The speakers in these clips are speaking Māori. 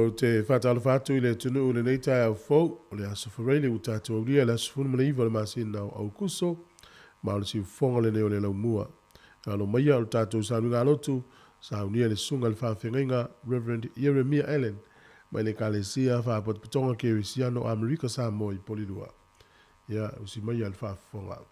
o te whātalo whātu I le tunu le nei tai au fau, o le aso whareile u tātou au ria le aso whunu mana iwa le māsina au kuso, ma o le si whonga le neo le lau mua. Alo maia o tātou sānu ngā lotu, sāunia le sunga le whawhenga Reverend Jeremiah Allen, mai le kālesia whāpat pitonga ke Risiano Amerika Samoa I Polilua. Ia, usi maia le whawhenga.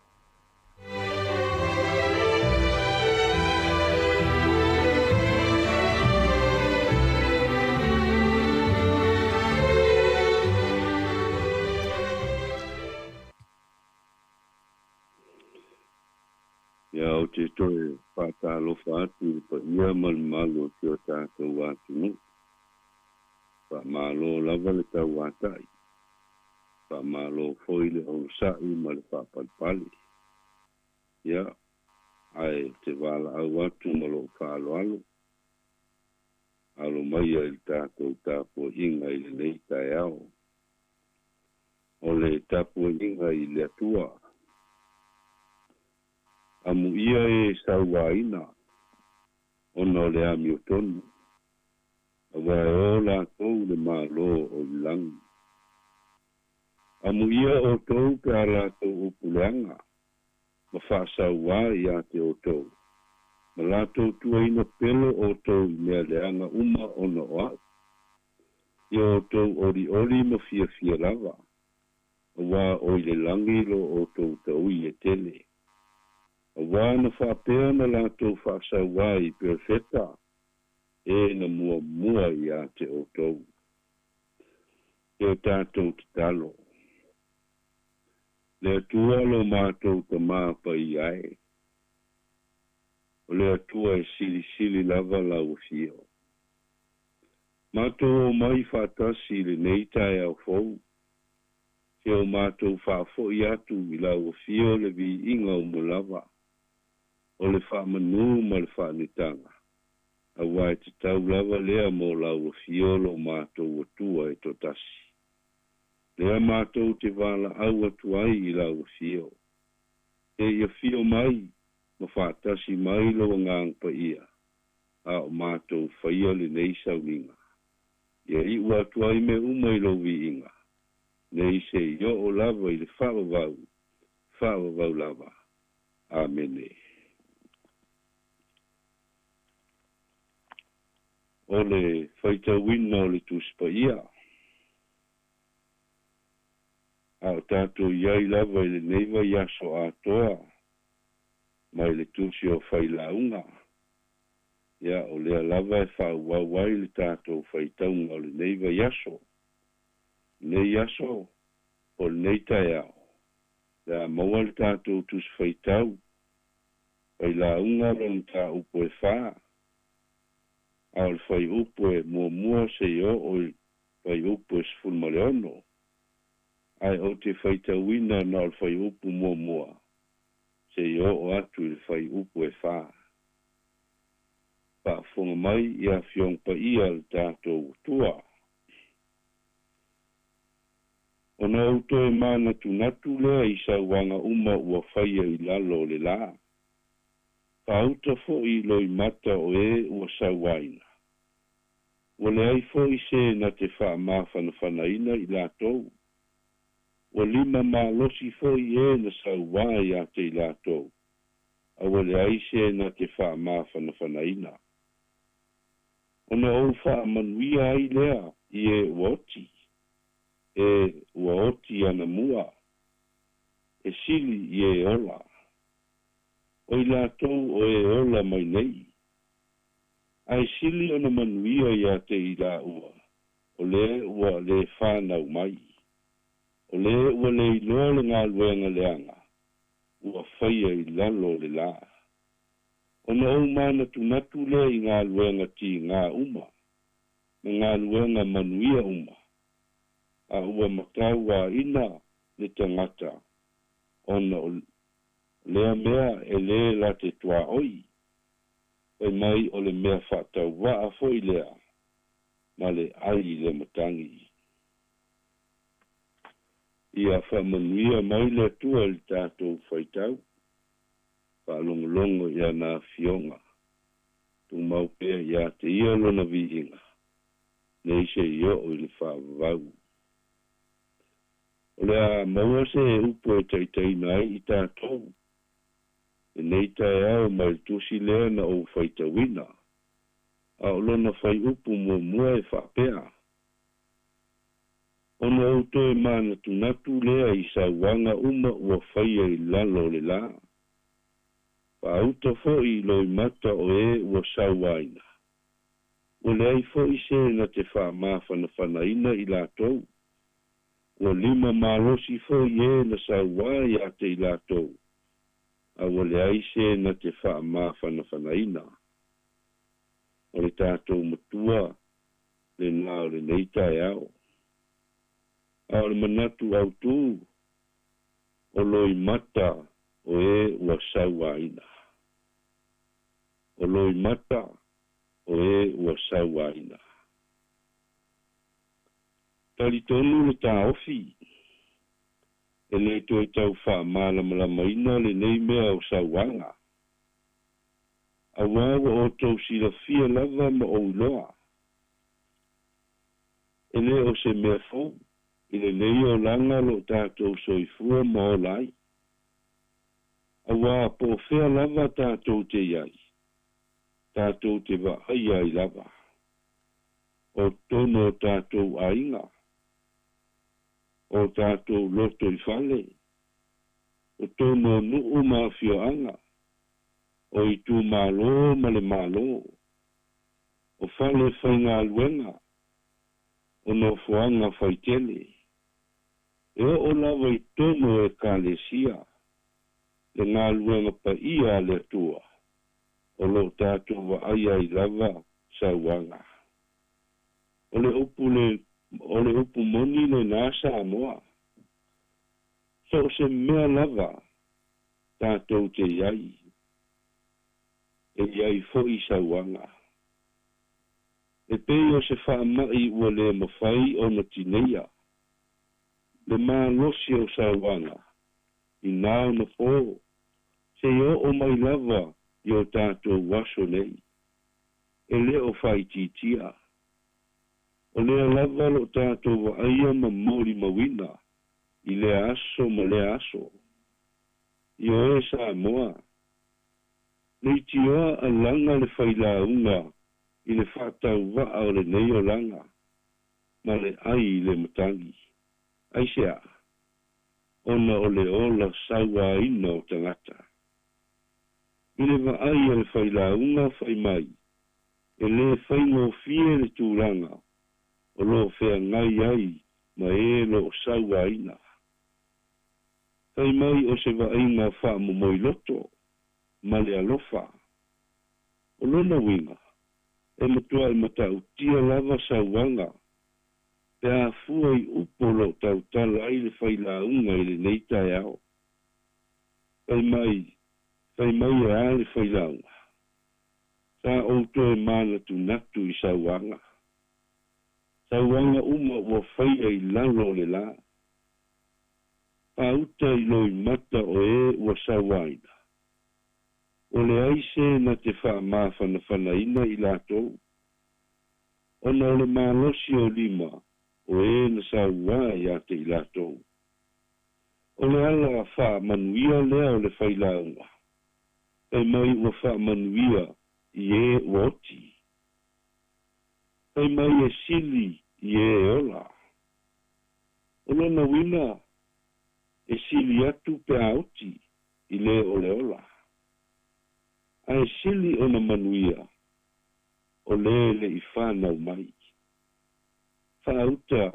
Ia o te toe whātalofa atu pa ia malo ki o tātou atu. Whamalo lava le tau atai. Whamalo foile o sai ma le whapalpali. Ia, ai te wala au atu ma lo whaloalo. Alo mai ai tātou tāpua inga I le nei tai au. O le tāpua inga I le atua. Amu ia sauaina, ona le ami o tonu. Awai o la kou le malo o lang. Amu ia o tou pe a la tou upuleanga. Ma whaasauwa ia te o tou. Ma la tou tuaina pelo o tou mea leanga uma ona o au. Ia o tou ori ma fia lava. Awa o le langi lo o tou tau I tele. Awana whapea na la tau whaasauwa I perfeta, na mua ia te o tau. Te o tātou te talo. Le atua lo mātou ta māpa I ai. O le atua sili lava la ufio. Mātou o mai whatasi le neitai au fau. Te o mātou whafo I atu I la ufio le vi inga o mulava. O le whamanu ma le whanitanga. A wai te tau lava lea mo lau fiolo mātou atua e to tasi. Lea mātou te wala au atuai I lau fio. E ia fio mai, ma whatasi mai lo ngang pa ia. A o mātou whaia le nei sauninga. Ia I ua atuai me umai lo vi inga. Nei se yo o lava I le whawavau lava. Amene. O le whaitawina o le tuspa ia. A o tātou iai lava I le neiva iaso atoa. Mai le tusi o whailaunga. Ia o lea lava e whauawai le tātou whaitaunga o le neiva iaso. Nei iaso o le nei tai au. Lea maua le tātou tus whaitau. Whailaunga ron tā upo e whaa. Al fai upo e mua se yo o fai upo e sfulmaleono. Ai o te fai tawina na al fai upo mua. Se yo o atu il fai upo e fa. Pa fonga mai ia fiong pa ia al tātou tua. O na auto e mana tunatu lea I sa wanga uma ua fai I lalo le la. Pauta fo I loi mata o ua sawaina. Wale ai fo I se na te wha mawhanawhanaina I lātou. Wa lima malosi fo I na sawai a te I lātou. A wale ai se na te wha mawhanawhanaina. Ona o wha manuia ai lea I uoti. Uoti ana mua. E sili I ola. O I lātou o ola mai nei. Ai sili ona manuia ia te I la ua. O le ua le whanau mai. O le ua le iloa le ngā luenga leanga. Ua whaia I lalo le la. Ona au mana tunatu le I ngā luenga ti ngā uma. Na ngā luenga manuia uma. A ua matau a ina le tangata. Ona o lea mea e le la te tua oi. Pai mai o le mea whatau waa foi lea. Ma le ai le matangi. Ia whamanuia mai le tua le tātou whaitau. Whalongolongo ia nā fionga. Tu maupea ia te ia lona vi inga. nei se io o le whaavau. O lea maua se upo e teitai nai I tātou. E nei tae au mai tusi lea na o whaitawina. A o lona whai upu mua e whapea. Ono au toe mana tunatu lea I sa wanga ua whaia I lalo le la. Whauta fo I loi mata o ua sauaina. O lei fo I se na te whaamawhana whanaina I lātou. O 5 malosi fo I na sauai a te I lātou. A o le aise na te whaamawhana whanaina. O le tātou matua, le nao le neitai au. A o le manatu au tū, o loi mata o ua sauaina. O loi mata o ua sauaina. Talitonu le tā ofi. E le toi tau whaamalamalamaina le nei mea o sauanga. A wawa o tau sila fia lava ma o uloa. E le o se mea fō, I le nei o langa lo tātou soifua ma o lai. A wā po fea lava tātou te iai. Tātou te wa ai ai lava. O tono tātou ainga. O tātou loto I whale. O tono nuu mawhioanga. O I tū mālo ma le mālo. O whale whainga luenga. O no fuanga whaitele. E o lawa I tono e kālesia. Le ngā luenga pa ia le tua. O lo tātou wa ai ai lava sauanga. O le upu moni le nā Samoa. So se mea lava tātou te iai. E iai fo I sauanga. E pei o se whaamai ua le mawhai o na tineia. Le mā losi o sauanga. I nāo na pō. Se o mai lava I o tātou waso nei. E le o whaititia. O lea lava lo tātou wa aia ma mori mawina. I le aso ma le aso. I o e Samoa. Nei tioa a langa le whailaunga. I le whatau waa o le nei o langa. Ma le ai le matangi. Ai sea. Ona o le ola sawa ina o tangata. I le wa ai le whailaunga whai mai. E le whaingo fie le tūranga. O lo fea ngai ai, ma lo sawa ina. Kai mai o se wa inga wha momoi loto, ma le alofa. O lona winga, e matua I matau tia lava sauanga. Pe a fua I upo lo tau tala ai le whailaunga I le neitai ao. Kai mai e a le whailaunga. Sa outo e mana tu natu I sauanga. Sauanga uma ua whaia I lalo le la. Pauta I loi mata o ua sauaina. O le aise na te whaamawhana whanaina I lātou. Ona o le mālosi o 5 o na sauai a te I lātou. O le ala whaamanuia lea o le whailaunga. Kai mai ua whaamanuia I ua oti. Kai mai e sili I ola. O lona wina e sili atu pe auti I le ole ola. A e sili ona manuia o le I whanau mai. Whauta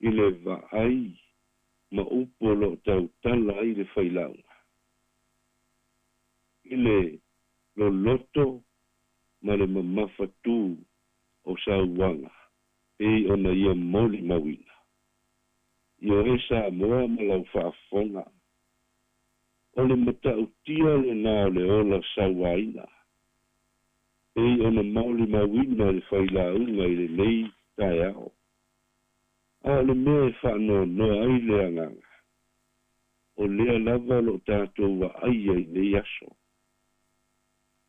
I le vaai ma upolo tau tala I le whailaunga. I le lo loto ma le mamawhatu o sauanga. E ona ia moli mawina. I o e Samoa ma lau whaafonga. O le matautia le nā le ola sauaina. E ona maoli mawina le whailaunga I le nei tai ao. A le mea e whanau noa ai le anganga. O lea lava lo tātou wa ai ai nei aso.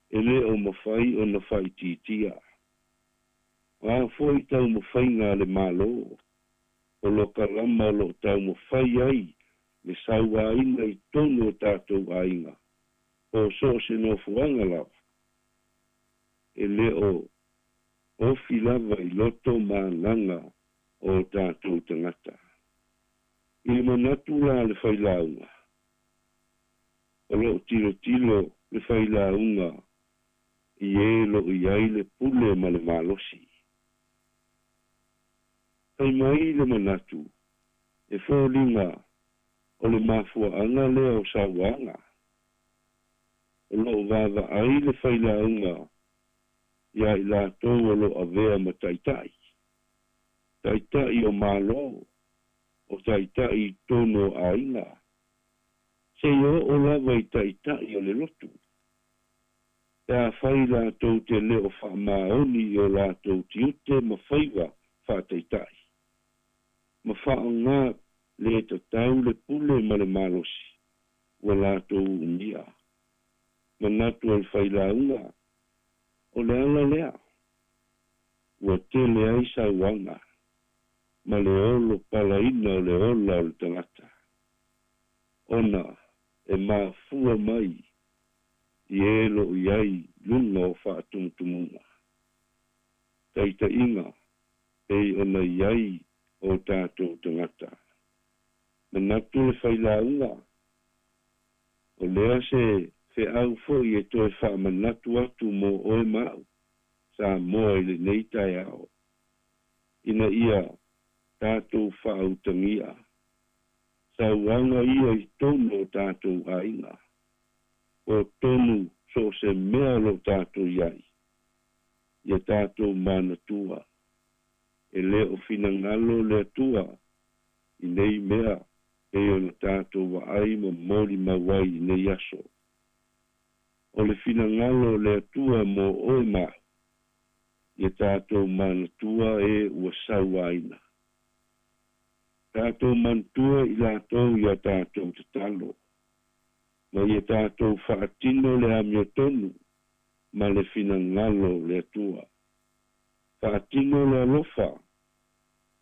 E le o mawhai o na whaititia. Wa foi tau mo whainga le malo. O lo kalama lo tau mo whai ai. Le saua ina I tono tātou ainga. O so se no fuanga lau. E leo o filava I loto mālanga o tātou tangata. I manatu la le whailaunga. O lo tilo le whailaunga. I lo I ai le pule ma le malosi. Pai mai le manatu. E fōlinga o le mafuaanga lea o sauanga. O lo vava ai le whailaunga. Ia I lātou o lo avea ma taitai. Taitai o malo. O taitai tono ainga. Se o lava I taitai o le lotu. Ea whai lātou te leo whamaoni o lātou tiute ma whaiva whātaitai. Ma whaonga le tatau le pule ma le malosi. Wa lātou unia. Ma natu al whailaunga. O le ala lea. Wa te le aisa wanga. Ma le olo palaina o le ola o le tangata. Ona e mafua mai. I elo I ai lunga o whaatumutumunga. Taita inga. Ei ona I ai o tātou tangata. Manatu le whailaunga. O lea se fe au foi e toi whaamanatu atu mo oe mau. Samoa I le neitai ao. Ina ia tātou whaautangia. Sauanga ia I tono tātou ainga. O tonu so se mea lo tātou iai. Ia tātou manatua. E leo finangalo le tua. I nei mea. E o na tātou wa ai ma mori mawai I nei aso. O le finangalo le tua mo oe ma. Ia tātou manatua e ua sauaina. Tātou mantua I lātou ia tātou te talo. Ma ia tātou whaatino le amia tonu. Ma le finangalo le tua. Whaatino le alofa.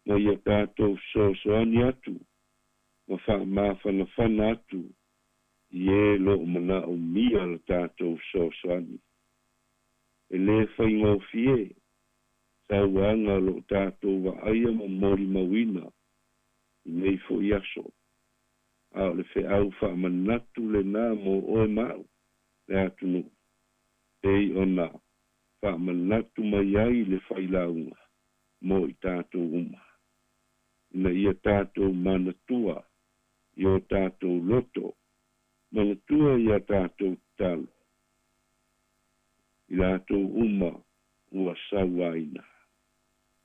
Ma ia tātou soani atu. Ma whaamawhana whana atu. Ie lo mana o mia le tātou soani. E le whaingo fie. Sauanga lo tātou wa aia ma mori mawina. I nei fo iaso. A le fe au whaamanatu le nā mo oe mau. Le atunu. Ei ona. Whaamanatu mai ai le whailaunga. Mo I tātou uma. Ina ia tātou manatua. I o tātou loto. Manatua ia tātou talo. I tātou uma. Ua sauaina.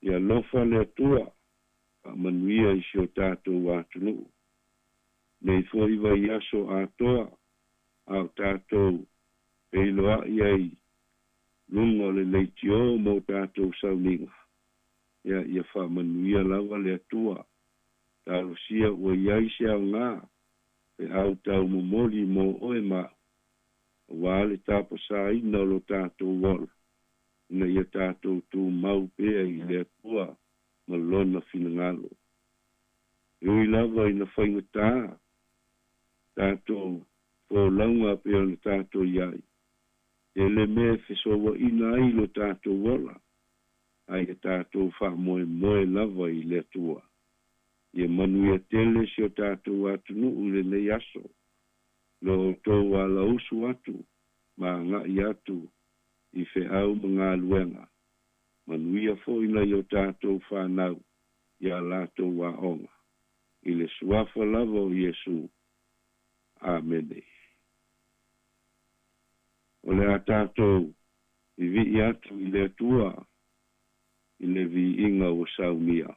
Ia lofa le atua. Manuia I sio tātou atunu. Nei foi vai aso atoa. Au tātou. Peiloa iai. Lunga le leitio mo tātou sauninga. Ia whamanuia lawa le atua. Tālo sia ua iai sia ngā. E au tau momoli mo oe ma. Wale tāpasa ina lo tātou wala. Ina ia tātou tū mau pēa I le atua. Malona finangalo. Ioi lava ina whaingata. Tātou wholaunga pēo na tātou iai. E le mea whesoa ina ai lo tātou wala. Ai e tātou wha moe lava I le atua. Ia manuia tele si o tātou atunu ule nei aso. Lo tō ala usu atu. Ma ngai atu. I whe au mga luenga. Manuia fo ina I o tātou whanau. Ia lātou wa onga. I le suafa lava o Iesu. Amene. O le a tātou. I vi atu I le atua. I le vi inga o saumia.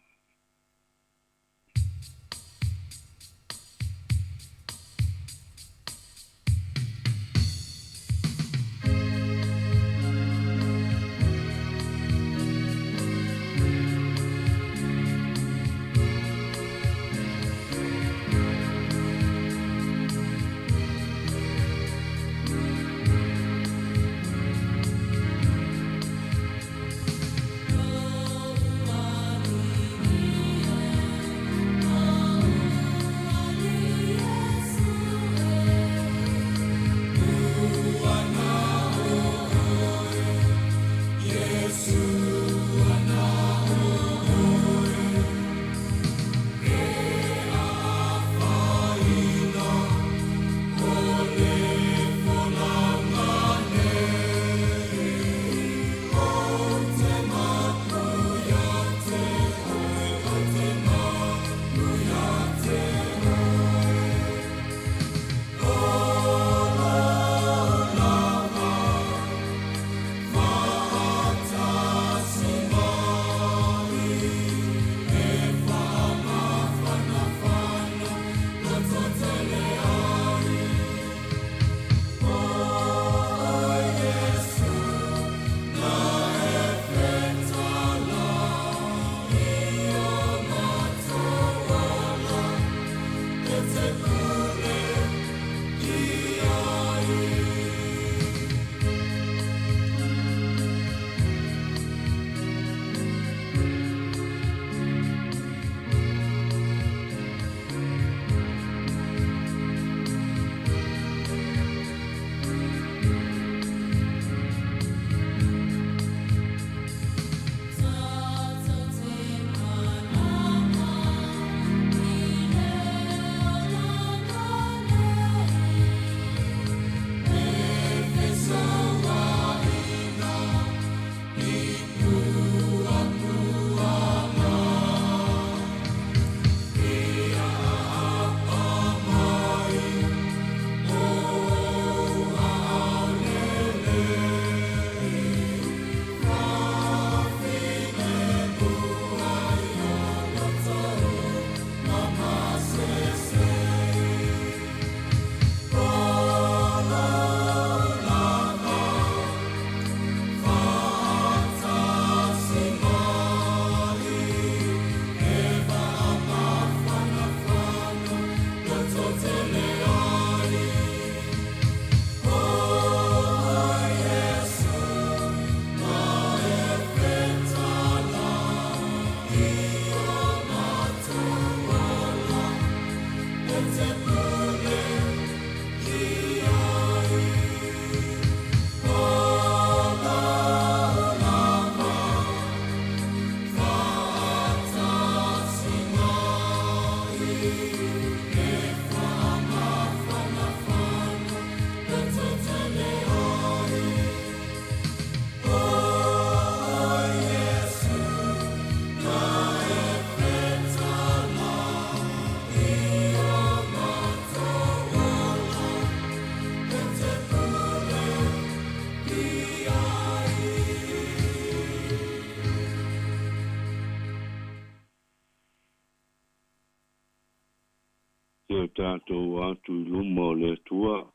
mātou atu I luma o le atua,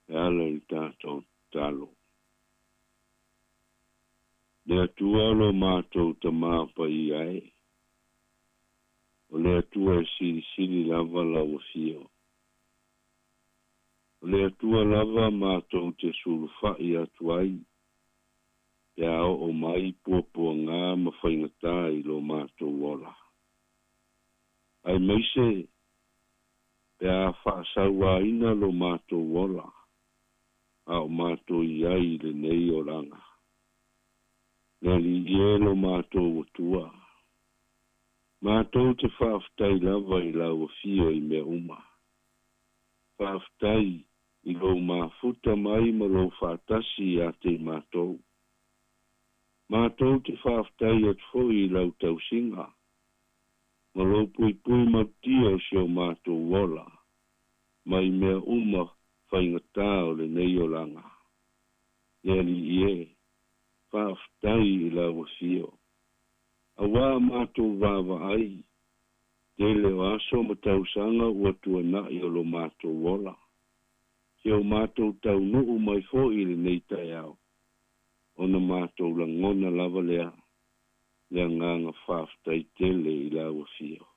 e ala I tātou talo. Le atua lo mātou ta māpa I ai, o le atua e siri lava lau fio. O le atua lava mātou te sulufai atu ai, te ao o mai puapua ngā mawhaingata I lo mātou ola. Ai meise, te a whaasaua ina lo mātou ola, a o mātou I ai le nei o ranga. Neli ie lo mātou o tua. Mātou te whaaftai lava I lau fio I mea uma. Whaaftai I lo mafuta mai ma lo whaatasi a te mātou. Mātou te whaaftai at foi I lau tausinga. Ma lo pui mautia o sio mātou wola. Mai mea uma whaingata o le nei o langa. Neli ie. Whaaftai I lau fio. Awa mātou wawa ai. Tele o aso ma tausanga ua tuanai o lo mātou wola. Keo mātou tau nuu mai fo I le nei tai au. Ona mātou langona lava lea. Lea nganga whaaftai tele I lau fio.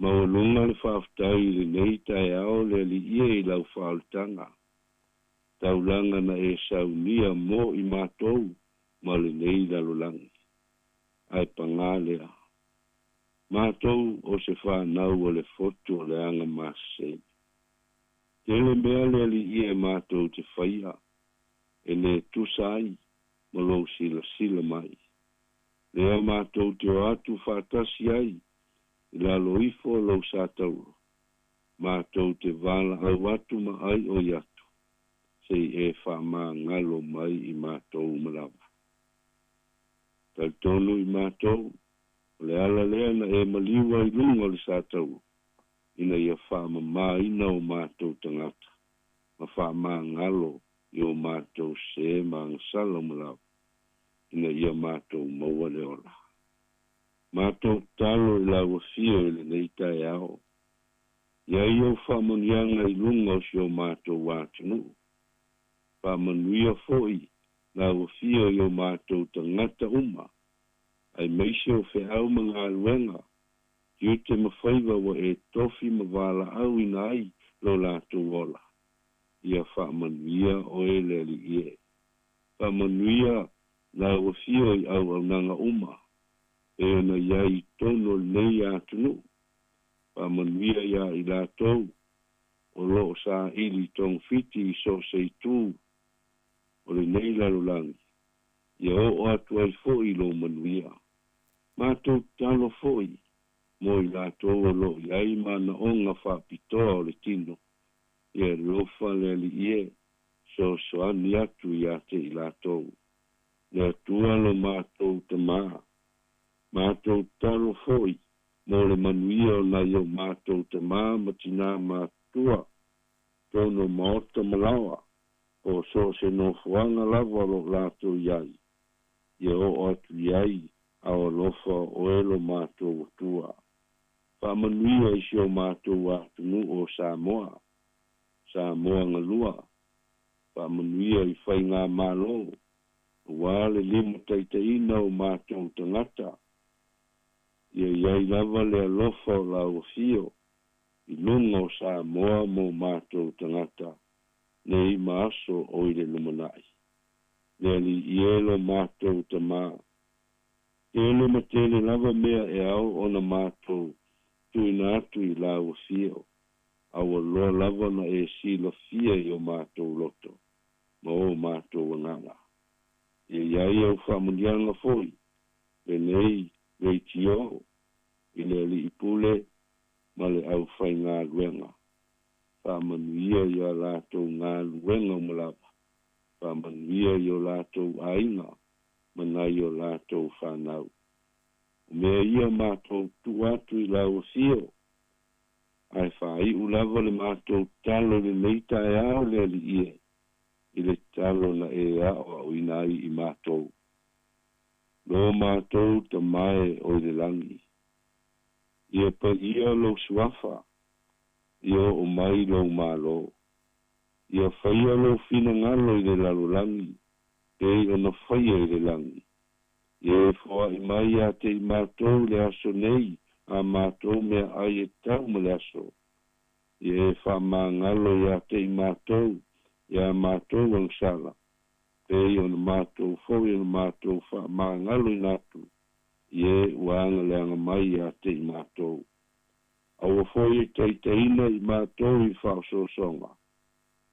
Maulunga le whaaftai le nei tai au le li ie I lau whaaltanga. Taulanga na e saunia mo I mātou ma le nei lalolangi. Ai pangalea. Mātou o se whanau o le foto o le anga masei. Tele mea le li ie mātou te whaia. E ne tusai ma lo sila mai. Lea mātou te o atu whatasi ai. I lalo ifo lo sātau. Mātou te wala au atu ma ai o yatu. Sei e whamā ngalo mai I mātou malawa. Tautonu I mātou. Le ala lea na e maliwa I lunga le sātau. Ina ia whama mā ina o mātou tangata. Ma whama ngalo I o mātou se māngasala malawa. Ina ia mātou maua le ola. Mātou talo I lawa fio I le nei tai ao. Ia I o whamanianga I lunga o si o mātou wātanu. Whamanuia foi. Lawa fio I o mātou tangata uma. Ai meise o fe au mga aluenga. Kiu te mawhaiva wa e tofi mawala au ina ai lo lātou wola. Ia whaamanuia o e le li ie. Whaamanuia lawa fio I au nanga uma. E ona iai tono nei atunu. Whaamanuia ia I lātou. O lo sa ili tong fiti I so seitu. O le nei lalulangi. Ia o atu ai fo I lo manuia. Mātou talo foi. Mo I lātou o lo iai mana onga whapitoa o le tino. Ia lofa le li ie. So ani atu ia te I lātou. Le atua lo mātou te maa. Mātou talo foi. Mo le manuia o nai o mātou te maa matina mātua. Tono maota malawa. O so se no fuanga lava lo lātou iai. Ia o atu iai. Awa lofa o elo mātou tua. Whamanuia I sio mātou atunu o Samoa. Samoa ngalua. Whamanuia I whai ngā mālo. Wale lima taitaina o mātou tangata. Ia iai lava lea lofa o lau fio. I lunga o Samoa mo mātou tangata. Nei maaso o ile lumanai. Lea li ielo mātou tamaa. Tele ma tele lava mea e au ona mātou tuina atu I lau fio. Awa loa lava na e sila fia I o mātou loto. Ma o mātou wanganga. E iai au whamunianga foi. E nei reitio. I le li ipule. Ma le au whai ngā luenga. Whamanuia I a lātou ngā luenga malawa. Whamanuia I o lātou ainga. Manai o lātou whanau. Mea ia mātou tuatu I lau fio. Ai whai ulava le mātou talo le leitai ao le li ie. I le talo na e ao au inai I mātou. Lo mātou ta mai o le langi. Ia pa ia lo suafa. Ia o mai lo malo. Ia whaia lo fina ngalo i le lalolangi. Pei o na whaia i le langi. Ia fua i mai a te i mātou le aso nei. A mātou mea ai e tau ma le aso. Ia wha mā ngalo ia te i mātou. Ia mātou ang sala. Pei o na mātou fo i o na mātou wha mā ngalo i nātu. Ia uanga le anga mai a te i mātou. Aua foi teina i mātou i whaososonga.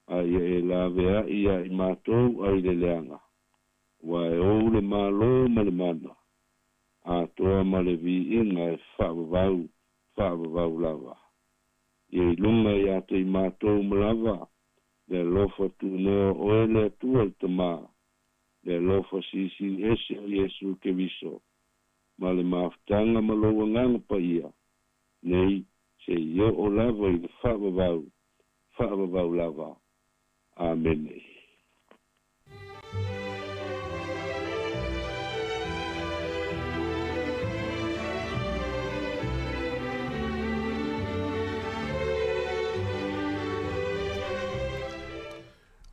A ia e la vea ia i mātou ai le leanga. Wa e o le mālo ma le mana. A toa ma le vi inga e whaavavau lava. Ia i lunga i a te i mātou ma lava. Le lofa tu neo o e le tua i tamā. Le lofa sisi ese o Yesu ke viso. Ma le maftanga ma loa nganga pa ia. Nei, se ia o lava i le whaavavau lava. Amen.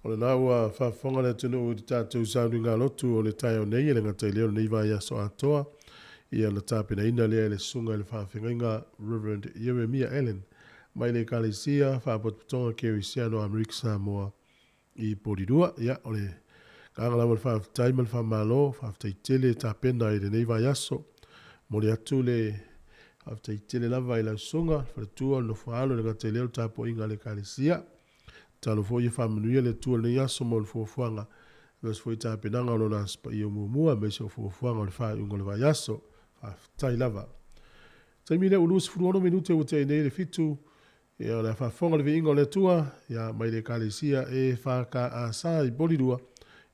O le naua whaafonga le tunu o te tātou saundu ngā lotu o le tai o nei e le ngata i leo nei vai aso atoa. Ia le tāpina ina lea le sunga le whaawhinga Reverend Jeremiah Allen. Mai le kalesia whaapotonga Kerry Siano Amerika Samoa i Porirua. Ia o le kāngala mo le whaaftai ma le whaamalo, whaaftai tele tāpena i le nei vai aso. Mo le atu le whaaftai tele lava i la sunga, whaatua no whaalo le ngata i leo tāpo inga le kalesia. Talo fo ye famanuia le tua le yaso mo le fofuanga. Ves foi tāpenanga o lona spa i o muamua me se o fofuanga o le wha unga le vai yaso. Tai lava. Taimi le ulus furuono minute o te nei le fitu. E o le whafonga le veinga o le tua. Ia mai le kalesia e whaka a sa i bolirua.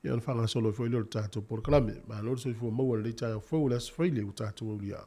Ia le whanga solo foi le tātou por kalame. Ma lor so i fua maua le tai o fau le asfraile o tātou au lia.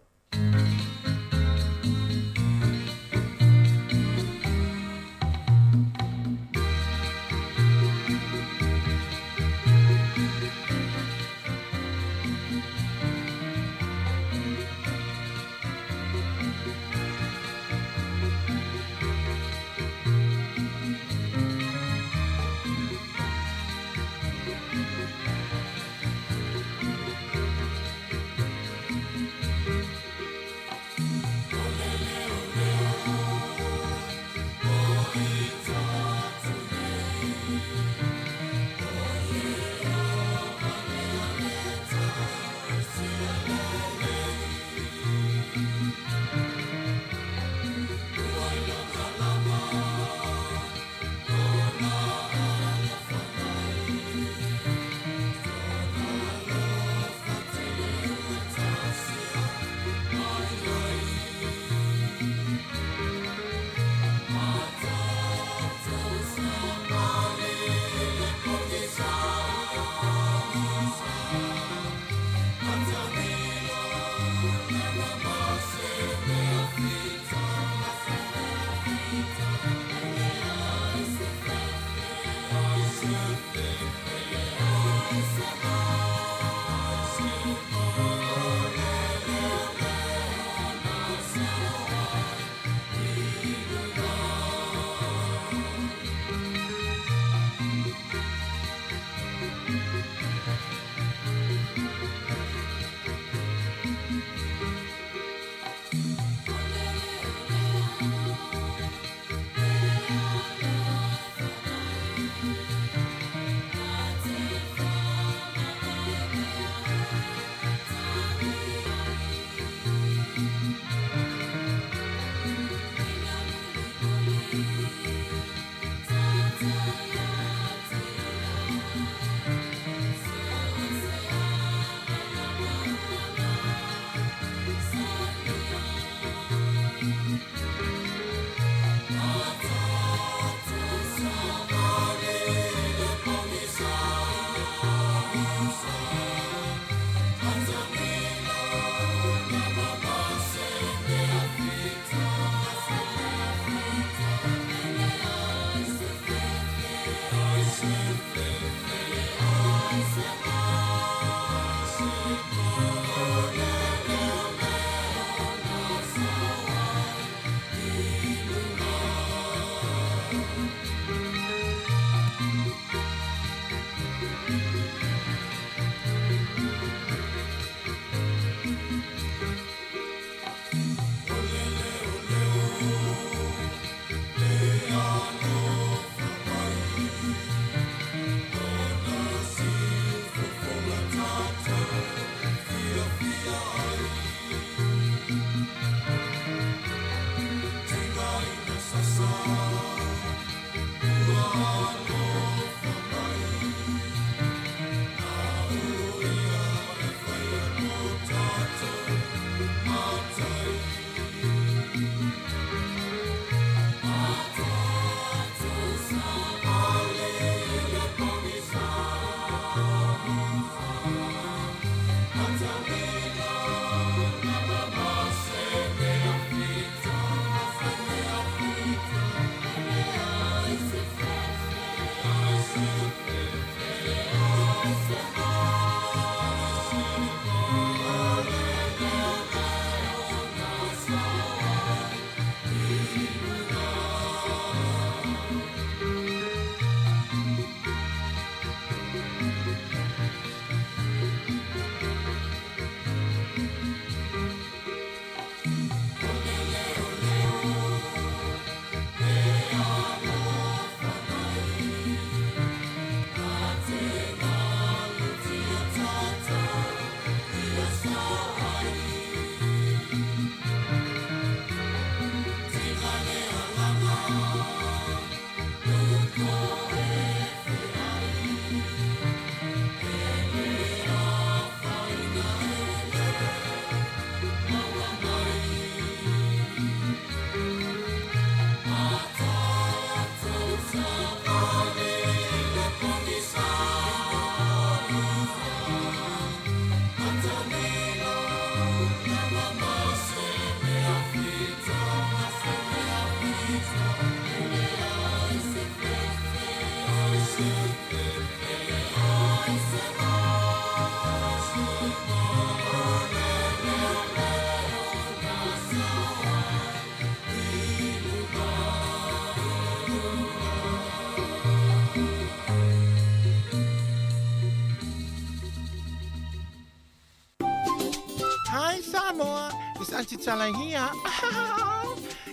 Tala here.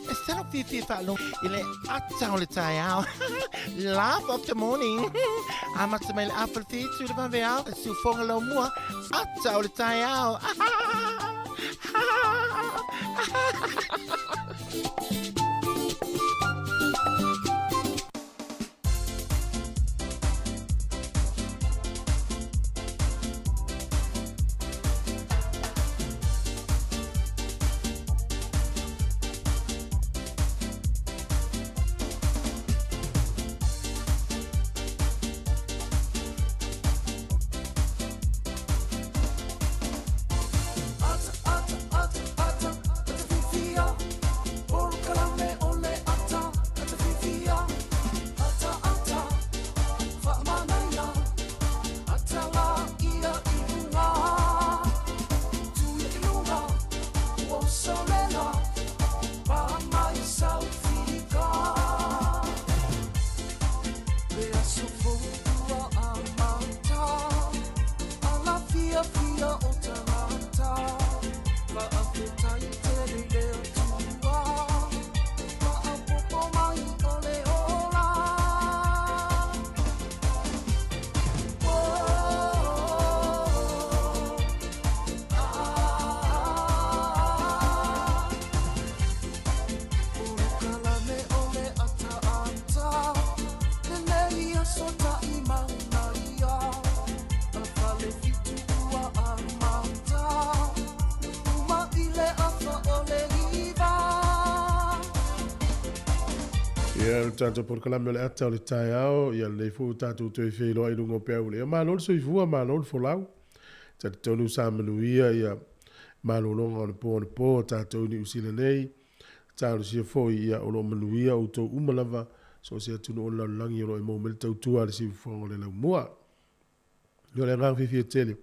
Instead of Fifi Falo, ile atau le tai au. Laugh of the morning. Amat semel apple feet to the vanveau. Su fongalo mua. Atau le tai au. Tanto por kalame le ata le tai ao ia le fu tatu te fe lo i lungo pe le ma lo so i fu ma lo fo lau ta tonu sa manuia ia ma lo longa le po tatu ni usile nei ta lo si fo ia o lo manuia o to umalava so se tu no la langi lo i mo mel tau tua le si fo le la mua yo le ngang fi tele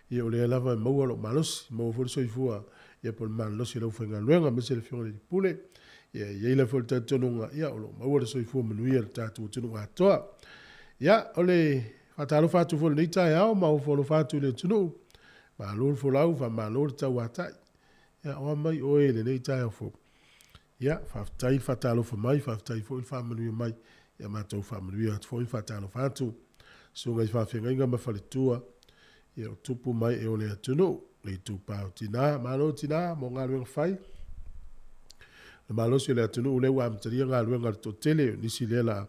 ia o le lava mo lo malos mo fo so i fu ia por mal lo si lo fenga luenga me se le fio le pule ia le fo te tonunga ia o lo maua so i fu manuia le tatu tonunga toa ia o le fatalo fatu fo le tai ao ma o fo lo fatu le tunu ma lo fo lau fa ma lo tau atai ia o mai o ele le tai fo ia fa tai fatalo fo mai fa tai fo il fa manuia mai ia ma tau fa manuia fo il fatalo fatu so ngai fa fenga inga ma fa le tua ia o tupu mai e o le tunu le tupa tina ma lo tina mo ngalo fai ma lo si le atunu le wa mtria nga luenga to tele ni si le la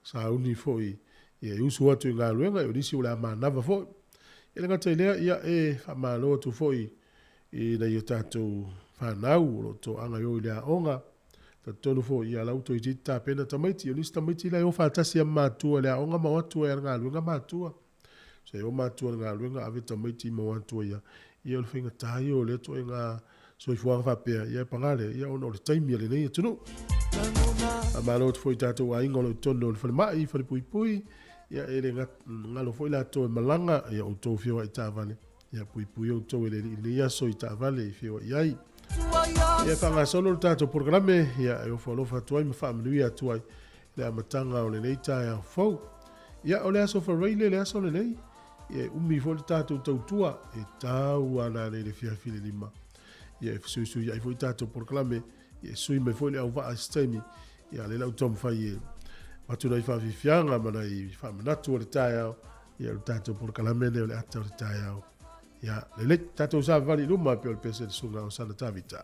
sa uni foi e usu atu nga luenga o disi ula ma nava foi ele nga tele ia e fa ma lo tu foi e na yo tatu fa nau lo to anga yo le onga ta tonu foi ia la auto i ta pena tamaiti o ni tamaiti la yo fa tasi ma tu le onga ma watu e nga luenga ma tu so yo ma tu nga luenga ave tamaiti ma watu ia ia le finga tayo le to nga so i fuanga whapea, ia pangale, ia ono le taimi ale nei atunu. A malo te foi tātou a ingo lo tono le whale mai, whale pui pui, ia ele ngalo foi la tō e malanga, ia o tō whiwa i tāwale. Ia pui pui o tō ele le iaso i tāwale i whiwa i ai. Ia whanga solo le tātou programe, ia e o whalofa tuai ma whamanui a tuai, le amatanga o le nei tāi a whau. Ia o le aso whareile le aso le nei, ia umi fo le tātou tautua, e tāu ana le whiawhile lima. Ia su ia foi tato por clame ia sui me foi le au va stemi ia le lau tom fai matu dai fa fianga mana i fa manatu le taia ia le tato por clame le ata le taia ia le tato sa vali luma pe o pese sunga o sana tavita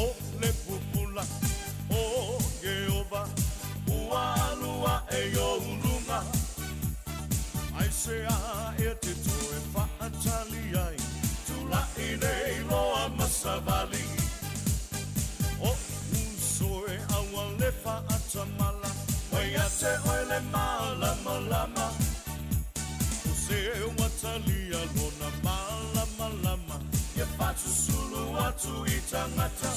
o le pupula o Jehova ua lua e o lunga ai se a e te toe whaatali ai tula i nei loa masavali o usoe awa le whaatamala wai a te oile malama lama o se watalia lona malama lama e whatu sulu atu i tangata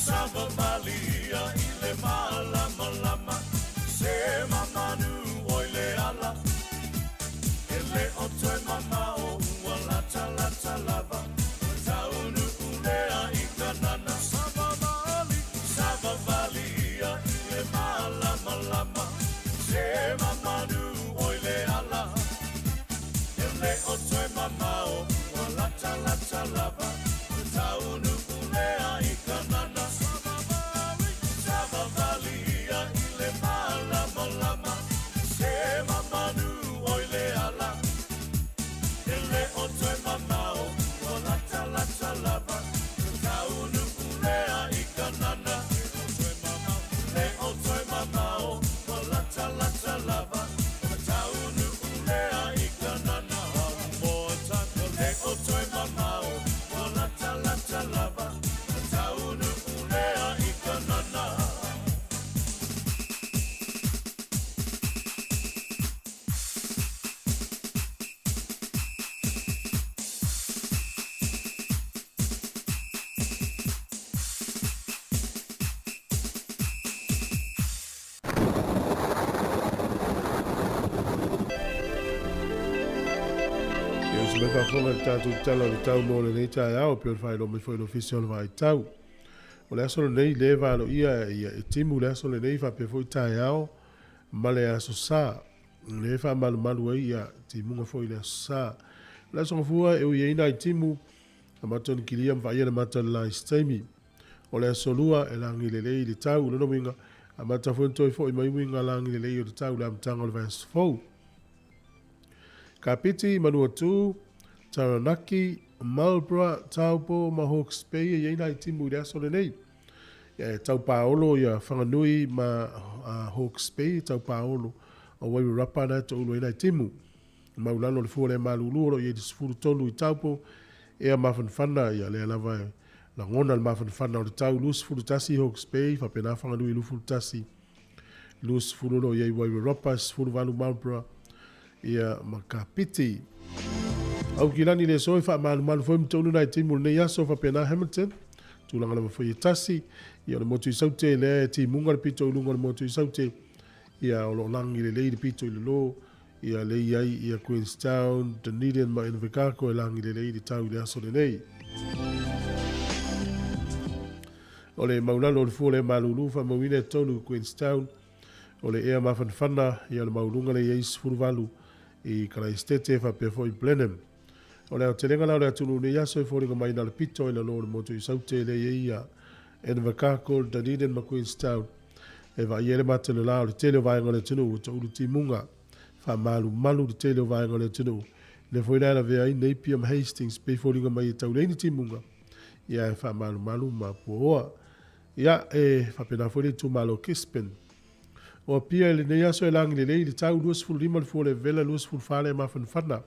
Savamali a i le malama lama se mamanu oile ala ele o toi mamao ua lata lata lava taunu ulea i kanana Savamali a i le malama lama se mamanu oile ala ele o toi mamao ua lata lata lava taunu ulea i kanana Savamali a i le malama lama se mamanu oile ala ele o toi mamao ua lata lata lava taunu ulea i kanana le o toi mamao ua lata lata lava taunu ulea i kanana le o toi mamao ua lata lata lava taunu ulea i kanana Ia se me whafonga i tātou tala o tau mō le nei tai ao pio whai lo me whai no fisi ona vai tau. O le aso le nei le wāno ia e timu le aso le nei wha pe fwoi tai ao ma le aso sā. Le wha malu malu ai ia timunga fwoi le aso sā. Le aso ngafua e ui eina i timu a matoni kilia mwha ia na matoni lai steimi. O le aso lua e langi le lei le tau le no winga a matafuen toi fwoi mai winga langi le lei o le tau le amtanga o le vai aso fwou. Kapiti, Manuatu, Taranaki, Marlborough, Taupo, ma Hawke's Bay, e ina i timu le aso le nei. Tau Paolo ia whanganui ma Hawke's Bay, Tau Paolo, o wairu rapa na to ulo ina i timu. Maulano le fuole maluluro i e disfuru tolu i Taupo, ea mawhanwhana ia le alawa la ngona le mawhanwhana o le tau lus furu tasi Hawke's Bay, whapena whanganui lufuru tasi. Lus furu no i e wairu rapa, furu valu Marlborough, ia makapiti. Au kilani le soi wha malu foi mtonu na i timu nei aso wha pena Hamilton. Tūlanga na mawhoi tasi. Ia le motu i saute le ti munga le pito ulunga le motu i saute. Ia o lo langi le leiri pito i le lo. Ia le iai ia Queenstown, Dunedin ma Invercargill e langi le leiri tau le aso le nei. O le maulalo le fuole malulu wha mawine tolu Queenstown. O le ea mawhanwhana ia le maulunga le iais furuvalu. I Kraistete wha pe foi Blenheim. O leo te renga lau le atunu ne yaso i fōringa mai na le pito i la lō le motu i saute le ia Invercargill, Dunedin ma Queenstown. E wa iere mate le lau le tele o vaenga le tunu o ta uru timunga. Wha malu malu le tele o vaenga le tunu. Le foi nai la vea i Napier ma Hastings pe fōringa mai i tau leini timunga. Ia e wha malu malu ma puoa. Ia e wha pena foi le tu malo Kispen. O pia le nei aso e langi le lei le tau luas fulu lima le fuole vela luas fulu fale ma whanwhana.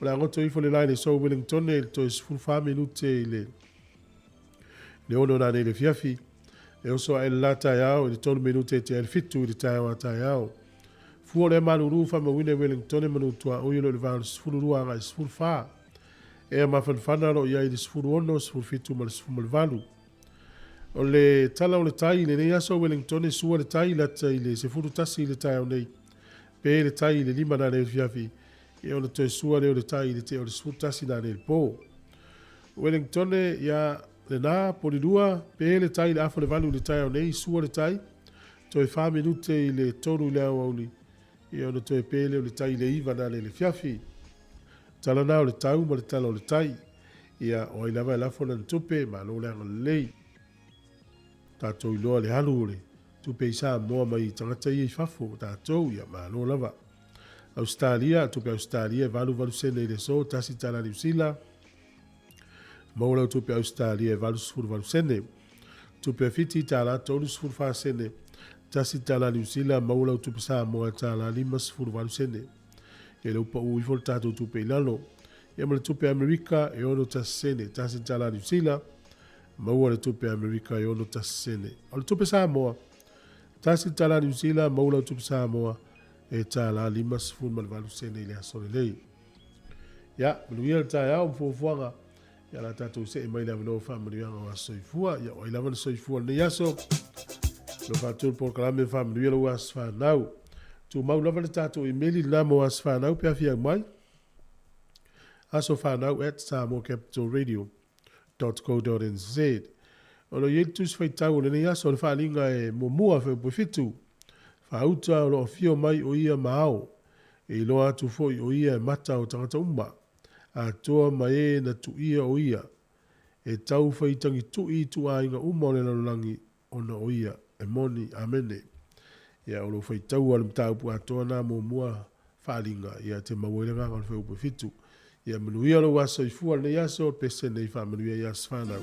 O le angoto ifo le lai le so Wellington e le tois fulu fa minute i le ono na nei le fiafi. E oso a ele la tai au e le tonu minute te ele fitu i le tai au a tai au. Fua le maluru fa ma wine Wellington e manutua o ilo le vālu sfulu rua anga i sfulu fa. E a ma whanwhana ro ia i le sfulu ono sfulu fitu ma le sfulu valu. O le tala o le tai le nei aso Wellington e sua le tai lata i le se furu tasi i le tai au nei. Pe le tai i le lima na le fiafi. E o le toi sua le o le tai i le te o le sfuru tasi na le po. Wellington e ia le nā polirua pe le tai le afo le valu le tai au nei sua le tai. Toi wha minute i le toru le au auli. E o le toi pe le o le tai le iwa na le fiafi. Tala na o le tau ma le tala o le tai. Ia o i lava e lafo na tupe ma lo le anga lei. Tātou i loa le halu ole. Tupe i sā moa mai tangata i fafo. Tātou ia ma lo lava. Australia, tupe Australia, valu sene i le so, tasi tala New Zealand. Maula tupe Australia valus furu valus sene. Tupe fiti tala tolus furu fa sene. Tasi tala New Zealand maula tupe Samoa tala limas furu valus sene. E leupa ui fol tato tupe ilalo. E male tupe Amerika e ono tasi sene. Tasi tala New Zealand maua le tupe Amerika e ono tasi sene. Ole tupe Samoa. Tasi tala New Zealand maula tupe Samoa e tala limas furu valus sene ile asole lei. Ya, manuia le tae au mfuafuanga. Ya la tatou se mai la no family anga wa soifua ya o ila soifua ne yaso lo fatul por kalame family lo was fa now tu mau lava le tatou email la mo was fa now pe fia mai aso fa now at samocapitalradio.co.nz o lo yetus fa tau ne yaso le fa linga e mo fa po fitu fa uta lo fio mai o ia mao e lo atu fo o ia mata o tangata umba a toa mai na tuia o ia e tau whaitangi tui tua inga umone na langi ona o ia e moni amene ia olo whaitau alam tau pu a toa na mua whalinga ia te mawelenga ngal whaupu fitu ia manuia lo waso i fua ne yaso pese nei wha manuia yas whanau.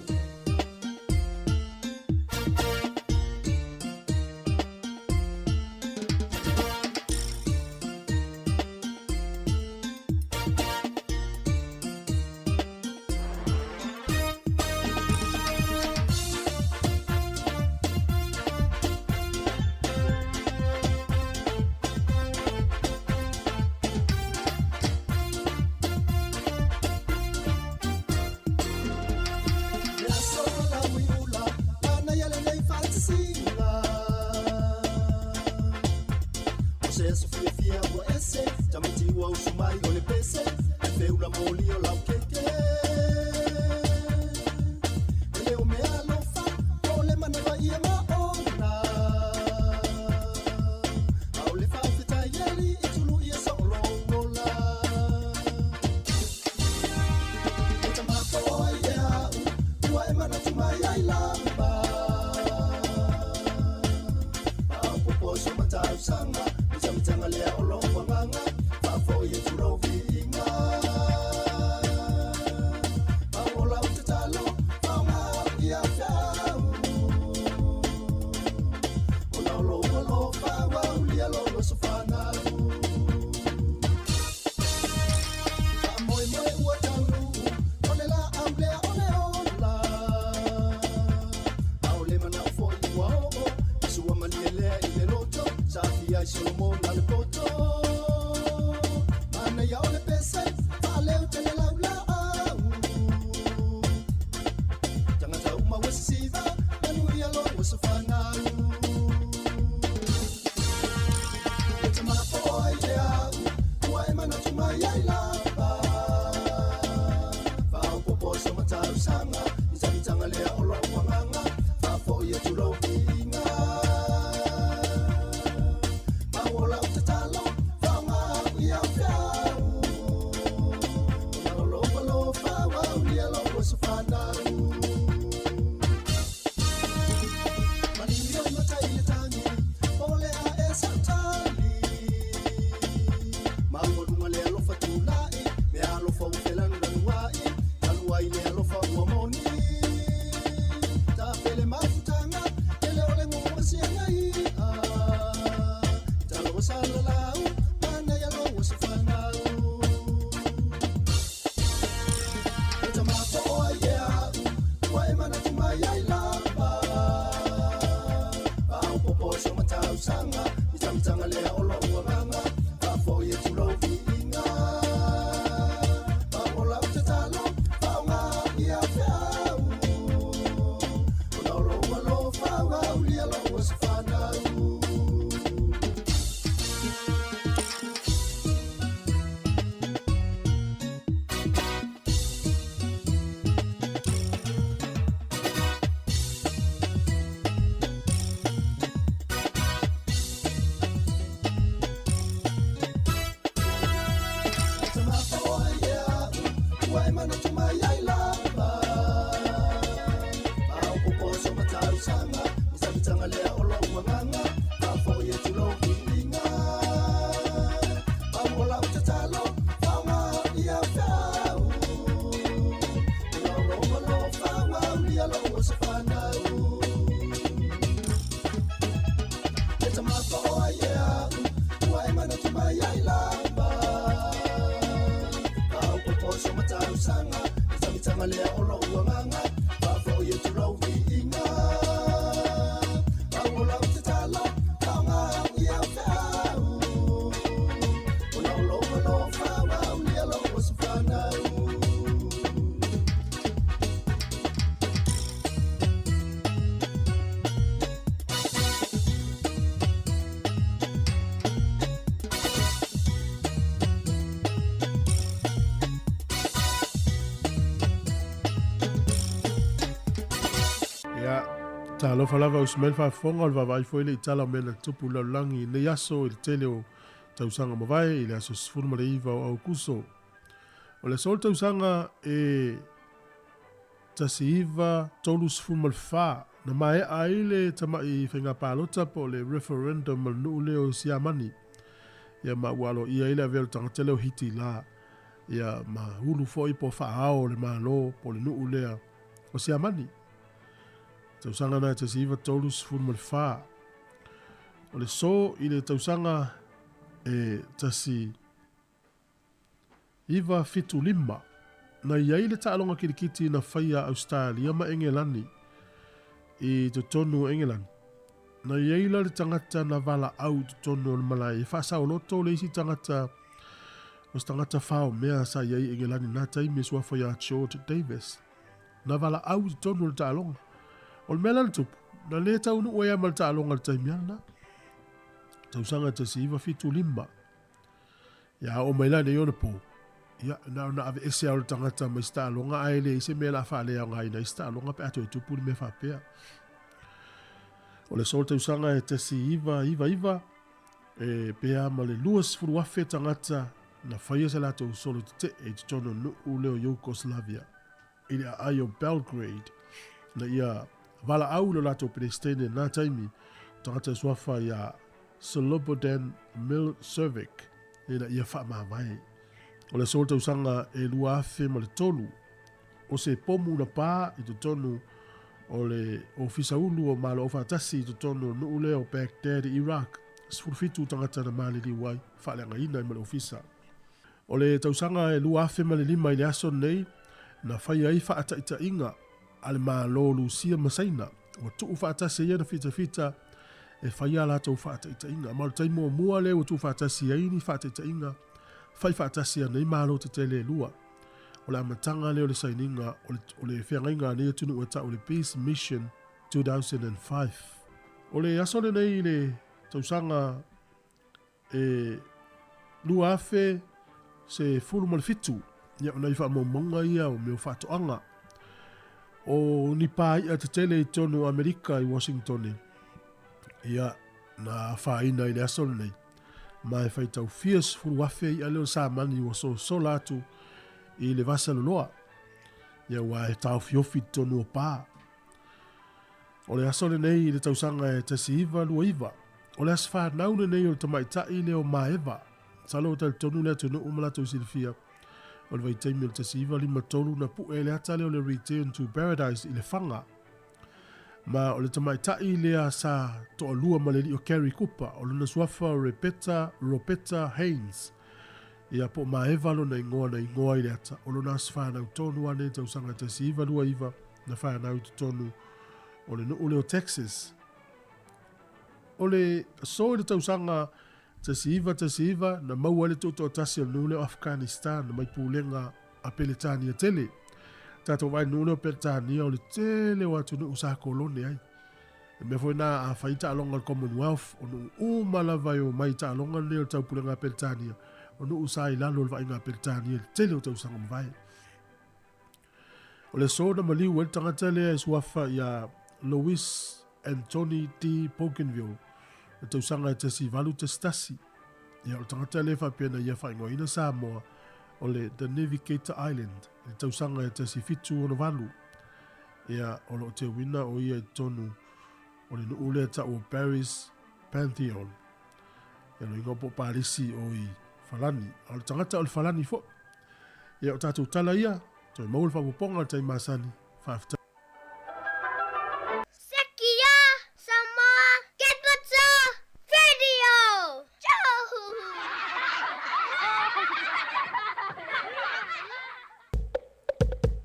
Talo falava usmel fa fonga o vai foi le tala mena tupu la langi le yaso il teleo tausanga mavai le aso sfurma le iva o kuso o le sol tausanga tasiva tolu sfurma fa na mai aile tama I fenga palota po le referendum no le o siamani ya ma walo ia ile vel tangtele o hiti la ya ma hulu foi po fa ao le malo po le no le o siamani tausanga na tasiva tolu sfurma fa o le so ile tausanga tasi iva fitu lima na ia ile taalonga kirikiti na faia Australia ma Engelani I to tonu Engeland na ia ile le tangata na vala au to tonu le malai fa sa loto le isi tangata os tangata fao mea sa ia Engelani na taimi swa faia George Davis na vala au to tonu le taalonga o le mela le tupu na le tau nu oia mal taalonga le taimi ana tausanga tasi iva fitu lima ya o maila ne yona po ya na ave ese au tangata ma sta longa aile ise mela fa le ngai na sta longa pe atu tu pur me fa pe o le solta usanga tasi iva pe ama le luas fu wa fe tangata na faia sala to solo te e tono no ule o Yugoslavia ile ayo Belgrade na ia vala au lo lato prestene na taimi tangata swafa ya Slobodan Milosevic ina ia fa mai o le solta usanga e lua afe ma le tolu o se pomu na pa I to tonu o le ofisa ulu o malo o fatasi I to tonu no ule o Baghdad Iraq sfurfitu tangata na mali li wai fa le ngaina ma le ofisa o le tausanga e lua afe ma le lima I le aso nei na fai ai fa ata ita inga ale malo lusia masaina o tu fa atasi ia na fita e fai ala tau fa ata ita inga ma le taimo mua le o tu fa atasi ai ni fa ata ita inga fai fa atasi nei malo te tele lua o le amatanga le o le saininga o le whiangainga ne tunu o ta o le Peace Mission 2005 o le asole nei le tausanga lua afe se fulu mal fitu ia ona I fa monga ia o me fa toanga o ni pa ia te tele I tonu Amerika I Washington ia na faina I le asole nei mai fai tau fias fulu afe I aleo sa mani o so latu I le vasa loa ia wa e tau fiofi tonu o pa o le asole nei I le tausanga e tasi iva lua iva o le asfa naune nei o le tamaita I le o maeva salo tal tonu le tonu umala tau silfia o le vaitaimi o le tasi iva lima tolu na pu e le atale o le Return to Paradise I le fanga ma o le tamaita I le sa to o lua maleli o Kerry Cooper o luna suafa Ropeta Haynes ia po maeva lo na ingoa I le ata o luna asfa na tonu ane tausanga tasi iva lua iva na fa na tonu o le nuu leo Texas o le so le tausanga tasi iva na maua le toto tasi o nuu leo Afghanistan na maipulenga a Peletania tele tato vai nuu leo Peletania o le tele watu nuu sa kolone ai me foi na a faita alonga al Commonwealth o nuu umala vai o maita alonga leo taupulenga a Peletania o nuu sa ilalo le vai nga Peletania tele o tausanga mvai o le so na maliu el tangata le suafa ya Louis Anthony D. Bougainville e tausanga te si valu te stasi ia o tangata le whapena ia whaingoina Samoa o le The Navigator Island e tausanga te si fitu ono valu ia o lo te wina o ia tonu o le nuule ta o Paris Pantheon ia lo ingo po Parisi o I falani o le tangata o le falani fo ia o tatu tala ia toi maul whapuponga tai masani whafta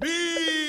Be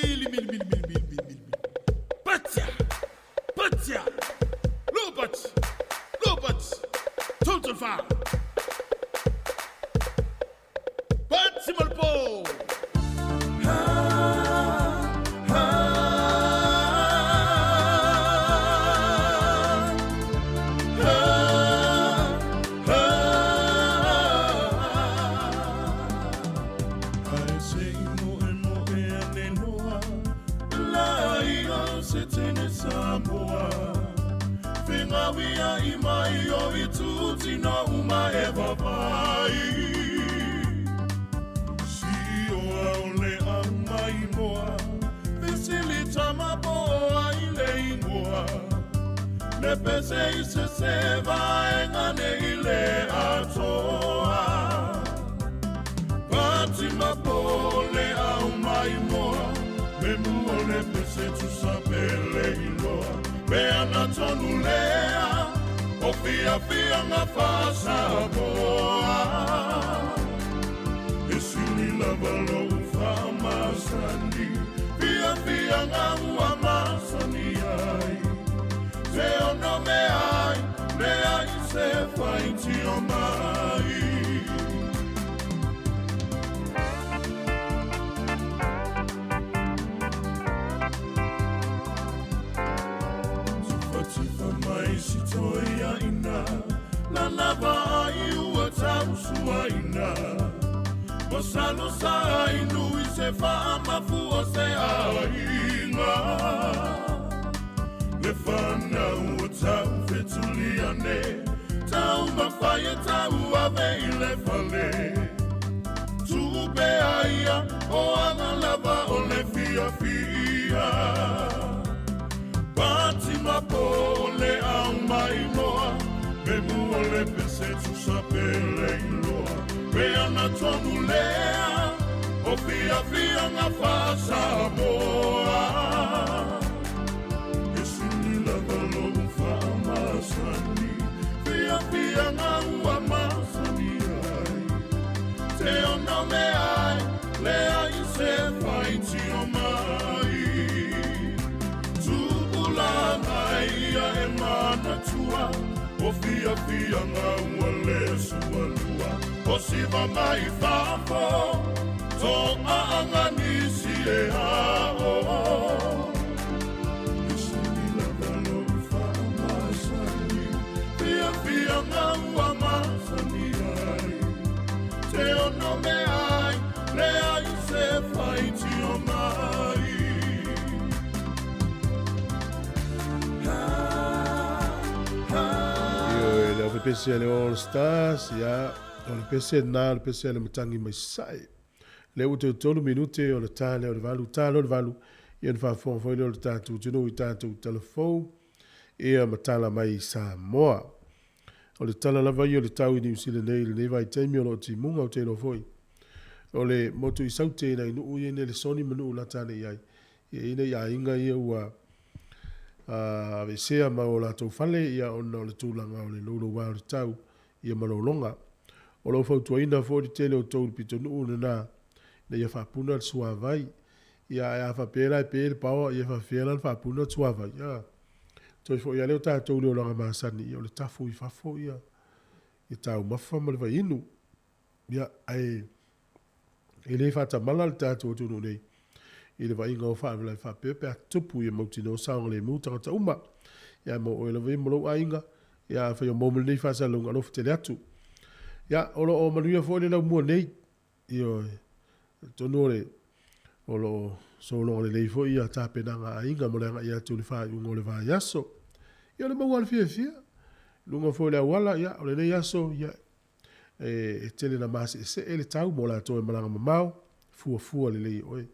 le pese I se vaenga nei le atoa. Pati mapole au mai moa, me mua le pese tu sapele iloa. Me ana tonu lea, o fia fia nga whasa boa. E sili lava lo whamasani, fia fia nga ua masani ai. Te ono me ai se whaiti o mai. Tifa mai si toia ina, la lava ai ua tausua ina. Masalo sa inu I se whaamafu o se ainga. Le whana ua tau whetulia ne, tau mawhai e tau ave I le whale. Tupe aia o anga lava o le fia fia. Pati mapole au mai moa, me mua le pese tu sapele iloa. Me ana tonu lea, o fia fia nga whasa moa. E sini lava lo whamasani, fia fia nga ua masani ai. Te ono me ai, lea I se whaiti o mai. Ia e mana tua, o fia fia nga ua le sualua. O siva mai whafo, tō aanga nisi e hao. E sini lava lo whamasani, fia fia nga ua masani ai. Te ono me ai, lea I se whaiti o mai. Le pese le All Stars, ia, o le pese na, le pese le matangi mai sai. Le ute tolu minute o le tale o le valu, ia ni whaafonga fwoi o le tātou tino I tātou telefou, ia matala mai Samoa. O le tala lava I o le tau I New Zealand nei, le newa I teimi o lo ti munga o te no fwoi. O le motu I saute na inu ui ne le soni manu la tane iai. Ia ina ia inga ia ua ve sea ma o la tau fale ia ona o le tūlanga o le lolo wā o le tau ia malolonga. O lo fautua ina fo di tele o tau pito nuu na ia whapuna le sua vai. Ia e a whapera e pere paua ia whapera le whapuna le sua vai. Ia toi fo ia leo tātou leo langa maasani ia o le tafu I whafo ia. Ia tau mafa ma le vai inu. Ia e le whatamala le tātou tunu nei. I le vai ngau whaavela I whapepe a tupu I mauti no saonga le mūtanga ta uma. Ia mo o le vai molo ainga. Ia whai o momel nei whasalunga alofa tele atu. Ia olo o manuia fo le lau mua nei. Ia tonu o lo solonga le leifo ia tāpenanga ainga mo leanga ia tu le wha iungo le wha yaso. Ia le maua le fia. Lunga fo le awala ia o le nei yaso ia e tele na masi se ele tau mo la toe malanga mamau. Fua le lei oi.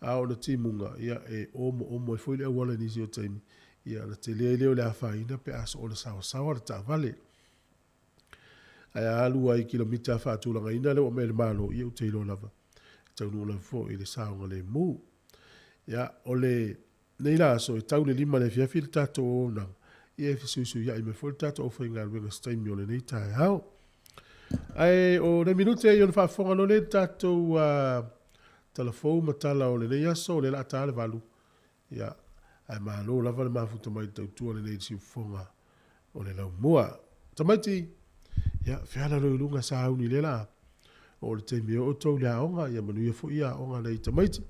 A o na timunga ia e omo e foi le awala nisi o taimi ia na te leo le awhaina pe aso o le sawa le ta vale ai alu ai kilomita whaatulanga ina leo me le malo ia u teilo lava tau nula fo I le saonga le mu ia o le nei la so tau le lima le fiafi le tato o na ia e fisuisu ia I me fo le tato o fai ngā luenga staimi o le nei tae hao ai o le minute i on whaafonga no le tato telefou matala o le nei aso o le la tale valu. Ia, ai malo lava le mafuta mai tautua le nei si ufonga o le lau mua. Tamaiti, ia, whiana lo ilunga sa hauni le la. O le teimi o tau le aonga, ia manuia fo ia aonga nei tamaiti.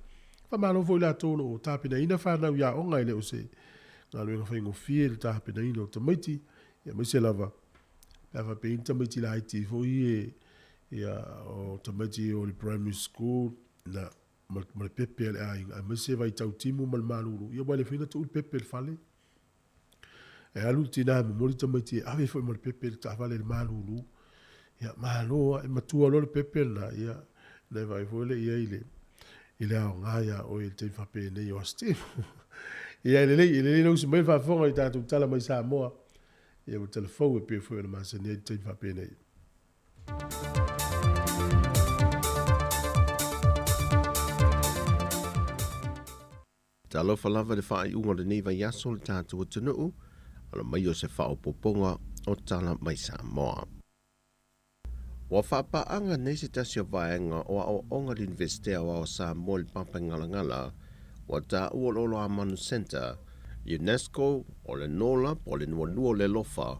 Fa malo fo ila tono o tāpina ina whanau ia aonga ile o se. Ngā luenga whaingo fie le tāpina ina o tamaiti. Ia, maise lava. Lava pe in tamaiti la haiti fo ia o tamaiti o le primary school. Na mal pepe le ai me se vai tau timu mal malulu ia wale fina tu pepe le fale e alu tina mo moli tamati ave foi mal pepe le tavale le malulu ia malo e matua lo le pepe na ia le vai foi le ia ile a nga ia o il te fa pe ne yo sti ia ile no se mai fa fonga ta tu tala mai Samoa ia mo telefou e pe foi na masani ai te fa pene. Talo falava le whaai unga le neiva yaso le tātua tunuu, ala mai o se whao poponga o tala mai Samoa. Wa whapaanga nei se tasi o vaenga o a o onga le investea o Samoa le papangalangala, wa ta uololo a Manu Center, UNESCO o le nola po le nuanua le lofa,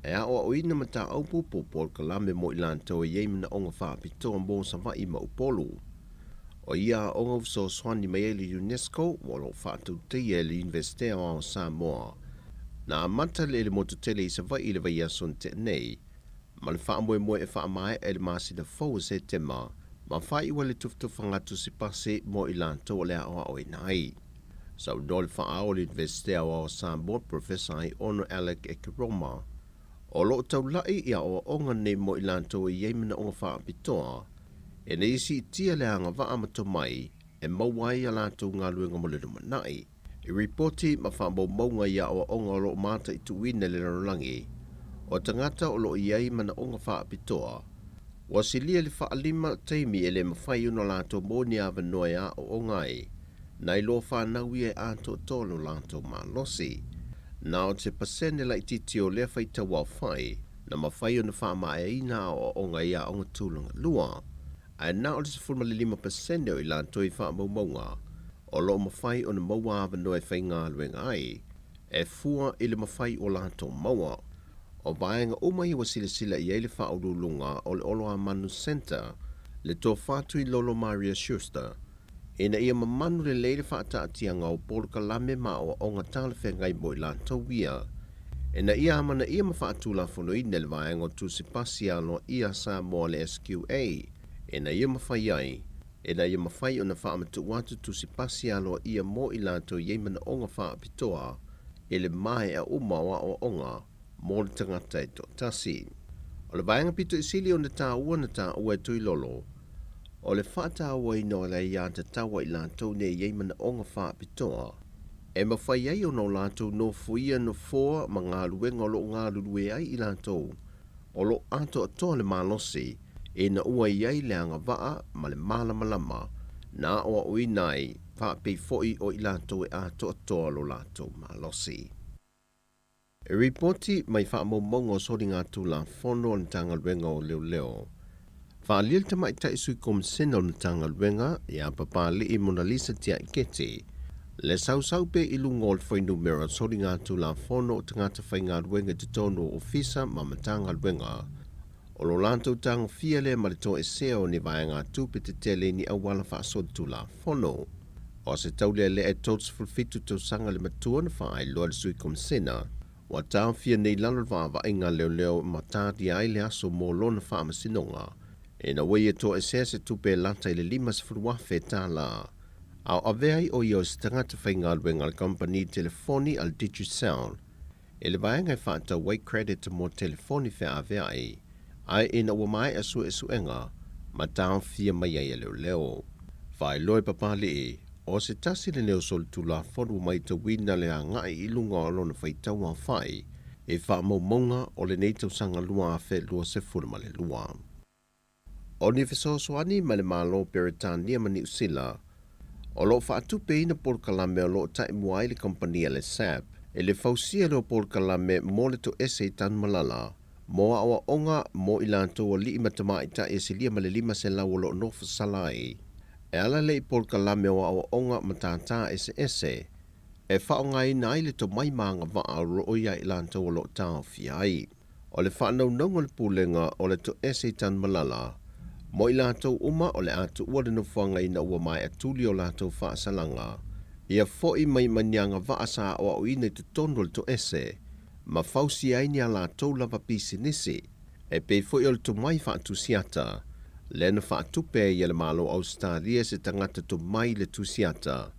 e a o ina mata au pupu po le kalame mo ilanto e yeimina onga whaapitoa mbo sa vai ma upolu. O ia onga uso swani mai le UNESCO o lo whaatu te le investea o Samoa. Na amata le mototele i sa vai le vai ason te nei, ma le whaamoe moe e whaamae e le maasi na fau se tema, ma whai ua le tuftufangatu si pase mo ilanto o le aoa o inai. Sa uno le whaao le investea o Samoa Professor Ono Alec e Kiroma. O lo tau lai ia o onga nei mo ilanto e yeimina onga whaapitoa, e ne isi tia le anga wa amato mai, e mauai a lātou ngā luenga mo le manai. I reporti ma whaambo maunga ia o onga o lo mata i tuwina le rarangi, o tangata o lo iai mana onga whaapitoa, wa silia le whaalima teimi e le mawhai uno lātou mōni a vanoia o ongai, na i lo whanau e ato tolo lātou malosi. Na o te pasene la i titi o lea whaita wau whai, na mawhai uno whaama e ina o onga ia onga tūlanga lua. Ai na o le 5% o i lātou i whaamaumaunga, o lo mawhai o na maua awa noe whai ngā luenga ai, e fua i le mawhai o lātou maua. O vaenga umai wa sila i eile whaurulunga o le Oloa Manu Center, le tō whātui Lolo Maria Schuster, e na ia mamanu le leile whaata atianga o Polo Kalame ma o onga tāle whengai mo i lātou ia, e na ia amana ia mawhaatu la whono i nele vaenga o tūsi pasi alo ia Samoa le SQA, e na ia mawhai ai, e na ia mawhai o na whaamatu watu tūsi pasi alo ia mo i lātou yeimana onga whaapitoa, e le mai a umawa o onga, mo le tangata e tō tasi. O le vaenga pito i sili o na tā ua e tui lolo, o le whaata ua i no le ia te tawa i lātou ne yeimana onga whaapitoa, e mawhai ai o no lātou no fuia no fōa ma ngā luenga o lo ngā lulue ai i lātou, o lo ato atoa le malosi, e na ua iai le anga waa ma le malamalama, na o ui nai, whaapei foi o i lātou e ato atoa lo lātou malosi. E reporti mai whaamaumaunga o sori ngā tūla whono o tanga luenga o leo. Whaalil te mai taisui komsena o tanga luenga, i a papali i Mona Lisa tia i kete, le sau pe i lunga o le whainu mera sori ngā tūla whono o tangata whai ngā luenga te tono o fisa ma matanga luenga, o lo lantou tanga fia le ma le tō e seo ni vai ngā tūpe te tele ni awala whaasod tūla whono. O se tau le e tots fulfitu tau sanga le matua na whaai loa le sui komsena, wa tau fia nei lalo whaava inga leo ma tāti ai le aso mō lona whaama sinonga, e na wei e tō e sea se tupe lanta i le limas furuafe tā la. Au aveai o i o se tangata whai ngā luenga le company telefoni al DigiSound, e le vaenga e whaata wai credit mo telefoni whea aveai, ai ina ua mai a su enga, ma tau fia mai ai leo. Whai loe papali o se tasi le neo sol tula whonu mai ta wina le a ngai i lunga o lona whaitau a whai, e wha maumonga o le neitau sanga lua a whe lua se furma le lua. O ni whesosoani ma le malo Peritania mani usila, o lo whaatupe ina Porkalame o lo taimuai le kompania le SAP, e le fausia lo Porkalame mo le to ese tan malala, mo awa onga mo ilanto o li imatama ita e silia ma le lima se lau o lo nofa salai. E ala le i Porkalame o awa onga matata ese, e whaonga i nai le to mai maanga waa roia ilanto o lo tau fiai. O le whanau naunga le pulenga o le to ese tan malala, mo i lātou uma o le atu ua le nufuanga ina ua mai atuli o lātou whaasalanga. Ia foi mai manianga vaasa o au ina te tono le to ese, ma fausi aini a lātou lava pisi nisi, e pei foi o le to mai whaatusiata, le na whaatupe ia le malo Australia se tangata to mai le tusiata,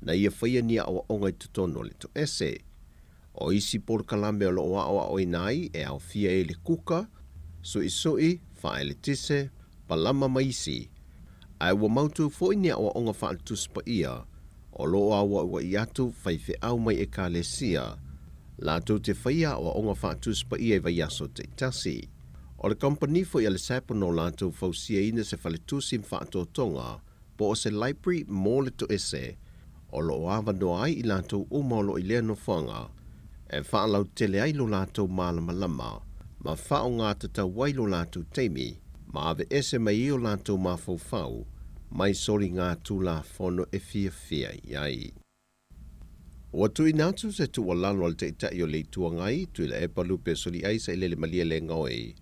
na ia whaia nia o onga i te tono le to ese. O isi Porkalame o lo oa o inai e au fia e le kuka, sui, whae le tise, palama maisi, ai ua mautu foinia o onga whaatus pa ia, o loa ua i atu whaife au mai e ka lesia, Lātou te whaia o onga whātus pa ia vai aso te tasi. O le company fo ia le sapono lātou fausia ina se whaletusim whaatotonga po o se library mō le to ese o lo awa noa ai I lātou umaulo I lea no whanga e whaalau tele ai lo lātou mālamalama ma whao ngā tatau wailo lātou teimi ma ave ese mai I o lātou mawhau mai sori ngā tūla whono e fia iai. Wa tui nātu se tu walalo al te itai o le tuangai tui la e palupe soli ai sa ilele malia le ngaoi.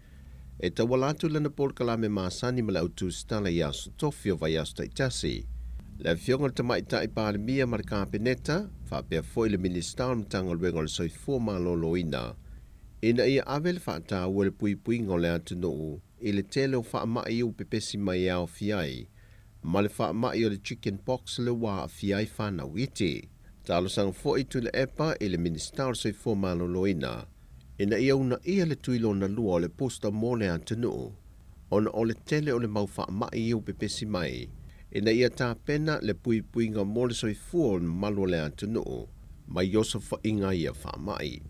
E ta walatu lana pol kalame maasani ma la utu stala i asu tofio vai asu ta itasi. Le fionga ta mai tai pāle mia ma le kāpeneta, whapea foi le minister mtanga luenga le soi fua malolo ina. Ina ia ave le whaata ua le pui ngau le atu nuu, I le tele o wha mai u pepesi mai au fiai, ma le wha mai o le chicken pox le wā fiai whanau iti. Talo sang foi tu le epa I le minister soi fua malolo ina. Ina ia una ia le tuilo na lua o le posta mo le antanu. Ona o le tele o le mauwha mai iu pepesi mai. Ina ia tā pena le pui ngā mo le soi fua o malu le antanu. Mai yoso wha inga ia wha mai.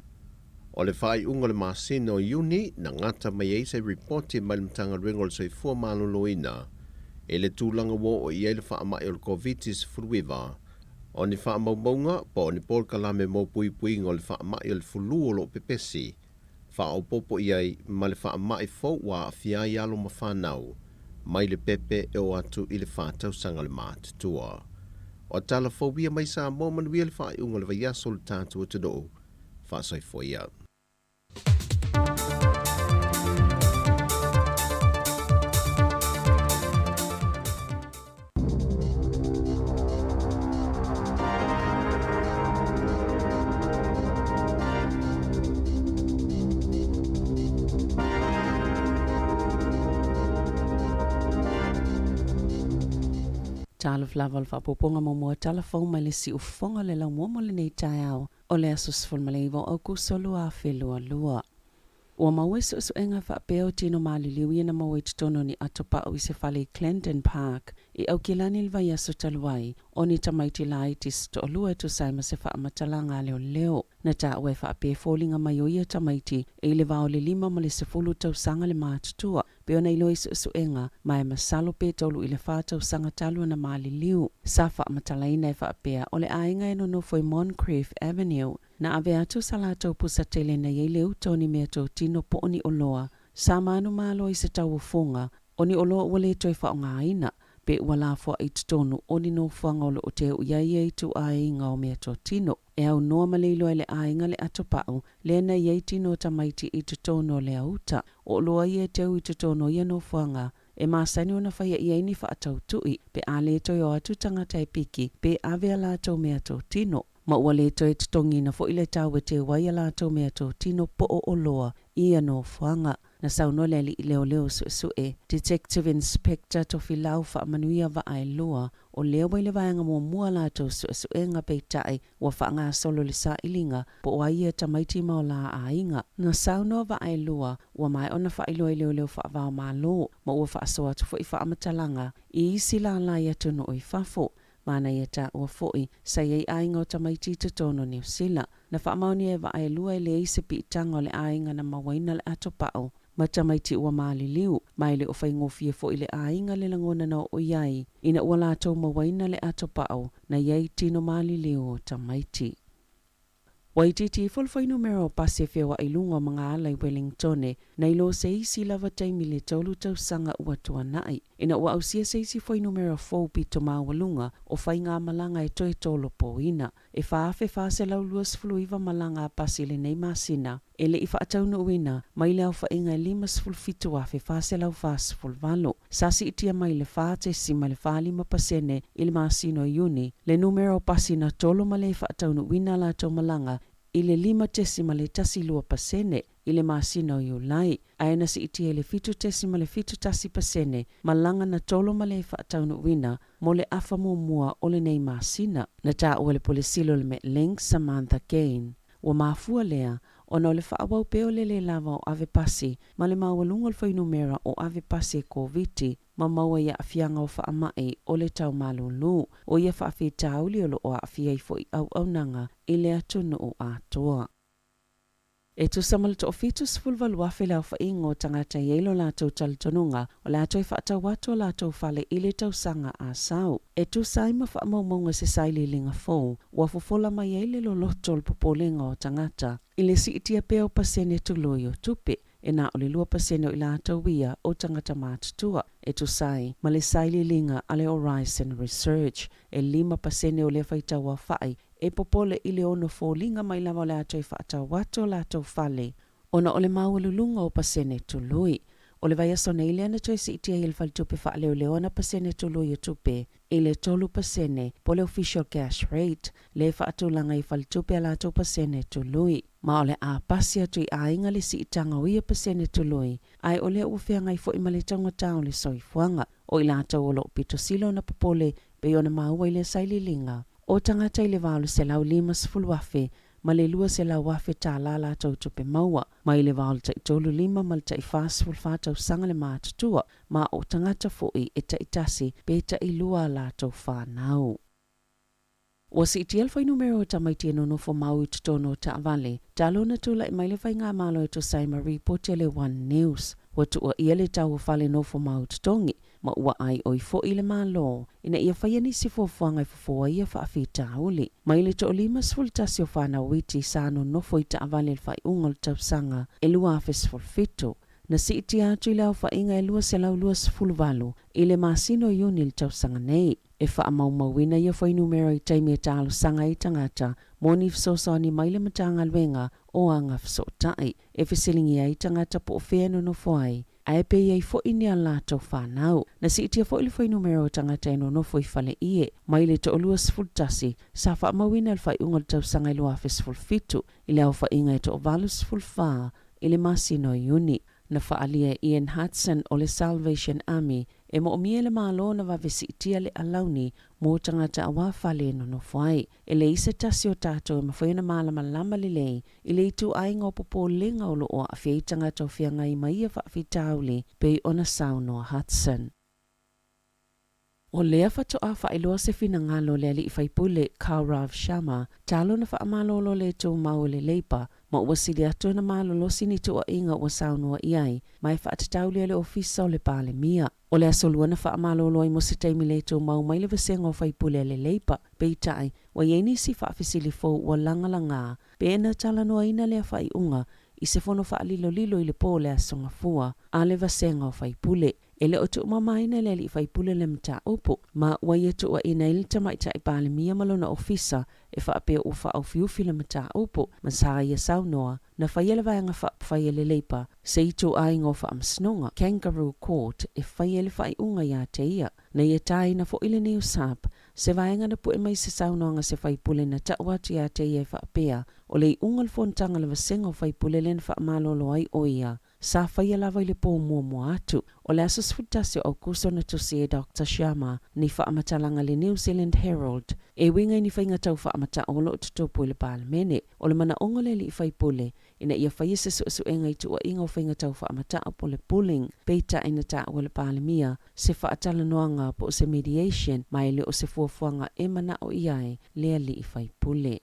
O le whai unga le masino uni na ngata mai eise reporti mai le mtanga ringo le soi fua malolo ina. E le tūlanga wo o ia le wha mai o le COVID-19 furuiva. O ni wha maumaunga, po o ni pol kalame mo pui ngō le wha mai o le fulu o lo pepesi. Wha o popo iai ma le wha mai fau wa a fia i alo ma whanau. Mai le pepe e o atu I le whātau sanga le mātutua. O tala phobia mai sa mo manuia le wha I unga le vaiaso le tātua te do. Wha sai foia. Talo flaval fa poponga mo mo telefon mai le si ufonga le lau mo le nei tai au o le asus fol maleivo au ku solo a felua lua. Ua mawes usu enga fa peo tino mali liwi na mawet tono ni atopa o se fale Clinton Park I au kilani lwa yaso taluai o ni tamaiti lai tis to lua tu saima se fa amatalanga leo. Na ta ue fa pe fallinga mai o ia tamaiti e le vao le 5 ma le 10 tau sanga le mātutua. Peo na ilo isu enga mai masalo pe tolu I le whātau sanga talu na mali liu. Sa fa amatalaina e fa pea o le ainga eno no foi Moncrief Avenue. Na ave atu salato pusa tele na yeile utoni mea tau tino po oni oloa. Sa manu malo I se tau ufunga, oni oloa wale toi wha o ngā ina. Pe wala fo I tutonu oni no whangolo o te uiai tu ai ngā o mea tau tino. E au noa maleilo ele ainga le atopau, le na iei tino tamaiti I tutono le auta. O loa ie teu I tutono ia no whanga. E masani ona whaia iei ni wha atau tui, pe a le toi o atu tangata e piki, pe ave ala tau mea tau tino. Ma ua le toi tutongi na fo ile tau e te wai ala tau mea tau tino po o loa, ia no whanga. Na sauno leli I leo su e. Detective Inspector tofi lau wha manuia wa ai loa, o leo wai le vaianga mua la tau su e nga peitai, wa wha ngā solo le sa ilinga, po wa ia tamaiti mao la a inga. Na sauno wa ai loa, wa mai ona wha ilo leo wha vau ma lo, ma ua wha asoa tu fo I wha amatalanga, I isi la la ia tunu o I fafo. Mana ia ta ua foi, sa iei ainga o tamaiti tutono New Zealand. Na wha mauni e wa ai lua le isi pi tanga o le ainga na mawaina le atopao. Ma tamaiti ua maali liu, mai le o whaingofie fo I le ainga le langona na o iai. Ina ua lātou mawaina le atopao, na iei tino maali liu o tamaiti. Waititi fulfai numero pase fewa ilunga mga alai Wellingtone, na ilo se isi lava taimi le tolu tau sanga ua tua nai. Ina ua au sia se isi foi numero 4 pito mawalunga, o fai ngā malanga e toi tolo po ina. E whaafe whaase lau luas fluiva malanga pasi le nei masina. Ele I whaatauna uina, mai leo whainga 5 afe whaase lau whaase fulvalo. Sasi itia mai le whaate si mai le 5% I le masino iuni. Le numero pasi na tolo ma le whaatauna uina la tau malanga, I le 5.2% I le masino iulai. Aena si itia le 7.7% malanga na tolo ma le whaatauna uina, mo le afa mua o le nei masina. Na ta ua le polisilo le me Link Samantha Gain. Wa mafua lea, ona le whaawau peo le lava o ave pasi, ma le mawalunga le whainumera o ave pasi e COVID, ma maua ia afianga o whaamai o le tau malulu, o ia whaafi tauli o lo o afia I fo I au nanga I le atunu o atoa. E tu samal to fitu sfulvalu afe lau whaingo tangata yelo lātou talitonunga o lātou whaatau watu lātou whale ile tau sanga a sau. E tu saima whaamaumaunga se saili linga fōu, ua fufola mai eile lo lotol popolenga o tangata, ile si itia peo pasene tu loyo tupe, e nā ole 2% o lātou wia o tangata mātutua. E tu sai, ma le saili linga ale Horizon Research, e 5% o le whaitau wa whai, e popole ile ono fōlinga mai lama o lātou whaatau watu o lātou whale. Ona ole maululunga o pasene tu lui. O le vai aso nei leana toi si itia il fal tupe wha leo leona pasene tu lui o tupe. Ile 3% po le official cash rate, le whaatulanga i fal tupe a lātou pasene tu lui. Ma ole a pasia tui a inga le si itanga o ia pasene tu lui. Ai ole uwhia ngai fo ima le tanga tau le soifuanga. O i lātou o lo pito silo na popole pe ona maua i le saililinga. O tangata i le walu se lau 5 wafe, ma le 2 se lau wafe tā la lātou tupe maua, ma i le walu ta i tolu 5 ma le ta i whāsful whātau sanga le mātutua, ma o tangata fōi e ta i tasi pe ta i lua lātou whānau. O si iti alfa i numero ta mai tia nono fo mau i tutono ta avale, talo na tula i mai le whai ngā malo e to sai ma report le One News, wa tua ia le tau whale no fo mau tutongi, ma ua ai oi fo i le malo, ina ia whaiani si fofuanga i fofoa ia whaafita uli. Ma ile to olima sfultasi o whana witi sāno nofo i ta avale le whai ungal tau sanga, e lua afes fulfito. Na si iti atu i lau whainga e lua se lau 2 i le masino iuni le tau sanga nei. E wha maumawina ia whai numero i taimi e tālo sanga i tangata, moni fsosani mai le matanga luenga o anga fsotai. E fisilingi ai tangata po o whēno no whai. Ai pe iei fo ini a lātou whānau. Na si itia fo ili whai numero tangata eno no whai whale ie. Mai le to olua sfultasi, sa wha mawina le whai ungal tau sanga i lua fisfulfitu, i leo wha inga e to o valu sfulfā, i le masino iuni. Na whaalia Ian Hudson o le Salvation Army, e mo omie le malo na wawesi itia le alauni mō tangata a wawhale no no whai. E le isa tasi o tātou e mawhaina malama lama le lei, i le itu ainga o popo lenga o loo a whiai tangata o whianga i maia whaafitauli pe ona sauno a Hudson. O lea whatoa whaeloa se whinangalo le ali i whaipule Kaurav Sharma, talo na whaamalolo le tō mau le leipa, ma ua sili atu na malolo sini tua inga ua saunua iai, mai whaatatauli le ofisa o le pāle mia. O le asolua na whaamalolo i mo se teimi le tō mau mai le vasenga o whaipule le leipa, peitai, wa ieni si whaafisili fō ua langalanga, pe ena talanoa ina lea whaiunga, i se fono whaalilo lilo i le pō le asonga fua, a le vasenga o whaipule. Ele o tu mamaina le li whaipule le mta upo, ma waia tu a ina ili tamaita i pāle mia malona ofisa e whaapea o wha au fiufi le mta upo, ma saa ia saunoa, na whaiele vaianga whaiele leipa, se i tu ainga o whaamsnonga, Kangaroo Court, e whaiele whaiunga ia te ia, na ia tai na fo ile neo sap, se vaianga na pu e mai se saunoanga se whaipule na tauatu ia te ia e whaapea, o le i ungal fontanga le vasenga o whaipule le na whaamalolo ai o ia, sa whaia lava i le pō mua atu. O le aso sfutasi o kuso na tusi e Dr. Sharma ni whaamatalanga le New Zealand Herald. E winga ni whainga tau whaamata o lo tutopu i le pālemene. O le mana ongole li i whaipule, ina ia whaia se su enga i tua inga o whainga tau whaamata o po le pooling, peita ina ta o le pālemia, se whaatala noanga po se mediation, mai le o se fuafuanga e mana o iai, lea li i whaipule.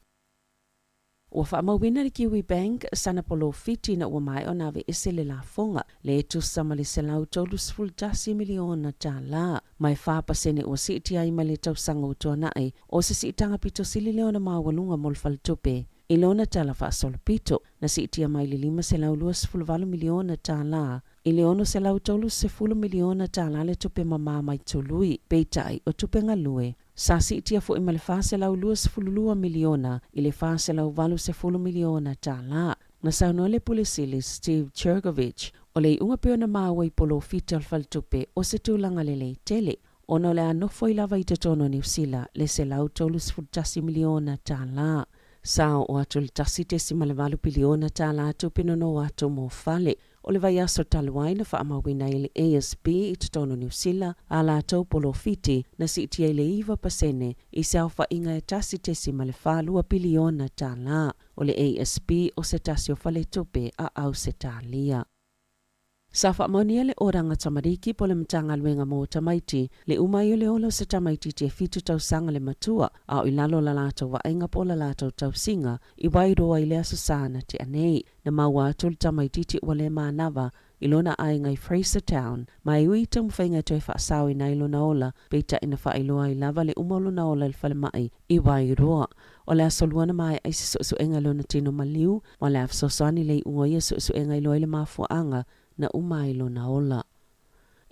Ua whaamawina le Kiwi Bank sana polo fiti na ua mai o nawe ese le la fonga le tu sama le selau tolu sfultasi miliona ta la. Mai whaapasene ua siiti ai male tau sanga utoa nae o se siitanga pito sili leona mawalunga molfal tupe. Ilona tala whaasolo pito na siitia mai le 5 selau 2 miliona ta la. Ileono selau tolu 10 miliona ta la le tupe mama mai tului peitai o tupe galulue. Sa siitia fu ima le fase lau 2 miliona i le fase lau 10 miliona ta la. Na sauno le pulisili Steve Chergovich o le unga peona maua i polo fital faltupe o se tūlanga le tele. Ono le anofo i lava i te tono New Zealand le se lau tolu 10 miliona ta la. Sao o atu le tasi te sima le 8 miliona ta la tupino no atu mo fale. O le vai aso taluai na whaamawina i le ASB i te tono New Zealand a la tau polo fiti na siitia i le iwa pasene i sao whainga e tasi te sima le 2 biliona ta la. O le ASB o se tasi o fale tupe a au se talia. Sa whaamaunia le oranga tamariki po le matanga luenga mo tamaiti, le umai o le olo sa tamaiti te fitu tau sanga le matua, a o ilalo la lātou wa inga po la lātou tau singa, i wairoa i lea susana te anei, na maua atul tamaiti te wale mānawa, ilona ai ngai Fraser Town, mai ui tamu whainga toi whaasau i na ilona ola, peita ina whailoa i lava le umolo na ola le whale mai, i wairoa. O le asoluana mai ai se so enga lona tino maliu, ma le afsosani le ungoia so enga ilo ile mafuanga, na umailo na ola.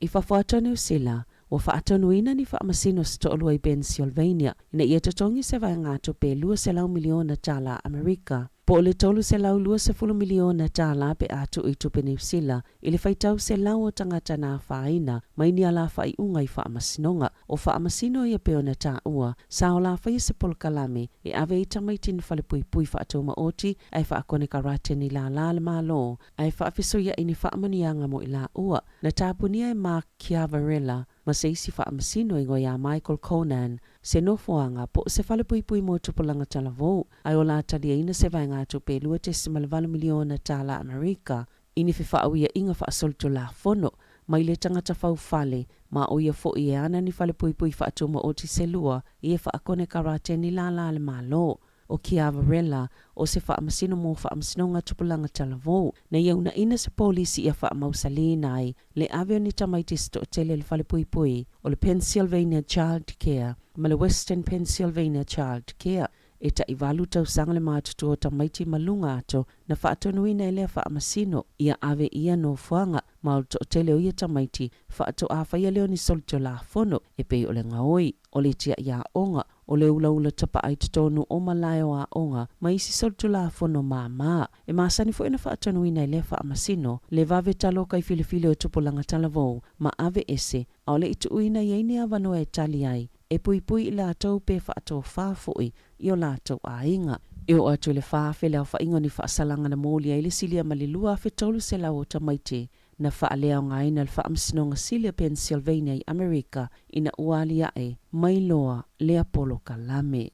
I whawhata New Zealand, o whaatanuina ni whaamasino sa to'olua i Pennsylvania, ina ia tatongi se vai ngāto pe 2 miliona tala Amerika. Po le tolu se lau 2 miliona tala pe atu i tupe New Zealand, ili whaitau se lau o tangata nā whaina, mai ni ala whai unga i whaamasinonga, o whaamasino ia peona tā ua, sa o la whai se polkalame, e ave i tamaitin whale pui pui whaatoma oti, ai whaakone karate ni la le malo, ai whaafiso ia ini whaamanianga mo i la ua, na tāpunia e Mark Chiavarella, ma se isi whaamasino i ngoia Michael Conan, se nofoanga po se whale pui pui mo tupulanga talavou, ai o la talia ina se vai ngātu pe 2 miliona tala Amerika, ini whiwhaawia inga whaasolto la fono, mai le tangata whau whale, ma o ia fo i ana ni whale pui pui whaatuma o ti se lua, i e whaakone karate ni la le malo. O Chiavarella, o se whaamasino mo whaamasinonga tupulanga talavou, na iauna ina se polisi ia whaamausalina ai, le aveo ni tamaiti sto tele le whale pui pui, o le Pennsylvania Child Care, ma le Western Pennsylvania Child Care, e ta i walu tau sanga le mātutu o tamaiti malunga ato, na whaatonuina e lea whaamasino, ia ave ia no fuanga, ma o to tele o ia tamaiti, whaato a whaia leo ni solito la fono, e pei o le ngaoi, o le tia ia onga, o le ula tapua'i tonu o malayo a onga, ma isi solito la fono mama, e masani fo ina whaatonuina e lea whaamasino, le vave talo kai filifili o tupulanga talavou, ma ave ese, a le itu uina iaini a vanoa e tali ai, e pui pui i la tau pe whaato whaafoi, i o la tau a inga. E o atu le whaafe leo whaingo ni whaasalanga na mōli ai le silia malilua fe tolu se lau o tamaiti, na whaalea o ngaina le whaamsinonga silia Pennsylvania i Amerika, ina ualia e, mai loa le Apollo Kalame.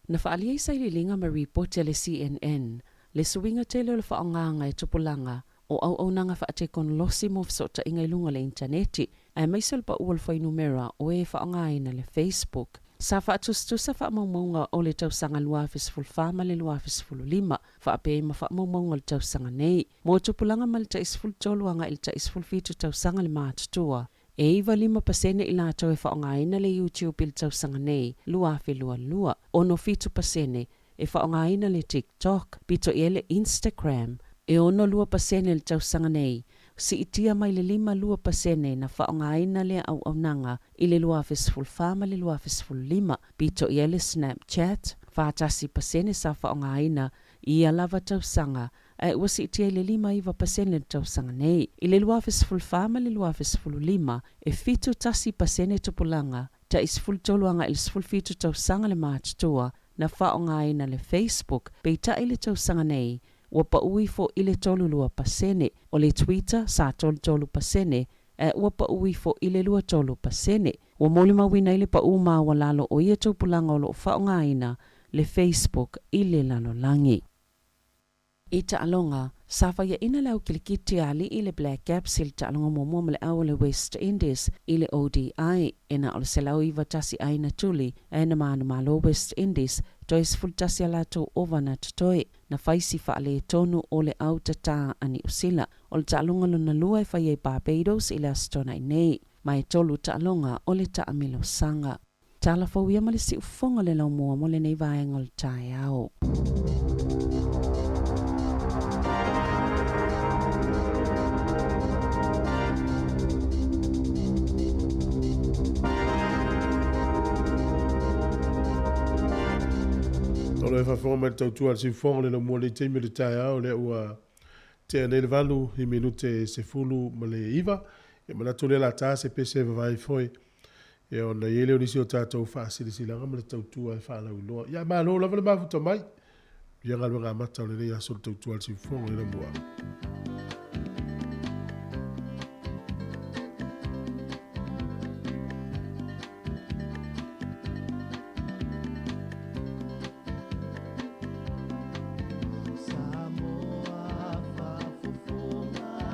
Na whaalia i saililinga ma reporte le CNN, le suinga tele o le whaonganga e tupulanga, o au nanga whaatekon losi mo fsota inga ilunga le interneti, ai maisal pa ual whai numera o e whaongaina le Facebook. Sa whaatustusa whaamaunga o le tausanga luafis fulfama le luafis fululima, whaape ma whaamaunga le tausanga nei, mo tupulanga ma le taisful toluanga il taisful fitu tausanga le mātutua. E iwa 5% i lātou e whaongaina le YouTube il tausanga nei, luafi lua, ono fitu pasene, e whaongaina le TikTok, pito i ele Instagram, e ono 2% le tausanga nei, si itia mai le 5% na whaongaina le au nanga i le luafis fulfama le luafis fulima, pito i ele Snapchat, whaatasi pasene sa whaongaina i a lava tausanga, e wasi itia le 5% le tausanga nei, i le luafis fulfama le luafis fulima, e fitu tasi pasene tupulanga, ta isfultoluanga il sfulfitu tausanga le mātutua, na whaongaina le Facebook, peita i le tausanga nei, ua paui fo i le 3%, o le Twitter sa 3%, e ua paui fo i le 2%, ua moli mawina i le pau maa walalo o ia taupulanga o lo whaongaina le Facebook i le lanolangi. I taalonga, safa ia ina lau kilikiti ali i le Black Caps i le taalonga momo le au le West Indies i le ODI, ena o le selau iwa tasi aina tuli, ena maanu malo West Indies, tois fultasi alato ovana tutoi, na faisi faale tonu o le au tata ani usila, o le taalonga luna lua e fai Barbados i le astona i nei, mai tolu taalonga o le taamilo sanga. Tala fawia ma le si ufonga le lau mua mo le nei vaenga o le tai au. O le whawhonga mai tautua si whonga le na mua le teime le tai au le ua te ane le valu i minute se fulu ma le iwa e manatu le la tā se pese vai foi e o na iele o nisi o tātou whaasirisilanga ma le tautua e whaalau loa ia maa lo lava le mafuta mai ia ngalua ngā mata o le nei aso le tautua si whonga le na mua. Samoa, fa fufunga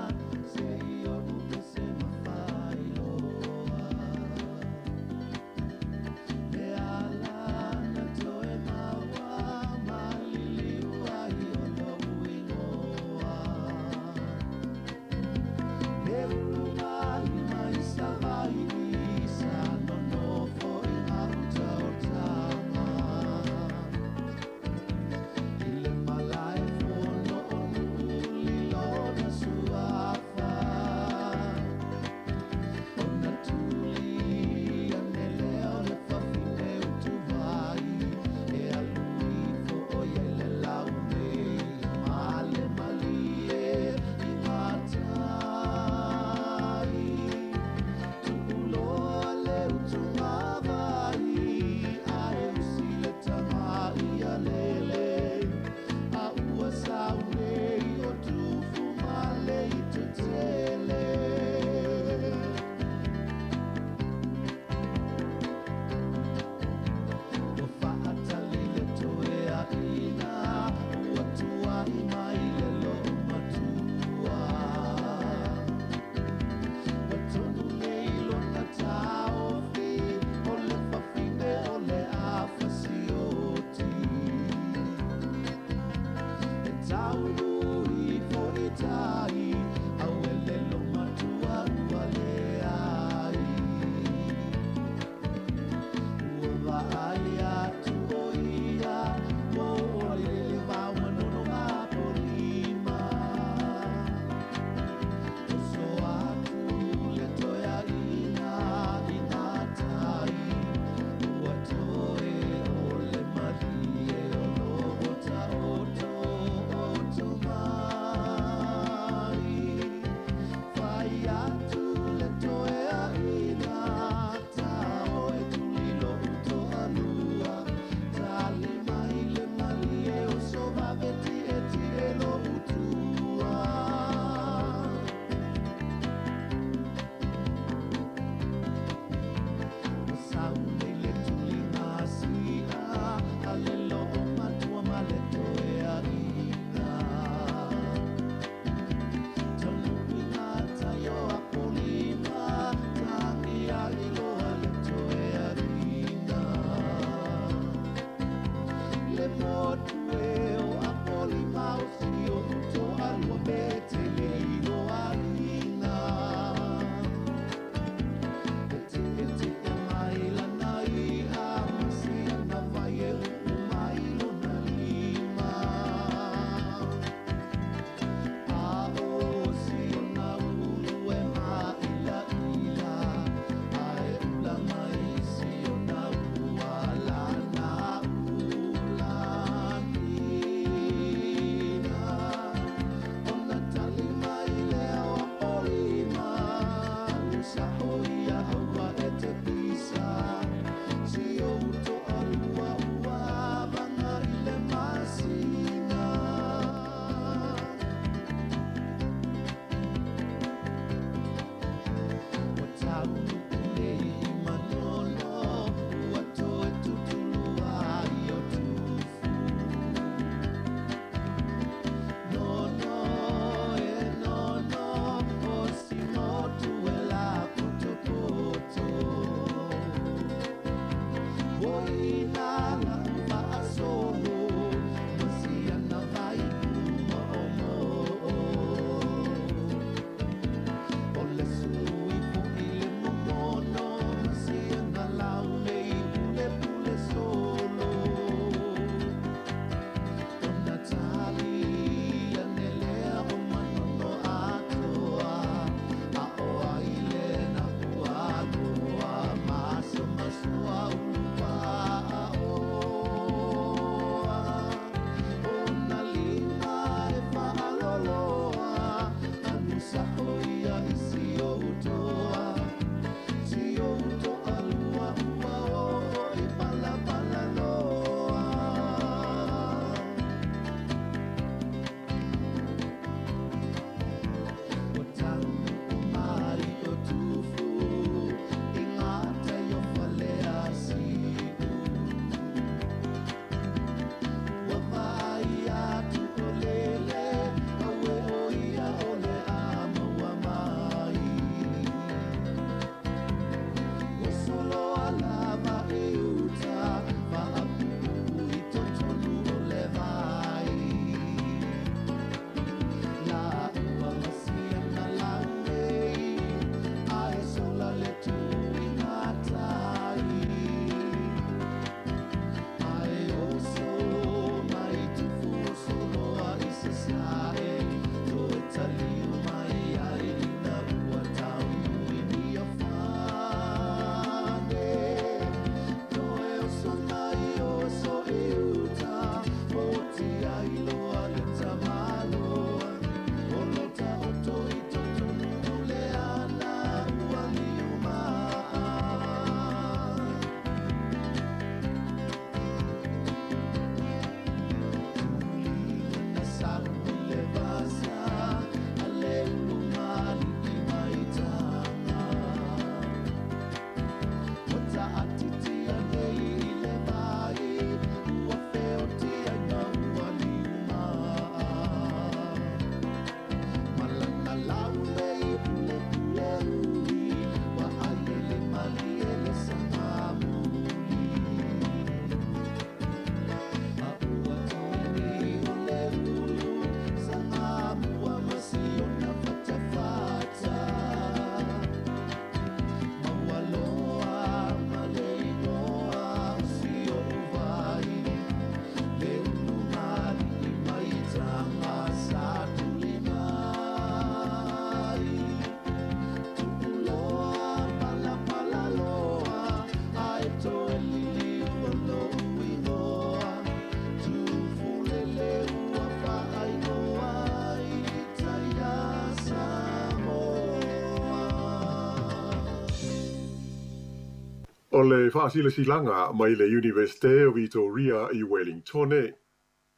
O le whaasila silanga mai le Universite o Victoria i Wellington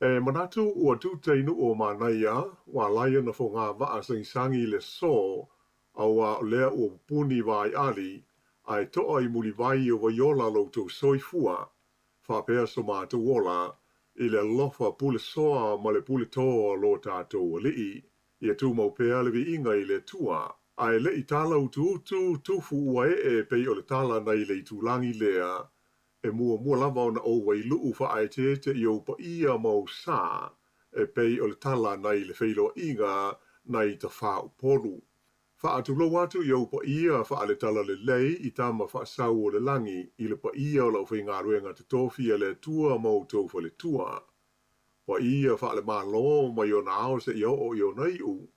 manatu ua tūteinu o manaia wa laia na whonga waa sangsangi le so awa lea ua puni vai ali ai toa i muli vai o vaiola loutou soifua whapea so mātu wola i le lofa pule soa ma le pule toa lo tātou alii ia tū maupea le vi inga i le tua ai le i tala utu tufu ua pei o le tala nei le i tūlangi lea e mua lava ona o wai luu whaetete i au pa ia mau sā pei o le tala nei le whailo inga nei ta whau poru. Whaatu lo watu i au pa ia wha le tala le lei i tama whaasau o le langi i le pa ia o lau whainga ruenga te tofia le tua mau tofa le tua. Pa ia wha le malo mai o nao se i o i o nei u.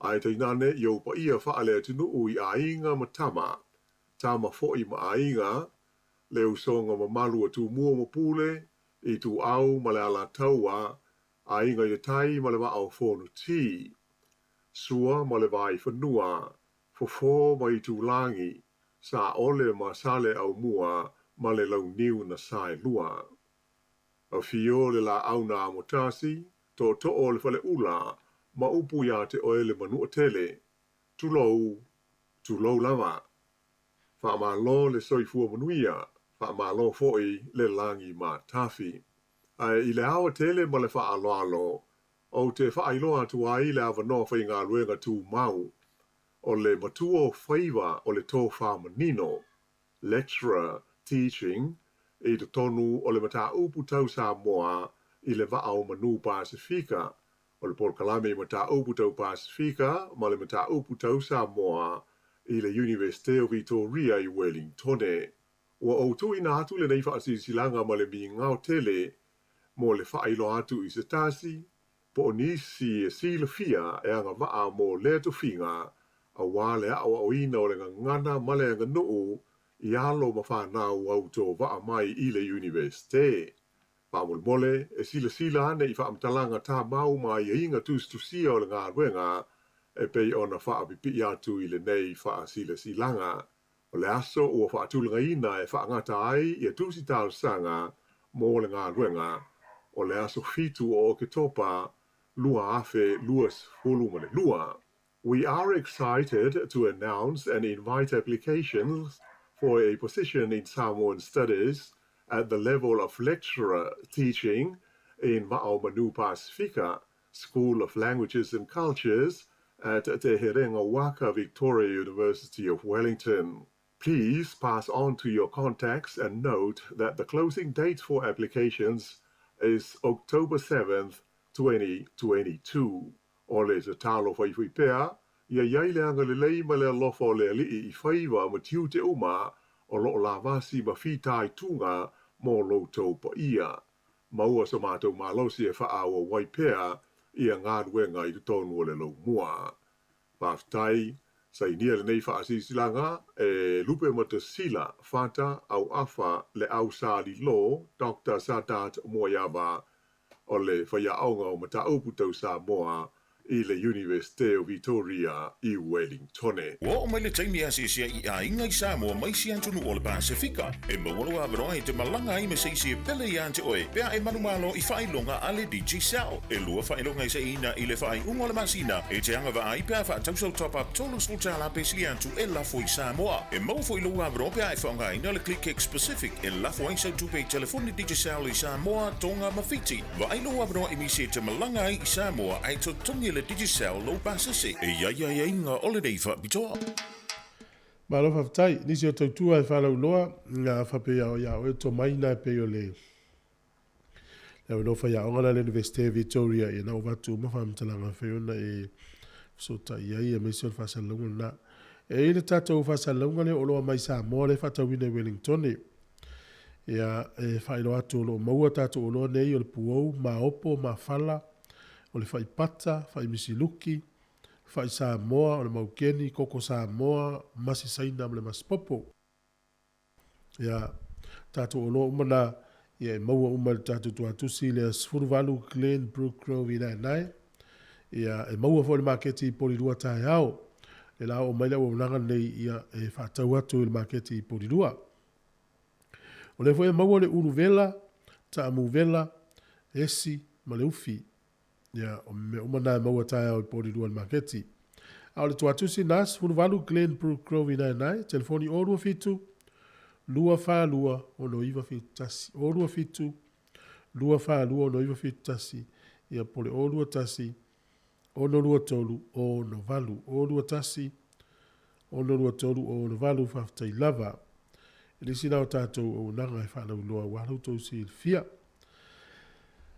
Ai te nane i au pa ia wha le atinu u i ainga matama. Tama fo i ma ainga le usonga ma malu atu mua ma pule i tu au ma le ala taua a inga i tai ma le wa au fonu ti. Sua ma le vai whanua, fofo ma i tu langi, sa ole ma sale au mua ma le lau niu na sai lua. A fio le la au na amotasi, to o le fale ula, ma upu ya te oele manua tele, tu lou lava. Fa ma lo le soifua manuia, fa malo foi le langi ma tafi. Ai i le awa tele ma le fa alo o te fa ailoa tu ai le awa no fa inga luenga tu mau. O le matuo faiva o le tō wha manino. Lecturer teaching i te tonu o le mata upu tau Samoa i le va au manu Pasifika. O le porkalame mata upu tau Pasifika ma le mata upu tau Samoa i le Universite o Victoria i Wellington. Ua o tui na atu le nei whaasilanga ma le mi ngao tele mo le whailo atu i se tasi, po o nisi e sila fia e anga waa mo le to finga a wale a o ina o le ngana ma le anga nuu i alo ma whanau au tō waa mai i le universite. Mole e sila ane i whaamtalanga tā mau mai e inga tusia o le ngā ruenga e pei ona whaapipi atu i le nei whaasilasilanga. O le aso ua whaatulanga ina e whaangata ai i a tusi tāu sanga mō le ngā ruenga o le aso fitu o ke topa lua afe luas hulu mane lua. We are excited to announce and invite applications for a position in Samoan Studies at the level of lecturer teaching in Va'o Manu Pasifika School of Languages and Cultures at Te Herenga Waka Victoria University of Wellington. Please pass on to your contacts and note that the closing date for applications is October 7th, 2022. O le te talo whaiwhi pea, ia iaileanga le lei ma le alofa o le alii I whaiva ma tiu te uma o lo la vasi ma whitai tunga mo lo tau pa ia. Maua sa mātou mālosi e wha o waipea ia ngā ruenga I te tonu o le lo mua. Whaftai, sa inia le nei whaasilanga e lupe ma te sila whata au afa le au sāli lo Dr. Sadat Moyava o le whaiaonga o mata upu tau Samoa I le Universite o Victoria I Wellington. O mai le taimi asia I a inga I Samoa mai si antunu o le Pasifika. E mawalo a veroa te malanga I me seisi pele I ante oe. Pea e manumalo I whailonga ale DJ Sal. E lua whailonga I se ina I le whai ungo le masina. E te anga wa ai pea wha tausau top up tolu sultala pe si antu e lafo I Samoa. E mau fo I lua veroa pea e whaonga ina le click X Pacific. E lafo ai sau tupe telefoni DJ Sal I Samoa tonga mawhiti. Wa ai lua veroa I misi te malanga I Samoa ai to tongi le digisel lo pasase e ia inga ole nei fa bitoa. Malo whaftai, nisi o tautua e whalau loa, ngā whapea o iau e to maina e peo le. Leo no whai aonga le Universite Victoria e nau watu mawhamtalanga whiona e sota iai e meisi o whasalunga na. E ina tātou whasalunga le o loa mai Samoa le whatawina Wellington e. Ia e whailo atu o loa maua tātou o loa nei o le puou, ma opo, ma whala, o le whai pata, whai misiluki, whai Samoa, o le maukeni, koko Samoa, masi saina le maspopo. Ia, tātou o loa umana, ia e maua umana tātou tuatusi le asfuruvalu Glen Brook Grove I nai. Ia e maua fo le maketi I Porirua tae au. E la o maila o nanga nei ia e whatau atu I le maketi I Porirua. O le foi maua le uru vela, ta amu vela, esi, ma le ufi. Ia, o me umana maua tae au i pori rua le maketi. Au le tuatusi nas, hunu valu Glen Brook Grove nai, telefoni o rua fitu, lua wha lua o no iwa fitu tasi. O rua fitu, lua wha lua o no iwa fitu tasi. Ia pole o rua tasi, o no rua tolu, o no valu. O rua tasi, o no rua tolu, o no valu whaftai lava. Ele si nao tātou o nanga e whanau loa walau tau si il fia.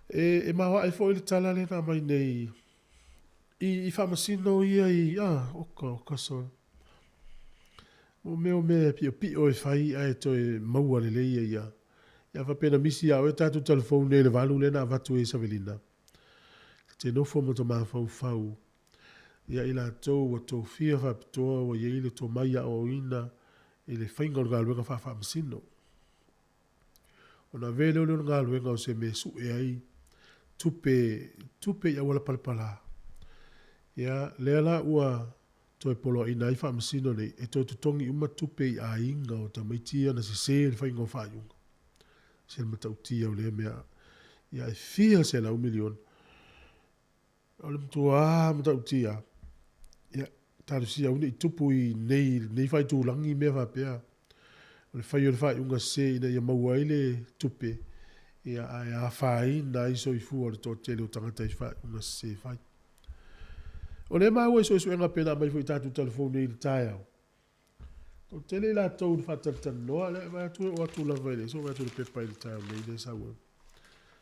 E mawa e fo ili tala le na mai nei i whamasino ia i oka so. O me pi o e whai a e toi maua le leia ia. Ia whapena misi au e tātou telefone le valu le na vatu e savelina. Te nofo mo to maa fau. Ia ila tau o tau fia whapitoa o ia ile to maia o ina i le whainga o ngāluenga whamasino. O na vele o le ngāluenga o se me su e ai tupe ia wala palapala. Ia leala ua toi polo ina i whamasino nei e toi tutongi uma tupe i a inga o ta maitia na se le whainga o whaiunga. Se le matautia o le mea ia e fia se la 1 milion. O le mtua matautia. Ia tarusia une i tupu i nei whai tūlangi mea whapea. O le whai o le whaiunga se ina ia maua ile tupe. Ia a whai na iso i fu o le tō tele o tangata i whaiunga se whai. O le maua iso enga pena mai fu i tātu telefone i le tae au. O tele la tau ni whatatana noa le mai atu o atu lava ile. So mai atu le pepa i le tae au nei le saua.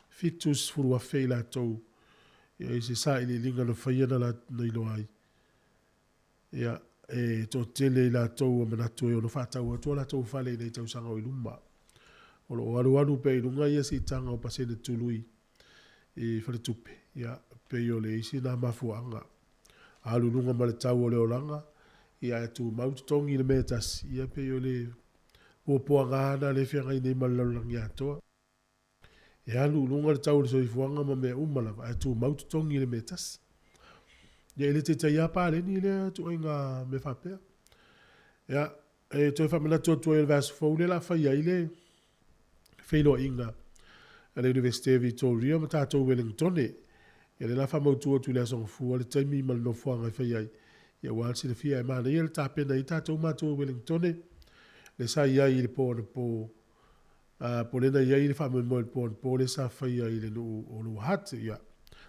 Fitus furu a whei la tau. Ia i se sa ili linga na whaiana la neilo ai. Ia e tō tele la tau a manatu e ono whatau atua la tau whale nei tau sanga o iluma. O lo aru pe ilunga ia si tanga o pasene tului i whale tupe. Ia pe i o le isi na mafuanga. Alu lunga ma le tau o le olanga. Ia e tu maututongi le metas. Ia pe i o le uopoa ngana le whianga i nei malalangi atoa. E alu lunga le tau le soifuanga ma mea umalawa. E tu maututongi le metas. Ia ele te taia pāle ni le tu inga me whapea. Ia e toi whamana tu ele vasu fau le la whaia ile whailo inga. A le University of Victoria ma tātou Wellingtone. Ia le la whamautua tu le asong fua le taimi mal no fuanga whaia. Ia walsi le fia e mana ia le tāpena i tātou mātou Wellingtone. Le sa ia i le pōna pō. Po lena ia i le whamau mo le pōna pō le sa whaia i le o lu hati ia.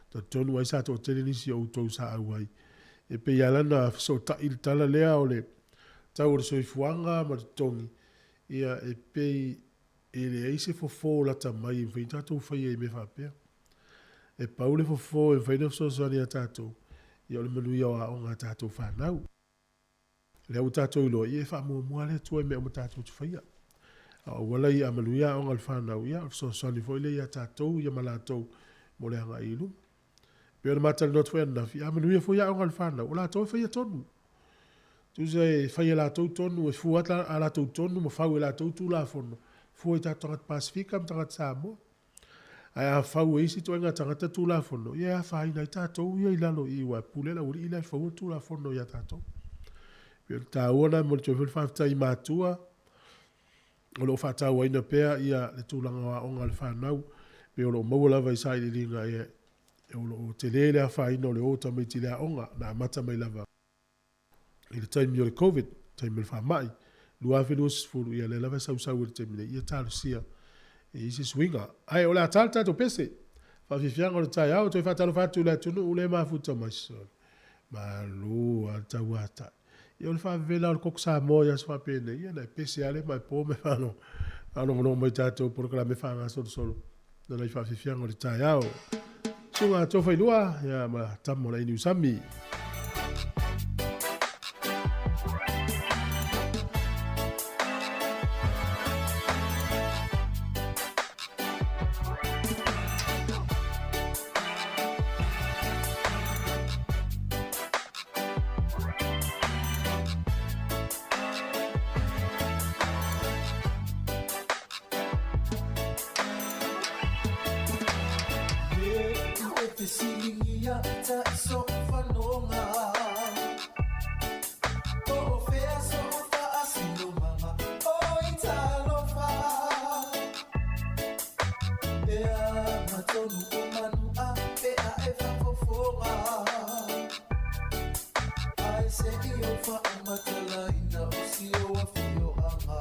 Ta tonu ai sa to tele nisi o tau sa au ai. E pe ia lana so ta il tala lea o le tau o le soifuanga ma te tongi. Ia e pe e le eise fofo la ta mai in whain tātou whaia i me whapea. E paule fofo e whaina fsosani a tātou. Ia o le manuia o a onga tātou whanau. Le au tātou ilo i e whamua mua le tua me o ma tātou tu whaia. A wala i a manuia o ngal whanau ia o fsosani fo ile i a tātou i a malatou mo le hanga ilu. Pe ona matal not foi na fi amanu foi a ngal fana o la to foi tonu tu se foi la to tonu e fu ata ala to tonu mo fa la to tu la fono foi ta trat pacifica am trat samo a fa we si to nga trat tu la fono ia fa ina ta to ia ila lo i wa pule la uri ila fa tu la fono ia ta to pe ta ona mo te fa ta i matua o lo fa ta wa ina pe ia le tu la o ngal fana pe o lo mo la vai sai li nga ia o te lele a whaina o le ota mai ti lea onga na mata mai lava. I le taimi o le COVID, taimi le whamai, lua whilua sifuru ia le lava sau le taimi ia tālu sia e isi swinga. Ai o le atal tato pese, whawhiwhianga o le tai au, toi whatalo whatu le tunu u le mafuta mai son. Ma lua tau atai. Ia o le whawela o le kok Samoa ia swapene, ia na pese ale mai pō me whano. Ano mono mai tātou porokala me whanga solo. Nana i whawhiwhianga o le tai au. Tunga tofa ilua, ya ma tamo la inu sami. Silingia ta so fanonga tonu o manu a pe a e whafofonga. Ai se i o wha amatala ina o si o a fio anga.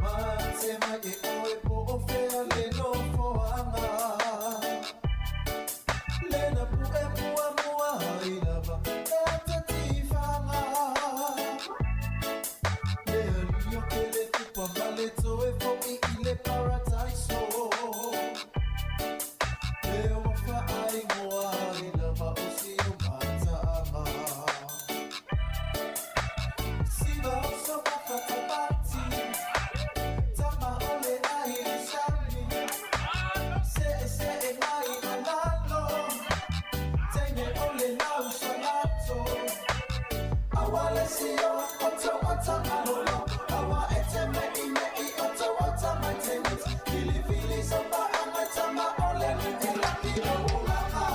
Ma te mai e oe po o whea le no foanga. Lena pu e mua mua i lava e te tifanga. Lea rio ke le tupa male to e fo i le paradise o. Lea wafa ai moa i lava o si o mataanga. Siva o so waka tabati. Tama ole ai i shani. Se e mai na lalo. Tene ole lau salato. Awale si o oto ota malolo. Awa ete me i oto ota my tenants. Fili fili sopa amatama ole ni laki o ulama.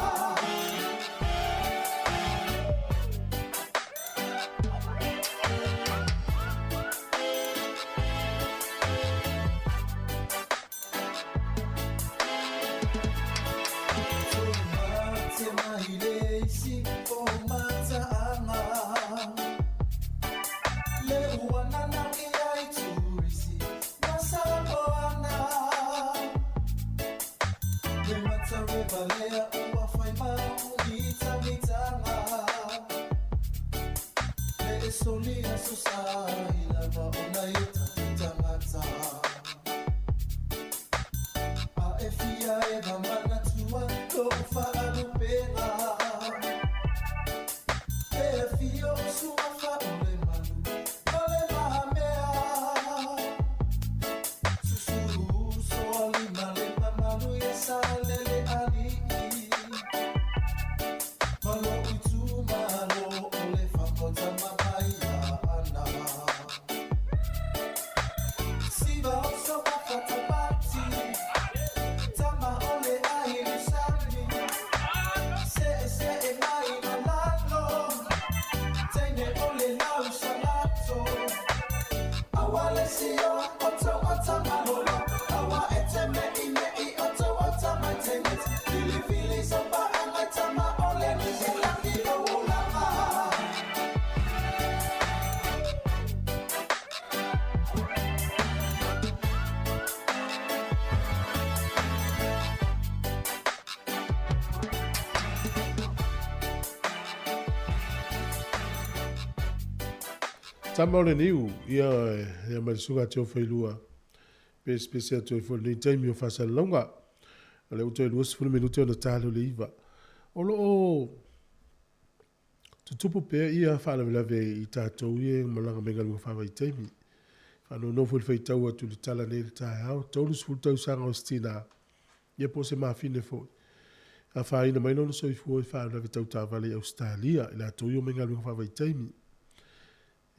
Tomate mailesi o mataanga. Le uana na i turisi masaboana. Le matawe balea ua faima uita mitanga. Le esolia susai lava ona ita tangata. A efia e vamana tua lo fa alupena. E fio sua fa ole manu ole mahamea. Susuru so ali male manu ya salele ali. Malo itu malo ole fa kota mapaya ana. Siva so waka tabati. Tama ole ai ni shani. Se e mai na lalo. Tene ole lau salato. Awale si o oto ota malolo. Awa ete me i oto ota my tenants. Fili fili sopa amatama ole ni laki o ulama. Tama ole niu, ia marisunga te o whailua. Pe specia te o whailua, taimi o whasa longa. Le uto e luas fulu minute o na tālo le iwa. Olo o tutupu pea ia whaala vilave i tātou ie malanga menga lunga whawa i taimi. Whano no fulu whaitau atu le tala ne le tāi hao. Taulu sfulu tau sanga o stina. Ia po se maafine fo. A whaina maino no soi fuoi whaala vilave tau tāwale Australia. Ila tau io menga lunga whawa i taimi.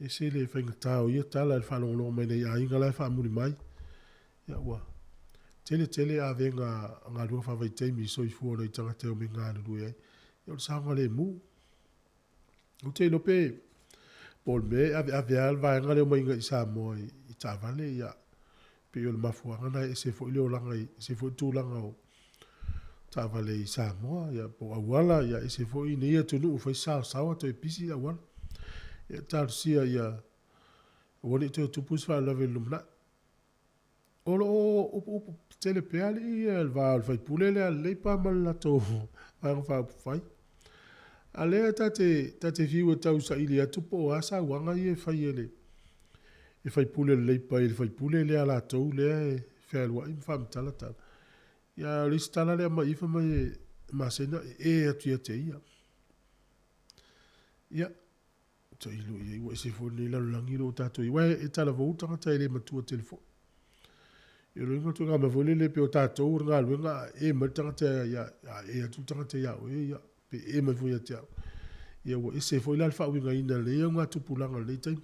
E se le whainga tāo ia tala le whalongo mai nei a inga lai whaamuri mai. Ia ua. Tele a venga ngā rua whawai teimi soi fuo nei tanga teo me ngā rua ai. Ia o sanga le mu. O te lope. Pol me a veal vai ngā leo mainga i Samoa i tāwale ia. Pe o le mafuanga nai e se fo ileo langa i se fo tūlanga o tāwale i Samoa. Ia po awala ia e se fo i ne ia tunu u whai sawa to e pisi awala. Ia tārusia ia wani te o tupus wha lawe lumna. Olo o tele peale ia el va al fai pule le al leipa mal la to ang fa fai. Ale tate fiu tau sa ili atu po asa wanga ia fai ele. E fai pule le leipa e fai pule le ala to le fel wa im fam talata. Ia listala le ma ifa mai ma sena e atu ia te ia. Ia to ilu ia wa se fo ni la langiro tato i wa e tala vo tanga ta ele matua telefon. E ringa tu ngā mawhole le pe o tātou ngā luenga e matanga te ia e atu tanga te iau e ia pe e mawhoi a te iau. Ia wa e se fo ila alfa winga ina le ia ngā tupulanga le taim.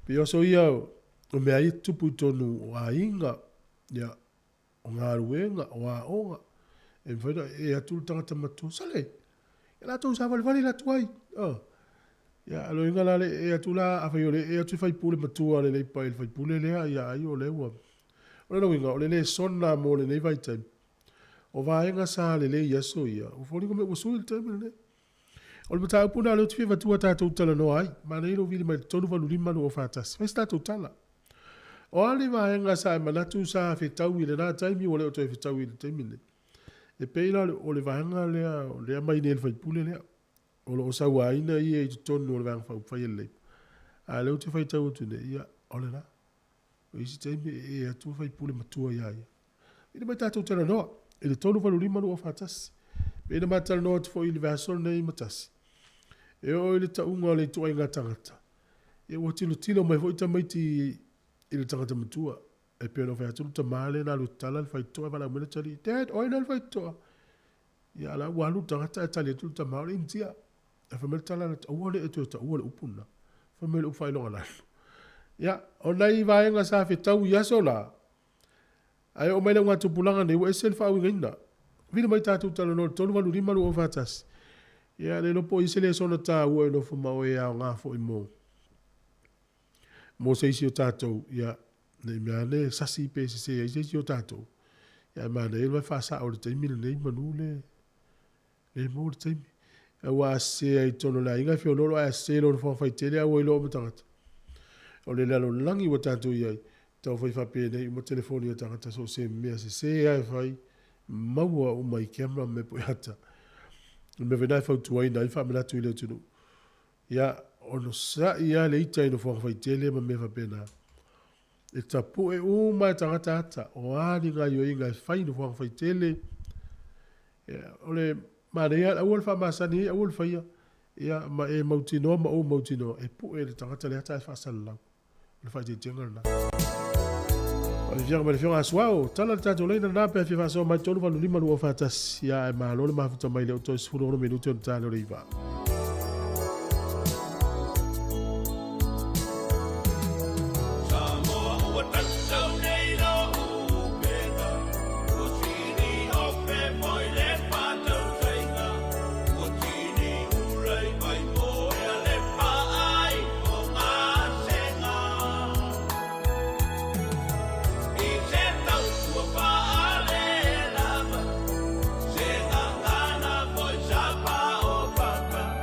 Pe oso ia o mea i tupu tonu o a inga ia o ngā luenga o a onga e mwhaida e atu tangata matua sale. E la tau sa wale la tuai. Ia alo inga la e atu la a whai ole e atu whai pule matua le leipa e whai pule lea ia ai o lewa. O le winga o le sona mo le nei vai time. O vaenga sa le Yesu ia. O foni ko me o sul time le. O le mata puna le tfi va tua tata utala no ai. Ma nei no vili mai tonu va lulima no fatas. Fai sta utala. O ali vaenga sa manatu sa fe tau ile na time o le o te fe tau ile time le. E peila o le vaenga le mai nei fai pule le. O lo sa wa ina i e tonu o le vaenga fai le. A le o te fai tau tu ne ia o le na. O isi time e atu fai pule matua ia ia. Ina mai tata utala no. Ele tonu va lulima no fatas. Pena matala no te fo ili vasol nei matasi. E o ile taunga le tua inga tangata. E o tilo mai fo ita maiti ile tangata matua. E pena fai atulu ta male na lu tala le fai toa vala mwena tali. Dad, oi na le fai toa. Ia la walu tangata e tali atulu ta male intia. E fa mele tala o wale e tuata o wale upuna. Fa mele upfai longa lalo. Ia, o nai vaenga sa fe tau yaso la. Ai o mai le ngatu pulanga nei o esel fa winga ina. Vile mai tatu tala no tonu valu lima no fatas. Ia le lopo isele sona ta ua no fu mau e au ngā fo i mo. Mo se isi o tatou, ia nei mea le sasi pe se se isi o tatou. Ia maa nei vai fasa o le taimi le nei manu le mo le taimi. E wa se ai tono la inga fio lolo a se lo fo fai tele a oi lo mo tangata. O le lalo langi wa tatou iai. Tau fai fa pe nei mo telefoni o tangata so se mea se ai fai. Maua o mai camera me po hata. Me venai fau tuai nai fa mena tu ile tunu. Ia ono sa ia le ita ino fo fai tele ma me fa pena. E tapu e o mai tangata ata. O ani nga yo inga fai no fo fai tele. Ia ole ma le ia awol fa masani awol fa ia. Ia ma e mautino ma o mautino e pu e le tangata le ata fa sala. Le fai te tenga na. Le fianga swao tala tato leina na pe fi faso mai tonu valu lima no fatas ya e malo le mafuta mai le to sfuro no minuto on talo riva. Samoa ua tatau nei lo upena. Ua tini ope moi le whatau tainga. Ua tini urei mai moea le paai o ngā senga. I se tau ua paale lava. Se ngangana moi sapa o papa.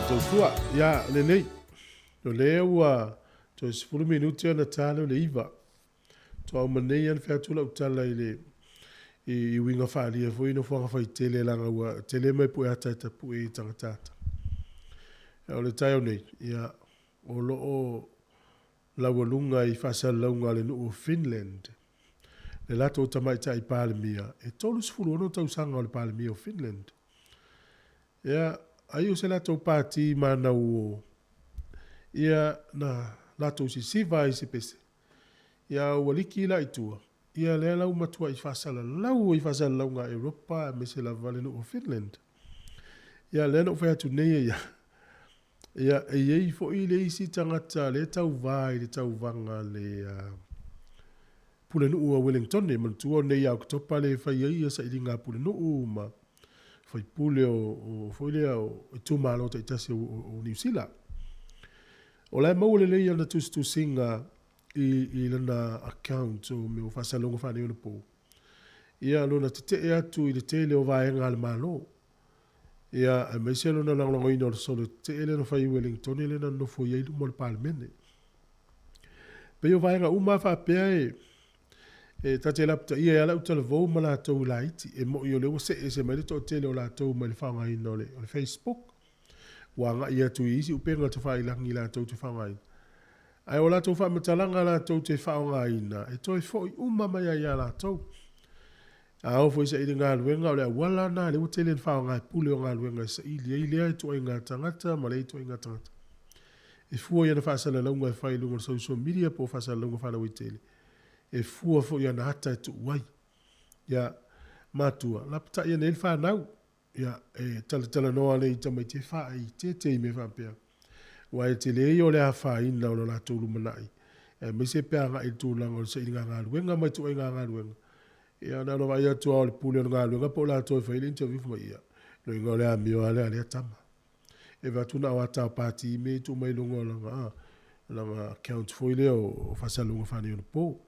tātou tua, ia le nei. No lea ua, to 10 minuti ana talo le iwa. To au manei an whea tula utala i winga whaalia fo ino whanga whai tele langa ua, tele mai pui ata tapua'i tangatata. O le tai au nei, ia o loo laualunga i whasalaunga le nuu o Finland. Le lato o tamaita i Palemia, e tolu sifuru ono tausanga o le Palemia o Finland. Ia, ai o se lato pāti mana o, ia na lato si siva i se pese. Ia waliki la i tua. Ia le lau matua i whasalaunga Europa me se la vale nuu o Finland. Ia le no whea tu nei ia. Ia e iei fo i le isi tangata le tau vai le tau vanga le pule nuu a Wellington ne mantua nei au katopa le whai ia sa ili ngā pule nuu ma whai pule o whaile o tūmalo ta itase o New Zealand. O lai mau le leia na tu singa i lana account o me o whasalonga whane ona po. Ia lona te te atu i le tele o vaenga le malo. Ia a meise lona langongo ino le solo te ele no whai Wellington ele na nofo ieilu mo le palemene. Pe o vaenga uma whapea e tate lapta ia e ala utala vau ma la tau la iti e mo i o leo se mai le to tele o la tau ma le whanga ino le Facebook. Wanga ia tu isi upenga te whai langi la tau te whanga ina. Ai o la tau wha matalanga la tau te whanga ina e toi fo i uma mai ia la tau. A o fo isa i ngā luenga o le wala na le o tele le whanga e pule o ngā luenga sa i lea i to i ngā tangata ma le i to i ngā tangata. E fua ia na whaasala launga e whai lunga social media po whaasala launga whana i tele. E fua fo ia na hata e tu wai. Ia matua. Lapta ia ne il whanau. Ia e tala noa le i tamai te wha i te i me whampea. Wa e te lei o le a wha ina o la tōru manai. E me se pēa ngā i tūlanga o sa i ngā luenga mai tu ai ngā luenga. Ia nā no vai atu au le pule o ngā luenga po la tōi whaile interview mai ia. No inga o le a mio ale a tama. E watuna o atau pāti i me tu mai lunga o langa account foile o whasalunga whane o po.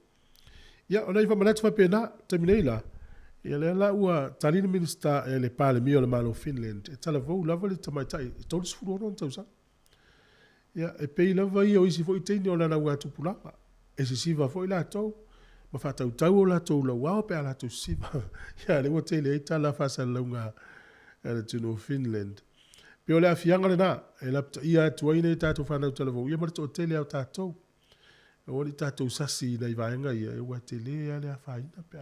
Ia, ona i whamanatu whapena, taminei la. Ia le la ua talina minister e le Palemia o le malo Finland. E tala vau lava le tamaitai. E tolu sifuru ono tausa. Ia, e pei lava i o isi fo i teini o lana ua tupulanga. E si siva fo i la tau. Ma whatau tau o la tau la wao pe a la tau siva. Ia, le ua teile e tala whasalaunga e le tunu o Finland. Pe o le afianga le na. E lapta ia tuaine e tātou whanau tala vau. Ia marito o teile au tātou. E ori tātou sasi na i vaenga ia. E ua teile a le a whaina pe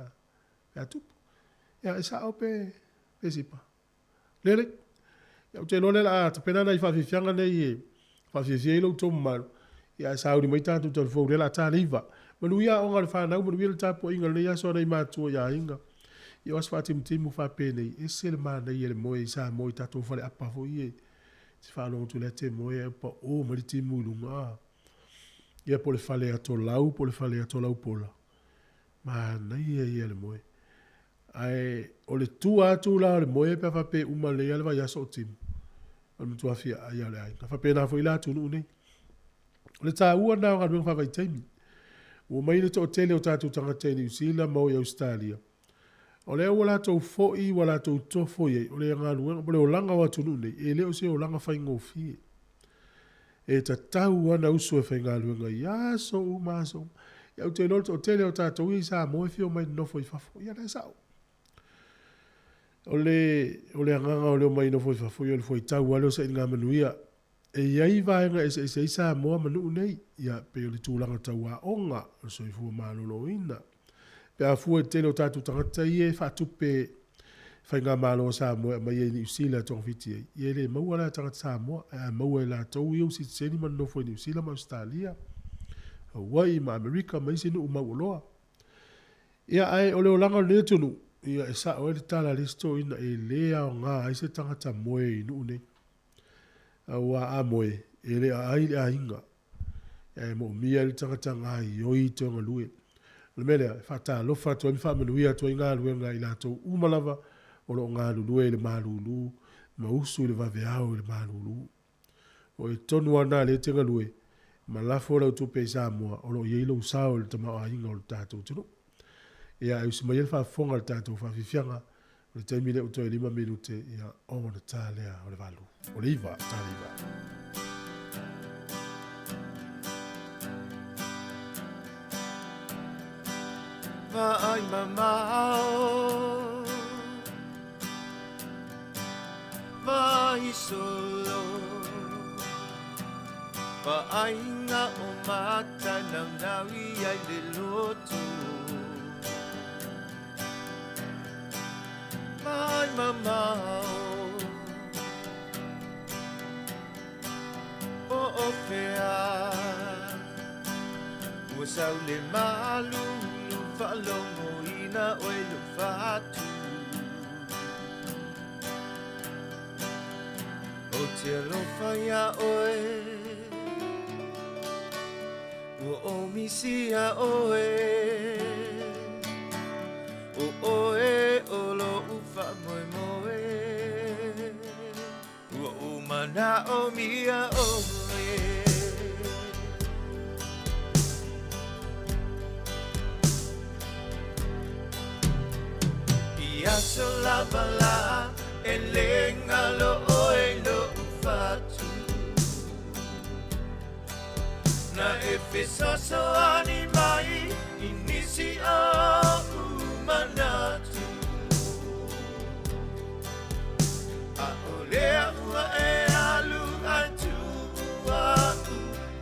a tupu. Ia, e sa au pe sipa. Lele. Ia, te lole la a, te pena na i whawhiwhianga nei e. Whawhiwhia i lau tomu maru. Ia, e sa au ni mai tātou tala fau. Lela tā leiva. Manu ia o ngā whanau, manu ia le tāpua inga nei aso nei mātua ia inga. Ia was whatimu whape nei. E se le mā nei e le moe i sa moe tātou whale apa fo i e. Si whanau tu le te moe e pa o mari timu lunga. Ia po le whale ato lau, po le whale ato lau pola. Mā nei e le moe. Ai, o le tua atu la le moe pe whape uma le ale vai aso o timu. Anu tu awhia ai ale ai. Ka whape nā fo i la atu nuu nei. O le tā ua nā o ngā nuenga whawai taimi. O mai le to tele o tātou tangata i New Zealand mau i Australia. O lea o lātou fo'i wa lātou tofo i o lea ngā luenga, o lea o langa watu nune, e leo se o langa whai ngōwhi. E ta tau ana usu e whai ngā luenga, ia so u māso. Ia o te nolto o tele o tātou i sa moe fio mai nofo i whafo, ia nei sao. O lea nganga o leo mai nofo i whafo, ia o le tau aleo sa i ngā manuia. E iai vaenga e se isa moa manu nei, ia pe o le tūlanga tau a onga, o so i fua mālolo ina. Pe a fua tele o tātou tangata i e whatupe whai ngā mālo sa moa mai e New Zealand tong fiti e. I e le maua la tangata sa moa, e maua e la tau i o si tseni man nofo i New Zealand ma Australia. Hawaii ma Amerika ma isi nu umau oloa. Ia ai o leo langa le tunu, ia e sa o e le tala listo ina e lea o ngā aise tangata moe i nu nei. Awa a moe, e le a ai le a inga. E mo mia le tangata ngā i oi te o galulue. Le mele, whata lofa to mi whamanuia to i ngā luenga i lātou umalava, o lo ngā lulue i le mālulu, ma usu i le vaveao i le mālulu. O e tonu ana le te galulue, ma lafo lau tupe i Samoa, o lo ieilo usao le tamao a inga o le tātou tunu. Ia e usi mai le whafonga le tātou whawhiwhianga, O le taimi le uto e 5 minute ia o le tālea o le valu. O le iwa, tāle iwa. Vai mamao, vai solo, vai nga o mata nang nawi ay liluto. Vai mamao, o ofea, usau le malu. Falongo ina oi lo fatu o te alofa oe o misia oe o oe o lo ufa moe moe o mana o mia oe so la bala elenga lo oe lo fatu na efesa so animai inisi a umanatu a olea ua e alu atu a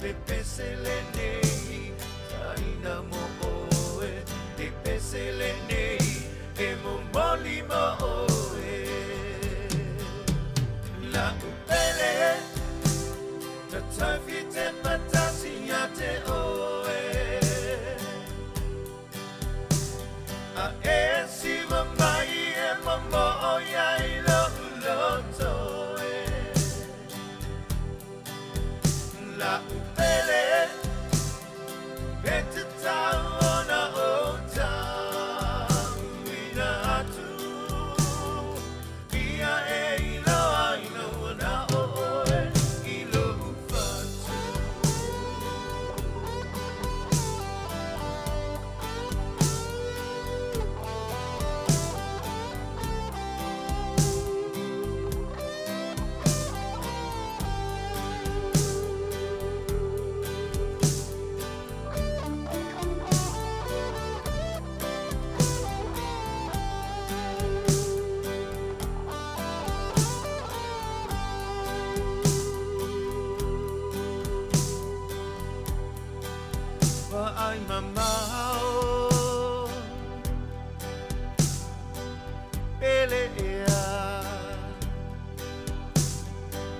le pesele nei taina mo oe le pesele nei e moli mo oe la upele ta tafi te patasi ya te oe a e si mai e mambo oia I lo toe la upele vete taona ota ai mamao pelea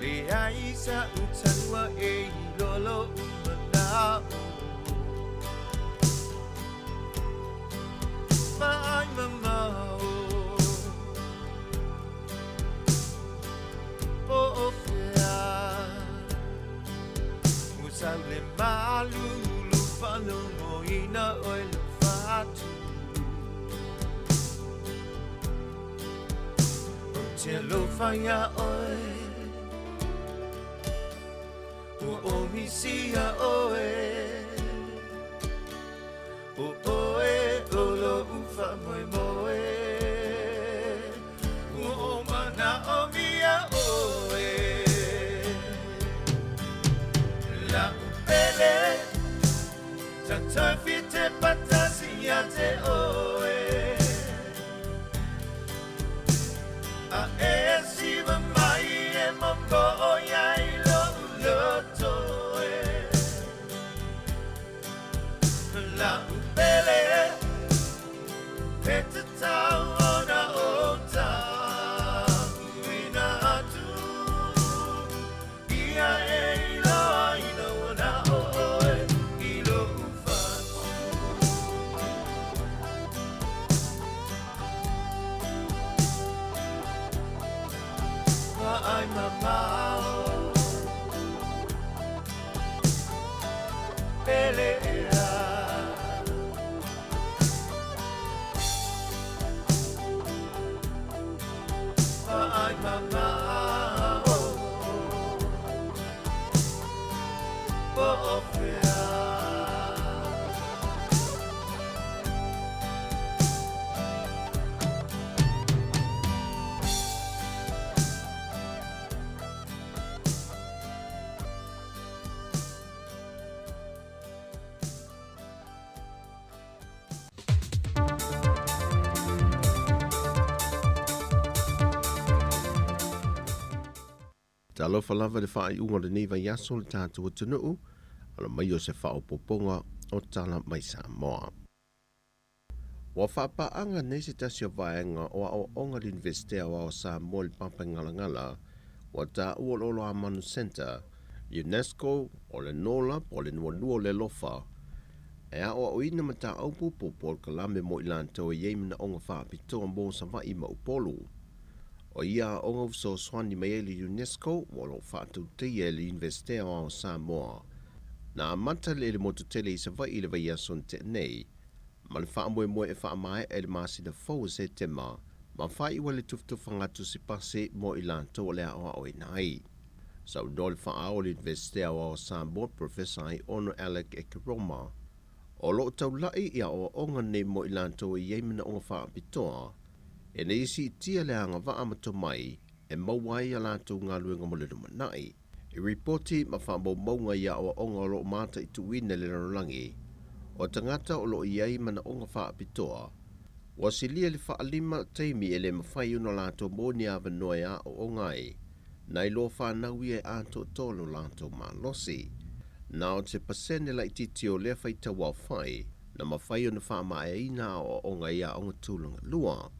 le aisa utanwa e lolo manao ai mamao o fea usau le malu Falongo ina oi lo fatu o te alofa oe o misia oe o oe o lo ufa moe moe o mana o mia oe la upele Tafi te patasi ya te oe a e siva mai e mambo oia I lo toe la upele pete tau ona ota uina atu ia e ilo aina ona oe ai mamao pelea Talofa lava le whaaiunga le nei vai aso le tātua tunuu, ala mai o se whaopoponga o tala mai Samoa. Wa whapaanga nei se tasio vaenga o onga le investea o Samoa le papangalangala, wa ta uololo a Manu Center, UNESCO o le nola o le nuanua le lofa, e a o ina mata au pupu por kalame mo ilanto e yeimina onga whaapitoa mo sa vai ma upolu. O ia onga so swani mai le UNESCO walo whaatu te le investea o Samoa. Na amata le mototele i sa vai le vai ason te nei, ma le wha moe e wha mai e le masina fau se tema, ma whai ua le tuftufa ngatu si pase mo ilanto le a o nai. Sa no le wha ao le investea o Samoa Professor I Ono Alec Ekeroma, o lo tau lai ia o onga nei mo ilanto i yeimina onga whaapitoa, e ne isi tia le anga wa amato mai, e mauai a lato ngā luenga mo le manai. I reporti ma wha maunga ia o onga o lo mata i tuine le rarangi, o tangata o lo iei mana onga wha apitoa, wa silia le wha alima teimi e le mawhai uno lato mōni awa noia o ongai, nai lo wha naui e ato tolo lato ma losi. Na o te pasene la ititi o lea whai tawa whai, na mawhai uno wha ma e ina o onga ia onga tūlanga lua.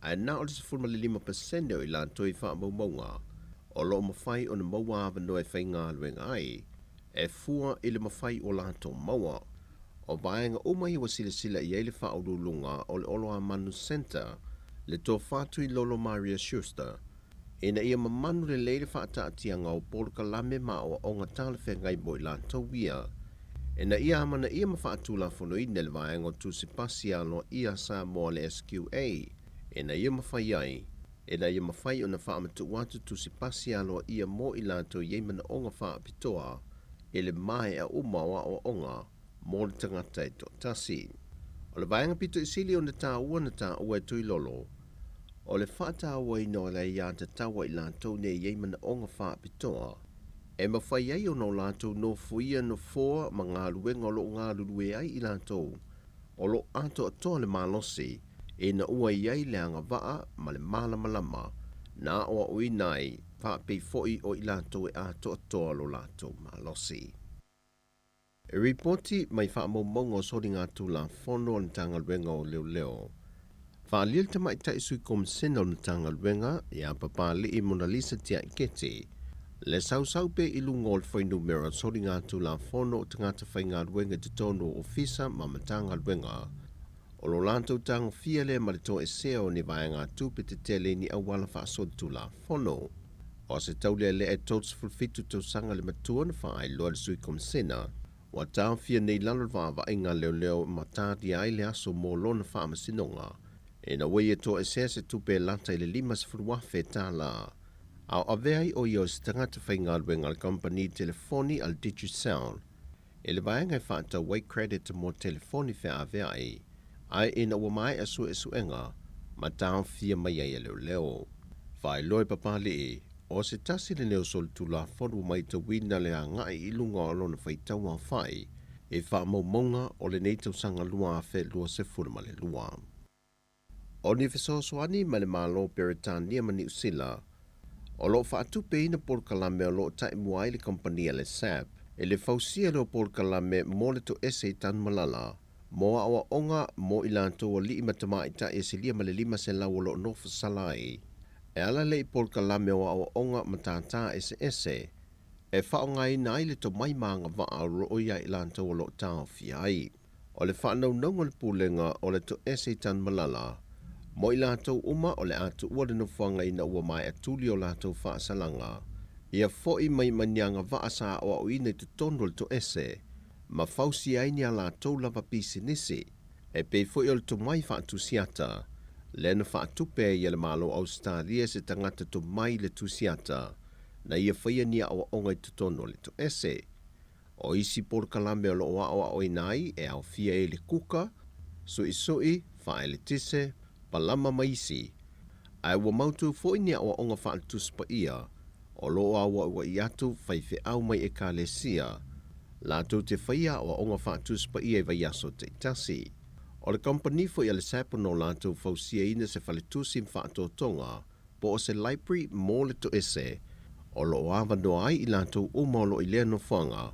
Ai na o le 5% o ilan toi wha maunga, o lo mawhai o na maua awa noe whai ngā luenga ai, e fua i le mawhai o lato maua. O vaenga umai wa sila i eile wha aurulunga o le olo a Manu Center, le tō whātui Lolo Maria Schuster, ina ia mamanu le leile wha ataatianga o Polokalame ma o onga tala whengai mo i lato wia, ina ia amana ia mawhaatula whono i nele vaenga o tu se pasi alo ia Samoa le SQA, ina ia mawhai ai, ina ia mawhai o na whaamatu watu tu si pasi alo ia mo i lato yeimana onga whaapitoa, ele mai a umawa o onga, mo le tangata e to tasi. O le vaenga pito i sili o na tā ua e tui lolo, o le whata ua i no le ia te tawa i lato ne yeimana onga whaapitoa, e mawhai ai o no lato no fuia no fōa ma ngā luenga o lo ngā lulue ai i lato, o lo ato atoa le malosi, e na ua iai le anga waa ma le malama na o ui nai whapei foi o ilanto e ato atoa lo lato malosi. E reporti mai whaamaumonga o sori ngā tūla whono o tanga luenga o leo. Whaalil te mai taisui komisena o tanga luenga i a papali i Mona Lisa tia ikete. Le sau pe i lungo le whai numero sori ngā tūla whono o tangata whai ngā luenga te tono ofisa ma matanga luenga. O lo lantou tanga fia le ma le tō e seo ni vaenga tupe te tele ni awala whaasod tula whono. O se taule le e tots fulfitu tau sanga le matua na whaai loa le sui komisena, wa tau fia nei lalo vava inga leo ma tāti ai le aso mō lona whaamasinonga, e na wei e tō e sea se tupe lata i le 5 furuafe tā la. Au aveai o iau se tangata whainga luenga le company telefoni al DigiSound, e le vaenga e whaatau wai credit mo telefoni whea aveai, ai ina ua mai a suenga, ma tau fia mai ai leo. Whai loi papali o se tasi le neo sol tula whonu mai ta wina le a ngai i lunga o lona whaitau a whai, e wha maumonga o le neitau sanga lua a whe lua se furma le lua. O ni whesosoani ma le malo Peritania mani usila, o lo whaatupe ina Polokalame o lo tai muai le kompania le SAP, e le fausia lo Polokalame mo le to ese tan malala, mo awa onga mo ilanto o li imatama ita e se lia male 5 se lau lo nofa salai. E ala le i Polokalame o awa onga matata ese, e whaonga i nai le to mai maanga waa roia ilanto o lo tau fiai. O le whanau naunga le pulenga o le to ese tan malala, mo ilanto uma o le atu ua le nofuanga ina ua mai atuli o lato whaasalanga. Ia foi mai manianga waa sa o au ina te tono le to ese, ma fausi aini ala tau lava pisi nisi, e pe foi o le to mai whaatu siata, le na whaatupe i le malo Australia se tangata to mai le tu siata, na ia whaia nia awa onga i te tono le to ese. O isi Polokalame o lo oa o inai e au fia e le kuka, sui, whae le tise, palama maisi. Ai ua mautu foi nia awa onga whaatu spa ia, o lo awa i atu whaife au mai e ka le sia, Lato te whaia o onga whaatus pa ia vai aso te tasi. O le company fo ia le sapo no lato fausia ina se whaletusi mwhaato tonga po o se library mo le to ese O lo awa noa ai I lātou umolo I lea no whanga,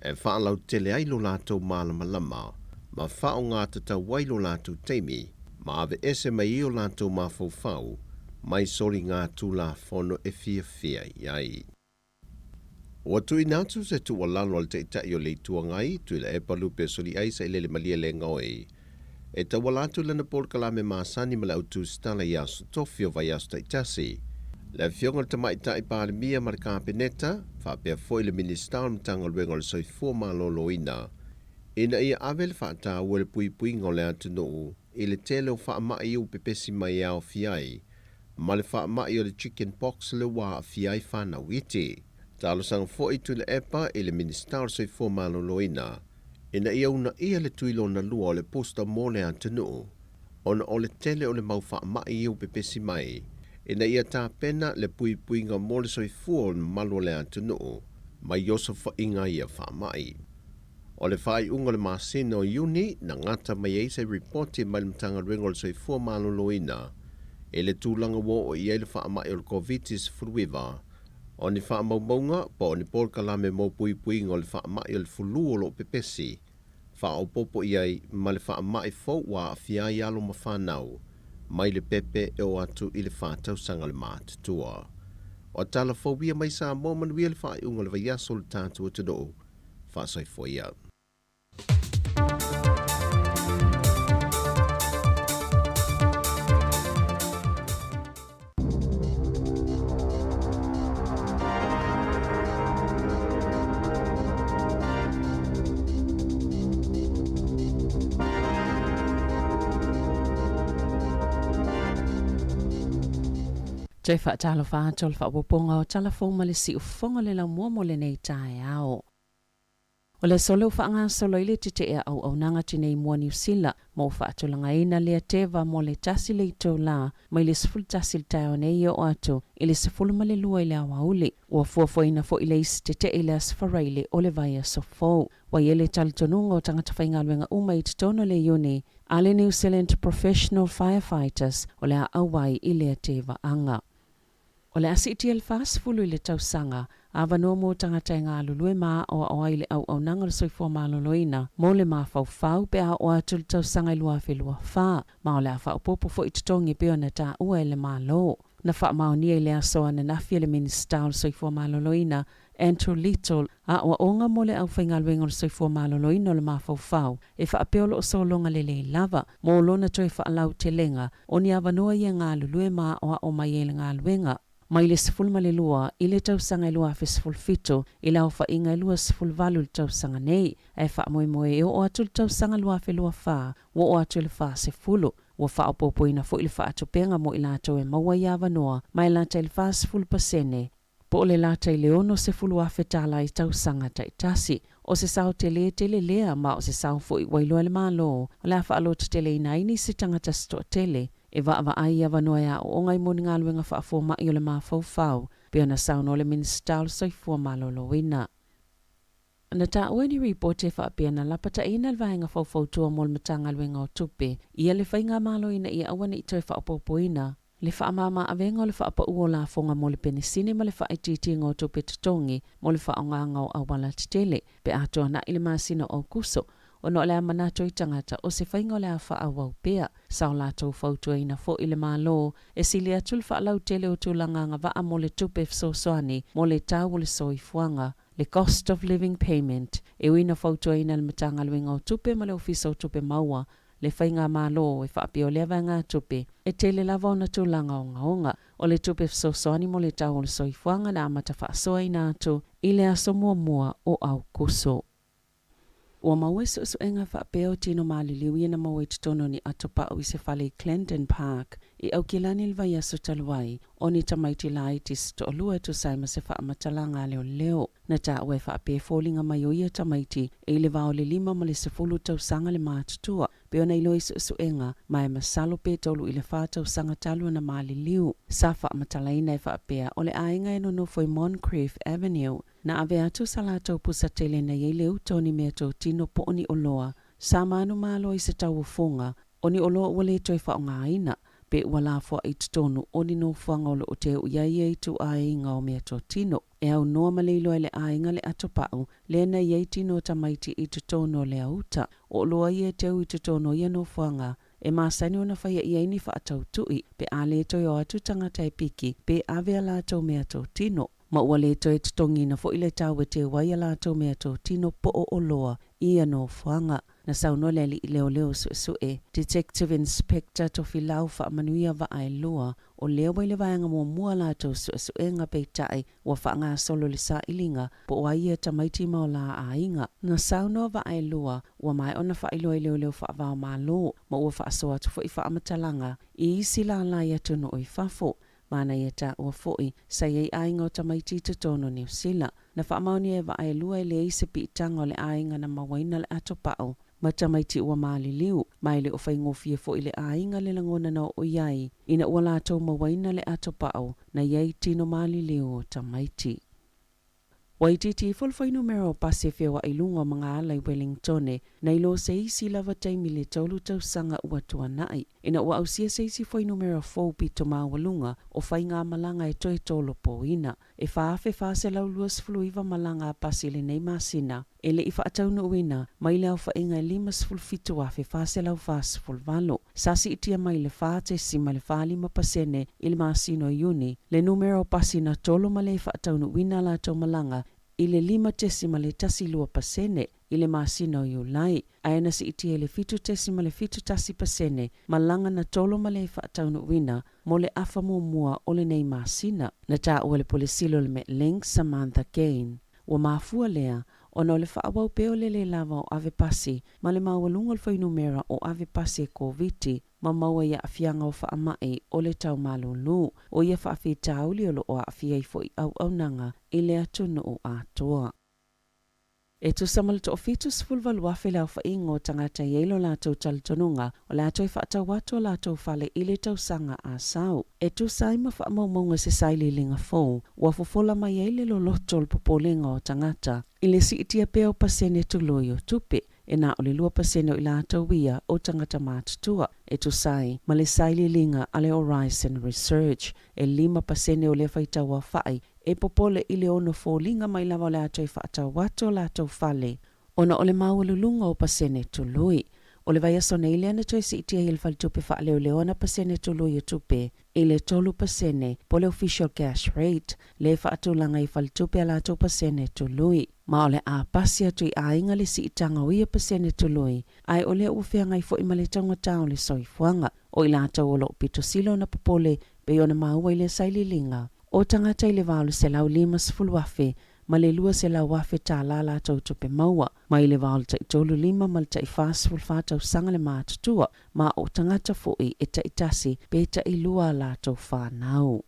e whaalau tele ai lo lātou mālama lama, ma whao ngā tatawai lo lātou teimi, ma ave ese mai I o lātou mawhau mai sori ngā tūla whono e fia iai. O tui nātu se tu walalo al te itai o le tua ngai, tui la e palu pe sori ai sa ilele malia le ngaoi. E ta walatu lana por kalame maasani mala utu stala yasu tofi o vai yasu taitasi. Le fionga ta mai tai pāle mia marika peneta, wha pia foi le minister mtanga luenga le soi fua malolo ina. Ina ia avel wha ta ua le pui ngau le atu nuu, I le tele o wha mai u pepesi mai au fiai, ma le wha mai o le chicken pox le wā fiai whanau iti. Talo sang foi tu le epa I le minister soi fua malolo ina. Ina ia una ia le tuilo na lua o le posta mo le atu nuu, ona o le tele o le mau wha mai u pepesi mai, Ina ia tā pena le pui ngā mole soi fua o malo le atu nuu, mai yoso wha inga ia wha mai. O le whai unga le masina o Iuni, na ngata mai eise reporti mai mtanga ringo le soi fua malo loina, e le tūlanga wo o ia le wha mai o le COVID-19 furuiva, o ni wha maumaunga, pa o ni polka lame mo pui ngā le wha mai o le fulu o lo pepesi, wha o popo iai ma le wha mai fau wa a fia ialo ma whanau, mai le pepe e o atu I le whātau sanga le mātutua. O tala phobia mai Samoa manuia le whai unga le vaiaso le tātua tuno, whāsai foia. Jai whaatalo whaatol whaapoponga o talafoma le si ufonga le la mua mo le nei tae ao. O le solo whaanga solo ile te ea au nanga tinei mua New Zealand mo whaatolanga ina lea teva mo le tasi le ito la mai le siful tasi le tae o nei o ato ile sifulu ma le lua ile awa ule. Ua fuafoina fo ile isi te ile asfaraile o le vaia sofo. Wa yele talitonunga o tangata whaingaluenga uma I titono le ione ale New Zealand Professional Firefighters o le awai ile teva anga. O le asi iti el fulu le tausanga, awa no mo tangata ngā lulue maa o awa ile au nanga le soifua maa loloina, mo le maa fau pe a o atu le tausanga ilua whelua wha, ma o le a wha upopo fo ititongi peo na ta ua ele maa lo. Na wha maa nia ile asoa na nafia le minister le soifua maa loloina, Andrew Little, a o onga mo le au whaingaluenga le soifua maa loloina o le maa fau, e wha apeolo o solonga le lava, mo lona toi wha alau te lenga, o ni awa noa ia ngā lulue maa o mai ele ngā luenga. Mai le siful malelua, ile tausanga ilua fe siful fito, ila ofa inga ilua siful valu le tausanga nei, e wha moe o atu le tausanga lua fe lua wha, o atu le wha se fulu, wa wha opopo ina fo ile wha atu penga mo ila ato e maua iawa noa, mai lata ile wha siful pasene. Po le lata ile ono se fulu afe tala I tausanga taitasi, o se sao tele lea, ma o se sao fo I wailua le malo, o la wha alo tele ina ini si tangata sto tele, e wa ai ava noa ya o ngai moni ngā luenga wha afo mai o le maa fau, pia na sao no le minister soifua malolo wina. Na ta ueni report e wha pia na lapata ina le vahenga fau tua mo le matanga luenga o tupe, ia le whainga malo ina ia awana I toi wha opopo ina, le wha mama avenga o le wha apa ua la fonga mo le penisine ma le wha ititi ngā tupe tutongi mo le wha o ngā ngau awala titele, pe atoa na ili maasina o kuso, o no le manato I tangata o se whainga o le a wha awau pea, sao lātou fautua ina fo I le mālo, e sili atul wha alau tele o tūlanga ngā waa mo le tupe fsosoani, mo le tāu le soifuanga, le cost of living payment, e wina fautua ina le matanga luenga o tupe ma le ofisa o tupe maua, le whainga mālo e whaapio lewa ngā tupe, e tele lava o na tūlanga o ngaonga, o le tupe fsosoani mo le tāu le soifuanga na amata whaasoa ina atu, I le aso mua o au kuso. Ua maue su enga whaapeo tino maliliwi na maue titono ni atopao I se whale Clendon Park I au kilani le vai aso taluai o ni tamaiti lai tis to olua tu saima se whaamatala leo. Na ta ue whaape fōlinga mai o ia tamaiti e le vao le 5 ma le 10 tausanga le mātutua peo na ilo isu enga mai masalo pe tolu I le whātau sanga talua na maliliu. Sa whaamatala ina e whaapea o le ainga eno no foi Moncrief Avenue na ave atu salato pusa tele na ye leu toni mea tō tino po oni oloa. Sa manu malo I se tau ufunga, oni oloa wale toi wha o ngā ina, pe wala fo i tonu o ni no fuanga o o te ia i tu ai ngā o mea tō tino. E au noa maleilo ele ainga le atopau, le na iei tino tamaiti i tonu o le auta, o loa i e teu i tonu ia no fuanga, e masani o na whaia i eini wha atau tui, pe a le toi o atu tangata e piki, pe ave a la tau mea tō tino. Ma ua le toi tutongi na fo i le tau e te wai a la tau mea tō tino po o loa, ia no fuanga. Na sauno le li leo leo su Detective Inspector to filau fa manuia va ai loa, o leo wai le vaianga mua la tau su nga peitai, wa fa ngā solo le sa ilinga, po o ia tamaiti mao la a inga. Na sauno va ai loa, wa mai ona fa ilo leo fa vau ma lo, ma ua fa asoa tu fo i fa amatalanga, i isi la la ia tunu o i fafo. Mana ia ta ua foi, sa iei ainga o tamaiti te tono New Zealand. Na wha mauni e wa ai lua e le ise pi tanga o le ainga na mawaina le atopao. Ma tamaiti ua maali liu, mai le o whaingofie foi le ainga le langona na o iai. Ina ua lato mawaina le atopao, na iei tino maali liu o tamaiti. Waititi fulfai numero Pacific wa ilunga mga alai Wellingtone na ilo se isi lava taimi le taulu tausanga ua tuanai. Ina ua ausia se isi fai numero 4 pito mawalunga o fai ngā malanga e toi tolo po ina. E whaafe whaase lau luas fluiva malanga a pasile nei masina. Ele i whaataunu uina, mai leo whainga e limas fulfitu afe whaase lau whaase fulvalo. Sasi itia mai le whaate si ma le whaalima pasene ili masino iuni. Le numero pasina tolo ma le whaataunu uina la tau malanga ile 5 le tasi lua pasene ile masino iulai. Aena si itia le 7 le 7 pasene malanga na tolo ma le whaataunu uina mo le afa mua o le nei masina. Na taa ua le polisilo le me Link Samantha Kane. Ua mafua lea, ono le whaawau peo le lava o ave pasi, ma le mawalunga le whainumera o ave pasi e COVID, ma maua ia afianga o whaamai o le tau malulu, o ia whaafi tauli o lo o afia i fo i au nanga, i le atunu o atoa. E tu samal to ofitus fulvalu afe lau whaingo tangata ielo la tau talitonunga o la tau whaatau watu la tau whale ile tau sanga a sau. E tu saima whaamaumaunga se saili linga fau, ua fofola mai eile lo lotol popolinga o tangata, ile si itia peo pasene tu loyo tupe. E na o le 2% o ila tauia o tangata mātutua. E tu sai, ma le saili linga ale Horizon Research, e 5% o le whaitaua whai, e popole ile ono fōlinga mai lava o le atoi whaatau wato la tau whale. Ona o le mawalulunga o pasene tu lui. O le vai aso nei leana toi si itia il faltupe wha leo leona pasene tu lui e tupe. Ile 3% po le official cash rate, le whaatulanga i faltupe ala tau pasene tu lui. Ma o le a pasia tui a inga le si itanga o ia pasene tu lui. Ai o le uwhianga i fo ima le taunga tau le soifuanga. O ila tau o lo pito silo na popole pe ona maua i le saililinga. O tangata i le valu se lau 5 afe, ma le 2 se lau afe tā la tau tupe maua. Ma i le valu ta i tolu 5 ma le ta i whaasful whātau sanga le mātutua, ma o tangata fui e ta i tasi pe ta i lua la tau whānau.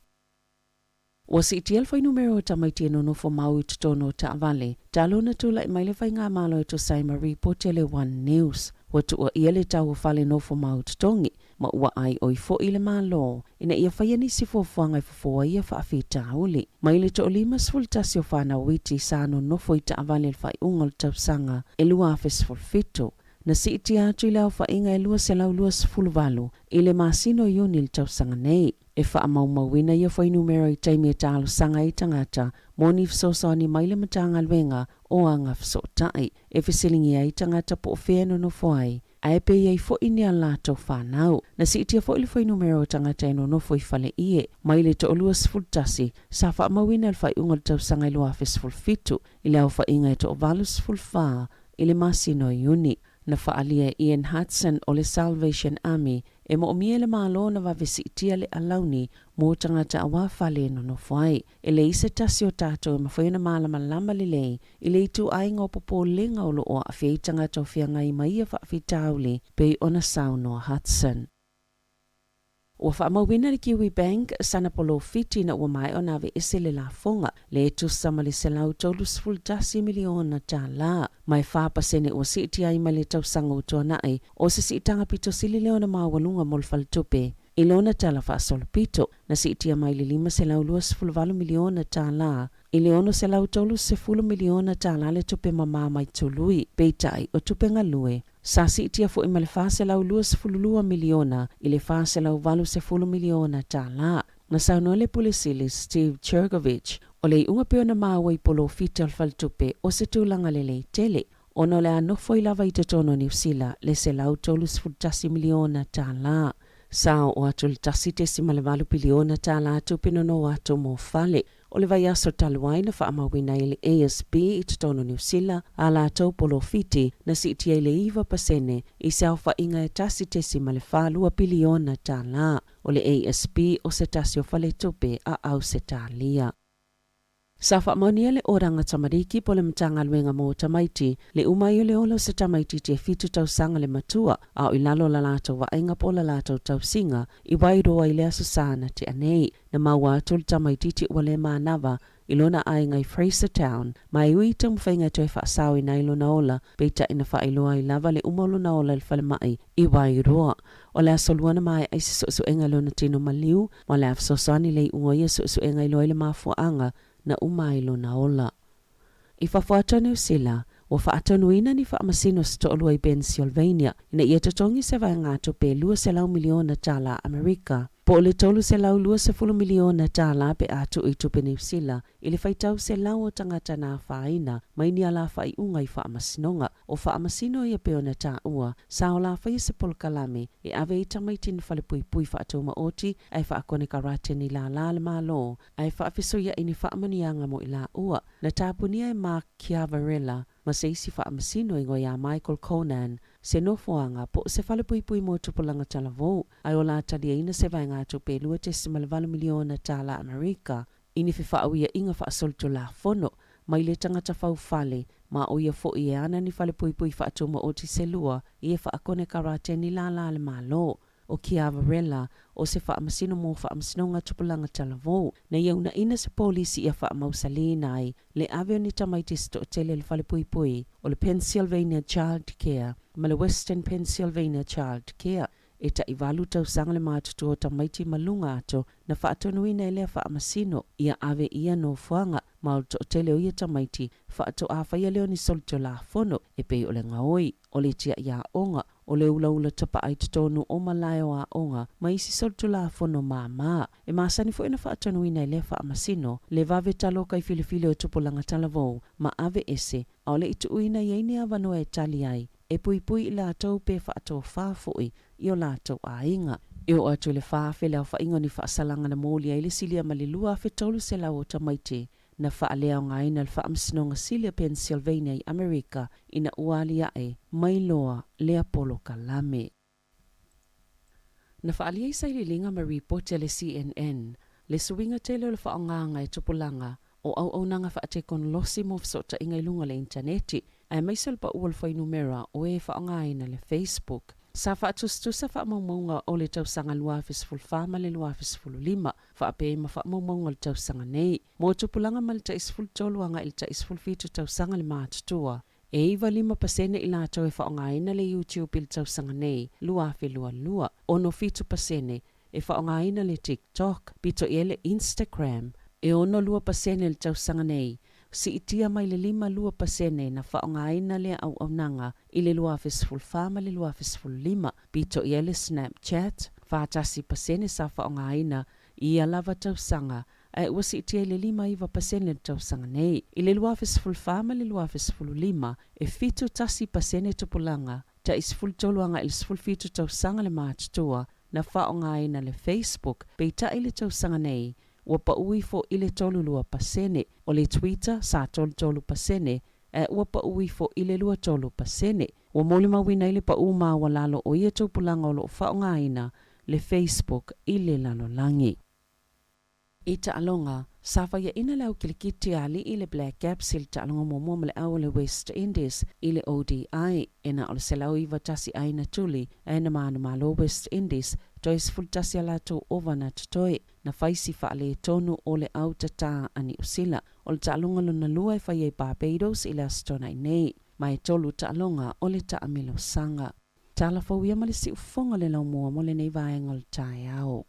O si itiel fai numero ta mai tia nono fo mau i tutono ta avale, ta lona tula i mai le fai ngā malo e to saima report le One News. Wa tu o ia le tau fale no fo mau tutongi, ma ua ai oi fo i le malo, ina ia fai anisi fo fuanga i fofoa ia fa afi tauli. Mai le to o 5 tasi o whana witi sano no fo i ta avale le fai ungol tau sanga, e lua afes fito. Na si iti atu i lau fa inga e lua se lau 2 i le masino iuni le tau sanga nei. E wha maumawina ia fai numero i taimi e tālu sanga i tangata, moni fsosoni mai le matanga alwenga o anga fsotai. E fisilingi ai tangata po wheno no fwai. A e pe iei fo ini a lato whanau. Na si itia fo ili fai numero tangata eno no fo i fale ie. Mai le to o 2 sa wha mawina il fai unga le tau sanga i lua fes fitu. I leo fa inga e to o valus fulfa i le masino iuni. Na whaalia Ian Hudson o le Salvation Army e mo mie le malo na wawesi itia le alauni mo tangata awa whale no no whai. E le ise tasi o tātou e mawhaina malama lama li lei i le itu ainga o popo lenga o lo o a whiei tangata o whianga i maia whaafi tauli pe ona sauno Hudson. Ua whaamawina le Kiwi Bank sana polo fiti na ua mai o nawe ese le la fonga. Le tu sama le selau tolu 10 miliona tā la. Mai whapasene o si iti ai mai le tau sanga utoa nai o se si itanga pito sili leona mawalunga molfal tupe. Ilona tala whaasolo pito na si iti mai le 5 selau 2 miliona tā la. I le ono se lau tolu se fulu miliona tala le tupe mama mai tului, peitai o tupe galulue. Sa si itia fu ima le fa se lau lua se fulu lua miliona, I le fa se lau valu se fulu miliona tala. Na sauno le pulisili Steve Chergovich, o le unga peo na maua I polo fita al tupe o se tūlanga le tele. Ono le anofo I lava I te tono New Zealand le se lau tolu se fulu tasi miliona tala. Sao o atu le tasi te si malevalu biliona tala atu pinono atu mo fale. O le vai aso taluai na whaamawina I le ASB I te tono New Zealand a la tau polo fiti na si itia I le iwa pasene I sao whainga e tasi te si malewhalua biliona tala. O le ASB o se tasi o fale tupe a au se talia. Sa whaamaunia le oranga tamariki po le mtanga luenga mo tamaiti, le umai o le olo se tamaiti te fitu tau sanga le matua, a o ilalo la lato wa inga po la lato tau singa, I wairoa I le asusana te anei, na maua atul tamaiti te ua le maanava, ilona ainga I Fraser Town, mai ui te mwhainga toi whaasau I na ilona ola, peita ina whailoa I lava le umolo na ola le whale mai, I wairoa. O le asoluana mai ai se suenga lona tino maliu, ma le afsosani le ungoia suenga ilo ile mafuanga, na umailo na ola. I whawhata New Zealand, wa whaatanuina ni whaamasino sa toolua I Pennsylvania, ina ia tatongi se vai ngātu pe lua se lau miliona tala Amerika. Po le tolu se lau lua se fulu miliona tala pe atu I tupe New Zealand, ili whaitau se lau o tangata nā whaina, mai ni ala whai unga I whaamasinonga, o whaamasino ia peona tā ua, sa o la whai se polkalame, I ave I tamaitin whale pui pui whaatoma oti, ai whaakone karate ni la le malo, ai whaafisoia ini whaamanianga mo I la ua, na tāpunia e Mark Chiavarella, ma se isi whaamasino ingo ia Michael Conan, se nofoanga po se whale pui pui mo tupulanga talavou, ai o la talia ina se vai ngātu pe lua te simalevalu miliona tala Amerika, ini whawia inga whaasoltu la fono, mai le tangata whau whale, ma o ia fo I ana ni whale pui pui whaatuma o ti se lua, I e whaakone karate ni la le malo, o Chiavarella, o se whaamasino mo whaamasinonga tupulanga talavou, na iauna ina se polisi ia whaamausalina ai, le aveo ni tamaiti sto tele le whale pui pui, o le Pennsylvania Child Care, ma le Western Pennsylvania Child Care, e ta I walu tau sanga le mātutu o tamaiti malunga ato, na whaatonuina ele whaamasino, ia ave ia no fuanga, ma o to tele o ia tamaiti, whaato a whaia leo ni solto la fono, e pe o le ngaoi, o le tia ia onga, o le ula tapua'i tonu o malayo a onga, ma isi solto la fono mama, e masani fo ina whaatonuina ele whaamasino, le vave talo kai filifili o tupulanga talavou, ma ave ese, a le itu uina iaini avano e tali ai, e pui pui I la tau pe whaato whaafoi, I o la tau a inga. E o atu le whaafe leo whaingo ni whaasalanga na mōli a ili silia malilua fe tolu se lau o tamaiti, na whaalea o ngaina le whaamsinonga silia Pennsylvania I Amerika, ina ualia e, mai loa le Apollo Kalame. Na whaalia I saililinga ma reporte le CNN, le suwinga tele o le whaonganga e tupulanga, o au nanga whaatekon losi mo fsota inga ilunga le interneti, ai maisal pa uol whai numera o e whaongaina le Facebook. Sa whaatustusa whaamaunga o le tausanga luafis fulfama le luafis fululima, whaape ma whaamaunga le tausanga nei. Mo tupulanga ma le taisful toluanga il taisful fitu tausanga le mātutua. E iwa 5% I lato e whaongaina le YouTube il tausanga nei, luafi lua. Ono fitu pasene, e whaongaina le TikTok, pito I ele Instagram, e ono 2% le tausanga nei. Si itia mai le 5% na whaongaina le au nanga I le luafis fulfama le luafis fulima, pito I ele Snapchat, whaatasi pasene sa whaongaina I a lava tausanga, ai wasi itia le 5% le tausanga nei. I le luafis fulfama le luafis fulima, e fitu tasi pasene tupulanga, ta isfultoluanga il sfulfitu tausanga le mātutua, na whaongaina le Facebook, peita I le tausanga nei, ua pa ui fo I le tolulua pasene, o le Twitter sa tolu pasene, e ua pa ui fo I le lua tolu pasene, ua moli mawina I le pa uma wa lalo o ia tupulanga o lo whaongaina, le Facebook I le lalo langi. I ta alonga, safa ia ina lau kilikiti ali I le Black Caps il ta alonga momo le au le West Indies I le ODI, ena o le selau iwa tasi aina tuli, ena maanu malo West Indies, tois fultasi ala to ovana tutoi, na faisi faale tonu o le au tata ani usila, o le ta alonga luna lua e fai Barbados I le astona I nei, mai tolu ta alonga o le ta amilo sanga. Tala fawia ma le si ufonga le lau mua mo le nei vaenga le tai au.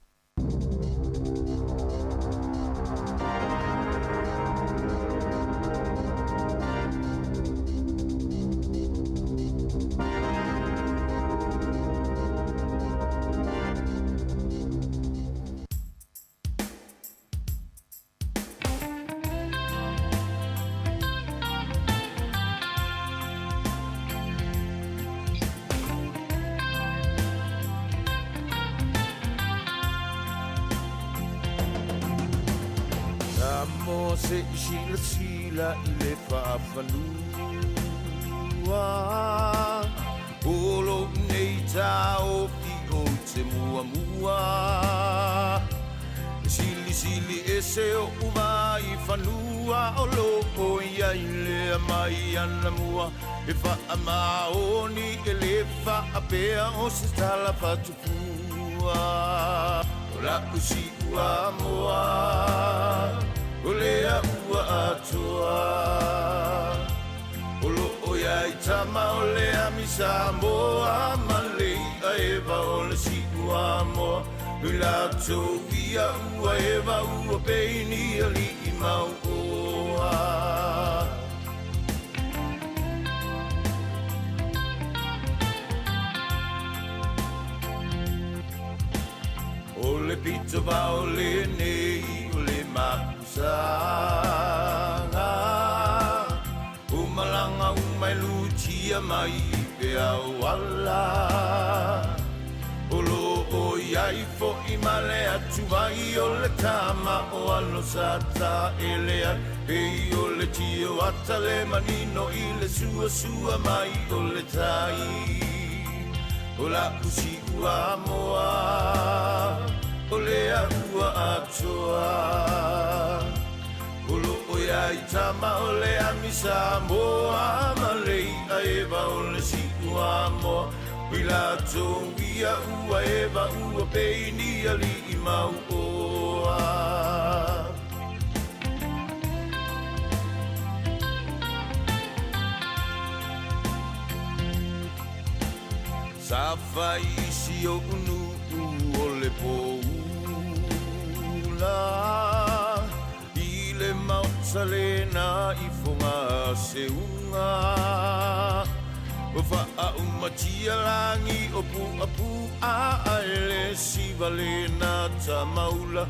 no se sila sila ile whawhanua Olo nei tau ki o te mua mua Sili sili e se o umai whanua O loko ia i lea mai ana mua E wha maoni e le wha apea o se tala whatupua O la usi ua moa O lea ua atua O loo ia i tama o lea mi Samoa Ma lei a ewa o le si ua moa O la tau ia ua ewa ua peini a li i mau oa O le pita wa o le nei o le makusanga O malanga umai lucia mai pe au ala O lo o iai fo i male atu vai o le tama o alo sata elea Pei o le tio ata le manino i le sua sua mai o le tai O la usi ua moa O lea ua atoa O loo ia i tama o lea mi Samoa Ma lei a ewa o le si ua moa Pila tongia ua ewa ua peini a li i mau oa Sa whai isi o unu o le poula I le mautsa lena i whonga seunga O wha umatia langi o pu a aele siva lena ta maula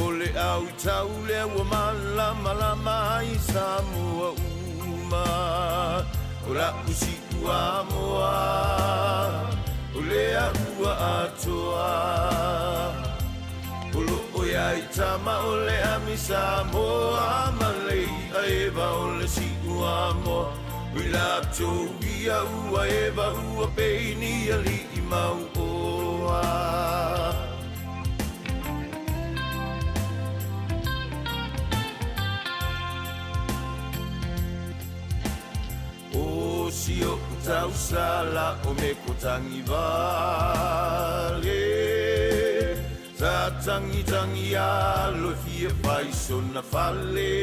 O le au i tau le ua malama lama i Samoa uma O la usi ua moa O lea ua atoa O loo ia i tama o lea mi Samoa Ma lei a ewa o le si ua moa Ui la tau ia ua ewa ua peini a li i mau oa O si o tau sala o me kotangi vale Sa tangi tangi alo fia faiso na fale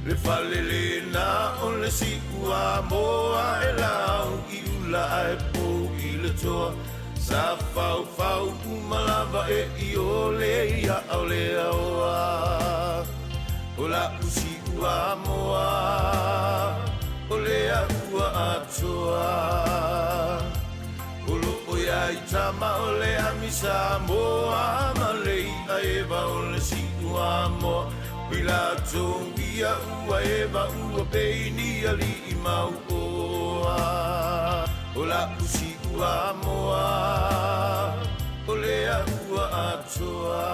Le fale le na o le si ua moa e lau i ula e po i le toa Sa fau fau umalava e i o le ia au le aoa O la usi ua moa O lea ua atoa O loo ia i tama o lea mi Samoa Ma lei a ewa o le si ua moa Pila tongia ua ewa ua peini a li i mau oa O la usi ua moa O lea ua atoa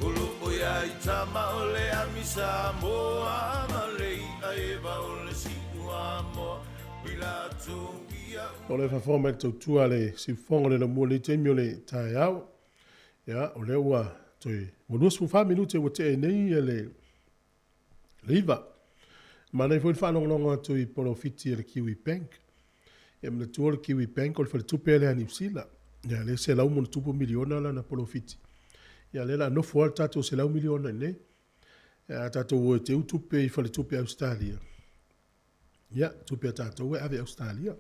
O loo ia i tama o lea mi Samoa Ma lei a ewa o le si ua moa Pila tongia O le whawhoma e tautua le si whonga le na mua le teimi o le tae au. Ia, o le ua toi. Wanua sifu wha minute ua te e nei e le iwa. Ma nei fwoi whanonga toi porofiti e le Kiwi Bank. Ia mna tua le Kiwi Bank o le whale tupe le New Zealand. Ia le se lau mona tupu miliona la na porofiti. Ia le la nofo al tato se lau miliona nei. Ia tato ua te utupe i whale tupe Australia. Ia, tupe a tato e ave Australia.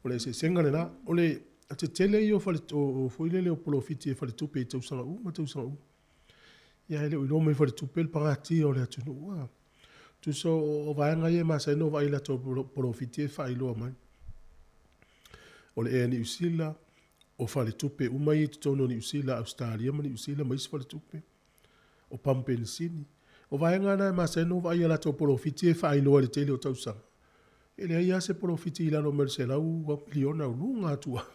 O le se senga le na, o le a te tele i o fwile le o porofiti e whale tupe i tausanga u, ma tausanga u. Ia ele uilo me whale tupe le pangati o le atunu ua. Tu so o vaenga e masa ino vai la to porofiti e whailoa mai. O le e ni usila, o whale tupe umai i tutono ni usila Australia, ma ni usila mais whale tupe. O pampen sini. O vaenga na e masa ino vai la to porofiti e whailoa le tele o tausanga. Ele ia se porofiti ila no merse lau wa miliona o lunga atua.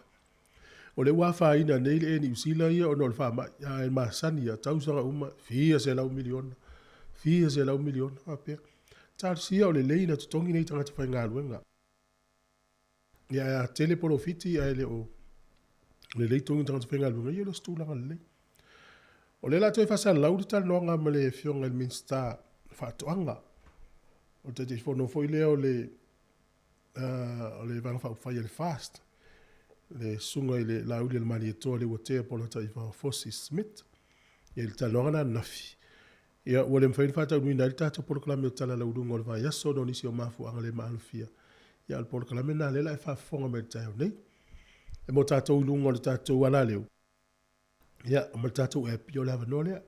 O le ua whaina nei le ni usila ia o no le wha mai. Ia e masani ia tausanga uma. Fia se lau miliona. Fia se lau miliona. Apea. Tātu sia o le leina tutongi nei tangata whai ngā luenga. Ia tele profiti ia le o. Le lei tongi tangata whai ngā luenga. Ia le stūlanga le lei. O le la toi whasa lau le talonga ma le fionga le minsta whaatoanga. O te te whono foi leo le vanga whai le fast. Le sunga i le lauli le mani e toa le watea pola ta i wha Fossi Smith. Ia le talonga na nafi. Ia ua le mwhain whātau nui nai tātou polokalame o tala laurunga o le wha yaso no nisi o mafu anga le maalufia. Ia le polokalame na lela e whafonga me le taio nei. E mo tātou lunga o le tātou ala leo. Ia, ma tātou e pio le havanoa lea.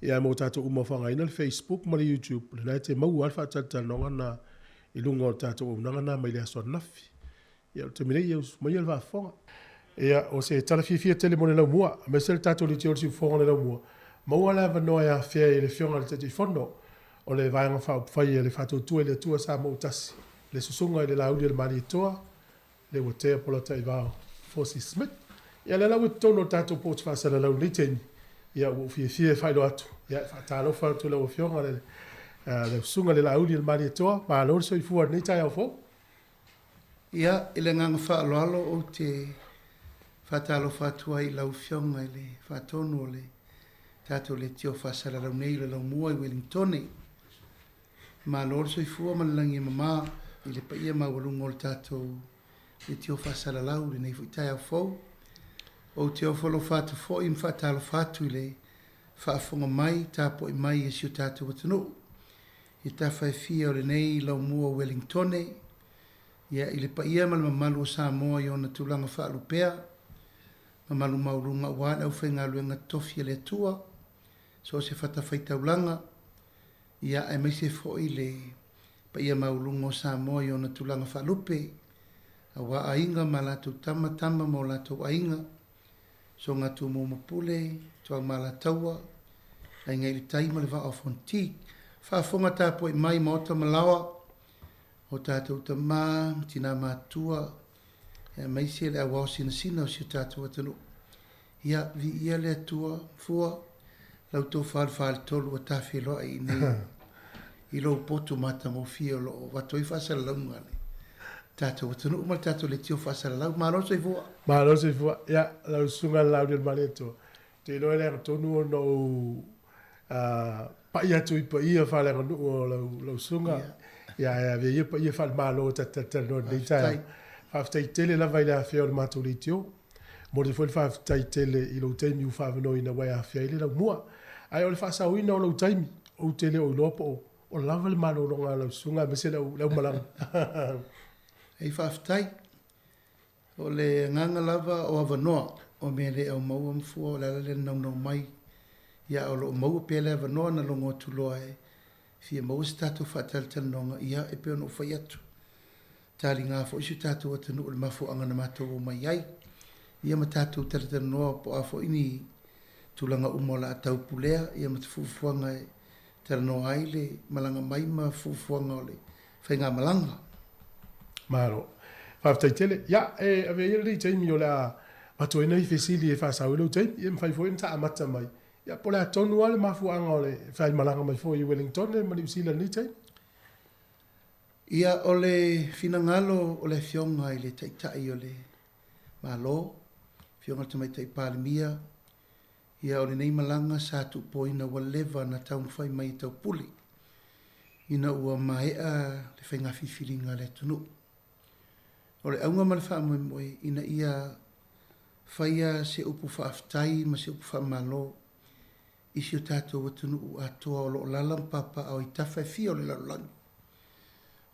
Ia mo tātou umawhanga ina le Facebook ma le YouTube. Le nai te mau alfa tātanonga na i lunga o tātou unanga na mai le aso nafi. Ia te mirei eus mai le whafonga. Ia o se tala fia tele mo le lau mua. Me se le tātou li te orisi ufonga le lau mua. Maua le havanoa ia fia i le fionga le te whono. O le vaenga whai e le whatou tua le tua sa mo utasi. Le susunga i le lauli le mani toa. Le watea polata i vao Fossi Smith. Ia le lau e tono tātou pōtu whasa le lau liteni. Ia o fia whailo atu. Ia whatalo whatu lau fionga le sunga le lauli le mani toa. Ma lor so i fua ni tai au fo. Ia i le nganga whaaloalo o te whatalo whatua i lau fionga i le whatono le tātou le tio whasara lau nei le lau mua i Wellingtone. Ma lor so i fua malalangi mama i le paia mawalunga o le tātou le tio whasara lau le nei fuitai au fau. O te o whalo whatu fo i mwhatalo whatu i le whaafonga mai tāpo i mai e siu tātou watanu. I tawhai fia o le nei lau mua o Wellingtone. Ia i le paia malamalu o Samoa i ona tūlanga whaalupea. Mamalu maurunga wana au whainga luenga tofi le tua. So se fata whaitaulanga. Ia e meise fo i le paia maurunga o Samoa i ona tūlanga whaalupe. A wa ainga ma lātou tama mo lātou ainga. So ngā tū mō mapule, tua ma lātaua. Ai ngai le taima le wa o fonti. Whaafonga tāpo i mai maota malawa. O tātou ta mā, tina mātua. E meise le awa o sina o si tātou atanu. Ia vi ia le atua, fua. Lau tō whāl tolu a tāwhi loa i nei. I lo potu mata mo fia o lo watoi whasara lau ngane. Tātou atanu umal tātou le tio whasara lau. Mālo sei fua. Mālo sei fua. Ia, lau sunga lau del maleto. Te loe lea tonu o no pai atu i pa ia whale nganu o lau sunga. Ia, ve ia pa ia whale mālo tata no nei tai. Whaftai tele la vai lea whia o le mātou li tio. Mo te whale whaftai tele i lau taimi u whawano ina wai a whia ili lau mua. Ai o le whasau ina o lau taimi. O tele o lopa o lava le mālo ronga lau sunga. Mese lau malanga. Hei whaftai. O le nganga lava o avanoa. O me le au maua mfua o lala le nau mai. Ia o lo maua pe le avanoa na longo tuloa e. Fia maua se tātou whataltana nonga. Ia e peo no whai atu. Tāli ngā fo isu tātou atanu o le mafo anga na mātou o mai ai. Ia ma tātou taratana noa po a fo ini tūlanga umola a tau pulea. Ia ma te fufuanga e tala noa ai le malanga mai ma fufuanga o le whainga malanga. Māro. Whaftai tele. Ia, a vea ia rei taimi o le a matoina i whesili e whasau ilau taimi. Ia mwhai fo ina ta amata mai. Ia po le a tonu ale mafu anga o le whai malanga mai fo i Wellington e mani usila ni taimi. Ia o le finangalo o le fionga i le taitai o le malo, fionga te mai tai palimia, ia o le nei malanga sa tu poina wa leva na tau mwhai mai tau puli. Ina ua maea le whainga whiwhiringa le tunu. O le aunga malwha moe moe, ina ia whaia se upu whaaftai ma se upu whaamalo, isi o tātou wa tunu u atoa o lo lalampapa au i tawhai fia o le lalulangi.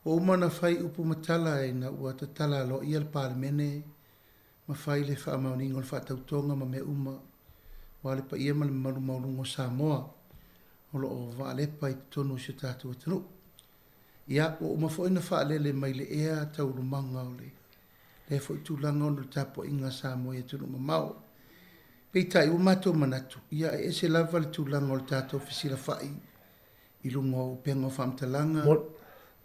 O umana whai upu matala e na ua tatala lo ia le palemene, ma whai le wha mauningo le whaatautonga ma mea uma, wale pa ia ma le maru maurungo Samoa, o lo o waalepa i tonu si tātou atanu. Ia, o uma fo ina whaalele mai le ea tau rumanga o le fo i tūlanga o le tapo inga Samoa i atanu ma mau. Peitai, o mato manatu, ia e se lava le tūlanga o le tātou fisila whai, i lunga o penga o whamtalanga,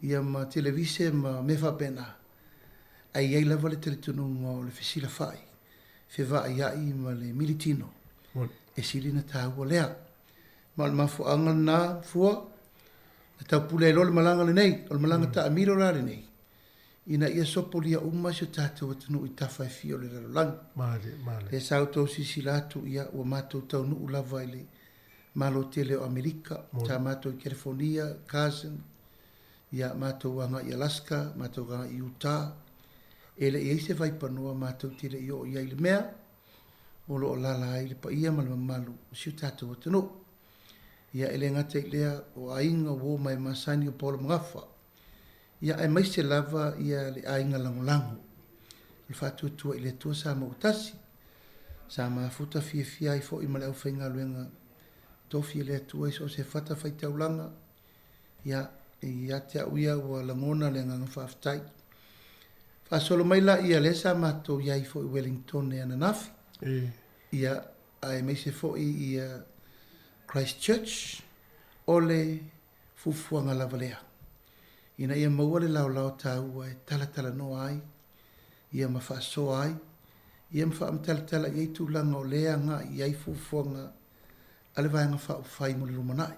ia ma televise ma me fa pena ai ai lava le teletonu o le fisila fai whewaiai ma le militino. Mon. E sili na tāua lea. Ma le mafuanga nā fua, na tau pule lo le malanga le nei, o le malanga ta amiro la le nei. Ina ia sopo lia uma se tātou atanu i tawhai fio le lalang. Male, male. E sau tau sisi latu ia ua mātou tau nuu lava i le malo tele o Amerika, tā mātou i California, Carson, ia mātou wanga i Alaska, mātou wanga i Utah. Ele i eise vai panua mātou tele i o ia i le mea, o lo o lala ai le pa ia ma le mamalu, siu tātou atanu. Ia ele ngata i lea o ainga wo mai masani o polo mgafa. Ia ai mai se lava ia le ainga langolango. Le fatu tua i le tua sa ma utasi. Sa ma futa fia fia i fo i male au whainga luenga. Tofi le tua i so se fata fai taulanga. Ia ia te auia ua langona le nganga whaaftai. Fasolo mai la ia le sa mato ia i fo i Wellington e ananafi. Ia ai mai se fo i Christchurch o le fufuanga lavalea. Ina ia maua le lau tāua e tala no ai, ia ma whaaso ai, ia ma wha amtala i eitu langa o lea nga i ai fufuanga ale vaenga wha whai mo le rumanai.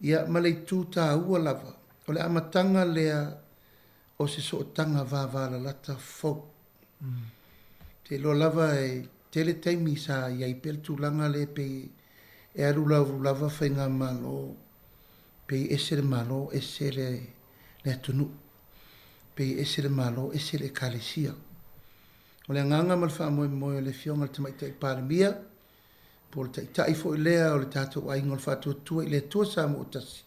Ia ma le tū tāua lava, o le amatanga lea o se so tanga vāvala lata fog. Te lo lava e tele teimi sa i ai pel tūlanga le pe e arula lava whainga malo, pe ese le malo, ese le atunu, pe ese le malo, ese le kalesia. O le nganga mal wha moe moe le fionga le tamaita i pāremia, po le taitai fo i lea o le tātou ainga le whātua tua i le tua sa mo utasi.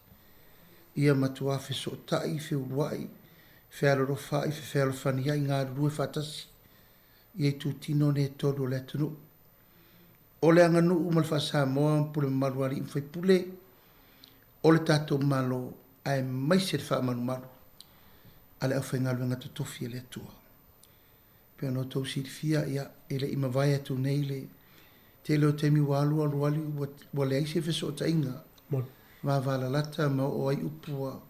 Ia matua fe so tai, fe uruai, fe aloro whai, fe aloro whania i ngā rue whātasi. Ia tu tino ne todo le atunu. O le anga nuu mal wha Samoa, pule maruari i mwhai pule, o le tātou malo, ai mai se le wha maru. Ale au whainga luenga tu tofi le atua. Pea no tau sirifia ia ele ima vai atu nei le te leo temi walu aluali wa le aise feso o tainga. Wa wala lata ma o ai upua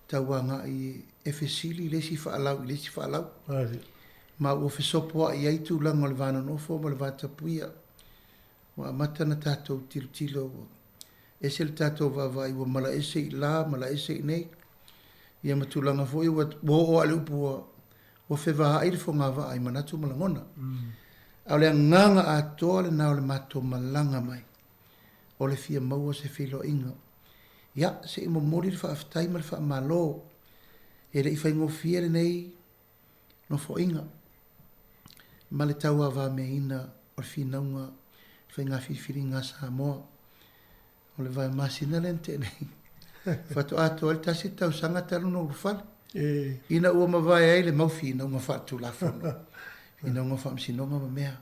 tauanga i efesili lesi whaalau, lesi whaalau. Ma o fesopoa i aitu langa le vana nofo ma le vata puia. Wa matana tātou tilo. Ese le tātou vavai wa mala ese i la, mala ese i nei. Ia matulanga foi wa o ale upua wa fewa ai fo nga va ai manatu malangona. Ale nganga a tole na ole mato malanga mai. Ole fia maua se filo inga. Ya se imo mori fa aftai mal fa malo. Ele ifa ngo fia nei no fo inga. Male taua va me ina o finaunga fa nga firinga Samoa. Ole vai masina lente nei. Fatu ato al tasi tau sanga talu no rufal. Ina ua mawai ai le maufi ina unga fatu la fono. Ina unga famsinonga ma mea.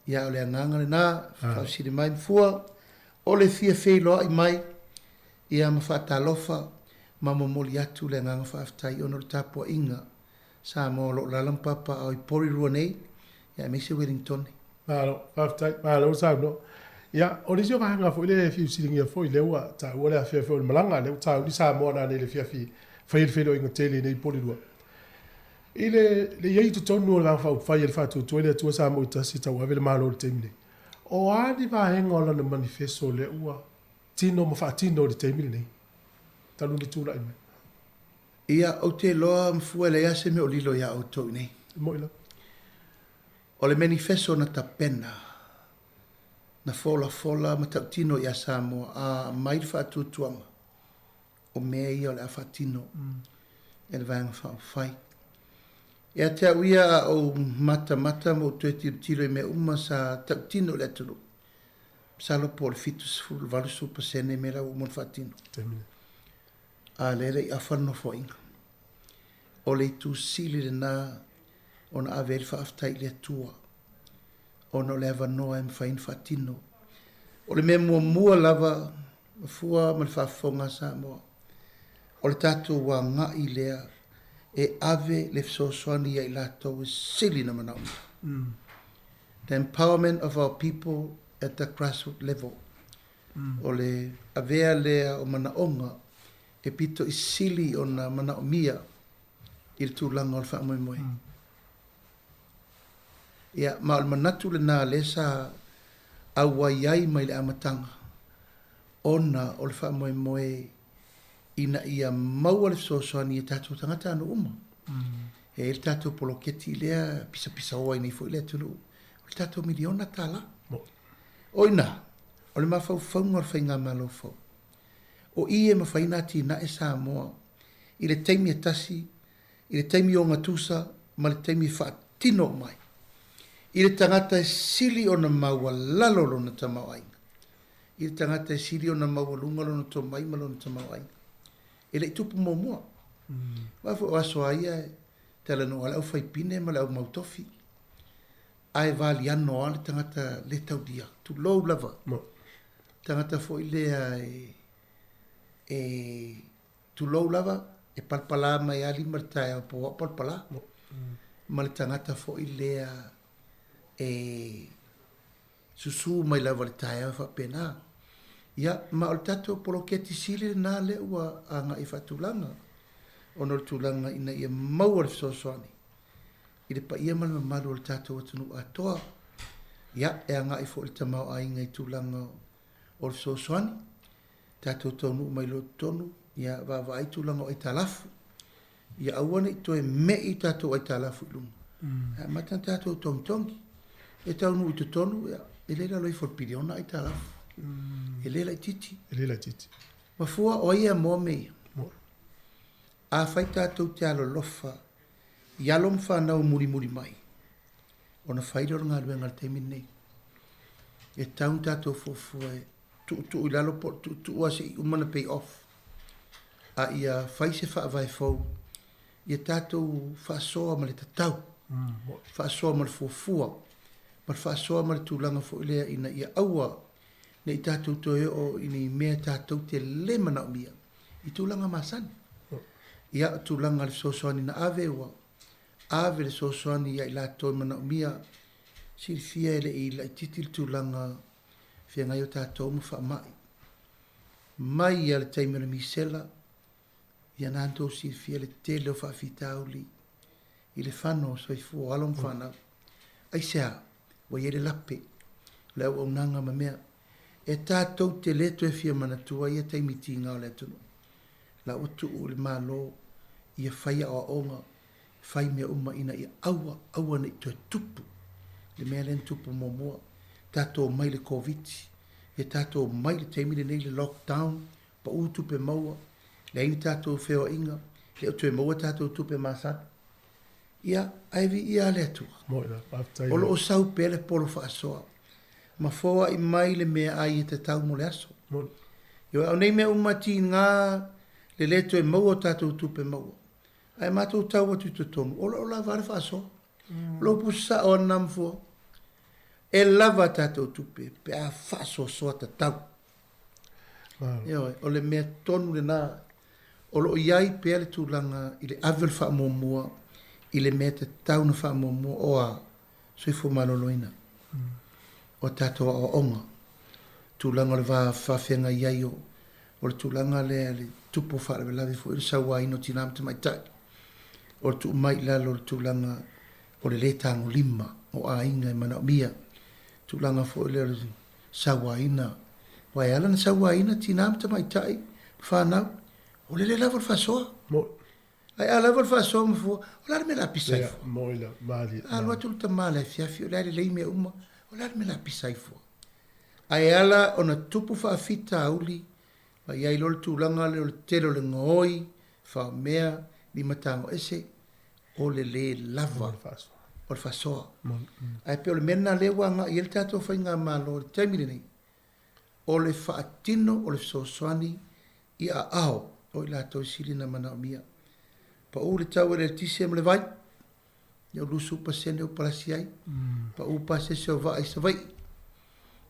Ia ole anganga le na, fausiri mai mfua. Ole fia feilo ai mai. Ia ma fata alofa. Ma momoli atu le anganga faaftai ono le tapua inga. Sa mo lo lalampapa au i pori rua nei. Ia meise Wellington. Malo, faaftai, malo usau no. Ia, o le sio mahanga fo ile fiu silingia fo ile ua ta ua fia fo malanga le ta uli Samoa na le fia fi fa il felo inga tele nei poli lua. Ile le yei tu tonu la fa fa il fa tu ile tu Samoa ta sita wa vele malo le temile. O adi va henga la manifesto le ua tino mo fa tino le temile nei. Ta lu tu la ina. Ia o te loa mfua le ase me o lilo ia o to nei. Mo ila. O le manifesto na tapena. Na fola matautino ia Samoa a mai whaatutuanga o mea ia o le awhatino e le vanga whaafai. Ia te auia o mata mo tue tiro i mea uma sa tautino le aturu. Salo po le fitus fulu valusu pasene me la umon whaatino. A lere i awhano fo inga. O le tu sili le na o na averi whaaftai le atua. Ono le ava noa e mwhain whaatino. O le mea mua lava, fua ma le whaafonga Samoa. O le tātou wa ngā i lea, e ave le fsoswani i lato e sili na manauna. The empowerment of our people at the grassroots level. O le avea lea o manaonga, e pito i sili o na manaomia, i le tūlanga o le whaamoemoe. Ia, ma o le manatu le nā le sa awai ai mai le amatanga. Ona o le wha moe moe ina ia maua le sosoani e tātou tangata anu uma. E le tātou poloketi lea pisa oa inai fo i lea tunu. O le tātou miliona tāla. Oina, o le mawhauwhaunga le whainga malo fo. O i e mawhaina ti na e Samoa. I le teimi e tasi, i le teimi o ngatusa, ma le teimi whaatino mai. I le tangata e sili o na maua lalolo na tamau ainga. I le tangata e sili o na maua lunga lo na tomai malo na tamau ainga. E le tupu mo mua. Wafo o aso aia e tala no ala au whaipine ma le au mautofi. Ai vali ano ale tangata le taudia. Tu lou lava. Tangata fo i lea tu lou lava e palpala mai ali martae o po palpala. Ma le tangata fo i lea susu mai lava le tae a whapena. Ia, ma o le tatou poloketi sili nā le ua anga i whatulanga. Ono le tulanga ina ia maua le sosoani. I le pa ia mana malu o le tatou atunu atoa. Ia, e anga i fo le tamau ainga i tulanga o le sosoani. Tatou tonu mai lo tonu. Ia, va ai tulanga o i talafu. Ia, awane i toe me i tatou ai talafu i lunga. Matan tatou tongi. E taunu i te tonu, ia, e leila loi for piriona ai talafu. E leila i titi. Ma fua o ia mo mea. A fai tātou te alo lofa, i alom whanau muri mai. O na whaidor ngā ruenga te minei. E taun tātou fofua e tu i lalo po, tu ase i umana pay off. A ia whai se whaavai fau, ia tātou whaasoa ma le tatau. Whaasoa ma le fofua. Ma le whaasoa ma le tūlanga fo ilea ina ia aua. Ne i tātou toe o ina i mea tātou te le mana o mia. I tūlanga masani. Ia tūlanga le sosoani na ave ua. Ave le sosoani ia i lātou mana o mia. Siri fia ele i la i titi le tūlanga fia ngai o tātou ma wha mai. Mai ia le taimera misela. Ia nātou siri fia le tele o wha fitauli. I le whano so i fua alom whanau. Ai sea, wa iere lape. Leo au nanga ma mea. E tātou te leto e fia manatua ia taimiti ngā o le tunu. La utu u le malo ia whaia o onga, whai mea uma ina ia aua na i tue tupu. Le mea len tupu momoa, tātou mai le COVID, e tātou mai le teimile nei le lockdown, pa u tupe maua, le aini tātou wheo inga, le o tue maua tātou tupe masat. Ia, aivi ia le atua. Olo o sau pele polo whaasoa. Ma foa i mai le mea ai e te tau mo le aso. Yo au nei mea umati ngā le leto e maua tātou tupe maua. Ai mātou tau atu te tonu. Ola vare whaasoa. Lo pusa o namfua. E lava tātou tupe. Pe a whaasoa soa ta tau. O le mea tonu le nā. Olo iai pe ale tūlanga i le avel whaamomua. I le mea te tau na whaamomua. Oa soifo maloloina. O tātou a onga. Tūlanga le whawhenga iai o. O le tūlanga le tupo whaare lawe fo i le saua ino tinam te mai tai. O le tu mai lalo le tūlanga o le letango lima o a inga i mana o mia. Tūlanga fo i le saua ina. Wai ala na saua ina tinam te mai tai. Whanau. O le lawa le whasoa. Ai ala lawa le whasoa ma fo. O lare me la pisai fo. Moila, mali. Alua tulu ta male fiafi o lare leime uma. O lare me la pisai fo. Ai ala o na tupu whaafita auli. Ai ai lor tūlanga le o le tero le ngoi, wha mea, mi matango ese, o le lava, o le whasoa. Ai pe o le mena lewa nga, i el tātou whai ngā malo, o le taimire nei, o le whaatino, o le sosoani, i a ao, o i lātou sirina mana o mia. Pa u le tau e le tise le vai, i o lusu pasene o parasi ai, pa u pasese o vai sa vai,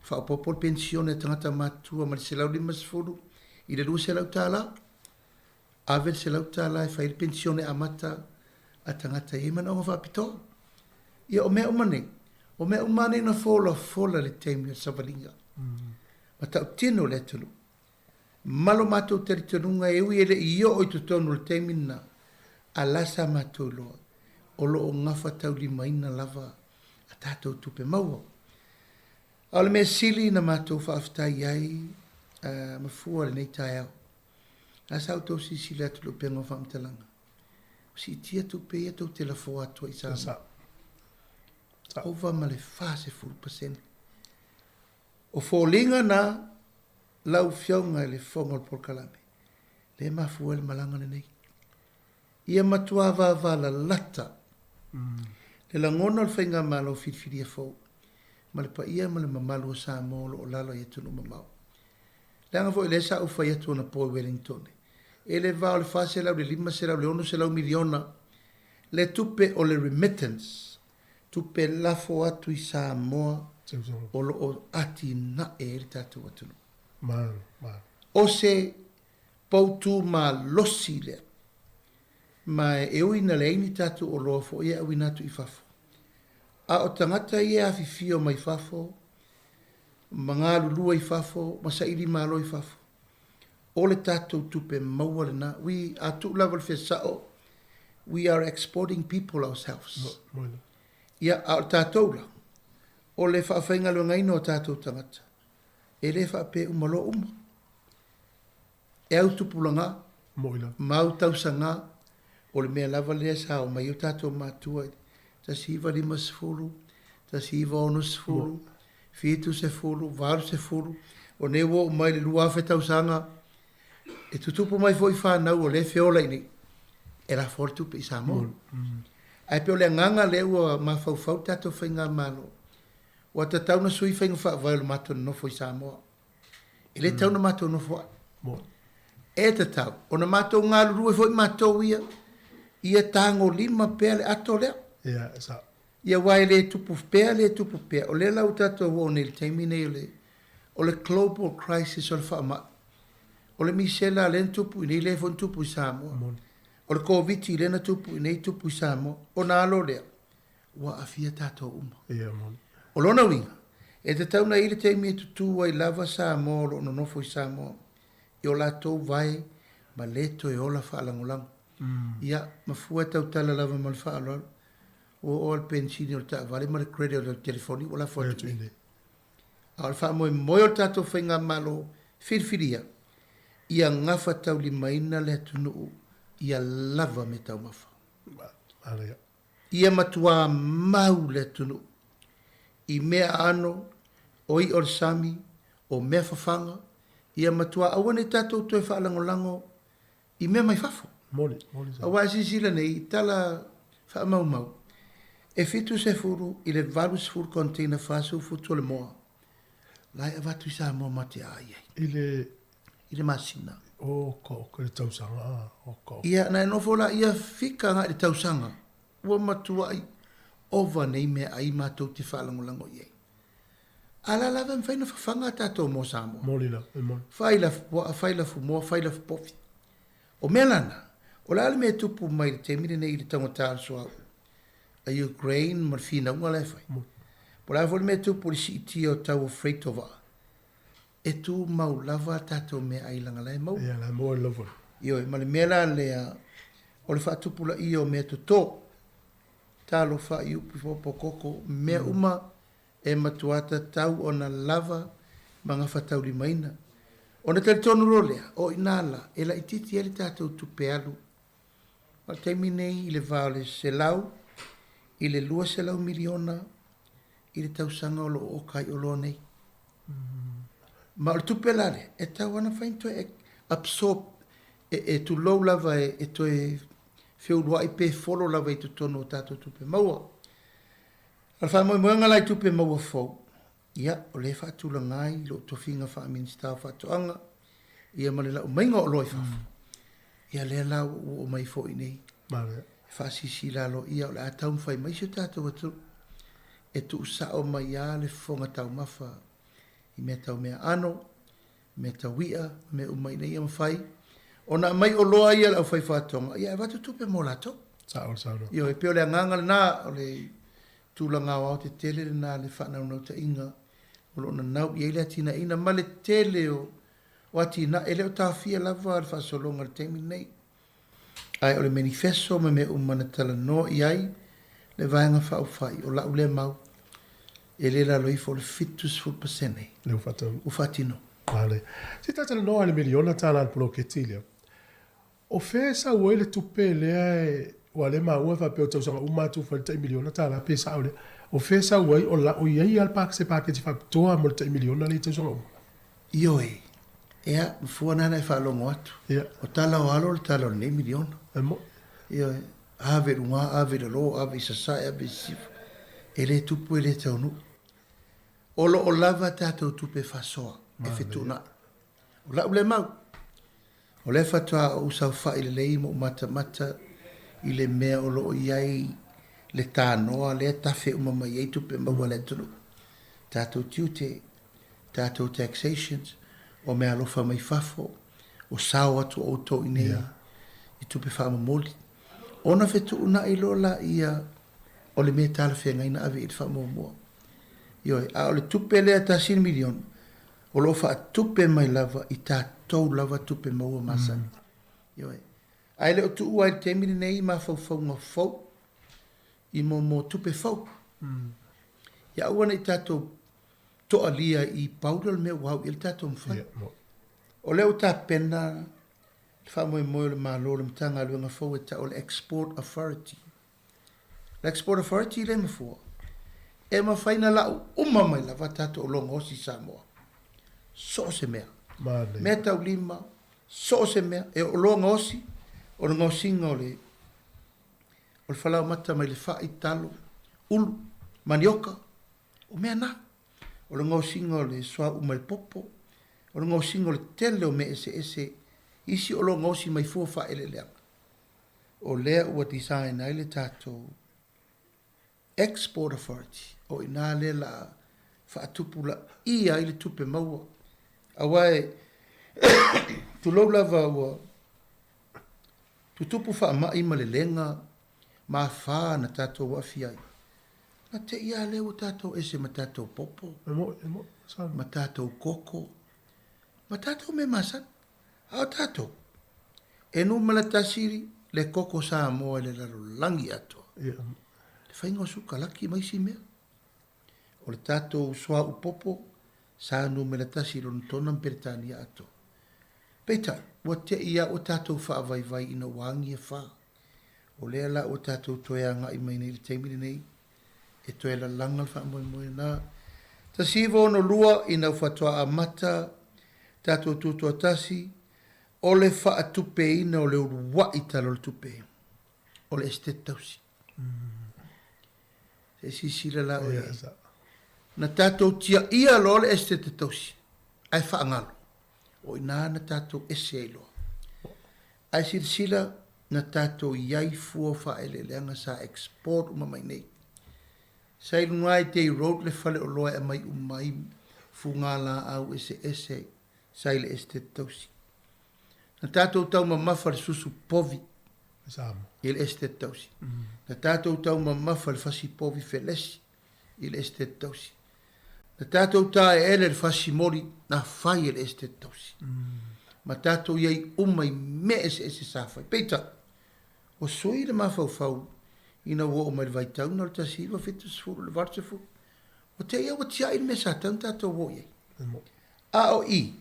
wha o popol pensione tangata matua, ma le se lau lima sefuru, i le lua se lau tāla, avel se lau tāla e whaile pensione amata a tangata e mana o whapitoa. Ia o mea umane na fola le teimi a savalinga. Ma tau tino le tunu. Malo matou teritonunga e ui ele i o i tutonu le teimi na a lasa matou loa. O lo o ngafa tau limaina lava a tātou tupe maua. A le mea sili na mātou whaaftai ai, mafua le nei tai au. A sau tau si sili atu lo pengo whamtalanga. Si tia tupe ia tau te la foa atua i Samoa. Ova ma le fase 4%. O fōlinga na lau fionga le fonga o porkalame. Le mafua le malanga nei. Ia matua va la lata. Le langona le whainga malo whiriwhiria fōu. Ma le pa ia ma le mamalu o Samoa o lalo i atunu mamau. Langa fo le sa ufa i atu na po Wellington. E le vao le fase lau le 5 se lau le 1 se lau miliona. Le tupe o le remittance. Tupe lafo atu i Samoa. O lo o ati na e le tatu atunu. O se pautu ma losi le. Ma e uina le ini tatu o loa fo ia uina atu i fafo. A o tangata ia a fifio mai fafo, mga lulua i fafo, masa ili malo i fafo. O le tatu tupe maua le na, we are tu level fesao, we are exporting people ourselves. Ia a o tatou la, o le whawhainga lo ngaino o tatou tangata. E le whape umalo uma. E au tupulanga, mau tausanga, o le mea lava lea sa o mai o tatou matua ta siva 5 sefulu, ta siva 6 sefulu, 7 sefulu, 8 sefulu, o ne wo mai le lua fetausanga, e tutupu mai foi whanau o le feola ini, e la fortu pe i Samoa. Ai pe o le nganga le ua mawhauwhau tatou whainga malo, o ta tauna sui whainga whaavai mato no foi Samoa. E le tauna mato no foi. E ta tau, o na mato ngā lurua foi mato ia tango 5 pele ato lea. Ia wai le tupu pea, o le lau tatou o ne le taimine o le global crisis o le whaama. O le misela le tupu i nei le fon tupu i Samoa. O le COVID i le tupu i nei tupu i Samoa. O na alo lea, wa afia tatou uma. O lona winga, e te tauna i le taimine tutu ai lava Samoa o no nofo i Samoa. I o latou vai, ma leto e ola whaalangulangu. Ia, mafua tau tala lava ma le whaalolo. O al pensini o ta vale ma le credit o telefoni o la foto ni. Al fa mo o tato whainga malo whirwhiria. Ia ngafa tau li maina le tunu ia lava me tau mafa. Ia matua mau le tunu. I mea ano, oi or sami, o mea fafanga. Ia matua awane tato toi whaalangolango i mea mai fafo. Awa sisila nei tala whaamau mau. E fitu se furu, i le valu se furu container fasu futu le moa. Lai e watu i Samoa mate ai. I le masina. Ko le tausanga. Ia, na e nofola, ia fika nga le tausanga. Ua matua ai, ova nei mea ai mātou te whalangolango iei. Ala lava mwhaina whawhanga tātou mo Samoa. Molina. Whaila fu moa, whaila fu pofi. O mea lana, o la ale mea tupu mai le temine nei le tangotāra so au. A Ukraine mar fina unga le fai. Po la vole me tu por si tio tau freight over. E tu mau lava tato me ai langa le mau. Ia la mo lava. Io e male mela le o le fatu pula io me to. Talo fa iu po koko me uma e matuata tau ona lava manga fatau di maina. Ona te tonu rolea o inala e la ititi ele tato tu pealu. Ma temine i le vale se lau i le 2 miliona i le tausanga o lo o kai o lo nei. Ma o tupe lale, e tau ana whainto e absorb, e tu lau lava e to e whiurua i pe folo lava i tu tono o tato tupe maua. Al wha moi moenga lai tupe maua fau. Ia, o le whaatula ngai, lo tofinga wha minsta whaatoanga, ia male lau mainga o loi whafu. Ia le lau o mai fo i nei. Whaasisi lalo ia o le atau mwhai maisio tātou atu. E tu usa o mai a le fonga tau mafa. I mea tau mea ano, mea tau wia, mea umai nei am whai. O na mai o loa ia lau whai whātonga. Ia e watu tupe mo lato. Sao. Io e peo le anganga le nā o le tūlanga o te tele le nā le whanau nau ta inga. O lo na nau i eile atina ina ma le tele o atina ele o tāwhia lava le whasolonga le teimi nei. Ai o le manifesto me umana tala no i ai le vaenga whau whai o lau le mau. e le la loifo le fitus full pasene. Le ufata. O fatino. Vale. Si tata no ale miliona tala al proketilia. O fesa o ele tupe le wale ma o fa pe o tsa uma tu fa 3 miliona tala pe sa ole. O fesa o la o ia al pak se paket fa to a mo 3 miliona le tsa so. Io e. Ea, fuana na fa longo atu. Ia. O tala o alo, tala o ne miliona. Mo. Io e. Ave runga, ave lo, ave sasai, ave sif. Ele tupu ele taunu. Olo o lava tato tupe fasoa. E fetuna. O la ule mau. O le fatua o usau fa ile lei mo mata mata. Ile mea o lo iai le tānoa, le tafe umama iai tupe maua le tunu. Tato tiute, tato taxations. O mea alofa mai fafo, o sao atu o to inea, I tupe wha mamoli. Ona fetu una I lola ia, o le mea tala whenga ina ave I wha mamua. Ioi, a o le tupe lea ta 100 milion, o lo wha tupe mai lava I ta tau lava tupe maua masani. Ioi, ai le o tu ua I te mini nei ma fau ngā fau, I mo tupe fau. Ia ua nei tato to alia I paudal me wau il tato mwhai. O leo ta pena, wha moe moe le malo le mtanga luenga fau e ta o le Export Authority. Le Export Authority le mafua. E mawhaina lau umamai la tato o longa osi Samoa. So se mea. Mea tau lima, so se mea. E o longa osi, o le ngosinga o le whalau mata mai le wha I talo, ulu, manioka, o mea na. O le ngosinga o le swa umai popo, o le ngosinga o le tele o me ese, isi o lo ngosi mai fuafa ele lea. O lea ua design ai le tato Export Authority, o ina le la whaatupula ia I le tupe maua. Awai, tu lau lava ua, tu tupu wha ma ima le lenga, ma wha na tato wafi ai. Na te ia leo tato ese ma tato popo. Ma tato koko. Ma tato me masan. Ao tato. E nu malatasiri le koko sa moa le laro langi ato. Le whaingo suka laki mai si mea. O le tato soa upopo sa nu malatasiri on tonan peritania ato. Peita, wa te ia o tato wha vai vai ina wangi e wha. O lea la o tato toea nga I mai nei le teimini nei. E toi la langa wha moe na. Ta sivo no lua ina whatua a mata, tato tutua tasi, o le wha tupe ina o le urua I talo le tupe. O le este tausi. Se sisira la o na tato tia ia lo le este tausi. Ai wha angalo. O ina na tato ese ai loa. Ai sila na tato iai fua wha ele leanga sa export umamai nei. Sai lungai te road le fale o loa e mai umai fungala au ese sai le este tausi. Na tātou tau mamafa le susu povi. Il este tausi. Na tātou tau mamafa le fasi povi felesi. Il este tausi. Na tātou tā e ele le fasi mori na fai il este tausi. Ma tātou iei umai me ese safai. Peita, o sui le mafau ina wo o mai vai tau no ta siva fitu sfuru le varse fu o te ia o tia il mesa tanta to wo ye a o I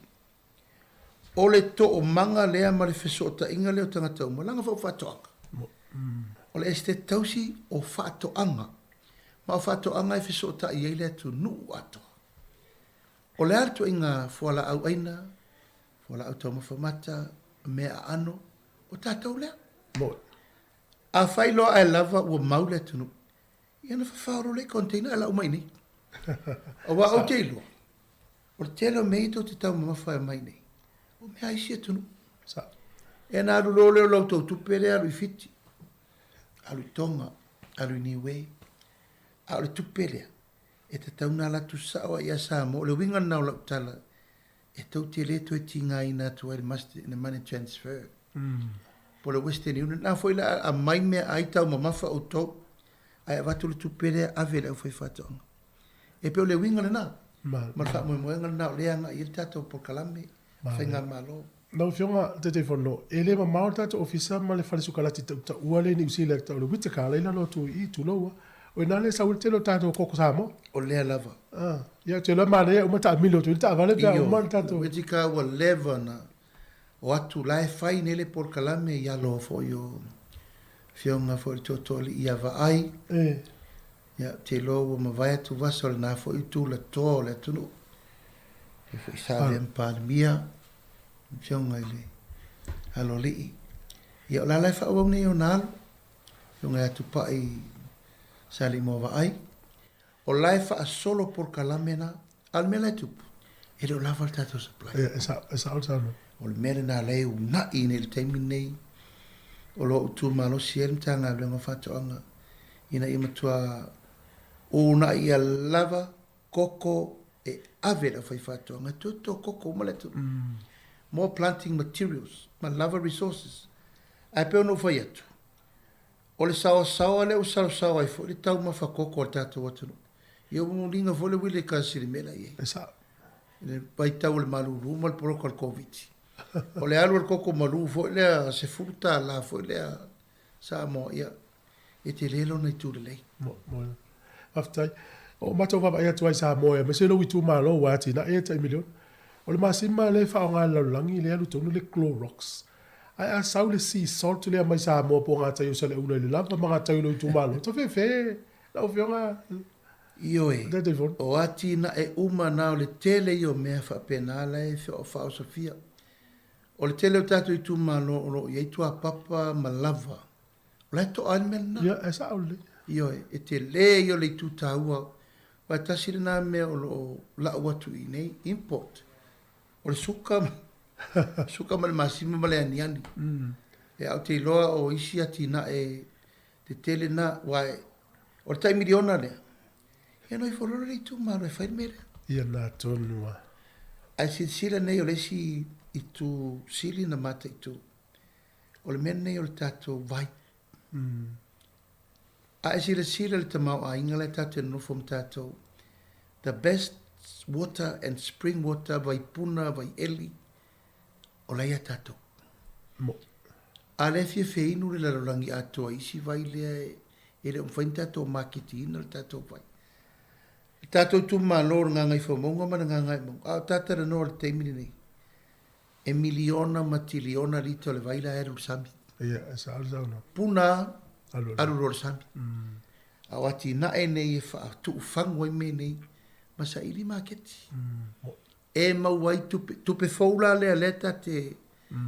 o le to o manga lea ma le fesota inga leo tanga tau malanga fa fatoanga o le este tausi o fatoanga ma o fatoanga e fesota I ele tu nu ato o le alto inga fuala au aina fuala au tau mafamata mea ano o tatau lea a fai loa ai lava ua maule tunu. Ia na whawharo le container ala umai nei. O wa au te iloa. O le telo mei tau te tau mamawhai mai nei. O mea isi e tunu. E na alu loo leo lau tau tupere alu I fiti. Alu I tonga. Alu I niwe. Alu I tupere. E te tau na latu sawa ia Samoa. Le winga nau lau tala. E tau te leto e tinga ina tu ai the money transfer. Po le Western Union, na foi la a mai mea ai tau mamafa o tau, ai avatu le tupere ave le au fai whatonga. E peo le winga le nā, ma wha moenga le nā o leanga I le tatou por kalame, whainga malo. Nau fionga te whono, e le ma mao tatou ofisa ma le whare sukalati ta ua le ni usile ta o le witakala ila lo tu I tu loa, O ina le saul telo tato koko Samoa. O lea lava. Ia te lo mana ia umata milo tu ta vale pe o man tato. Weti ka ua leva na o atu lae fai nele por kalame ia lo fo yo fionga fo i totoli ia va ai. Ia te lo ua mawai atu vasol na fo i tu la to le tunu. E fo i sa vem pandemia fionga ile halo lii. Ia o la lae fa o ne o nalo. Fionga atu pa i sali mo va ai. O lae fa solo por kalamena al mele tupu. E o lava tato supply. Esa o tano. O le mele na lei u na i ne le teimi nei. O lo tu malo siem tanga le ngo fatoanga. Ina ima tua o na i a lava koko e avera fai fatoanga. Tuto koko umale tu. More planting materials. Ma lava resources. Ai pe ono fai atu. O le sawa le o sawa ai fo. Le tau ma fa koko o tato watunu. Ia mo linga vole wile ka siri mela ye. Esa. Le pai tau le malu ru mal proko al covid. O le alu al koko malu fo le se futa la fo le Samoa ia. E te lelo nei tu le lei. Mo. Aftai. O mato va ia tu ai Samoa, me se lo witu malo wati na e 1 million. O le masima le fa nga la langi le alu tonu le Clorox. Ai a saule si salt le mai Samoa po nga tai o sele una le lava mga tai lo tu malo. To fe. La o fionga. Ioe, o ati na e uma na o le tele i o mea wha penala e whio o whao Sofia. O le tele o tatu i tu malo o i eitu a papa ma lava. O le to almen na. Ia, e sa o le. Ioe, e te le i o le tu taua. Wa tasiri na mea o lo la watu i nei, import. O le suka ma le masima ma le aniani. E au te loa o isi ati na e te tele na, wae, o le taimi riona lea. Ia noi foloro le tu maro e fai mere. Ia na tonua. Ai si sila nei o le si i tu sili na mata i tu. O le mene nei o le tato vai. Ai sila le tamau a inga le tato no fom tato. The best water and spring water vai puna vai eli. O la ia tato. Mo. A le fie feinu le larolangi ato a isi vai le e le umfain tato makiti ina le tato vai. Tato tu malor nga ngai fomonga ma nga ngai mo. A tata na no te mini nei. E miliona matiliona lito le vaila eru sami. Ia, esa alza no. Puna alu ror sami. A wati na e nei e fa tu fango e me nei. Ma sa ili maketi. E mawai tupe foula le aleta te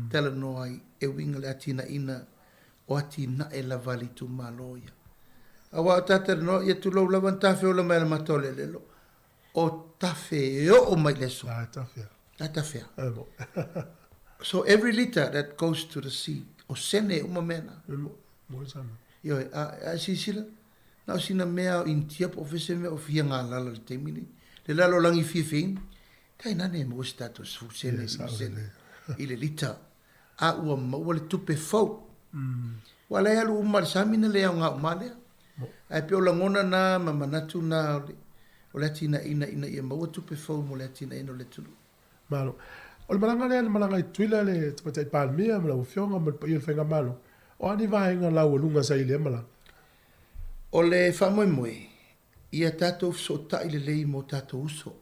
tala no ai e winga le atina ina o ati na e la vali tu maloia. Awa tata no ia tu lo lawan tafe o la mai matole lelo. O tafe o mai leso. Tafe. So every liter that goes to the sea, o sene uma mena. Mo sana. Yo a sisila. Na sina mea in tiap o fese me o fia nga lala le temini. Le lalo langi fifin. Tai nane mo status fu sene ile liter. A ua mo le tupe fau. Wala ya lu umar samina le nga umale. Ai pe o langona na mamanatu na o le atina ina ia maua tupe fau mo le atina ina o le tulu. Malo. O le malanga i tuila le tapatai palmia ma lau fionga ma pa ia whainga malo. O ani vahenga lau lunga sa ile malanga. O le whamoemoe, ia tātou so tai le lei mo tātou uso.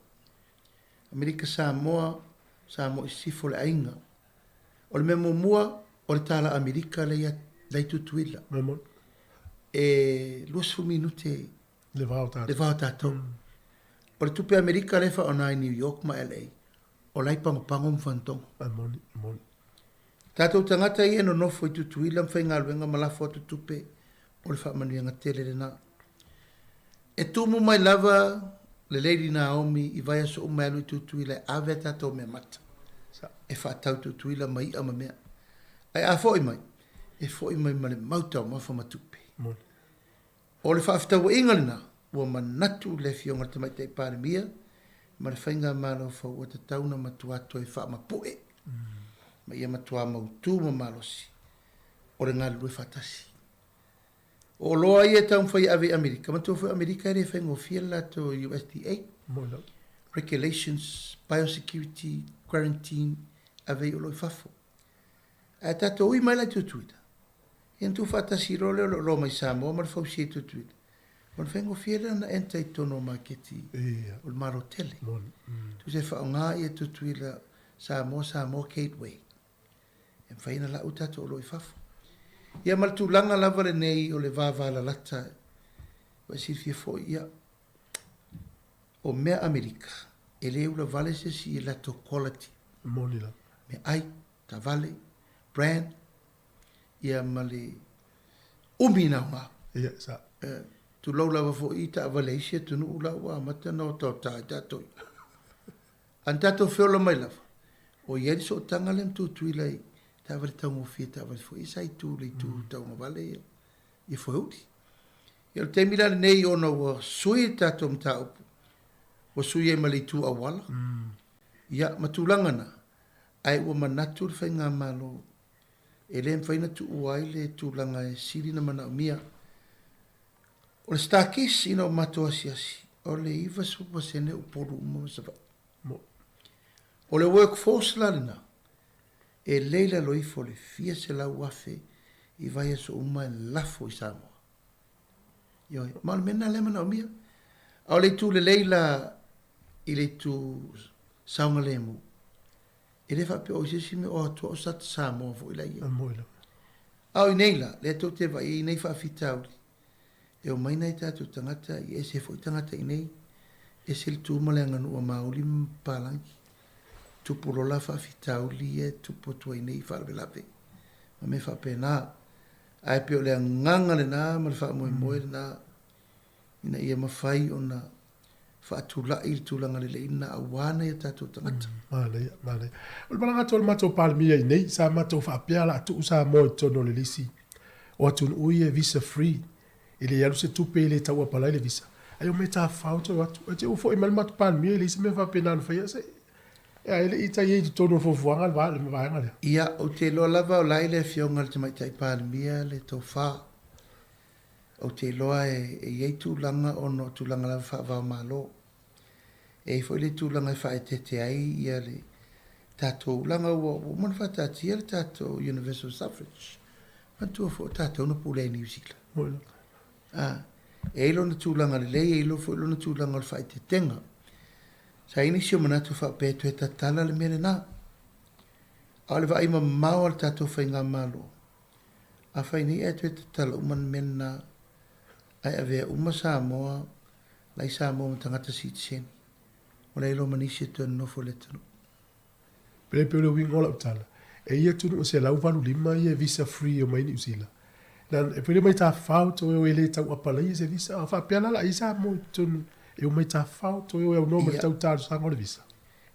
Amerika Samoa i sifo le ainga. O le memo mua, o le tala Amerika le ia leitu tuila. Memon. E luas minute le vao tātou. O le tupe Amerika le wha ona i New York ma LA. O lai pangopango mwhantong. Moni. Tātou tangata i eno nofo i tutuila mwhainga luenga malafo atu tupe o le whaamanuianga tele le na. E tumu mai lava le Lady Naomi i vai aso umai alu i tutuila e ave tātou mea mata. E whaatau tutuila mai ama mea. Ai a fo i mai. E fo i mai ma le mautau mafa matupe. O le whaafitau inga lina, ua manatu le fionga te mai te pāremia, ma le whainga malo fa ua te tauna matuato e wha mapue. Ma ia matua mautu ma malosi. O le ngā lue whatasi. O loa ia tau mwhai ave Amerika. Matua whai Amerika ere whaingo fiela to USDA. Regulations, biosecurity, quarantine, ave o loi whafo. A tato ui mai lai tutuita. Ian tu whatasi role o lo mai Samoa, ma le fausi e tutuita. O le whengo whiera na enta I tono maketi. Ia. O le maro tele. Mon. Tu se whaonga I tutu I la Samoa Gateway. E whaina la utato o loi fafu. Ia maltu langa lava le nei o le vāvala lata. Wa sirfia fo ia. O mea Amerika. E leu la vale se si lato quality. Moni la. Me ai, ta vale, brand. Ia male umina ngā. Ia, sa. Tu lau lava fo I ta Malaysia tu nuu lau wa mata no tau ta tatoi. An tato whiola mai lava. O ieri so tanga lem tu tuilai. Ta vale tau ngofia ta vale fo isa I tu le tu tau ngavale ia. Ia fo hauti. Ia le temila nei ona wa sui tato mta upu. Wa sui e mali tu awala. Ia matulanga na. Ai ua manatu le whainga malo. E le mwhaina tu uai le tūlanga e siri na mana umia. O le stakis ina o matua siasi. O le iwa supa sene uporu uma sawa. O le workforce lalina. E leila loifo le fia se lau wafe I vai so uma e lafo I Samoa. Ioi, ma le mena le mana umia. O le tu le leila I le tu saunga le mu. E le whape o sisi me o atua o sata Samoa fo ila ia. Moila. Au I neila, le ato te vai I nei whaafitauri. E o maina I tātou tangata, I ese fo I tangata I nei. E se le tūma le anganu o mauli mpalangi. Tupu rola whaafitauri e tupu tua I nei whaarabelape. Ma me whape nā. Ai peo le nganga le nā, ma le whaamoe moe le nā. Ina ia mawhai o na whaatula I tūlanga le ina awana I tātou tangata. Malea, malea. O le malanga tō le matou palmia I nei, sa matou whaapea la atu sa moe tono le lisi. O atu ui e visa free. I le alu se tupe I le tau apalai le visa. Ai o me tā whao tō atu. E te ufo I mal matou palmia I le isi me whape nāna whaia se. E a ele ita i tono fofuanga le me vaenga le. Ia, o te loa lava o lai le fionga le tamaitai palmia le tau wha. O te loa e iei tūlanga ono tūlanga lava whaavao malo. E foi le tūlanga I whae te ai ia le tātou langa ua mana whatatia le tātou Universal Suffrage. Mantua fo tātou na pule New Zealand. Moila. E ilo na tūlanga le lei, e ilo fo ilo na tūlanga le whae te tenga. Sa ini sio manatu whapetu e tatala le mele nā. A le vai ma mau le tātou whainga malo. A whaini e tu e tatala uman mena ai avea uma Samoa, lai Samoa matangata sitsen. O le ilo manisi tu nofo le tanu. Pele pele wingola utala. E ia tunu o se lau vanu lima ia visa free o mai New Zealand. Na e pele mai tā whao to e le tau apalai se visa. A whapeana la isa mo tunu. E o mai tā whao to e o noma le tau tāru sanga le visa.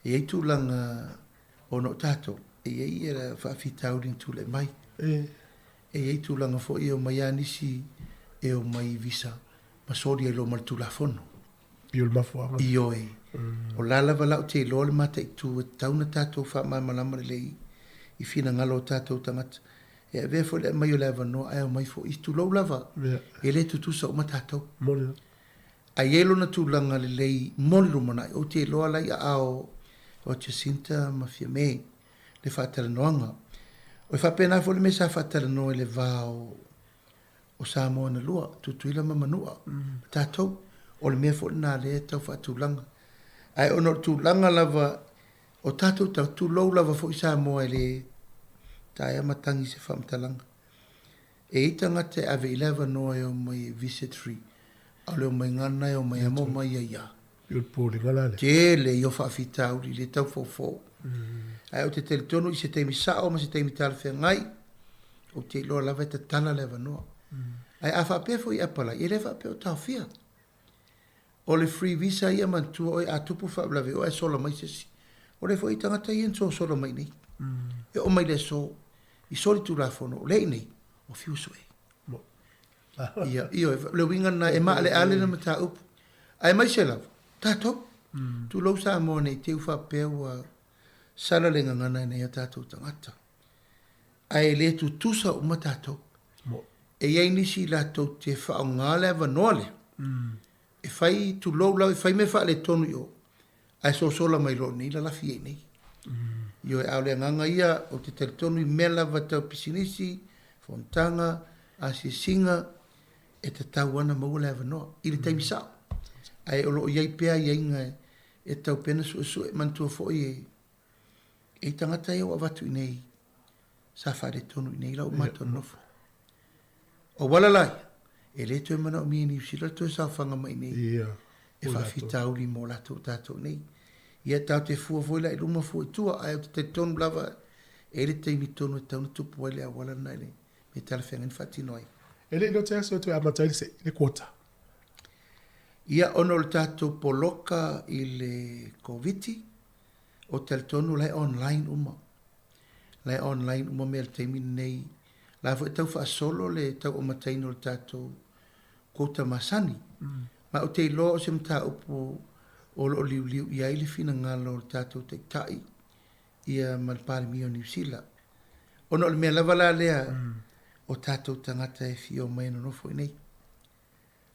E ei tūlanga o no tātou. E ei e la whaafitaurin tūle mai. E ei tūlanga fo i o mai anisi e o mai visa. Masori e lo martula fono. Piol mafuanga. I oe. O lalawa lau te lo le mata I tu e tauna tātou wha mai malama le lei. I whina ngalo tātou tangata. E a vea fo le mai o lava no ai o mai fo I tu lau lava. E le tutusa o matātou. Mone. A ielo na tūlanga le lei moniru mana. O te loa lai a ao o Jacinta mafia mei. Le whaatara noanga. O e whapena fo le me sa whaatara noa le vāo o Samoa na lua. Tutuila mamanua. Tātou. O le mea fo le nā le tau whaatūlanga. Ai ono tūlanga lava o tātou tau tūlou lava fo I Samoa le tae amatangi se whamtalanga. E itanga te ave 11 noa e o mai visit free. A leo mai ngana e o mai amo mai ia. Piol pōle ngalale. Te le i o whaafitauri le tau fōfō. Ai o te teletono I se teimi sao ma se teimi talwhea ngai. O te loa lava e te tana leva noa. Ai a whapea fo I apala. I le whapea o tau whia. O le free visa ia mantua o e a tupu whaablawe o e sola mai sesi. O le fo I tangata I en so sola mai nei. E o mai le so I soli tu la fono o le nei o fiu soe. Ia, le winga na e maa le ale na mata upu. Ai mai se lava. Tato. Tu lau sa mo nei te uwha pewa sala le ngangana nei a tato tangata. Ai le tu tusa o matato. E iei nisi la tau te wha o ngā lewa noale. E fai tu lau lau, e fai me wha le tonu yo. Ai so sola mai lo nei la lafi e nei. Yo e au le nganga ia o te teletonu I mea lava tau pisinisi, fontanga, asisinga, e te tau ana mau le avanoa, i le taimi sao. Ai o loo iai pea i ainga e tau pena su e mantua foi e tangata e o avatu i nei, sa whare tonu i nei lau mato nofo. O wala lai, e le toi mana o mi ni usila toi sa whanga mai nei, e whawhitauri mo lato tato nei. Ia tau te fua voila e luma fua tua, ai o te tonu lava, e le teimi tonu e tauna tupu ai le awala nai le, me tala whenga ni whatino ai. E le no te aso tu amatai se le quota. Ia ono le tato poloka i le COVID-19, o te tonu lai online uma. Lai online uma me le teimi nei, la fo tau fa solo le tau o mataino le tato kota masani. Ma o te loa o se mta upo o lo liu ia ili fina ngalo le tato te tai ia malpare mio New Zealand. Ono le mea lava la lea o tato tangata e fio mai no nofo i nei.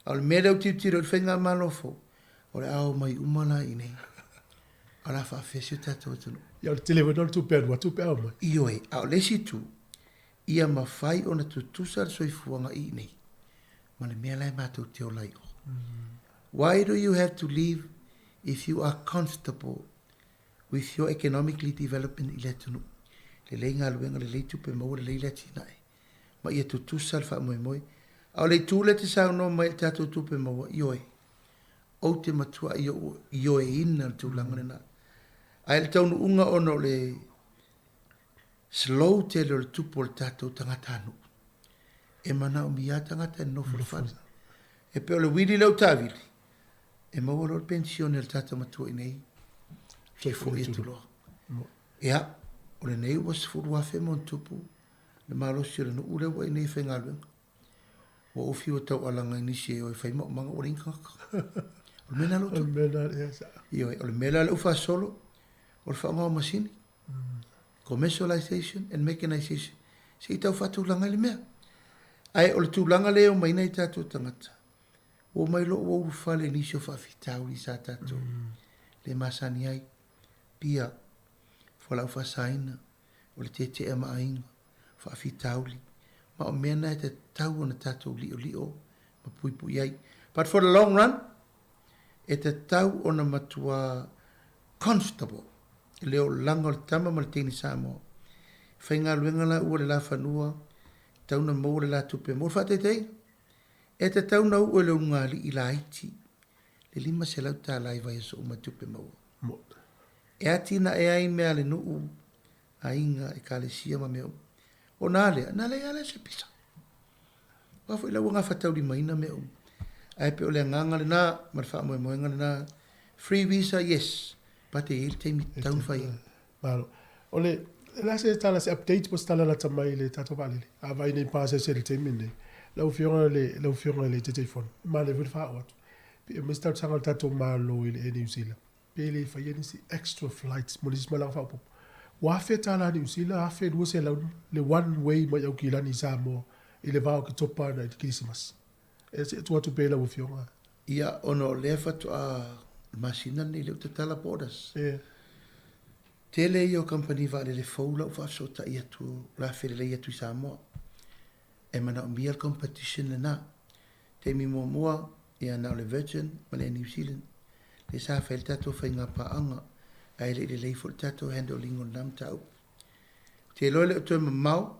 Au le mea rau tiro le whenga malofo o le ao mai umala i nei. A la fa fesio tato atunu. Ia le telefono tu pea mai. Io e, au lesi tu, ia mawhai o na tutusa le soifuanga i nei. Ma le mea lai mātou te o lai o. Why do you have to leave if you are comfortable with your economically development i le tunu? Le lei ngā luenga le lei tupe mau le lei le tinae. Ma ia tutusa le wha moe moe. Au le tūle te sao no mai te atu tupe mau io e. O te matua io e ina le tūlanga le nā. Ai le taunu unga ono le slow te le tupo le tātou tangata anu. E mana o mia tangata e nofo le whana. E peo le wili lau tāwili. E maua lo le pensione le tātou matua i nei. Ke fo i tu loa. Ea, o le nei was furu afe mon tupu. Le malosi o le no ure wa i nei whenga luenga. Wa ofi o tau alanga inisi e o e whaima o manga o ringkaka. O le mena lo tu. Io e, o le mena le ufa solo. O le whaonga o masini. Commercialization and mechanization. Se i tau whatulanga le mea. Ai, o le tūlanga leo mai nei tātou tangata. O mai lo o ufale nisi o whawhitauri sa tātou. Le masani ai. Pia. Whala ufa saina. O le te ema ainga. Whawhitauri. Ma o mena e te tau ana tātou lio. Ma pui pui ai. But for the long run, e te tau ona matua comfortable. Leo langa o le tama ma le teini Samoa. Whainga luenga la ua le la whanua. Tauna mou le la tupe. Mou whatetei. E te tauna ua le ungali i la Haiti. Le lima se lau tā lai vai so uma tupe mou. E atina e ai mea le nuu. A inga e ka le sia ma meo. O nale ale se pisa. Wafo ila wanga whatau li maina meo. Ai pe o le nganga le na. Marfa moe moenga le na. Free visa, yes. Pate il teimi taun fai. Malo. Ole, la se tala se update pos tala la tamai le tato valili. A vai nei pase se le teimi nei. Lau fiona le te telefon. Ma le vul fa watu. Pe me start sangal tato malo i le New Zealand. Pe le fai si extra flights. Mo lis malang fa pop. Wa fe tala New Zealand, a fe se le one way ma yau kila ni Samoa. I le vao ki topa na i Christmas. E se tu atu pe la fiona. Ia ono le fatu a masina ni le te tala borders. Tele i o company vale le foula o fasota i atu la fere le i atu Samoa. E mana o mia competition le na. Te mi mua i ana le Virgin ma le New Zealand. Le sa fel tato fai ngā paanga. Ai le leifo tato handling on nam tau. Te loe le o tue mamau.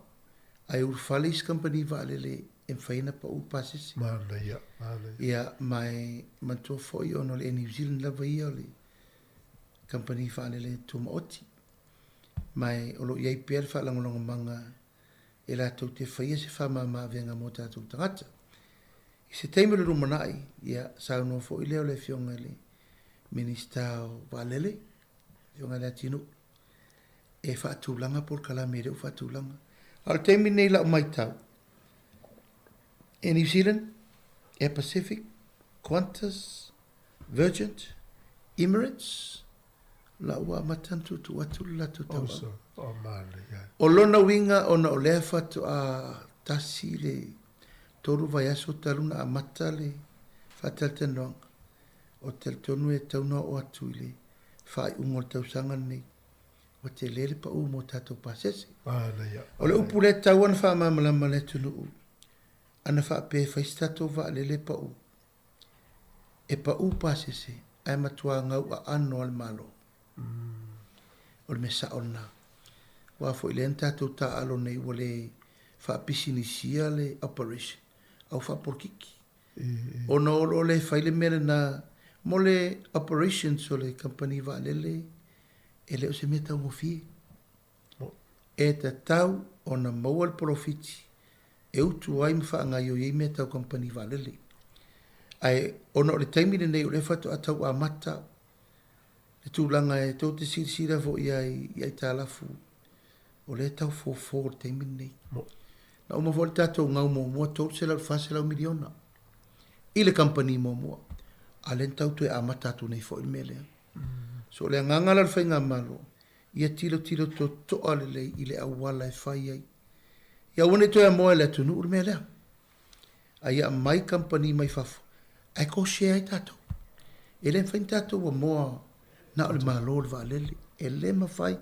Ai urfalis company vale le en faina pa u pasis. Mana ia. Ia mai mantua foi ono le New Zealand lava ia le company vale le tumaoti. Mai olo iai pēr wha langolonga manga e la tau te whaia se whama maa venga mo tātou tangata. I se teimere rumanai, ia sauno fo i leo le fionga le ministao valele, fionga le atinu, e whaatulanga por kalamere o whaatulanga. Al teimi nei la o mai tau. E New Zealand, Air Pacific, Qantas, Virgin, Emirates, la ua matantu tu atu la tu tau. Oh man, yeah. O lona winga ona o lea fatu a tasi le toru vai aso taluna a mata le fatal tenoanga. O tel tonu e tauna o atu le fai ungol tausanga nei. O te lele pa u mo tato pasese. Mana ia. O le upu le tauan wha mamalama le tunu u. ana whaape whaistato wa lele pa u. E pa u pasese, ai matua ngau a ano al malo. O le mesa ona. Wa fo ile tatou ta alo nei wale whaapisi ni sia le operation. Au whaaporkiki. O no o le whaile mele na mole operations o le company wa lele e leo se meta o fie. E ta tau o na maua profiti e utu ai mwha ngai o iei meta o company wa lele. Ai ono o le taimine nei o le whatu atau a mata e tūlanga e tau te sirisira fo iai tālafu o le tau fō o le taimine nei. Na uma fo le tātou ngau mua tau se lau whase lau miliona. I le company mua. A len tau tue a mata tu nei fo il mele. So le ngangala le whainga malo. Ia tilo to toa le i le awala e whai ai. Ia wane toi a moa le atunu ur mea lea. A ia mai company mai fafo. Ai ko share ai tatou. E le whain tatou wa moa na o le malo le waalele. E le mawhai.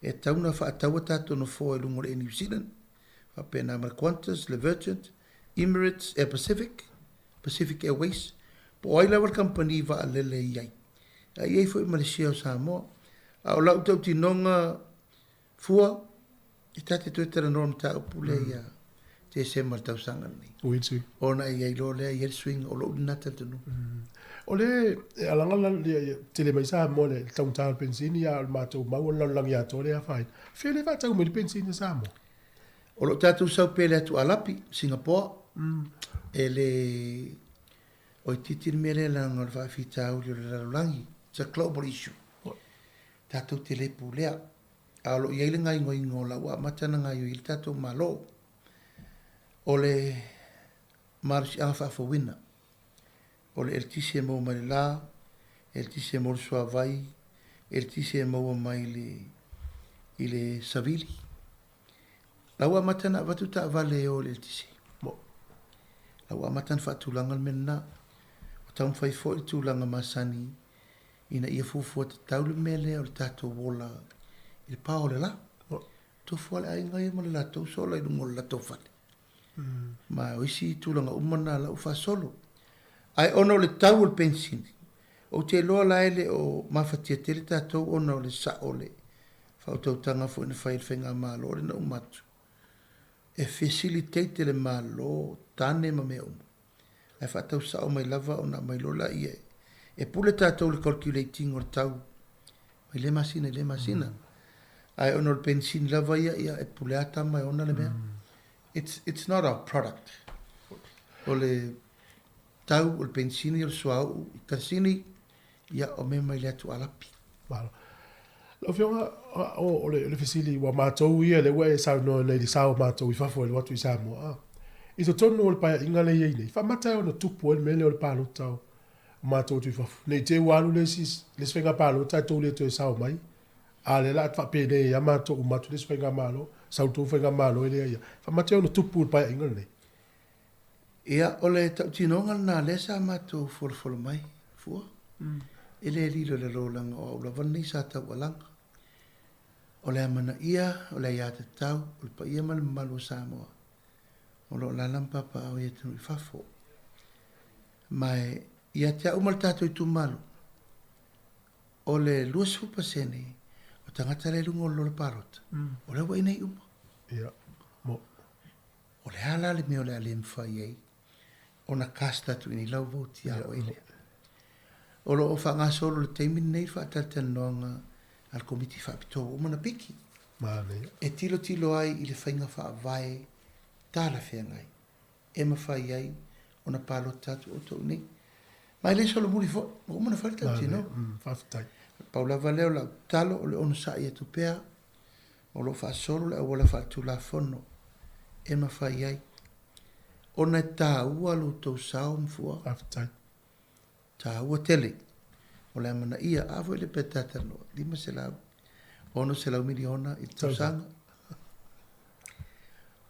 E tauna whaataua tatou no fo e lungo le New Zealand. Whapena mara Qantas, le Virgin, Emirates, Air Pacific, Pacific Airways. Po ai lawa company waalele iai. A iei fo i Malaysia o Samoa. A o lau tau tinonga fua. E tate toi tera norm ta upule ia. Te se mar tau sanga nei. Uitsi. Ona iai lo lea iel swing o lo nata tanu. O le alangala tele mai sa mo le tau tau pensini ya matou mau lang ya tole a fai. Fele va tau me pensini sa mo. O lo tatu sau pele atu alapi, Singapore. Ele o titir mele lang o va fita o le langi. It's a global issue. Tatu tele pulea. A lo iai le ngai ngoi ngola wa matana ngai o il tatu malo. O le march alfa for winner. O le eltise mo mai la, eltise mo sua vai, eltise mo mai le ile savili. La wa matana vatu ta vale o le eltise. Mo. La wa matana fatulangal menna. O taun fai fo il tulanga masani ina ia fufu te taule mele o le tato wola il paole la. To fo le ai ngai mo le la to sola i lungo la to fale. Ma o isi tulanga umana la ufa solo. Ai ono le tau le pensini. O te loa la ele o mafatia te le tatou ono le sa ole. Fa o tau tanga fo ina whail whenga malo le na umatu. E facilitate le malo tane ma me umu. Ai fa tau sa o mai lava o na mai lola ia. E pule tatou le calculating o le tau. Mai le masina. Ai ono le pensini lava ia e pule ata mai ona le mea. It's not our product. O le tau o le pensini o le suau i kasini ia o me mai le atu alapi. Malo. Lo fionga o le fesili wa matou ia le we sa no le sa matou i fafo le watu i sa mo. I to tonu o le pa inga le ia nei. Fa mata o no tupu o le mele o le palo tau. Matou tu fafo. Nei te walu le sis le sfenga palo tau le to sa mai. A le la fa pede ia matou o matou le sfenga malo. Sa tu fenga malo ile ia. Fa mata o no tupu o le pa inga nei. Ia o le tau tinonga na le sa matou folo mai. Fua. Ele lilo le rolanga o la vani sa tau alanga. O le amana ia, o le ia te tau, o le pa ia malu Samoa. O lo la lampa pa au ia tunu i fafo. Mai, ia te au mal tato i tu malu. O le luasu pasene, o tangata le lungo lo le parota. O le wai nei uma. Ia, mo. O le ala le me o le ale mwhai ei. O na kasta tu ini lau vauti a o ele. O lo o whanga solo le teimin nei whaatalta noanga al komiti whaapito o mana piki. Mane. E tilo ai i le whainga whaavae tāla whengai. E mawhai ai o na palo tatu o tau nei. Mai le solo muri fo, o mana whalita tino. Whaftai. Paula valeo la talo o le ono sa i atu pea. O lo wha solo le awala whaatu la fono. E mawhai ai. O na tā ua lo tau sao mfua. Whaftai. Ta ua tele. O le amana ia avo le petata no. Lima se lau. Ono se lau miliona i tau sanga.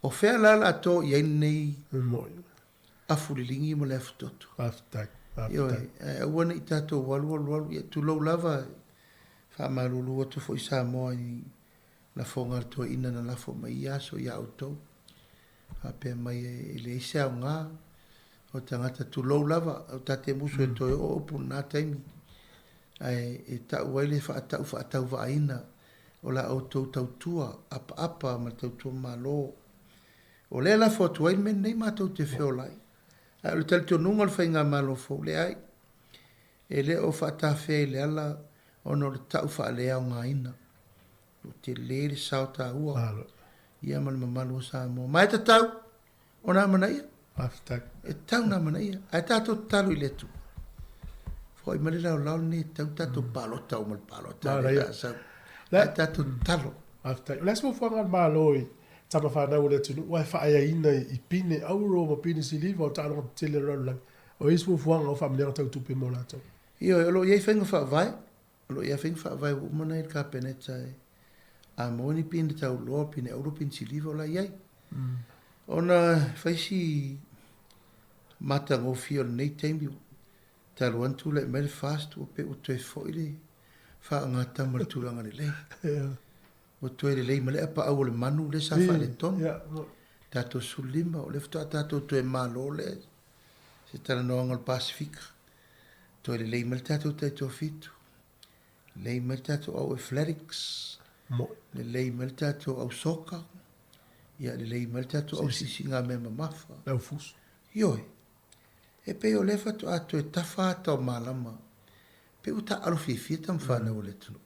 O fea lala ato i aini nei afulilingi mo le afutoto. Whaftai. Io e wana i tato walu. Ia tu lau lava. Wha marulu atu fo i Samoa i la fonga ato ina na lafo mai aso i auto. a pe mai e le isa ngā o tangata tu lou lava o tate musu e toi o opu nā taimi ai e tau waile whaatau waaina o la o tau tautua apa ma tautua malo o le la fotu ai men nei mātou te whiolai ai o le tali tō nunga le whainga malo fo le ai e le o whaatawhea le ala o no le tau whaalea o ngā ina o te le le sao tā ua ia ma le mamalu o Samoa mai ta tau o nā mana ia e tau nā mana ia ai tātou talu i letu foi ma le lau lau ne tau tātou palota o ma le palota ai tātou talo let's move on maloi tama whanau le tunu wai whaia ina i pine auro ma pine si liva o tāna o tele raulang o ismu fuanga o whamilera tau tupe mo lātou io e lo iei whainga whaavai lo iei whainga whaavai o mana i ka peneta a moni pine tau loa pine auro pine si liva o la iei ona whaisi mata ngō fio nei teimbi talo antu le mele fast o pe o toi foile wha ngā tamara tūranga le lei o toi le lei ma le apa au le manu le sa fa le tonu tato sulima o le fta tato toi malo le se tala no angal Pasifika toi le lei ma le tato tai to fitu lei ma le tato au athletics le lei ma le tato au soka ia le lei ma le tato au sisinga me mamafa lau fusu ioe e pe o le fatu ato e tafa ata o malama pe uta alo fifia tam whana o le tunu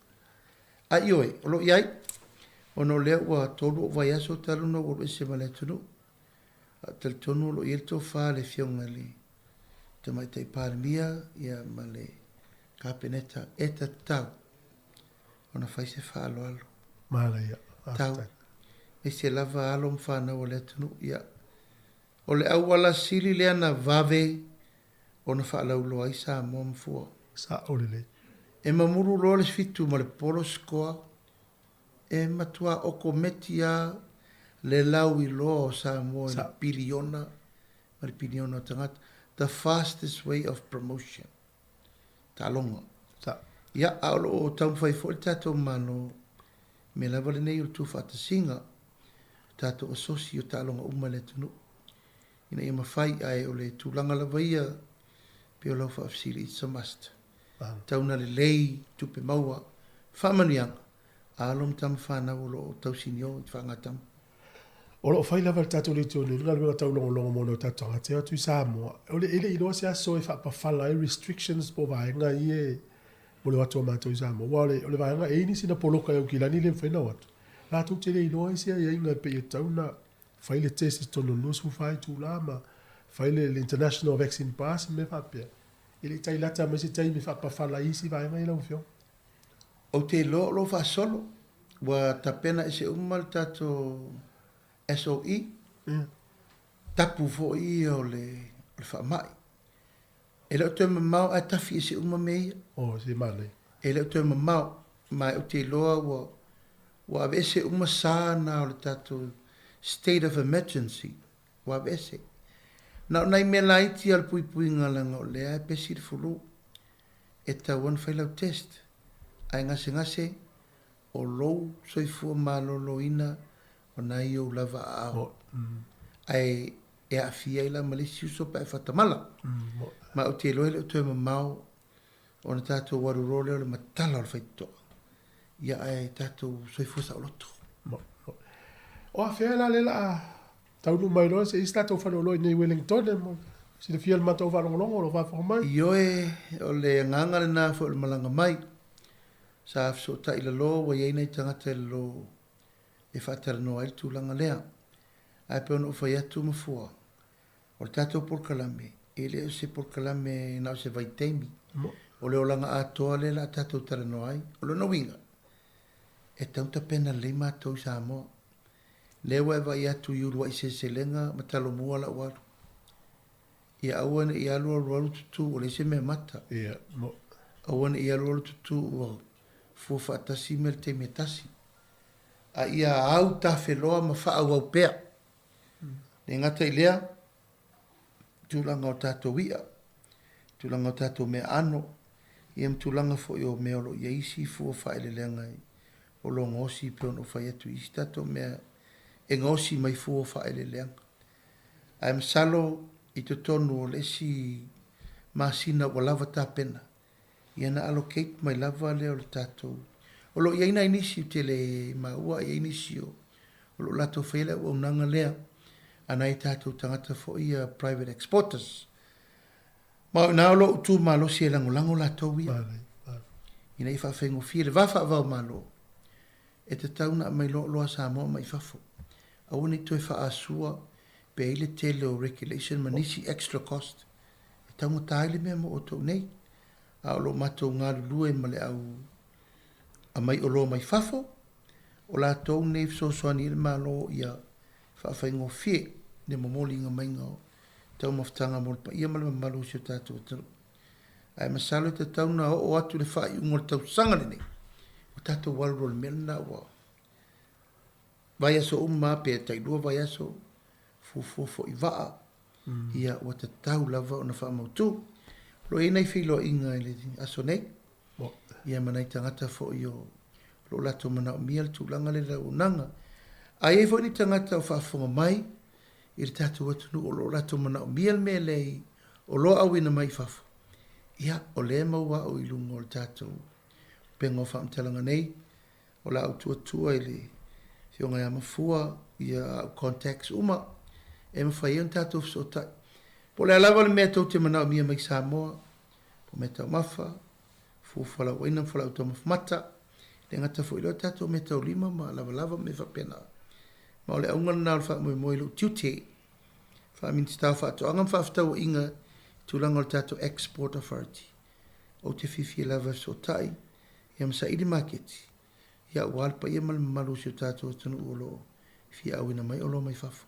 a ioe o lo iai ono lea ua tolu o vai aso talu no o ese ma le tunu a tal tonu lo iel to fa le fionga le te mai te parmia ia ma le kapeneta e ta tau ona fai se fa alo alo mala ia tau e se lava alo mwhana o le tunu ia o le au wala sili lea na vave ona fa alo lo ai sa mo mfua sa o le lei e mamuru lo le fitu ma le polo skoa e matua o kometia le lau i lo sa mo le piliona ma le piliona tangata the fastest way of promotion ta longa ia alo o tau fai fo le tato mano me lava le nei o tu fata singa tato asosi o ta longa uma le tunu ina ia mawhai ai o le tūlanga lava ia pe o lau fa afsiri it's a must tauna le lei tupe maua whamanianga alom tam whanau o lo tau sinio i whangatam o lo fai lava tato le tonu nga le tau longo mo no tato nga te atu Samoa o le ele ino se aso e whapawhala restrictions po vaenga ie mo le watu o mātou Samoa wale o le vaenga e ini sina poloka e ukila ni le mwhena watu la tu te le ino e se ia inga pe e tauna fai le test tono nusu fai tu lama fai le international vaccine pass me whapea ele tai lata me se tai me whapawhala isi vaenga i lau fio o te lo fa solo wa tapena e se umal tato SOE tapu fo i o le whamai e leo te mamau a tafi e se uma mea o se male e leo te mamau mai o te loa wa ave se uma sana o le tato state of emergency wa ave se na nai me laiti al pui pui ngalanga o lea e pesi le fulu e tauan whailau test ai ngase o lou soifua maloloina o nai o lava ao ai e afia ila malisi uso pa e whatamala ma o te loe le o tue mamau o na tātou warurole o le matala o le whaitoa ia ai tātou soifua sa o loto o a whea la lela a taunu mai loa se ista tau whanau loi nei Wellington mo si le fia le matau whanongolongo lo whawha mai ioe o le nganga le nā fo le malanga mai sa so ta ila lo wa ye nei tangata lo e fatara no ai tūlanga lea ai pe ono whai atu mafua o le tatou porkalame e le o se porkalame na o se vai teimi o le olanga atoa le la tatou tara no ai o le no winga e tauta pena le mātou Samoa le wa vai atu yurua i se selenga matalo mua la waru ia awane i alu alu tutu o le se me mata awane i alu tutu o fu fatasi mel te metasi a ia au ta feloa ma fa au pea ne ngata ilea tulanga o tato wia tulanga o tato me ano ia tulanga fo yo me olo ia isi fu fa ele lenga o lo ngosi pe no fa yetu isi tato me e ngosi mai fu fa ele lenga Ai masalo I te tonu o lesi masina o lava tapena. Ia na allocate mai lava lea o le tātou. O lo ia ina inisi te le maua ia inisi o lo lato whaile o unanga lea. Ana I tātou tangata fo ia private exporters. Ma na lo tu malo si lango lato ia. Ina I whawhengo fia le wafa avau malo. E te tauna mai loa Samoa mai fafo. Auni toi whaasua pe ile tele o regulation manisi extra cost. E taunga taile mea mo o tau nei. A o lo matou ngā lulue ma le au a mai o lo mai fafo. O la tau nei so soani ile malo ia whawhengo fie ne momoli ngā mai ngā tau maftanga mo le pa ia male malu si o tātou tanu. Ai masalo te tauna o atu le whai ungol tau sanga nei. O tātou walro le mena wa. Vai aso pe tai lua vai aso fo I waa. Ia o te tau lava o na whamautu. Lo e nei whilo inga ele aso nei. Ia manai tangata fo I o lo lato mana o mia le tūlanga le lau nanga. Ai e fo ni tangata o whafonga mai. I le tātou atunu o lo lato mana o mia le me lei. O lo awina mai fafo. Ia o le maua o ilunga o le tātou. Pengo whamtalanga nei. O la au tua ele. Fio ngai amafua ia contacts uma. E mawhai on tātou fsotai. Po le alawa le mea tau te mana o mia mai Samoa. Po me tau mafa. Fuwhala waina mwhala au tau mafmata. Le ngata fo ilo tātou me tau lima ma lava me whapena. Ma o le aungana nā wha mo ilo tiute. Wha minista wha ato angam whaftau inga tūlanga o tātou Export Authority. O te whiwhi lava fsotai. Ia msa ili marketi. Ia walpa ia malu si o tātou tunu ulo fi awina mai olo mai fafu.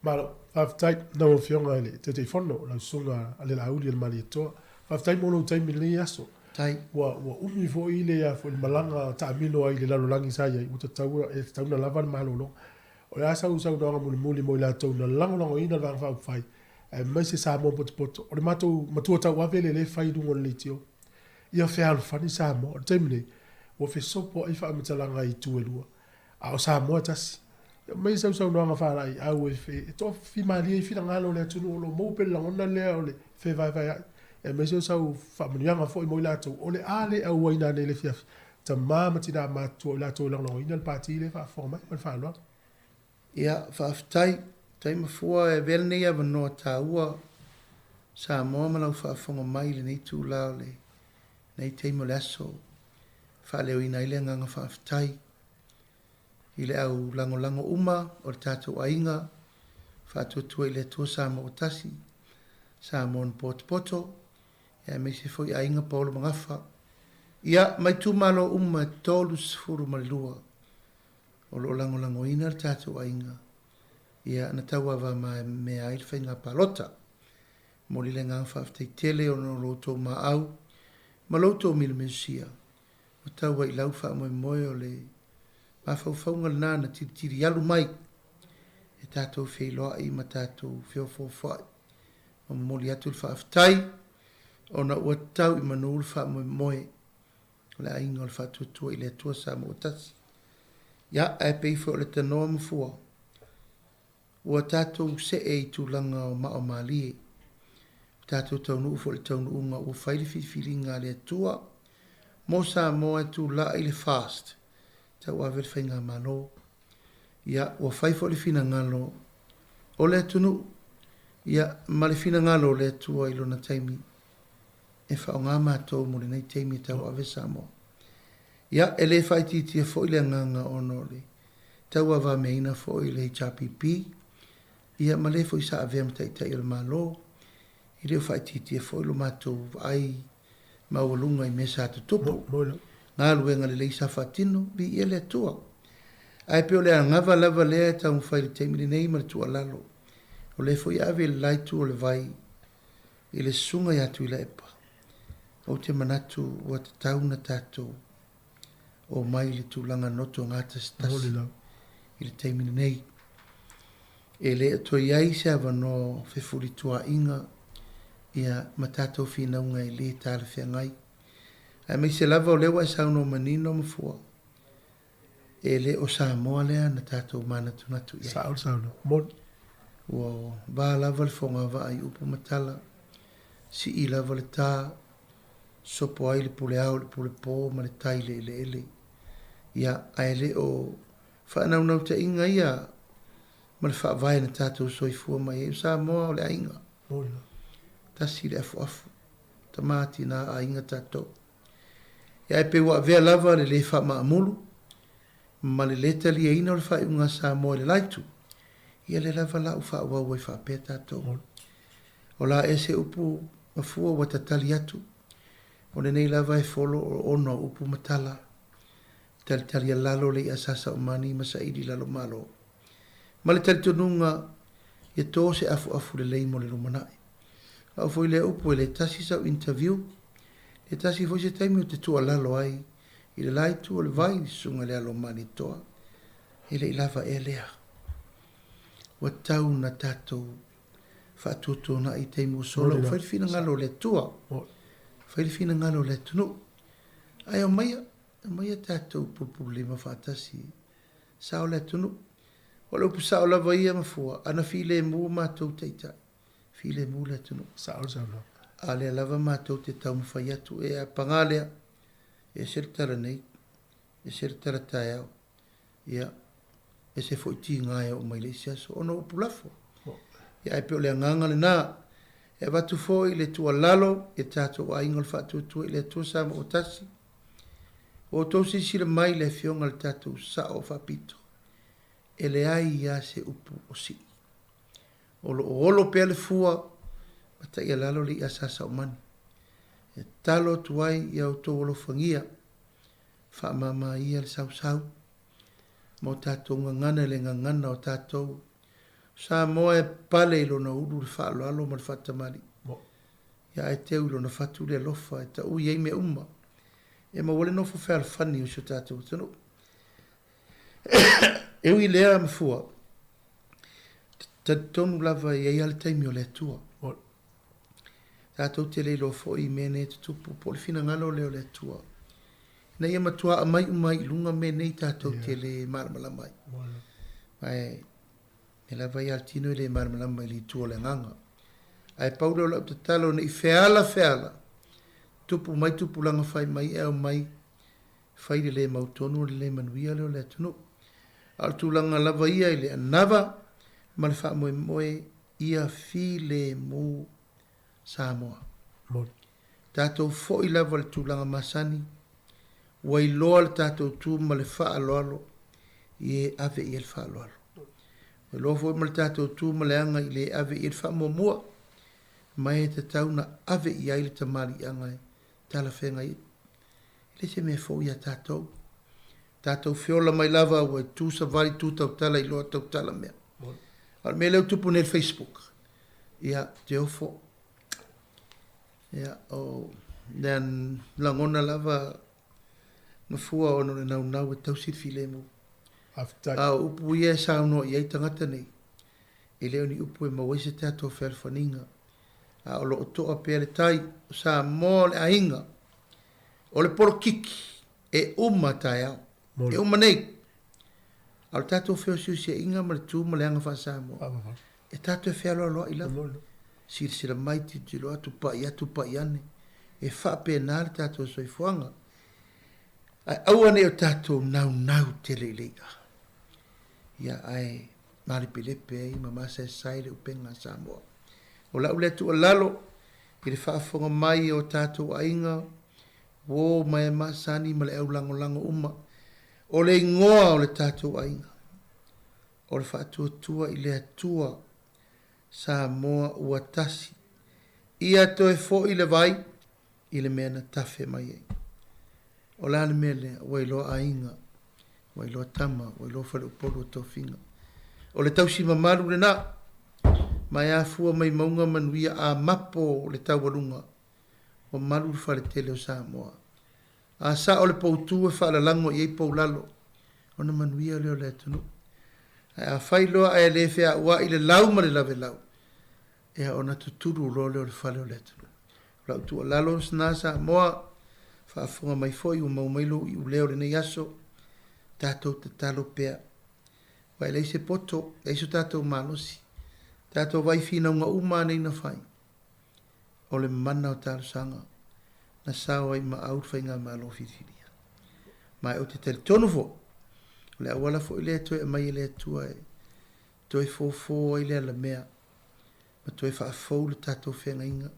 Malo, whaftai nau o fionga ele, te whono, lau sunga ale la auli al mali atoa. Whaftai mono taimi le aso. Tai. Wa umi fo i le a fo il malanga ta amino ai le lalo langi sa iai, uta tauna lava na malo lo. O le asa usau doanga muli mo i la tauna lango ina vang whau whai. Mai se Samoa poto. O le matua tau wawele le whai dungo le tio. Ia whea alfani Samoa, o taimi le. O fe sopo ai fa mitalanga I tuelua. A o Samoa tasi. Mai sau noanga whara ai au e fe. E to fi mali e fina ngalo le atunu o lo mou pele langona le o le fe vai. E mai sau whamanianga fo I moi lato. O le ale au waina ne le fiafi. Ta mama tina matua o lato langona ina le pati le wha foma. Mai wha Ia whaftai. Tai mafua e vele nei awa noa tā ua. Samoa malau whafonga mai le nei tū lao le. Nei teimo le aso. Whaleo ina ile nganga whaftai. Ile au lango uma o le tātou ainga. Whatuatua ile tua Samoa o tasi. Samoa on poto. Ia me se foi ainga paulo mangafa. Ia mai tu malo uma tolu sifuru malilua. O lo lango ina le tātou ainga. Ia na taua wa me aile whainga palota. Moli le nganga whaftai tele o no loto ma au. Ma loto mil mesia. O taua I lau wha moe o le mawhauwhaunga le nāna tiri alu mai. E tātou whiloa I ma tātou whiofowhai. O moli atu le whaaftai. O na ua tau I manu le wha moe. O le ainga o le whatuatua I le atua Samoa o tasi. Ia e peifo o le tanoa mafua. Ua tātou se e I tūlanga o mao malie. Tātou taunu ufo le taunu unga ua whaile whiwhiringa le atua. Mo Samoa tu la I le fast. Tau avel whainga malo. Ia ua whaifo le fina ngalo. O le atunu. Ia ma le fina ngalo le atua I lona taimi. E whao ngā mātou mo le nei taimi tau ave Samoa. Ia e le whaititia fo I le nganga ono le. Tau ava meina fo I le HRPP. Ia ma le fo I sa ave amtaitai o le malo. I le whaititia fo I lo mātou ai. Maualunga I mesa atu tupu. Ngā luenga le leisa whatino, bi I le atua. Ai peo le angava lava lea tau mwhai le teimini nei ma le tua lalo. O le fo I ave le laitu o le vai. I le sunga I atu I le epa. O te manatu o te tauna tātou. O mai le tūlanga noto ngāta stasi. I le teimini nei. E le atua iai se ava no whewhuri tua inga. Ia matatou whinaunga I le tāle whiangai. Ai mai se lava o lewa I sauno manino mafua. E le o Samoa lea na tātou mana tunatu iai. Sauno. Mon. ua va lava le fonga va ai upu matala si I lava le tā sopo ai le pule au le pule pō ma le tai le ele ia ai le o whaanau te inga ia ma le whaavai na tātou soifua mai e Samoa o le ainga tasi le afu tamati na a inga tātou ia e pe wa vea lava le le wha maamulu ma le leta lia ina o le wha iunga Samoa le laitu ia le lava la ufa ua ua wha pe tātou o la e se upu mafua wa tatali atu o le nei lava e folo o ono upu matala tali lalo le asasa o mani masaidi lalo malo ma le tali tonunga ia tō se afu le leimo le rumanai au foi le upu le tasi sa interview le tasi foi se taimi o te tua lalo ai I le laitu o le vai sunga le alo mani toa I le ilava e lea wa tau na tātou whaatuto na I teimu sola o whairifina ngalo le tua whairifina ngalo le tunu ai o maia tātou pulpulu le mawhaatasi sao le tunu o le upu sao lava ia mafua ana file mu mātou teitai file mu le tunu sao a le lava mātou te tau mwhai atu e a pangalea e seritara nei e seritara tai au ia e se foiti ngai o mai le siaso ono upu lafo ia e peo le anganga le nā e watu foi le tua lalo e tātou a ingol whaatutu I le tua sama o tasi o tōsi sila mai le fionga le tātou sa o whapito e le ai ia se upu o si o lo olo pea le fua mata ia lalo li asasa o mani e talo tuai ia o tō olo whangia wha mama ia le sau mo tātou ngangana le ngangana o tātou Samoa e pale ilo na uru le wha alo ma le whatamari ia e teu ilo na whatu le lofa e ta ui ei me umma e ma wale nofo whea whani o sio tātou tano e ui lea mafua tonu lava I ei ale taimi o le tua tātou te leilo fo I mene te tupu po le fina ngalo leo le tua na ia matua a mai umai lunga mene tātou te le marmala mai ai e lava I altino I le marmala mai li tua le nganga ai paulo la te talo na I feala tupu mai tupu langa fai mai e o mai fai le mautonu le manuia leo le tunu al tu langa lava ia I le anava ma le wha moe ia fi le mu Samoa tātou fo I lava le tūlanga masani wai loa le tātou tū ma le wha aloalo I e ave I le wha aloalo wai loa fo I ma le tātou tū ma le anga I le ave I le wha mua mai e te tau na ave I ai le tamari anga e tala whenga I le se me fo ia tātou fiola mai lava wai tū sa vari tū tau tala I loa tau tala mea al me leo tupu nel Facebook ia te ofo ia o dan langona lava mafua ono le nau e tau sirfile mo a upu ia sa no ia tangata nei e leo ni upu e mawese tātou whelwhaninga a o lo toa pea le tai sa mo le ainga o le poro kiki e uma tai au e uma nei al tātou wheo siu se inga ma le tū ma le anga wha sa mo e tātou e whea loa I lava sila mai ti lo atu pa I ane e wha pe nā le tātou soifuanga ai aua ne o tātou nau te leilea ia ai mari pilepe ai mamasa e sai le upenga Samoa o lau le tu lalo I le whaafonga mai o tātou ainga wo mai masani ma le au lango uma o le ingoa o le tātou ainga o le whaatua I le atua Samoa ua tasi ia toe fo I le vai I le mea na tafe mai ei o lana mea lea wai loa ainga wai loa tama wai loa whale upolo o tofinga o le tausi mamaru le na mai a fua mai maunga manuia a mapo o le tauarunga o maru le whale tele o Samoa a sa o le poutu e whale lango I ei poulalo o na manuia leo le atunu a whai loa a le fea ua I le lau ma le lave lau e ona tuturu lo le whale o le atunu lau tua lalo sna Samoa whaafunga mai foi o maumailu I uleo le nei aso tātou te talo pea wai leise poto leiso tātou malosi Tātou vai fina unga uma nei na whai. O le mana o tāru sanga. Na sao ai ma au whainga ma alo whiwhiria. Mai o te tele tonu fo. Le awala fo ile toi e mai ile tua e. Toi fō ile ala mea. Ma toi wha afou le tātou whenga inga.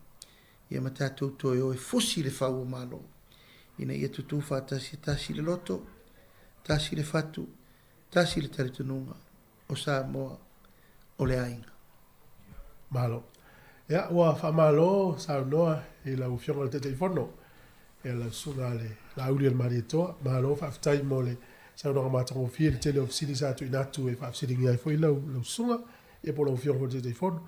Ia ma tātou toi o e fusi le whau o malo. Ina ia tutu wha tasi le loto. Tasi le fatu. Tasi le tari tununga. O Samoa. O le ainga. Malo. Ya, ua whamalo, sao noa, i lau fionga le te whono. E la sunga le, la uri al mari toa, malo, whaftai mo le, sao noa matango fia, le tele ofisiri sa tu inatu e whafsiri ngai fo i lau sunga, e po lau fionga le te whono.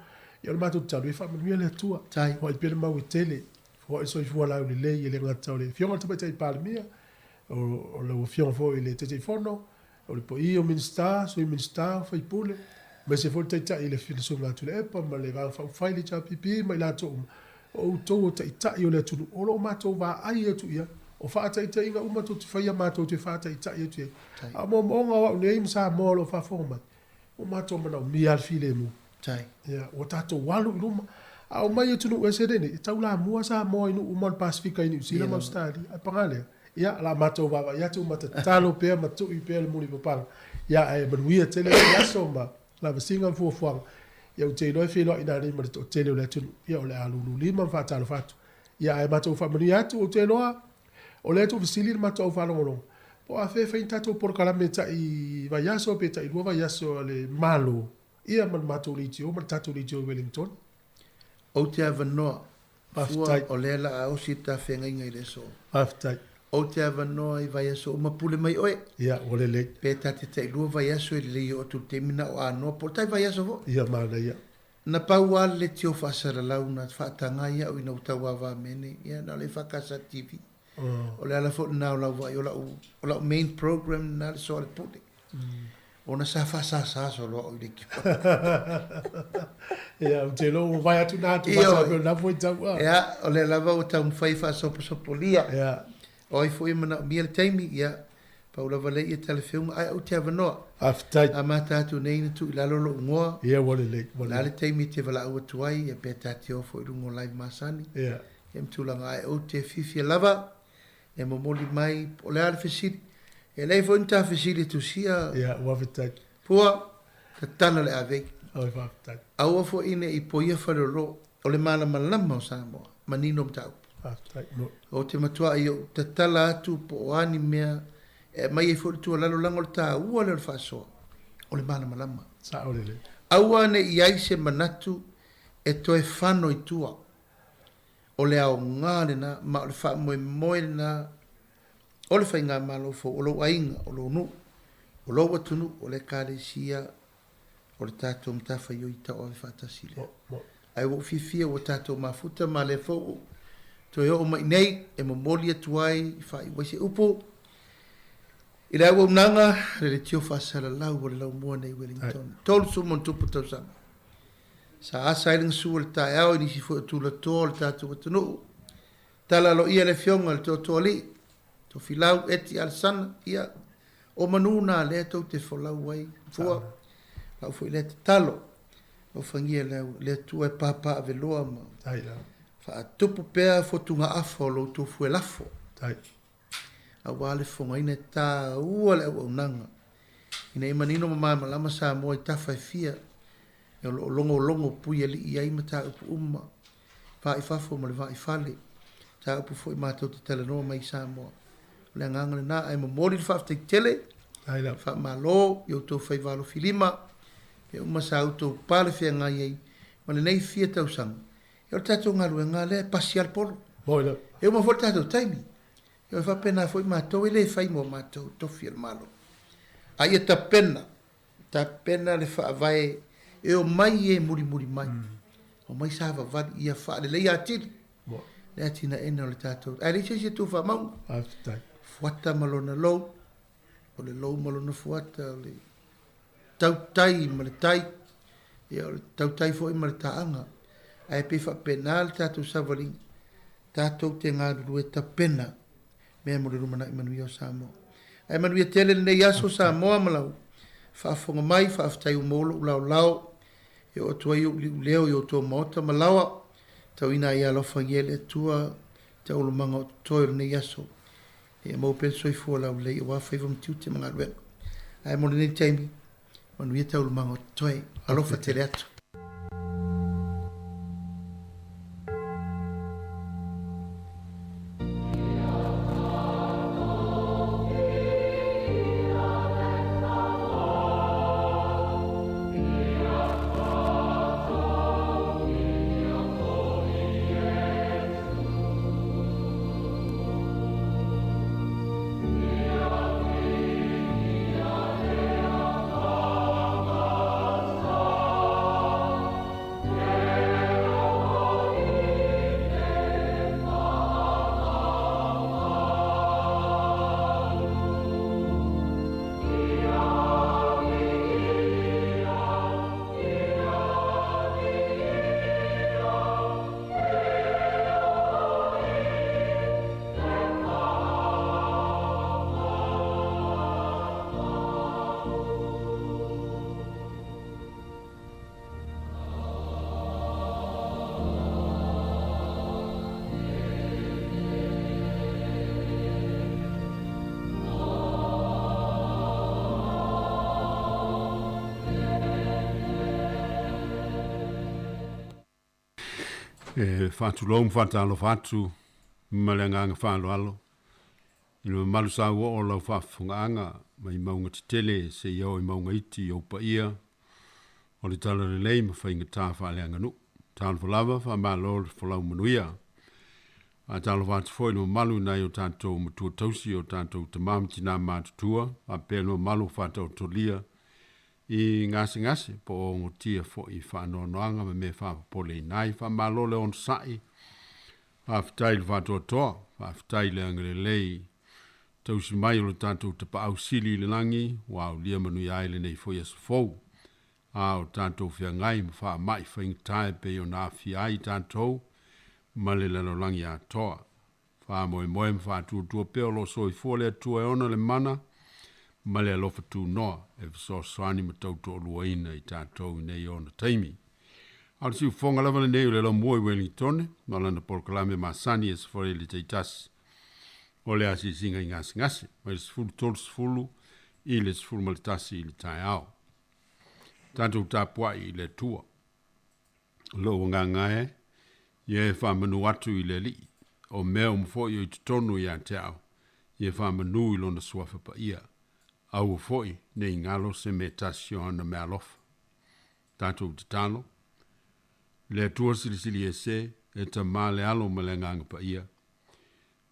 I ala matu tau, e whamanuia le atua. Tai. Hoa i pere mau i tele, hoa i soi fua lau le lei, e le ngatau le, fionga le tapai palemia, o lau fionga fo i le te whono, o le po i o minsta, so i minsta, fai pule, ma se fo tai tai le fina sunga tu le epa, ma le va fa fai le cha pipi, ma la to o to tai tai o le tu o lo ma to va ai tu ia o fa tai tai nga uma to te fai ma to te fa tai tai tu a mo mo nga ne im sa mo lo fa forma o ma to ma mi al file mu Tai. ia o ta to walu luma a o mai tu no se deni tau la mua sa mo inu uma pasifika inu sila ma stadi a pangale ia la ma to va ia tu ma talo pe ma tu i pe le mu li pa ia e manuia tele ia soma la vasinga fuafuanga ia o te noi whenua ina ni ma o tele o le tunu ia o le alulu lima whaatalo whatu ia e matou whamani atu o te noa o le atu visili na matou whanongono po a whewhain tatou porokalame ta i vaiaso pe ta i lua vaiaso le malo ia man matou liti o man tatou liti o Wellington O te avanoa. Maftai. Fua o le la au si ta whenga inga i le so. Maftai. O te avanoa i vai aso o mapule mai oe. Ia o le le Pe ta te tai lua vai aso i le o tu te mina o anoa. Po tai vai aso vo. ia mana ia Na pau al le tio whaasara lau na whaatanga ia o ina utau awa mene. Ia na le whakasa TV. O le ala fo na o lau vai o lau main program na le so le pule. O na sa whaasa so loa o le ki. ia o te lo vai atu nā tu masa pio na foi tau Ia o le lava o tau mwhai whaasopo lia. ia O ai foi mana mia le taimi ia. Paula vale ia telefilm ai o te avanoa. Maftai. A mata atu nei na tu i lalo lo ngoa. Ia wale le La le taimi te vala ua tuai e pe tati ofo i rungo live masani. ia E mtulanga ai o te fifia lava. E momoli mai o le ale fesiri. E lei fo inta fesiri tu sia. ia wafetai Pua ka tana le avei. oi wafetai Aua fo ine i poia whalolo. O le mana malama o Samoa. Manino mtau. wafetai no O te matua i o te tala atu po o ani mea. E mai e fo tu lalo lango le ta ua le fasoa. O le mana malama. sa o le le Aua ne i aise manatu e toe whano i tua. O le au ngāre na, ma o le wha moe moe na, o le whai ngā malo fo, o lo ainga, o lo nu, o lo watunu, o le kāre sia, o le tātou mtawha i o i ta o le whātasile. mo Ai wo fifia o tātou mafuta ma le fo, to o mai nei, e mo moli atuai, whai waise upo, I rea wau nanga, re tio whasara lau o le lau mua nei Wellington. Tolu su mon tupu tau sama. Sa asa ilinga su le tae au, nisi fu tu la toa le tātou watanu. Tala lo ia le fionga le toa li. To filau eti al sana, ia. O manuna le tau te whalau wai. Fua, lau fu i le te talo. O whangia le tua e papa ave loa ma. tai la Wha tupu pea fotunga afo lo tu fu e lafo. tai A wale fonga ina tā ua le au nanga. Ina ima nino mamama lama sa moa I tawhai fia. E o longo pui ali I aima tā upu umma. Wha I fafo ma le wha I fale. Tā upu fo I mātou te telenoa mai sa moa. Le nganga le nā ai ma mori le whaftai tele. tai la Wha ma lo, I o tō whai walo filima. E umma sa auto pale fia ngai ai. Ma le nei fia tau sang. E o tātou ngaru e ngā le pasi al polo. mo la E umma fo tātou taimi. E o whapena foi mātou ele whai mo mātou tofi al malo. Ai e ta pena le whaavai e o mai e muri mai. O mai sa whavali ia wha le lei atiri. mo Le atina ena o le tātou. Ai le se tu wha mau. tai Fuata malona lou. O le lou malona fuata. O le tautai ma le tai. E o le tautai foi ma le taanga. Ai pe whapena le tātou savaling. Tātou te ngā rue ta pena. Mea mo le rumana I manuia o Samoa. Ai manuia tele nei aso Samoa malau. Whaafonga mai, whaaftai umolo, ulau lau. e o tua iu leo i o tua mota malawa, tau ina ia lofa ngele tua, te ulu manga o toi o nei aso, e mau penso i fua lau lei, wa whaiva mtiute mga rwena. Ai mo nei taimi, manu ia tau ulu manga o toi, alofa te reatu. Whātulong whātalo whātu, malenganga whāloalo. Ino malu sa ua o lau whāwhungaanga, mai maunga te tele, se iau i maunga iti i aupa ia. O le tala le lei, ma whainga tā whāleanga nu. Tālo whalawa, whamalo le whalau manuia. A tālo whātu fwoi no malu nai o tātou matua tausi o tātou tamamiti nā mātutua, a pēno malu whātau tolia. I ngase po o ngotia fo i whanoanoanga me whapole i nai whamalo le on sai whaftai le whātua toa whaftai le angere lei tausi mai o le tātou tapa au sili le langi wau lia manu i aile nei fo yasu fau a o tātou whia ngai ma wha mai whaingtae pe o nā whiai tātou ma le lalo langi a toa wha moe moe ma whātua peo lo so i fōle atua e ona le mana ma le alofa tū noa, e viso swani ma tauto luaina i tātou nei ona taimi. Au si ufonga lava le nei o le lau mua i Wellington, ma lana porkalame ma sani e safari le teitasi. O le asi singa i ngasi, ma le sifuru tolu sifuru, i le sifuru ma le tasi i le tai au. Tātou tapua'i i le tua. Lo wangangae, ie whamanu atu i le li, o mea umfo i o i tutonu i a te au, ie whamanu i lona suafa pa ia. Au foi nei ngalo se metasio ana me alofa. Tātou te tano. Le tua silisili e se, e ta male alo ma le nganga pa ia.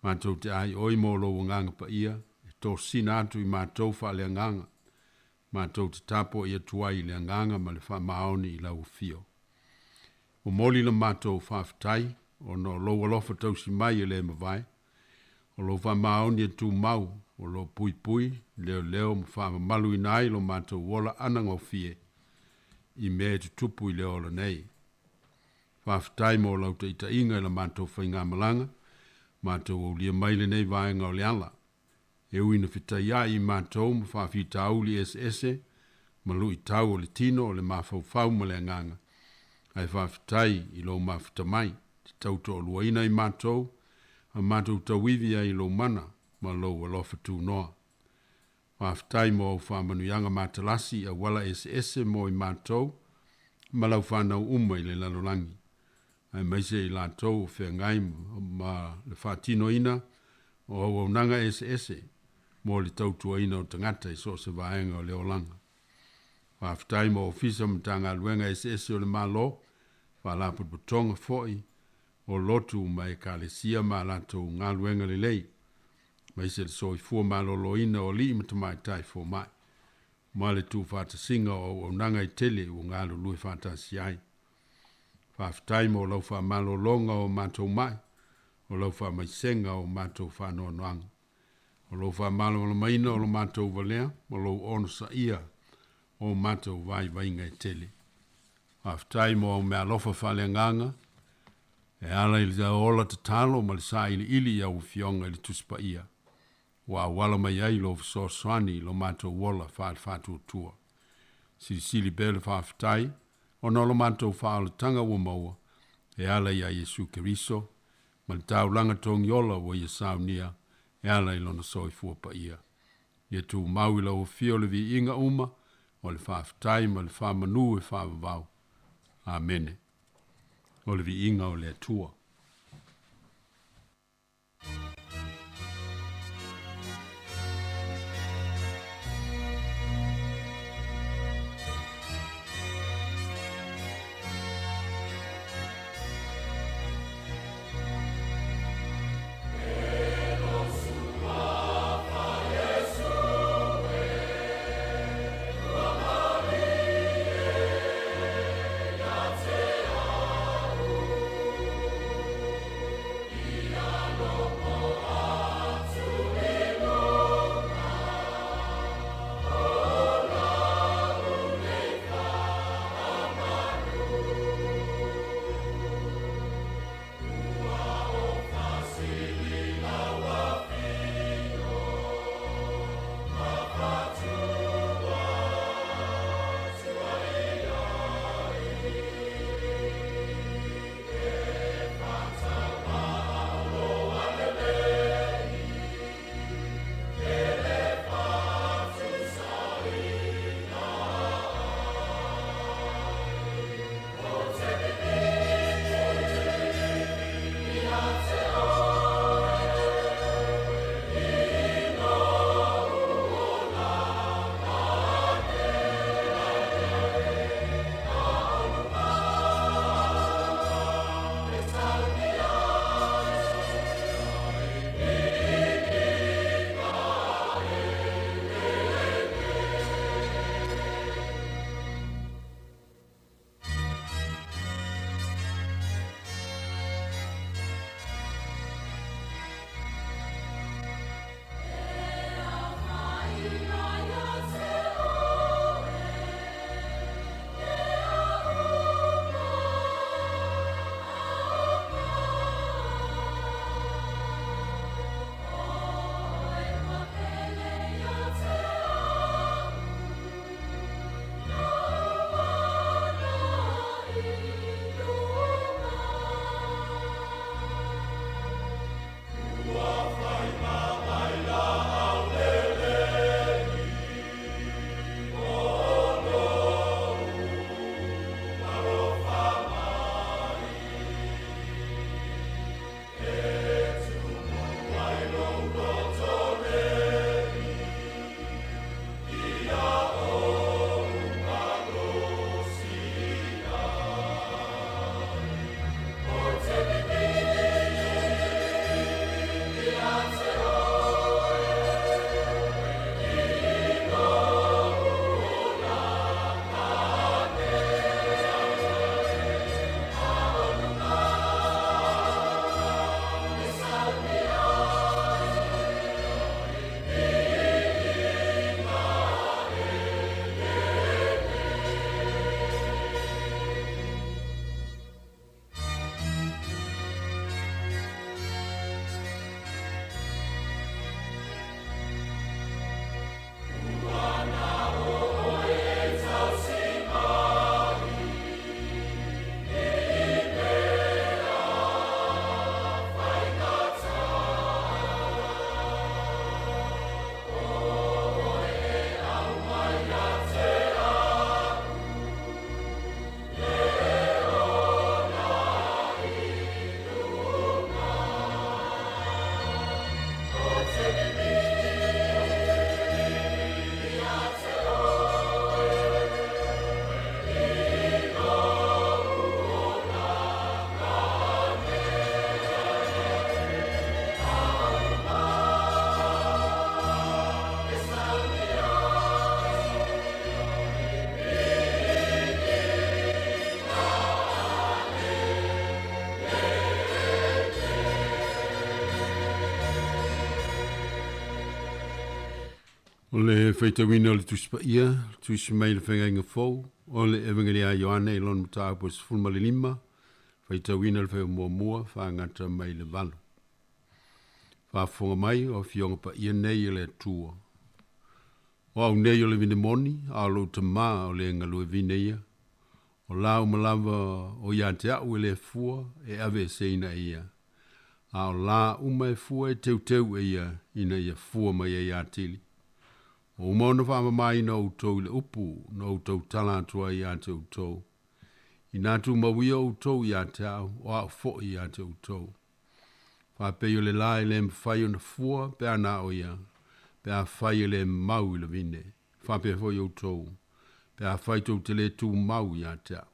Mātou te ai oi molo o nganga pa ia, e tō sina atu i mātou wha le nganga. Mātou te tapo ia tuai le nganga ma le wha maoni i lau fio. O moli la mātou whaftai, o no lo alofa tausi mai e le mawai. O lo wha maoni e tū mau, o lo pui pui, leo leo mwha malu i nai lo mātou wola anang o fie, i mea tu tupu i leo la nei. Whaftai mo lau te ita inga la mātou whainga malanga, mātou o lia maile nei vaenga o le ala. E uina whita ia i mātou mwha whita auli SS, malu i tau o le tino o le mawhau ma le nganga. Ai whaftai i lo mawhita mai, ti tauto o luaina i mātou, a mātou tawivia i lo mana, ma lo alofa tū noa. Whaftai mo au whamanu yanga mātalasi a wala SS mo i mātou, ma lau whanau uma i le lalolangi. Ai maise i lātou o whea ngai ma le whatino ina o au nanga SS mo le tautua ina o tangata i so se vaenga o leolanga. Whaftai mo ofisa mtanga luenga SS o le malo, whalaput butonga foi, o lotu mai kalesia ma lātou ngā luenga le lei. Mai se so i fua malolo ina o li imata tai fo mai. Ma le tu whata singa o nanga i tele o ngā lului whata si ai. Whaftai mo lau wha malolonga o mātou mai, o lau wha maisenga o mātou whanoa noanga. O lau wha malolo maina o mātou valea, o lau ono sa ia o mātou vai vainga i tele. Whaftai mo o mea lofa whale nganga, e ala ili da ola te talo ma le sa ili au fionga ili tuspa ia. Wa wala mai ai lo so swani lo mato wala fa tua. Sili bele fa ftai O na lo mantou whaalatanga ua maua, e ala ia Yesu Keriso, ma le taulanga tongi ola ua ia saunia, e ala ilona soifua pa ia. Ia tu mau ila o fio le vi inga uma, o le whaafitai ma le whaamanu e whaavavau. Amene. O le vi inga o le atua. O le whaitawina o le tuspa ia, tusi mai le whenga inga fau, o le evangeli a Ioane i lon mtaa po se fulma le lima, whaitawina le whea mua mua, whangata mai le valo. Whafonga mai o fionga pa ia nei le atua. O au nei o le vine moni, a lo tama o le galulue vine ia, O lau malava o ia te au le fua e ave seina ia. A o la uma e fua e teu e ia ina ia fua mai e ia tili. O umona wha mai na utou le upu na utou talantua ia te utou. I nātu mawia utou ia te au o au fo ia te utou. Wha peo le lai le mwhai o na fua pe ana o ia. Pe a whai le mau i le vine. Wha pe fo i utou. Pe a whai tau te le tū mau ia te au.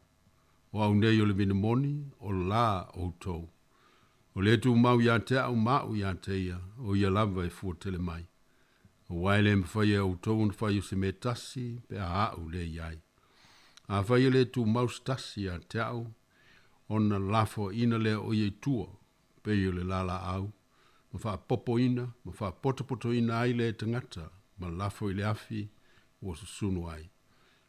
O au nei o le vine moni o la utou. O le tū mau ia te au mau ia te ia. O ia lava e fua tele mai. O waile mwhai e utou na whai o se me tasi pe a au le iai. A whai le tū mau stasi ia te au. O na lafo ina le o iei tua. Pe i le lala au. Ma wha popo ina, ma wha poto ina ai le tangata. Ma lafo i le afi o se sunu ai.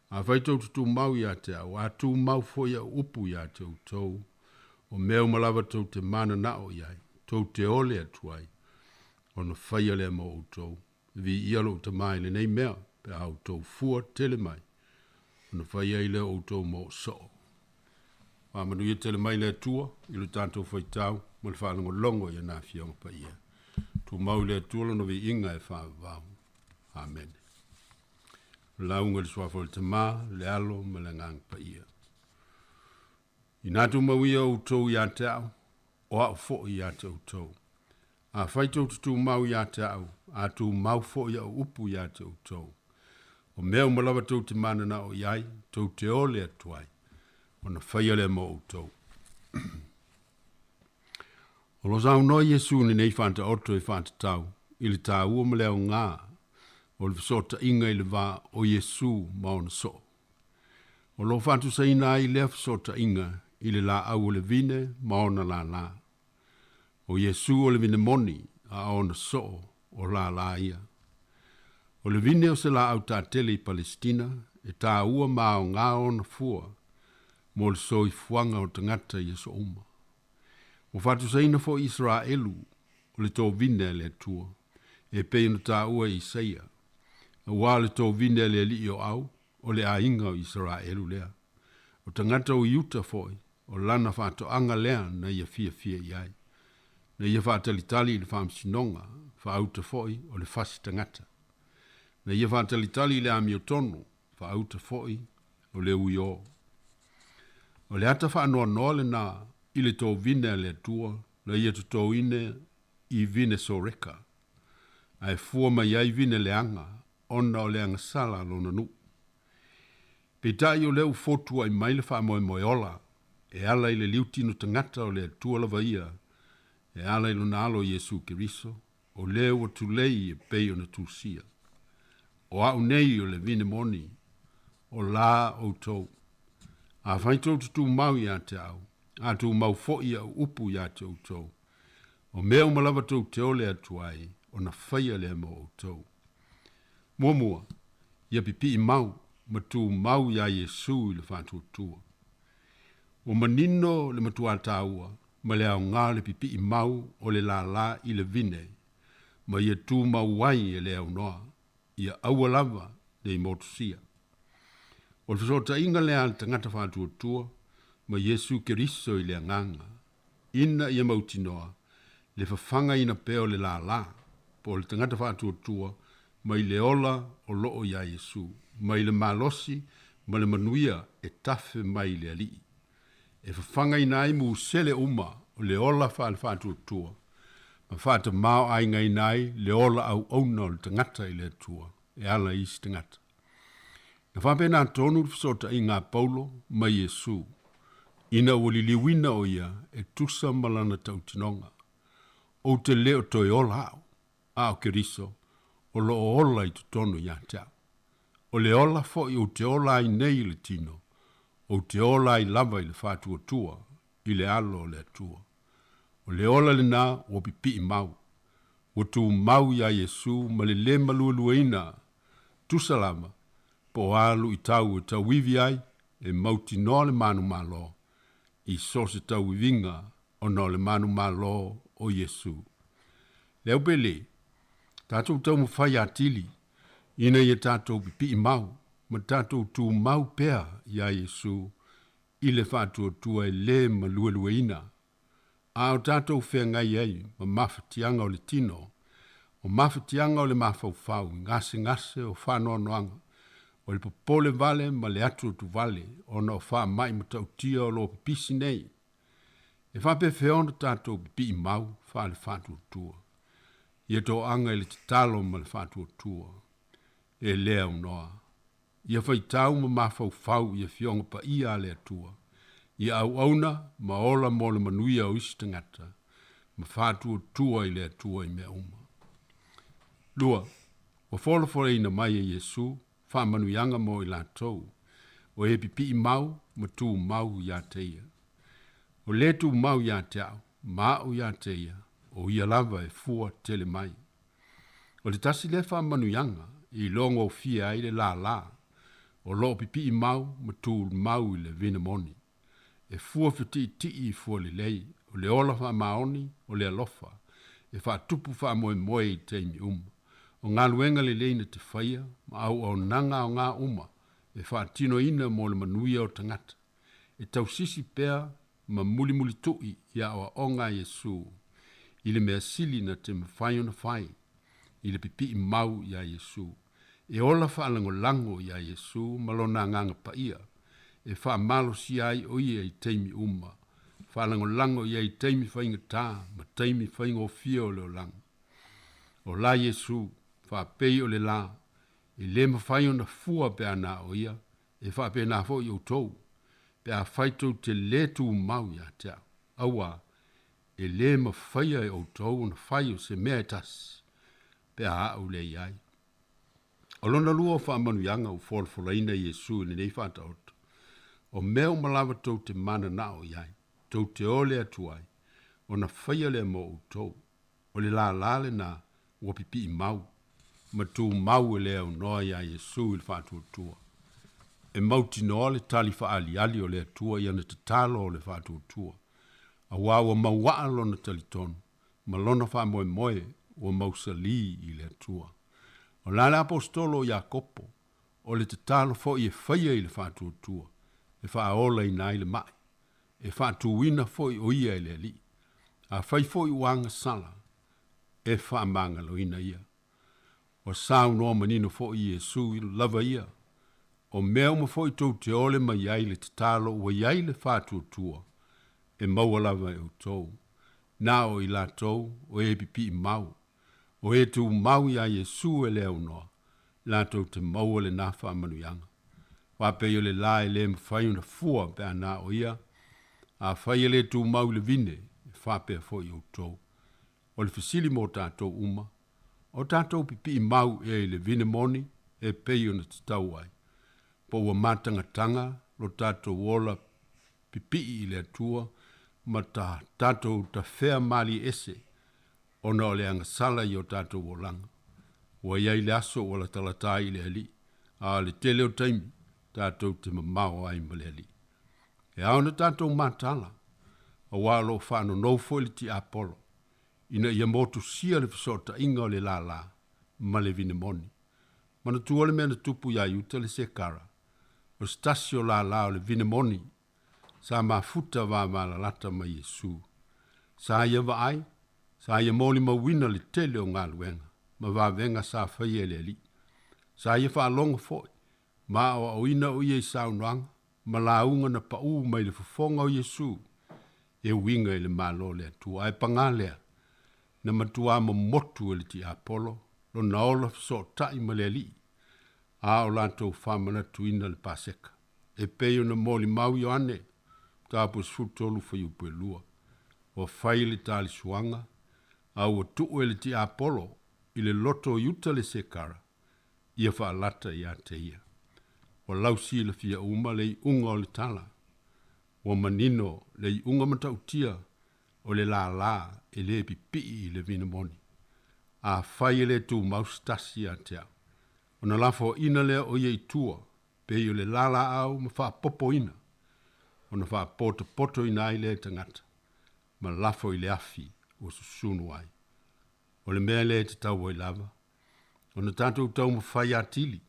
A whai tau tu mau ia te au. A tū mau fo ia upu ia te utou. O meo malawa tau te mana nao iai. Tau te ole atu ai. O na whai le mo utou. Vi ialo te mai le nei mea. Pe au tau fua tele mai. O na whai ai le utou mo so. Wa manu ia tele mai le tua. Ilu tātou whai tau. Ma le whanongo longo ia nā fionga pa ia. Tu mau le tua no vi inga e wha vau. Amen. Launga le swafo te mā, le alo, ma le ngang pa ia. I nātu mau ia utou ia te au, o au fo ia te utou. A whaitou tu mau ia te au, a tu mau fo ia upu ia te utou. O mea umalawa tau te mana na o iai, tau te ole atuai. O na whaia le mo utou. O lo zau no Yesu ni nei whanta oto e whanta tau, ili tā ua ma leo ngā, o le fisota inga i le wā o Yesu maona so. O lo whantu sa ina ai lea fisota inga, i le la au o le vine maona la la. O Yesu o le vine moni, a ona so o la la ia. O le vine o se la au tā tele i Palestina, e tā ua mao ngā ona fua, mo le so i fuanga o tangata i so uma. O fatu saina fo Israelu, o le tō vine le tua, e peino tā ua i seia. A wā le tō vine le li o au, o le a inga o Israelu lea. O tangata o iuta foi, o lana whato anga lea na ia fia iai. Na ia whaatalitali le whamsinonga, whaauta foi o le fasi tangata. Na ia whaatalitali le amiotono, whaauta foi o le uio. O le ata whaanoa noa le nā, i le tō vine le tua, na ia tō ine i vine soreka. Ai fua mai ai vine le anga, ona o le anga sala lona nu. Pe tai o leu fotua i maile wha moe ola, e ala i le liutino tangata o le tua lava ia, e ala i lona alo Yesu Kiriso, o leu o tulei e pei o na tūsia. O au nei o le vine moni, o la o tau. A whaitou tu mau ia te au, a tu mau fo ia upu ia te tau. O mea umalawa tau te ole atuai, o na whaia le mo o tau. Mua, ia pipi i mau, ma tu mau ia Yesu i le whantua tua. O manino le matua taua, ma le au ngā le pipi i mau o le la i le vine, ma ia tu mau wai e le au noa, ia aua lava le i motusia. O le fisota inga le al tangata whantua tua, ma Yesu Kiriso i le nganga, ina ia mautinoa, le fafanga ina peo le la, po le tangata whantua tua, ma i le ola o loo ia Yesu, ma i le malosi, ma le manuia e tafe mai le ali. E fafanga ina ai mu sele uma o le ola whantua tua, ma whata mao ai ngai nai le ola au auna o le tangata i le tua, e ala isi tangata. Na whapena tonu fisota i ngā paulo, ma Yesu, ina o liliwina o ia e tusa malana tautinonga. O te leo toi ola au, ao Keriso, o lo ola i tutono ia tau. O le ola fo i o te ola i nei le tino, o te ola i lava i le whatua tua, i le alo o le atua. O le ola le nā o pipi i mau, o tu mau ia Yesu ma le malualuaina, tusalama, po alu i tau e tau wivi ai, e mauti no le manu malo, i so se tau wivinga o no le manu malo o Yesu. Leo pele, tātou tau mawhai atili, ina ia tātou pipi i mau, ma tātou tu mau pea ia Yesu, I le whātua e le ma luelueina. A o tātou whea ngai ei, ma mawhatianga o le tino, o mawhatianga o le mawhauwhau, ngase o whanoanoanga, o le popole vale ma le atu tu vale, o na o wha mai ma tautia o lo pisi nei. E whape whiona tātou pi mau, wha le whātua tua. Ia tō anga i le talo ma le whātua tua. E lea unoa. Ia whai tau ma mawhauwhau ia whionga pa ia le atua. Ia au auna ma ola mo le manuia o isi tangata. Ma whātua tua i le atua i mea uma. Lua, wa wholafore ina mai e Yesu, wha manuianga mo i lātou. O e pipi mau, ma tū mau ia teia. O le tū mau ia te au, ma o ia teia. O ia lava e fua tele mai. O le tasi le wha manuianga, i longo o fia i le la. O lo pipi mau, ma tū mau i le vina moni. E fua whiti i fua le lei, o le ola wha maoni, o le alofa, e wha tupu wha moe i teimi O ngā luenga le leina te whaia, ma au nanga o ngā uma, e wha tino ina mo le manuia o tangata. E tau sisi pea, ma muli tui i awa o ngā Yesu. I le mea sili na te mawhai o na whai, i le pipi mau i a Yesu. E ola wha lango i a Yesu, malona nganga pa ia. E wha malo si ai o ia i teimi uma. Wha lango i a i teimi whainga tā, ma teimi whainga o fia o leo lang. O la Yesu, wha pei o le la, e le mawhai o na fua pe ana o ia, e wha pe na fo i o tou, pe a whaitou te le tu mau ia te au. Aua, e le mawhai o tou na whai o se mea tas, pe a au le iai. O lona lua o wha manuianga o wholafolaina Yesu ni nei whata oto. O meo malawa tau te mana na o iai, tau te ole atuai, o na whaia le mo o tou, o le la lale na ua pipi i mau, ma tū mau e leo noa ia Yesu il whātua tua. E mauti noa le tali whaali o le atua i ana te talo o le whātua tua. A wawa mauaa lona tali tonu, ma lona wha moe o mausali i le atua. O lale apostolo i Jakopo, o le te talo fo i e whaia i le whātua tua, e wha aola i nai le mai, e whātuina fo i oia i le li, a whai fo i wanga sala, e wha mangalo ina ia. O sao noa manino fo i Yesu i lava ia. O mea ma fo i tau te ole ma iai le te talo wa iai le whātua tua. E maua lava e o tau. Nā o i la tau o e pipi i mau. O e tu mau ia Yesu e leo noa. La tau te maua le nafa manuianga. Wape i le la e le mwhai una fua pe ana o ia. A whai le tu mau le vine e whape fo i o tau. O le fisili mo tātou uma. O tātou pipi i mau e le vine moni e pei ona te tau ai. Po ua matangatanga lo tātou ola pipi i le atua ma tātou ta whea mali ese ona o le angasala i o tātou olanga. Ua iai le aso o la talatai le ali a le tele o taimi tātou te mamao ai ma le ali. E aona tātou matala a walo whano noufo li ti apolo. Ina ia motu sia le fisota inga o le la, ma le vine moni. Mana tuole mena tupu ia iuta le sekara. O stasio la o le vine moni. Sa mafuta va malalata ma Yesu. Sa ia va ai, sa ia moli mawina le tele o ngā luenga. Ma va venga sa whaia le li. Sa ia wha longa foi. Ma o ina o ia i saunoanga. Ma la unga na pa mai le fufonga o Yesu. E winga i le malo le atua. Ai pangalea. Na matua mo motu le ti Apollo, lo naola so tai maleli. A o lanto famana tuina le paseka. E peio na moli mau yo ane, tapu sfutolu fa yu pelua. O fai le tali suanga, a o tuu le ti Apollo, ile loto yuta le sekara, ia fa alata ia te ia. O lausi le fia uma le unga o le tala. O manino le unga matautia, o le la e le pipi i le vina moni. A fai le tu maustasi a te au. O na lafo ina lea o ye tua, pe i le la au ma wha popo ina. O na wha poto ina i le tangata. Ma lafo i le afi o susunu ai. O le mea le te tau i lava. O na tātou tau ma whai atili.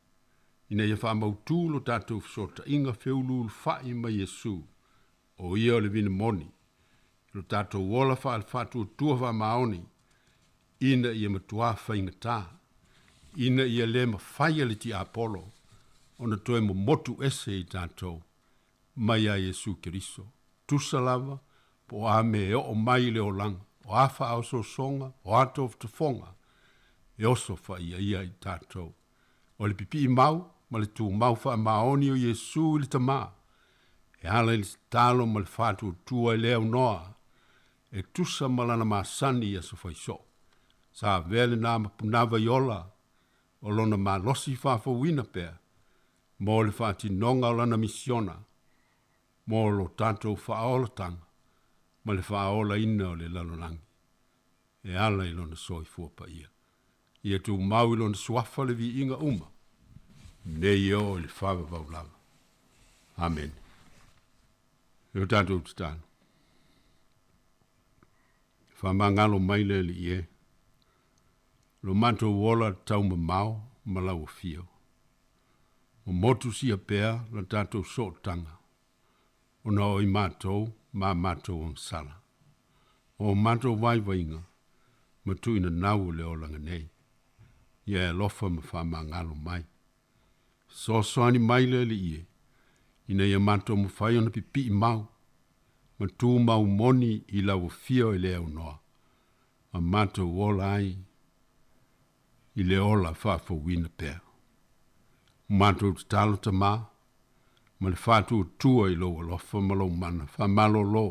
Ina ia wha mautu lo tātou fisota inga whiululu whai ma Yesu. o ia o le vina moni. Lo tātou wola whātua tua wha maoni, ina ia matua whaingatā, ina ia le mawhaia le ti Apollo, ona toe mo motu ese i tātou, mai a Yesu Keriso. Tusa lava, po a me o mai le o langa, o a wha au so songa, o a tof te fonga, e oso wha ia i tātou. O le pipi i mau, ma le tū mau wha maoni o Yesu i le tamaa, e ala i le talo ma le whātua tua i leo noa, e tusa malana masani ia so faiso. Sa vele na mapunawa yola, o lona malosi whawhawina pēr, mo le whāti nonga o lana misiona, mo lo tātou whaola tanga, ma le whaola ina o le lalolangi. E ala i lona soi fuapa ia. Ia tu mau i lona suafa le vi inga uma, ne i o le whawa vaulava. Amen. Eo tātou tatana. Whamangalo maile li ie. Lo manto wola tau mamao malau o fio. O motu si a pēr la tātou so tanga. O na o i mātou, mā mātou on sala. O mātou vai vainga, matu ina nau le o langa nei. Ia e lofa ma whamangalo mai. So soani maile li ie. Ina ia mātou ma whai ona pipi i mau. Ma tū mau moni i lau fio i leo noa. A mātou wola ai i le ola whawhawina pēr. Mātou te talo ta mā, ma le whātua tua i loa lofa malo mana, whamalo lo.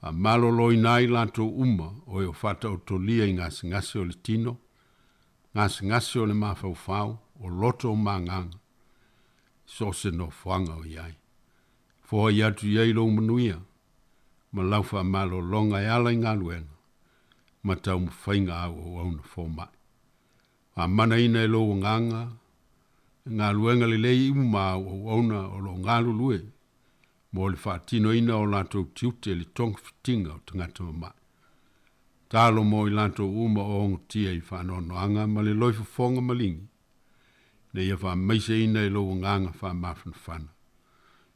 A malo lo i nai lātou uma o e o whata o tolia i ngasi ngasi o le tino, ngasi ngasi o le mawhawhau, o loto o mānganga. So se no whanga o iai. Fōa i atu iai lo manuia, ma lau whamalo longa e ala i ngā luenga, ma tau mwhainga au o auna fō mai. A mana ina e lo nganga, ngā luenga le lei uma o auna o lo ngā lulue, mo le whaatino ina o lātou tiute le tonga fitinga o tangata mamai. Tālo mo i lātou uma o ongotia i whanonoanga, ma le loifu fonga malingi, ne ia wha meise ina e lo nganga wha mawhana whana.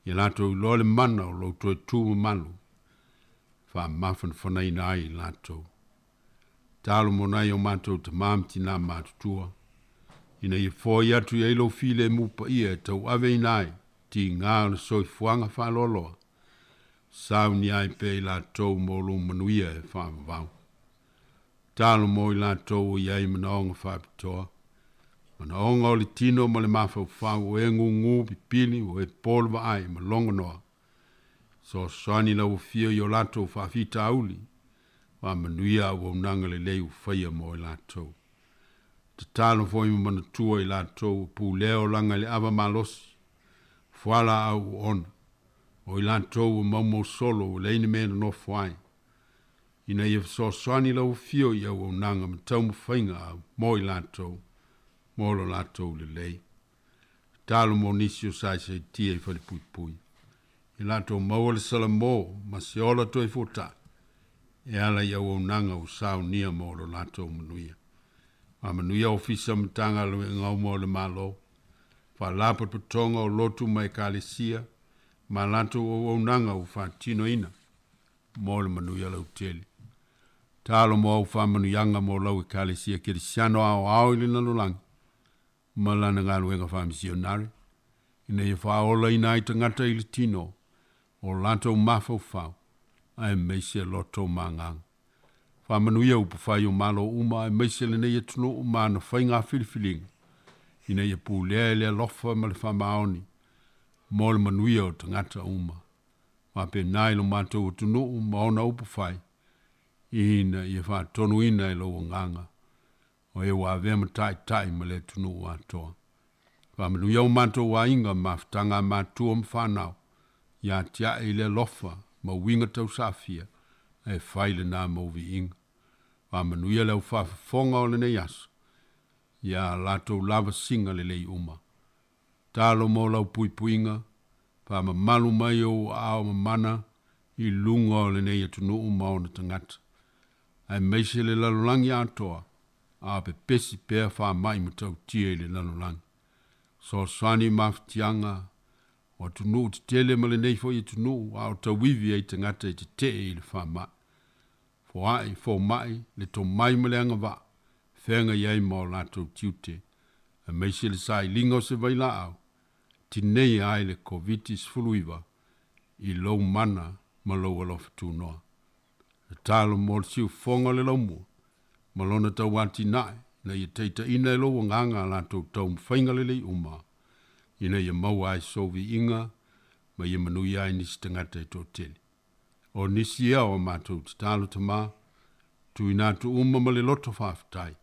Ia lātou i lole mana o lo toi tūma malu, wha mawhana whana ina ai i lātou. Tālo mo nai o mātou te māmti nā mātutua, ina ia fōi atu i eilo file mupa ia e tau ave inai, ti ngā o soi fuanga whaloloa. Sau ni ai pe i lātou mo lo manuia e whamavau. Tālo mo i lātou i ai manaonga whapitoa, manaonga o le tino ma le mawhau whau o e ngu pipili o e polva ai ma longa noa. So soani lau fio i o lātou whawhita auli, wa manuia o nanga le leu whaia mo i lātou. Te tālo fwoi mana tua i lātou pu leo langa le awa malosi, fuala au ona, o i lātou o maumo solo o leine mena no fwai. Ina ia so soani lau fio i au nanga ma tau mwhainga au mo i lātou, mo lo lātou le lei. Tālo mo nisi o sai se tia i whali pui pui. I lātou maua le salamo, ma se ola toi fota. E ala ia o nanga o sao nia mo lo lātou manuia. Ma manuia ofisa mtanga lo ngau mo le malo. Fa lapa patonga o lotu mai kalesia. Ma lātou o nanga o fa tino ina. Mo le manuia lau teli. Tālo mo au fa manuianga mo lau i kalesia kirisiano au ili nalulangi. Ma lana ngā luenga fa misionari. Ina ia fa ola ina i tangata ili tino. O lātou mafau fau. Ai meise loto mangang. Fa manuia upu fai o malo uma ai meise le nei tunu uma na fai ngā filifiling. Ina ia pu lea lea lofa ma le fa maoni. Mo le manuia o tangata uma. Ma pe nai lo mato o tunu uma ona upu fai. Ina ia fa tonu ina e lo nganga. O e wa vema tai ma le tunu o atoa. Fa manuia o mato wa inga maftanga matua mfanau. Ia tia e le lofa. Ma winga tau safia, e whaile nā mauvi inga. Wa manuia leo whawhawhonga o le nei aso. Ia lātou lava singa le lei uma. Tālo mo lau pui puinga, wha ma malu mai o ao ma mana, i lunga o le nei atunu uma o na tangata. Ai meise le lalulangi atoa, a pe pesi pēr wha mai ma tau tia le lalulangi. So swani maftianga, O tunu te tele ma le nei fo i tunu, a o ta wivi ai te ngata i te te i le wha mai. Fo ai, fo mai, le to mai ma le anga wa, whenga iai ma o lato tiute, a meisi le sai lingo se vai la au, ti nei ai le covitis fuluiva, i lou mana ma lou alofa tu noa. E talo mo le siu fonga le laumu, ma lona tau anti nai, na i teita ina e lou nganga lato tau mwhainga le lei uma, ina ia mau ai sovi inga, ma ia manui ai nisi tangata e tō tele. O nisi ea o mātou te talo tama, tu ina tu uma ma le loto whaafitai,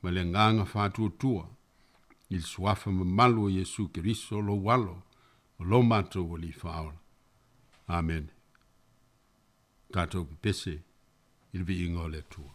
ma le nganga whātua tua, il suafa ma malu o Yesu Keriso lo walo, o lo mātou o li whaola. Amen. Tātou pese, il vi ingo le tua.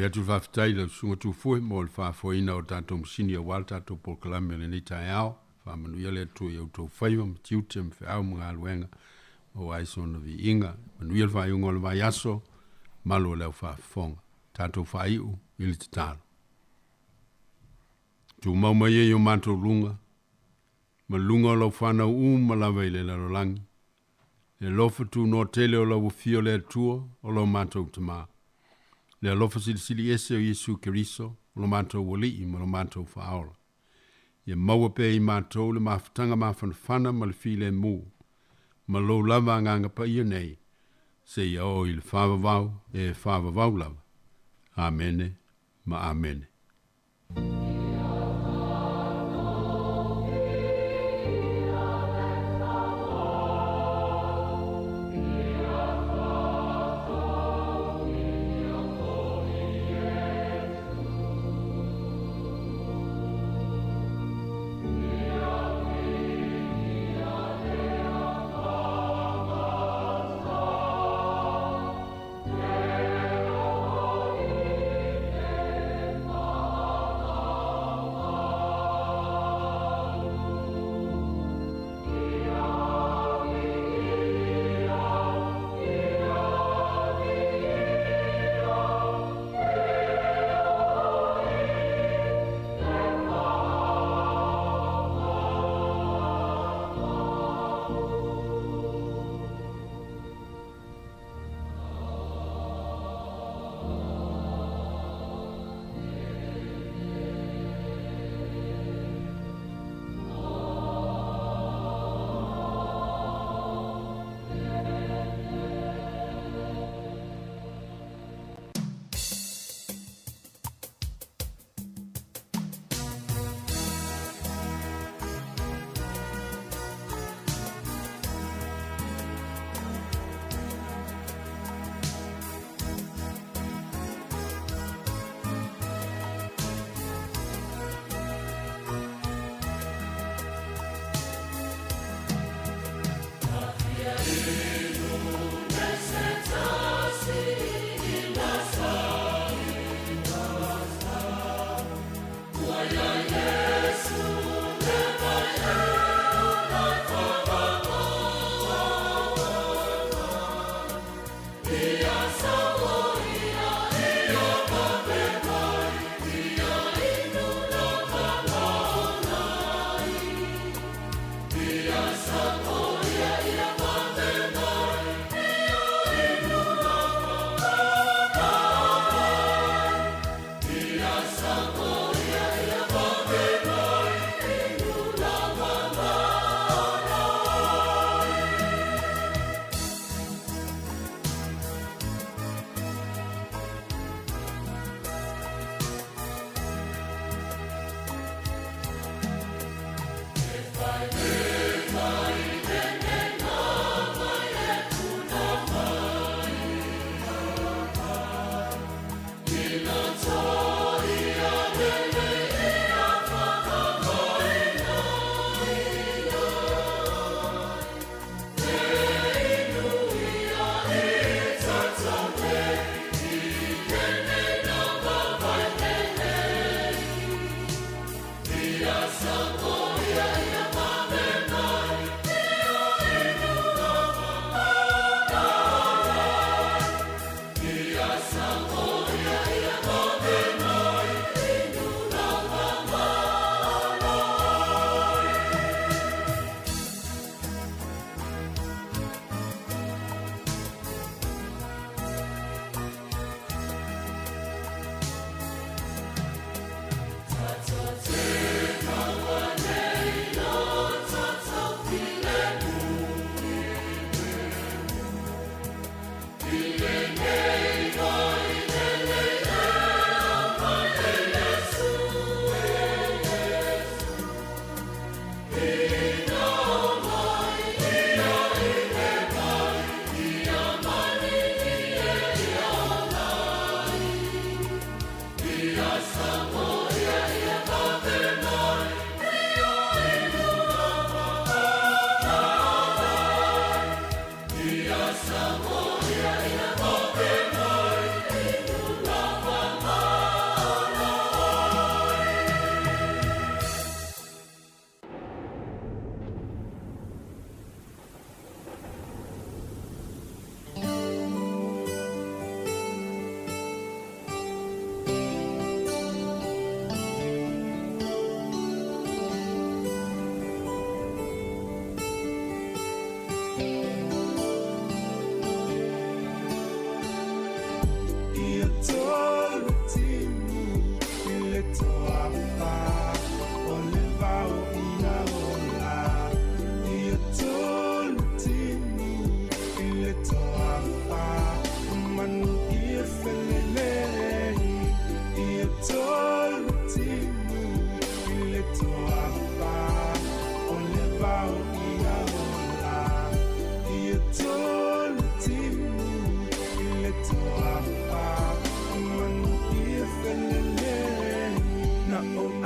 ia tu whawhitai lau sunga tu fue mo le whawhoina o tātou msini a wal tātou polkalame le nei tai ao. Whamanu ia le tu iau tau whaiwa ma tiute ma whiau mga aluenga o aisona vi inga. Manu ia le whaiunga le vai aso malo leo whawhonga. Tātou whaiu ili te tālo. Tu maumai e o mātou lunga. Ma lunga o lau whanau ma lawa i le larolangi. Le lofa tu no tele o lau fio le atua o lau mātou te maa. Le alofa sili ese o Yesu Keriso, o lo mātou wali i ma lo mātou whaola. Ia maua pe i mātou le mawhatanga mawhanawhana ma le file mū. Ma lo lava nganga pa ia nei, se ia o i le whawawau e whawawau lava. Amene, ma amene.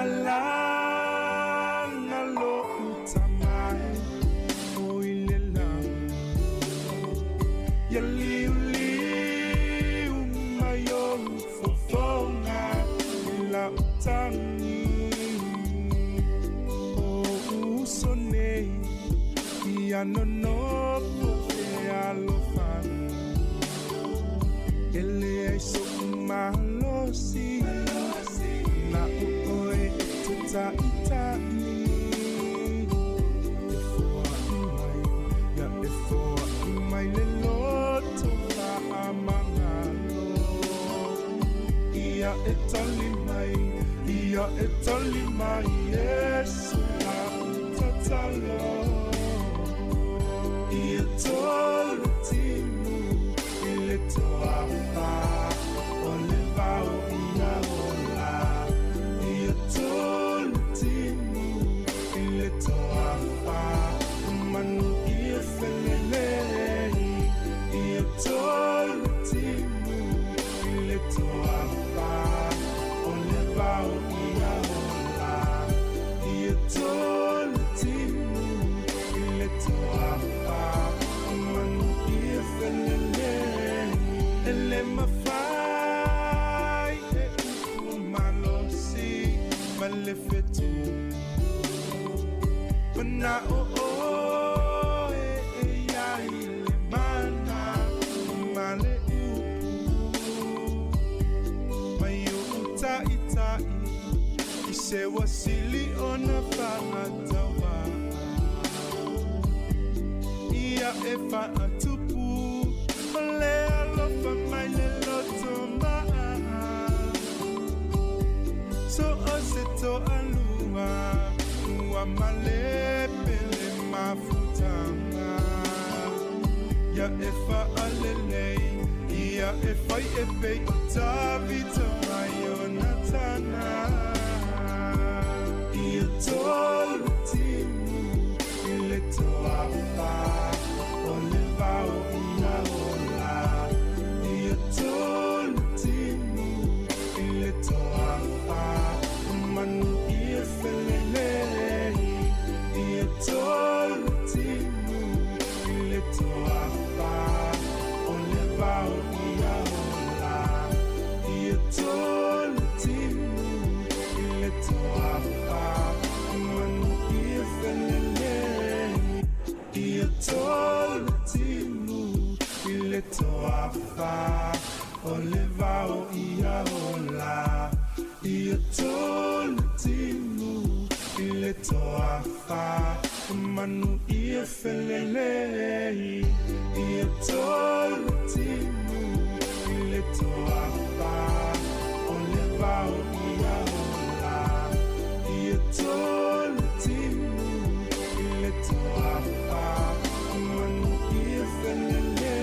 Alana lo utamai oilela Yaliu mayo fofonga la utangi o usone ya no pe alofan ele so malosi na oe tuta itani efo mai le loto fa amangalo ia etoli mai yesu na tatalo ia tolo timu ile toapa olevao ia ola ia tolo timu ile toapa manu ia felele ia tolo timu ile toapa olevao ia ola ia tolo timu ile toapa manu ia felele ele mafai e umalosi malefetu Mana ya ile mana male mayu itai ise wasili ona fatawa ia efa atupu ole alofa maile lotoma so oseto alua male pele mafutanga ya efa alelei ya efa epe otavita mayonatana ia tolo timu ile toapa olevao ia ola ia tolo timu ile toapa manu ia felele tolo timu ile toapa olevao ia ola ia tolo timu ile toapa manu ia felele ia tolo timu ile toapa olevao ia ola ia tolo timu ile toafa manu ia felele ia tolo timu ile toafa olevao ia ola ia tolo timu ile toafa manu ia felele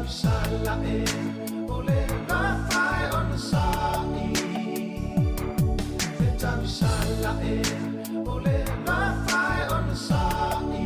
tawisala e o le lawhai o na sa'i. Le tawisala e o le lawhai o na sa'i.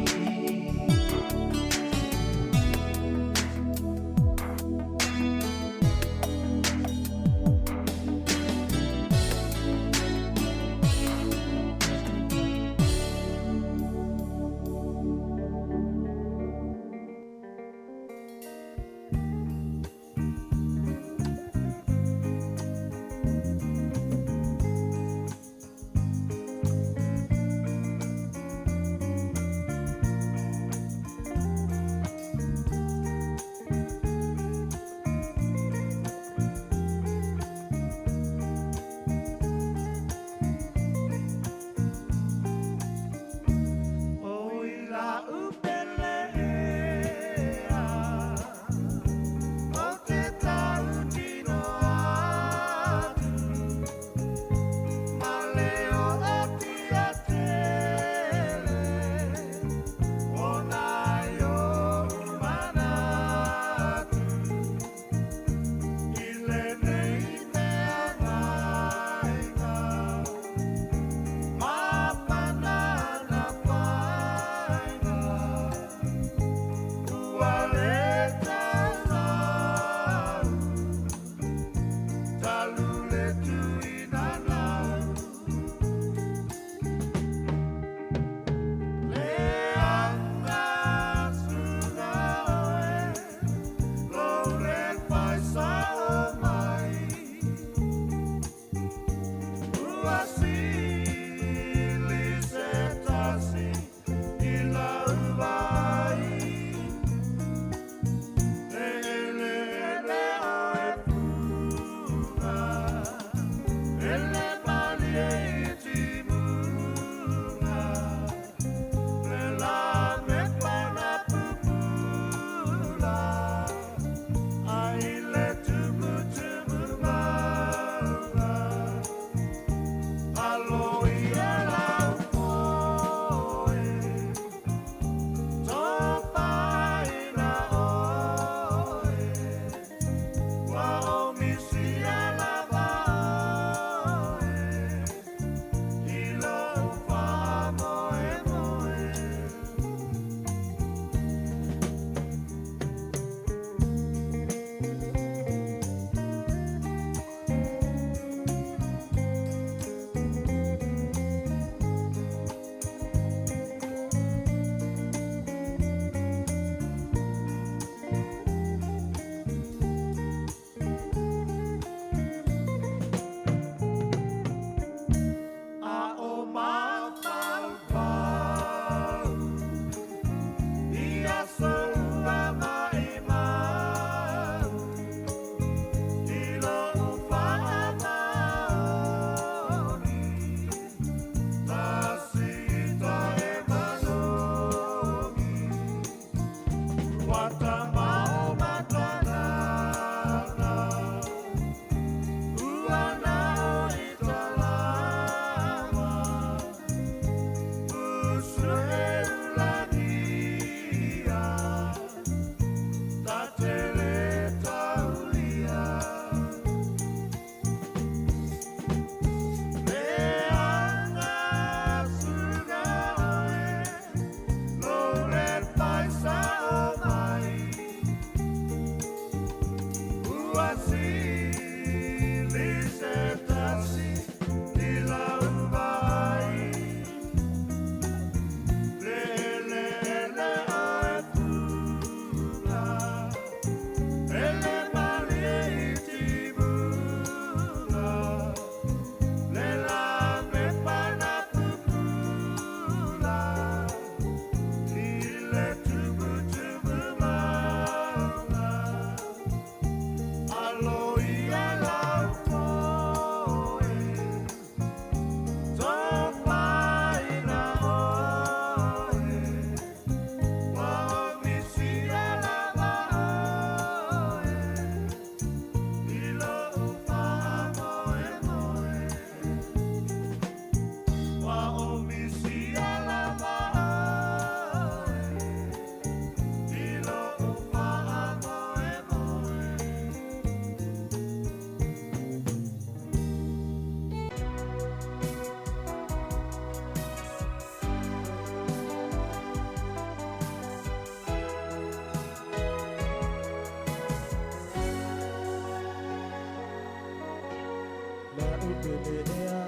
pelea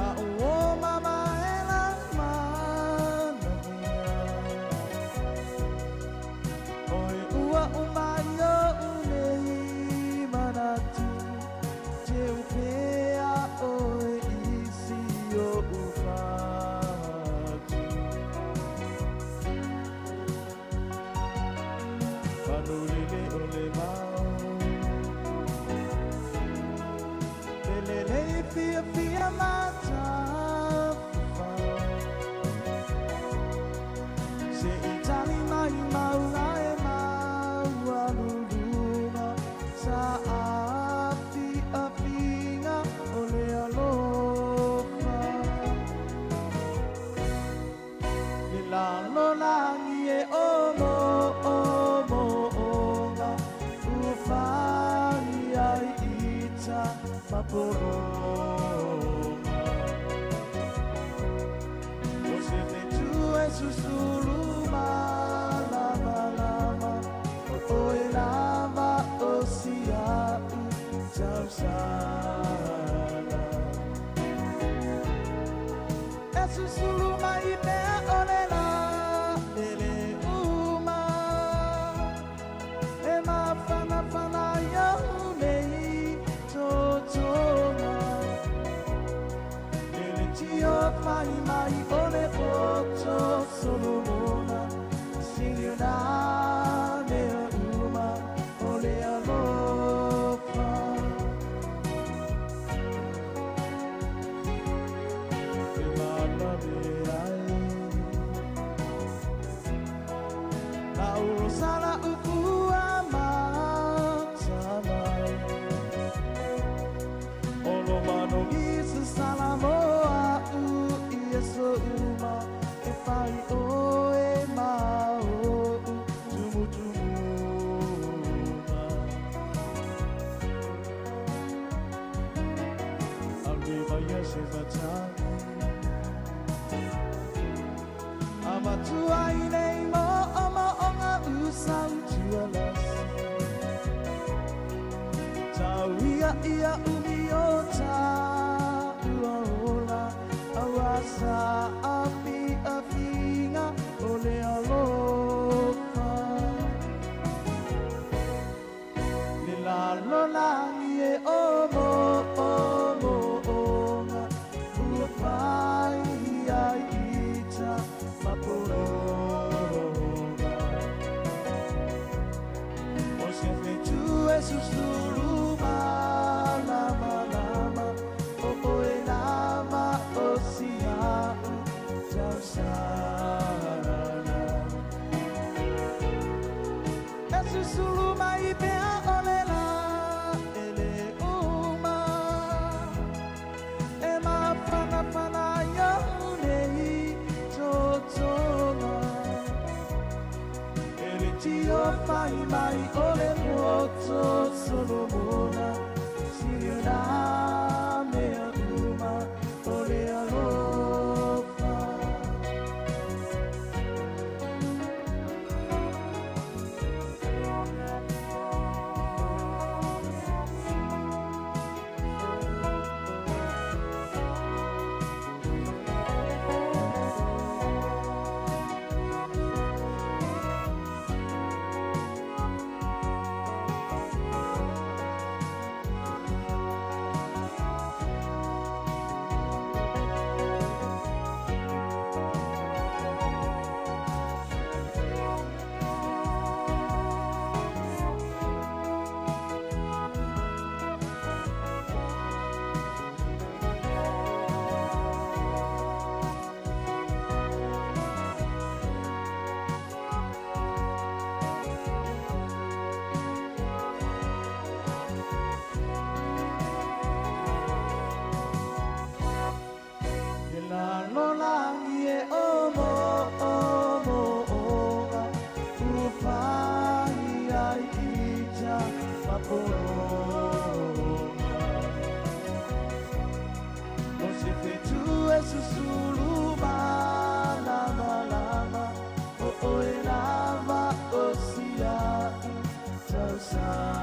a o mama ela mana oi ua umayo unei manatu te upea oi isi o ufatu panulile ole mau pelele fia fia mata se itali mai mau ai mau aluluma sa afi afinga ole alofa la no la nie omo omo onga ufani ai ita maporo Osete tu susuluma lama lama oe lava osia utasala Susuluma ine olela ele uma ema fana fana ya unei totona ele tio mai mai ole poto solomona siliona me uma ole alofa Sala ukua matamai Olo mano gisa salamoa u ieso uma E fai oe mao tumu tumuma Arriba yese matami Amatua inei mo ama onga usau tualas Tauia ia umiota uaola Awasa api afinga ole alofa Lila lola ie omo omo onga Uapai ai ita maporoga Osete tu susuluma lama lama oe lama osia tausana Susuluma ipea olela ele uma ema fana fana ya unei totona ele tio fai mai ole moto solomona siliona me uma ole alofa sana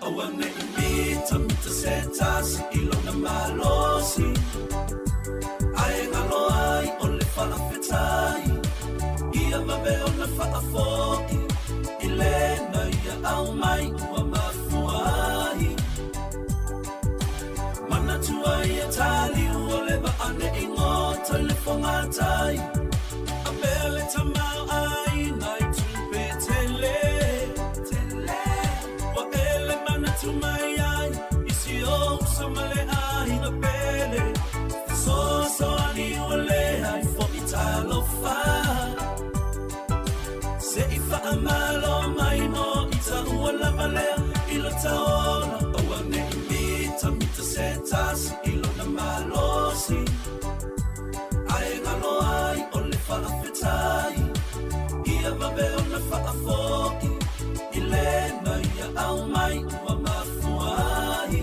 Awane imita mita setasi ilona malosi Ae ngalo ai ole whaafetai Ia mabe ona whaafoki Ilena ia au mai ua mafuai Mana tua ia tali uole wa ane ingota le whangatai Abele tamau ai nai tupe tele Tumai ai, isi o samale ai na pele So ani ole ai fo italo fa Se ifa amalo mai no ita uola malea ilo taola Awane imita mita setasi ilo na malosi Ae ngalo ai ole whaafetai Ia mabe ona whaafoki Ilena ia au mai ua mafuai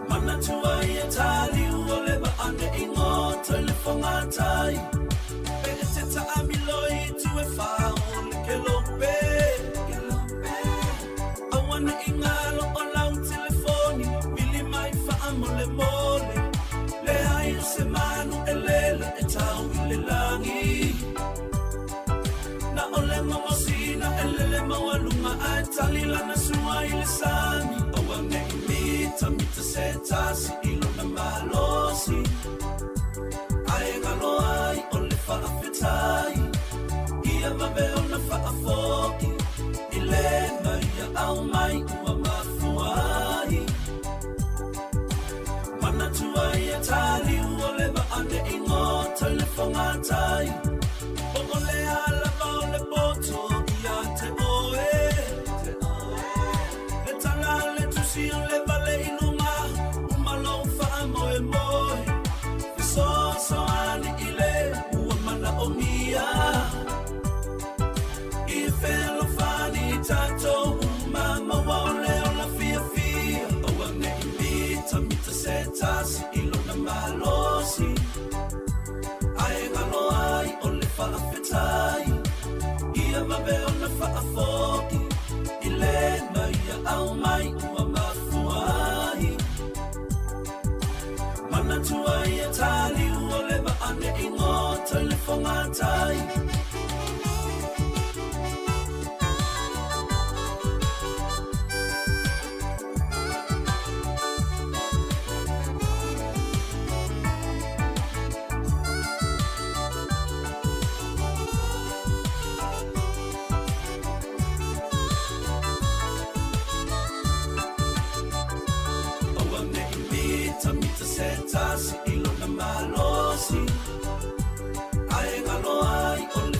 Mana tua ia tali uole wa ane ingota le whangatai Pe e te taamiloi tue whao le ke lope Awana ingalo o lau telefoni Mili mai whaamole mole Le ai o se manu e lele e tau i le langi Na ole mamosina elele mawaluma atali lana sua ile sani Awane imita mita setasi ilo na malosi Ae ngalo ai ole whaafetai Ia mabe ona whaafoki Ilena ia au mai ua mafuai Mana tua ia tali uole wa ane ingota le whangatai Ole ala ole boto ia te oe Le tala le tusi o le vale inunga Umalo wha moe moe So ani ile ua mana o mia I whelo whani tato Umama waole o la fia fia Awane imita mita setasi ilo na malosi Ae ngalo ai ole whaafetai Ia mabe ona whaafoki Ilena ia au mai ua mafuai Mana tua ia tali uole wa ane ingota le whangatai Setasi ilo na malosi Ae ngalo ai ole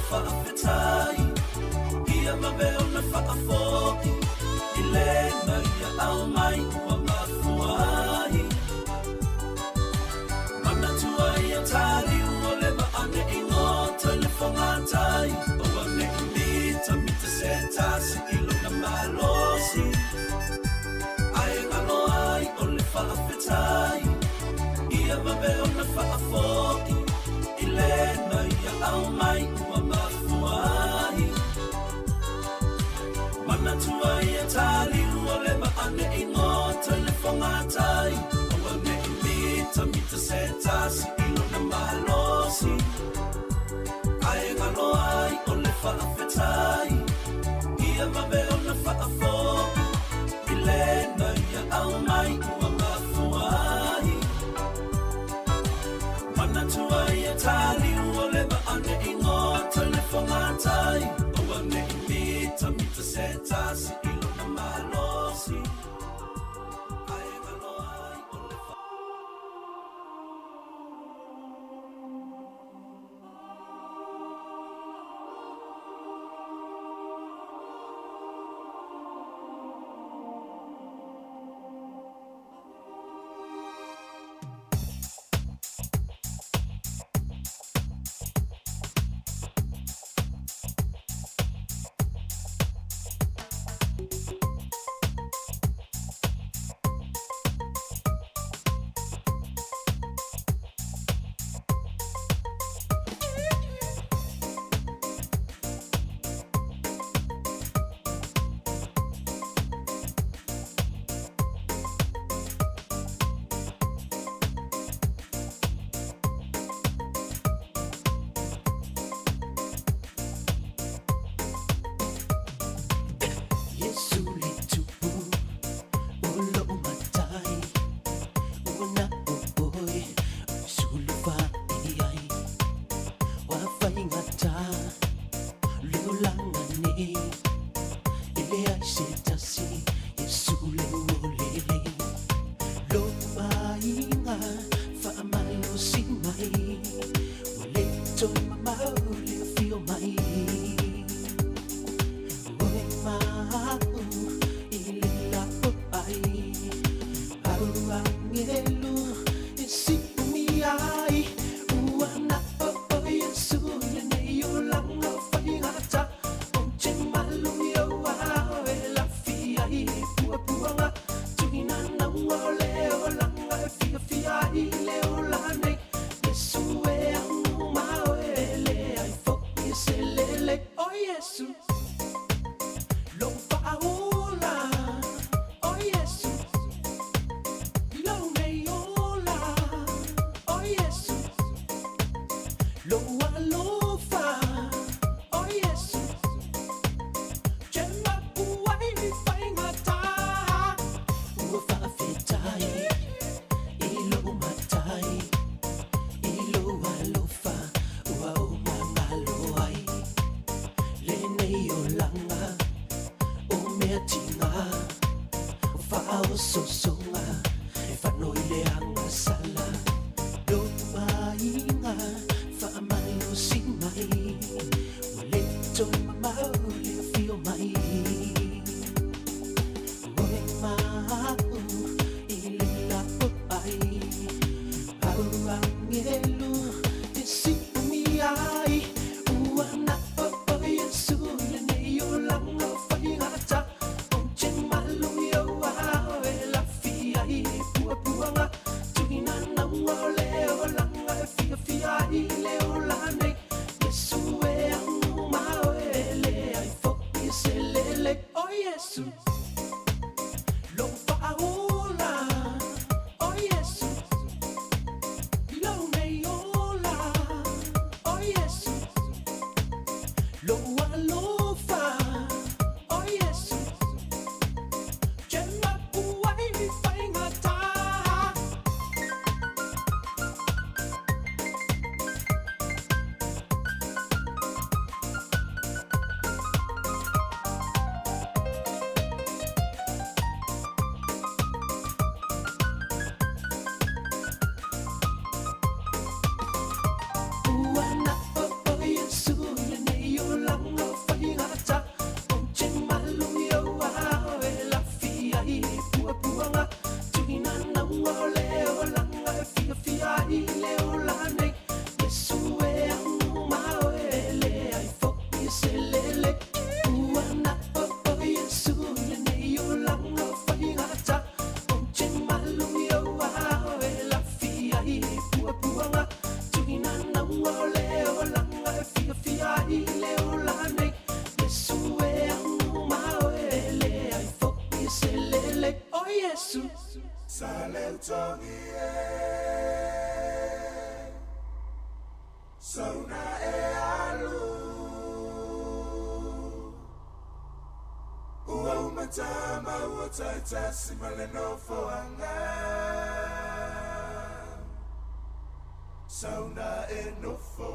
Sauna enofo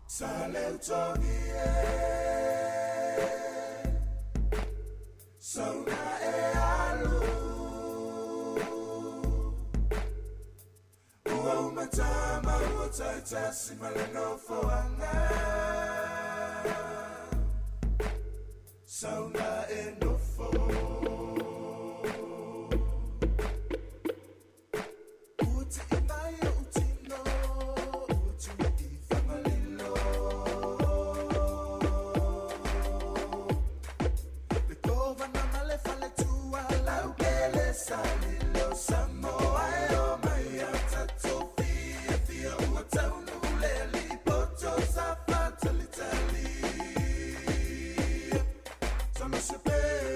Saleu tongie Sauna e alu Ua umatama ua taitasi malenofo anga Sauna enofo Salilo Samoa o mai tatofi fia o taunu leli poto sa fatalitali Sono sepe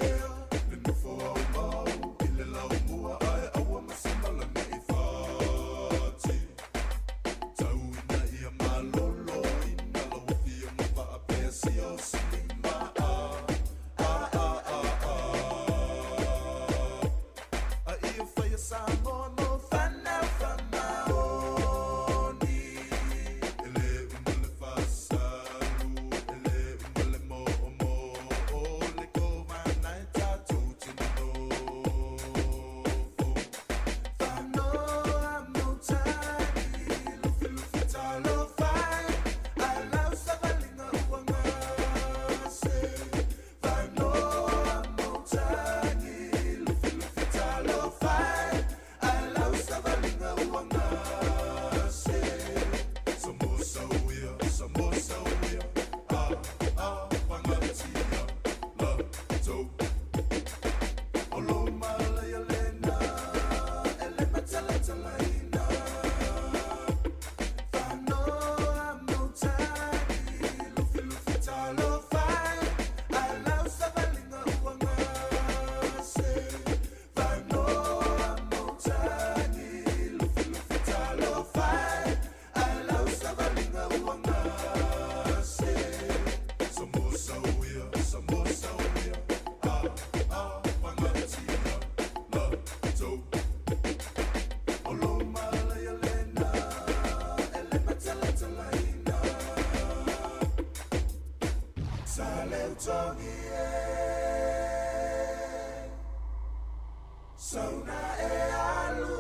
Sauna e alu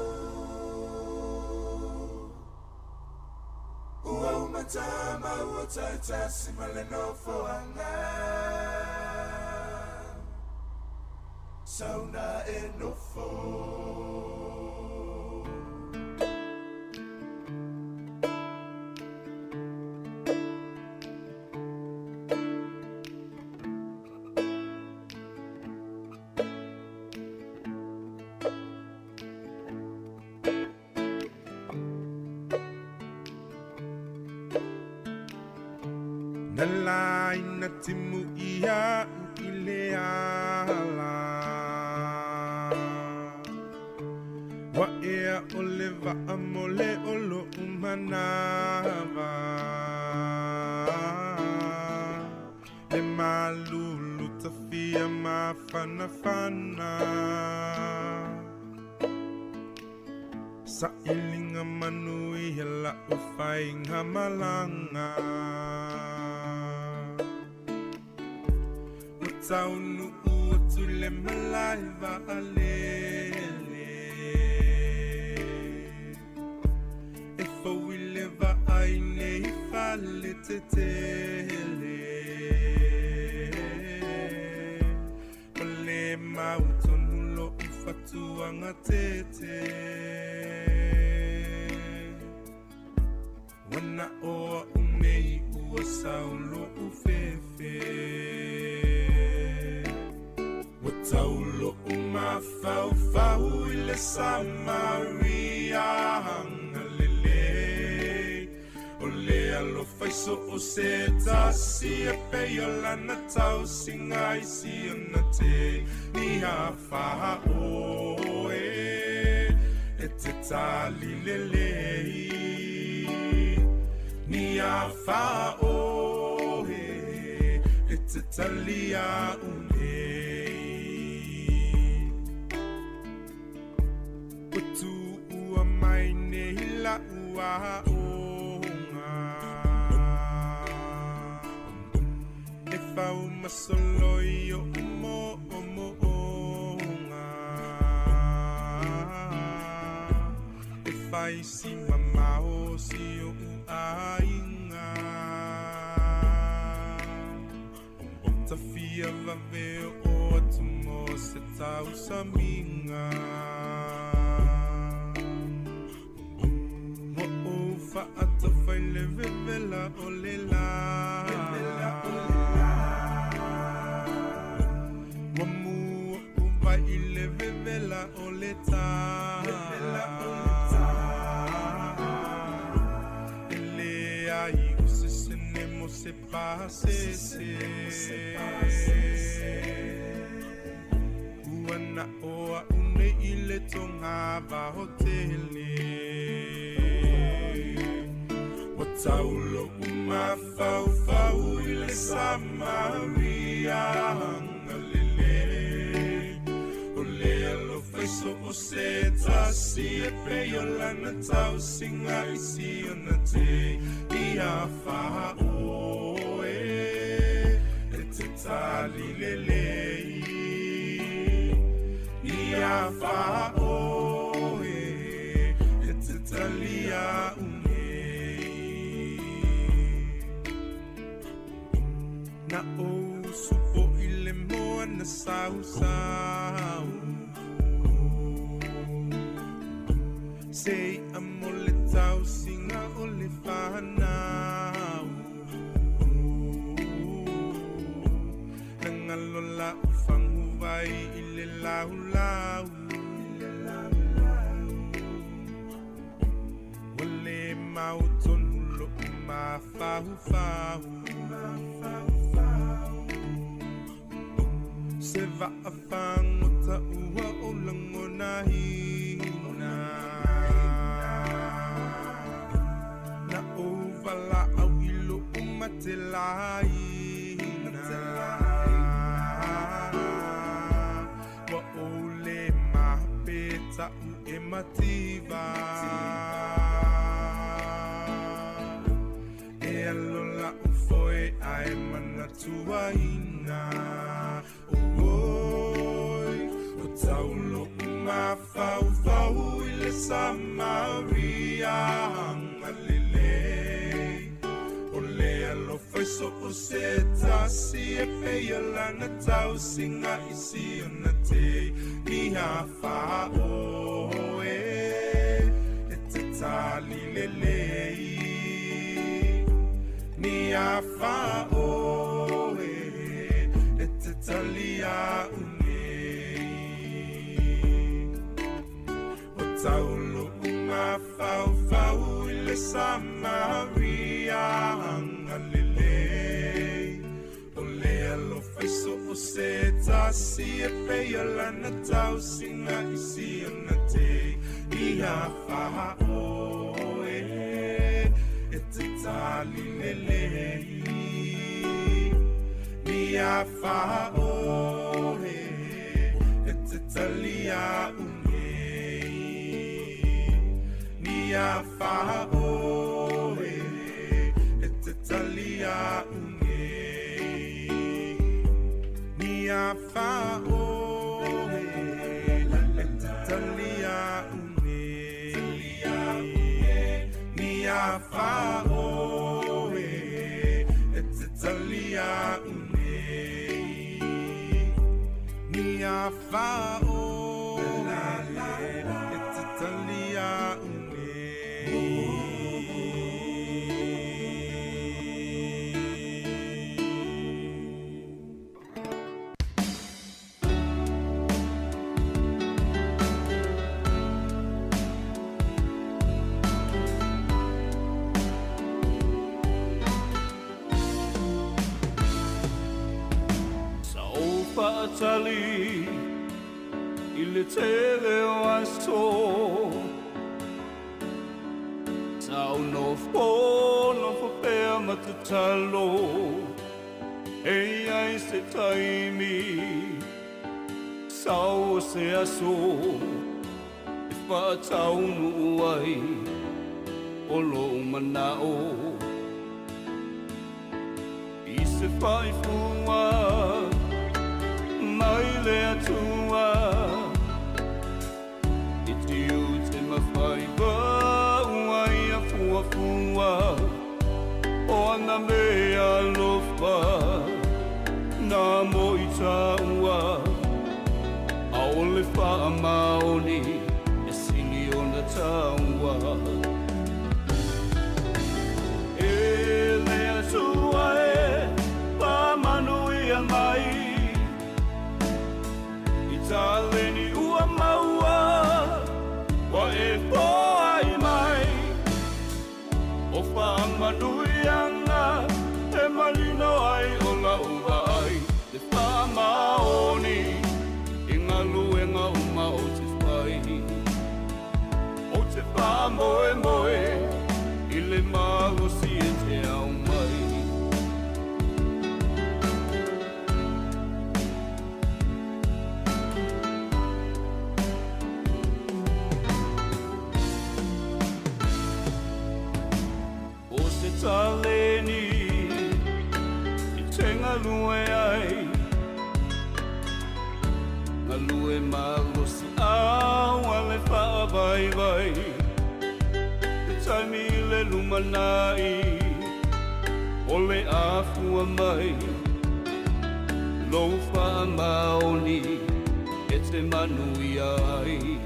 Ua umatama ua taitasi maleno foanga Sauna e nofo Nalai na timu ia ile ala Wa ea oleva amole olo umanava Le malulu tafia mafana fana Sa ilinga manui hela ufainga malanga Taunu utule malaiva alele Efo wileva aine ifale tetele Ole mautonulo ufatua ngatete Wana oa umei ua saulo ufefe Wataulo umafau ile Samaria hangalele Ole alo faiso o se tasi e peyola na tau singai si anate Ni hafaha oe e te tali lelei Ni hafaha oe e te talia Ua onga E fau masoloi o mo onga E fai si mamao si o ainga Tafia vave o atumo se tau saminga Ata fai le vevela o le la Wamu uva I le vevela o le ta Ele ai o se senemo se pase Uana oa une I le tonga va hotele Wataulo umafau ile Samaria hangalele Ole alo faiso o se tasi e peyola na tau singai si anate Ia faha oe e te tali lelei Ia faha oe e te talia Na o supo ile moa na sau Sei amole tau singa ole whanau Nangalola ufangu vai ile lau Wale mautonulo mafau Se va a fangota ua o langona hina Na o vala au ilo umatelaina Wa o le mahapeta u e mativa E alola u foe ai mana tuaina Oi, o taulo unga fau fau I le Samaria ngalele o le alo faiso o se tasi e peia lana tau singa isi ona te ni hafa o e te tali lelei ni hafa o e te tali a Saulo uma fau fau I le Samaria ngalele o le alo faiso o se tasi e peia lana tau singa isi ona te ia faha o e te tali lelei ia faha o e te tali a Nia fa o e te talia unge Nia fa o e te talia unge Nia fa o e te talia unge Nia fa o e te talia unge Tali il tele o aso Sao no fo pe matatalo Ei ai se taimi Sao se aso Fa tau nu ai O lo manao I se fai fua Mai le atua I tiu te mawhai Wai a fua fua O ana mea lofa Nā mo I taua A ole wha maoni E sini o na taua E le atua e Pa manu I a mai Taleni ua maua Wa e poai mai O whaamanuianga E malino ai o la ua ai Te whaamaoni I ngā luenga uma o te whai O te whaamoe moe I le magosi e te au mai Taleni I te galulue ai Galulue magosi au ale wha vai vai Te taimi le lumanai O le afua mai Lo wha maoni E te manui ai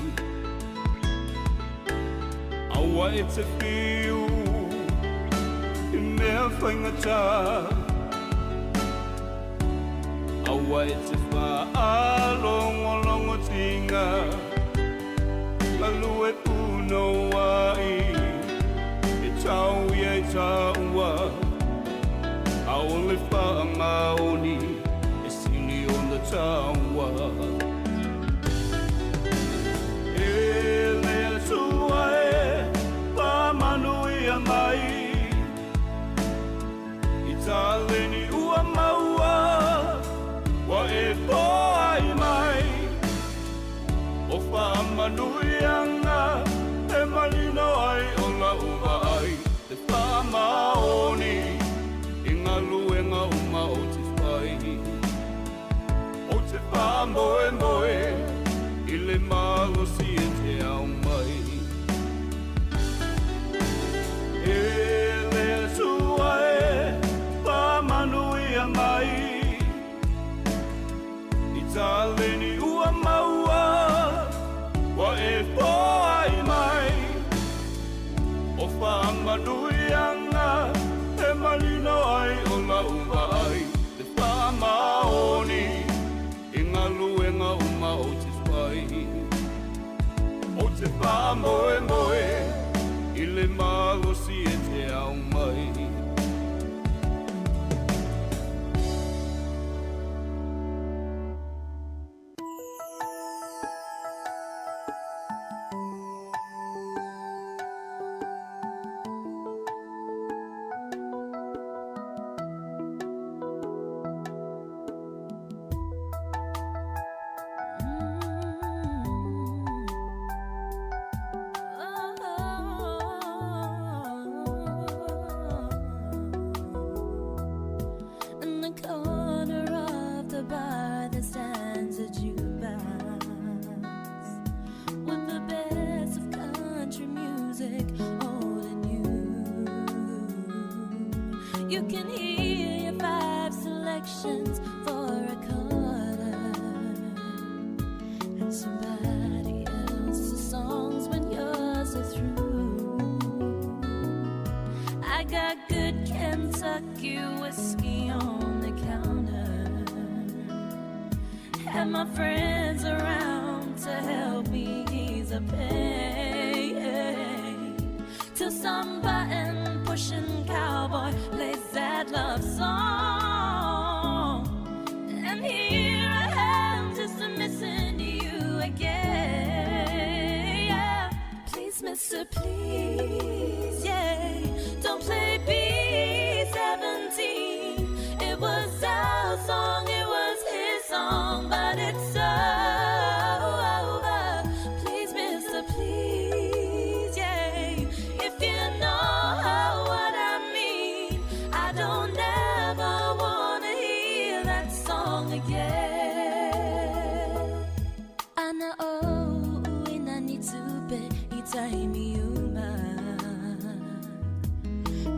Aua e te whiu Mea whaingata Aua e te wha longo tinga Galulue puno ai E tau ia e taua A ole wha maoni E sili o na taua E lea tua e Pa manui a mai Taleni ua maua Wa e poai mai O whaamanuianga E malino ai o la ua ai Te whaamaoni I ngā luenga uma o te whai O te whaamoe moe I le mago si e te au mai. E lea sua e pa manui a mai. I tāleni ua maua, wa e poa i mai. O wha manui anga, e malino ai o la uwa ai. Te wha maoni, i ngā luenga uma o te whai. O te wha moe moe, i le malosi e te au mai. You can hear your 5 selections for a quarter, and somebody else's songs when yours are through. I got good Kentucky whiskey on the counter, and my friends around to help me ease the pain, till some button pushing cowboy plays that love song, and here I am just missing you again. Yeah. Please, mister, please, yeah, don't play B-17. It was our song, it was his song, but it's over. Please, mister, please, yeah, if you know what I mean, I don't ever wanna hear that song again. I know inani tupe itaimi uma,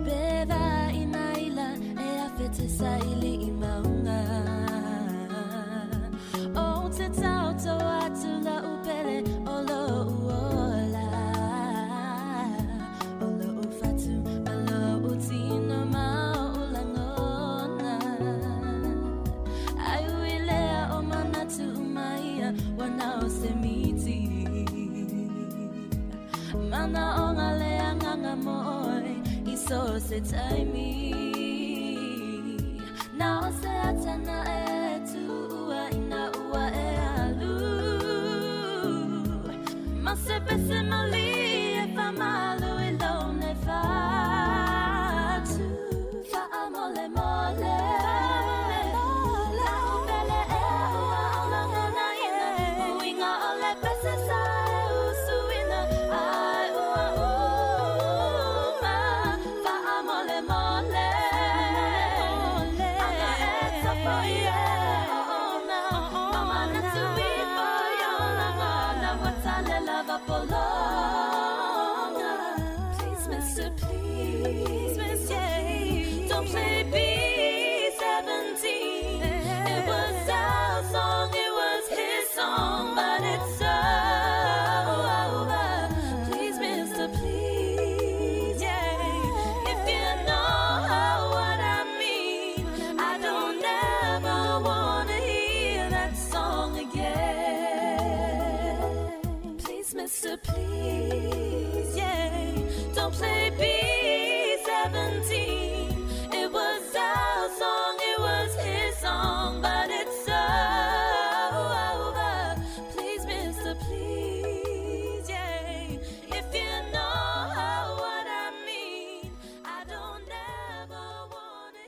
beva inaila e afete saili imaunga. Oh, te tauto atula upele olo uola, olo ufatu malo utina maulangona. Aiuilea o manatu umaia wanao semiti, mana onga lea nganga moi iso se taimi. Now se atana etu ua ina ua e alu, ma se pese mali e fa malu ilone fatu. Fa amole mole, la ubele e ua olangana ina, uinga ole pese sa e usuina, ai ua uma. Fa amole mole, anga e tapo ie ona, mama na tui for yolanga, na watale lava polonga. Please, mister, please, mister, don't play B-17. It was our song, it was his song, but it's over. Please, mister, please, yeah, if you know what I mean, I don't ever wanna hear that song again. Please, mister, please, yeah, don't play B-17. It was our song, it was his song, but it's over. Please, mister, please, yeah, if you know what I mean, I don't ever wanna.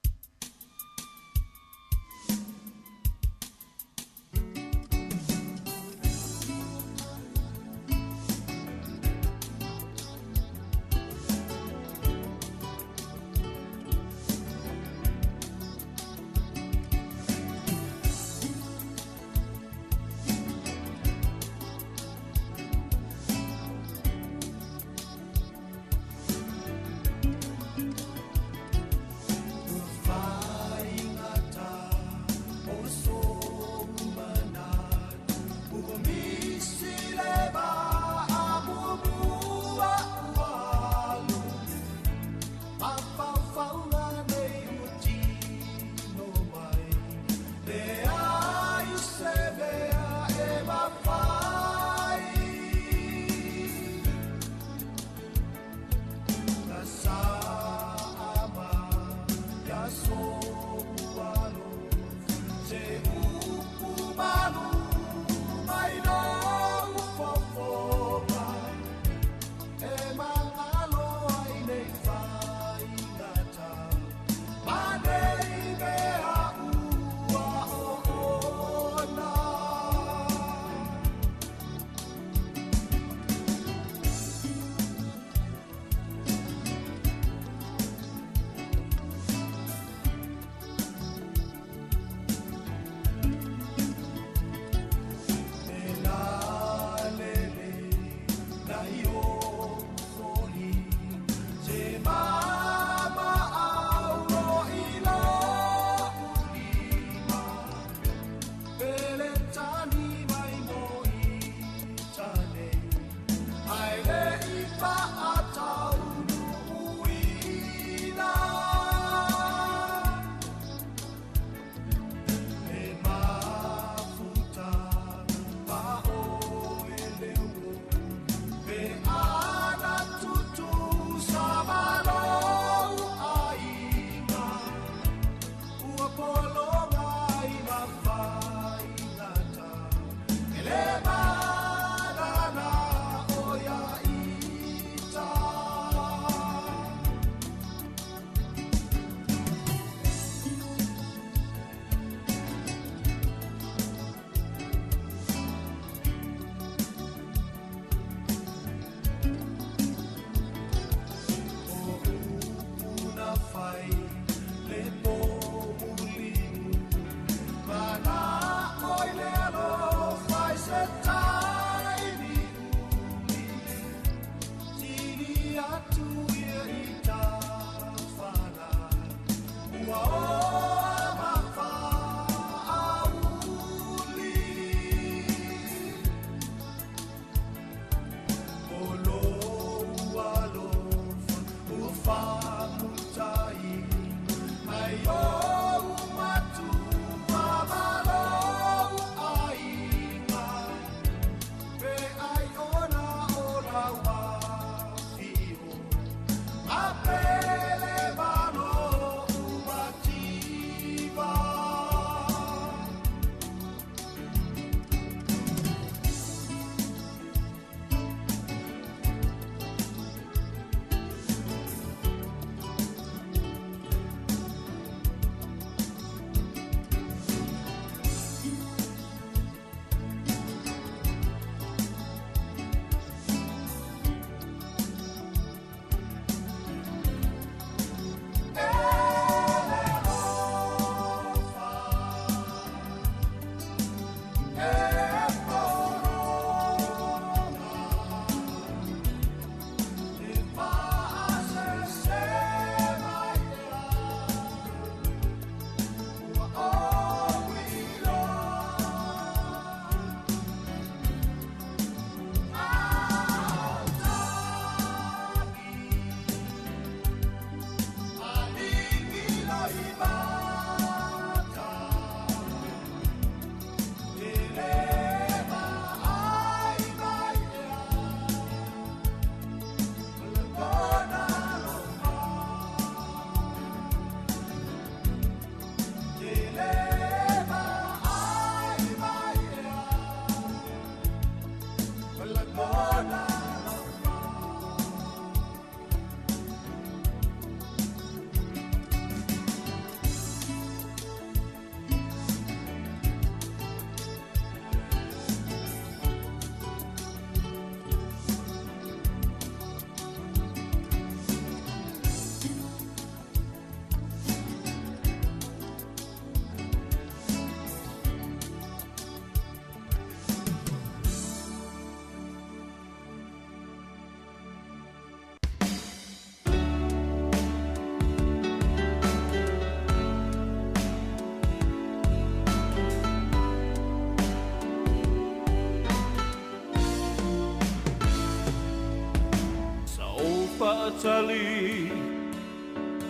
Tali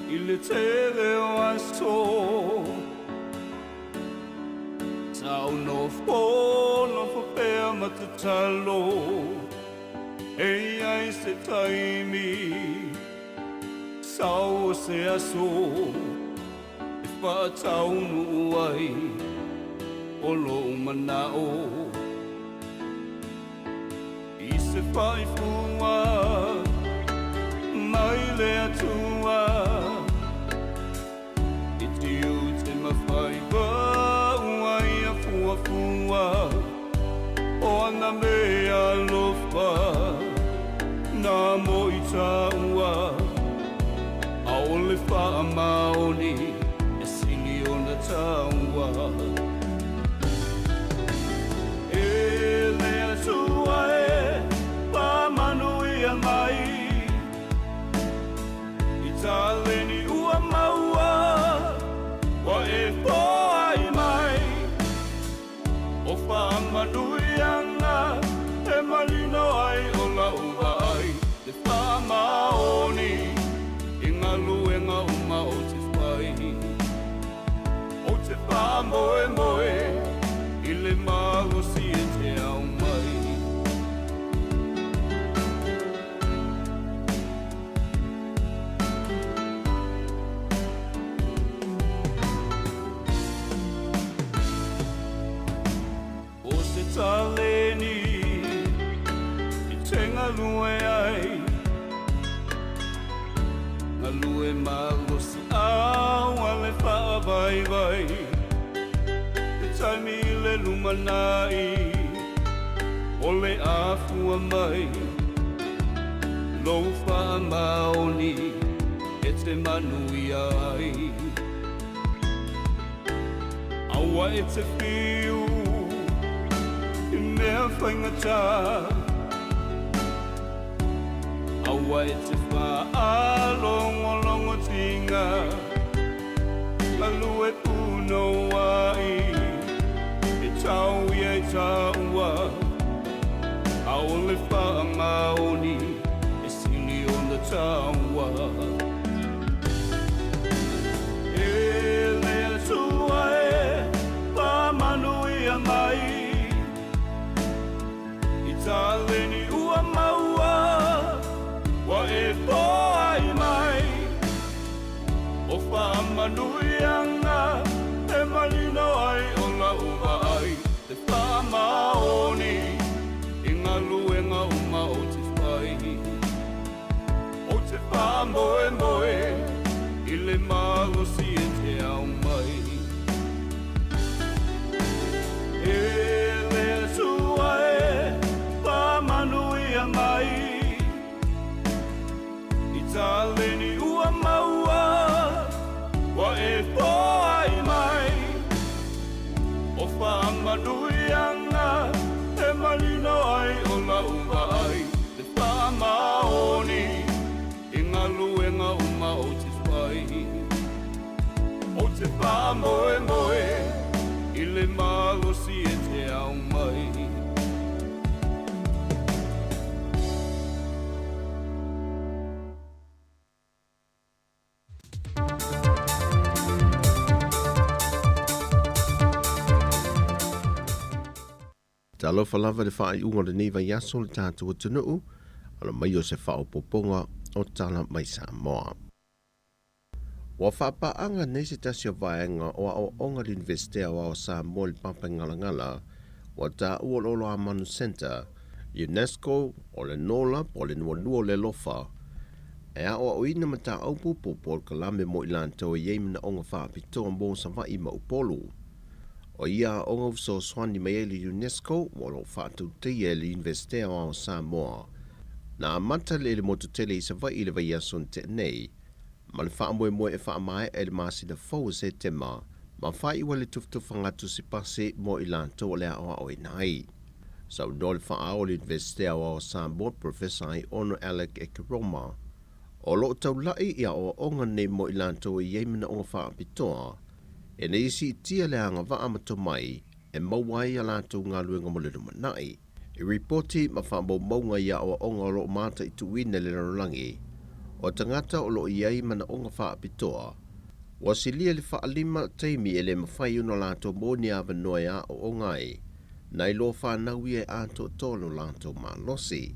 il tele o aso Tau no pe matatalo Ei ai se taimi Sau se aso Fa tau nu ai O lo manao I se fai fua Mai le atua I te te mawhai Uai a fua fua O ana mea lofa Nā mo I taua A ole wha maoni E sili o na taua E le atua e Pa manu I a mai Taleni ua maua Wa e poai mai O whaamanuianga E malino ai o la uwa ai Te whaamaoni I ngā luenga uma o te whai O te whaamoe moe I le magosi e te au mai Taleni I te galulue ai Galulue magosi au Ale wha vai vai Te taimi le lumanai Ole a fua mai Lou wha maoni E te manui ai Aua e te whiu Mea whaingata Awa e te wha longo tinga Lalu e puno ai E tau I e taua Aole wha maoni E sili o na taua E lea tua e Pa manui a mai Taleni ua maua Wa e poai mai O whaamanuianga E malino ai o la uwa ai Te whaamaoni I ngā luenga uma o te whai O te whaamoe moe I le magosi e te au mai E lea tua e Manuia mai I taleni ua maua Wa e poai mai O whaamanuianga E malino ai o la uwa ai Te whaamaoni I ngā luenga uma o te whai O te whaamoe moe I le magosi e te au mai Ta alofa lava le whaai unga le neiva yaso le tātua tunuu, ala mai o se whao poponga o tala mai Samoa. Wa whapaanga nei se tasio vaenga o a o onga l'investea o Samoa le papa ngalangala, wa ta uololo a Manu Center, UNESCO o le nola po le nuanua le lofa. E a o ina mata aupu po Paul Kalame mo ilanto e yeimina onga whaapitoa mbo sa vai ma upolu. O ia onga so swani mai le UNESCO mo lo whaatu te le investea o Samoa. Na mata le mototele i sa vai le vai ason te nei. Ma le whaamoe e whaamae e le masi na fau se te ma whai ua le tuftufa ngatu si pase mo ilanto o le awa o inai. Sa unole whaao le investea o Samoa Professor ai ono Alec Ekeroma. O lo tau lai ia o onga nei mo ilanto i yeimina onga whaapitoa. E ne isi tia le anga wa amato mai e mawai a lato ngā luenga mo le manai. I reporti ma whaambo maunga ia o onga lo mata i tuwina le rarangi. O tangata o lo iei mana onga whaapitoa. Wa silia le whaalima teimi e le mawhai uno lato mo ni awa noia o ongai. Nai lo whanau e ato tolo lato ma losi.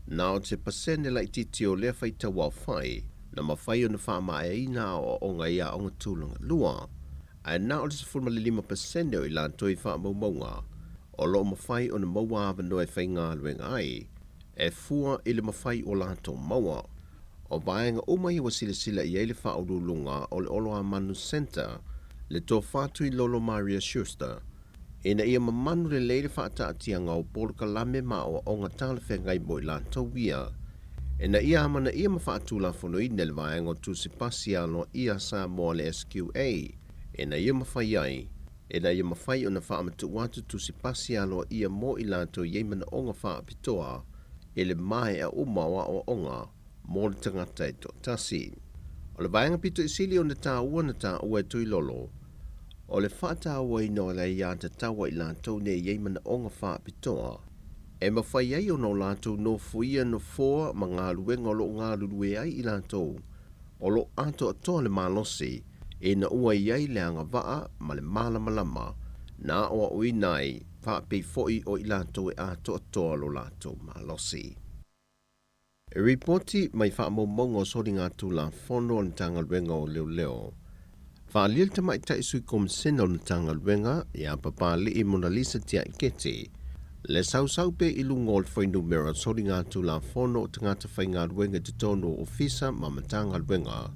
Na o te pasene la ititi o lea whaita wau whai, na mawhai o na whaama e ina o onga ia onga tūlanga lua. A na o le sifurma le 5% o ilan toi wha maunga, o lo mawhai o na maua awa noe whai ngā luenga ai, e fua i le mawhai o lato maua. O vaenga umai wa sila i eile wha urulunga o le Oloa Manu Center, le tō whātui Lolo Maria Schuster, ina ia mamanu le leile whaata atia ngau Paul Kalame ma o onga tala whengai mo i lantou ia. Ina ia amana ia mawhaatu la whono i nele vaenga o tusi pasi alo ia Samoa le SQA. Ina ia mawhai ai. Ina ia mawhai o na whaamatu watu tusi pasi alo ia mo i lantou yeimana onga whaapitoa. Ele mai a umawa o onga mo le tangata e to tasi. O le vaenga pito isili o na tā ua e tui lolo. O le whata awai no le ia te tawa i lantou ne yeimana onga whaapitoa. E mawhai ai o no lantou no fuia no fōa ma ngā luenga o lo ngā lulue ai i lantou. O lo ato atoa le malosi e na ua iai le anga waa ma le malamalama na o ui nai whaapei foi o i lantou e ato atoa lo lantou malosi. E reporti mai whaamomongo sori ngā tūla whono o tanga luenga o leo. Whaalil te mai tai sui komisena o tanga luenga i a papali i Mona Lisa tia i kete. Le sau pe i lunga o le whainu mera sori ngā tūla whono o tangata whai ngā luenga te tono ofisa ma matanga luenga.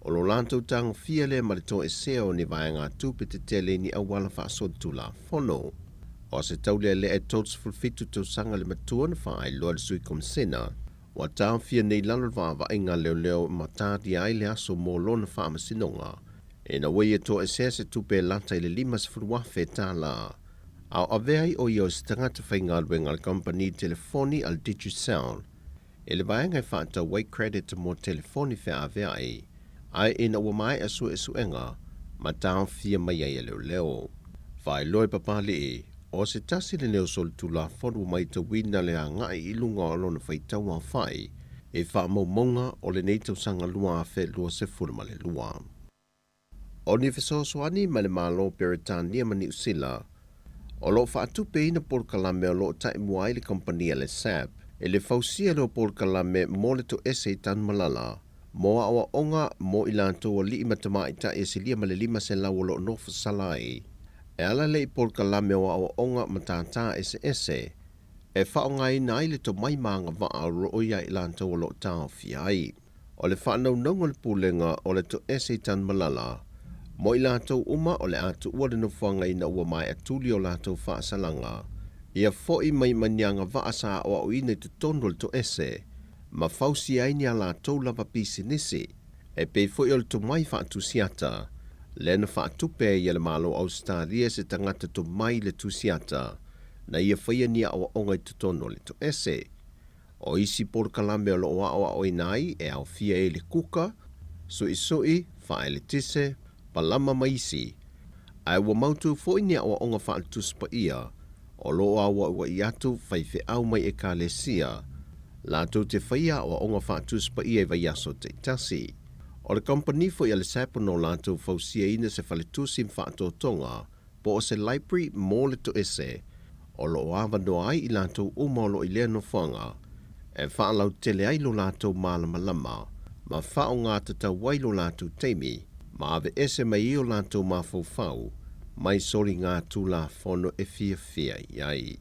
O lo lantou tanga fia le ma le to e seo ni vai ngā tūpe te tele ni awala whaasod tūla whono. O se taule le e tots fulfitu tau sanga le matua na whaai loa le sui komisena. Wa tau fia nei lalo wa inga leo ma tāti ai le aso mō lona whaamasinonga. E na wei e to e se tupe lata i le 5 furuafe tā la. Au aveai o i o se tangata whai ngā luenga le company telefoni al DigiSound. E le vaenga e whaata wai credit mo telefoni whea aveai. Ai e na wamai asu e suenga, ma tau fia mai ai leo. Whai loe papali e, o se tasi le neo sol tula whonu mai ta wina le a ngai i lunga o lona whai tau a whai, e wha maumonga o le neitau sanga lua a whe lua se furma le lua. O ni whesosoani ma le malo Peritania ma New Zealand, o lo whaatupe ina Paul Kalame o lo taimuai le kompania le SAP, e le fausia lo Paul Kalame mo le to ese tan malala, mo awa onga mo ilanto o li imatama ita e silia ma le 5 se lau o lo nofu salai. E ala le Paul Kalame o awa onga matata ese, e whaonga ina ai le to mai maanga waa roia ilanto o lo tau fiai. O le whanau nonga le pulenga o le to ese tan malala, mo i lātou uma o le atu ua le nufuanga ina ua mai atuli o lātou whaasalanga. Ia foi mai manianga vaasa o au ina te tono le to ese, ma fausi aini a lātou lava pisi nisi, e pei foi o le to mai whaatusiata, le na whaatupe ia le malo Australia se tangata to mai le tusiata, na ia whaia nia o onga i te tono le to ese. O isi Paul Kalame o lo oa o inai e au fia e le kuka, sui, whae le tise, palama maisi. Ai wa mautu fo inia o onga whaaltus pa ia, o loa wa i atu whaife au mai e ka le sia, lātou te whaia o onga whaaltus pa ia i vai aso te tasi. O le company fo i ale sapo no lātou fausia ina se whaletusi mwhaatotonga, po o se library mo le to ese, o loa wano ai i lātou umolo i lea no whanga, e whaalau tele ai lo lātou malamalama, ma whao ngā tata wailo lātou teimi, ma ave ese mai i o lātou mawhau, mai sori ngā tūla whono e fia iai.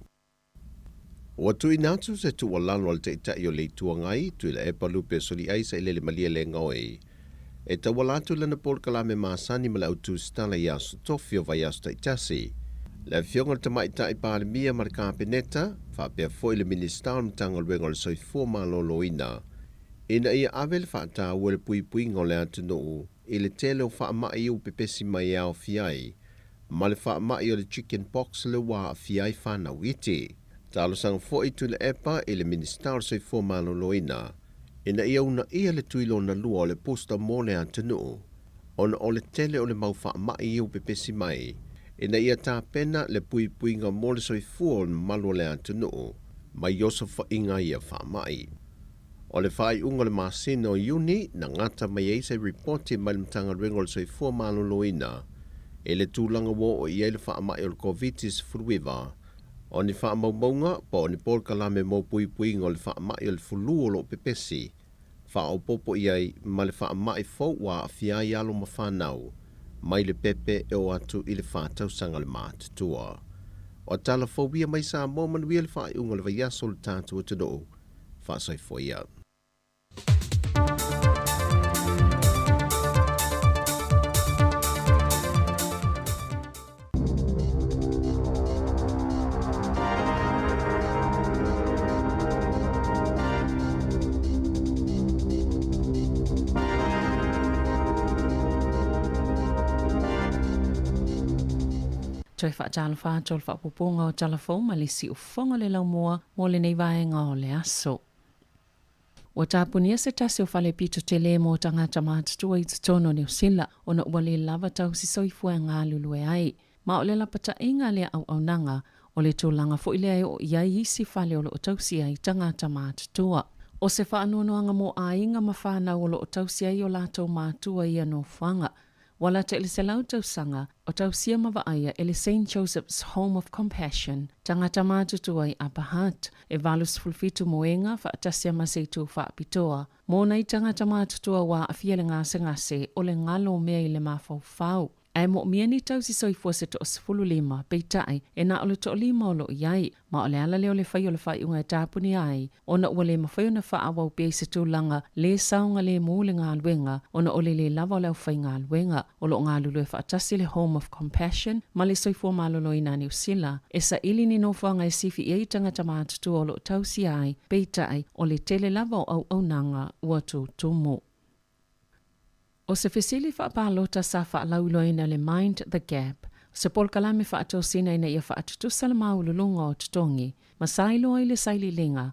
Ua tui natu se tu walano al te itai o le tuangai, tui la epa lupe soli ai sa ilele malia le ngoi. E ta walatu lana pol kalame maasani ma la utu stala ia su tofi o vai asu taitasi. Le fionga te maita i pāle mia ma le kāpeneta, whapea fo i le minister mtanga luenga le soifua malolo ina. Ina ia awe le whaata ua le pui pui ngole atu nuu, i le tele o wha mai u pepesi mai au fiai, ma le wha mai o le chicken pox le wā fiai whanau iti. Talo sang fo i tu le epa i le minister soifua malolo ina. Ina ia una ia le tuilo na lua o le posta mole atu nuu, ona o le tele o le mau wha mai u pepesi mai, ina ia tā pena le pui pui ngā mole soifua o le malo le atu nuu, mai yoso wha inga ia wha mai. O le whai unga le masina o Iuni, na ngata mai eise reporti mai le mtanga ringo le soifua malolo ina, e le tūlanga wo o ia le wha mai o le COVID-19 furuiva, o ni wha maumaunga pa o ni pol kalame mo pui pui ngā le wha mai o le fulu o lo pepesi, wha o popo iai ma le wha mai fau wa a fiai alo ma whanau, mai le pepe e o atu i le whātau sanga le mātutua. O tala phobia mai Samoa manuia le whai unga le vaiaso le tātua tano, whaasai foia. Toi whaatala whātol whaapoponga o talafou ma le si ufonga le laumua mo le nei vaenga o le aso. Wa tāpunia se tasi o whale pito te le mo tangata mātutua i tutono New Zealand o na ua le lava tau si soifua ngā lulue ai. Ma o le lapata inga le au nanga o le tūlanga fo ile ai o iai isi whale o lo o tausi ai tangata mātutua. O se whaanuanoanga mo a inga ma whanau o lo o tausi ai o lātou mātua ia no whanga. Wala te ele se lau tausanga o tausia mawaaia ele St. Joseph's Home of Compassion tangata mātutua i Apahat e valus fulfitu moenga whaatasia maseitu whaapitoa. Mōna i tangata mātutua wa a fiele ngase o le ngalo mea i le mawhau. Ai mo miani tausi soifua se to osfulu lima peitai e na ole to lima o lo iai ma ole ala leo le whai o le whai unga e tāpuni ai o na ua le mawhai o na wha awau pia se tūlanga le saunga le mūle ngā luenga o na ole le lava o leo whai ngā luenga o lo ngā lulue whaatasi le Home of Compassion ma le soifua malolo i nā New Zealand e sa ili ni no whanga e sifi i tangata mātutua o lo tausi ai peitai o le tele lava o au nanga ua tū tumu. O se fesili whaapalota sa whaalauloina le Mind the Gap, se pol kalame whaatosina ina ia whaatutusa le maululunga o tutongi, ma sailo ai le saili linga,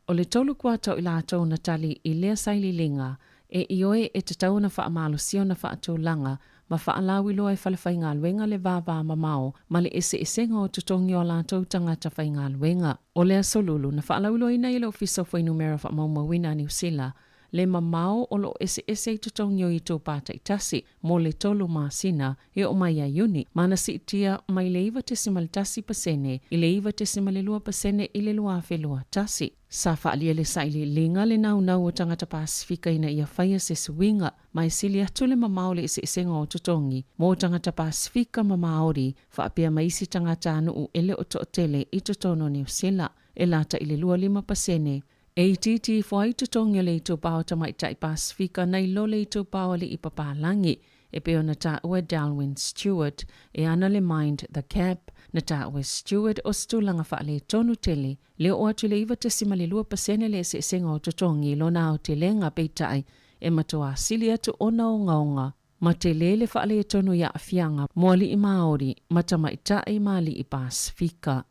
o le tolu kuata i lātou natali i lea saili linga, e ioe e te tauna whaamalusio na whaatulanga, ma whaalawilo ai whalewhai ngā luenga le vāvā mamao, ma le ese esenga o tutongi o lātou tangata whai ngā luenga. O lea solulu na whaalawilo ina i le ofiso whai numera whaamaumawina New Zealand, le mamao o lo ese tutongio i tō pāta i tasi, mo le tolu māsina e o mai a Iuni. Mana si itia mai le iwa tesima le tasi pasene, i le iwa tesima le lua pasene i le lua whelua tasi. Sa whaalia le saili linga le nau o tangata Pasifika ina ia whaia se suinga, mai sili atu le mamao le ese o tutongi, mo tangata Pasifika mamaori, whaapea maisi tangata anu ele o tootele i tutono New Zealand, e lata i le lua lima pasene. E titi fwai tutongi le ito pao tamai tai Pasifika nei lo le ito pao le ipapalangi e peo na ta ua Darwin Stewart e ana le Mind the Gap na ta ua Stewart o stulanga wha le tonu tele leo o atu le iwa tesima le lua pasene le se senga o tutongi lo na o te lenga peitai e matoa sili atu ona o ngaunga ma te lele wha le tonu ya afianga moali i Māori ma tamai tai mali i Pasifika.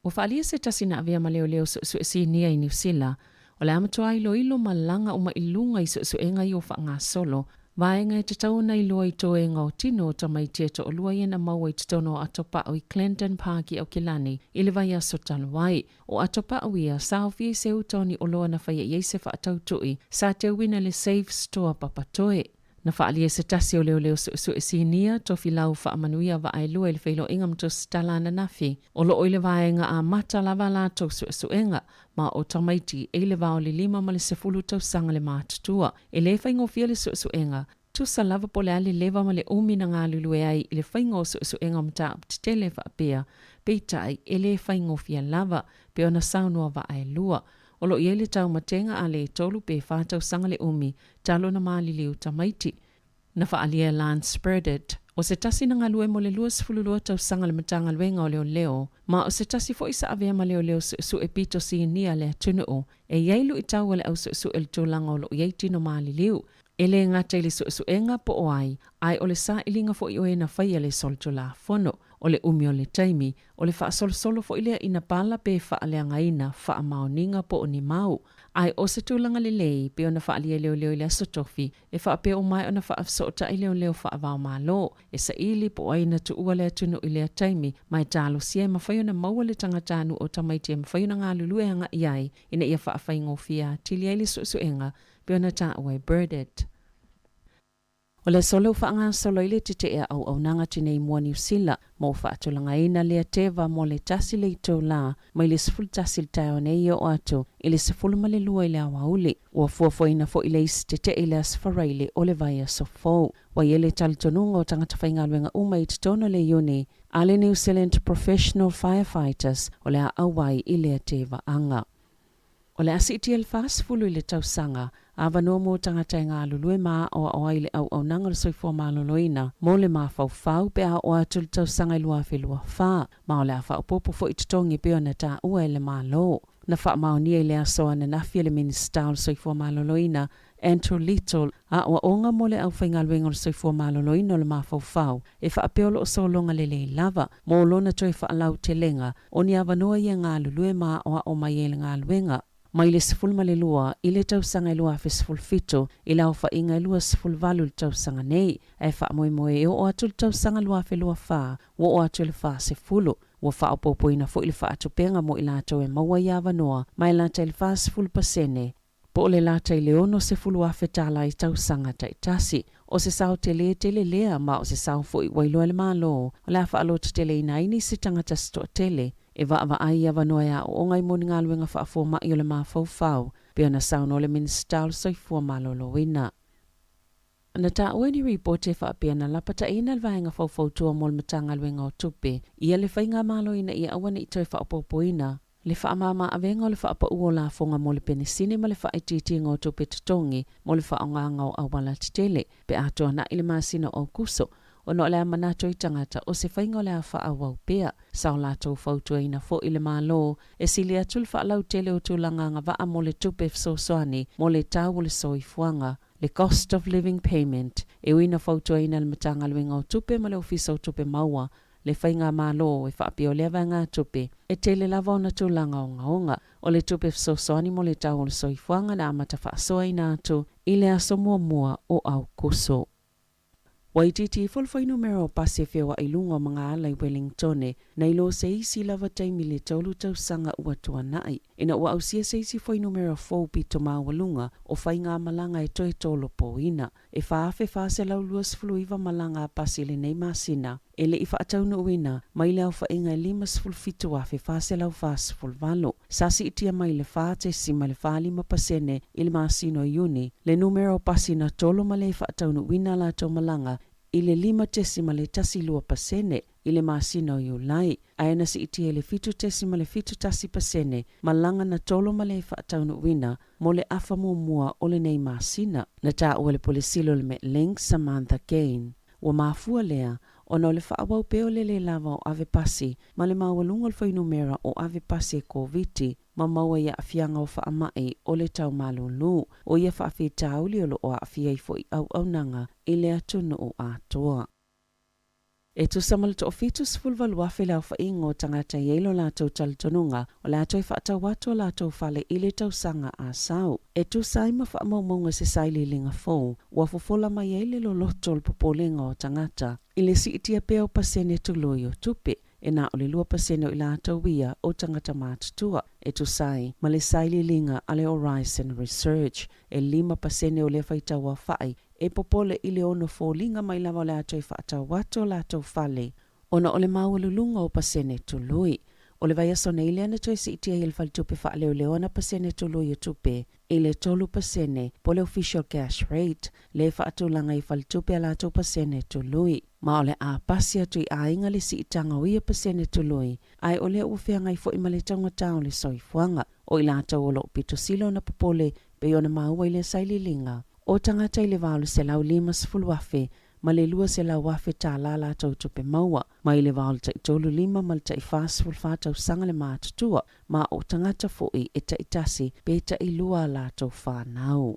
O whaalia se tasina avea ma leo su nia i New Zealand, o le amatua ilo malanga o ma ilunga i su enga i o wha ngā solo, vaenga e te tauna iloa i tō enga o tino ta mai tieto o lua iena maua i te tono atopa o i Clinton Parki au Kilani, i le vai aso talwai. O atopa o ia, sauwhi se utoni o loa na whaia iese wha atautui, sa te wina le Safe Store papatoe. Na whaalia se tasi o leo su sinia tofi lau whaamanuia wa ailua ili whailo ingam to stalana nafi. O lo oile vaenga a mata lava la to su enga, ma o tamaiti e le vao li lima ma le sefulu tau sanga le mātutua. E le whaingo fia le su enga, tu sa lava pole ali leva ma le umi na ngā lulue ai i le whaingo su enga mta te tele whaapea, Peitai ele whaingofia lava pe ona saunua wa ai lua. O lo iele tau matenga a le tolu pe whātau sanga le umi talo na maali liu tamaiti. Na whaalia Lance Spreaded. O se tasi na galulue mo le 2 tau sanga le matanga luenga o leo, ma o se tasi fo isa avea ma leo su e pito si nia le atunu o, e iailu i tau le au su el tūlanga o lo iei no maali liu. Ele ngata ili su enga po o ai o le sa ilinga fo i oe na whaia le soltula fono, o le umi o le taimi, o le wha solo fo ilea ina pala pe wha aleanga ina wha maoninga po o ni mau. Ai o se tūlanga le lei pe ona wha alia leo i le asotofi, e wha pe o mai ona wha afsota i leo wha avao malo, e sa ili po ai na tu ua le atunu i le taimi, mai talo sia ma whaiona maua le tangatanu o tamaiti e ma whaiona ngā lulue hanga iai, ina ia wha awhaingofia tili ai le suenga, pe ona ta awai birded. O le solo whaanga solo ile tite ea au nanga tine i mua New Zealand, mo whaatulanga ina lea teva mo le tasi le ito la, mai le sifulu tasi le tau nei o ato, ile sifulu ma le lua ile awa uli, ua fuafoina fo ile isi tite ile asfaraile o le vaia sofou. Wa yele talitonunga o tangata whaingaluenga uma i titono le ione, ale New Zealand Professional Firefighters o le awai ile teva anga. O le asi iti el fulu ile tausanga, awa no mo tangata ngā lulue maa o aile au nanga le soifua maa loloina, mo le maa fau pe a o atu le tausanga ilua whelua wha, ma o le a wha popo fo i titongi pe o na ta ua ele maa lo. Na wha maa nia ile asoa na nafia le minista o le soifua maa loloina, Andrew Little, a o onga mo le au whaingaluenga o le soifua maa loloina o le maa fau, e wha peolo o solonga le lava, mo lona toi wha alau te lenga, o ni awa noa ia ngā lulue maa o mai ele ngā luenga. Mai le sifulu ma le lua, i le tausanga i lua fe sifulu fito, i lau wha inga i lua sifulu valu le tausanga nei, e wha moe e o atu le tausanga lua fe lua wha, o atu le wha se fulu, wa wha o popo ina fo i le wha atu penga mo i lato e maua i awa noa, mai lata i le wha sifulu pasene. Po o le lata i le ono se fulu a fe tala i tausanga ta i tasi, o se sao te lea, ma o se sao fo i wailua le malo, o la wha alo te tele ina ini si tangata sto tele, e wa ai awa noa ya o ngai moni ngā luenga wha afo mai o le maa fau, pe ana sauno le minsta o soifua malolo wina. Na ta ueni report e wha apea na lapata ina le vaenga fau tua mo le matanga luenga o tupe, ia le whainga malo ina ia awana i toi wha opopo ina, le wha amama avenga o le wha apa ua la fonga mo le penisine ma le wha ititi ngā o tupe tutongi, mo le wha o ngā ngau awala titele, pe ato na ile maasina o kuso, o no le manato i tangata o se whainga o le a wha awau pea, sao lato fautua ina fo i le malo, e sili atu le wha alau tele o tūlanga ngā waa mo le tupe fsosoani, mo le tau le soifuanga, le cost of living payment, e uina fautua ina le matanga luenga o tupe ma le ofisa o tupe maua, le whainga malo e whaapia o le ngā tupe, e tele lava o na tūlanga o ngaonga, o le tupe fsosoani mo le tau le soifuanga na amata whaasoa ina atu, i le aso mua o au kuso. Waititi fulfai numero pase fewa ilunga mga ala i Wellingtone, na ilo se isi lava taimi le taulu tausanga ua tuanai. Ina ua ausia se isi fai numero 4 pito mawalunga o fai ngā malanga e toi tolo po ina. E whaafe whaase lau luas fluiva malanga pasi le nei masina. Ele i whaatauna uina, mai leo whainga e 5 afe whaase lau whaase fulvalo. Sasi itia mai le whaate si ma le whaalima pasene ili masino iuni. Le numero pasi na tolo ma le whaatauna uina la tau malanga ile 5 ma le tasi lua pasene ile masino iulai. Aena si itia le 7 ma le 7 pasene malanga na tolo ma le whaatauna uina mo le afa mua o le nei masina. Na taa ua le polisilo le me link Samantha Gain. Wa mafua lea, ona o le whaawau peo le lava o ave pasi, ma le mawalunga le whainumera o ave pasi e COVID, ma maua ia afianga o whaamai o le tau malulu, o ia whaafi tauli o lo o afia i fo i au nanga, i le atunu o atoa. E tu samal to ofitus fulvalu afe lau whaingo tangata yeilo la tau talitonunga, o la tau whaatau watu la tau whale ile tau sanga a sau. E tu saima whaamaumonga se saili linga fau, ua fofola mai yeile lo lotol popolenga o tangata, ile si itia peo pasene tu loyo tupe, e na o le 2% o ila tau wia o tangata mātutua. E tu sai, ma le saili linga ale Horizon Research, e 5% o le whaitaua whai, e popole i le ono fōlinga mai lava le atoi whaatau wato la tau whale. Ona o le mawalulunga o pasene tu lui. O le vai aso nei leana toi si itia il fal tupe wha leo leona pasene tu lui o tupe. i le 3% po le official cash rate, le whaatulanga i whalitupe ala 2% tului. Ma ole a pasi atu i ainga le si itanga o ia pasene tului, ai ole uwhianga i fo i male tangata o le soifuanga, o i la tau o lo pito silo na popole pe ona maua i le saililinga. O tangata i le valu se lau 5 wafe, ma le 2 se lau wafe tā la la tau tupe maua, ma i le valu tai tolu 5 ma le tai fast tau sanga le mātutua, ma o tangata foi e ta itasi pe ta i lua la tau whanau.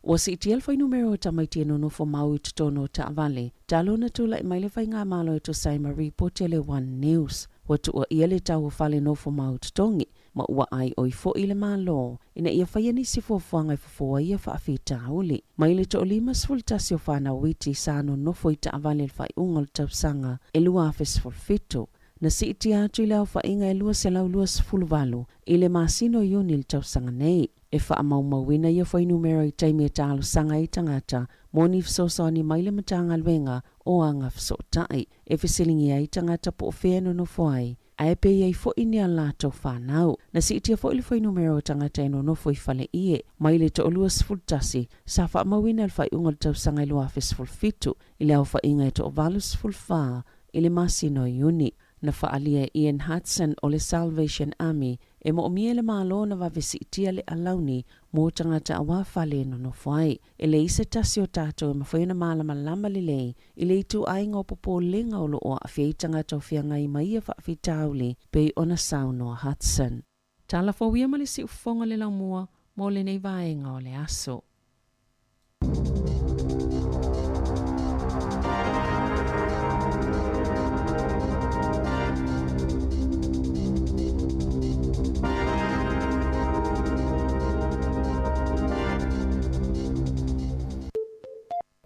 O si itiel fai numero o tamaiti no no fo mau i tutono ta avale, talo na tula i maile fai ngā malo i to sai Marie po tele One News, wa tu o ia le tau fale no fo mau tutongi, ma ua ai o i fo i le malo, ina ia fai ani si fo fuanga i fo ia fa afi tauli. Maile to o 5 tasi o whana witi sa no no fo i ta avale il fai ungol tau sanga, e lua afes fo fito. Na si iti atu i lau fa inga e lua se lau 2 i le masino yuni il tau sanga nei. E wha amau mawina ia whai numero i taimi e tālu sanga i tangata, moni fsoso ni maile matanga luenga o anga fsotai. E whisilingi ai tangata po wheno no whai, a e pe iei fo ini a lato whanau. Na si itia fo ili whai numero tangata e no no whai whale ie, maile to o 2 sa wha mawina il whai ungal tau sanga i lua fes fitu, i leo wha inga e to o valus wha, i le masino yuni. Na whaalia Ian Hudson o le Salvation Army e mo o mie le malo na wawesi itia le alauni mo tangata a wawhale no no whai. E le isa tasi o tātou e mawhaina malama lama li lei i le itu ainga o popo lenga o lo o a whiai tangata o whianga i maia whaafi tauli pe ona sauno Hudson. Tala fawia mali si ufonga le lau mua mo le nei vaenga o le aso.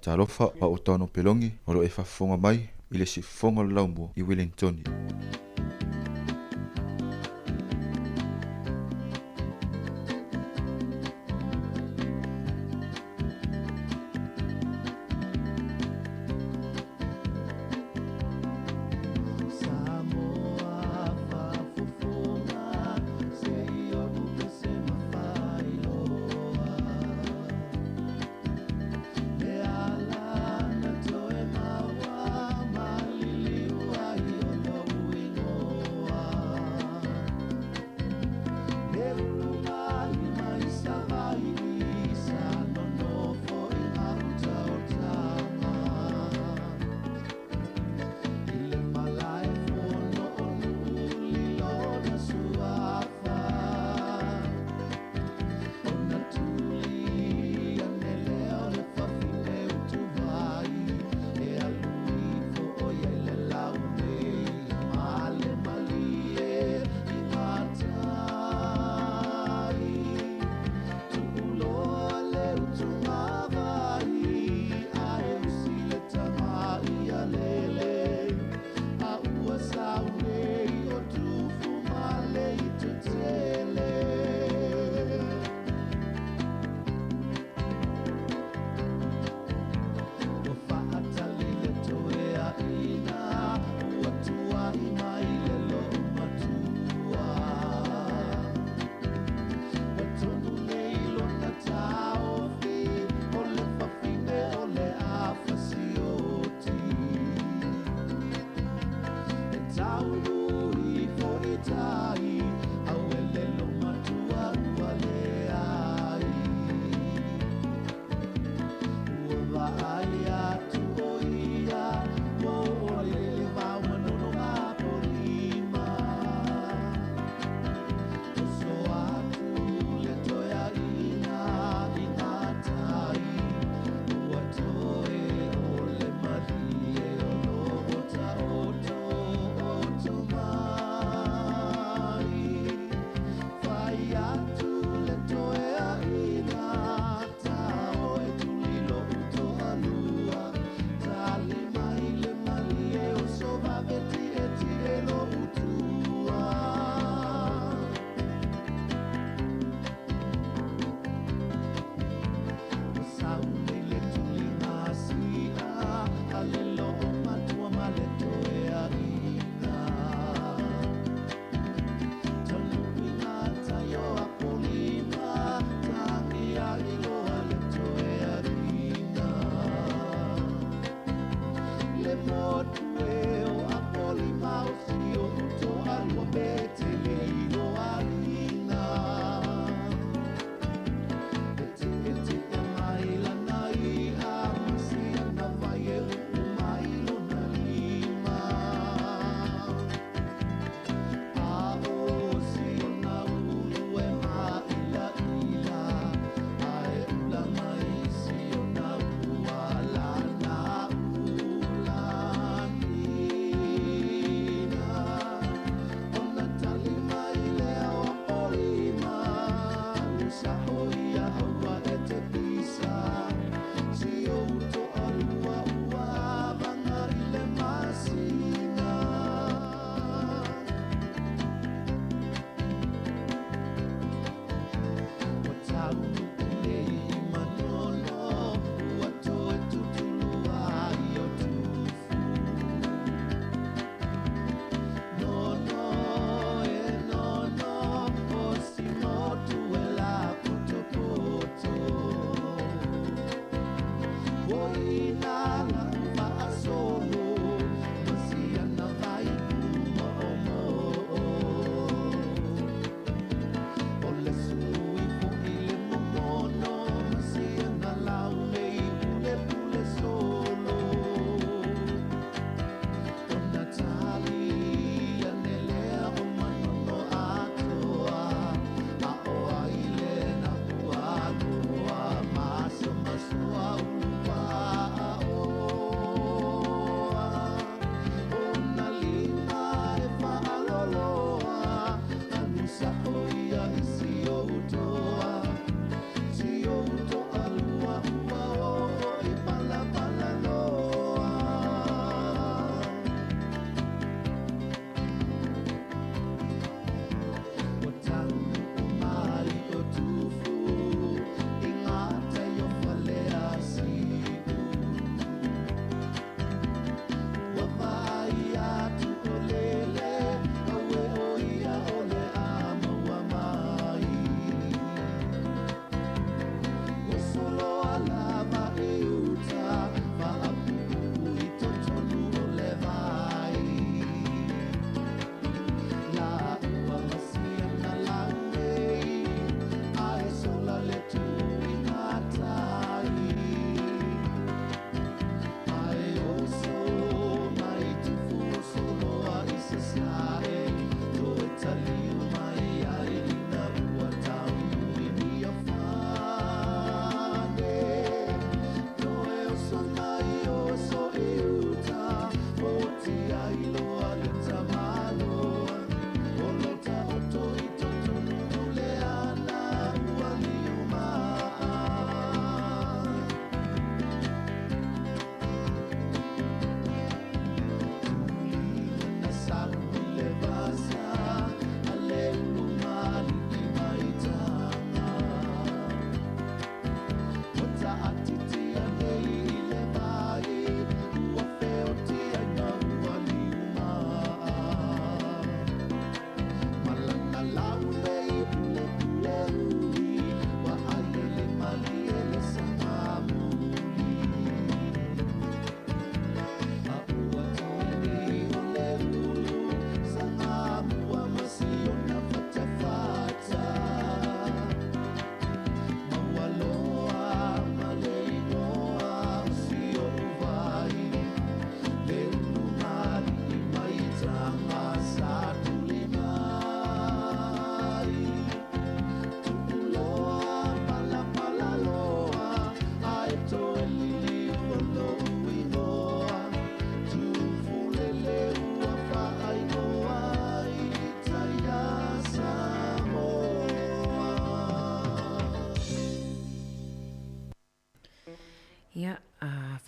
Talofa pa o tano pelongi o lo e whafonga mai i le si fonga laumbo i Wellington.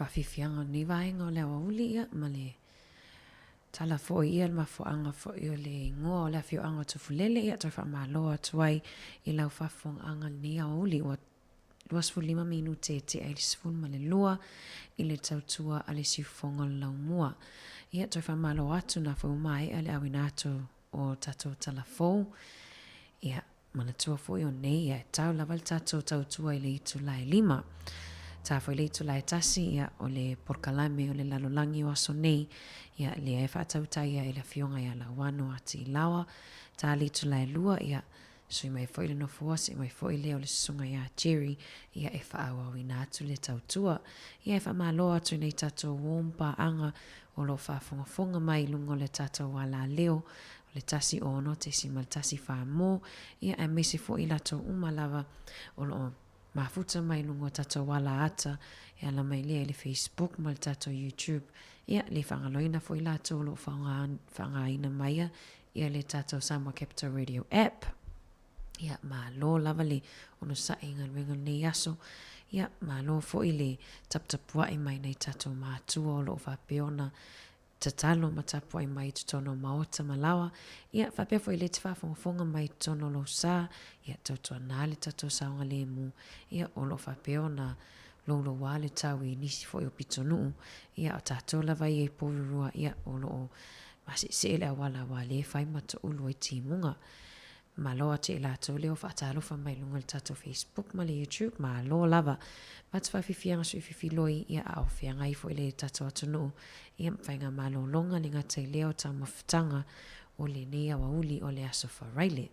whawhiwhianga ni vaenga o le awa uli ia, ma le tala fo ia le mafoanga fo i o le ngoa o le awhio anga tufulele ia, toi whamaloa tuai i lau whafonga anga ni awa uli o 25 minute te ai le sifun ma le lua i le tautua a le sifonga lau mua. Ia toi whamaloa atu na fo mai a le awina atu o tatou tala fo. Ia mana tua fo i o nei ia tau lava le tatou tautua i le itu lai 5. Ta foi le tu lai tasi ia o le porkalame o le lalolangi o aso nei ia le e whaatauta ia i la fionga ia la wano ati lawa ta le tu lai lua ia sui mai foi le nofuasi mai foi le o le sunga ia Jerry ia e whaawa wina atu le tautua ia e whamaloa atu nei tatou wompa anga o lo whafonga mai lungo le tatou wala leo o le tasi ono te simal tasi whamo ia e mese foi la to umalava o lo mafuta mai lungo tatou wala ata e ala mai lea le Facebook ma le tatou YouTube ia le whangaloina fo i latou lo whangaina maia ia le tatou Samoa Capital Radio app ia ma lo lava le ono sa inga wenga nei aso ia ma lo fo i le tapua'i mai nei tatou mātua o lo whapeona tatalo ma tapua'i mai tutono maota malawa ia whapea fo i le te whafonga mai tutono lo sa ia tautua nā le tatou saonga le mu ia o lo whapeona lo wale tau i nisi fo i o pitonu ia o tatou lava i e porurua ia o lo masi se ele awala wale whai mata ulu i timunga ma loa te latou leo whaatalofa mai lunga le tatou Facebook ma le YouTube ma lo lava matu whawhiwhianga sui whiwhiloi ia a awhianga i fo i le tatou atunu ia mwhainga ma lo longa ni ngata i leo tau mawhitanga o le nei awa uli o le aso wharaile.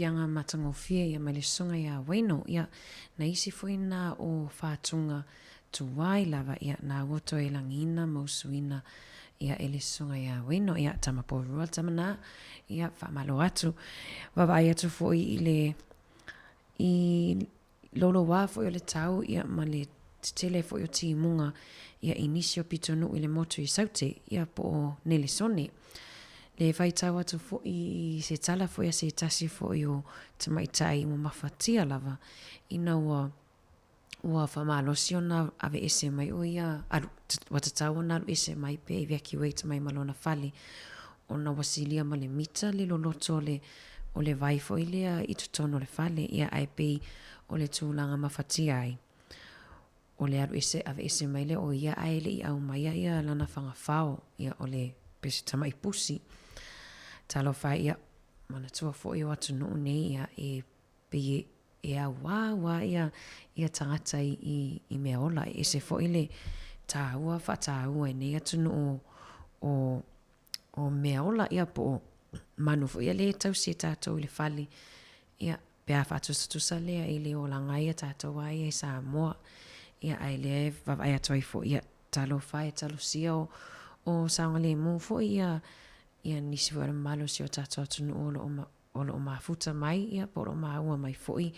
kianga matangofia ia mai le sunga ia waino ia na isi fuina o whātunga tuwai lava ia na woto e langina mausuina ia ele sunga ia waino ia tamaporua tamana ia whamalo atu wawa ia tu foi i lolo wā foi o le tau ia ma le tele foi o timunga ia inisio pitonu i le motu i saute ia po nele sone le vai tau atu foi se tala foi a se tasi foi o tamaitai mo mafatia lava ina ua whamalosi ona ave ese mai o ia watatau ona alu ese mai pe i viaki wait mai malona fali ona wasilia ma le mita le loloto o le vai foi lea i tutono le fale ia ai pe o le tūlanga mafatia ai o le alu ese ave ese mai le o ia ai le i au mai ia lana whangawhao ia o le pesi tamai pusi talo whai ia mana tua foi o atu nuu nei ia e pe e a wā ia tangata i mea ola e se foi le tāua whataua e nei atu nuu o mea ola ia po manu foi ia le tau se tātou i le whale ia pea whatusa lea i le o langa ia tātou ai e Samoa ia ai le vavai atoi foi ia talo whai talo sia o saunga le mu foi ia nisi foi malo si o tātou atu nuu o lo mafuta mai ia po lo maua mai foi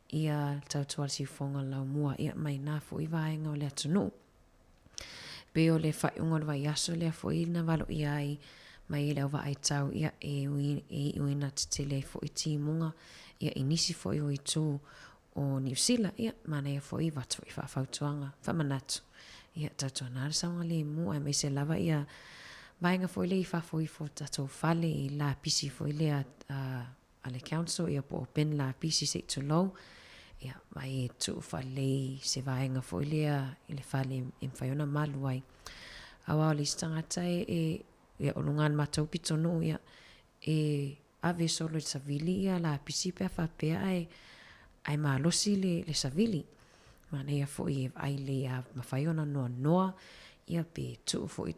ia tautua si fonga lau mua ia mai na foi vaenga o le atunu pe o le whaiunga le vai aso le foi na valo ia ai mai le vai tau ia e uina tele foi timunga ia inisi foi o itu o New Zealand ia mana ia foi vatu i whafautuanga whamanatu ia tautua nare saunga le mua mai se lava ia vaenga foi le i whafoi fo tatou fale i la pisi foi le a le council ia po pen la pisi se tu low ia mai tu fale se vaenga foi le i le fale im whaiona malu ai awa le stangata ia olungan matau pitonu ia ave solo i savili ia la pisi pe whapea ai malosi le savili mana ia foi ai le a mawhaiona noa ia pe tu foi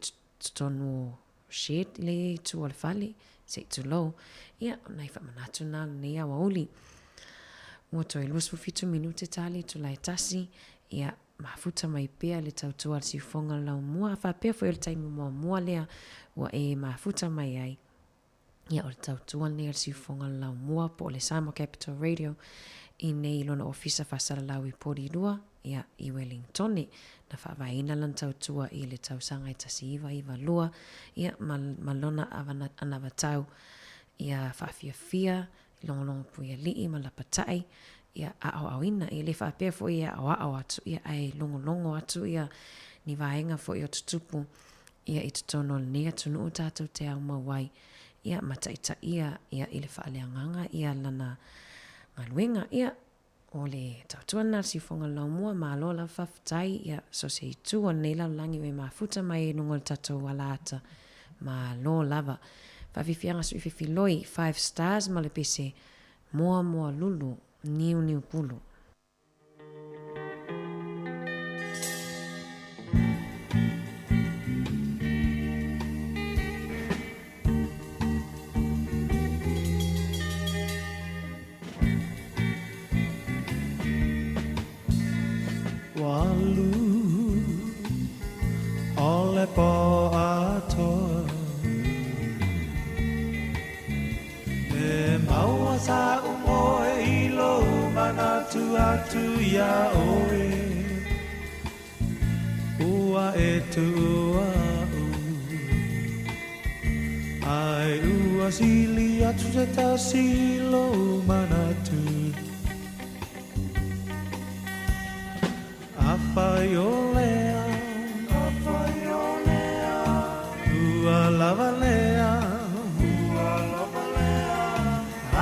tonu shit le tu al fali se tu low ia nai fa manatu na ne a wauli moto e lusu fitu minute tali tu lai tasi ia mafuta mai pea le tautu al si fonga lau mua fa pea foi el taimu mua lea wa e mafuta mai ai ia o le tautu al ne al si fonga lau mua po le Samoa Capital Radio i nei lona ofisa fasala lau i pori rua ia i Wellington na whawaina lan tautua i le tausanga i tasi iwa lua ia malona anava tau ia whawhiawhia longolongo puia lii ma lapatai ia au-auina i le whapea fo ia au atu ia ai longolongo atu ia ni vaenga fo i o tutupu ia i tutono nea tunu tātou te au mawai ia mataita ia i le whaaleanganga ia lana ngaluenga ia o le tautuana si fonga lau mua malo la whaftai ia so se itua nei lau langi we mafuta mai nungol tatou walata malo lava whawhiwhianga su iwhiwhiloi 5 stars ma le pese mua lulu niu pulu Ole po ato e maua sa umoe ilo manatu atu ya oe ua e tua ai ua sili atu se tasilo manatu Afaiolea, lavalea,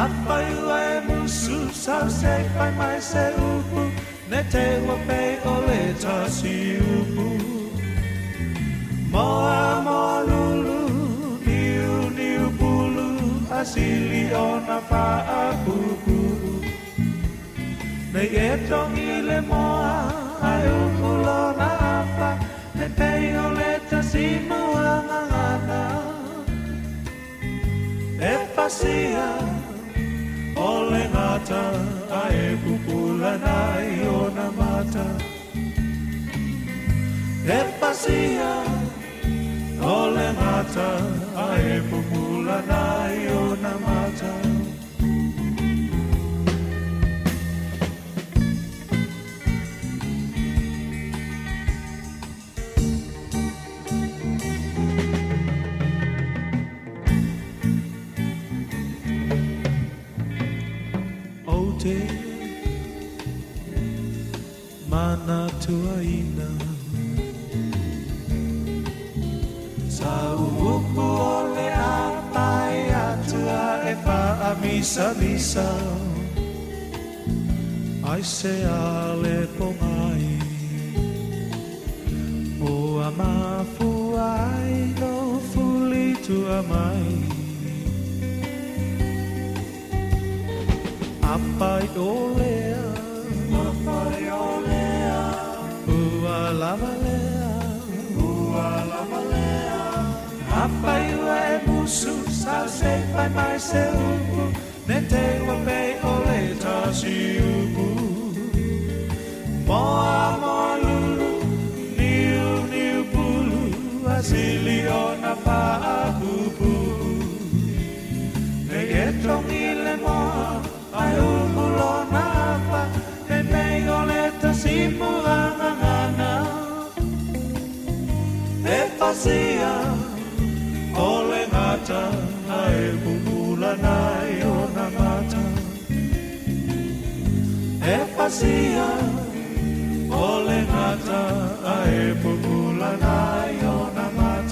Afaiua e musu, sau se pai mai se upu, ne te wapei ole tasi upu. Moa lulu, niu pulu, asili ona paa pupu. Nei e tongi le moa, ai ukulona apa, ne te ole tasi muangangana. E pasia, o ngata ae pupula nai o na mata e pasia ole ngata ae pupula nai o na mata mana tuaina sa upu ole apai atua e pa amisa misa ai se ale pomai o amafu ai no fuli tua mai apai olea Apai ua e musu sa se pai mai se upu ne te ua pei ole ta si upu Moa moa lulu niu niu pulu asili ona pa apupu Ne e tongi le moa ai upu lona apa ne pei ole ta si muangangana E pasia ole ngata ae pupula nai o na mata E pasia ole ngata ae pupula nai o na mata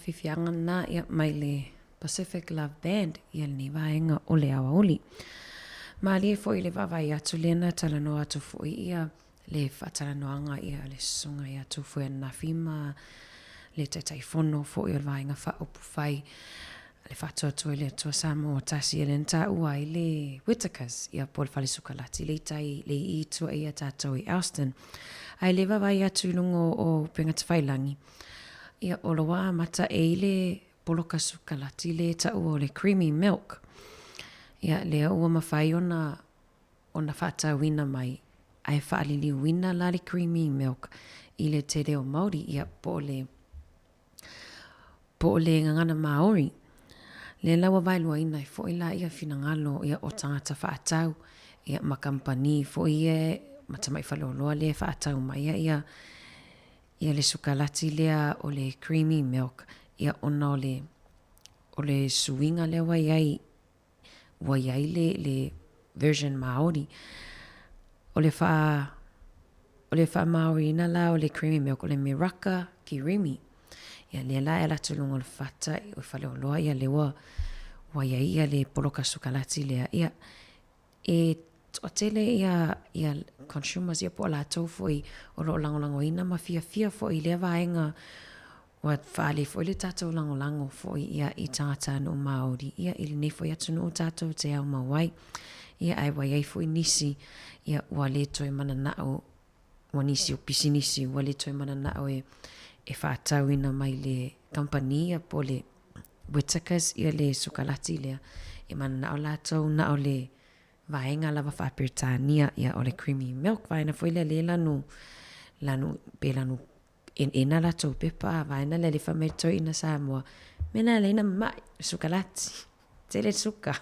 whawhiwhianga na ia mai le Pacific Love Band ia ni vaenga o le awa uli. Ma lie fo i le vavai atu lena talanoa atu fo i ia le whatalanoanga ia le sunga ia tu fo na fima le te taifono fo i o vaenga wha upu whai le whatoa tu le tua Samoa tasi ele nta ua i le Whitakers ia pol whale sukalati le tai le i tua ia tātou i Austin. Ai le vavai atu lungo o pengata whailangi. Ia oloa mata e le poloka sukalati le ta ua o le creamy milk. Ia le ua mawhai ona whata wina mai. Ai whaalili wina la le creamy milk i le te reo Māori ia po le ngangana Māori. Le lawa vailua ina i fo ila ia finangalo ia o tangata whaatau ia makampani fo ia matamai whaloloa le whaatau mai ia le sukalati lea o le creamy milk ia ona o le suinga le waiai le version Māori o le wha Māori ina la o le creamy milk o le miraka ki rimi ia le la e la tulungo le whata o whaleoloa ia le waiai ia le poloka sukalati lea ia o tele ia consumers ia po la tau foi o lo langolango ina ma fia foi le vaenga wa fale foi le tatou langolango foi ia i tangata no Māori ia i le nei foi atu no tatou te au mawai ia ai waiai foi nisi ia ua le toi mana nao wa nisi o pisinisi ua le toi mana nao e whaatau ina mai le kampania po le Whitakers ia le sukalati lea e mana nao la tau nao le vaenga lava whaperitania ia o le creamy milk vaena foi le lanu ena la tau pepa vaena le whameto ina Samoa mena le ina mai sukalati te le suka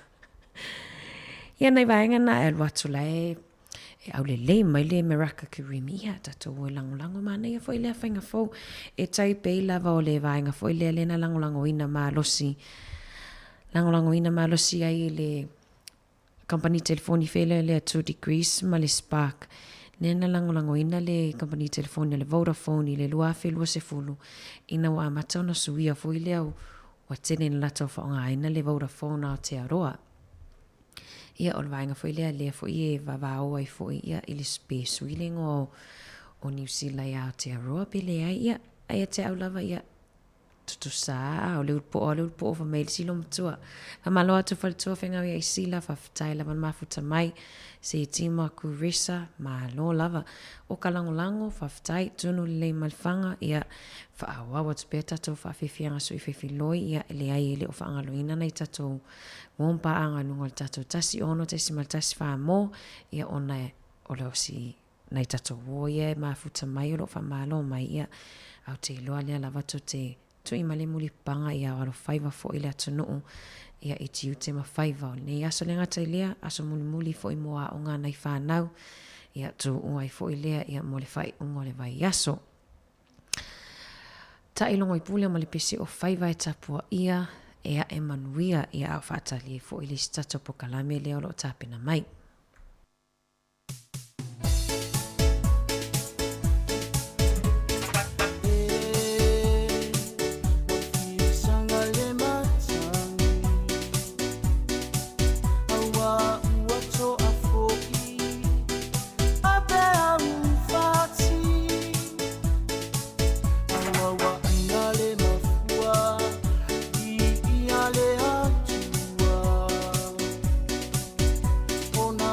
ia nei vaenga na e watu lai au le mai le meraka ki rimi ia tatou langolango mana ia foi le whainga fau e tai pei lava o le vaenga foi le lena langolango ina malosi ai le company telefoni fele le 2 degrees ma le spark nena langolango ina le company telefoni le Vodafone le lua se fulu ina wa amata ona suia foi le au wa tene na lato whaonga ina le Vodafone au te aroa ia o vaenga foi le foi e vavao ai foi ia i le space wheeling o New Zealand ia te aroa pele ia ai te au lava ia tutu sa o le po fa mail silo mtua fa malo atu fa tu fa ngai sila fa tai lava mafuta mai se tima ku risa malo lava o kalangolango fa tai tunu le malfanga ia fa awa what's better to fa fianga so fi loi ia le ai le o fa ngaloina nei tato wompa anga nungol tato tasi ono te simal tasi fa mo ia ona o lo si nei tato wo ia mafuta mai lo fa malo mai ia au te loa le lava to te tu imale muli panga ia walo faiva fo ile atunu ia iti ute ma faiva ne aso lenga tailea aso muli fo i moa o ngā nei whanau ia tu uai fo ilea ia mole fai ungole vai aso ta ilongo i pule male pese o faiva e tapua ia ea e manuia ia au whaatali fo ili stato po kalame leo lo tapena mai Oh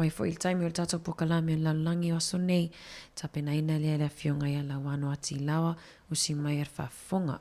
mai fo il time o tato pokalame la langi o sonei tapena ina le la fionga ya la wano ati lawa usi mai er fa fonga.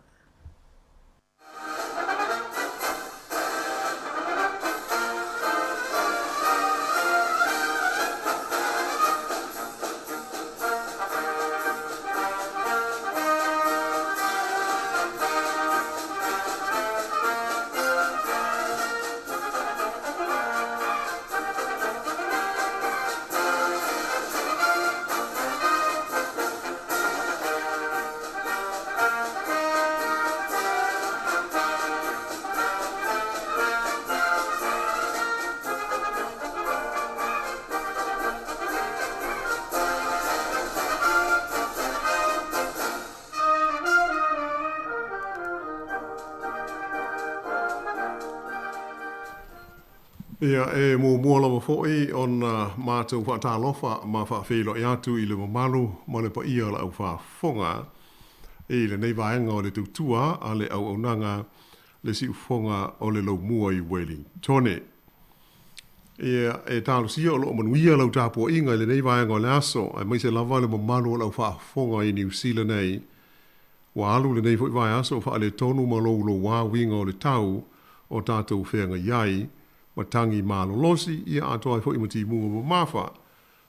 Ia e mua lava fo'i ona mātou whaatalofa ma whaafelo i atu i le mamalu ma le pa ia la au whaafonga. E le nei vaenga o le tutua a le au nanga le si ufonga o le lau mua i Wellingtone. E tālu sia o lo manuia lau tāpua inga le nei vaenga o le aso a mai se lava le mamalu o lau whaafonga i New Zealand nei. Wa alu le nei fwoi vai aso wha le tonu ma lo wā winga o le tau o tātou whenga iai ma tangi malo losi ia atoa fwoi mati munga ma mawha.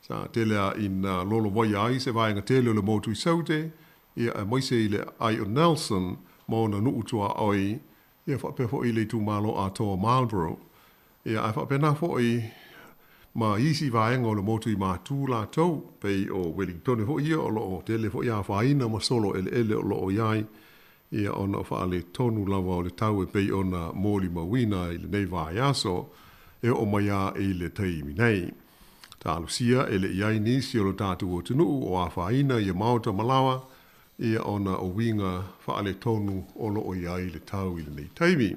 Sa telea in lolo vai ai se vaenga tele o le motu i saute ia a moise i le ai o Nelson ma ona nuutua oi ia whape fwoi le tu malo atoa Marlborough. Ia a whape na fwoi ma isi vaenga o le motu i mātū la tau pei o Wellington fwoi ia o loo tele fwoi a whaina ma solo ele o loo iai ia ona o wha le tonu lava o le tau e pei ona mōli mawina i le nei vai aso e o mai a i le teimi nei. Ta alusia e le iai nisi o lo tātu o tunu o a whaina i a mauta malawa ia ona o winga wha le tonu o loo iai le tau i le nei teimi.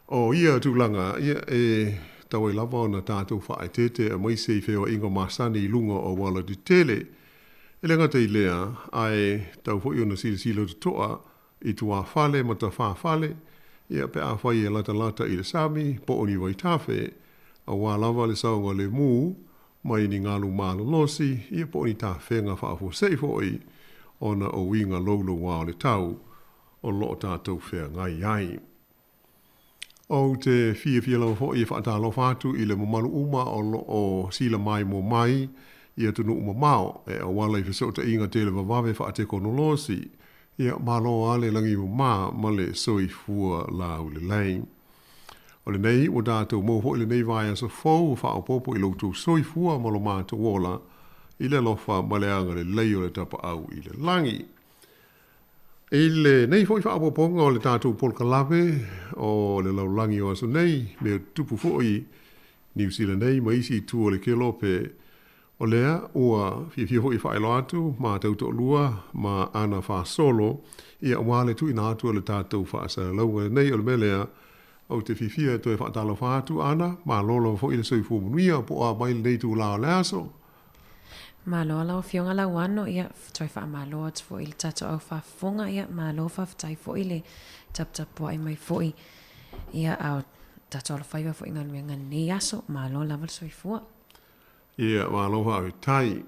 O ia tūlanga ia e tau e lava ona tātou wha e tete a maise i wheo ingo masani i lunga o wala di tele. E le ngata i lea, ai tau fwoi ona sila tutoa i tua whale ma ta wha whale, ia pe a whai e lata i le sami, po oni wai tawhe, a wā lava le saunga le mū, mai ni ngalu mālo losi, ia po oni tā whenga wha fo sei fwoi, ona o winga lolo wā le tau, o loo tātou whea ngai ai. O te fia lau fwoi e whaatalo whātu i le mamalu uma o sila mai mo mai, ia tunu uma mao e a wala i whesota inga tele wawawe wha te konolosi ia malo ale langi ma le soi fua la ule lei. O le nei o dātou mō ho i le nei vai asa fau wha o popo i lautu soi fua malo mātu wola i le lofa maleanga le lei o le tapa au i le langi. E le nei fwoi wha apoponga o le tātou polkalawe o le lau langi o aso nei me tupu fwoi New Zealand nei maisi tu o le kelope. O lea, ua fia hoi whaelo atu, ma tauto lua, ma ana wha solo, ia wale tu ina atu le tātou wha sa launga nei o le melea, au te fia to e wha talo wha atu ana, ma lolo fo i le soi fu munuia, po a mai nei tu lao le aso. Ma loa lau fionga lau ano, ia toi wha ma loa tu fo i le tato au wha fonga, ia ma loa wha tai fo i le tapua'i mai fo i, ia au tato ala whaiwa fo i nganuenga nei aso, ma loa lava le soi fua. Ia, ma aloha au tai.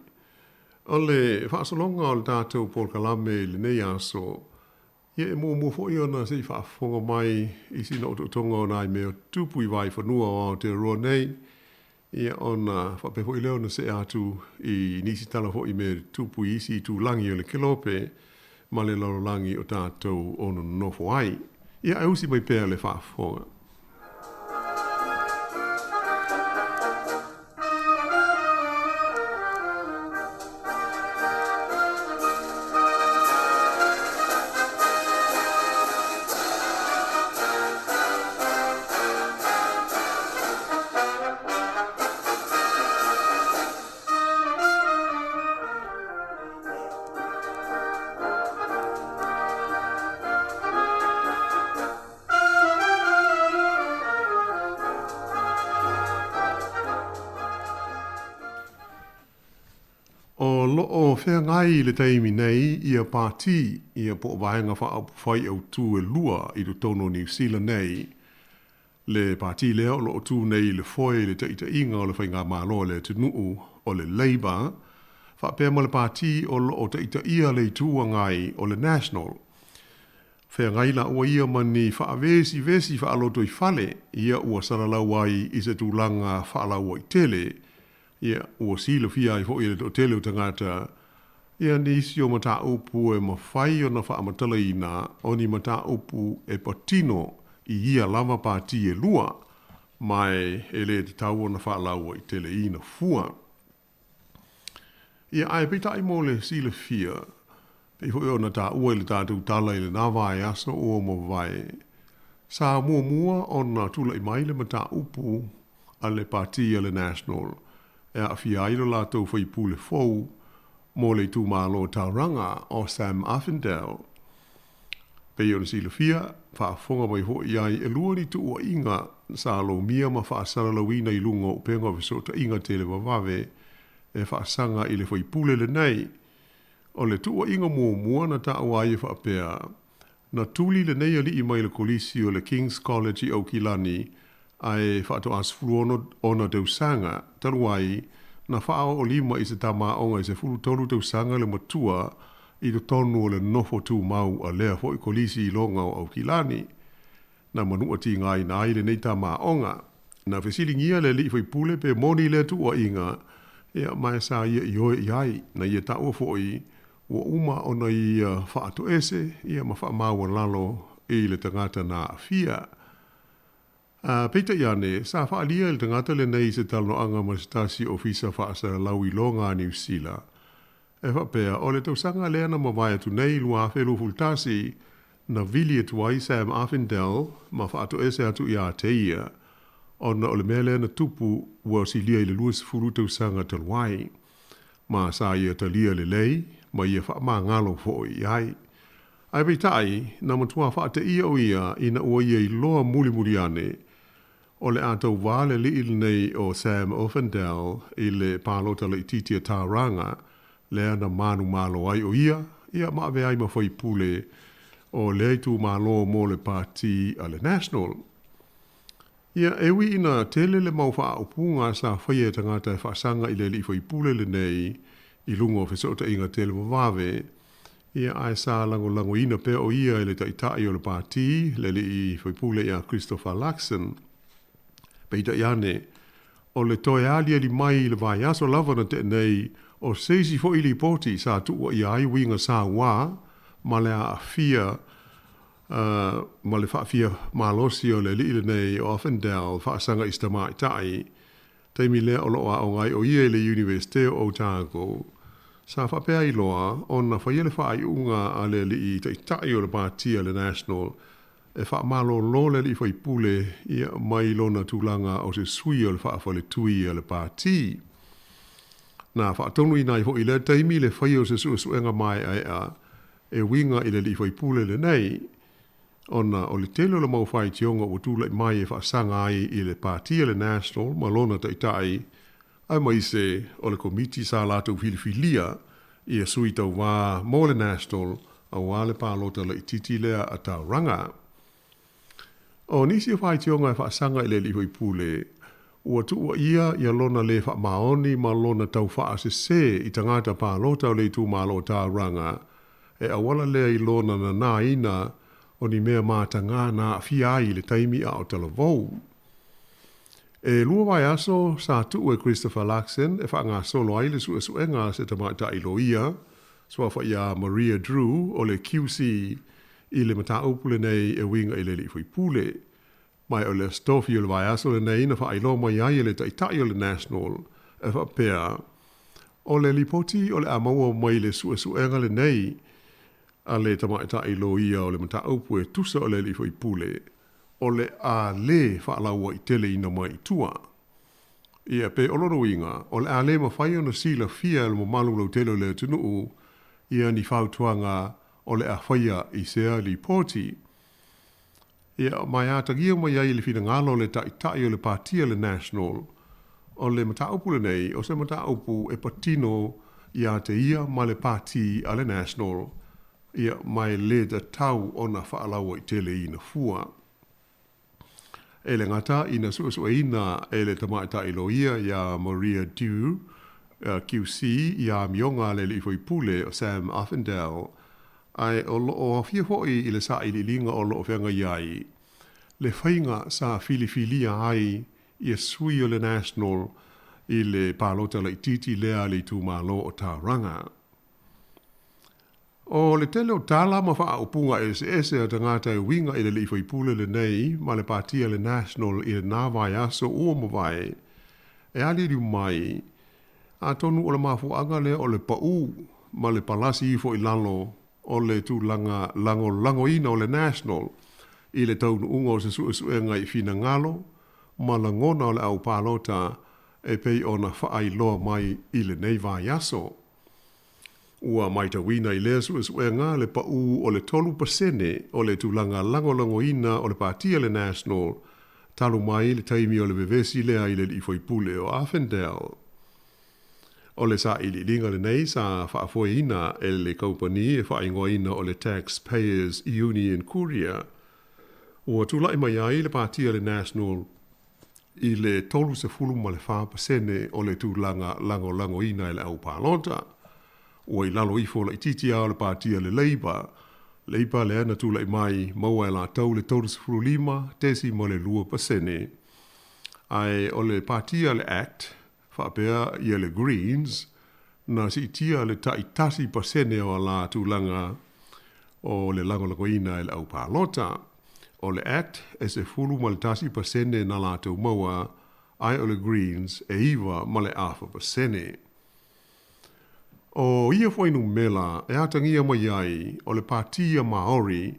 O le whaasolonga o le tātou polkalame le nei aso, ia e mua fo i ona si whaafonga mai i sina o tonga o nai mea tupu i vai whanua o Aotearoa nei, ia ona whapefo i leo na se atu i nisi tala fo i mea tupu i isi tu langi o le kelope, ma le lalo langi o tātou ono nofo ai. Ia e usi mai pēr le whaafonga. O whea ngai le teimi nei ia pāti ia po vaenga whai au tū e lua i do tono New Zealand nei. Le pāti leo lo tū nei le foe le teita inga o le whainga mālo le tunuu o le Labour. Whapea ma le pāti o lo teita ia le tūa ngai o le National. Whea ngai la ua ia mani whaavesi whaaloto i whale ia ua saralau ai i se tūlanga whaalau i tele. Ia ua sila fia i fwoi le tele o tangata. Ia nisi o mata upu e mawhai o na wha amatala i nā, o ni mata upu e patino i ia lava pāti e lua, mai e le te tau o na wha laua i tele i na fua. Ia ai pita i mo le sila fia, pe hoi o na tā ua i le tātou tala i le nāwai aso o mo vai. Sa mua o na tula i mai le mata upu a le pāti a le National, e a fia ilo la tau whai pule fau, mo le tū mālo tauranga o Sam Affendale. pe ona silafia whaafonga mai ho iai e lua ni tu ua inga sa lo mia ma whaasara lawina i lunga o penga visota inga tele wawawe e whaasanga i le whaipule le nei. O le tu ua inga mua na ta awai e whaapea. Na tuli le nei ali i mai le kolisi o le King's College i Aukilani ai whaato asfuru ona deusanga taruai na whaao o lima i se tama onga i se furu tolu deusanga le matua i le tonu o le nofo tu mau a lea fo i kolisi i longa o Aukilani. Na manua ti ngai na ai le nei tama onga. Na whesilingia le li i pule pe moni le tu ua inga ia mai sa ia i oe iai na ia ta ua fo i ua uma ona i whaato ese ia ma wha maua lalo i le tangata na fia. Peita iane, sa whaalia i le tangata le nei se talo anga ma stasi ofisa whaasara lau i longa New Zealand. E whapea, o le tausanga lea na mawai atu nei lua awhelu fultasi na vili atu ai Sam Arfindel ma whaato ese atu i a teia. Ona o le mele na tupu ua silia i le luas furu tausanga talwai. Ma sa ia talia le lei, ma ia wha maa ngalo fo i ai. Ai peitai, na matua wha te ia o ia ina ua ia i loa muli ane. O le atau wale li il nei o Sam Arfindel i le pālota le ititia Tauranga, lea na manu malo ai o ia maawe ai mawhai pule o le tu malo mo le parti a le National. Ia ewi ina tele le mau wha upunga sa whaia tangata e whaasanga i le li whai pule le nei i lungo whesota inga tele wawawe. Ia ai sa lango ina pe o ia i le taitai o le parti le li i whai pule ia Christopher Luxon. Peita iane, o le toe alia li mai le vai aso lava na te nei o seisi fo ili poti sa tua i ai winga sa wā, ma le a fia, ma le whaafia malosi o le li nei o Arfindel whaasanga i stamai tai, teimi lea o loa o ngai o ia le Universite o Otago. Sa whapea i loa, o na whaiele whaai unga a le li i tai o le partia le National, e wha malo lo le li whai pule ia mai lona tūlanga o se sui o le whaafale tui o le parti. Na whaatonu i nai ho i le taimi le whai o se suenga mai ai a e winga i le li whai pule le nei. Ona o le telo le mau whai tionga o tūla i mai e whaasanga ai i le parti o le National ma lona taitai. Ai mai se o le komiti sa lātou filifilia i a sui tau wā mo le National a wā le pālota le ititi lea a Tauranga. O nisi o whai tionga e whaasanga i le li whai pule ua tua ia lona le wha maoni ma lona tau wha se i tangata pālota o le tū malo Tauranga e awala lea i lona na nā ina o ni mea mātanga na fia ai le taimi a o talavou. E lua vai aso sa tu e Christopher Luxon e wha ngā solo ai le suenga se tamata i loia swa wha ia Maria Drew o le QC i le mata upule nei e winga i le li whi pule. Mai o le stofi o le vai aso le nei na wha ailo mai ai le taitai o le National e wha pea. O le lipoti o le amaua mai le suenga le nei a le tamata i loia o le mata upu e tusa o le li whi pule. O le a le whaalaua i tele ina mai tua. Ia pe oloro inga, o le a le mawhai ona sila fia le mamalu lau tele le tunuu, ia ni whautuanga o le a whaia i sea li poti. Ia mai atagia mai ai le whina ngalo le taitai o le partia le National, o le mataupu le nei, o se mataupu e patino ia te ia ma le parti a le National, ia mai le da tau ona whaalaua i tele ina fua. E le ngata ina suesueina e le tamaita i loia ia Maria Dew, QC, ia mionga le li foi pule o Sam Arfindel, ai o fia hoi i le sa i li linga o lo whenga iai. Le whainga sa filifilia ai i sui o le National i le pālota le titi lea le tūmalo o Tauranga. O le tele o tala ma wha upunga ese a tangata e winga i le li foi pule le nei ma le partia le National i le nāwai aso ua mawai. E ali riu mai, a tonu o le mafuanga le o le pau ma le palasi i fo i lalo o le tūlanga lango ina o le National i le taunu unga o se suenga i fina ngalo ma la ngona o le au pālota e pei ona wha ai loa mai i le nei vai aso. Ua maita wina I lea suenga le pau o le 3% o le tulanga langolangoina o le patia le National, talu mai le taimi o le vevesi lea I le ifoipule o Avondale. O le sa ili linga le nei sa whaafoina e le kaupani e whaingoina o le Taxpayers Union Courier. Ua tulai mai ai le patia le National I le tolu se fulu ma le 5% o le tulanga langolangoina e le au palota. Ua I lalo ifo la ititi au le patia le Labour. Labour le ana tulai mai maua e la tau le tolu se fulu lima, tesi mo le 2%. Ai o le patia le Act, whaapea ia le Greens, na si tia le taitasi pasene o la tulanga o le langolangoina e le au palota. O le Act e se fulu ma le tasi pasene na la tau maua, ai o le Greens e iwa ma le afa pasene. O ia whainu mela e atangia mai ai o le patia Maori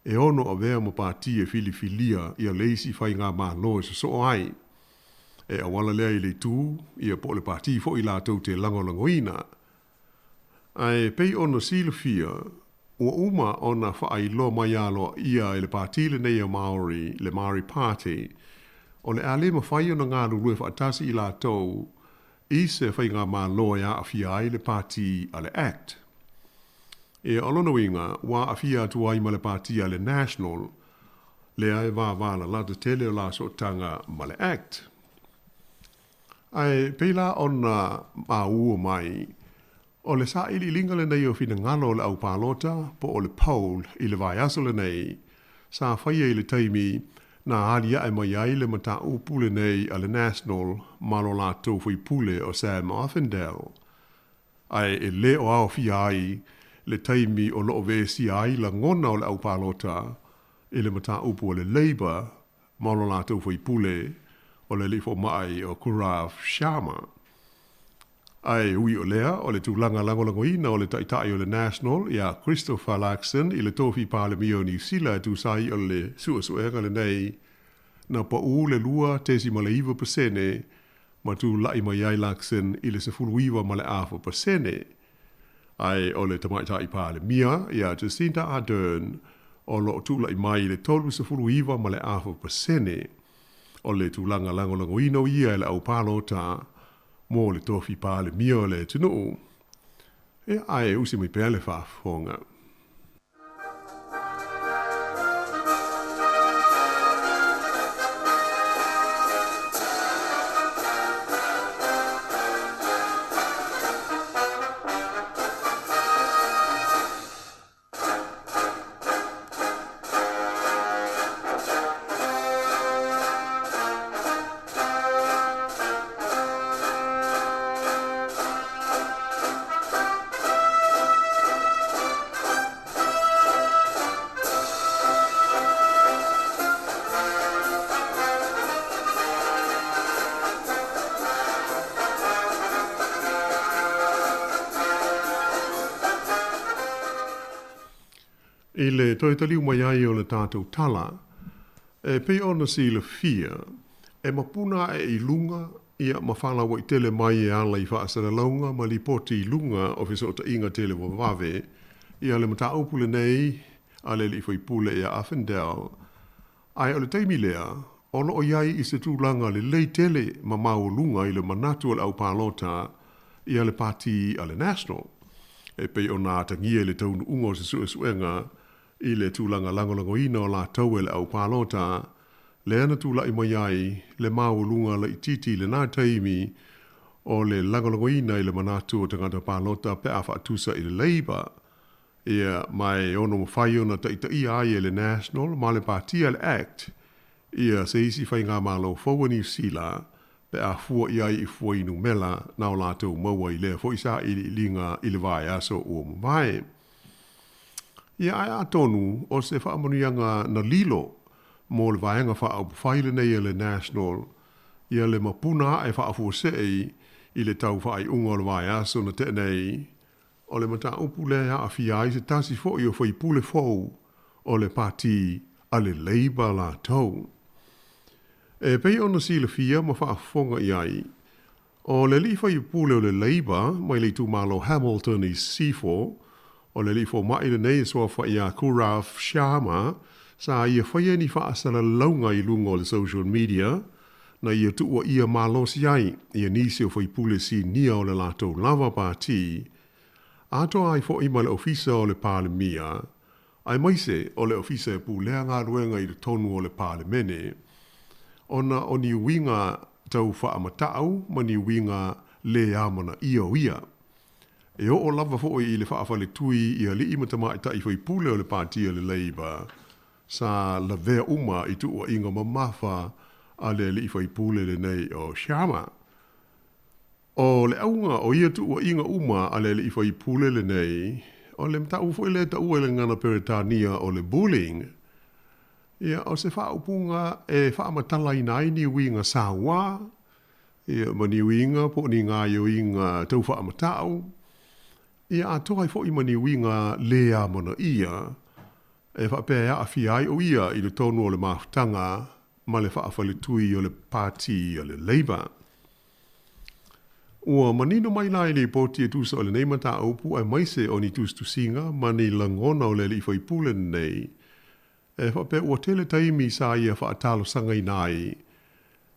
e ono o vea ma patia filifilia ia leisi whai ngā mālo e so ai. E awala lea I le tū, ia po le pāti fo I la tau te langolangoina. Ai pei ona silafia, ua uma ona whaai mai alo ia I le pāti le nei a Maori, le Maori Party, o le ale ma whai ona ngā rurue whaatasi I la tau, I se whai ngā mā loa a fia ai le pāti a le Act. E alona winga, wa a fia atu ai ma le pāti a le National, le ai wāwala la te tele o la so tanga ma le Act. Ai peila ona ua mai, o le sa ili linga le nei o fina ngalo le au palota, po o le poll I le vai aso le nei, sa whaia I le taimi, na alia e mai ai le mata upule nei a le National, malo la tōwhi pule o Sam Offendale. Ai e le o au fia ai, le taimi o loo vesi ai la ngona o le au palota, I le mata upu o le Labour, malo la tōwhi pule, o le lifo mai o Kurav Sharma. Ai ui o lea, o le tūlanga langolangoina o le taitai o le National, ia Christopher Laxon, I le tōwhi pāle mio New Zealand tu sai o le suasuenga le nei, na pa u le lua tesi ma le iwa pasene, ma tu lai mai ai Laxon I le sefulu iwa ma le afa pasene. Ai o le tamaitai pāle mia, ia Jacinta Ardern, o lo tu lai mai le tolu sefulu iwa ma le afa pasene. O le tūlanga langolangoina o ia le au palota, mo le tofi pāle mio le tunu. E ai usi mai pēle whaafonga. I le toi taliu mai ai o le tātou tala, e pei ona si le fia, e mapuna e I lunga, ia mawhala wa I tele mai e ala I whaasara launga, ma li poti I lunga o fiso ta inga tele wa wave, ia le mata upule nei, a le li fai pule e a Avondale. Ai o le teimi lea, ono o iai I se tūlanga le lei tele ma mau lunga I le manatu o le au palota, ia le pati a le National. E pei ona atangia le taunu ungo se suenga, I le tūlanga langolangoina o la tau e le au palota, le ana tūla I mai ai, le mau lunga le ititi le nā taimi, o le langolangoina I le manatu o tangata palota pe a whaatusa I le Labour. Ia mai ono mawhai ona taitai ai e le National, ma le patia le Act, ia se isi whai ngā malo fōua New Zealand, pe a fua I ai I fua inu mela, nao la tau maua I lea fo isa I linga I le vai aso o mawai. Ia ai a tonu o se whaamonianga na lilo mo le vaenga whaaupuwhaile nei e le National, ia le mapuna e whaafusei I le tau whaai unga o le vai aso na te nei, o le mata upu lea a fiai se tasi fo I o whai pule fau o le pati a le Labour la tau. E pei ona si le fia ma whaafonga I ai, O le li fai pule o le Labour, mai le tu malo Hamilton I C4, o le li fo mai le nei soa fai a Kuraf Sharma, sa ia fai ni fa asala launga I lunga o le social media, na ia tu o ia malo si ai, ia nisi o fai pule si nia o le lato lava pāti, ato ai fo ima le ofisa o le palemia, ai maise o le ofisa e pulea ngā ruenga I le tonu o le palemene, ona o ni winga tau whaamatau, ma ni winga le amana ia. E o lava fo I le whaafale tui ia li imatama I tai fai pule o le pātia le Labour, sa la vea uma I tu o inga mamafa a le li fai pule le nei o Sharma. O le aunga o ia tu o inga uma a le li fai pule le nei, o le mta ufo le ta ua le ngana peretania o le bullying. Ia o se whaupunga e whaamatala I nai ni winga Samoa, ia mani winga po ni ngā yo inga tau whaamatau, ia atoa I fo I mani winga lea mana ia, e whapea a fiai o ia I le tonu o le maftanga, ma le whaafale tui o le pāti o le Labour. Ua manino mai lai le poti e tusa o le neimata aupu ai maise o ni tustu singa mani langona o le li fai pule nei. E whape ua tele taimi sa ia whaatalo sanga I nai.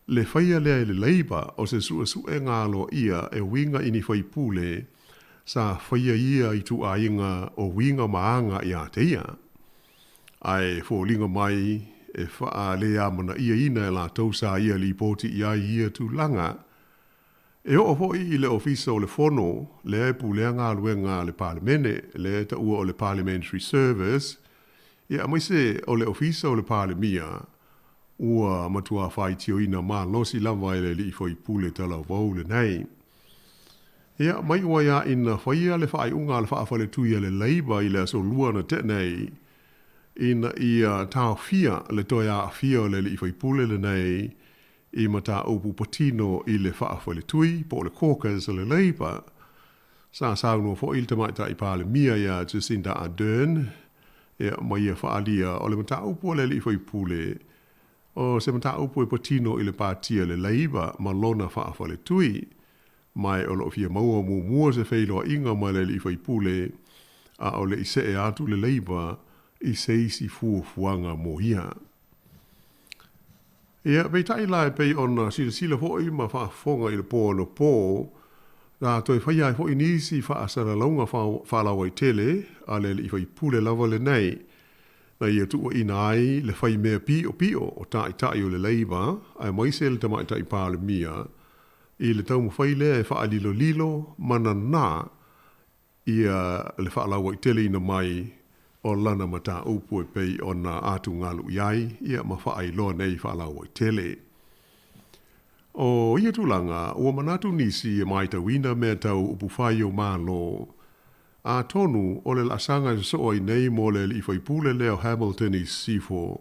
Le whaia lea le Labour o se sua su e ngalo ia e winga ini fai pule sa whaia ia I tu a inga o winga maanga I a te ia. Ai fōlinga mai e wha lea mana ia ina e la tausa ia li poti ia ia tu langa. E o hoi I le ofisa o le fono, le e pulea ngā luenga le parlemene, le ta ua o le parliamentary service, ia maise o le ofisa o le parlemia, ua matua whai tio ina mā losi lava ele li foi pule tala vau le nei. Ia mai ua ia ina whaia le whai unga le whaafale tuia le Labour I le aso lua na te nei, ina ia tau fia le toia fia o le li foi pule le nei, I mata upu patino I le whaafale tui, po le caucus o le Labour. Sa saunua fo il tamaita I pale mia ia Jacinda Ardern, ia mai ia whaalia o le mata upu o le li foi pule, o se mata upu e patino I le pātia le Labour ma lona whaafale tui, mai o lo fia maua mua se whailoa inga mai le li foi pule, a o le ise e atu le Labour I se isi fuanga mo ia. Ia, pei tai lai pei ona sila hoi ma whaafonga I le pō no pō, rā toi whaiai hoi nisi whaasara launga whalawa I tele, a le I whai pule lava le nei, na ia tua ina ai le whai mea pio o tai o le Labour, ai maise le tamai tai pāle mia, I le taumu whai lea e whaalilo lilo, mana nā, ia le whaalawa I tele ina mai, o lana mata upu e pei o na atu ngalu iai, ia ma whaai loa nei whaalawa I tele. O ia tūlanga, ua manatu nisi e mai tawina mea tau upu whai o mālo. A tonu o le lasanga so I nei mo le I whai pule leo Hamilton I C4.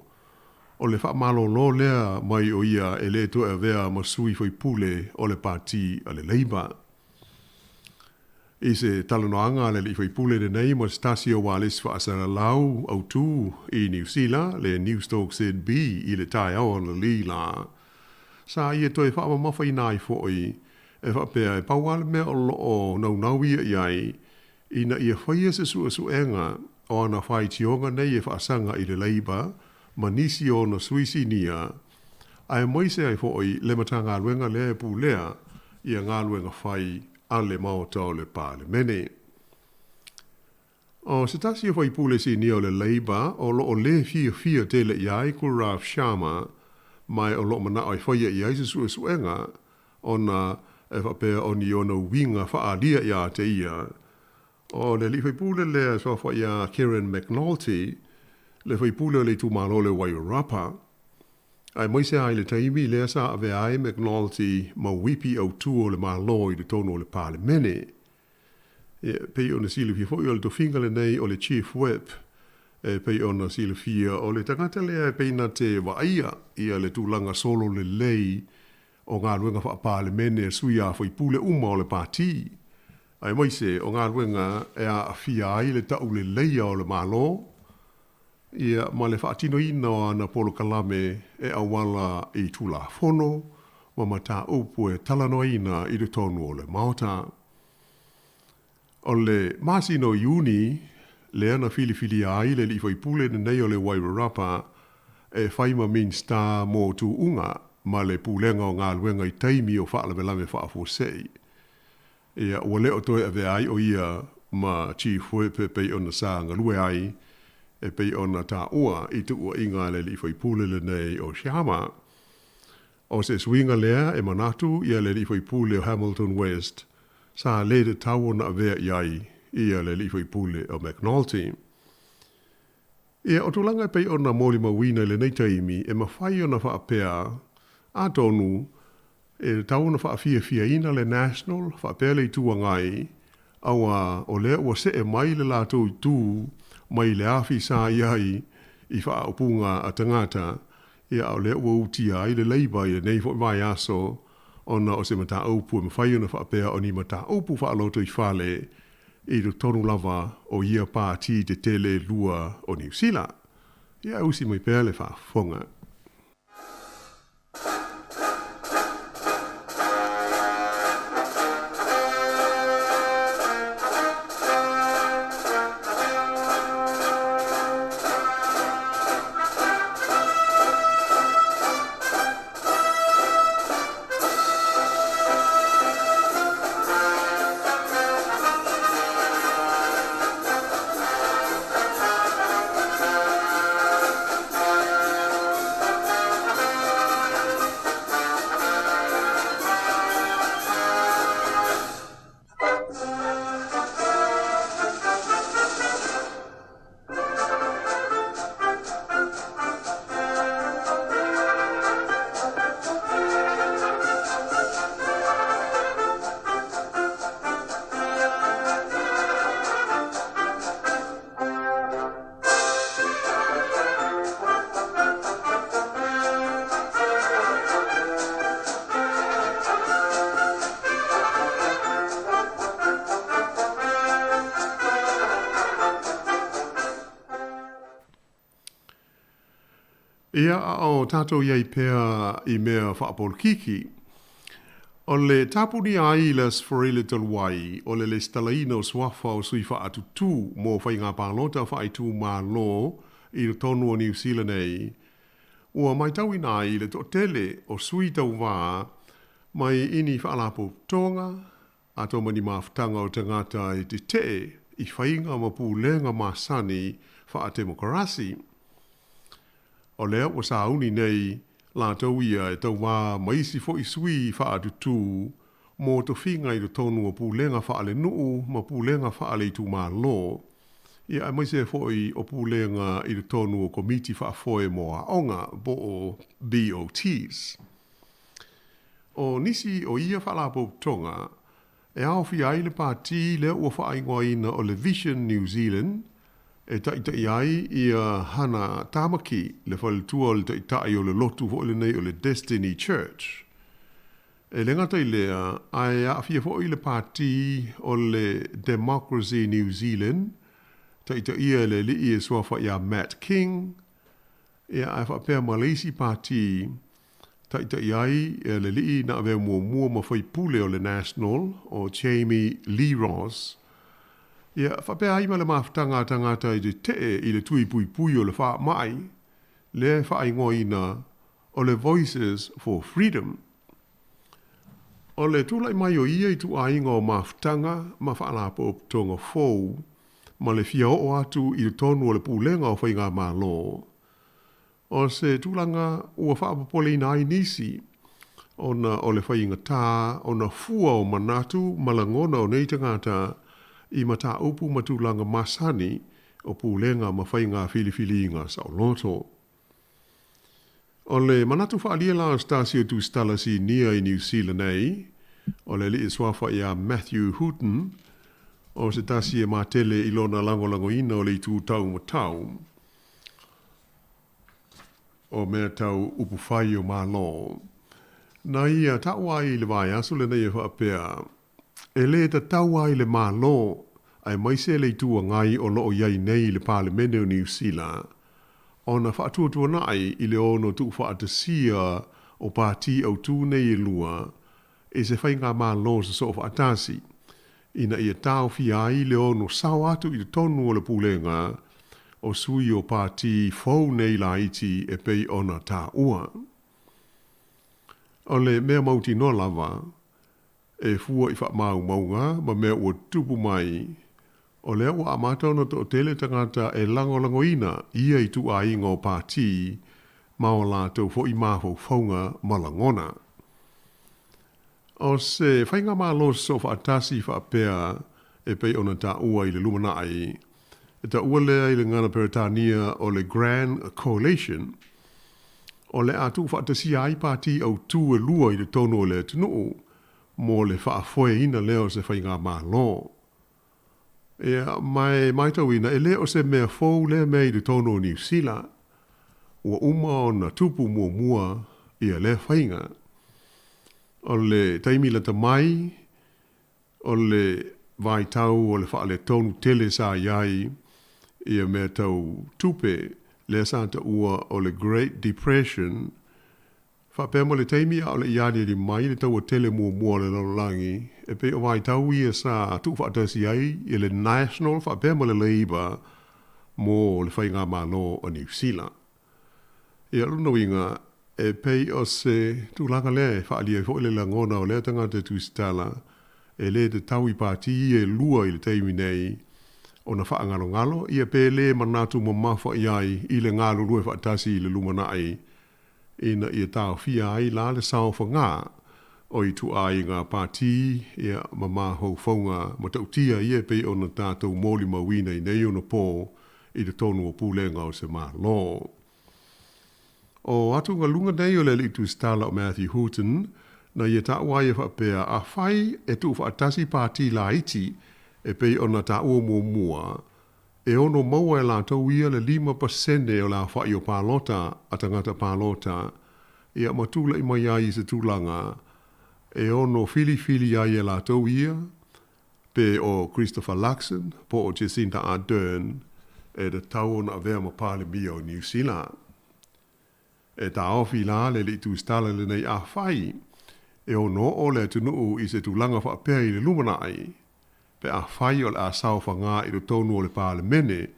O le wha malo lo lea mai o ia e le to e vea ma sui whai pule o le pāti a le Labour. I se talanoanga le li whai pule de nei mo stasi o walis wha asara lau au tū I New Zealand le New Stoke said B I le tai au le li la. Sa ia toi wha ma mawhai nai fōi e wha pēa e pawale mea o loo nau ia iai ina ia whaia se sua suenga o ana whai tionga nei e wha asanga I le Labour ma nisi o na suisi nia. Ai moise ai fōi le matanga luenga le e pūlea ia ngā luenga whai ale maotau le palemene. O se tasi whai pule si ni o le Labour o lo o le fia tele iai Kuraf Sharma mai o lo mana ai whaia iai se sua suenga o na e whapea o ni o na winga whaalia ia te ia. O le li whai pule le so whaia Karen McNulty le whai pule le tūmalo le Wairarapa. Ai moise ai le taimi le sa ave ai McNulty ma wipi au tuo le malo I le tono o le palemene. Pei ona silifia fo I o le tofinga le nei o le chief whip. Pei ona silifia o le tangata lea pei na te waia ia le tūlanga solo le lei o ngā ruenga wha palemene sui a whai pule uma o le pāti. Ai moise o ngā ruenga e a fia ai le tau le leia o le malo. Ia ma le whaatino ina o ana polo kalame e awala I tula fono ma mata upu e talanoina i le tonu o le maota. O le masino Iuni, le ana fili ai le li pule nei o le Wairarapa, e whaima min sta mō tu unga, ma le pulenga o ngā luenga i taimi o whaalawelame whaafosei. Ia ua leo toi a ai o ia ma chief wepe pei ona sa galulue ai, e pei ona ta ua i tu ua inga le li pule le nei o Shama. O se swinga lea e manatu ia le li pule o Hamilton West, sa le de tau na avea iai ia le li pule o McNulty. Ia o tulanga pei ona moli mawina le nei taimi e mawhai ona whaapea a tonu e tau na whaafia ina le national whaapea le tua ngai awa o lea ua se e mai le lato i tū mai le afi sa iai i whaaupunga a tangata ia o lea ua uti ai le leiba i le nei vai aso ona o se mata aupu e mawhai ona whaapea o ni mata aupu whaaloto i whale i le tonu lava o ia pāti te tele lua o New Zealand. Ia usi mai pēr le whaafonga. Ia o tātou iei pēr I mea whaapol kiki. O le tapuni ai le sforile talwai, o le stalaina o swafa o sui whaatu tū mō whai ngā pālota whai tū mā lō I le tonu o New Zealand ei. Ua mai tau ina ai le tōtele o sui tau wā mai ini whaalapo tonga, a tō mani māwhtanga o tangata I te te I whainga ma pūlenga māsani wha demokrasi. O lea wa sauni nei la tau ia e tau wā maisi fo I sui whaatu tū mō to whinga I le tonu o pūlenga whaale nuu ma pūlenga whaale I tū mā lō. Ia maise fo I o pūlenga I le tonu o komiti whaafoe mō a onga bo o BOTs. O nisi o ia whaalapo tonga e awhi ai le pāti lea ua whaingoina o le Vision New Zealand e tai ai ia hana tamaki le whaletua o le tai o le lotu fo le nei o le Destiny Church. E le ngata I lea, ai a fia fo I le pāti o le Democracy New Zealand, tai ia le li e swafa ia Matt King, e a whapea Malaysi pāti, tai ai le li na ave mua ma whai pule o le National o Jamie Lee Ross, Ia whapea ima le mawhtanga tangata I te I le tui pui o le wha mai, le wha ingoina o le Voices for Freedom. O le tūlai mai o ia I tu ainga o mawhtanga ma whaalapo o tonga fōu, ma le fia o atu I le tonu o le pūlenga o whainga mā lō. O se tūlanga ua whaapapole ina ai nisi, ona o le whainga tā, ona fua o manatu malangona o nei tangata, I mata upu matulanga masani o pūlenga ma whainga fili-filinga sa o loto. O le manatu whaalia la o stasio tu stalasi nia I New Zealand ei, o le li swafa ia Matthew Houghton, o se tasi e matele I lona lango ina o le tu tau ma tau, o mea tau upu whai o mā lō. Na ia taua I le vai aso le nei e whaapea, e le ta taua I le mā lō, ai maise le tua ngai o loo iai nei le Parliament o New Zealand. O na whaatua nai I le ono tu whaatasia o pāti au tū nei e lua, e se whainga mā lo se so atasi. Ina ia tau fi ai le ono sao atu i tonu o le pulenga, o sui o pāti fau nei la iti e pei ona tā ua. O le mea mauti no lava, e fua i wha mau maunga, ma mea ua tupu mai, o lea ua amata ona to tele tangata e lango ina, ia i tu a inga o pāti, ma o la tau fo i mafo faunga malangona. O se whainga mā lo so wha atasi wha apea e pei ona tā ua i le lumanai, e tā ua lea i le ngana Peritania o le Grand Coalition, o le atu wha atasi ai pāti au tū e lua i le tono le tunuu, mo le wha afoe ina leo se whainga mā lo. E mai tau ina e leo se mea fau le mea i le tono New Zealand, ua uma o na tupu mua i a le whainga. O le taimila ta mai, o le vai tau o le wha le tonu tele sa iai, i a mea tau tupe le santa ua o le Great Depression, wha pēma le taimia o le iani li mai le tau o tele mua le laulangi, e pe o vai tau ia sa tu wha atasi ai, i le National wha pēma le Labour, mo le whainga mā lo o New Zealand. I aluna winga, e pei o se tūlanga lea e whaalia fo le langona o lea tangata tūstala, e le te tau i pāti e lua i le teimi nei, o na whaangalo, ia pe le manatu mamafa iai i le ngalo lue whaatasi i le lumanai, ina ia tau fia ai la le sao whangā, o i tu ai ngā pāti, ia mama hou whaunga, ma tautia ia pei o na tātou mōli mawina i nei o na pō, i le tonu o pūlenga o se mā lō. O atu ngā lunga nei o le li tu stala o Matthew Houghton, na ia ta wai e whapea a whai e tu whaatasi pāti la iti e pei o na ta ua mua, e ono maua e la tau ia le 5% o la whai o pālota a tangata pālota, ia matula i mai ai se tūlanga, e ono fili ai e la tau ia, pe o Christopher Luxon, po o Jacinda Ardern, e de tau ona avea ma pāle mia o New Zealand. E ta ofi la le li tu stala le nei a whai, e o no o le tunuu i se tūlanga whaapea i le lumanai, pe a whai o le a sao whangā i le tonu o le pāle mene,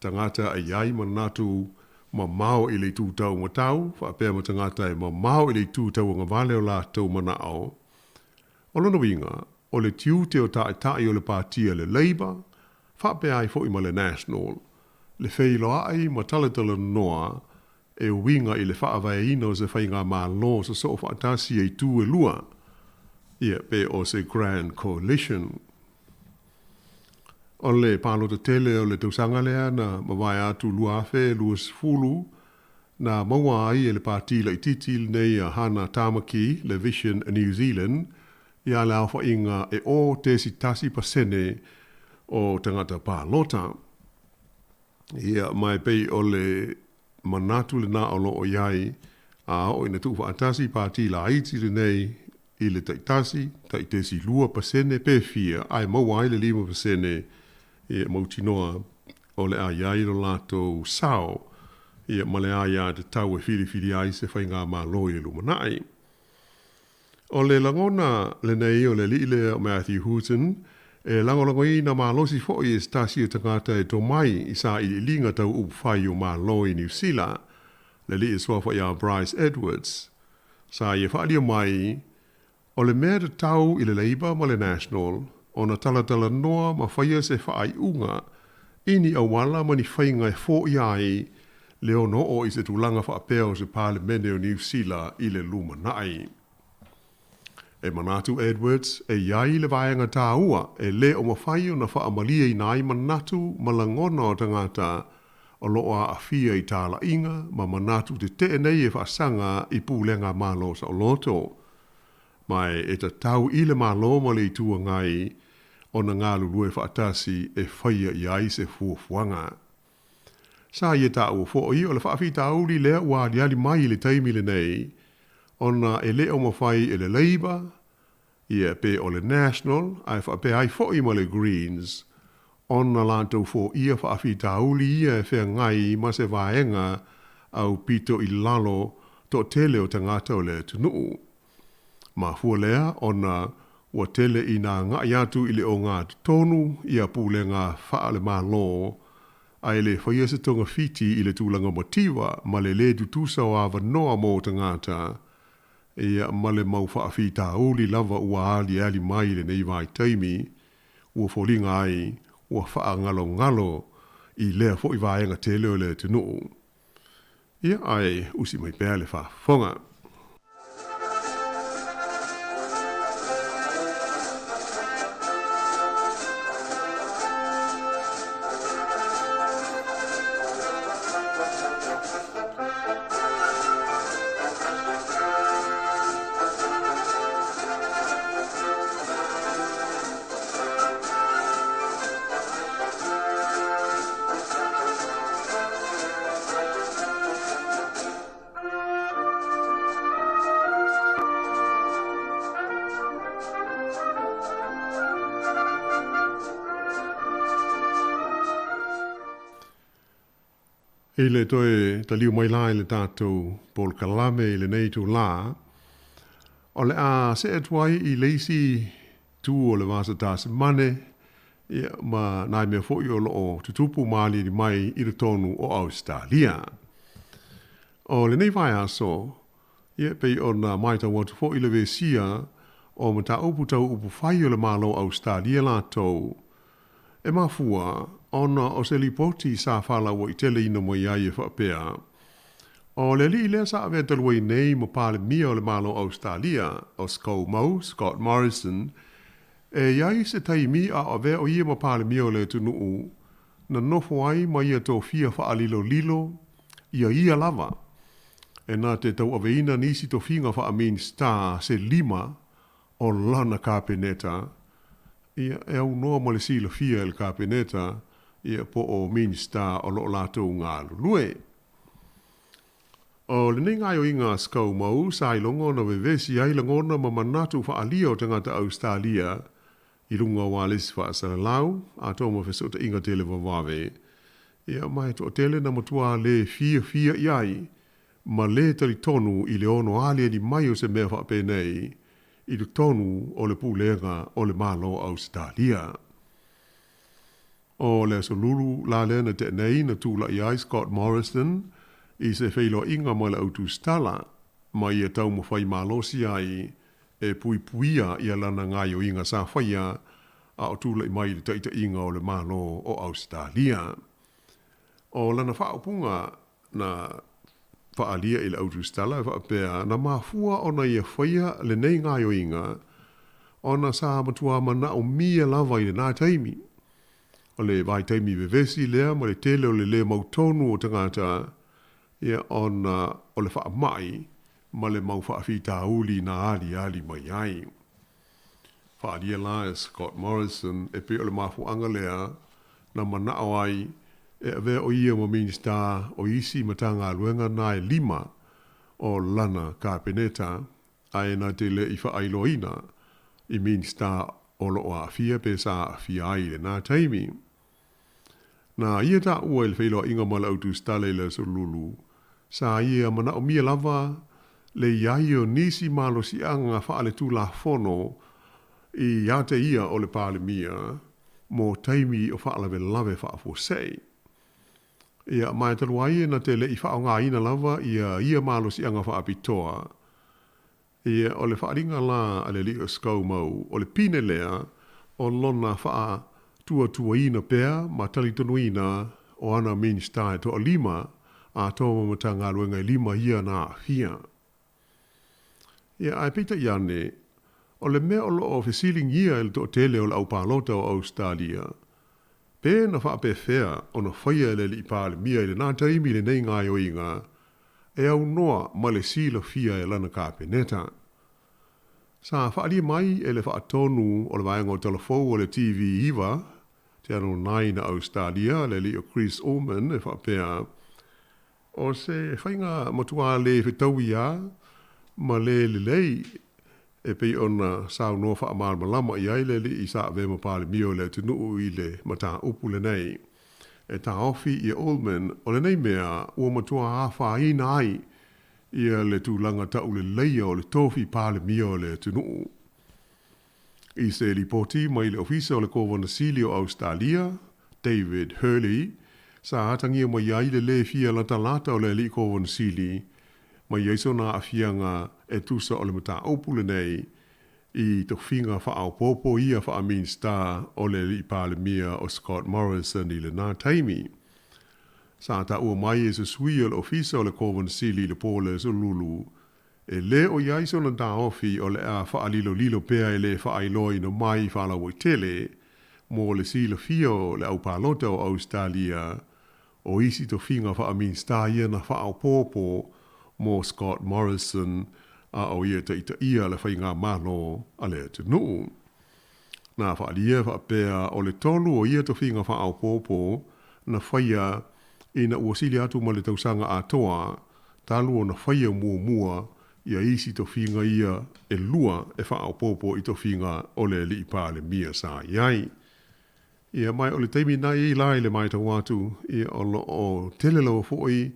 tangata a iai manatu ma mao i le tūtau matau, whaapea ma tangata e ma mao i le tūtau ngā vale o la tau manao. O lona winga, o le tiu te o tai o le pātia le Labour, whaapea ai fo i ma le National, le wheiloa ai ma talatala noa, e winga i le whaawai ino se whainga mā lo sa so whaatasi e tū e lua. Ia pe o se Grand Coalition. O le pālota tele o le tausanga lea na mawai atu lua awhe luas fulu, na maua ai e le pātila i titil nei a hana Tamaki, le Vision a New Zealand, ia le awha inga e o tesi tasi pasene o tangata pālota. Ia mai pei o le manatu le na olo o iai, a o ina tuwa atasi pāti la aiti le nei, i le taitesi 2% pe fia, ai maua ai le 5%, i mautinoa o le a iai lo lato sao, i ma le a ia te tau e whiri ai se whainga mā loi e lumanai. O le langona le nei o le liile o Matthew Houghton, e langolango i na mālosi fo i stasi o tangata e tō mai i sa i linga tau upwhai o mālo i New Zealand, le li e swafa i a Bryce Edwards. Sa i e whaalia mai, o le mea te tau i le Labour ma le National, o na talatala noa ma whaia se whaai unga, ini au wala mani whainga e fo i ai, le ono o i se tūlanga whaapea o se Parliament o New Zealand i le lumanai. E manatu Edwards, e iai le vaenga tā ua, e le o mawhai o na whaamalia i nai manatu malangona o tangata, o loa a fia i tāla inga, ma manatu te te nei e whaasanga i pūlenga mālo sa o loto. Mai e ta tau i le mālo male i tua ngai, o na ngā lulue whaatasi e whaia i ai se fuafuanga. Sa i e tā ua fo i o le whaafi tā uri lea ua liali mai le taimi le nei, ona e le o mawhai e le Labour, ia pe o le National, ai whaape ai fo i ma le Greens, ona lantou fo ia whaafi tauli ia e whea ngai ma se vaenga au pito i lalo to tele o tangata o le tunu. Ma fua lea ona ua tele i nā ngā iatu i le o ngā tonu ia pūle ngā wha le mā lo ai le whaia se tonga fiti i le tūlanga motiwa ma le tutusa o awa noa mō tangata ia ma le mau wha fita uli lava ua ali mai le nei vai taimi ua fōlinga ai ua wha ngalo i lea fo i vaenga tele o le tunu. Ia ai usi mai pēr le wha whonga. E le toe ta liu mai la le tātou Paul Kalame i le nei tu la. O le a se atuai i leisi tu o le vasa tāse mane ia ma nai mea fōi o loo tutupu maali di mai i le tonu o Australia. O le nei vai aso, ia pei o na mai tau watu fōi le vesia o ma ta upu tau upu whai o le malo Australia la tau. E mafua, ona o se lipoti sa whala wa i tele ina mo iai e whapea. O le li lea sa avea talwai nei mo pāle mia o le malo Australia, o Scott Morrison, e iai se tai mi a avea o ia mo pāle mia o le tunuu, na nofo ai ma ia tō fia wha lilo, ia lava. E nā te tau aveina nisi tō finga wha amin star se 5 o lana kāpeneta, ia e au noa mo le sila fia el kāpeneta, ia po o minsta o lo lātou ngā lulue. O le nei ngai o inga skau mau, sa i longo na vevesi ai langona ma manatu wha alia o tangata Australia, i runga o alesi wha asana lau, a tōma whesota inga tele wawawe. Ia mai to tele na matua le fia iai, ma le tali tonu i le ono alia di mai o se mea wha penei, i le tonu o le pūlenga o le malo Australia. O le solulu la lena te nei na tūla i ai Scott Morrison i se whailo inga mai le autu stala ma i e tau mo whai malosi ai e puia i a lana ngai o inga sa whaia a o tūla i mai le taita inga o le malo o Australia. O lana whaupunga na whaalia i le autu stala e whaapea na mafua o na i a whaia le nei ngai o inga o na sa matua mana o mia lava i le nā taimi. O le vai taimi vevesi lea ma le tele o le mautonu o tangata ia ona o le wha mai ma le mau wha whita uli na ali mai ai. Wha alia la Scott Morrison e pe o le mafu anga lea na manao ai e avea o ia mo minista o isi matanga luenga na e 5 o lana kāpeneta ai na te le i wha ailoina i minista o lo a fia pe sa fia ai le nā taimi. Na ia ta ua il whailo inga mala autu stale le so lulu. Sa ia mana o mia lava le iai o nisi malo si anga whaale tu la fono i iate ia o le pāle mia mo taimi o whaalawe lave whaafo sei. Ia mai talu ai na te le i whao ngā ina lava ia malo si anga whaapitoa. Ia o le whaaringa la a le li o skau mau o le pine lea o lona whaa tua ina pea ma tali tonu ina o ana minsta to 5 a tōma matanga luenga 5 ia na hia. Ia ai pita iane, o le mea o loo fesiling ia il to tele o la upalota o Australia. Pe na wha pe fea o na whaia le li pāle mia ile nā taimi le nei ngai o inga e au noa ma le sila fia e lana kāpeneta. Sa whaalia mai e le whaatonu o le vaenga o telefou o le TV iwa, te anu 9 Australia, le li o Chris Oman e whaapea, o se whainga matua le whetau ia, ma le lei e pei ona sao noa wha amal malama i aile li i sa vema pāle mio le tunu i le mata upu le nei. E ta ofi i Oldman o le nei mea ua matua a wha ina ai ia le tūlanga tau le leia o le tofi pāle mia o le tunu. I se ripoti mai le ofisa o le Kovana Sili o Australia, David Hurley, sa atangia mai ai le fia la talata o le li Kovana Sili, mai eiso na afianga e tusa o le mata opule nei, i to finga fa au popo ia fa amin star o le li pāle mia o Scott Morrison i le nā taimi. Sa ta ua mai e se sui o le ofisa o le Kovana Sili le pole so lulu, e le o iaiso na da ofi o le a fa alilo lilo pea e le fa ailoi no mai fa la tele, mo le sila fio le au palota o Australia, o isi to finga fa amin star ia na fa au popo, mo Scott Morrison, a o ia ta ita ia le fai ngā malo a le te nuu. Nā wha alia wha pēr o le tolu o ia to whinga wha au pōpō na whaia i na uasili atu ma le tausanga a toa, talu o na whaia mua ia isi to whinga ia e lua e wha au pōpō i to whinga o le li pā le mia sa iai. Ia mai o le teimi nai i lai le mai tau atu, ia o telelo fōi,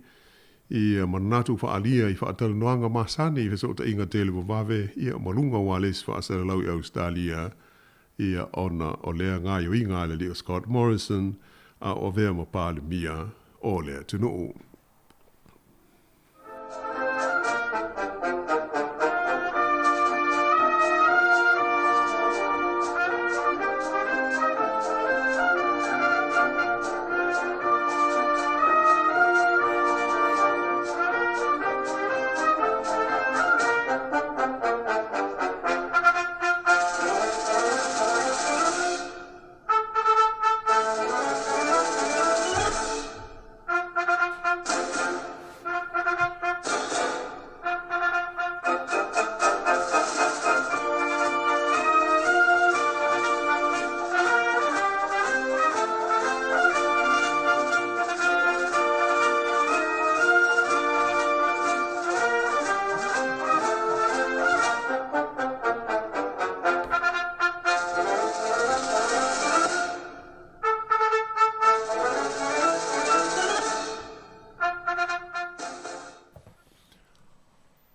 ia manatu fa alia i fa atal noanga masani i feso ta inga tele vave ia malunga wales fa asala lau i Australia ia ona o lea ngā yo inga le li Scott Morrison a o vea ma pāle mia o lea tunu.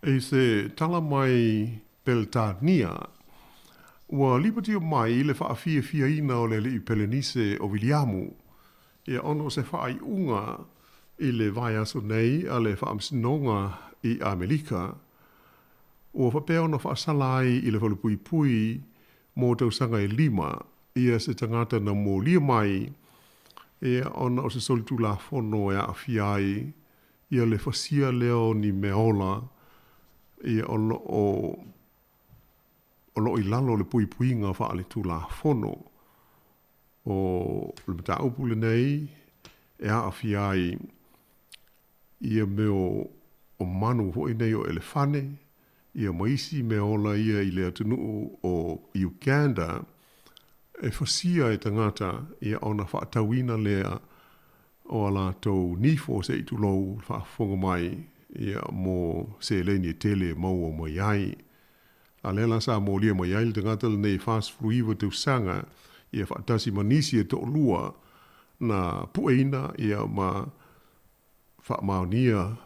E se tala mai Beltania, ua lipati o mai le wha fia ina o le li Pelenise o Williamu, ia ono se wha ai unga i le vai aso nei a le wha amsinonga i Amerika, ua wha peo na wha salai i le wha pui mō tausanga e 5, ia se tangata na mō lia mai, ia ono o se solitu la fono e a fiai, ia le whasia leo ni meola, ia o lo i lalo le pui ngā wha ale tū la fono. O le mata upule nei, e a awhiai, ia meo o manu hoi nei o elefane, ia maisi me ola ia i le atunu o Uganda, e whasia e tangata, ia ona wha tawina lea o ala tau nifo se i tulou wha whonga mai, ia mo se leni tele mau o mai ai. A lela sa mo lia mai ai le tangata le nei fast fruiva te usanga, ia whaatasi manisi e to lua na pueina ia ma whaamaunia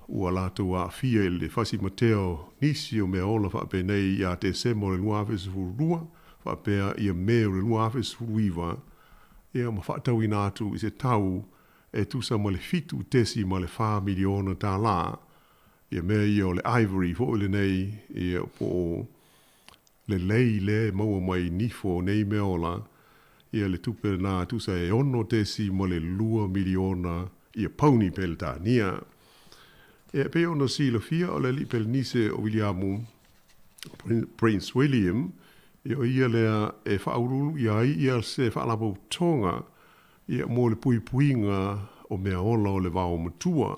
ua lātou a fia i le whasi mateo nisi o mea ola whaapenei ia te semo le lua awhes furua, whaapea ia mea le lua awhes furuiva, ia ma whaatau ina atu i se tau e tusa ma le fitu tesi ma le 4 miliona tā la, ia mea ia o le ivory fo le nei, ia po le lei le maua mai nifo nei mea ola, ia le tupe nā tusa e ono tesi ma le 2 miliona ia pauni Beltania. Ia pe ono sila fia o le li Pelenise o Williamu, Prince William, ia lea e whaurulu ia se whaalapo tonga, ia mo le puipuinga o mea ola o le wao matua,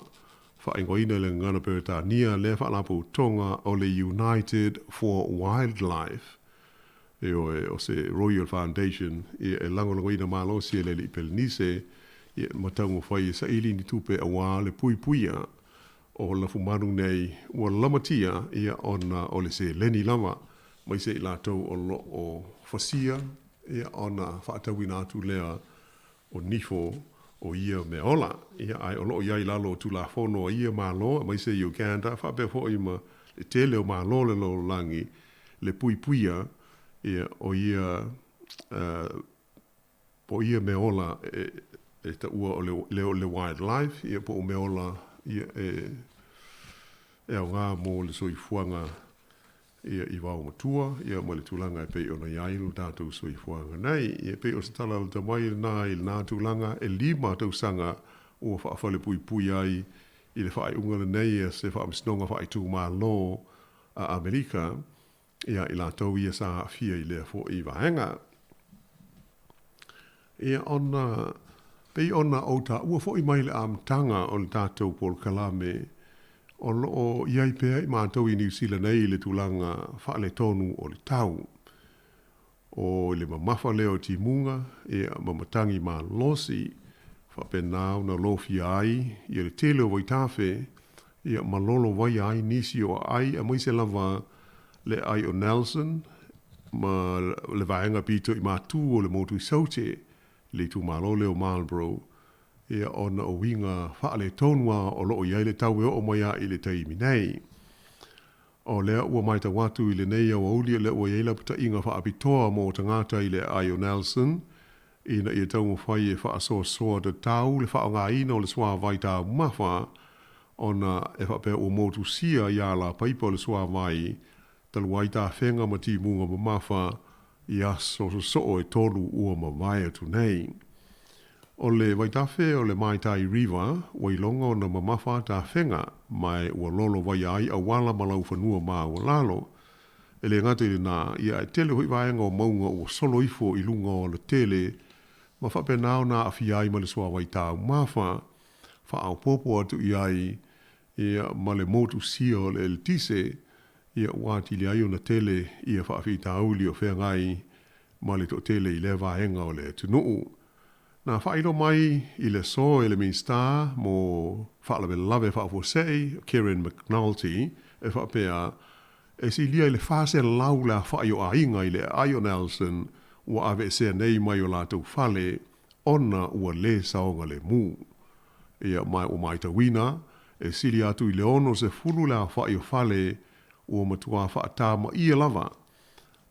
whaingoina le ngana Beltania le whaalapo tonga o le United for Wildlife, o se Royal Foundation, ia e langolangoina malosi le li Pelenise, ia matango whai sa ili ni tupe awa le puipuia, o la fumanu nei ua lamatia ia ona o le se leni lama mai se ilatou o lo o fasia ia ona whaatawina atu lea o nifo o ia me ola. Ia ai o loo iai lalo tu la fono o ia malo, mai se Uganda, whape fo ima le tele o malo le lo langi, le pui puia, ia o ia, po ia me ola e ta ua o le wildlife, ia po o me ola ia e au ngā mō le soifuanga ia i wau matua, ia mo le tūlanga e pei o na iailu tātou soifuanga nei, ia pei o se tala le tamai nā i le nā tūlanga e 5 tau sanga ua whaafale pui pui ai i le whaai unga le nei e se whaamisnonga whaai tū mā lō a Amerika, ia i la tau ia sa fia i lea fo i vahenga. Ia ona, pei ona o ta ua fo i mai le amtanga o le tātou Paul Kalame, o loo iai pēa i mātou i New Zealand nei le tūlanga whaale tonu o le tau. O le mamafa leo ti munga, e mamatangi mā losi, whapenau na lofi ai, i le tele o waitafe, i malolo vai ai nisi o ai, a moise lava le ai o Nelson, ma le vaenga pito i mātū o le motu i saute, le tu malole o Marlborough, ia ona o winga whaale tonua o loo iai le tau e o maia i le taimi nei. O lea ua mai ta watu i le nei au auli le ua iai la puta inga whaapitoa mo tangata i le Ayo Nelson, ina i tau mwhai e whaasoa soa de tau le whaonga ina o le swa vai tā mawha, ona e whapea o motu sia ia la paipa le swa vai, taluai tā whenga ma ti munga ma mawha, i aso so e tolu ua ma vai atu nei. O le waitafe o le Maitai River, wailonga o na mamafa ta whenga, mai ua lolo vai ai a wala malau whanua maa ua lalo. E le ngate na ia e tele hui vaenga o maunga o solo ifo i lunga o le tele, ma whape nao na a fiai ma le sua waitau mawha, wha au popo atu i ai, ia ma le motu sia o le tise, ia wati li ai o na tele, ia wha afi tauli o whengai, ma le to tele i le vaenga o le tunuu. Na whairo mai i le so e le Minster mo whaalawe lawe whaafosei, Karen McNulty, e whapea, e si lia i le whase lau la whaio a inga i le Ayo Nelson, ua ave sea nei mai o lātou whale, ona ua le saonga le mū. Ia mai o mai ta wina, e sili atu i le ono se fulu la whaio whale, ua matua whaatama ia lava.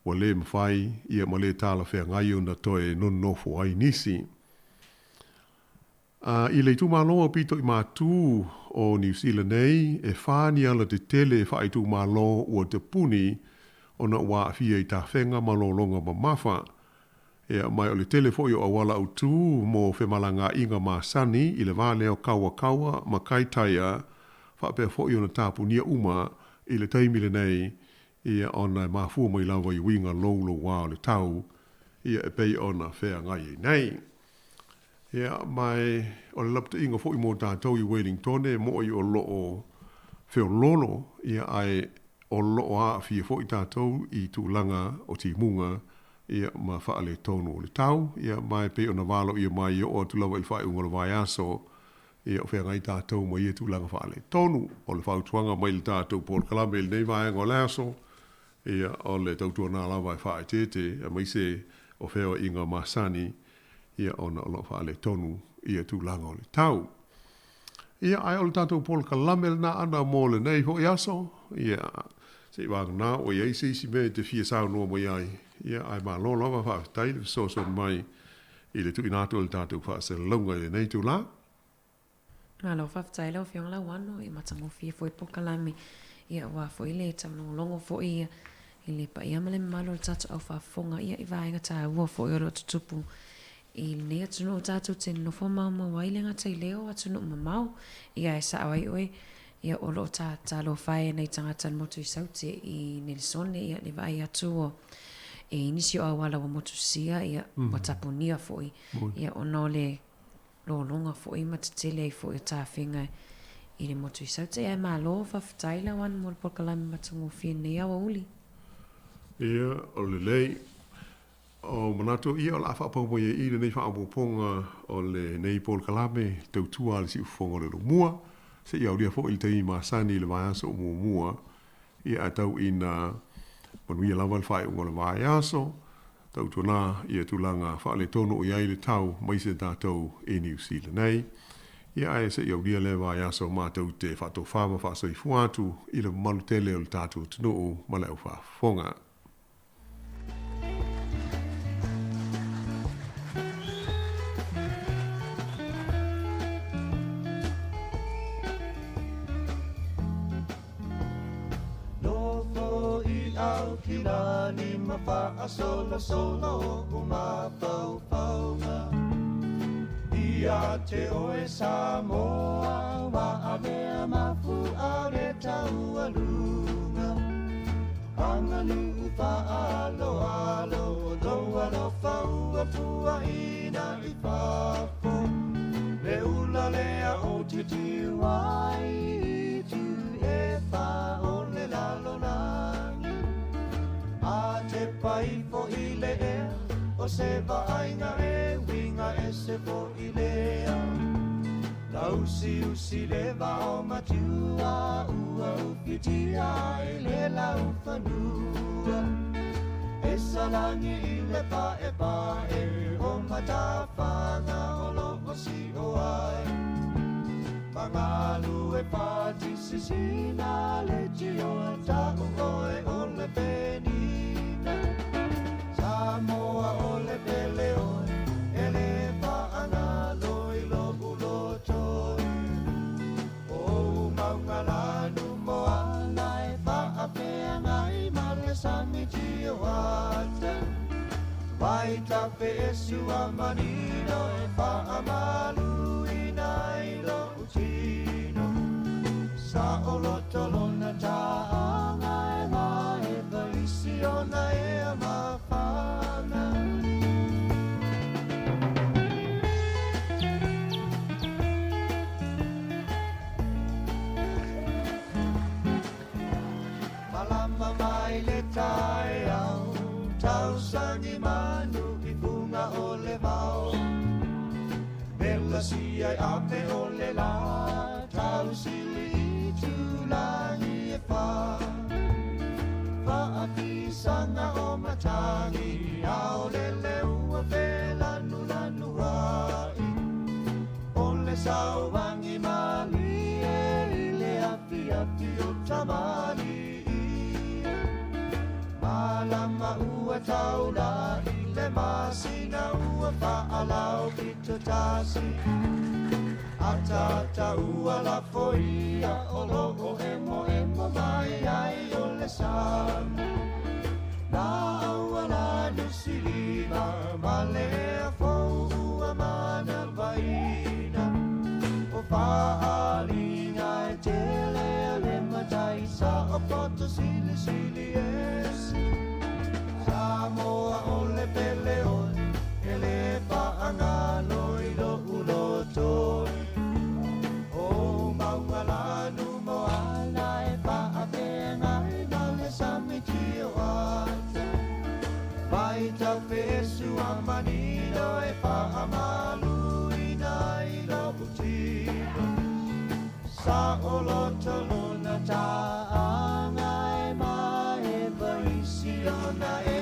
Ua le mwhai, ia ma le tala whea ngai o na toe non nofo ai nisi. I le tūmaloa pito i mātū o New Zealand nei, e whāni ala te tele whai tūmaloa ua te puni o na ua awhia i tā whenga malolonga ma mawha. E mai o le tele fo i o awala au tū mo whemalanga inga mā sani i le vāleo kaua kaua ma kaitaia whapea fo i o na tāpunia uma i le taimile nei ia ona mā fua mai lawa i winga lolo wā o le tau ia e pei ona whea ngai nei. Ia mai o le lapta inga fo i mō tātou i Wellington e mo i o loo wheo lolo ia ai o loo a fia fo i tātou i tūlanga o ti munga ia ma whaale tonu o le tau ia mai pe o na walo ia mai o tulawa i whae unga le vai aso ia o whea ngai tātou mai ia tūlanga whaale tonu o le whautuanga mai le tātou Paul Kalame le nei vai anga o le aso ia o le tautua nā lawa i whae tete a mai se o whea inga masani ia ona o lo whaale tonu ia tūlanga o le tau. Ia ai o le tātou Paul Kalame na ana mō le nei ho i aso ia se wang na o ia isi me te fia sao noa mai ai. Ia ai mā lo lawa whaafitai le so mai i le tui nātua le tātou whaase launga i le nei tū la. Ngā lau whaafitai lau whiong lau wano i matango fia fo i Paul Kalame ia wā fo i le tamno longo fo i le pa ia male malo le tātou au whaafonga ia i vāinga tā ua fo i oro tutupu i le atunu o tātou te nofo mau mawai le ngata i leo atunu mamau ia e sa awai oe ia o lo tā lo whae nei tangata motu i saute i Nelson ia le vai atu o e inisi o awala wa motu sia ia watapunia foi ia ono le lo longa foi matatele foi ta finga i le motu i saute ia ma lo fa ftaila wan mo Paul Kalame matungo fine ia wa uli ia o le lei o manato ia o la fa po mo i le nei fa po ponga o le nei Paul Kalame tau tua le si fonga le mua se ia dia fo il tei ma sani le vai aso mo mua ia tau ina manuia lava le fai unga le vai aso tau tona ia tulanga whaale tono i aile tau mai se tātou e New Zealand nei. Ia ai se iau lia lewa ia so mātou te whato whama whaasoi fuatu i le malu tele o le tātou tino ma leo whaafonga. Kila ni mapa solo solo uma pau paunga ia te oe Samoa wa amea mafu are tau alunga angalu pa alo alo do alo fau pua ina I papo le ula lea o titi wai tu e pa o le lalo a te pai fo I lea o se vainga e winga e se fo I lea lau si usi le vao matua ua upitia I le lau whanua e salangi I le pa e o matawhanga o loko si o ai Mangalu e pati sisina le tio taku oe o le penina Samoa o le pele oe e le paana loi loku lotoi O maungalanu moana e whaapea ngai ma le sami tio ata Vai tape e sua manino e whaamalu I lo utino sa olotolona taanga e mai vaisiona e amafana malama mai le tai au tau sangi manu I bunga o le vao Bella si ai ape o le la tau sili tu langi e pa api sanga o matangi au le ua pela nulanu ai o le sau vangi mali e le api o tamali malama ua tau la le masina ua paalau pito tasi Atata ua la foia o loko emo mai ai o le samu Na ua la nusilima ma lea fou ua mana vaina O paalinga e tele le matai sa o poto sili sili esi Samoa o le pele oi e le paanga loi lo ulotoi O maungalanu moana e paapena e nale samitio ate Vai tape sua manino e paamalu inai lo utino Sa olotolona taanga e mai e vaisiona e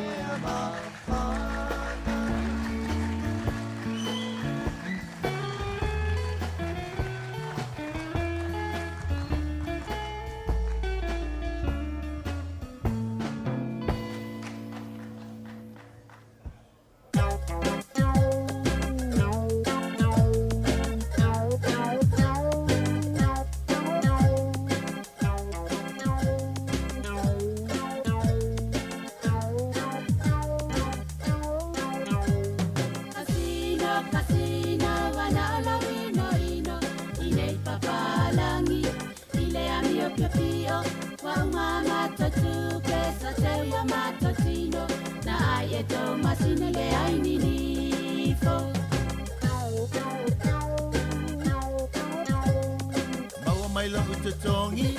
Tongi,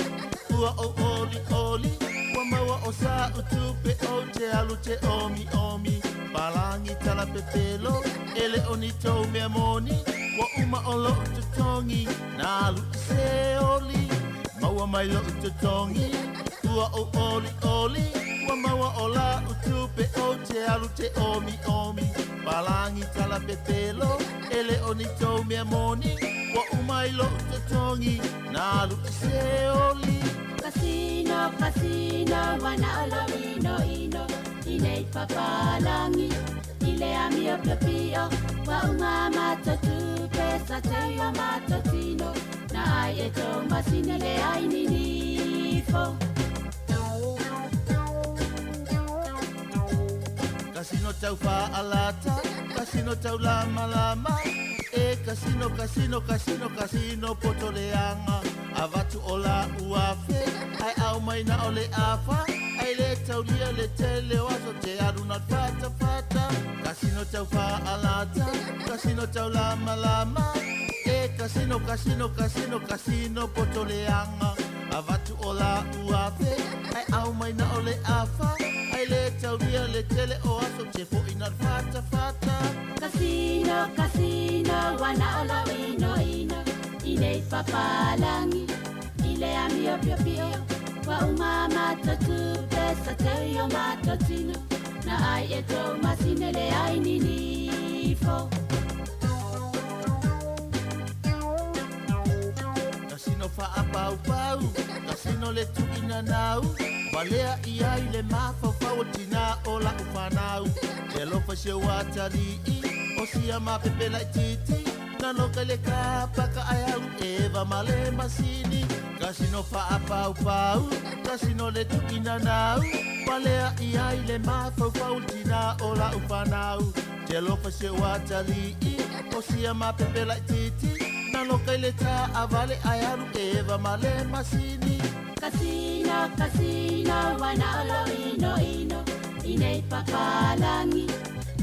ua o oli oli, ua maua o sa utupe o te alu te omi omi, palangi tala pepelo, ele oni tau mea moni, ua uma o lo te tongi, na alu se oli, maua mai lo te tongi, ua o oli oli, Ua maua o la utupe o te alu te omi omi. Palangi tala pepelo, ele o ni tau mea moni. Ua umailo utotongi, na alu i se oli. Casino, casino, wana olo ino ino. Inei papalangi, ile amio pio pio. Wa unga matotupe, sa te o matotino. Na ai e tō masine le ai ni nifo. Casino tau wha alata, casino tau lama lama. E casino, casino, casino, casino poto leanga. Avatu o la uafe, ai au mai na o le afa. Ai le tau lia le tele o aso te aruna fata fata. Casino tau wha alata, casino tau lama lama. E casino, casino, casino, casino poto leanga. Avatu o la uafe, ai au mai na o le afa. Ai le tau lia le tele o aso te fo ina fata fata. Casino, casino, wana olo ino ino. Inei papalangi, ile amio pio pio. Wa uma matotupe, sa te o matotino. Na ai e tō masine le ai ni nifo. Casino fa a pau pau, casino le tu ina nau. Valea i ai le mafau fau tina o la ufanau. Te lofa se watari i, o sia ma pepela i titi. Na noka le kapaka ai au eva male masini. Casino fa a pau pau, casino le tu ina nau. Valea i ai le mafau fau tina o la ufanau. Te lofa se watari i, o sia ma pepela i titi. Na loka le ta avale ai au eva male masini. Casino, casino, wana olo ino ino. Inei papalangi,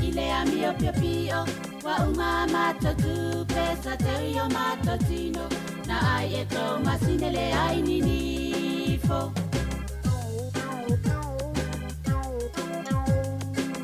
ile amio pio pio. Wa uma matotupe, sa te o matotino. Na ai e tō masine le ai ni nifo.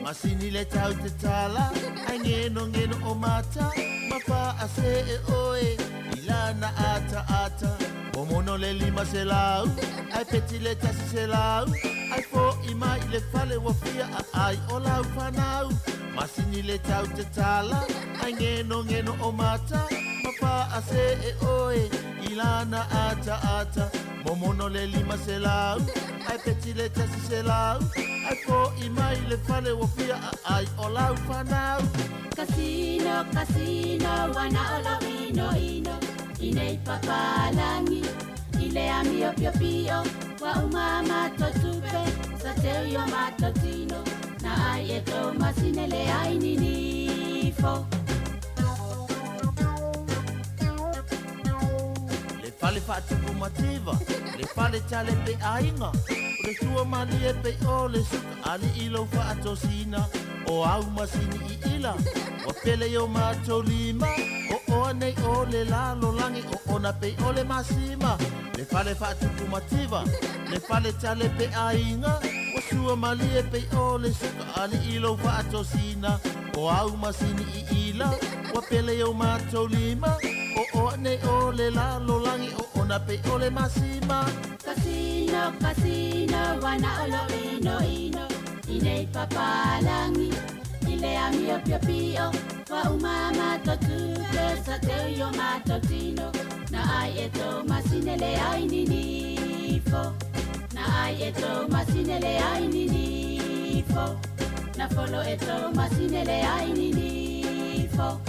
Masini le tau te tala, ai ngeno ngeno o mata. Mapa a se e oe, ilana ata ata. O mono le lima se lau, ai peti le tasi se lau. Ai fo i mai le fale wa fia a ai o lau whanau. Masini le tau te tala, ai ngeno ngeno o mata. Mapa a se e oe, ilana ata ata. Mo mono le lima se lau, ai peti le tasi se lau. Ai fo i mai le fale wa fia a ai o lau whanau. Casino, casino, wana olo ino ino. Inei papalangi, ile amio pio pio. Wa uma matotupe, sa te o matotino. Na ai e tō masine le ai ni nifo. Le fale whaatupu mativa, le fale tale pe ainga. O le sua mali e pe o le suka ali ilo whaatosina. O au masini i ila, wa pele o mato lima. O oa nei o le lalo langi o ona pe o le masima. Le fale whaatupu mativa, le fale tale pe ainga. O sua mali e pe o le suka ali ilo whaatosina. O au masini i ila, wa pele o mato lima. O oa nei o le lalo langi o ona pe o le masima. Casino, casino, wana olo ino ino. Inei papalangi, ile amio pio pio. Wa uma matotupe, sa te o matotino. Na ai e tō masine le ai ni nifo. Na ai e tō masine le ai ni nifo. Na folo e tō masine le ai ni nifo.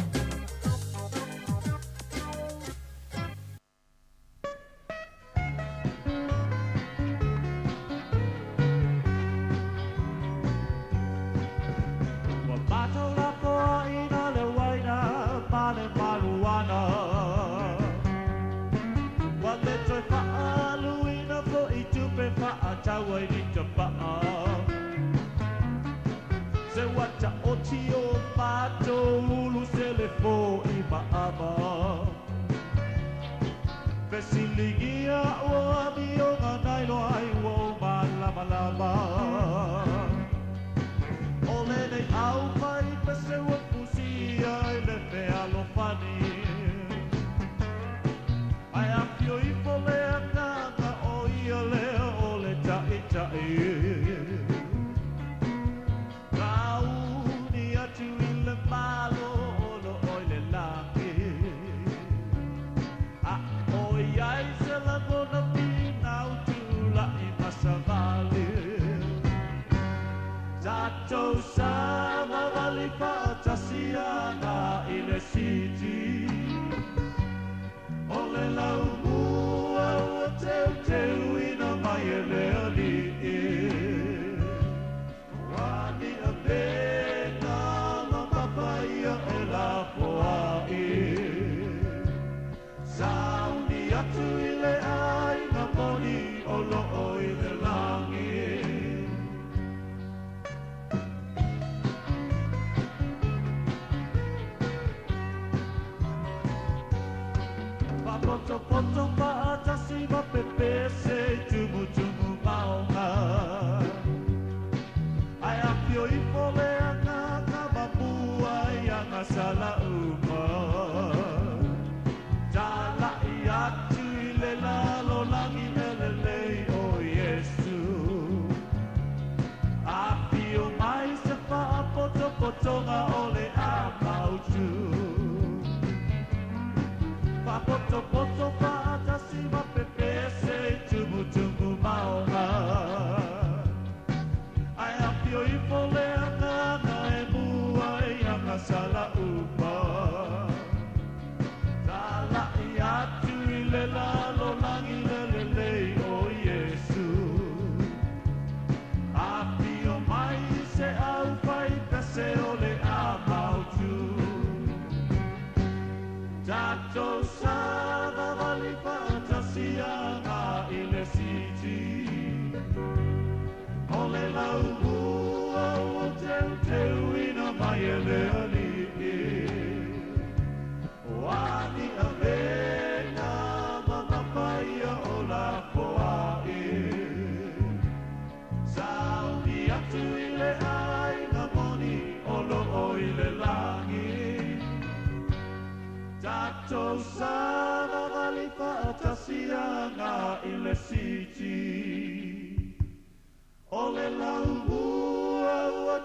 Vesiligia o amio nganailo ai wo malama lama. Ole nei au mai pese o pusia le fe alofani. Ai apio I pole anga o ia le ole ta ita e.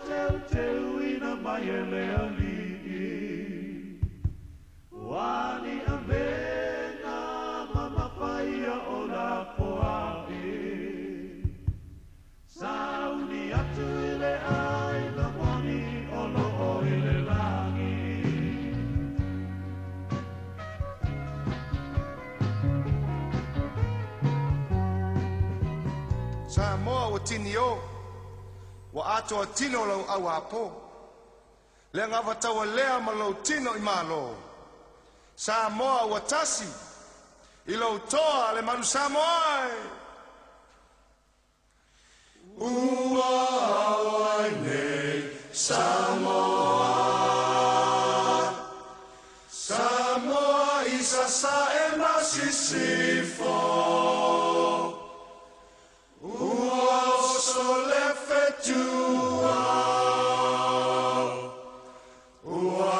teu teu ina mai ele ali. Wani avena mama paia o la poa'i. Sauni atu ile ai la moni o lo o ile langi. Samoa o tini o, wa ato tino lau au apo. Le ngava tawa lea ma lau tino I malo. Samoa wa tasi, I lau toa le manu Samoa. Ua awai nei Samoa. Samoa isa sa e masisifo.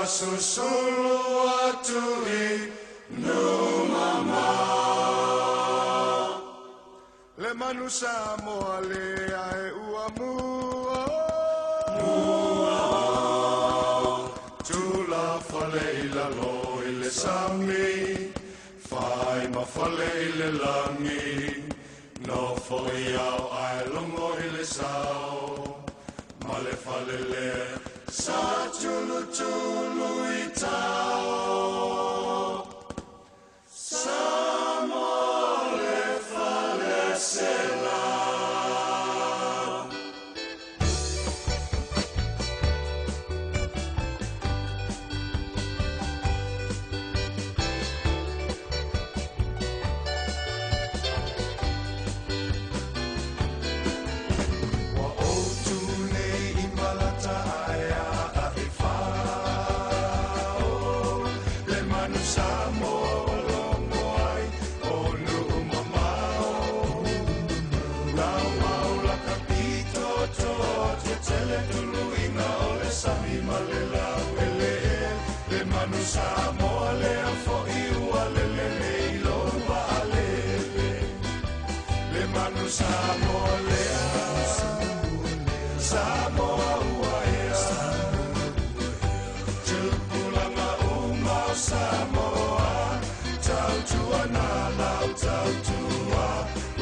Susulu atui no mama le manu Samoa le ai uamua tula fale ila lo ile sami fai ma fale ile langi no foi au ai longo ile sao male fale le sa chulu chulu itao Samoa le falecela. Samoa le afo iua le ilo wa alele le manu Samoa le Samoa ua ea tupulanga uma Samoa tau tua na lau tau tua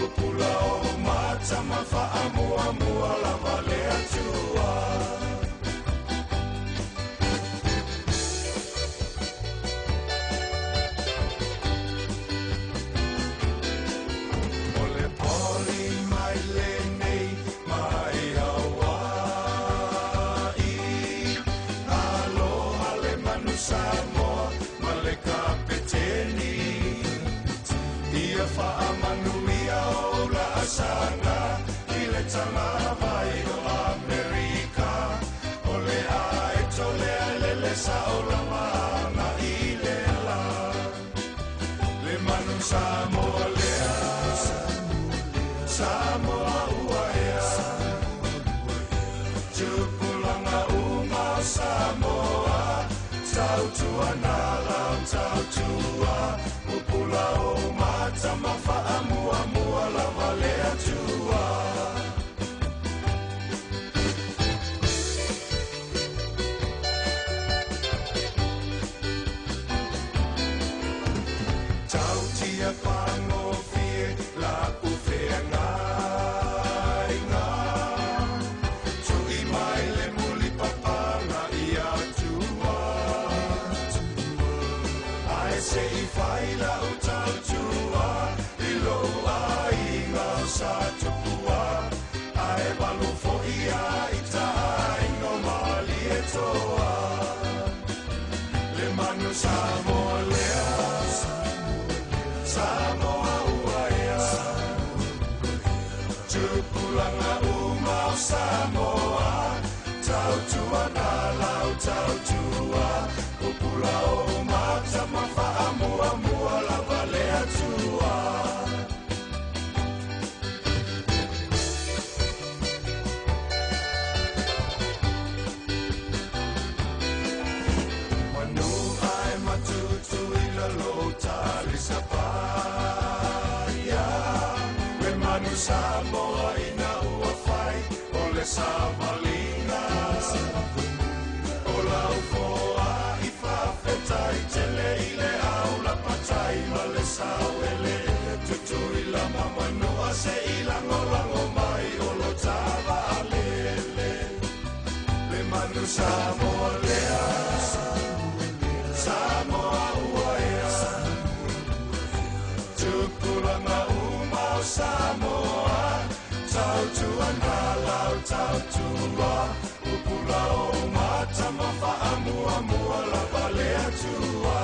upula o mata mafa amua mua lava le atua. Sana ile tama vai o America ole ai tole lele sa ola mana ile la le manu Samoa le Samoa uaia tupulanga uma Samoa tau tua na lau tau tua upula o mata mafa amua mua la vale atua. Tau tia pango fie la ufea ngai ngā tui mai le muli papanga I atua ai se I fai la utau tua I lo ai ngā sa tupua ai balu fo ia I tai no mali e toa le manu Samoa lea Samoa uaia tupulanga uma Samoa tau tua na lau tau tua upula o mata mafa amua mua la vale atua. Manu ai matutu ila lo tali sapaya we manu Samoa ina ua fai ole sa malinga se ilango lango mai o lo tava lele. Le manu Samoa lea, Samoa uaea. Tukulanga umau Samoa, tau tua ngalau tau tua. Upula o mata mafa amua mua la balea tua.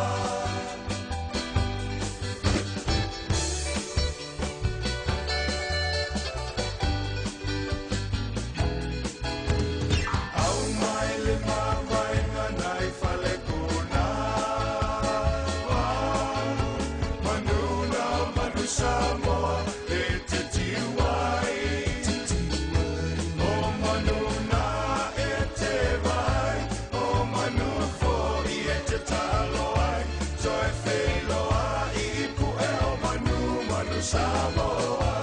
Samoa, e te tiwai. O manuna e te vai. O manu foi e te talo ai. So e wheloa i ipu e o manu Samoa.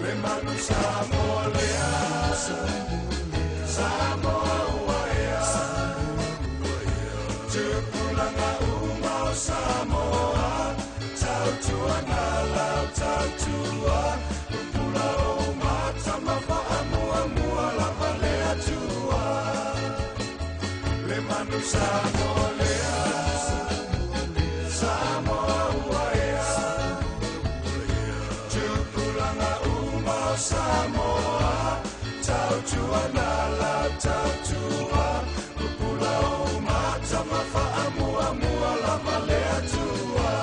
Le manu Samoa lea. Samoa uaea. Tupulanga umau Samoa. Tau tua ngalau tau tua. Upula o mata mafa amua mua la valea tua. Le manu Samoa lea. Samoa uaea. Tupulanga umau Samoa. Tau tua ngalau tau tua. Upula o mata mafa amua mua la valea tua.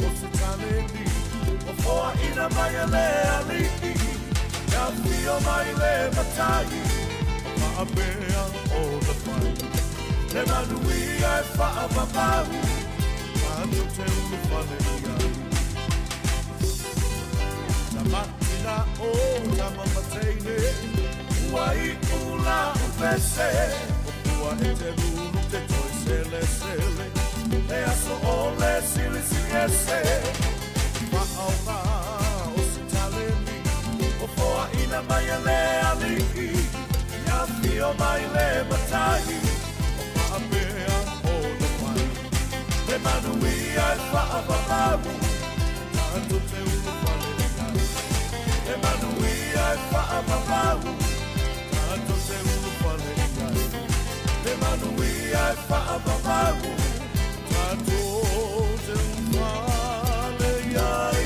o se taleni, o foa ina mai a le alii, ia fio mai le matai, ma a mea o na pai. Le manui ai wha papau, anu te ulu whale iai. Ta matina o ta mamateine, ua i ula upese, o pua e te lulu te toi sele sele, le aso o le sili siese. Wha au ngā o se taleni, o foa ina mai a le alii, ia fio mai le matai, o mea o na mai. Le manui ai wha papau, anu te ulu whale iai. Le manui ai wha papau, anu te ulu whale iai. Le manui ai wha papau, anu te ulu whale iai.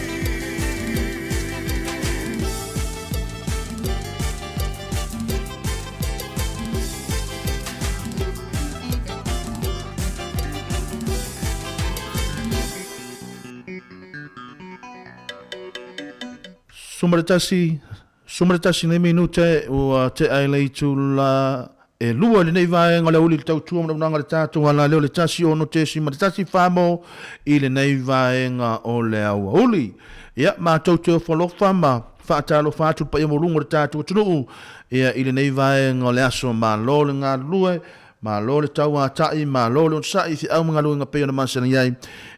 Sumaratasi nei minute o te ailei tula e lua le nei vaenga le uli tau tua mna unanga le tātou ala leo le tasi o no te simaratasi whamo i le nei vaenga o le aua uli. Ia, mātou te o whalofa ma whaatalo whaatu pa ia morunga le tātou tunuu ia i le nei vaenga o le aso ma lo le ngā lue ma lo le tau a tai ma lo le unsai fi au mga luenga peo na masana iai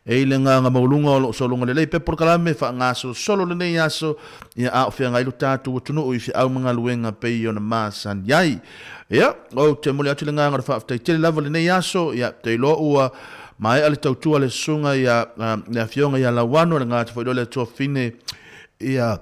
e ile nga maulunga o lo solunga le leipe por kalame fa nga solo le nei aso ia a ofia ngai lu tatu tunu i fi au mga luenga peo na masana iai ia o te muli atu le nga ngara fa te lava le nei aso ia te lo ua mai ale tautua le sunga ia le fionga ia la wano le nga te fo le to fine ia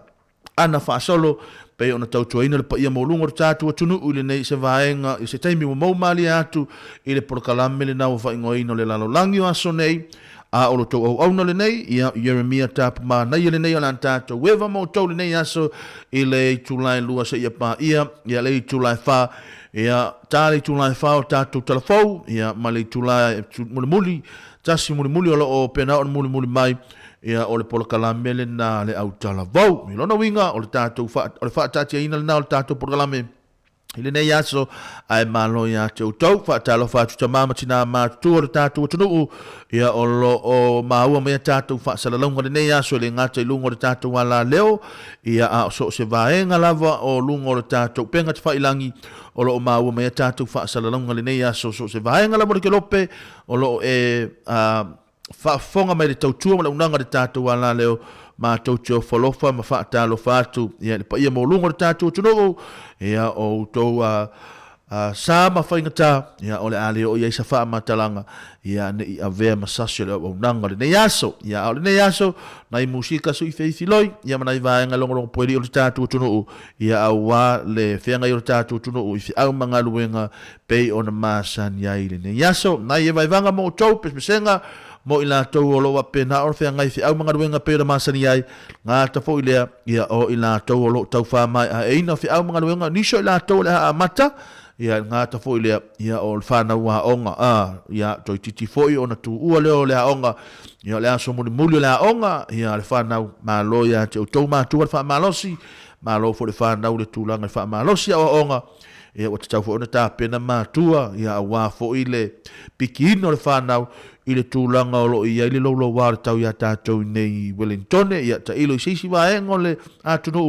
ana fa solo pe ona tautua ina le pa ia molunga o tātua tunu ule nei se vaenga i se taimi o maumali atu i le porkalame le nau whaingo ino le lalolangi o aso nei a olo tau au auna le nei ia Jeremia tapu maa nei le nei o lan tātua weva mo tau le nei aso i le tulai lua se ia pa ia le tulai wha ia tāle tulai wha o tātua talafou ia ma le tulai muli tasi muli o lo o pena o muli mai ia o le porkalame le na le au talavou mi lona winga o le tātou o le whaatatia ina le na o le tātou porkalame i le nei aso ai malo ia te utau whaatalo whaatu ta mamatina mātua o le tātou tunuu ia o lo o maua mea tātou whaasalalonga le nei aso le ngata i lunga o le tātou ala leo ia a so se vaenga lava o lunga o le tātou penga te whailangi o lo o maua mea tātou whaasalalonga le nei aso so se vaenga lava le ke lope o lo whaafonga mai le tautua ma le unanga le tātou ala leo ma tautua whalofa ma whaatalo whaatu ia le pa ia mo lunga le tātou tunuu ia o tau sā ma whaingata ia o le ale o ia isa wha matalanga ia ne i avea masasio le o unanga le nei aso ia o le nei aso nai musika su i feithi loi ia ma nai vaenga longorongo poeri o le tātou tunuu ia au wā le whenga i o le tātou tunuu i fi au mga luenga pei o na masan ia i le nei aso nai e vaivanga mo tau pesmesenga mo ila tau o loa pena o whea ngai fi au mga ruenga pera masani ai ngā tafo i lea ia o ila tau o lo tau wha mai a eina fi au mga ruenga niso ila tau lea a mata ia ngā tafo i lea ia o whana ua onga ia toi titi foi o na tu ua leo lea onga ia lea so muli lea onga ia le whana ma lo ia te o tau mātua le wha malosi ma lo fo le whana le tūlanga le wha malosi o onga ia o te tau fo ona tā pena mātua ia a wā fo i le piki ino le whanau i le tūlanga o lo ia i le lolo wāre tau ia tātou nei Wellington ia ta ilo i seisi waengo le atunu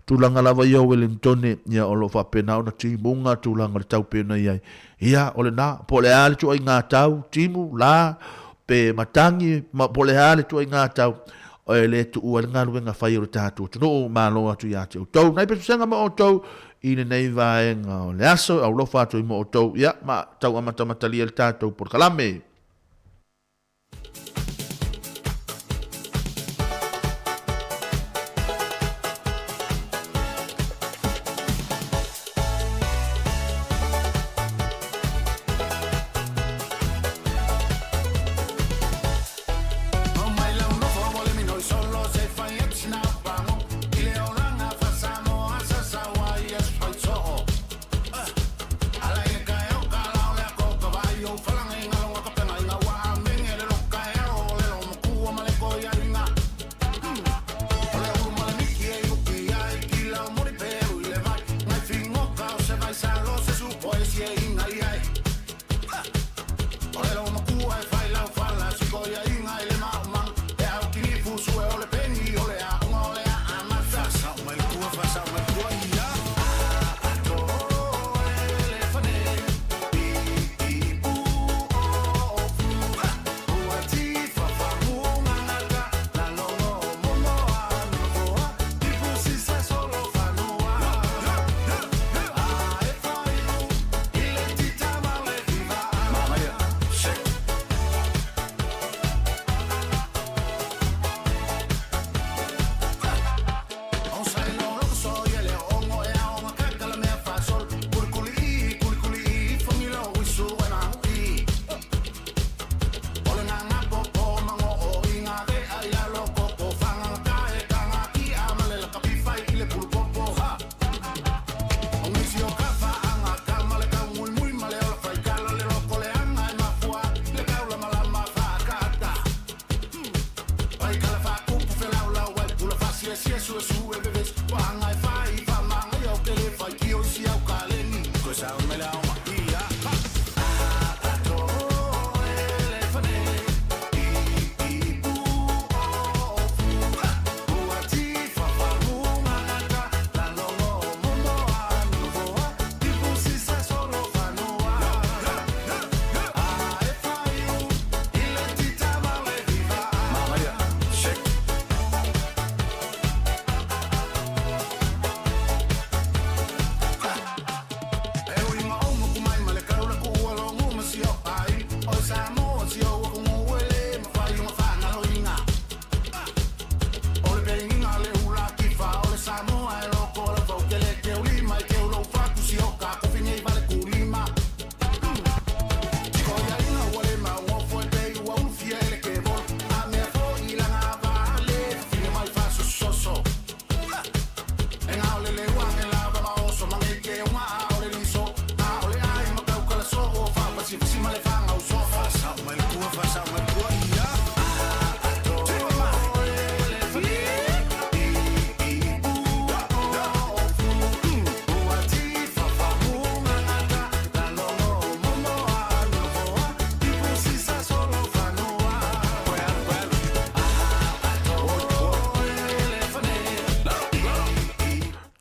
tūlanga lava ia o Wellington ia o lo whapena o na timunga tūlanga le tau pena ia o le nā po le ale tua i ngā tau timu la pe matangi po le ale tua i ngā tau o le tu ua le ngā luenga whai o le tātou tunu malo atu ia te o tau nai pesu senga ma o tau i le nei vaenga o le aso au lo whātu i mo o tau ia ma tau amatamatali le tātou por kalame Falange ngalo ngaka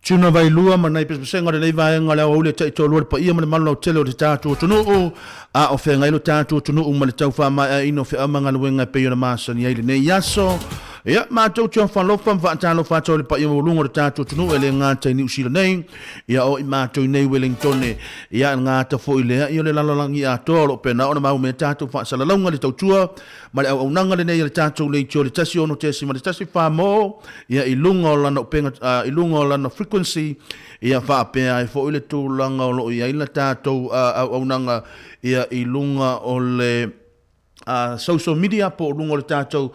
Tuna vai lua mana i pesenga nei vai ngala o le tai tolu pa ia mana malo tele o te tatu tunu o a o fe ngai lo tatu tunu o mana tau fa mai ino fe amanga luenga pe ona masa ni ile nei yaso ia ma tau tau fa lo fa talo fa tole pa ia lungo le tatu tunu ele ngata ni usila nei ia o i ma tau nei Wellington ia ngata fo ile ia le lalolangi a tolo pe na ona mau me tatu fa sala longa le tau tua ma le au nanga le nei le tatu le tole tasi ono tesi ma le tasi fa mo ia i lungo lana penga i lungo lana frequency ia fa pe ai fo ile tu langa o lo ia ila tatu au nanga ia i lunga o le social media po lungo le tatu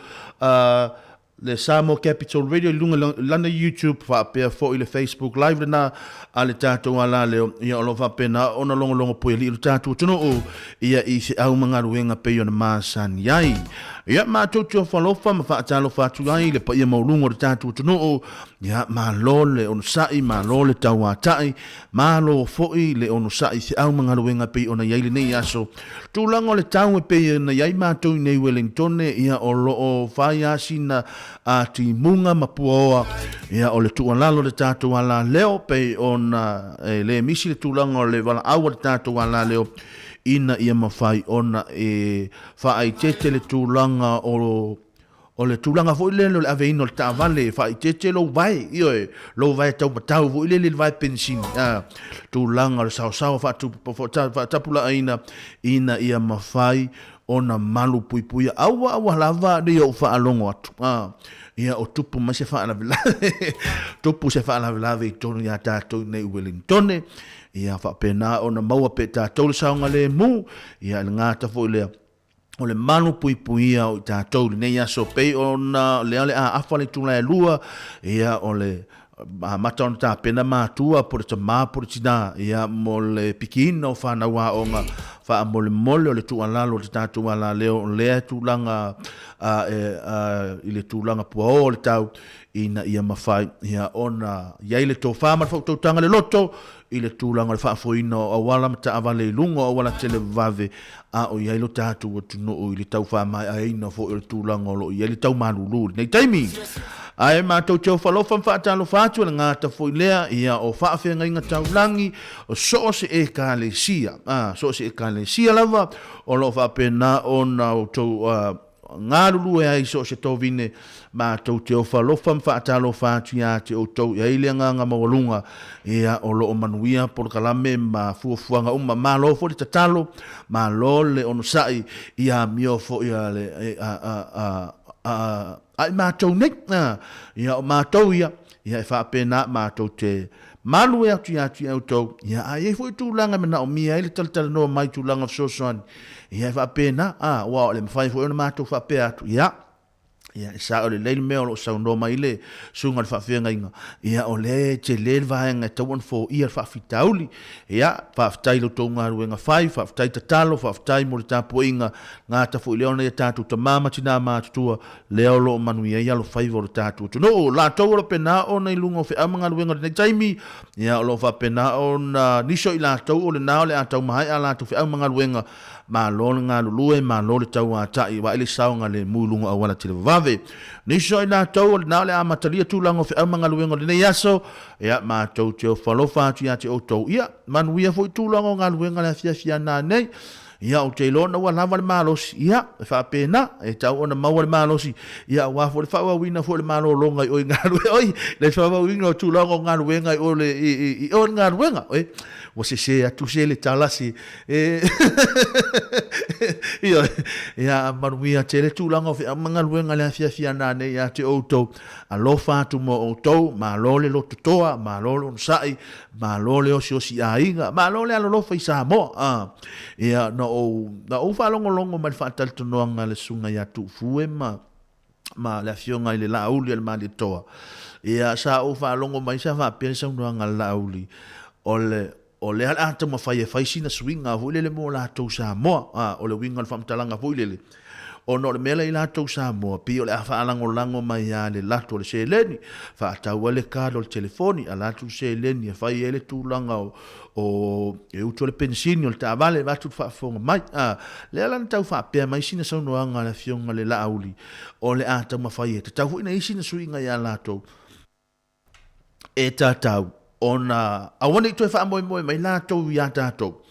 le Samoa Capital Radio lunga lana YouTube fa pe fo ile Facebook live na ale tatu ala le ia lo fa pena ona longo po ile tatu tuno o ia i se au manga ruenga pe ona masan yai ia ma tutu fa lo fa fa talo fa tu ai le pa ia mo lungo tatu tuno o ia ma lole on sai ma lole tawa tai ma lo fo ile on sai se au manga ruenga pe ona yai le nei aso tu lango le tau pe na yai ma tu nei Wellington ia o lo o fa ya sina a ti munga mapua ia o le tualalo le tatu ala leo pe ona le misi le tulango le wala awa le tatu ala leo ina ia mawhai ona fa ai tete le tulanga o le tulanga fo ile le ave ino le tavale fa ai tete lo vai io lo vai tau matau fo ile le vai pensin tulanga le sao fa tu fa tapula ina ia mawhai ona malu puipuia awa lava de yo fa alongo atu ia o tupu ma se fa na vila tupu se fa na vila ve tonu ya tato nei Wellington ia fa pena ona maua pe tato le saunga le mu ia ngata fo le o le malu puipuia o tato nei ya so pe ona le afa le tula lua ia o le mata on ta pena matua por te ma por tina ia mo le pikino fa na wa onga fa mole le tu ala lo tatu ala leo le tu langa ile tu langa po le tau ina ia mafai ia ona ia ile to fa ma to tanga le loto ile tu langa fa fo ino o wala mata avale lungo o wala tele vave o ia ile tatu tu no ile tau fa mai ai no fo ile tu langa lo ia ile tau malulu nei taimi ai ma tau tau falofa whaatalo whaatu na ngāta fwilea ia o whaafenga inga taulangi o so se e ka le sia so se e ka le sia lava o lo whaapena o na o tau ngārulu e ai so se tau vine ma tau tau falofa whaatalo whaatu ia te o tau ia ile nganga mawalunga ia o lo o manuia por kalame ma fuafuanga ma lo fo le tatalo ma lo le ono sai ia mio fo ia le ai mātou nek, ia o mātou ia e whapena mātou te malu e atu au tau, ia ai e fwoi tūlanga mena o mia, ele tala noa mai tūlanga fsosoani, ia e whapena, wao le mwhai fwoi ona mātou whape atu, ia e sa o le leile mea o lo sau noa mai le sunga le whawhenga inga, ia o le te leile vahenga tau an fo ia whawhitauli, ia whawhitai lo tau ngā ruenga whai, whawhitai tatalo, whawhitai mo le tāpua inga, ngā tafo i leona ia tātou ta māma tina mātutua, leo lo manu ia ia lo whaiva o le tātou tu. No, la tau o pena o nei lunga o whi amanga ruenga nei taimi, ia o lo whapena o na niso i la tau o le nao le a tau mahai a la tau whi amanga ruenga, ma lo ngā lulue, ma lo le tau a tai, wa ele saunga le mūlunga a wala tile vave. Niso i la tau o le nao le a matalia tūlanga o whi amanga ruenga nei aso, ia ma tau te o whalofa atu ia te o tau ia, manu ia fo i tūlanga o ngā ruenga le fia nā nei, ia o te lona ua lava le malosi ia e whapena e tau ona maua le malosi ia ua fo le whawawina fo le malo longa i oi ngā rue oi le whawawina o tūlanga o ngā ruenga i ole i o ngā ruenga oi wa se atu se le talasi ia manuia te le tūlanga o mga ruenga le fia nane ia te outou alofa atu mo outou ma lole lo tutoa ma lole on sai ma lole o si ainga ma lole alofa i Samoa ia na o whalongolongo mai whaatal tunoanga le sunga ia tu fue ma le afionga i le lauli al mali toa. Ia sa o whalongo mai sa whapere sa unoanga lauli o le alata ma whai e whaisina swinga hui le mo la tau Samoa o le winga le whamtalanga hui lele. O no le mela i latou Samoa pi o le whaalangolango mai a le lato le seleni whaataua le kāro le telefoni a latou seleni a whai ele tūlanga o e utu le pensini o le tāwale watu whaafonga mai le alana tau whaapea mai sina saunoanga le fionga le lauli o le ātau ma whai e te tau huina i sina suinga i a latou e tātau, ona, awane i toi wha moe moe mai lātou i a tātou.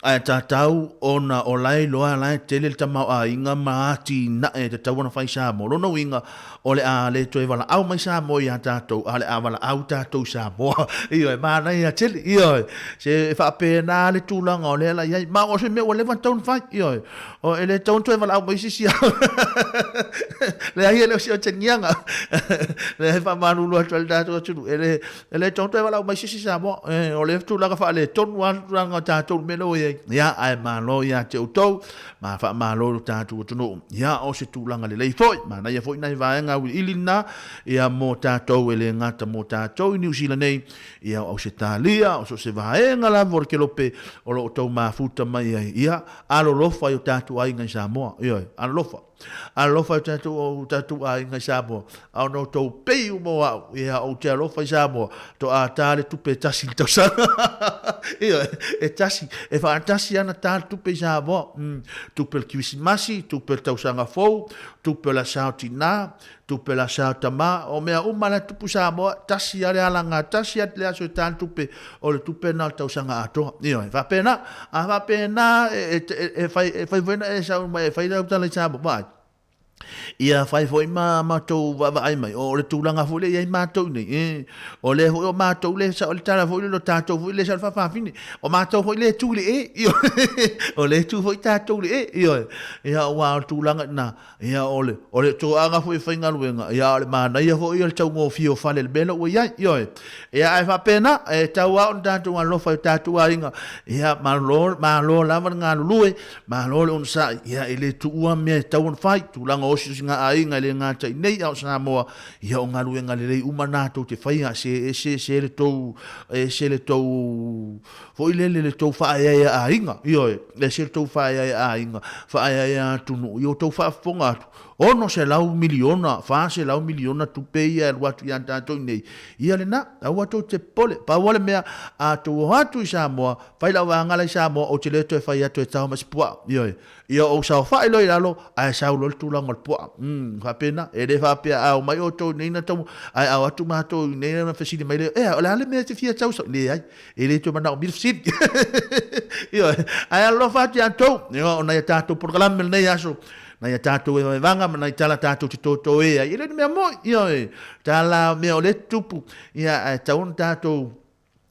Ai tātau ona o lai loa lai tele le tamau a inga maati na e te tawana whai Samoa. Rono inga o le a le toi wala au mai Samoa i a tātou, a le a wala au tātou Samoa. Iyo e mana i a tele, iyo e. Se e whapena le tūlanga o le ala iai, ma o se me o le taun whai, iyo e. O e le taun toi wala au mai sisi au. Le ahi e leo si o te ngianga. Le he whamanu lua tuale tātou atunu. E le taun toi wala au mai sisi Samoa. O le tūlanga wha le tonu anu tātou me lo e ya ai malo ya te utou ma fa malo tatu tunu ya o se tulanga le lei foi ma na ya foi nai vaenga ilina ya mo tatu ele ngata mo tatu New Zealand nei ya o se talia o se vaenga la vor ke lope o lo tau ma futa mai ya alo lofa yo tatu ai ngai Samoa yo alo lofa alofa tatu ai ngai Samoa au no tau pei mo au ya o te alofa Samoa to a tale tu pe tasi to sa e tasi e fa tasi ana tale tu pe Samoa tu pe Krismasi tu pe tau sanga fou tu pe la sautina tu pe la sautama o mea umana tu pu Samoa tasi ale alanga tasi at le aso tan tu pe o le tu pe na tau sanga ato io va pena e fai vena e sa mai fai da tale Samoa ia fai foi ma to va ai mai o le tulanga fo le ia ma to ni o le o ma to le sa o le tala fo le ta to fo le sa fa fini o ma to fo le tu le io o le tu fo ta to le io ia wa tulanga na ia o le to anga fo fai ngaluenga ia le ma na ia fo ia le tau ngo fio fa le belo o ia ia ai fa pena e tau a on ta to lo fa ta tu ainga ia ma lo la galulue ma lo on sa ia ele tu a me tau on fai tulanga o singa ai ngai le ngata nei au Samoa ia o galue ngalei umana to te fainga se le tou fo le tou fa ia ainga io le se tou fa ia ainga fa ia tunu io tou fa fonga ono se lau miliona fa se lau miliona tu pe ia watu ia tanto nei ia le na au to te pole pa wale mea a to watu Samoa fai la wanga le Samoa o te le to fa ia to tau mas pua ia o sa fa ilo ilo ai sa lo tu la ngol pua fa pena e le fa pe au mai o to nei na to ai au atu ma to nei na fasili mai le ole ale me te fia tau so le ai e le to mana o bir sit ia ai lo fa ti anto ia na ta to program nei aso na ia tātou e vanga ma na i tala tātou te tōtō ia le mea moi ia tala mea o le tupu ia taun tātou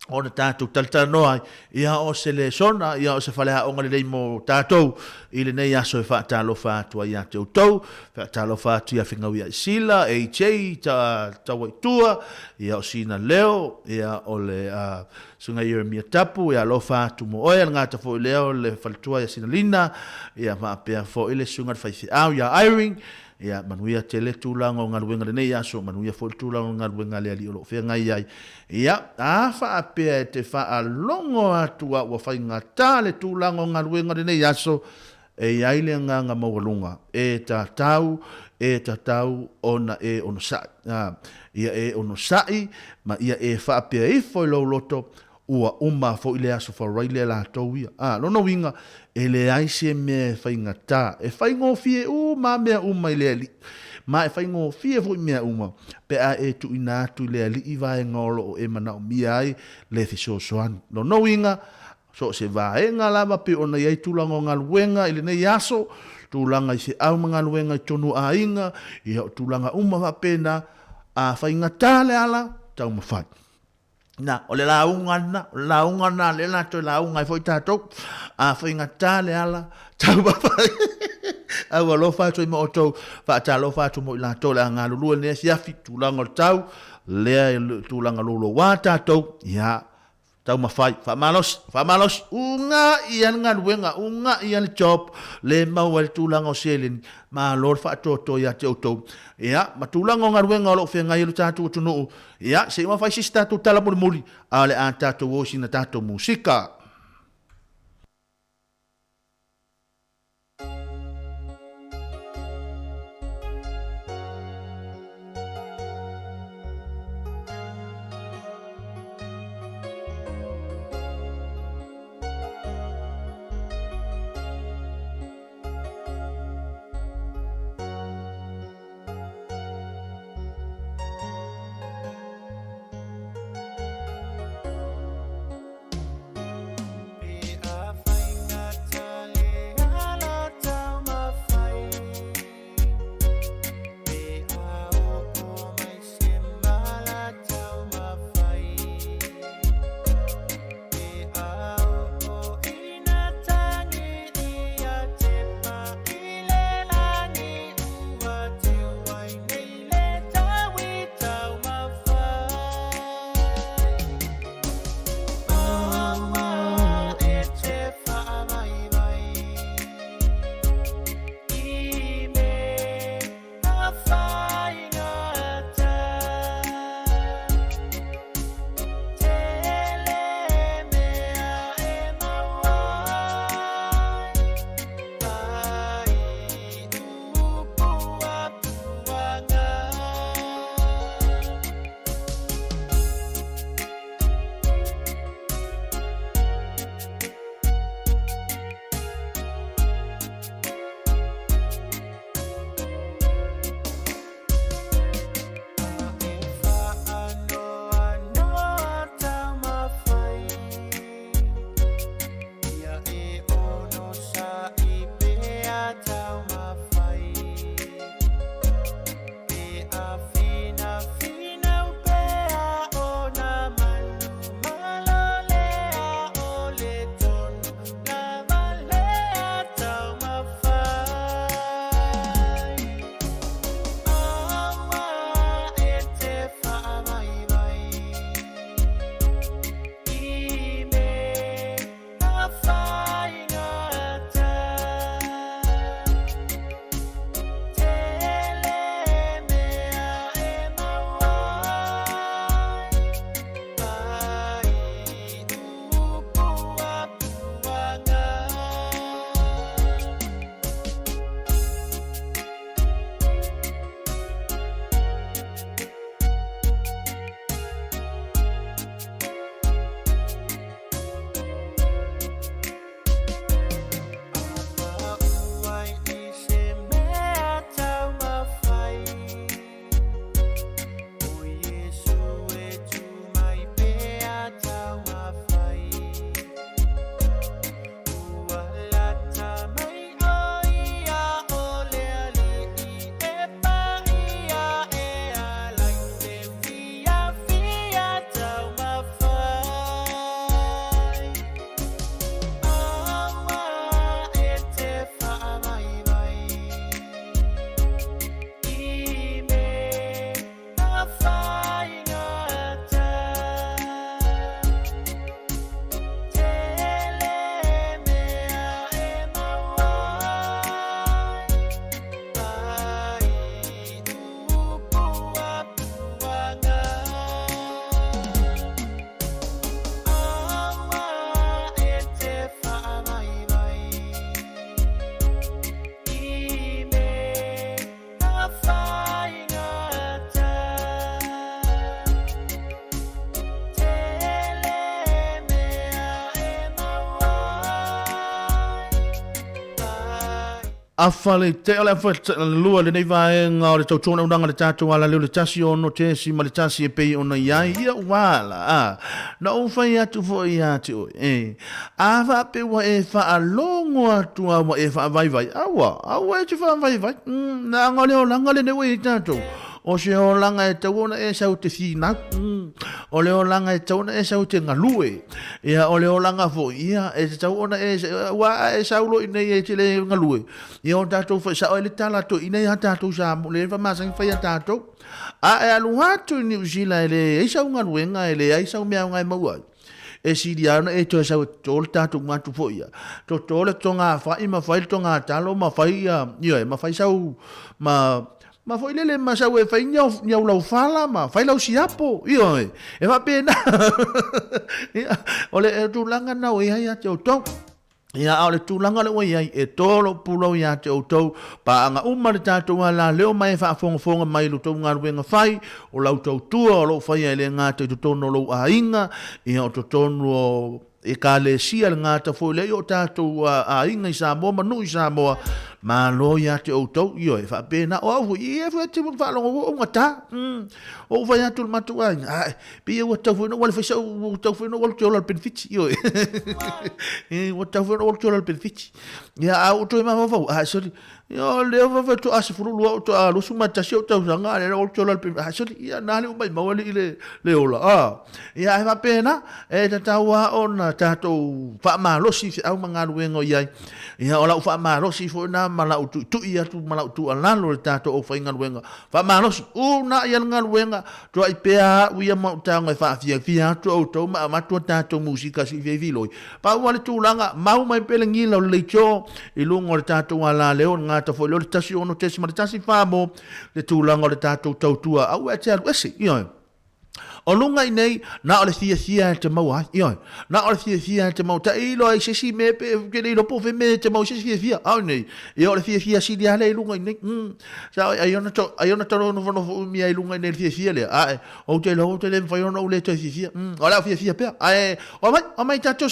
o na tātou taltala noa ia o se le sona ia o se whalea o ngale mo tātou i le nei aso e whaatalo whaatua ia te utau whaatalo whaatua ia whingau ia sila AUG ta waitua ia o sina leo ia o le sunga Yeremia tapu ia lo whaatu mo oia ngata fo i leo le whalitua ia sina lina ia maapea fo i le sunga whaithi au ia airing ia manuia te le tūlanga o ngaruenga le nei aso manuia fo le tūlanga o ngaruenga le ali o lo whenga iai ia a whaapea e te whaalongo atua ua whaingata le tūlanga o ngaruenga le nei aso e iai le nganga maualunga e ta tau ona e ono sai ia e ono sai ma ia e whaapea i fo i lo loto ua uma fo i le aso wharai le la tau ia lono winga e le aise me whaingata e whaingo fie ma mea uma i le ali ma e whaingo fie fo i mea uma pe a e tu ina atu i le ali i vae ngolo o e mana o mia ai le fiso soan lono winga so se vaenga lava pe ona iai tūlanga o ngaluenga i le nei aso tūlanga i se au ngaluenga i tonu a inga i hau tūlanga uma wapena a whaingata le ala tau mawhai na o le launga na le la to launga foi tato a foi ngata le ala tau ba a lo fa to mo to fa ta lo fa to mo la to la nga lu ne sia fitu la ngol tau le tu la ngalo wa tato ya tau mafai fa malos unga ian nga luenga unga ian chop le mawal tu la ngoselin ma lor fa to ya te to ya matulang nga luenga lo fe nga yelo tatu tu no ya se ma fa sista tu tala muli ale anta to wo sina tatu musika Afale te ole afa lua le nei vaenga o le tautona unanga le tātou ala leo le tasi o no te si ma le tasi e pei ona iai ia wala. Na o fai atu fo i atu o. Awa pe wa e fa alongo atu a wa e fa vai vai. Awa e te fa vai vai. Na ngale o langa le newe i tātou. O se o langa e tauona e sau te whina. O le o langa e tauona e sau te galulue. Ia o le o langa fo ia e tauona e wa e saulo i nei e te le galulue. Ia o tātou fa sa o le tala to i nei ha tātou sa mo le fa masang fa ia tātou. A e alu hatu i New Zealand e sau galuenga e le ai sau mea ngai maua. E siriana e to sa to tātou ngatu fo ia. To le tonga fa i ma fai tonga talo ma fai ia ma fai sau ma foi lele ma sa we fai nyau lau fala ma fai lau siapo io e va pena ole tu langa na we ia te to ia ole tu langa le we e tolo pulo ia te to pa nga uma le tatu ala leo mai fa fonga mai lu to nga wenga fai o lau to tu o lo fai ele nga te to no lo ainga ia o to no e ka le sia nga ta foi le o tatu ainga i Samoa manu i Samoa ma lo ya te o to io e fa pena o e fa te fa lo o ngata o va ya tu matu ai pe o to no wal fa o to no wal to al benefit io e o to no wal to al benefit ya o to ma fa sorry io le va to as furu lo to a lo suma ta o to nga le o to al benefit sorry ya na le o mai ma wali le ola ya fa pena e ta wa ona ta to fa ma lo si au manga luengo ia ia ola fa ma lo si fo na mala tu ia tu mala tu alalo le tato o fainga luenga fa manos na ia nga luenga to ai pea wi ma tanga fa fia to ma tu tato musika si vi loi pa wale tu langa mau mai pelengi lo le cho i lungo le tato ala leo nga to fo le tasi ono tesi ma tasi fa mo le tu langa le tato tua au e te alwesi io o lunga i nei na ole fia te mau io na ole fia te mau ta i lo ai si me pe ke lo po fe me te mau si fia au nei e ole fia si dia le lunga i nei sa ai ona to no mi ai lunga i nei fia le o te le fa ona le te fia ola fia pe o mai tato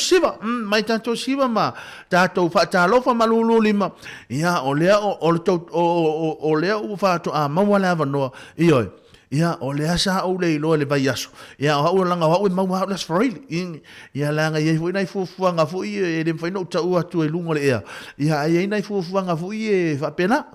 siva ma tato fa ta lo fa malulu lima ia o le o le o fa to a mawala va no io ia o le asa o le lo le vai aso ia o langa o mau ha las for ia langa ia foi nai fuanga foi e le foi no tau atu e lungo le ia nai fuanga foi e fa pena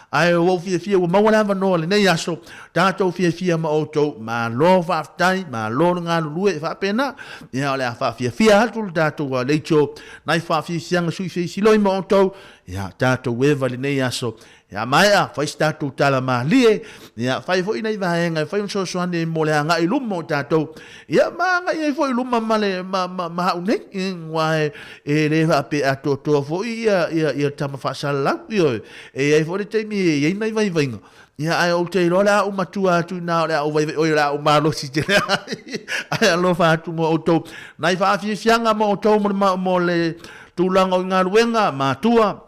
ai o fia o mau lava no le nei aso tato fia ma o to ma lo fa tai ma lo nga lu e fa pena ia o le fa fia atu tato le cho nai fa fia sui si lo mo to ia tato weva le nei aso ya maia fai statu tala malie ya fai foi nei vaenga fai un so ane mo le anga i lumo tato ya manga i foi luma male ma une wa e le va pe ato to foi ia tama fa sala io e foi te mi e nei vai venga ya ai o te rola o matua tu na o vai o la o malo si te ai lo fa tu mo to nai fa fianga mo to mo le tu langa nga wenga matua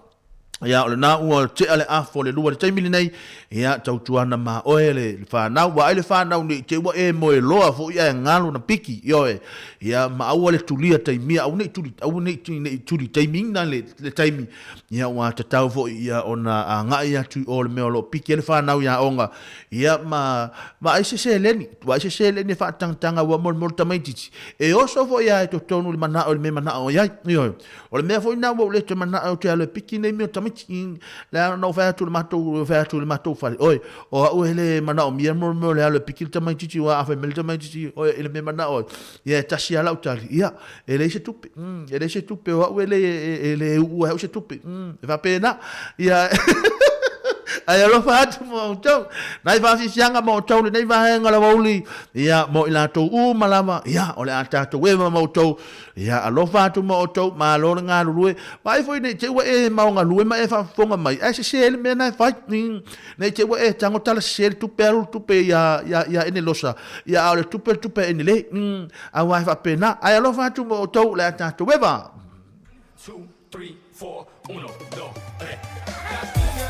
ia o le na ua te ale afo le lua le taimili nei ia tautuana ma oe le whanau wa ele whanau ni te ua e moe loa fo ia e ngalo na piki ioe ia ma aua le tulia taimia au nei tuli taimina le taimi ia ua tatau fo ia ona a ngai atu o le meo lo piki ele whanau ia onga ia ma aise se leni whaatangtanga ua mol tamaititi e oso fo ia e to tonu le mana o le me mana o ia ioe o le mea fo ina ua le te mana o te alo piki nei meo tamaititi la no fa tu le mato fa oi o ele mana o mia mo le ale pikil tamai titi wa fa mel tamai titi o ele me mana o ia tasi ala utali ia ele se tupe o ele o se tupe va pena ia ai lo fa tu mo to nai va fianga mo to nei va nga la woli ia mo ila to malama ia o le ata to we mo to ia alo fa tu mo to ma lo nga lu vai foi nei te we ma nga lu ma e fa fonga mai ai se ele me na fa nei te we tango tala se tu pe ia ene losa ia o tu pe ene le a wa fa pena ai alo fa tu mo to le ata to we va 2 3 4 1 2 3 Hey!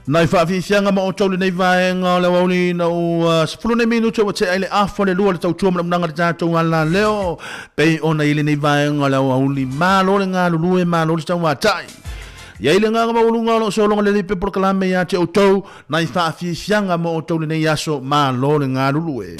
Nai whaafianga ma o tau le nei vaenga le wauni na o sepulu nei minuta wa te aile afa le lua le tau tua mnanga le tātou ala leo. Pei ona ile nei vaenga le wauli malo le ngā lulue malo le tau watai. Ia ile ngā maulunga lo solonga le lipe proklame ya te o tau nai whaafianga ma o tau le nei aso malo le ngā lulue.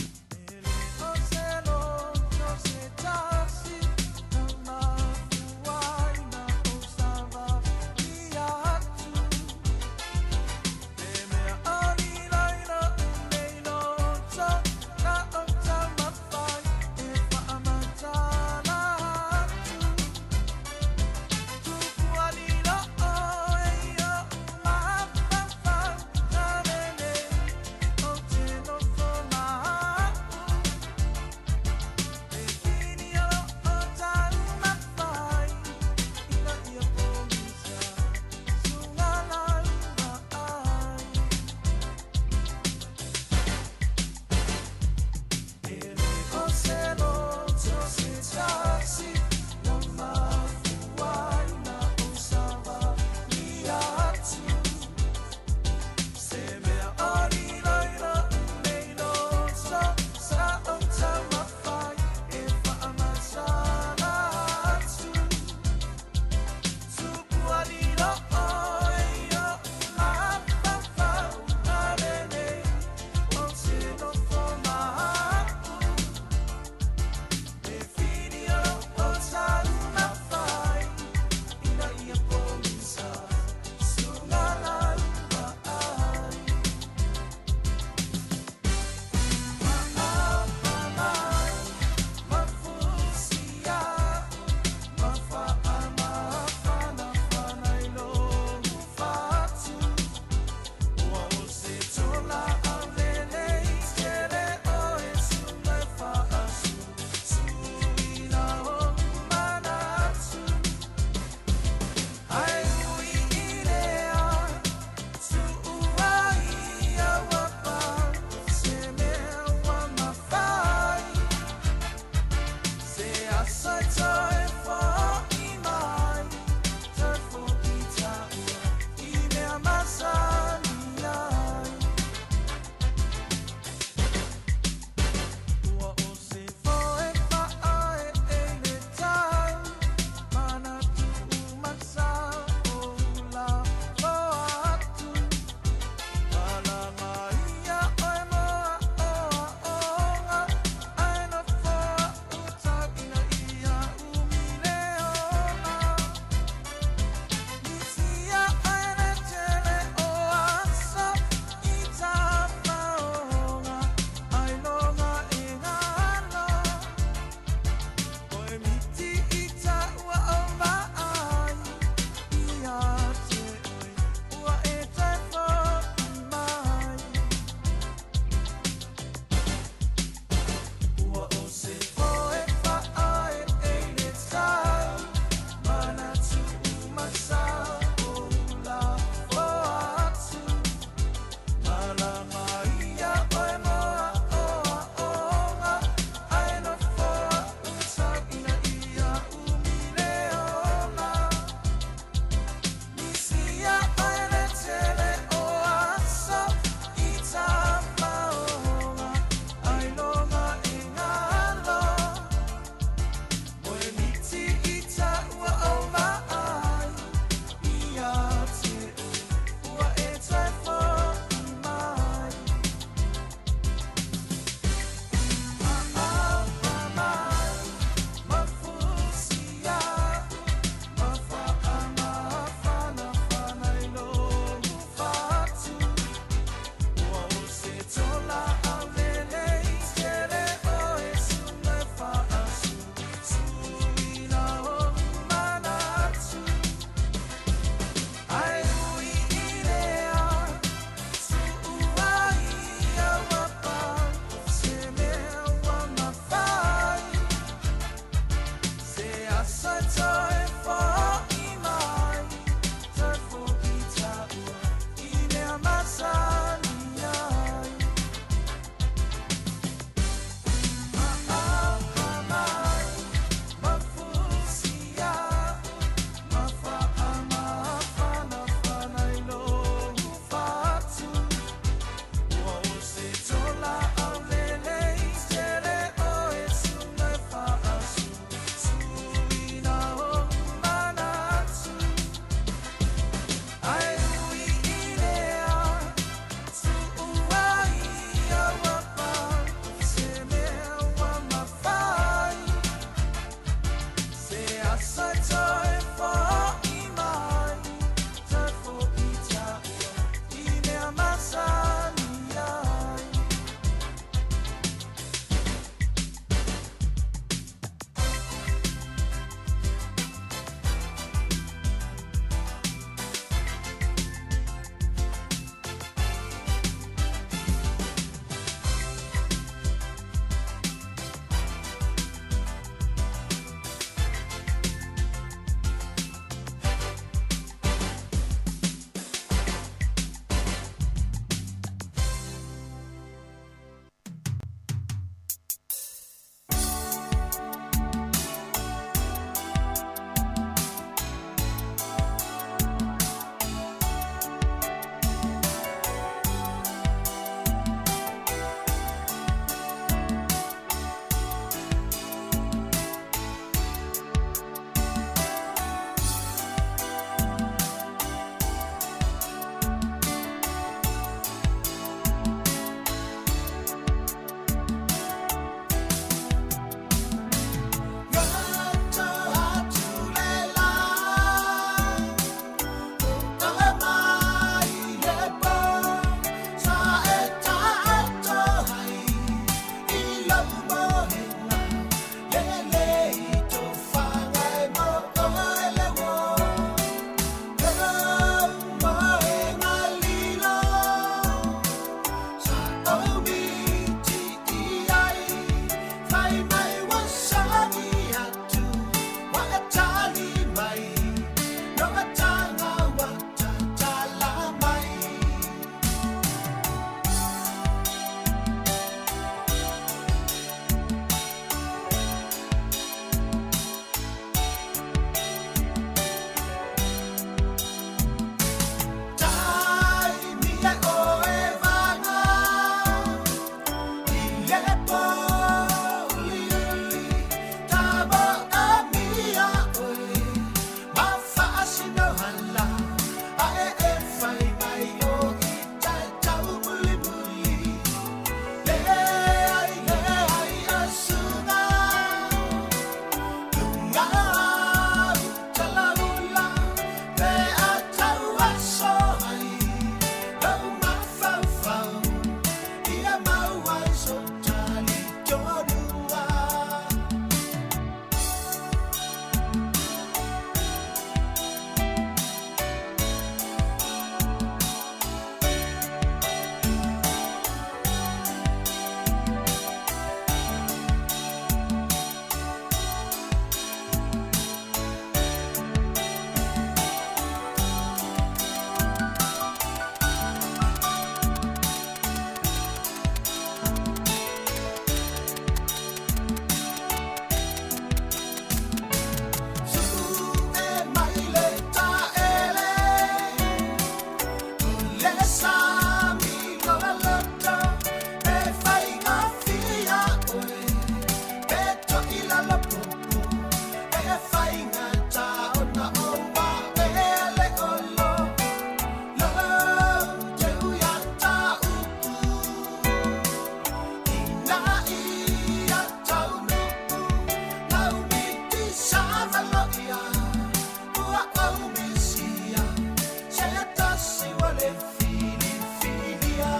le fili filia.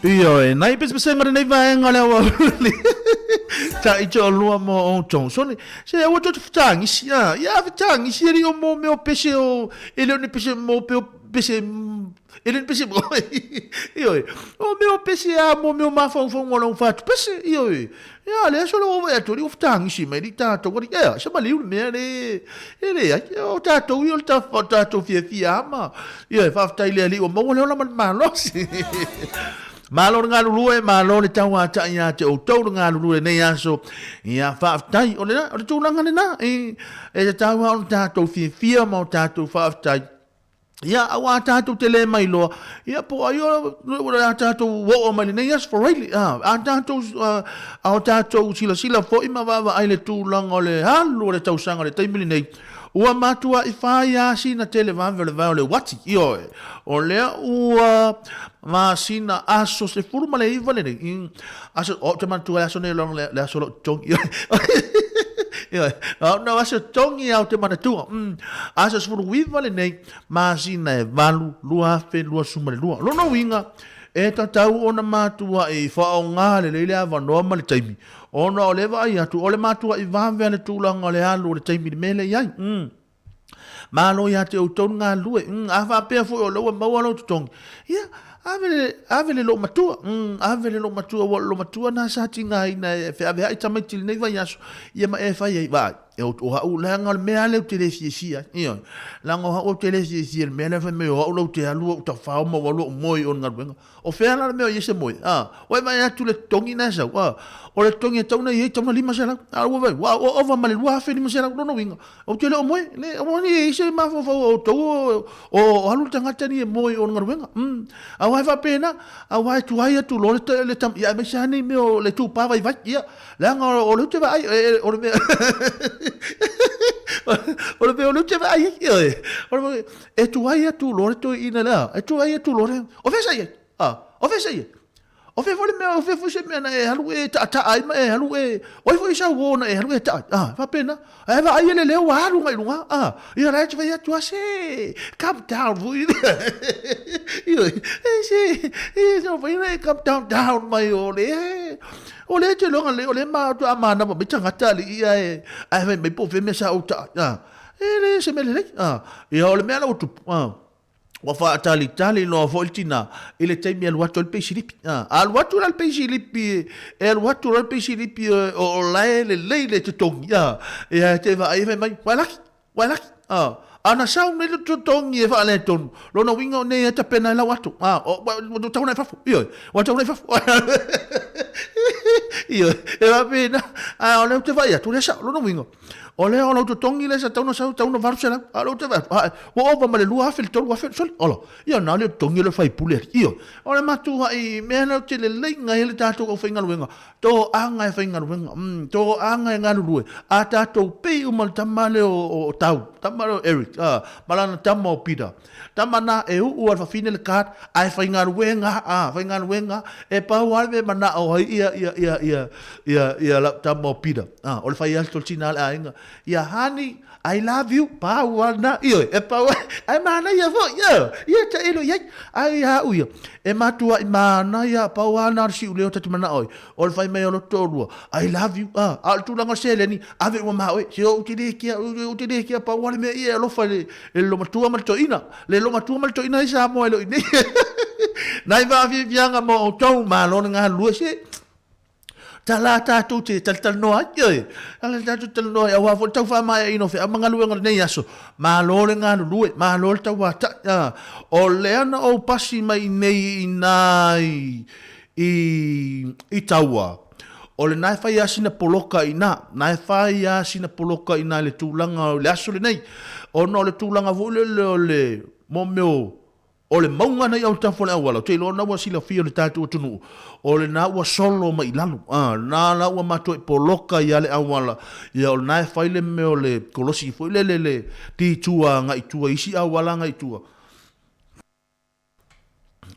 Iyo e nai pes pes ngare nei vai ngale wa. Ta i cho lua mo o Johnson. Se o to tang isi ya. Ya tang isi ri o mo me o pese o ele ni pese mo pe o pese ele ni pese mo. Iyo o me o pese a mo me o ma fon fon ngolo fat pese iyo. Ya le so lo va to ri o tang isi me ri ta to ko ri ya se ma liu me le. Ele ya o ta to wi o ta to fia ma. Iyo fa ta ile li o mo le ma lo si. Malo ngā lulue, malo le tau ata ia te o tau ngā lulue nei aso ia whaafitai. O le na, o le tūlanga le na, e te tau hao tātou fia mo tātou whaafitai. Ia awa tātou te le mai loa. Ia po ai o le tātou wo o mai nei aso for really. A tātou sila fo ima wawa ai le tūlanga o le halu o le tau sanga le taimili nei. Ua matua I whai asina tele vanvele vau le wati ioe. O lea ua masina aso se furuma le iwa le nei. Aso, o te matua aso ne long le aso lo tongi. Ioe, no aso tongi au te manatua. Aso se furu iwa le nei. Masina e valu, lua hafe, lua suma le lua. Lono winga, e tatau ona matua I whao ngā le leile awa noa le taimi. Ona o lewa ai atu, o le matua I vāwea le tūlanga o le alu o le taimi mele iai. Malo ia te o tonu ngā lue. A whapea fui o lewa maua lau tutongi. Ia, avele lo matua. Avele lo matua, lo matua nā sāti ngā ina e whea ai tamaitili nei vai aso. Ia ma e whai ai vai. E o hau leanga le mea leo te le fia. Ia, langa o hau te le fia, le mea lewa mea o hau lau te alua o ta whao ma walu o moi o ngā ruenga. O whea la mea o yese moi. Oi mai atu le tongi nā sau. O le tongi e tauna I tauna lima sera. Awa vai, o va male lua hafe lima sera. Rono winga. O te le o moi. Le o ni e ise mafo o tau o halu tangata ni e moi o ngā ruenga. Awa e whapena. Awa e tuai atu lo le tam. Ia me sani me o le tu pawa I vai. Ia. Leanga o le te vai. O le mea. O le mea o le te vai. Ia. E tuai atu lo le to ina lea. E tuai atu lo le. O fesa ia. O fesa ia. O fe fole mea, o fe fose mea na e halu e ta ai ma e halu e oi foi sa wona e halu e ta fa pena e va ai le leo halu ngai lunga ia ra te vai atu ase come down vui io e so vai na come down mai ole te longa le ole ma tu amana ba bitanga tali ia e ai vai me po fe me sa o ta e se me le ia ole me ala o tu wa fa tali no voltina ile taimi al watu al pesilipi al watu al pesilipi el watu al pesilipi o le te tongi ya te va ai mai walaki ana sau me te tongi e va le ton lo no winga ne ta pena la watu o ta una fa io wa ta una fa io e va pena o le te vai tu le sa lo no winga o le o to tongi le sa tauno varsela a lo te va o va male lua fel tol wa fel sol olo ia na le tongi le fai pule io o le matu ai me na te le lenga ele tato o fainga luenga to anga e fainga luenga to anga e ngalu a tato pe o mal tamale o tau tamale Eric malana tamo Peter tamana e u al fine le kat ai fainga luenga e pa walve mana o ia la tamo Peter o le fai al tolcina ainga ia hani I love you pa wana io e pa ai mana ia vo ia ta elo ia ai ha u e matua I mana ia pa wana si u leo tatu mana oi o fai mai o tolu I love you al tu langa seleni ave o ma oi se o te kia pa wana me ia lo fai e lo matua maltoina le lo matua maltoina isa mo elo ini nai va vi vianga mo tau ma lo nga lu se tala tātou te tal noa ai. Ala tātou tal noa au hafo tau wha mai ino whi amanga luenga nei aso. Mā lore ngā lue, mā lore tau wata. O leana o pasi mai nei nai i taua. O le nai whai asina poloka ina. Nai whai asina poloka ina le tūlanga o le aso le nei. O no le tūlanga vule le mo meo. O le maunga nei au tafone au wala. Te ilo na wa sila fia le tātou tunu. O le na wa solo mai lalu. Na la wa mato e poloka i ale au wala. Ia o le nai whai le meo le kolosi. Fo le ti tua ngai tua. Isi au wala ngai tua.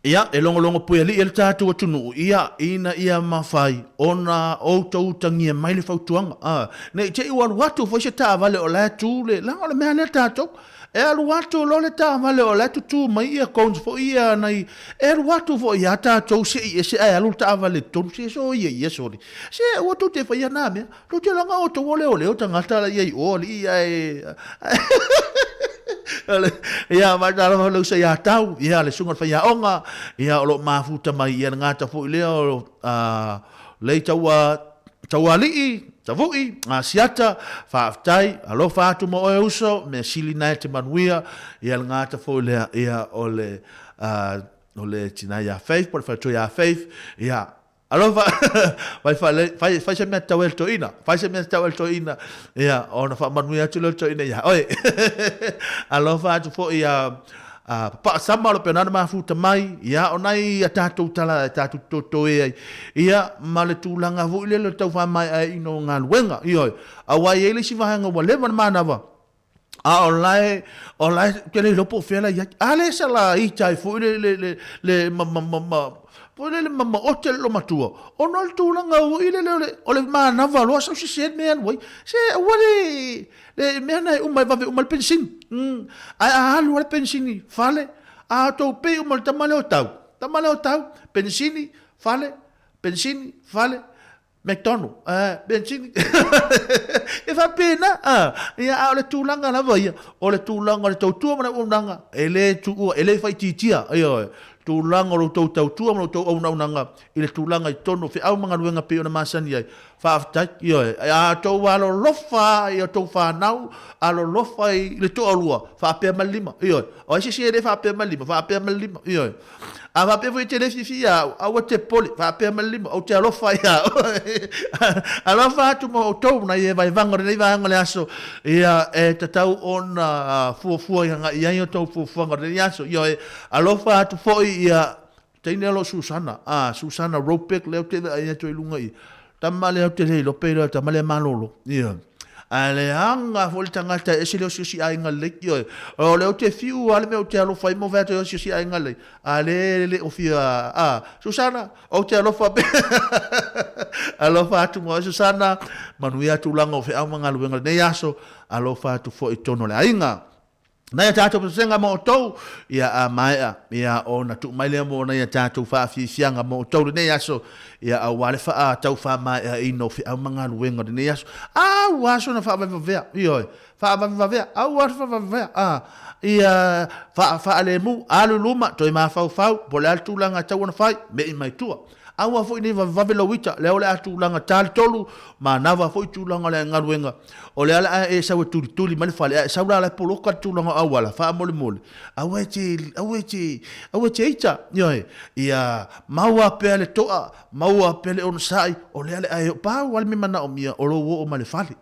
Ia, e longo pui ali, ele tātou atunu. Ia, ia mawhai, ona outou tangia mai le whautuanga. Nei, te iwa watu, fo se tā vale o le tū le, langa o le mea le tātou. E alu watu lo le tā vale o le tutu mai ia kons, fo ia nei, e alu watu fo ia tātou se i, se ai alu tā vale tonu, se so ia sori. Se watu te whaia nā mea, lo te langa o to ole o tangata la ia i oli, ia e... Ia matara ma lo sai atau ia le sunga fa ia onga ia o lo mafuta mai ia ngata fo ile o le tawali tavui siata fa tai alo fa tu mo e uso me sili na te manuia ia ngata fo ile ia o le tina ia faith por fa tu ia faith ia alo fai se meta wel to ina ia ona fa manuia tu to ina ia oi alo fa tu fo ia pa sama lo pena ma futa mai ia ona ia tatu tala tatu to ia male tu langa vo ile lo tau fa mai ino ngaluenga io awai ele si va nga wale mana va online kele lo po fela ia ale sala i chai fo le mama Pole le mama hotel lo matua. Ono le tūlanga o le mana valo sa se se me an wai. Se wale le me na umai va umai pensin. Ai alu le pensini fale. A to pe umai tamale o tau. Tamale o tau pensini fale. Pensini fale. McDonald, benzini. E fa pena, ia o le tūlanga na vai. O le tūlanga le tau tua mana unanga. Ele tu ele fai titia. Ai tūlanga lo tau tua mana tau unanga. Ile tūlanga I tono fe au manga luenga pe ona masani ai. Fa aftai io a tau alo lofa ia tau fa nau alo lofa I le to alua. Fa pe malima. Io. O se se ele fa pe malima, fa pe malima. Io. A va pe foi te lefi a o te poli, fa pe malima o te alofa ia. Alofa tu mo tau na ia vai vanga nei vanga le aso. Ia e tatau ona fu ia ia tau fu nei aso. Io alofa tu foi ia Tainelo Susana, Susana Ropek leo te ia to ilunga I. Tamale o te lo pero tamale malolo. Ia. Ale anga volta ngata esilo sisi ainga le yo. O leo te fiu ale me o te alo fai mo veto sisi ainga le. Ale le ofia Susana o te alo fa. Alo fa tu mo Susana manuia tu langa o fe amanga luenga nei aso alo fa tu fo itono le ainga. Na ia tātou pasenga mo tau, ia a maea, ia o na tu mai lea mo na ia tātou wha fianga mo tau nei aso, ia a wale wha tau wha maea ino fi au manga luenga nei aso. Waso na wha vavavea, ioi, wha vavavea, waso vavavea, ia wha ale mu, alu luma, toi maa fau, pole al tūlanga tau ana whai, me I mai tua. Awa foi ni vavelo wita leo le atu langa tal tolu ma nava foi tu langa le ngaruenga o le ala e sa tuli mali fale sa la poloka tu langa awala fa mole aweche ita yo ia maua pele toa maua pele on sai o le ala pa wal mi mana o mia o lo o mali fale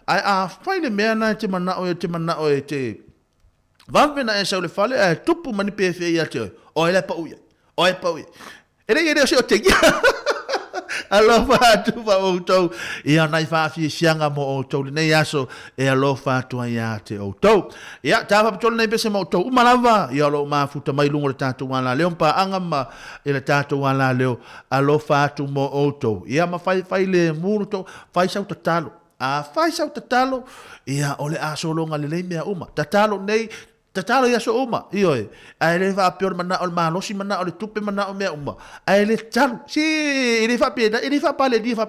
a fine me na te mana o te vavena e sa le fale tupu mani pfe ia te o ele pa uia Ele se o te alofa tu va o tau ia nai fa fi sianga mo o tau nei aso e alofa tu ia te o tau ia tava tol nei pese mo tau malava ia lo ma futa mai lungo le tatu wala leo pa anga ma ele tatu wala leo alofa tu mo o tau ia ma fai le muto fai sa tatalo fai sa tatalo ia ole aso longa le mea uma tatalo nei tatalo ia so uma ioi ai le fa pior mana o malosi mana o le tupe mana o mea uma ai le talu si ile fa pena ile fa pale di fa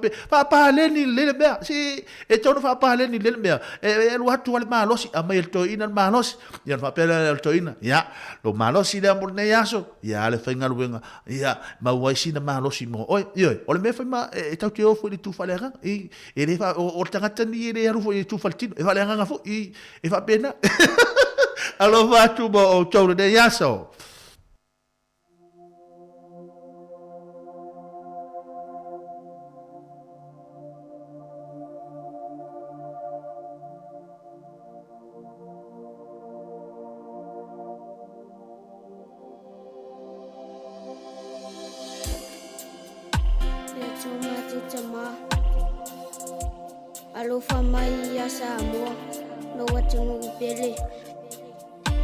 pale ni le mea si e tono fa pale ni le mea e lu hatu wale malosi a mai to ina malosi ia fa pele to ina ia lo malosi le amor ne yaso ia le fainga luenga ia ma wai sina malosi mo oi ioi o le me fa ma e tau te ofo ni tu fa le nga e le fa o tangata ni le aru fo tu fa tino e fa le nga fo e fa pena alo vatu mo o tau ne yaso. Alofa mai ia Samoa, no watunu pele.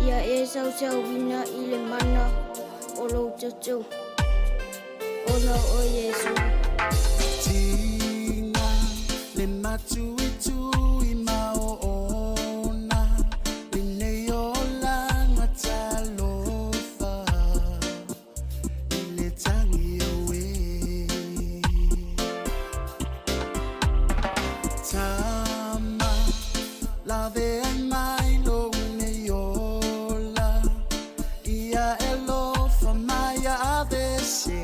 Ia e sau sau wina i le mana o lo tatu. Ona o Yesu. Tina le matu i tu i mao ona. Ine o langa talofa. I le tangi o e. Tama lave ai mai lo une yola. Ia e lo fa mai a vese.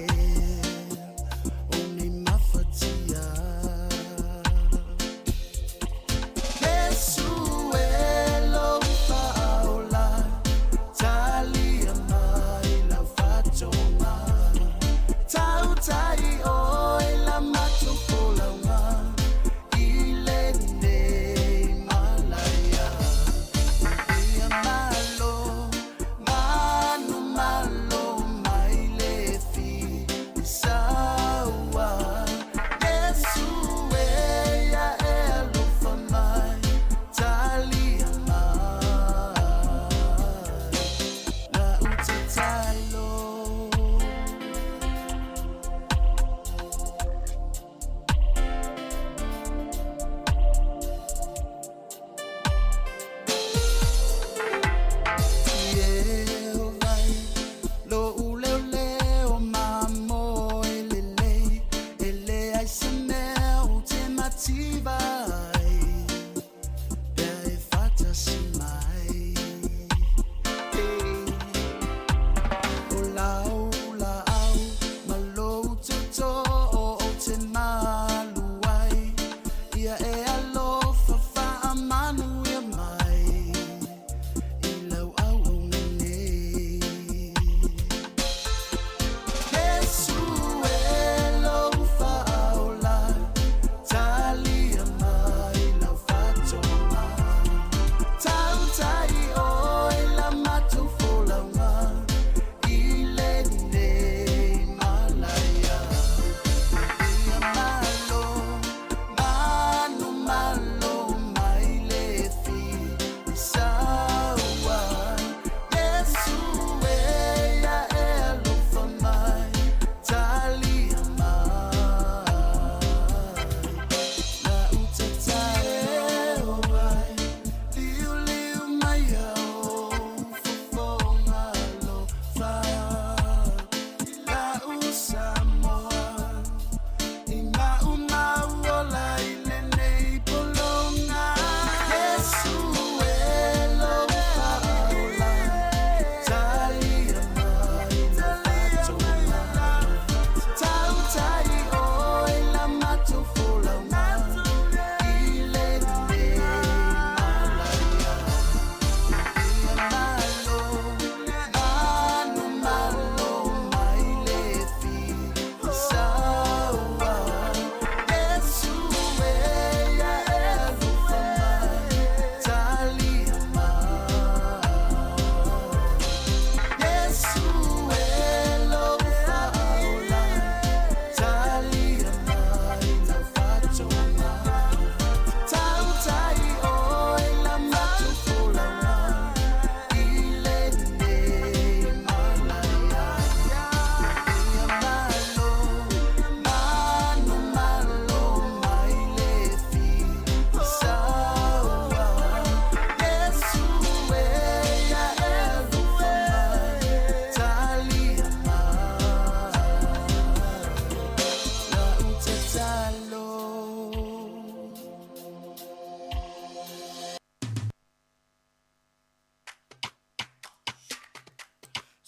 Oni mafatia. Yesu e lo faola. Talia mai la fatoma. Tau tai o e la macho pola ma. My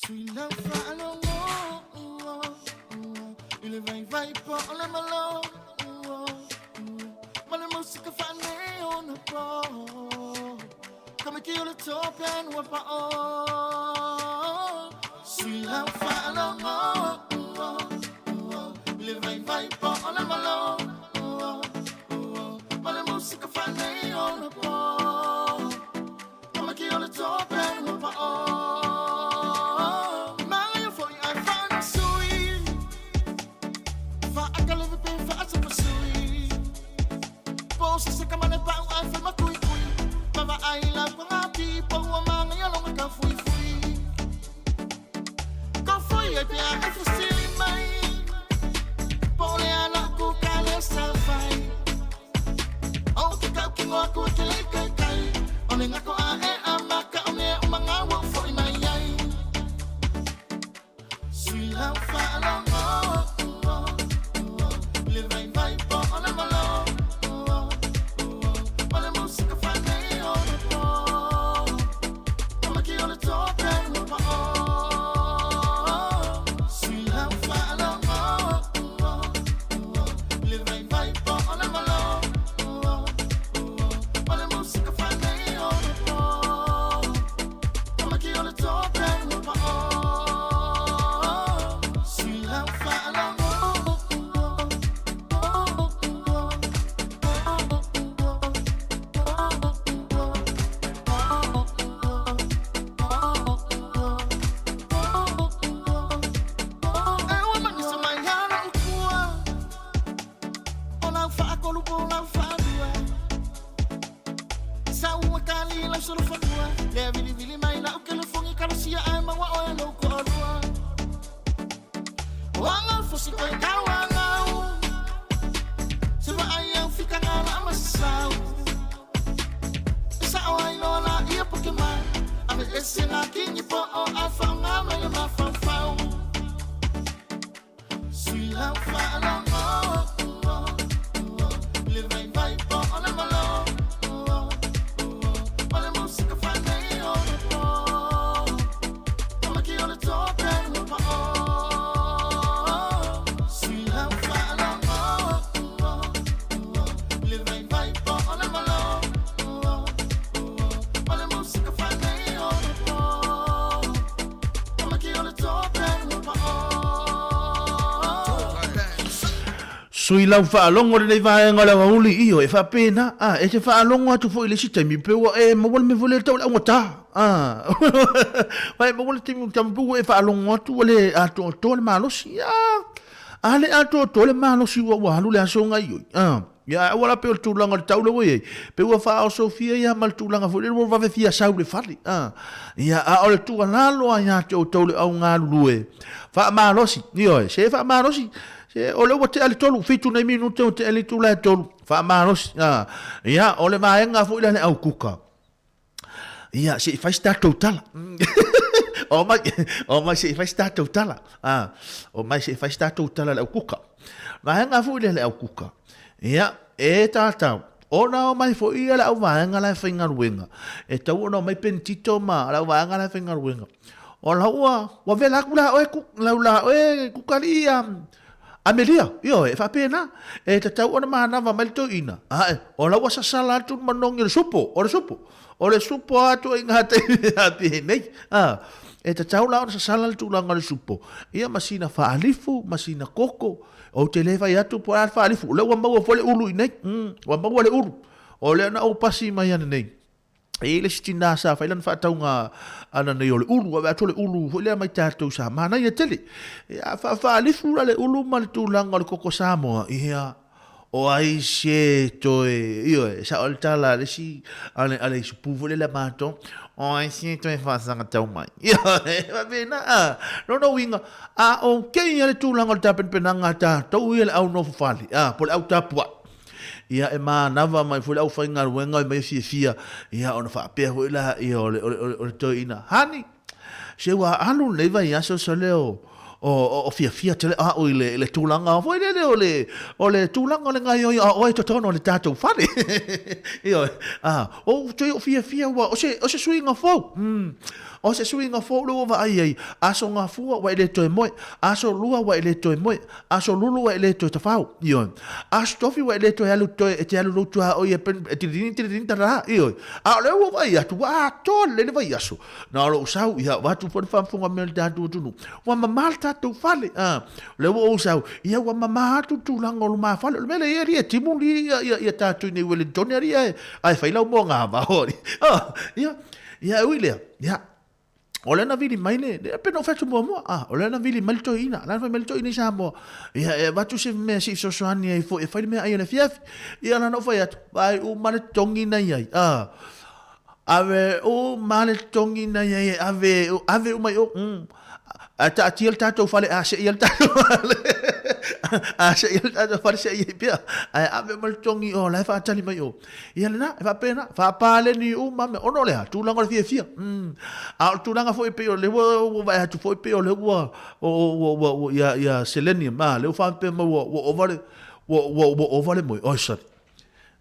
Sui lau whaalongo, ile vai po ole malo, male musika whanei ona po, kame ki ole tōpen ua pa o. Sui lau whaalongo, ile vai po ole malo, male musika whanei ona po, kame ki ole tōpen ua pa o. Se kamane pau ai fa makui kui mama ai la kwa pi po mama ya lo ka fui fui ko fui e pia e fusili mai pole ala ku kale sa fai o ki ka ki mo ku te le kai kai one nga ko a e amaka one umanga wo foi mai ai sui la fa la mo le vai vai po ona malo. Sui lau whaalongo re nei vaenga la wauli iyo e whapena. E te whaalongo atu fo ile sita mi pewa e mawale me vole tau la ngota. Vai mawale te mi tampu e whaalongo atu wale ato to le malosi. Ale ato to le malosi wa walu le asonga iyo. Ya wala pe tu langa tau le we. Pe wa fa Sofia ya mal tu langa fo le mo va fia sau le fali. Ya a ole tu nalo ya to le au galulue. Fa malosi. Iyo se fa malosi. Ole wate ali tolu fitu na minuto te ali tu la tolu fa manos ya ole maenga fu ile au kuka ya si fa sta total o ma si fa sta total o ma si fa sta total au kuka maenga fu ile au kuka ya e tata ona o mai fo ia la au maenga la finga ruenga e tau ona mai pentito ma la maenga la finga ruenga o la wa vela kula o kukaria Amelia, yo e fa pena e te tau ona mana va malto ina. O la wasa sala tu manong il supo, o le supo atu ingate api nei. E te tau la ona sala tu langa le supo. Ia masina fa alifu, masina koko. O te leva ia tu po fa alifu. Le wa mau fole ulu nei. Wa mau le ulu. O le na o pasi mai ana nei. E le stina sa fa ilan fa tau nga ana nei o le ulu wa atu le ulu fo le mai tatou sa mana ia tele. Ia fa alifu le ulu mal tu langa le koko Samoa ia o ai se toe io sa oltala le si ale su puvo le mato o ai se toe fa sanga tau mai ia va bene no winga o ke ia tu langa ta penanga ta to ia au no fali por au tapua ia e nava mai fu au fainga wenga mai fia ia ona fa pe ho ila ia o to ina hani se wa alu le vai aso soleo o fia tele o le tulanga foi le o le tulanga le ngai o to tono le tatou fale io o fia wa o se swinga fo o se swinga fo lo va ai aso nga fu wa le to moi aso lua wa le to moi aso lulu wa le to tafau io aso tofi wa le to alu to e te alu lo to o ye tin tara io a le wa vai atu wa to le vai aso na lo sau ia wa tu for fa funga mel da tu wa malta tu fale le wo sau ia wa mama tu tulanga lo ma fale le le ia timuli ia tatu ni wele toneri ai fai la mo nga va hori ia uile ia ole na vili maile de pe no fatu mo ole na vili malto ina la fa malto ina sa mo ia va tu se me si so so ani fo e fai me ai na fiaf ia na no fai at vai u male tongi na ia ave o male tongi na ia ave o mai o ata tiel tato fale se il tato fale se il tato fale se ia pia ave mal tongi o la fa tali mai o ia na fa pena fa pale ni o mame ono le tu langa fia tu langa foi pe o le wo vai tu foi pe o le wo ia selenium le fa pe mo o vale mo o sa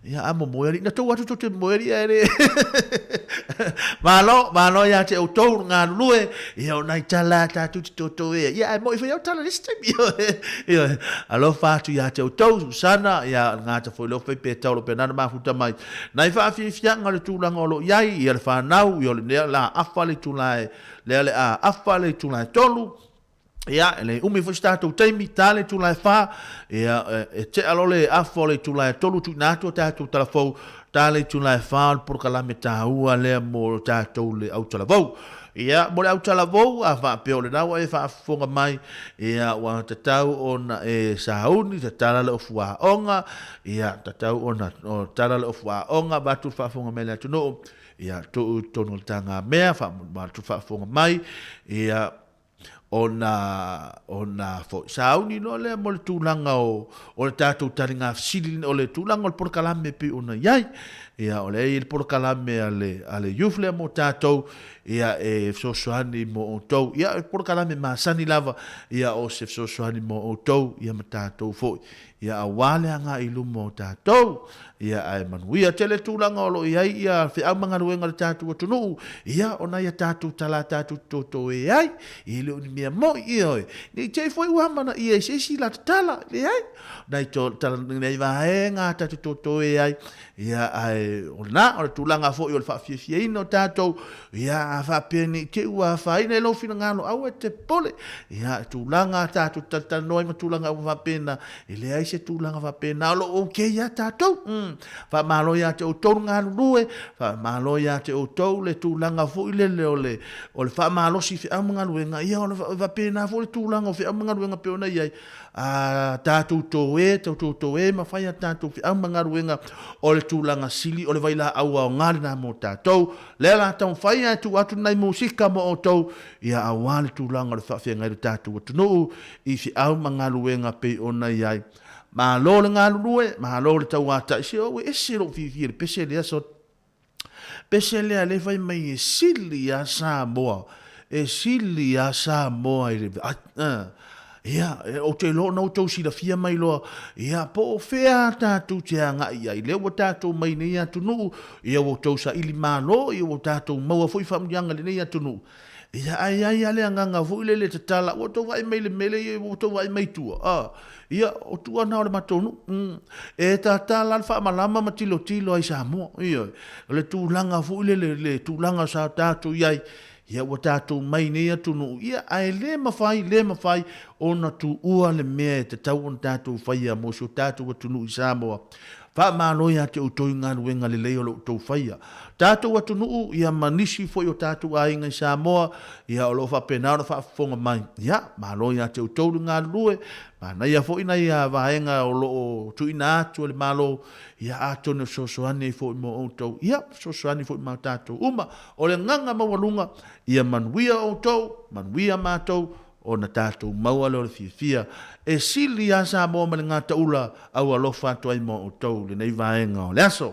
ia amo moeri na tu watu te moeri ere malo ya te o tou nga lue ia o nai tala ta tu to ia mo i fa tala this time ia alo fa tu ya te o tou sana ia nga te foi lo pe tau lo pe na ma futa mai nai fa fi nga le tu langa lo iai ia fa nau yo le la afale tu lai le afale tu lai tolu ia le umi fo stato taimi tale tu lai fa ia te alole afole tu lai tolu tu nato tatu telefon tale tu lai fa por kalame taua le mo tatu le au telefon ia mo le au telefon a fa pe ole na wa fa fonga mai ia wa tatau ona sauni tatala le ofua onga ia tatau ona tala le ofua onga ba tu fa fonga mai le tu no ia tu tonu tanga mea fa ba tu fa fonga mai ia ona fo sauni no le mo le tulanga o le tatou taringa sili o le tulanga o le porkalame pe ona iai ia o le porkalame ale yufle mo tatou ia sosoani mo o tou ia porkalame masani lava ia o se sosoani mo o tou ia ma tatou fo ia awale anga ilu mo tatou ia ai manuia tele tulanga o lo ia fe amanga ruenga le tatou tunu ia ona ia tatou tala tatou toto ai ile ni mia mo ia ni te foi wa mana ia se si la tala ai dai to tala nei va nga tatou toto ai ia ai ona o tulanga fo yo fa fie ino tatou ia fa peni ke wa fa ina lo fina ngalo au te pole ia tulanga tatou tata noi ma tulanga va pena ile ai se tulanga va pena lo okay ia tatou fa malo ya te o tonga lue fa malo ya te o tou le tulanga fo ile le o le fa malo si fa anga lue nga ia o va pena fo le tulanga fa anga lue nga pe ona ia tatu to e ma fa ya tatu fa anga lue nga o le tulanga sili o le vaila au o ngari na mo tatou le la tau fa ya tu atu nai musika mo o tou ia awale tulanga le fa fa ngai tatu tu no i fi au manga lue nga pe ona ia ma lo le galulue ma lo le tau ata se o e se lo fi pese le so pese le ale vai mai sili a Samoa sili a Samoa ia o te lo no to si la fia mai lo ia po fea ta tu te anga ia le o tatou mai nei atu nu ia o to sa ili malo ia o tatou mau foi fam yanga le nei atu nu ia ai ale anga fu le tala o to vai mai le mele o to vai mai tu ia o tua na o le matonu e tala fa malama matilo ai Samoa ia le tulanga fu le tulanga sa tatou ia o tatou mai nei atu nu ia ai le mafai ona tu ua le mea te tau on tatou faia mo so tatou atu nu i Samoa fa malo ia te utoi ngā ruenga le leo lo tau faia. Tātou atu nuu ia manisi foi o tātou a inga i Samoa, ia o lo fa penaro fa fonga mai. Ia, malo ia te utoi ngā rue, mana ia foi na ia vaenga o lo tuina atu le malo, ia atone sosoane i foi mo o tau. Ia, sosoane foi mo tātou uma, o le nganga mawalunga, ia manuia o tau, manuia mātou, o na tātou maua leo le fia e sili a Samoa ma le ngata ula au alofa atu ai mo o tau le nei vaenga o le aso.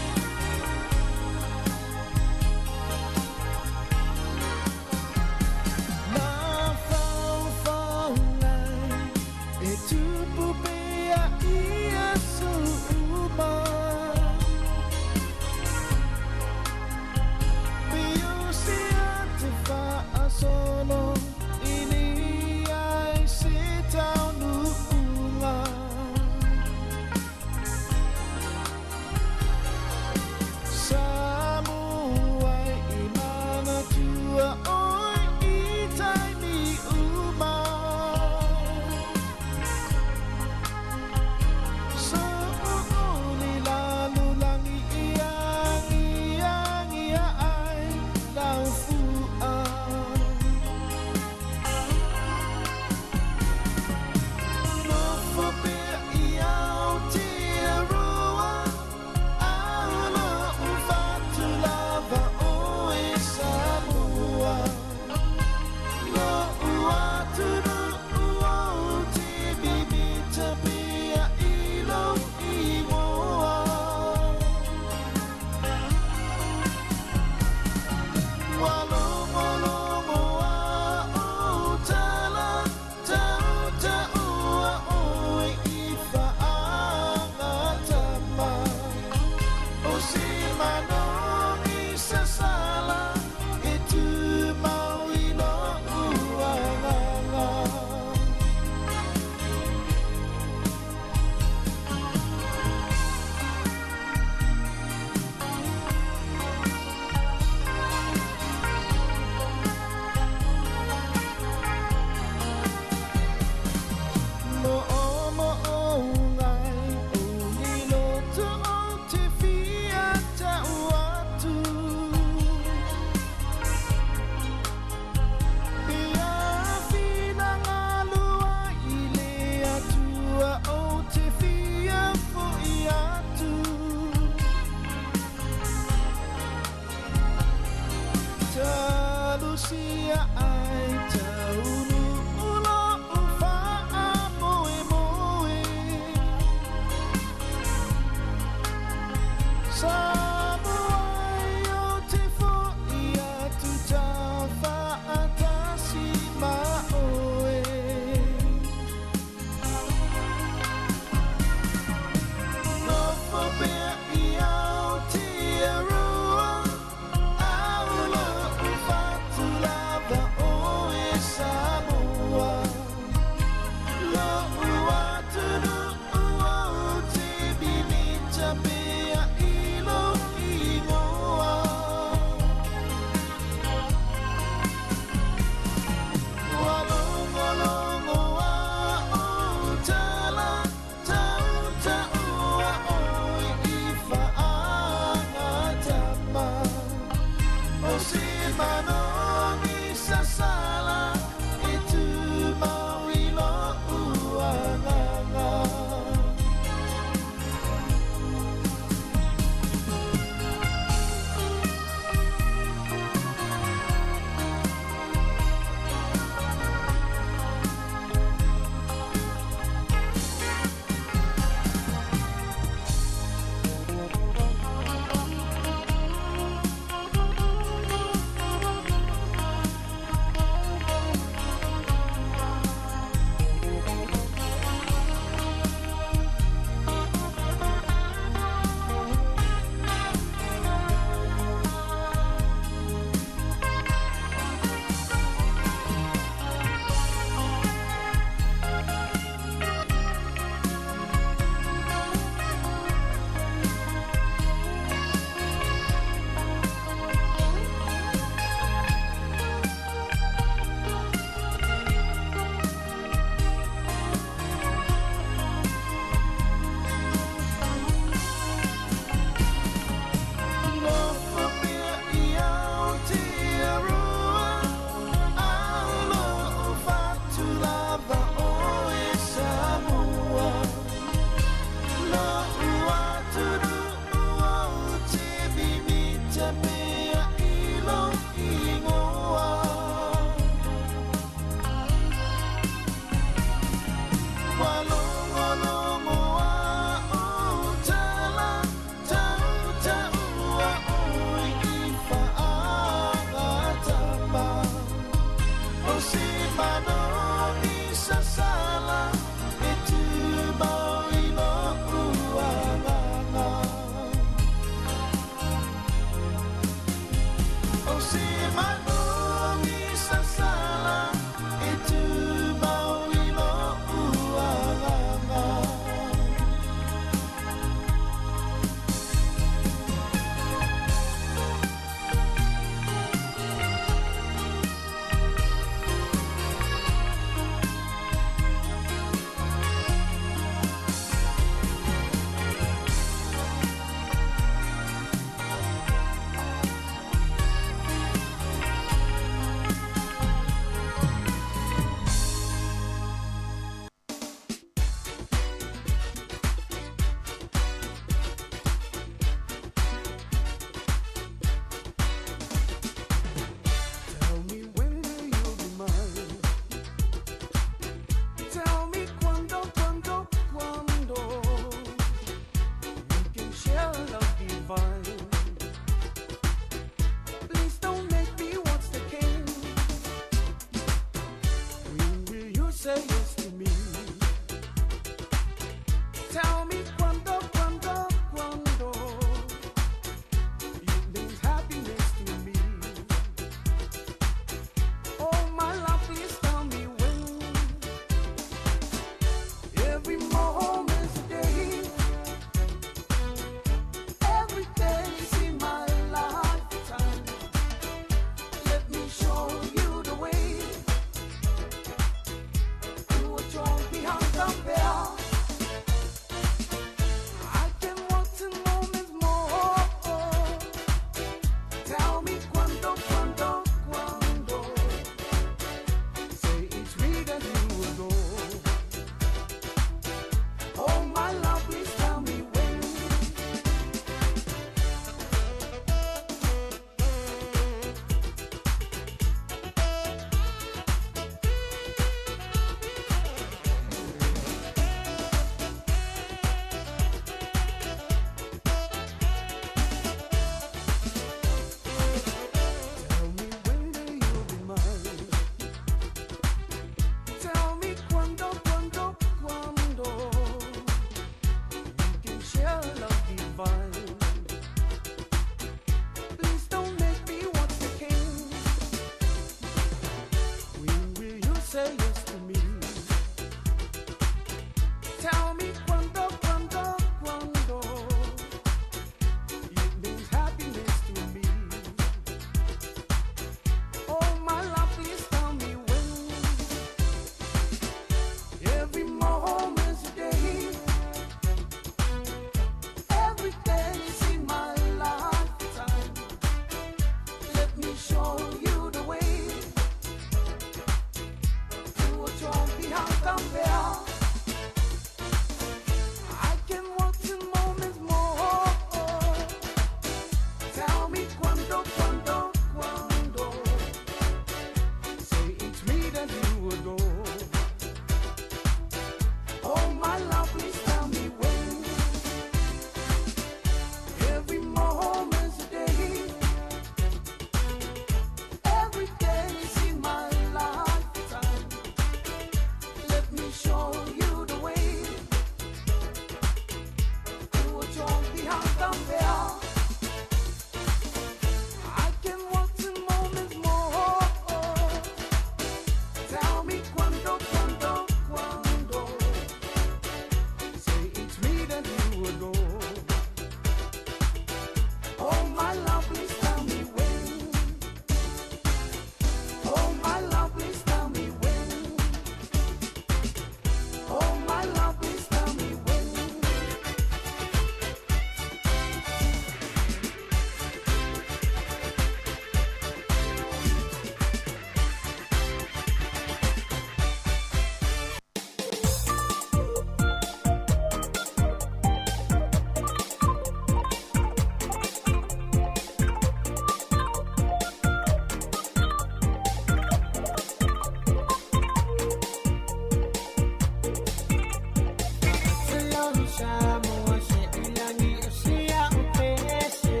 Samoa se ilangi o sia o pese.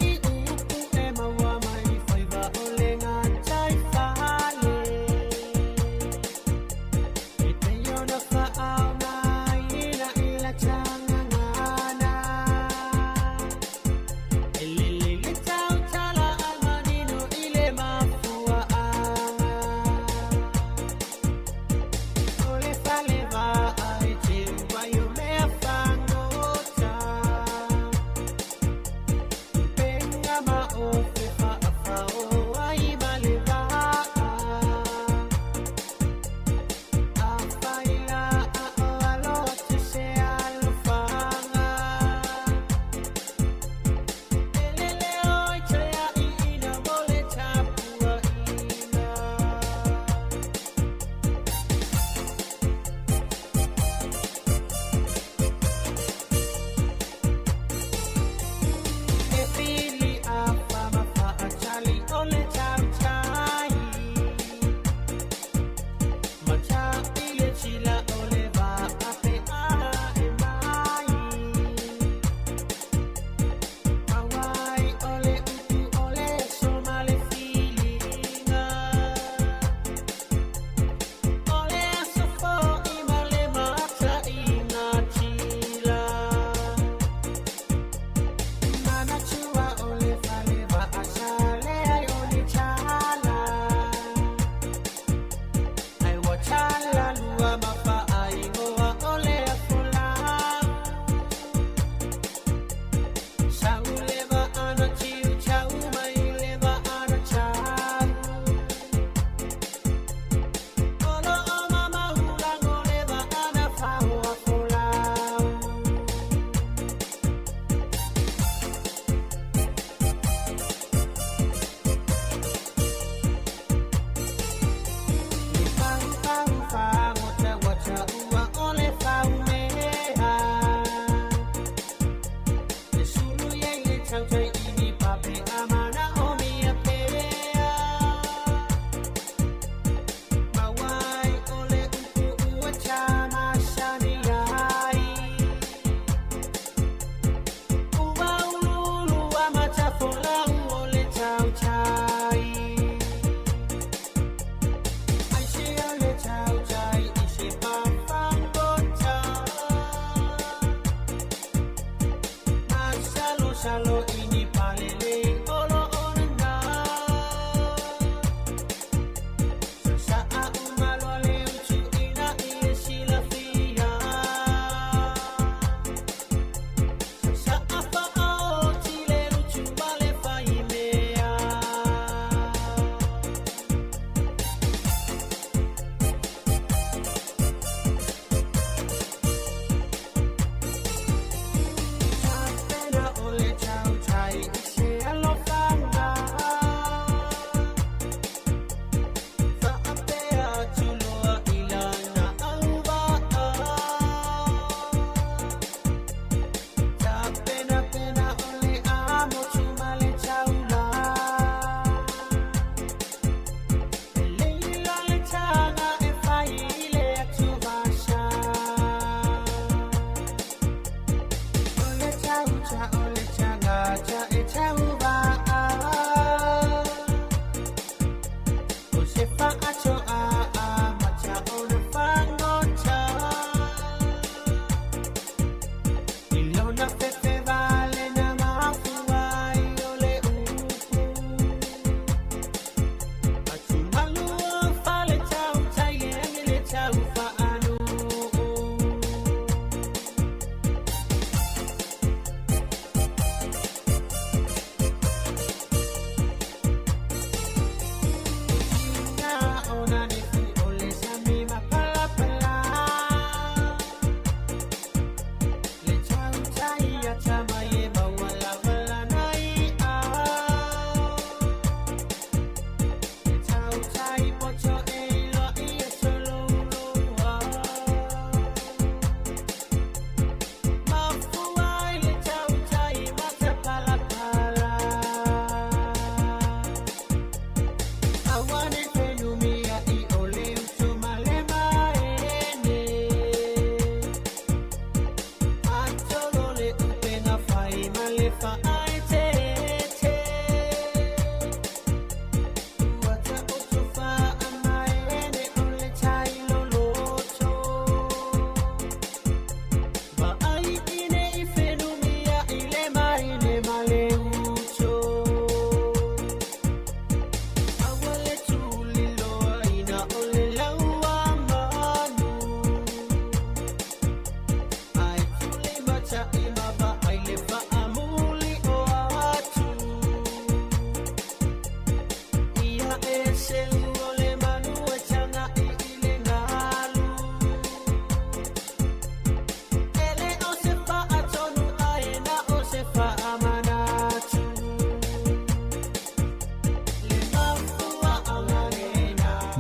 I upu e maua mai whaiva o le ngā tai whale. E te iona whaau mai ila ila tanga ngana. E lele le tau tala amanino i le mafua anga. O le whale wa ai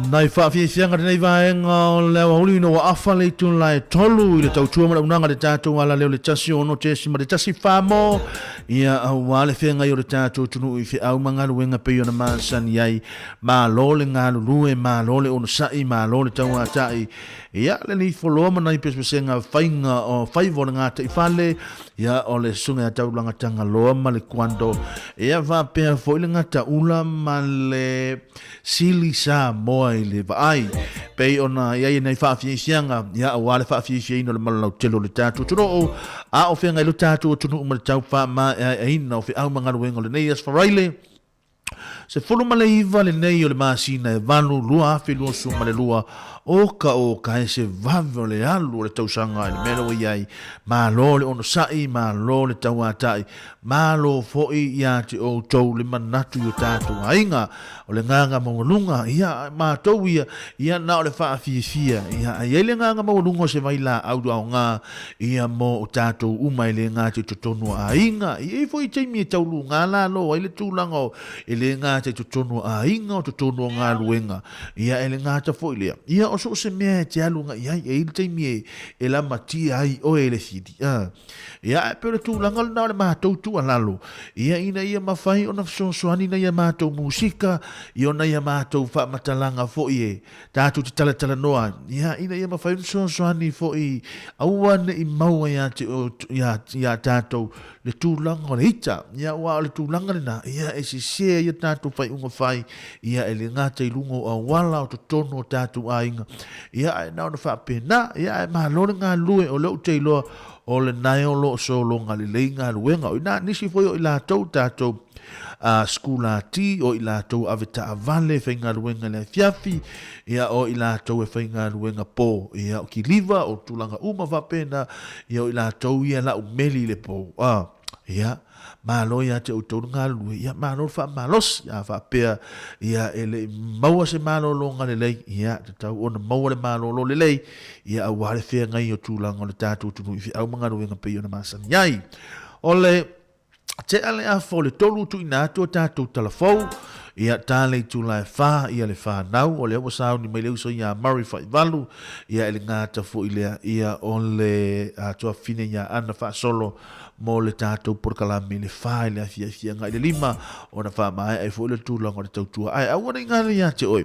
Nai whaafiasianga nei vaenga o leo huli no wa afa le tun lai tolu i le tautua mara unanga le tātou ala leo le tasi ono tesi ma le tasi whamo ia au wale whenga i o le tātou tunu i whi au mangaru wenga peo na maasani ai ma lole ngā lulue ma lole ono sai ma lole tau a tai ia le ni foloa mana i pespesenga whainga o whaivo le ngā te whale ia o le sunga a tau langa tanga loa ma le kuando ia whapea fo i le ngata ula ma le sili sa moa i le vaai pei ona ia nei whaafiasianga ia o wale whaafiasianga le malau telo le tātou tuno o a o whenga i lo tātou tunu umare tau wha ma e ina o whi au mangaru wenga le nei as wharaile se fulu male iwa le nei o le maasina e vanu lua afi lua suma le lua o ka e se vave o le alu o le tausanga le melo iai ma lo le ono sai ma lo le tau atai ma lo foi ia te o tau le manatu i o tātou hainga o le nganga maunga ia ma tau ia na o le wha fia ia ia le nganga maunga se vai la au au ngā ia mo o tātou umai le ngā te totonu hainga ia foi teimi e tau lu ngā la lo ai le tūlanga o le ngā te totonu hainga o totonu ngā luenga ia ele ngā ta foi lea ia o so se mea te alunga ia e il teimi e la mati ai o ele fidi ia e pere tūlanga na o le mātou tu alalo ia ina ia mawhai o na soani na ia mātou musika i ona ia mātou wha matalanga fo i tātou te tala noa ia ina ia mawhai o soani fo i awane i maua ia tātou le tūlanga o le hita ia ua o le tūlanga le na ia e si sea ia tātou whai unga whai ia e le ngata i lungo a wala o to tono o tātou a inga ia e nao na whapena ia e mahalore ngā lue o leo te iloa o le nai o lo so longa le leinga luenga o ina nisi foi o ila tātou skula ti o ila tau aveta avale whainga luenga le fiafi ia o ila tau e whainga luenga po ia o ki liva o tulanga uma whapena ia o ila tau ia la umeli le po ia malo ia te utou ngā lue ia malo wha malos ia whapea ia ele maua se malo longa le lei ia te tau ona maua le malo lo le lei ia a wale whea ngai o tūlanga o le tātou tunu i au mga ruenga pei ona masani ai o le te ale a fo le tolu tu ina atu o tātou talafou ia tālei tūlai wha ia le wha nau o le awa sao ni mai leu so ia Murray whai valu ia ele ngāta fo ilea ia o le atua fine ia ana wha solo mo le tātou porkalami le wha le afia ngai le lima o na wha mai ai fo le tūlanga o le tautua ai au wana ingana ia te oi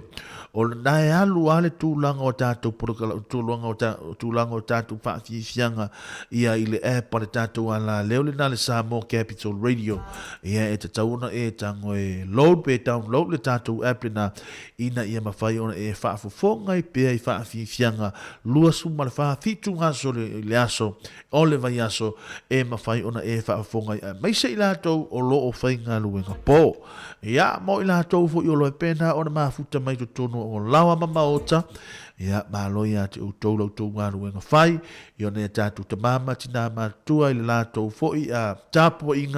o le nae alu a le tūlanga o tātou porkalami tūlanga o tātou wha afia ia i le epa le tātou ala leo le na le Samoa Capital Radio ia e te tauna e tango e load pe download le tātou app le na ina ia mawhai ona e wha afofonga i pia i wha afia lua suma le wha fitu ngaso le aso o le vai aso e mawhai ona e wha afonga i mai se i lātou o lo o whainga luenga po ia mo i lātou fo i o loe pena ona mafuta mai to tono o lawa mamaota ia malo ia te utou lautou ngā luenga whai i ona e tātou tamama tina matua i le lātou fo i a tapua'i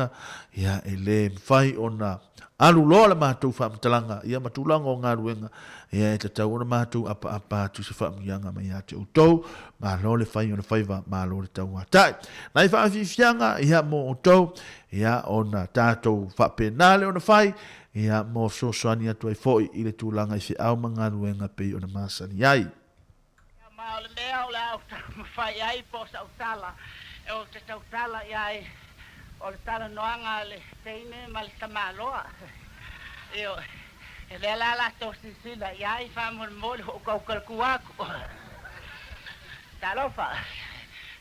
ia e le whai ona alu loa le mātou whaamatalanga ia matulanga o ngā ruenga ia e te tau ona mātou apa tu se whaamianga mai a te utou malo le whai ona whaiva malo le tau atai nai whaafifianga ia mo utou ia ona tātou whaapenale ona whai ia mo sosoani atu ai foi i le tūlanga i whi au mga ruenga pei ona masani ai ma le mea o le au whai ai po sa utala e o te tautala iai o le tala noanga le teine ma le tamaloa io e le la to sisila iai fa mol o kau kalkuaku talofa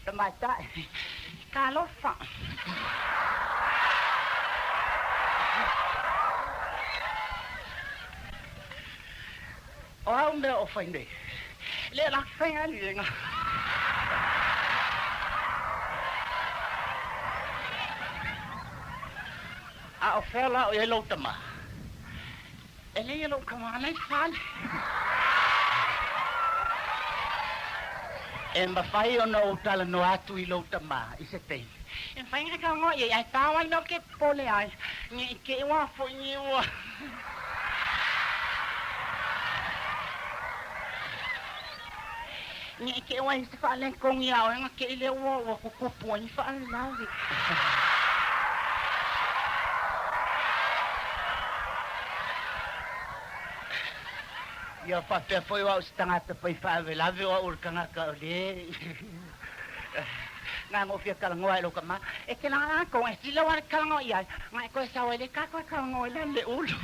tamata talofa o au me o fainde le la fenga linga a ofela o yelo tama ele yelo kama na fal E mawhai o no tala no atu I lo tama, I se te. E whainga ka ngoi, e ai tāwai no ke pole ai. Ngi ke wa fo ni wa. Ngi ke wa se fa le kong ia o nga ke le wa ko ko po ni fa la vi. Ia fa pe foi wa stanga te foi fa ve la ve o ur kanga ka le. Nga mo fia kala ngoa lo kama e ke na ko e sila wa kala ngoa ia nga ko sa wa le ka ko kala ngoa le ulu.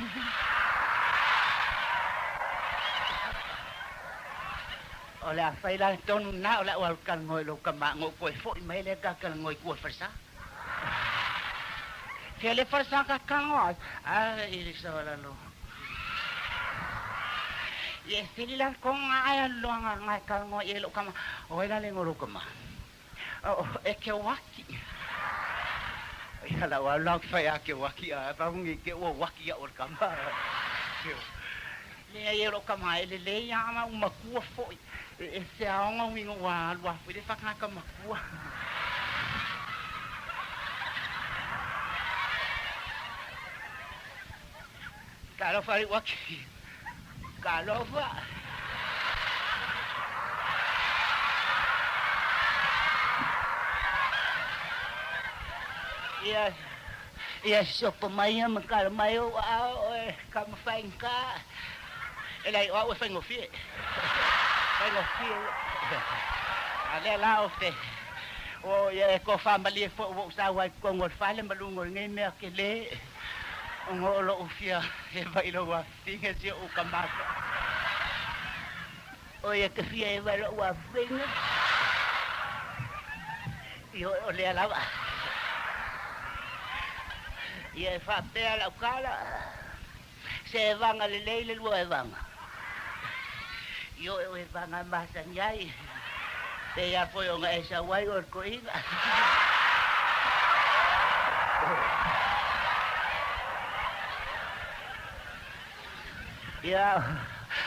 Ola fai la tonu na ola wa kala ngoa lo kama ngo ko foi mai le ka kala ngoa ko farsa. Ke le farsa ka kala ngoa ili sa wala lo. Ye sila ko nga ay lo nga kala ngoa ye lo kama ola le ngoro kama. Oh, e ke waki. Ia la wala fai a ke waki a paungi ke o waki a or kama. Le ia ro kama ele le ia ma uma kua foi. E se a onga wingo wa lua foi le fakana kama kua. Kalo fai waki. Kalo fa. Ia sopa mai makala mai o ka mafainka. Elai o fa ngofie. Fa ngofie. Ale la o te. O ia ko fa mali fo o sa wa ko ngol fa le malungo ngai me ke le. O ngolo o fia e vai lo wa tinga si o kamaka. O ia ke fia e vai lo wa finga. Io o le ala. Ia fa pea la kala. Se vanga le leile lo e vanga. Io e vanga masa nyai. Te ia foi o ngai sa wai o ko ina. Ia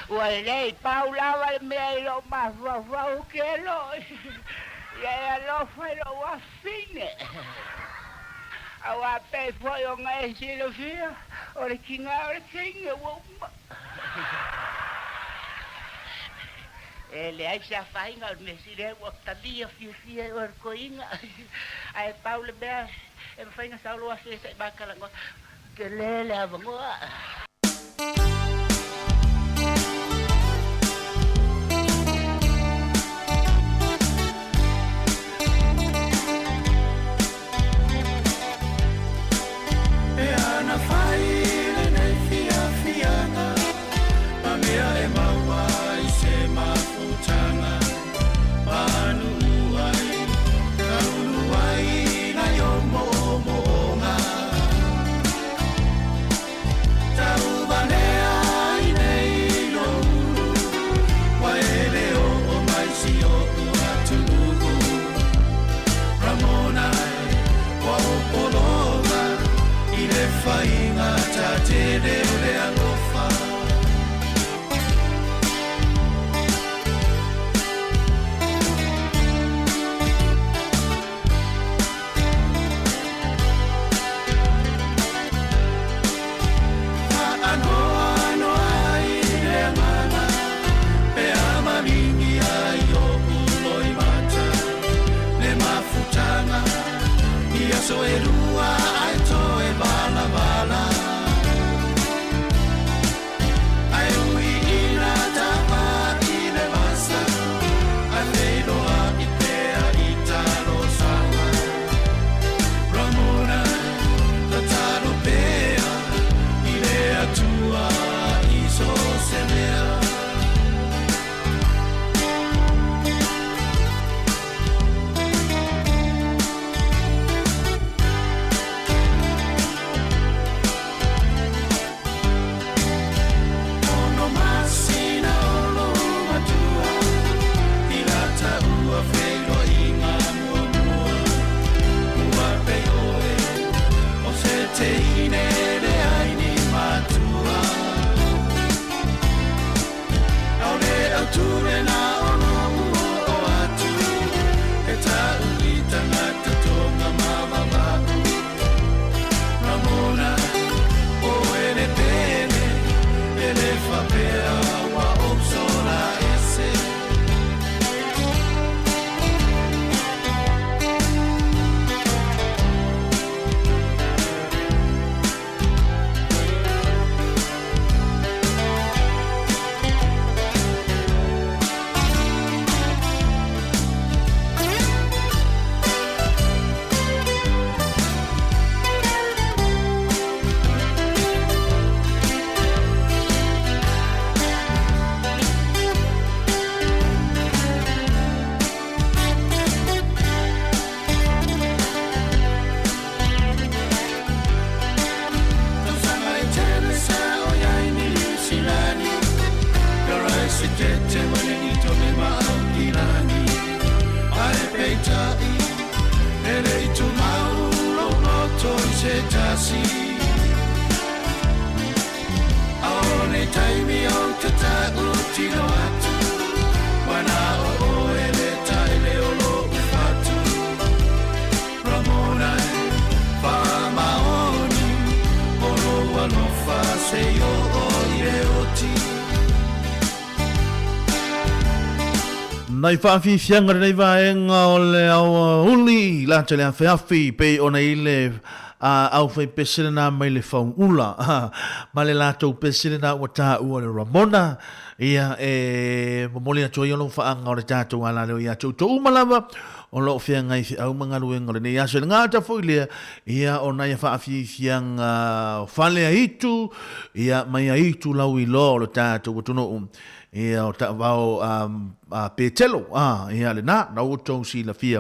wa lei Paula va me lo ma va o que lo. Ia lo foi lo wa fine. Awa pe foi o ngai si lo fia, o le kinga wo. Le ai sa fainga me si le wo talia fia o koinga. Ai Paula be e fainga sa lo ase sa ba kala ngo. Ke le avango. Tau tino atu Wana o ele ta ele o lo ufatu Ramona e wha maoni Olo alofa se yo o ie oti Nai whaafi fianga nei vaenga o le au uli la te lea whiafi pe o nei le au whai pesere nā mai le whaungula ma le lātou pesere nā ua tā ua le Ramona ia momoli atu i ono whaanga o le tātou ala leo ia tau tau umalawa o lo whianga i au mga luenga le nei aso le ngāta whoilea ia o nei whaafi fianga whalea itu ia mai a itu lau i lo le tātou watuno ia o ta vao petelo ia le na o tau si la fia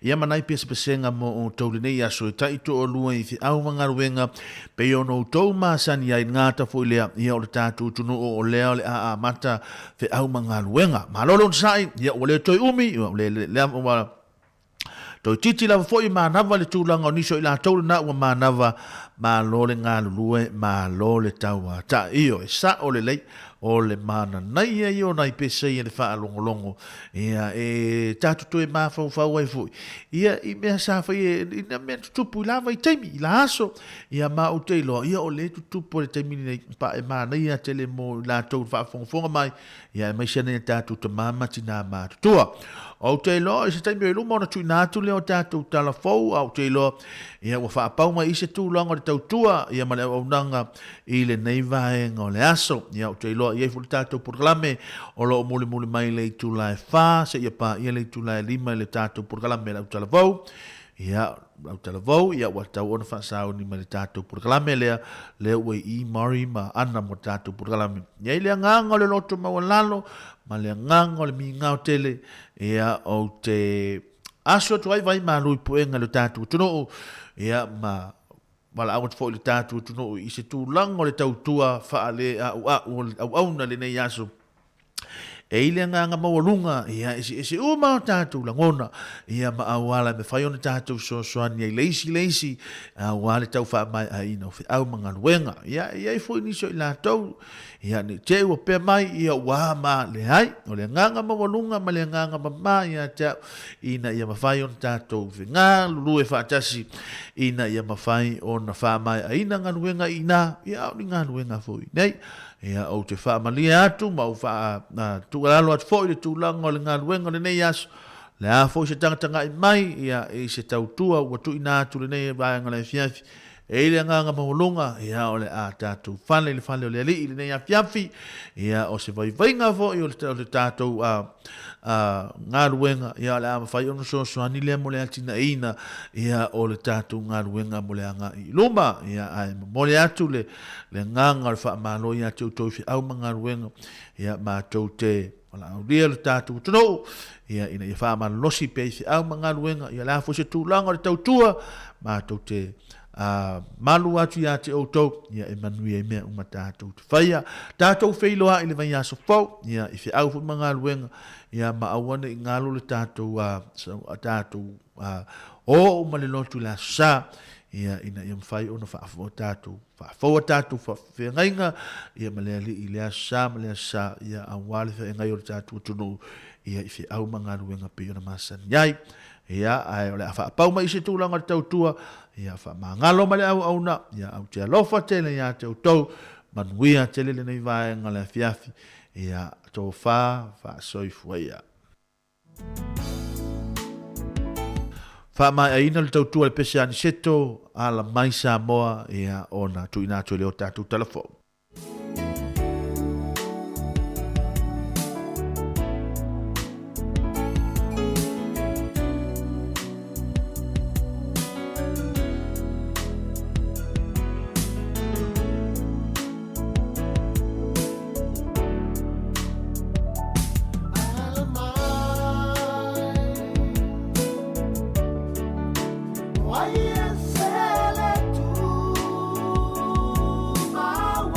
ia manai pesenga mo o tau le nei aso ta ito o lua i fi au manga ruenga pe ono tau masani ai ngata fo ile ia o le tatu tunu o lea le a mata fe au manga ruenga malolo sai ia o le toi umi le o to titi la fo i manava le tulanga o niso i la tau na ua manava ma lo le ngā lulue ma lo le taua ta io e sa o le lei o le mana nai e io nai pese i le wha longo ia e tatu to e ma fau ai fui ia i mea sa fai i na mea tutupu i lava i teimi i la aso ia ma o te loa ia o le tutupu le teimi nei pa e ma nai a tele mo la tau wha fonga mai ia e mai sene tatu ta mamati nā ma tutua o te loa i se teimi o iluma ona tui nātu leo tatu tala fau au te loa ia ua wha pau mai i se tūlanga le tau tua ia ma le au nanga i le nei vaenga o le aso ia o te loa ia i fulu tātou purkalame o lo muli mai le i tula e wha se ia pa ia le i tula e lima i le tātou purkalame le au tala vau ia au tala vau ia ua tau ona wha sao ni ma le tātou purkalame lea le ue i mari ma ana mo tātou purkalame ia i le nganga o le loto maua lalo ma le nganga o le mi ngao tele ia o te aso tu ai vai ma lui puenga le tātou tuno ia ma wala awat fo le tātou tuno i se tūlanga o le tautua wha le au na le nei aso e ile nganga mawalunga ia ese uma tātou langona ia ma awala me whai ona tātou soani ai leisi awale tau wha mai a ina au mga luenga ia i fo iniso i la tau ia ni te ua pe mai ia ua ma le hai o le nganga mawalunga ma le nganga mama ia te ina ia mawhai ona tātou ngā lulu e whaatasi ina ia mawhai ona wha mai a ina ngā luenga ina ia au ni ngā luenga fo i nei ia o te wha malia atu ma o wha tugalalo atu fo i le tūlanga o le ngā luenga le nei aso le a fo i se tangatanga i mai ia i se tautua ua tu ina atu le nei vaenga le fiafi e ile nganga mawalunga ia o le a tātou whale le whale o le ali i le nei a fiafi ia o se vaivainga fo i o le tātou ngā ruenga ia le a mawhai ono soani lea mo le atina ina ia o le tātou ngā ruenga mo le anga i luma ia ai mo le atu le nganga le wha malo ia te utoi fi au ma ngā ruenga ia ma tau te wala au lia le tātou tono ia ina ia wha ma losi pe fi au ma ngā ruenga ia la fo se tūlanga le tautua ma tau te malu atu ia te outou ia e manui e mea uma tātou te whaia tātou whailoa i le vai aso fau ia i whi au fu mga luenga ia ma awane i ngalo le tātou o uma le lotu la sa ia ina ia mwhai ona whaafua tātou whaafua tātou whaafengainga ia ma lea li i lea sa ma lea sa ia awale whaengai o le tātou tunu ia i whi au mga luenga pe ona masani iai ia ai ole afa pau mai se tūlanga tau tua ia fa mangalo male au na ia au te alofa tele ia te tau manuia tele le nei vai ngale fiafi ia to fa soifua ia fa mai aina le tau tua le pese ani seto ala mai Samoa ia ona tuina tu le o tatu telefon Why you say let to my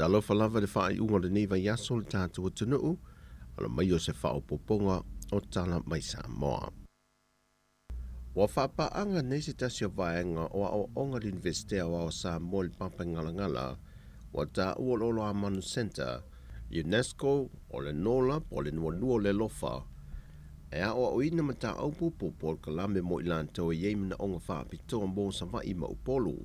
Talofa lava le whaaiunga le nei vai aso le tātou o tunuu, ala mai o se whaopoponga o tala mai Samoa. Wa whapaanga nei se tasio vaenga o a onga le investea o Samoa le papa ngalangala, wa ta uololo a Manu Center, UNESCO o le nola o le nuanua le lofa, e a o ina mata aupu po Paul Kalame mo ilanto e yeimina onga whaapitoa mbo sa vai ma upolu.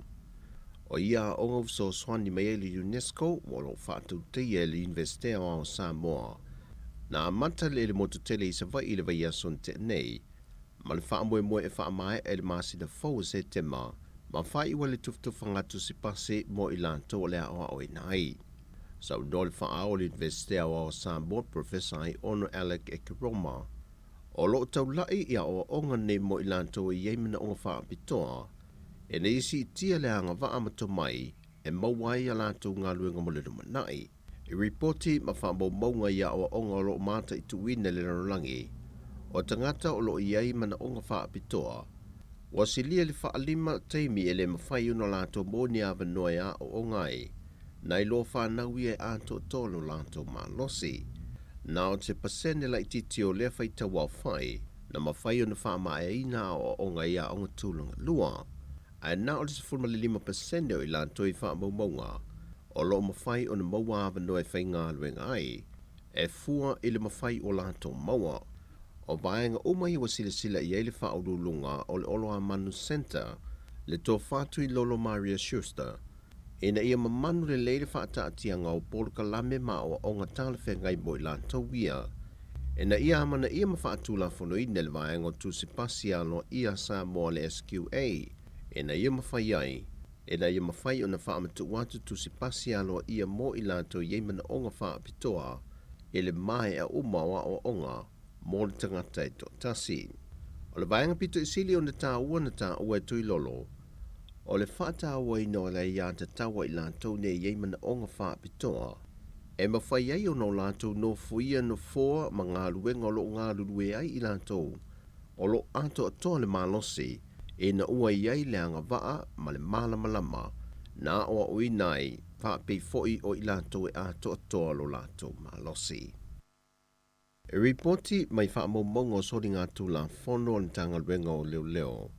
O ia onga so swani mai le UNESCO o lo whaatu te le investea o Samoa. Na amata le motutele i sa vai le vai ason te nei, ma le whaamoe moe e whaamae e le maasi na fau se tema, ma whai ua le tuftufangatu si pase mo ilanto o le aoa o inai. Sau no le whaao le investea o Samoa Professor ai ono Alec e Kiroma, o lo tau lai ia o onga ne mo ilanto e yeimina onga whaapitoa, e ne isi tia le anga wa amato mai, e mawai a lato ngā luenga mo le rumanai. I reporti ma whaambo maunga ia o onga lo mata i tuwina le narolangi, o tangata o lo iai mana onga whaapitoa, wa silia le whaalima teimi e le mawhai uno lato moni a vanoia o ongai, na i lo whanau e ato tolo lato ma losi. Na o te pasene la i titi o lea whai tawa whai, na mawhai uno whaama e ina o onga ia onga tūlanga lua. Ai na o le 5% o ilan toi wha maunga, o lo mawhai o na maua awa noe whai ngā luenga ai, e fua i le mawhai o lato maua. O vaenga umai wa sila i eile wha urulunga o le olo a Manu Center, le tō whātu i Lolo Maria Schuster, ina ia mamanu le leile wha ataatianga o Paul Kalame ma o onga tala whengai mo i lato wia, ina ia amana ia mawhaatu la whono i nele vaenga o tusi pasi alo ia Samoa le SQA, ina ia mawhai ai, ina ia mawhai o na whaamatu watu tusi pasi alo ia mo i lato yeimana onga whaapitoa, ele mai a umawa o onga, mo le tangata e to tasi. O le vaenga pito i sili o na tā ua na tā ua e tui lolo, o le whaata ua ino le ia te tawa i lato ne yeimana onga whaapitoa, e mawhai ai o no lato no fuia no foa ma ngā luenga o lo ngā lulue ai i lato, o lo ato atoa le malosi, e na ua iai le anga waa ma le malamalama na o ui nai whaapei foi o ilato e ato atoa lo lato malosi. E reporti mai whaamomongo sori ngā tū la whono o tanga luenga o leo.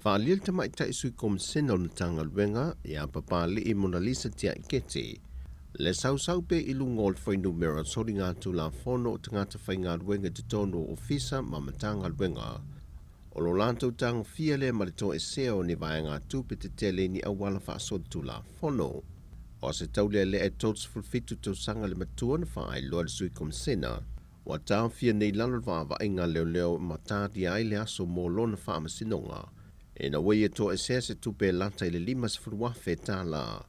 Whaalil te mai taisui komsena o tanga luenga i a papali i Mona Lisa tia i kete. Le sau pe i lungo o le whainu mera sori ngā tū la whono o tangata whai ngā luenga te tono ofisa ma matanga luenga. O lo lantou tang fia le ma le to e seo ni vaenga tupe te tele ni awala whaasotu la whono. O se taule le e tots fulfitu tau sanga le matua na whaai loa le sui komsena, wa tau fia nei lalo vava inga leo ma tāti ai le aso mō lona whaamasinonga, e na wei e to e sea se tupe lata i le 5 furuafe tā la.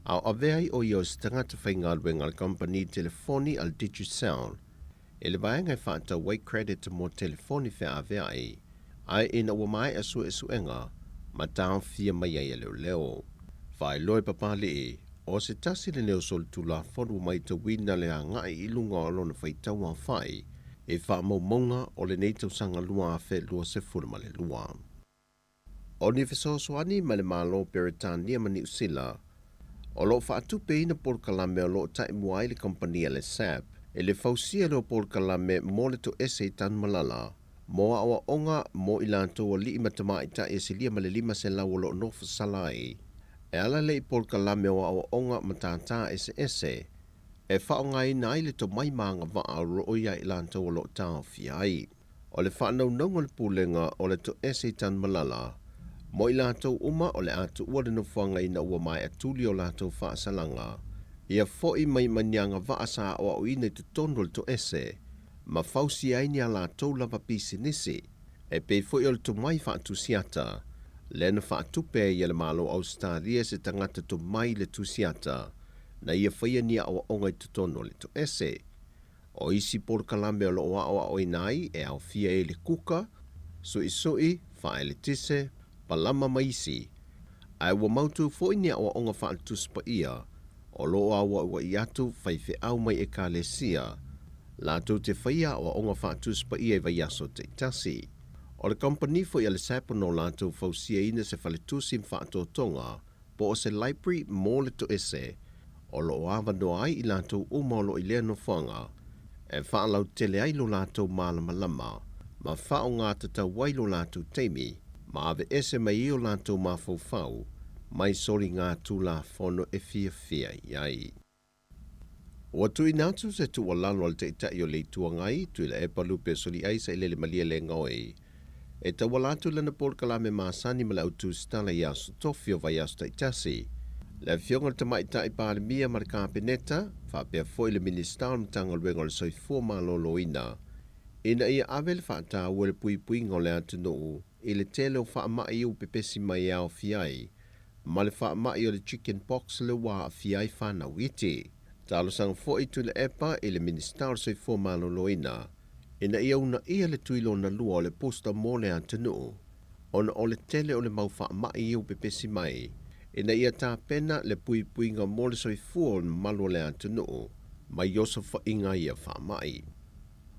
Au aveai o iau se tangata whainga luenga le company telefoni al DigiSound, e le vaenga e whaata wai credit mo telefoni whea aveai, ai ina ua mai asu e suenga, ma tau fia mai ai leo. Whai loe papali e, o se tasi le neo sol tu la whonu mai ta wina le a ngai i lunga o lona whaitau a whai, e wha maunga o le neitau sanga lua a whe lua se furma le lua. O ni whesosoani ma le malo Peritania ma ni usila, o lo whaatupe ina Paul Kalame o lo taimua i le kompania le SAP, e le fausia lo Paul Kalame mo le to ese tan malala, mo awa onga mo ilanto o li imatama i ta e silia ma le 5 se lau o lo nofa salai. E ala le i Paul Kalame o awa onga matata ese, e whaonga i na ile to mai maanga waa roia ilanto o lo tau fiai. O le whanau naunga le pulenga o le to ese tan malala, mo ilanto uma o le atu ua le nufuanga i na ua mai atuli o lato wha salanga. Ia foi mai manianga waa sa o au ina i te tono le to ese, ma fausi ai ni ala tau lava pisi nisi, e pei foi o le to mai wha tusiata, le na wha tupe i le malo Australia se tangata to mai le tusiata, na ia whaia ni awa onga i tutono le to ese. O isi Paul Kalame o lo oa o inai e au fia e le kuka, sui, wha e le tise, palama maisi. Ai ua mautu foi ni awa onga wha tuspa ia, o lo awa ua iatu whaife au mai e ka le sia, la tau te whaia o onga whaatus pa ia i vai aso te tasi. O le company fo i le sapo no la tau fausia ina se whaletusi mwhaato tonga, po o se library mo le to ese, o lo ava no ai I lātou uma o lo I lea no whanga, e whaalau tele ai lo lātou mālama lama, ma whao ngā tatau wai lo lātou teimi, ma ave ese mai I o lātou mafau whau, mai sori ngā tūla whono e fia iai. O atu I nātu se tu o lalo al te itai o le tua ngai, tu ila e palu pe soli ai sa ilele malia le ngoi. E ta walatu lana pol kalame maasani ma la utu stala yasu tofi o vai yasu ta itasi. Le fionga te mai tai pāle mia ma le kāpeneta, whapea foi le minister mtanga luenga le soifua malolo ina. Ina ia ave le whaata ua le pui ngole atu nuu, I le tele o wha mai u pepesi mai au fiai, ma le wha mai o le chicken pox le wā fiai whanau iti. Talo sang foi tu le epa I le minister soifua malolo ina. Ina ia una ia le tuilo na lua o le posta mo le atu nuu, ona o le tele o le mau wha mai u pepesi mai, Ina ia tā pena le pui ngā mole soifua o le malo le atu nuu, mai yoso wha inga ia wha mai.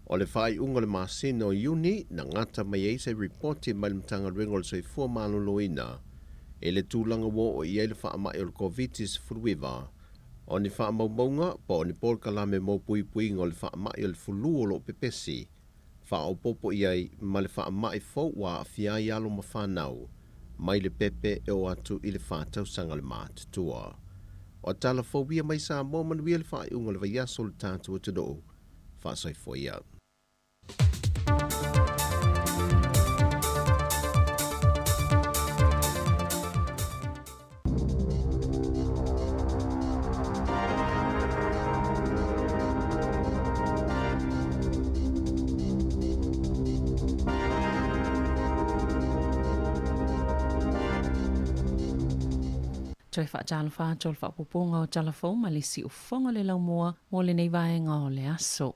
O le whai unga le masina o uni, na ngata mai eise reporti mai le mtanga ringo le soifua malo loina, e le tūlanga wo o ia le wha mai o le COVID-19 furuiva, o ni wha maumaunga, pa o ni pol kalame mo pui ngā le wha mai o le fulu o lo pepesi, wha o popo iai ma le wha mai fau wa a fia ialo ma whanau, mai le pepe e o atu I le whātau sanga le mātutua. O tala fobia mai Samoa manuia le whai unga le vaiaso le tātua tuno, whaasai foia. Toi wha tala wha tol wha pupunga o talafou ma le si ufonga le lau mua mo le nei vaenga o le aso.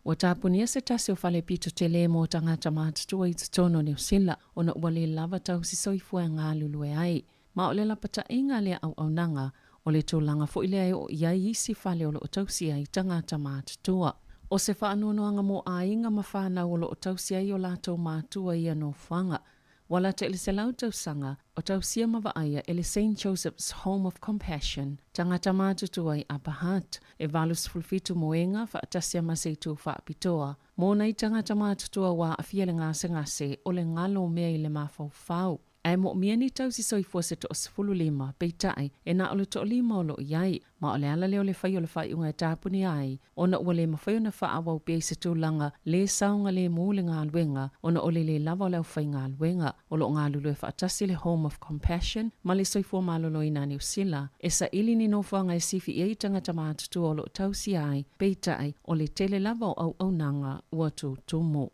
Ua tāpunia se tasi o whale pito te le mo tangata mātutua I tutono New Zealand o na ua le lava tau si soifua ngā lulue ai. Ma o le lapata inga le au nanga o le tōlanga fo I le ai o iai isi whale o lo o tausi ai tangata mātutua. O se whaanoanoanga mo a inga ma whanau o lo o tausi ai o lātou mātua ia no whanga. Wala te ele se lau tausanga o tausia mawaia ele St. Joseph's Home of Compassion tangata mātutua I Apahat e valus fulfitu moenga whaatasia maseitu whaapitoa. Mōna I tangata mātutua wā a fiele ngase o le ngalo mea I le mawhau. E mo mieni tausi soifua se to osfulu lima peitai e na ole to lima o lo iai ma ole ala leo le whai o le whai unga e tāpuni ai o na ua le mawhai o na wha awau pia se tūlanga le saunga le mūle ngā luenga o na ole le lava o leo whai ngā luenga o lo ngā lulu e whaatasi le Home of Compassion ma le soifua malolo I nā New Zealand e sa ili ni no whanga e sifi I tangata mātutu o lo tausi ai peitai o le tele lava o au nanga ua tu tumu.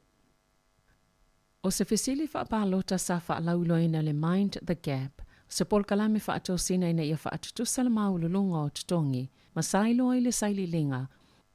O se fesili whaapalota sa whaalauloina le Mind the Gap, se pol kalame whaatosina ina ia whaatutusa le maululunga o tutongi, ma sailo I le saililinga,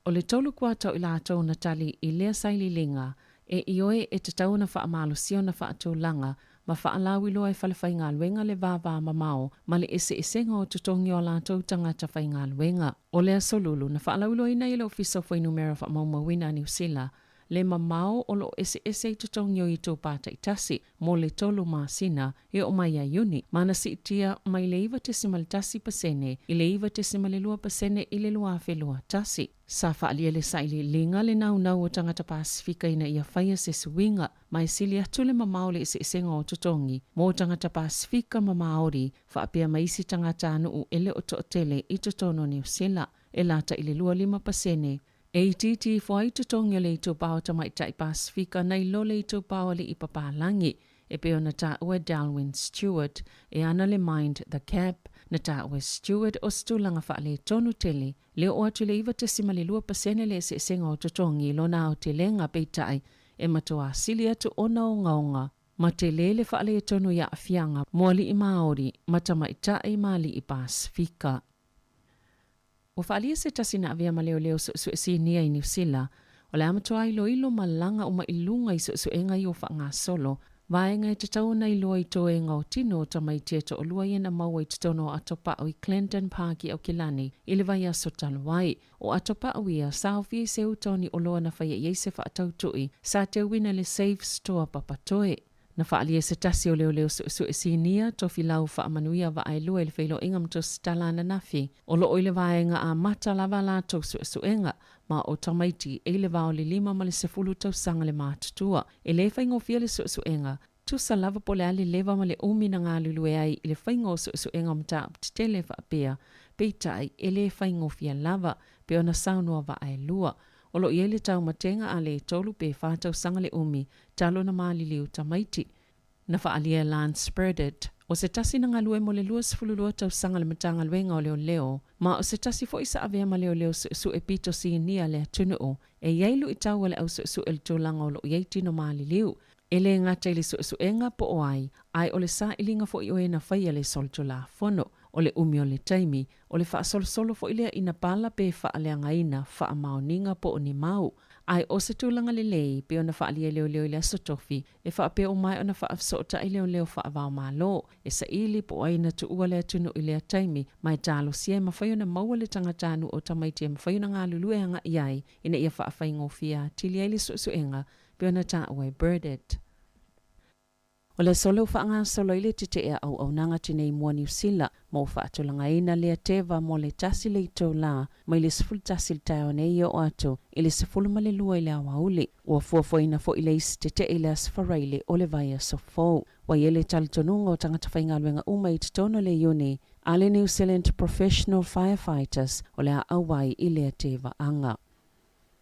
o le tolu kuatau I lātou na tali I lea saililinga, e ioe e te tauna whaamalusio na whaatulanga, ma whaalauiloa e whalewhai ngā luenga le vāvā mamao, ma le ese esenga o tutongi o lātou tangata whai ngā luenga. O lea solulu na whaalauiloina I le ofisa whai numera whaamaumawina New Zealand, le mamao o lo ese tutongi o I tō pātai tasi, mo le tolu māsina e o mai a uni. Mana si itia mai le iwa te simale tasi pasene, I le iwa te simale lua pasene I le lua whelua tasi. Sa whaalia le saili linga le nau o tangata Pasifika ina ia whaia se suinga, mai sili atu le mamao le ese o tutongi, mo tangata Pasifika mamaori, whaapea maisi tangata anu ele o tootele I tutono New Zealand, e lata I le lua lima pasene. E titi fo ai tutongi le I tō pāo tamaita I Pasifika nei lo le I tō pāo le I papalangi, e peo na tā ua Darwin Stewart, e ana le Mind the Gap, na tā ua Stewart o stulanga wha le tonu tele, leo o atu le iwa te sima le lua pasene le se senga o tutongi lo na o te lenga peitai, e matoa sili atu ona o ngaonga, ma te lele wha le tonu ia afianga, moali I Māori, matamaita I mali I Pasifika. O whaalia se tasina avia ma leo su nia I New Zealand, o le amatoa ilo malanga o mailunga I su enga I o wha ngā solo, vaenga e te tauna I loa I tō enga o tino o tamaitia to o lua iena maua I te tono o atopa o I Clinton Park I Kilani, I le vai aso talawai, o atopa o ia saofi se utoni o loa na whaia I se wha atautui, sa te wina le Safe Store papatoe. Na whaalia se tasi o leo su e sinia tofi lau whaamanuia wa ai lua le whailo inga mto stala na nafi. O lo oile vaenga a mata lava la tau su enga ma o tamaiti e le vao le 5 ma le 10 tau sanga le mātutua. E le whaingo fia le su enga tusa lava pole ali leva ma le umi na ngā lulue ai i le whaingo su enga mta aptitele wa apea peitai e le whaingo fia lava pe ona saunua wa ai lua. O lo iele tau matenga a le tolu pe whātau sanga le umi talo na maali liu tamaiti. Na whaalia land spreaded. O se tasi na galulue mo le 2 tau sanga le matanga luenga o leo. Ma o se tasi fo isa avea ma leo su e pito si nia le atunuu. E iailu i tau le au su el tūlanga o lo iei no maali liu. E le ngata ili su enga po o ai o le sa ilinga fo i oe na whaia le solto la fono. O le umi o le taimi, o le wha solo fo ilea ina pala pe wha aleanga ina wha maoninga po o ni mau. Ai o se tūlanga le lei pe ona wha alia leo le asotofi, e wha pe o mai ona wha afsota i leo wha avao malo. E sa ili po aina tu ua le atunu i lea taimi, mai talo sia ma whaiona maua le tangatanu o tamaiti ma whaiona ngā lulue hanga iai, ina ia wha awhaingo fia tili aili suenga, pe ona ta away birded. O le solo whaanga solo ile te ea au nanga tinei mua New Zealand, mo whaatulanga ina lea teva mo le tasi le ito la, mai le sifulu tasi le tau nei o ato, ile sifulu ma le lua ile awauli, ua fuafoina fo ile isi te ile asfaraile o le vaia sofo. Wa yele talitonunga o tangata whaingaluenga uma i tono le ione, ale New Zealand Professional Firefighters o le awai ile teva anga.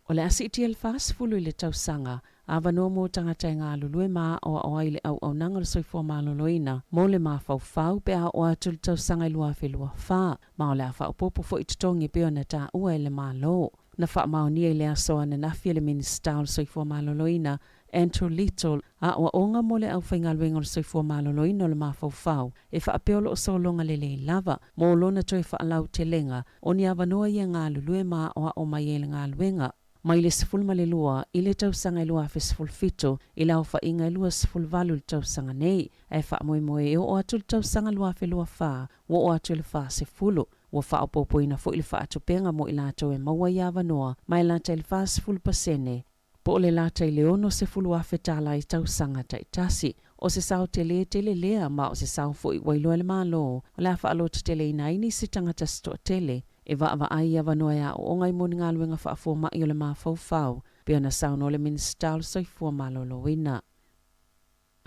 O le asiti el fulu ile tausanga, awa no mo tangata ngā lulue maa o aile au nanga le soifua maa loloina, mo le maa fau pe a o atul tausanga ilua whelua wha, ma o le a wha popo fo itutongi pe o na ta ua ele maa lo. Na wha maa nia ile asoa na nafi ele minista o le soifua maa loloina, Andrew Little, a o onga mo le au whaingaluenga o le soifua maa loloina o le maa fau, e wha apeolo o solonga le lava, mo lona toi wha alau te lenga, o ni awa noa ia ngā lulue maa o mai ele ngā luenga. Mai le siful ma le lua, i le tausanga ilua fe siful fito, i lau wha inga ilua siful valu le tausanga nei, e wha moe e o atu le tausanga lua fe lua wha, o atu le wha se fulu, o wha opopo ina fo ili wha atu penga mo i lato e maua iawa noa, mai lata il wha siful pasene, po le lata i leono se fulu a fe tala i tausanga taitasi, o se sao te lea ma o se sao fo i wailua le malo, o la wha alo te tele ina ini si tangata sto tele, e wa ai ava noa o ngai moni ngā luenga wha afo mai o le maa fau, pe ana sauna o le minista o le soifua malolo ina.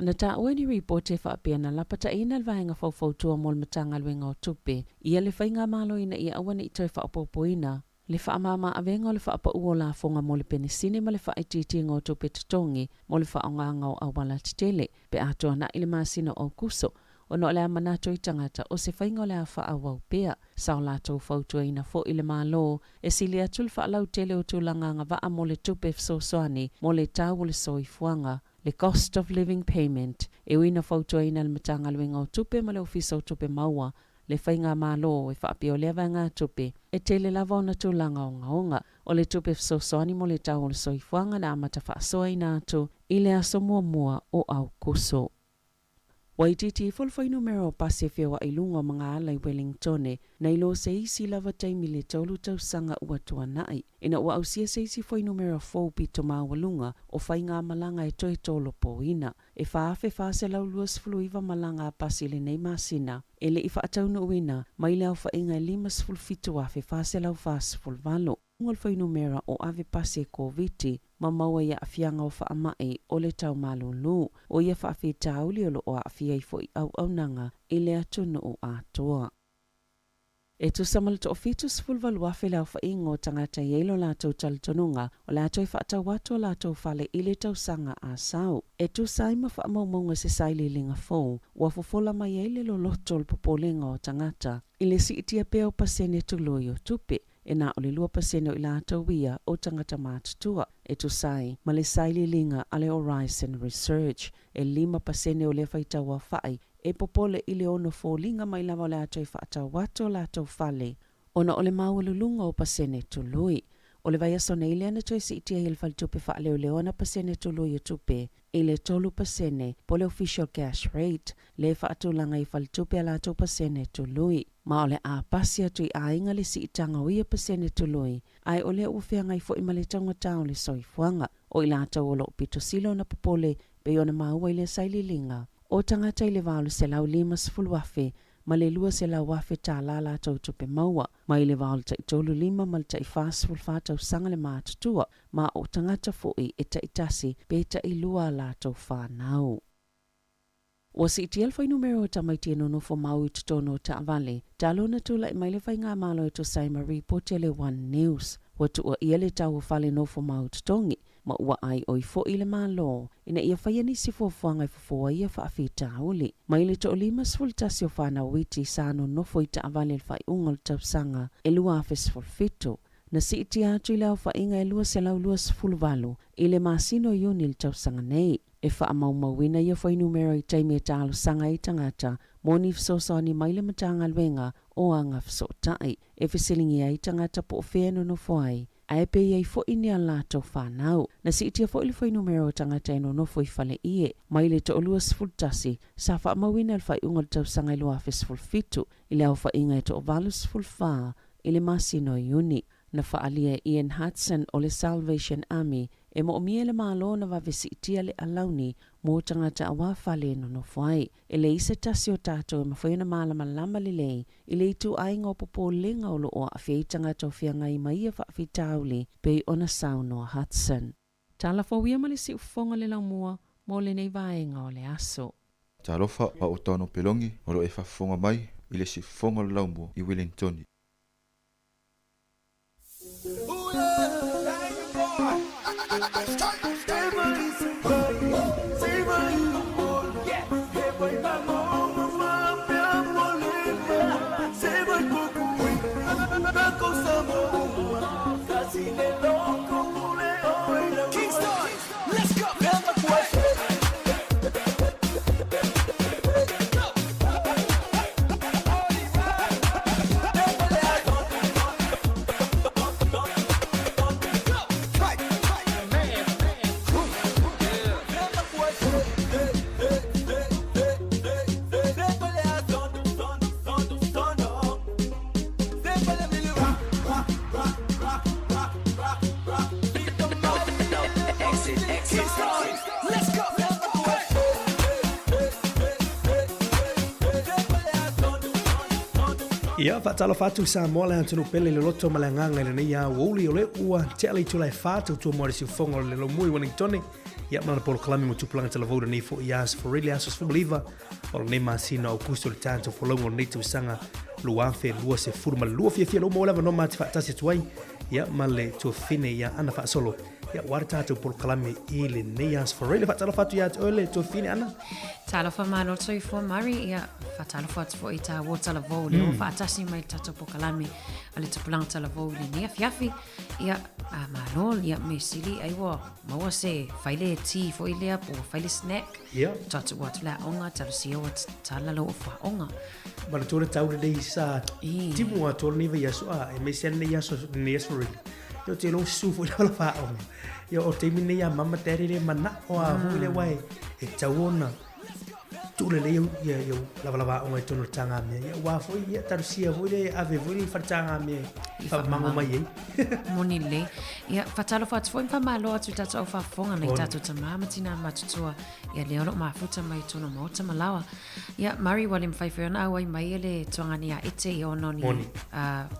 Na ta oeni report e wha pe ana lapata ina le vahenga fau tua mo le matanga luenga o tupe, ia le whainga malo ina ia awana i toi wha opopo ina, le wha amama avenga o le wha apa ua la fonga mo le penisine ma le wha ititi ngā o tupe tutongi, mo le wha onganga o awala titele, pe ato na ile masina o kuso, o no le manato i tangata o se whainga o le a wha awau pea, sao lato fautua ina fo ile malo, e sili atul wha alau tele o tūlanga vaa mo le tupe fsosoani, mo le tau le soifuanga, le cost of living payment, e uina fautua ina le matanga luenga o tupe ma le ofisa o tupe maua, le whainga malo e whaapio lewa ngā tupe, e tele lava o na tūlanga o ngaonga, o le tupe fsosoani mo le tau le soifuanga na amata whaasoa ina atu, ile aso mua o au kuso. Waititi fulfainu mero pasi whiawa i lunga mga ala i Wellingtone, na ilo se isi lava taimi le taulu tausanga ua tuanai. Ina ua ausia se isi whainu mero fōpi to mawalunga o whainga malanga e toi tolo po ina. E whaafe whaase lau luas fuluiva malanga pasi le nei masina. Ele i whaataunu uina, mai leo whainga e 5 fulfitu afe whaase lau whaase fulvalo. Ngol whainu mera o ave pasi e koviti, ma maua ia afianga o whaamai o le tau malulu, o ia whaafi tauli o lo o afia i fo i au nanga i le atunu o atoa. E tu samal to ofitus fulvalu afe lau whaingo tangata ielo la tau talitonunga o la tau whaatau watu o la tau whale i le tau sanga a sau. E tu saima whaamaumaunga se saili linga fōu, ua fofola mai eile lo lotol popolenga o tangata, i le si itia peo pasene tuloi o tupe. E na o le 2% o i lātou ia o tangata mātutua. E tu sai, ma le saili linga ale Horizon Research. E 5% o le whaitaua whai. E popole i le ono fōlinga mai lava o le ato i whaatau wato o lātou whale. Ona o le mawalulunga o pasene tului. O le vai aso nei leana toi si itia hil whali tupe wha leo leona pasene tului o tupe. E le 3% po le official cash rate. Le whaatulanga i whali tupe a lātou pasene tului. Ma ole a pasia tui a inga le si itanga o ia pasene tului. Ai ole ufea ngai fo ima le tanga tau le soifuanga. O ila tau o lo pito silo na popole pe ona maua i le saililinga. O tangata i le valu se lau 5 afe, ma le 2 lau afe tā la la tau tupe maua, ma i le valu tai tolu 5 ma le tai 4 tau sanga le mātutua, ma o tangata fo'i e tai tasi pe tai 2 la tau whanau. Wa si tiel fai numero ta mai tino no fo mau i tono ta vale. Talo na tula i mai le fai ngā malo i to sai Marie po tele One News. Wa tu o ia le tau fale no fo mau tongi. Ma ua ai o i fo i le malo. Ina ia fai ani si fo fuanga i fo ia fa afi tauli. Mai le to o 5 tasio whana witi sano no fo i ta vale le fai ungal tau sanga e lua afes fo fito. Na si iti atu i lau fa inga e lua se lau 2 i le masino yuni le tau sanga nei. E wha mauina ia whai numero i teime e tālo sanga i tangata, moni fsosani mai le matanga luenga o anga fsotai. E whisilingi ai tangata po whenu no whai, a e pe iei fo ini a lato whanau. Na si itia fo ili whai numero tangata eno no fo i whale ie, mai le to olua sfultasi, sa wha mauina le whai ungal tau sanga i lua fisfulfitu, i leo wha inga e to o valus fulfa, i le masino iuni. Na whaalia Ian Hudson o le Salvation Army, e mo mie le malo na wawesi itia le alauni mo tangata awa whale no no whai. E le isa tasi o tātou e mawhaiona malama lama li lei, i le itu ainga o popo lenga o loo a whiai tangata o whianga i maia whaafi tauli, pe ona sauno Hudson. Tala whawia mali si ufonga le laumua, mo le nei vaenga o le aso. Talofa pa o tano pelongi, o lo e whafonga mai, i le si fonga le laumua i Wellington. Ia whaatala whātu Samoa le antunu pele le loto malanganga le nei a wuli o le ua te alei tu lai whātu tua mori si ufonga o le lo mui Wellington. Ia mana polo kalami mo tupulanga tala vauda nei fo i as for really asos fumaliva o le nei masina o kusto le tanto fo longo nei tu sanga luafe lua se furma lua fia lo mo lava no mati whaatasi tuai. Ia male tu fine ia ana wha solo. Ia wara tātou polo kalami i le nei as for really whaatala whātu ia ole tu fine ana. Talo fa malo toi fo mari ia fatalo fa fo ita wotala vo le o fatasi mai tato po kalami ale tupulanga tala vo le ne fiafi ia a malo ia mesili ai wo maua se faile tea fo ile po faile snack ia tato wat la onga talo si o tala lo fa onga bala tole tau le sa timu a tole ni via so a me sen ne ya so ne so ri yo te lo su fo la fa onga yo o te mine ya mama tere le mana o a hu le wai e tawona tule le yo lava o ngai tono tanga me ya wa foi ya tarusia foi le ave foi fatanga me fa mango mai moni le ya fatalo fat foi fa malo atu tata o fa fonga nei tatu tama tina matutua ya le ono mafuta mai tono mota malawa ya mari walim fai fe na wai mai le tongani a ite yo noni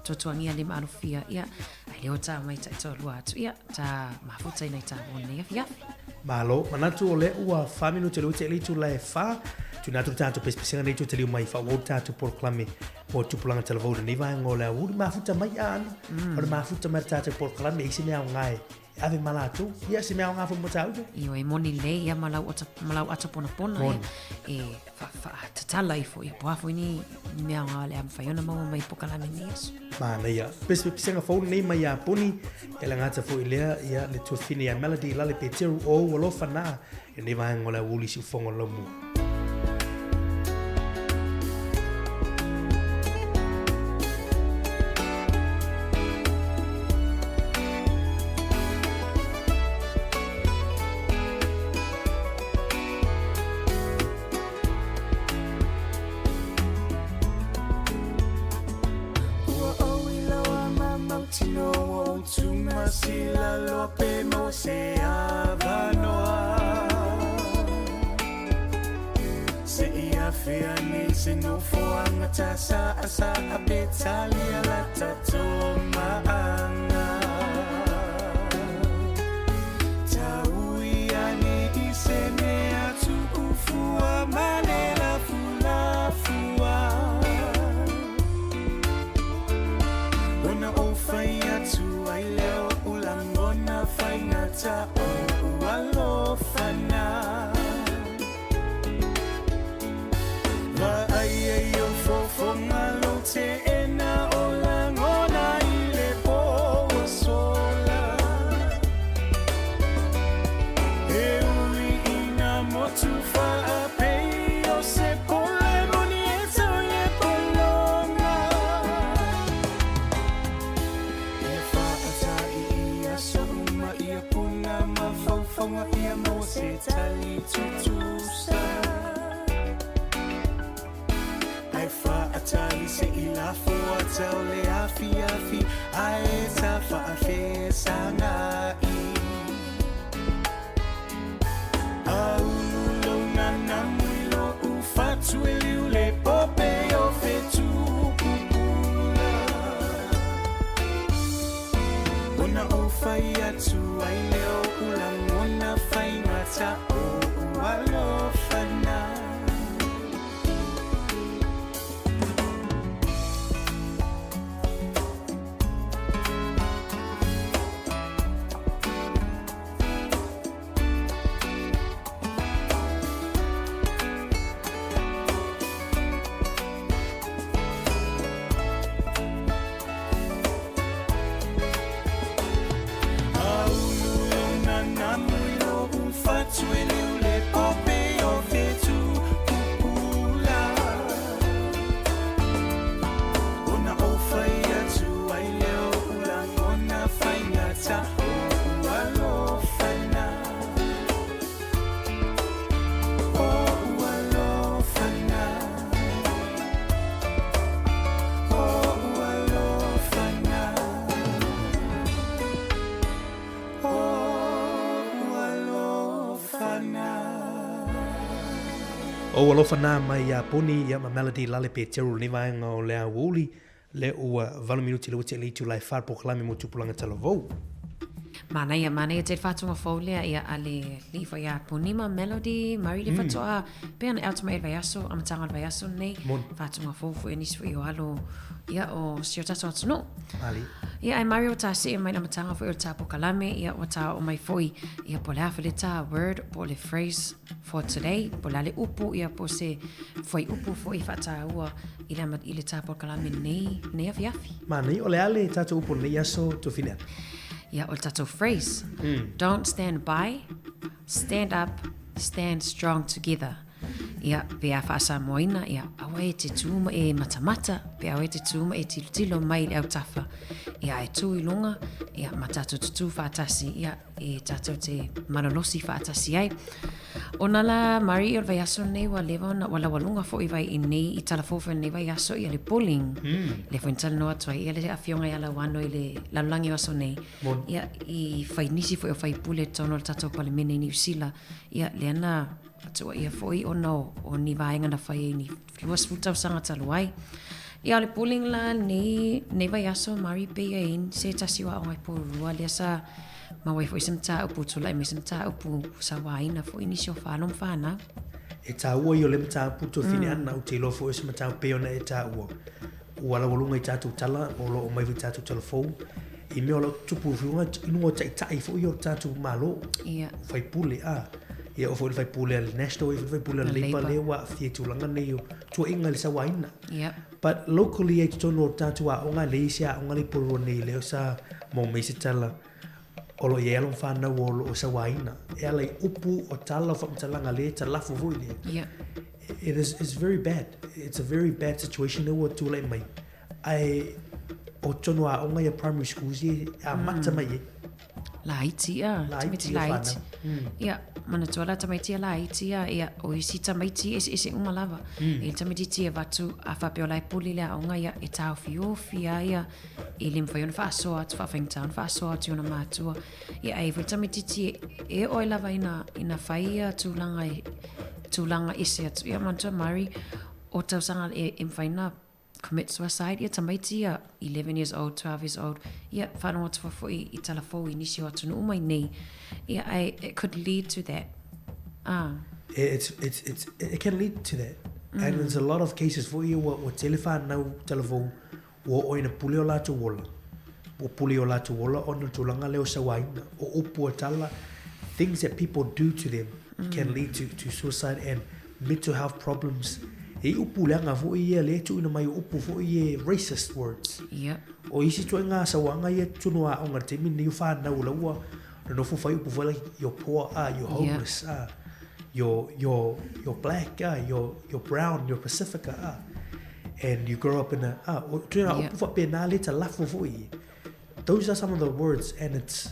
totuangi le manufia ya le ota mai tata lo atu ya ta mafuta nei ta moni ya malo manatu ole ua faminu te lo te le tu la fa tu na tu tanto pespesinga nei tu te mai fa wota tu por clame o tu planga te lavoro ni vai ngola u mafuta mai an o mafuta mai tata por clame isi me ngai ave malatu ia se me nga fu motau io e moni le ia malau ata pona e fa tatala i fo ia po ni me nga le am fa yona mo mai po kalame ni mana ia pespesinga fo nei mai a poni ela ngata fo ile ia le tu fini a melody la le peteru o lo fana e ni vai ngola uli si fongo lo mu Fea ni se no foanga tasa asa apetali ala tato maanga Taui ani isene atu ufua manela fula fua Ona ofai atu ai leo ulangona fainata o walofana Yo fofo malo te ena ola ngona ile po sola Eui ina motu fa ape o se pole moni eto ye polonga Ia fa atai ia souma ia puna ma faufonga ia mo se tali tutusa Fa atali se ila fo atau le afi afi ae ta fa afe sanga I Aulu lo nana muilo ufatu eliu le pope o fetu pupula Ona o fai atu ai leo ulang ona fai ngata o walo fana O alofa nā mai a poni ia ma melody lale pe teru ni vaenga o lea wuli le ua 20 minuti le uti le itu lai whar poklami mo tupulanga talavou. Mana te whatunga whaulea ia ale lifa ia poni ma melody mari le whatoa pe ana eltama e vai aso amatanga le vai aso nei whatunga whaufu e nisu i o halo ia o sio tato atunu. Ali. Ia ai Mario ta se mai na matanga fo o tapo kalame ia o ta o mai foi ia po le afele ta word po le phrase for today po le upu ia po se foi upu fo i fata ua ila mat ile tapo kalame nei afi. Mana o le ale tato upu nei aso to fina. Ia o tato phrase. Don't stand by, stand up, stand strong together. Ia pe a whaasa moina ia awe te tūma e matamata pe awe te tūma e tilo mai le au tafa ia e tū i lunga ia matatu tutu whaatasi ia e tatou te manolosi whaatasi ai o nala mari o vai aso nei wa lewa na wala walunga fo i vai i nei i talafofa nei vai aso ia le polling le fo intala noa toa ia le awhionga ia la wano i le lalulangi aso nei ia i whai nisi fo i o whai pule tono le tatou pale mene ni usila ia le ana atua ia foi o no o ni vaenga na fai ni fluas futau sanga taluai ia le polling la ni vai aso mari pe in se tasiwa o mai porua le sa ma wai foi semta upu tula me semta upu sa waina foi ni so fa non fa na e ta ua yo le mta puto fini ana u te lo foi semta pe ona e ta ua wala walunga i tatu tala o lo o mai vi tatu telefon i me o lo tupu fiunga inu tai tai foi yo tatu malo ia fai pule ia o foi fai pule al national fai pule al leipa le wa fietu langa nei tu inga le sawaina but locally e tono tatu a onga le sia onga le polo nei le sa mo me se tala o lo yelon fa na o sawaina e ale upu o tala fa tala le tala fu fu le it's very bad it's a very bad situation no what to like mai ai o tono a onga ya primary schools a mata mai Laiti laiti. Ia, mana tola tamaiti laiti ia o isi tamaiti ese umalava. E tamaiti e vatu a fapio lai puli le aonga ia e tau fiofia ia e lim fai ona whaasoa tu whawhaingtown whaasoa tu ona mātua. Ia e tamaiti e oi lava ina whai ia tūlanga tūlanga isi atu. Ia mantua Mari, o tausanga e mwhaina commit suicide. Ia tamaiti ia 11 years old, 12 years old. Ia whanau atu whafoi I talafou I nisi o atu no umai nei. Ia it could lead to that. It can lead to that. And there's a lot of cases for you what telefon now telefon wo oina puli o latu wola. O puli o latu wola ona tulanga leo sawaina o upu tala. Things that people do to them can lead to suicide and mental health problems. E upu langa fo ia le tu ina mai upu fo ia racist words. O isi tu nga sawanga ia tunua o nga temi ni fa na ula no fo fai upu fo you're poor, you're homeless, you're black, you're brown, you're Pacifica, and you grow up in a those are some of the words, and it's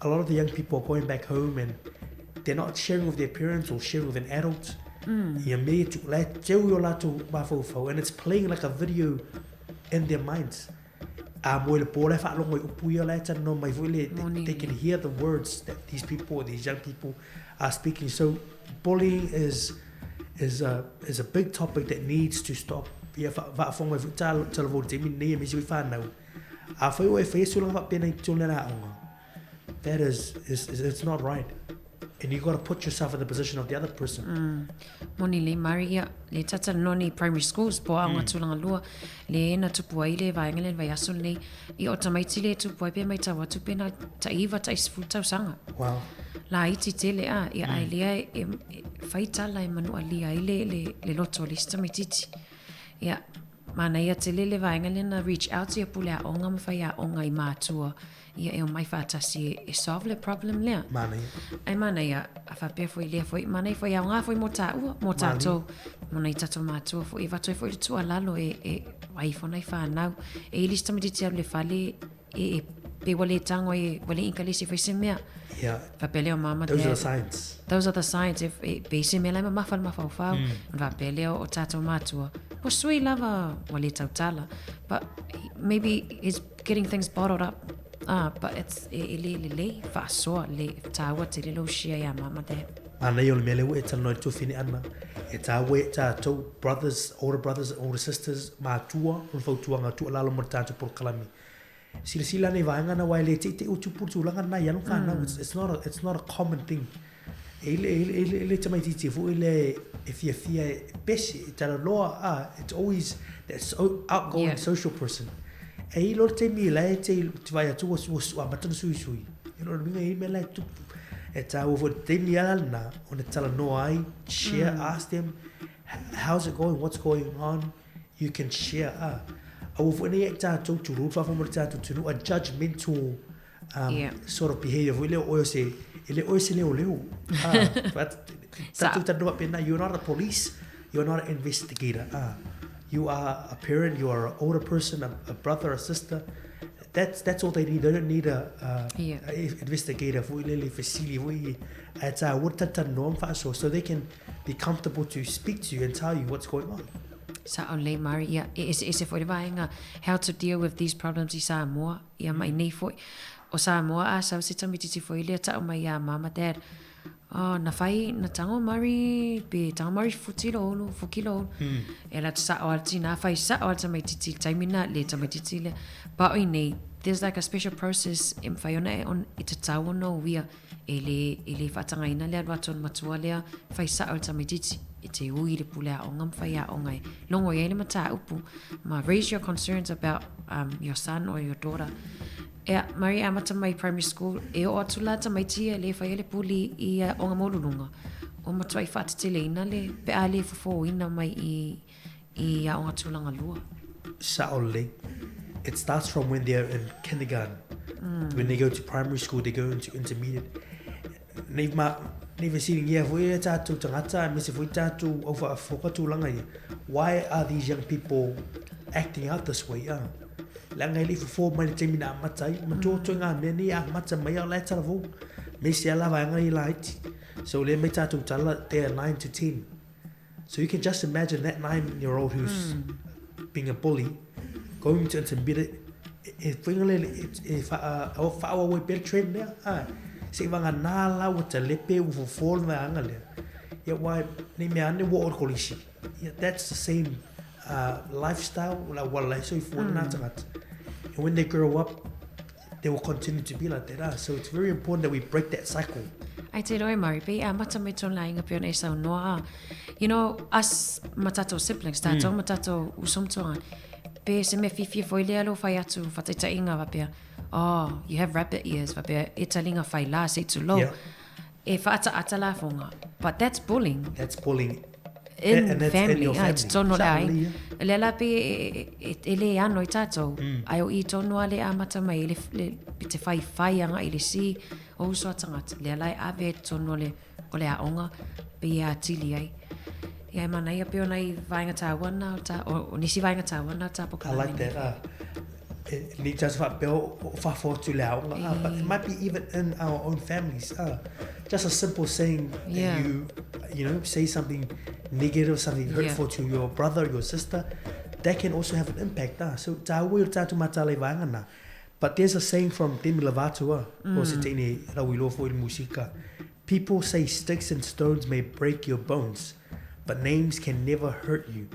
a lot of the young people are going back home and they're not sharing with their parents or sharing with an adult. And it's playing like a video in their minds. They can hear the words that these young people are speaking. So bullying is a big topic that needs to stop. That is it's not right. And you got to put yourself in the position of the other person. Moni le Maria le tata noni primary schools po anga tulanga lua le na tapua'i le vaenga le vaiaso le I o tamaiti le tapua'i pe mai tawa tu pe na taiva taisfu tausanga. Wow. La iti tele ia ai lea e faitala e manu alia I le loto le stamititi. Ia mana ia tele le vaenga le na reach out ia pule a onga mawhai a onga I mātua. Ia e o mai whaatasi e solve le problem lea. Mana ia. Ai mana ia, a whapea fwoi lea fwoi, mana I fwoi au ngā fwoi mō tātou, mōna I tatou mātua fwoi, e watoi fwoi le tua lalo e waifo nei whanau, e ilis tamititi au le whale, e pe wale tango e wale inkalisi fwoi se mea. Yeah. Whapea leo mama. Those are the signs. Those are the signs. If pe se mea lai ma mawhal mawhau, whapea leo o tātou mātua. O sui lava wale tautala, but maybe he's getting things bottled up. But it's le fasoa le tawa te le lo shia ya mama de. Ana yo le mele we tala no tu fini ana. E tawe to brothers, older sisters, ma tua, un fo tua nga tu ala lo mortanto por kalami. Sila ne vaanga na wai le te utu putu langa na ya no kana. It's not a common thing. Ele te mai titi fu ele if you besi tala loa it's always that outgoing social person. E lor te mi lai te vai atu o matana sui. You know what I mean? E me lai tu. E ta o te mi ala na on e tala no ai share, ask them how's it going, what's going on. You can share. O fu ne ta tu ru fa mo ta tu a judgmental sort of behavior. Ele o se leo. But ta no pena you're not a police, you're not an investigator. You are a parent, you are an older person, a brother, a sister. That's all they need. They don't need a investigator so they can be comfortable to speak to you and tell you what's going on. Sa'olei Mari, ia e se foi vaenga how to deal with these problems I Samoa. Ia mai nei foi o Samoa a sa se tamititi foi le ta o mai a mama dad. Na fai na tango Mari pe tango Mari fukilo. Ela sa alti na fai sa alta mai titi taimina le tamititi le. But nei there's like a special process in faiona on itatawo no via ele fatanga ina le waton matua le fai sa alta mai titi. Ite ui le pulea o ngam fai a o ngai. Longo ia le mata upu. Ma raise your concerns about your son or your daughter. Ea, Mari amata mai primary school, e o atula ta mai tia le fai le puli I o ngā molulunga. O matuai whatatele ina le, pe a le fufo ina mai I a o ngā tulanga lua. Sa'ole. It starts from when they're in kindergarten. When they go to primary school, they go into intermediate. Never seen here for tatu tangata, Mr. Fuitatu over a fokatulanga. Why are these young people acting out this way? Langai li for 4 months na matai, matoto nga meni a mata mai la tala me se ala va ngai light. So le me tatu tala they are 9 to 10. So you can just imagine that 9-year-old who's being a bully going to intermediate if we build trend there. Se vanga na la o te lepe o fo na anga le. ia wai ni me ane wo o kolisi. Yeah, that's the same lifestyle la wala so if one not and when they grow up they will continue to be like that. So it's very important that we break that cycle. Ai te roi mari pe a mata me ton lainga pe ona sa noa. You know, us matato siblings, tato matato usomtoa. Pe se me fifi foi le alo fai atu fateta inga va pe. Oh, you have rabbit ears va pe etalinga fai la se tu lo. E fata atala fonga. But that's bullying. That's bullying. In and family, in it's tono lai. Exactly, Le la pe ele ano tato. Ai o I tono ale a mata mai le te fai anga ile si o so tangata. Le lai ave tono le ole a onga pe a tili ai. Ia mana ia pe ona I vainga tawana o nisi vainga tawana ta po. I like that. Ni just fa peo fa for to le onga, but it might be even in our own families. Just a simple saying that you know, say something negative, something hurtful to your brother, your sister, that can also have an impact. So but there's a saying from Demi Lovato, people say sticks and stones may break your bones, but names can never hurt you.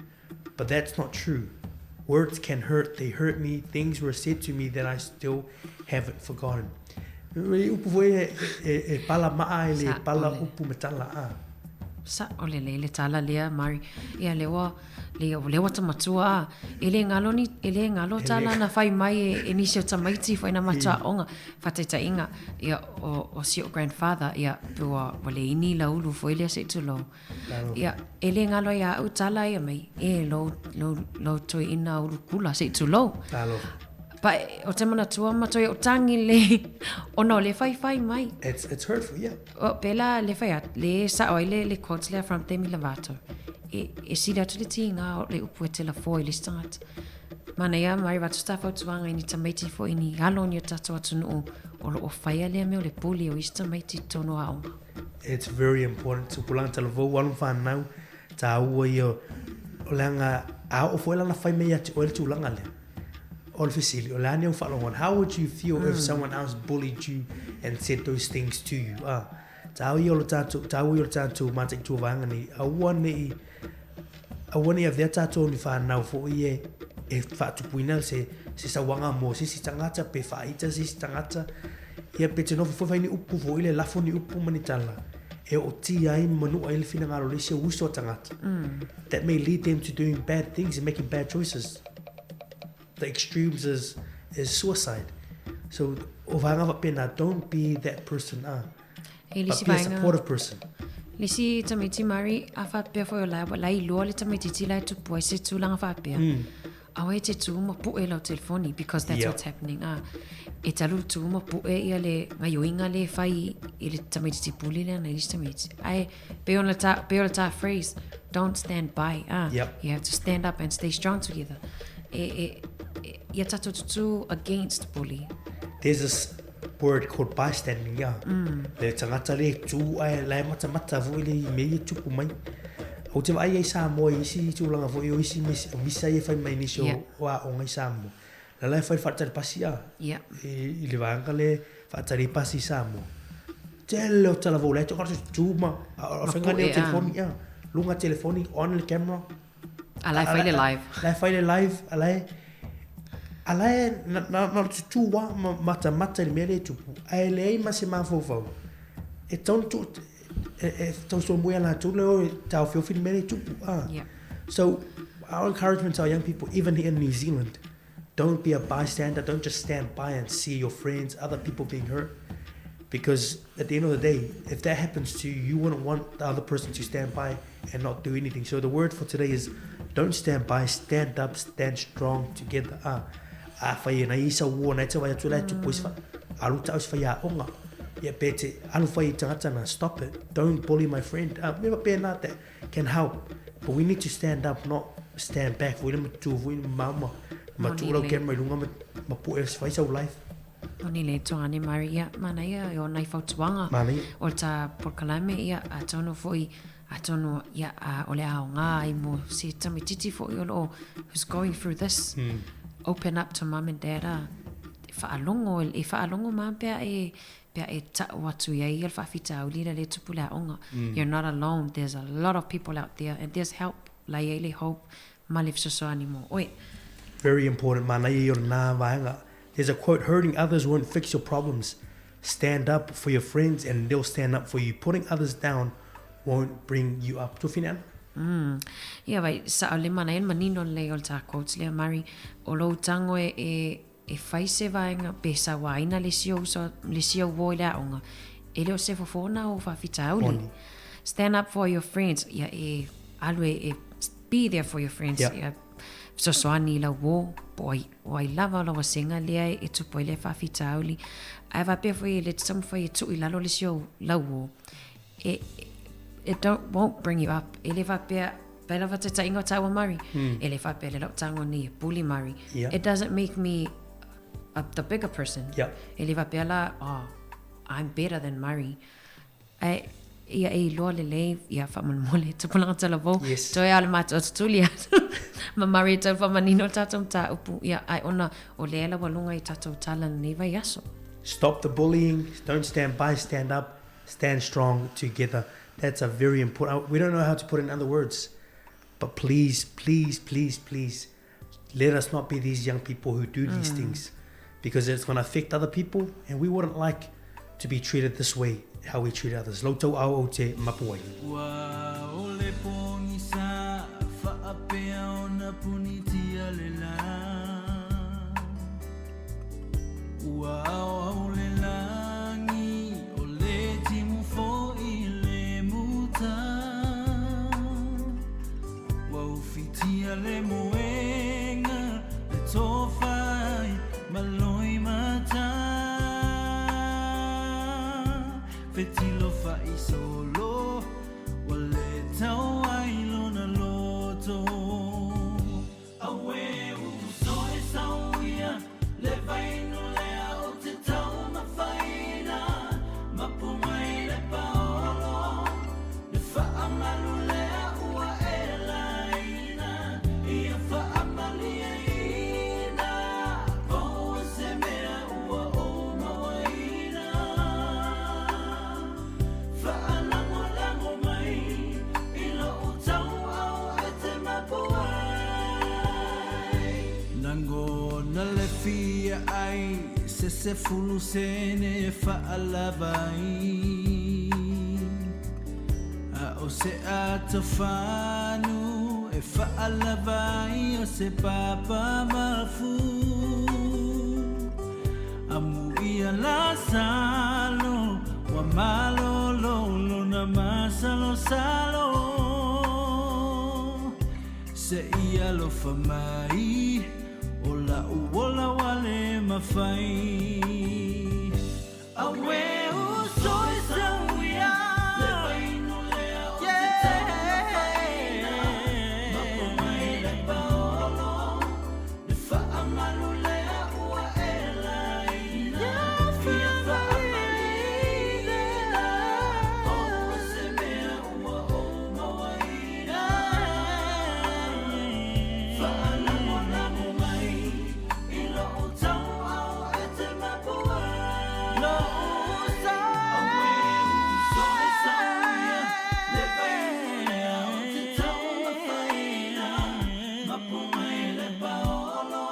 But that's not true. Words can hurt, they hurt me, things were said to me that I still haven't forgotten. Pala maa le pala upu metala Sa ole le tala lea mari ia lewa tamatua ele ngalo tala na fai mai e nisi o tamaiti fai na mata onga fateta inga ia o si o grandfather ia pua wale ini la ulu foi le se tulo ia ele ngalo ia u tala ia mai e lo toi ina ulu kula se tulo pa o te mana tua matoi o tangi le ono le fai mai. It's hurtful, yeah. O pela le fai at le sa oile le quotes le from Demi Lovato. E sila tu le tinga o le upu e te la foi le stangat. Mana ia mai watu staff o tuanga ini tamaiti fo ini halo ni o tato atunu o lo o fai le me o le puli o ista maiti tono a onga. It's very important to pulang tala vo walum fan now ta ua yo o langa a o foi lana fai me ya o le tulanga le. How would you feel if someone else bullied you and said those things to you? I want to have that tattoo ni fa now for ye if fa tu puina se sa wanga mo se tangata pe fa ita se tangata ia pe te no fo fa ni upu fo ile la fo ni upu manitala e o ti ai manu ai le fina ngalo le se uso tangata that may lead them to doing bad things and making bad choices. The extremes is suicide. So don't be that person. But be a supportive person. Lisi tamiti mari afa pe fo la lo le tamiti ti la tu po se tu langa fa pe. Awe te tu mo pu e lo telefoni because that's what's happening. E talu tu mo pu e ia le ngayoinga le fai ile tamiti ti puli le na ile tamiti. Ai pe on ta phrase don't stand by. You have to stand up and stay strong together. Against bully. There's this word called bystanding. Le tangata le tu ai lai mata vo ile me tupu mai. O te ai Samoa isi tu langa vo yo isi misa e fai mai ni so wa o ngai Samoa. La lai fai fatar pasia. Ile vanga le fatar pasi Samoa. Tele o tala vo le to tu ma. A fenga le telefoni lunga telefoni on le camera. Alai fai le live. Alai fai le live, alai na tu wa mata le mere tu. Ai le ma se ma fo. E ton tu e ton so mo la tu le ta fio fin mere tu. So our encouragement to our young people, even here in New Zealand, don't be a bystander. Don't just stand by and see your friends, other people being hurt. Because at the end of the day, if that happens to you, you wouldn't want the other person to stand by and not do anything. So the word for today is don't stand by, stand up, stand strong together. Fai na isa wo na te vai tu la tu pois fa. Alu ta os fai a onga. Ya pete alu fai tangata na stop it. Don't bully my friend. Me pe na that can help. But we need to stand up, not stand back. We need to mama. Ma tu lo ken mai lunga ma pu es fai so life. Oni le tonga ni Maria mana ia o nai fautuanga o ta porkalame ia atono foi atono ia o le aonga I mo se tamititi foi o who's going through this. Open up to mum and dad whaalongo, whaalongo maa pia ta watu ia i whawhita uli le tupu le onga. You're not alone. There's a lot of people out there and there's help. Lai ele hope malif sosoani mo. Oi. Very important, man. There's a quote, hurting others won't fix your problems. Stand up for your friends and they'll stand up for you. Putting others down won't bring you up. Tu finan? Ia vai, sa o le mana en manino le o ta quotes le mari o lo tango e whaise vaenga pe sa waina le sio voi la onga. E leo se fofona o whawhita auli. Stand up for your friends. Ia e alwe be there for your friends. Ia so soani la wo boy wai lava la wasenga le e tupo le whawhita auli. Ai va pe foi le tsam foi tu I lalo le sio la wo. It won't bring you up. Ele va pe pela va te ingo tawa mari. Ele va pe le lo tango ni bully mari. It doesn't make me the bigger person. Ele va pe la I'm better than Mari. Ia lo le ia fa mon mole te pula tala vo. To ia le mat tulia. Ma Mari te fa manino tatum ta upu ia ai ona o le la walunga I tatou tala ni vai yaso. Stop the bullying. Don't stand by. Stand up. Stand strong together. That's a very important. We don't know how to put it in other words, but please, please, please, please, let us not be these young people who do these things, because it's going to affect other people, and we wouldn't like to be treated this way, how we treat others. Loto au o te mapuai. Wa ole pongi sa fa apea ona punitia lela. Wa ole langi ole timu fo ile muta. Wa ufitia le moenga le tofai maloi mata. Fetilo fa isolo wale tau ailo na loto. Awe uso e sauia le vaino le au te tau mafaina. Mapumai le paolo le fa amalu le ua e laina. Ia fa amali e ina. Vau se mea ua o mawaina. Fia ai se fulu sene fa alavai a o se atofanu e fa alavai o se papa mafu amu ia la salo wa malo lo na masalo salo se ia lo famai ola uola wale mafai. Awe uso isawia le vaino lea o te tau mafaina. Mapomai le paolo le fa amalu lea ua e laina. Ia fa amalina o se mea ua o mawaina. Fa alamo namo mai ilo o tau au e te mapua. Lo usa awe uso e sauia le vaina o te tau mafaina. Mapumai le paolo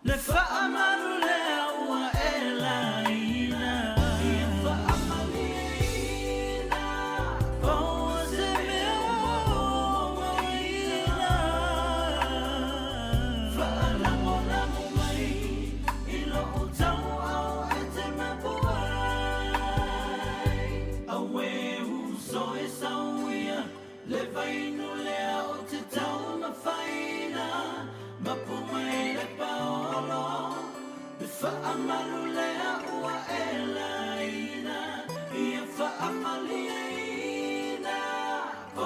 le fa amalu lea ua e laina. Ia fa amalina o se mea ua o mawaina. Fa alamo namo mai ilo o tau au e te mapuai. Awe uso e sauia le vainu lea o te tau mafaina. Mapumai le paolo le fa amalu lea ua e laina. Ia fa amaliaina o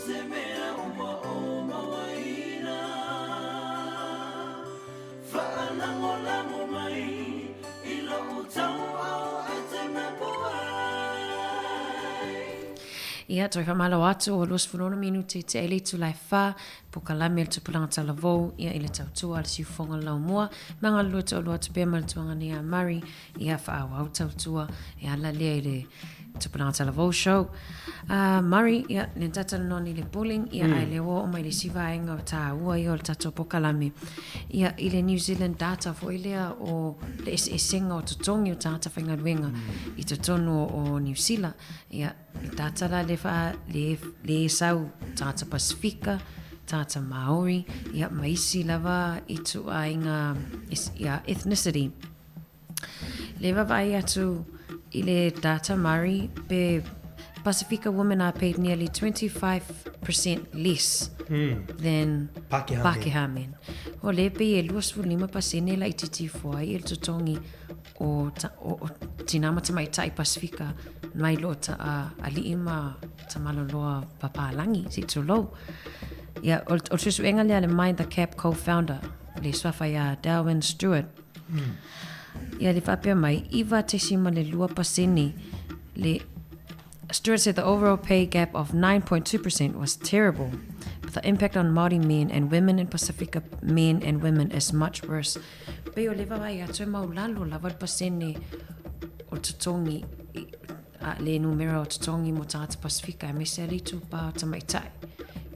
se mea ua o mawaina. Fa alango lango mai ilo o tau au e te mapuai. Ia, toi whamalo atu o los whanona minute te ele tu lai wha, po kalame le tupulanga talavou, ia ile tautua le siufonga lau mua, manga lua te olua te bema le tuanga ni a Murray, ia wha au tautua, ia la lea ile tupulanga talavou show. Murray, ia, ne tata noni le bullying, ia ai le wo o mai le sivaenga o tā ua i o le tato po kalame. Ia ile New Zealand data fo ilea o le esenga o tutongi o tata whaingaruenga i tutonu o New Zealand. Ia, data la le sau tata Pasifika, tata Maori, ia maisi lava i tu a inga ethnicity. Leva vai atu i le data Maori, pe Pasifika women are paid nearly 25% less than Pakeha men. O le pe e 25% la i titi fua i el tutongi o tinama tamai tai Pasifika mai lo ta ali ima tamaloloa papalangi si tulo. Ia o tusu enga le Mind the Cap co-founder le swafa ia Darwin Stewart. Ia le whapea mai iwa te sima le 2% le Stewart said the overall pay gap of 9.2% was terrible, but the impact on Māori men and women in Pacifica men and women is much worse. Peo lewa vai atu maulalo lawal pasene o tutongi le numero o tutongi mo tangata Pacifica e mese ali tu pa tamaitai.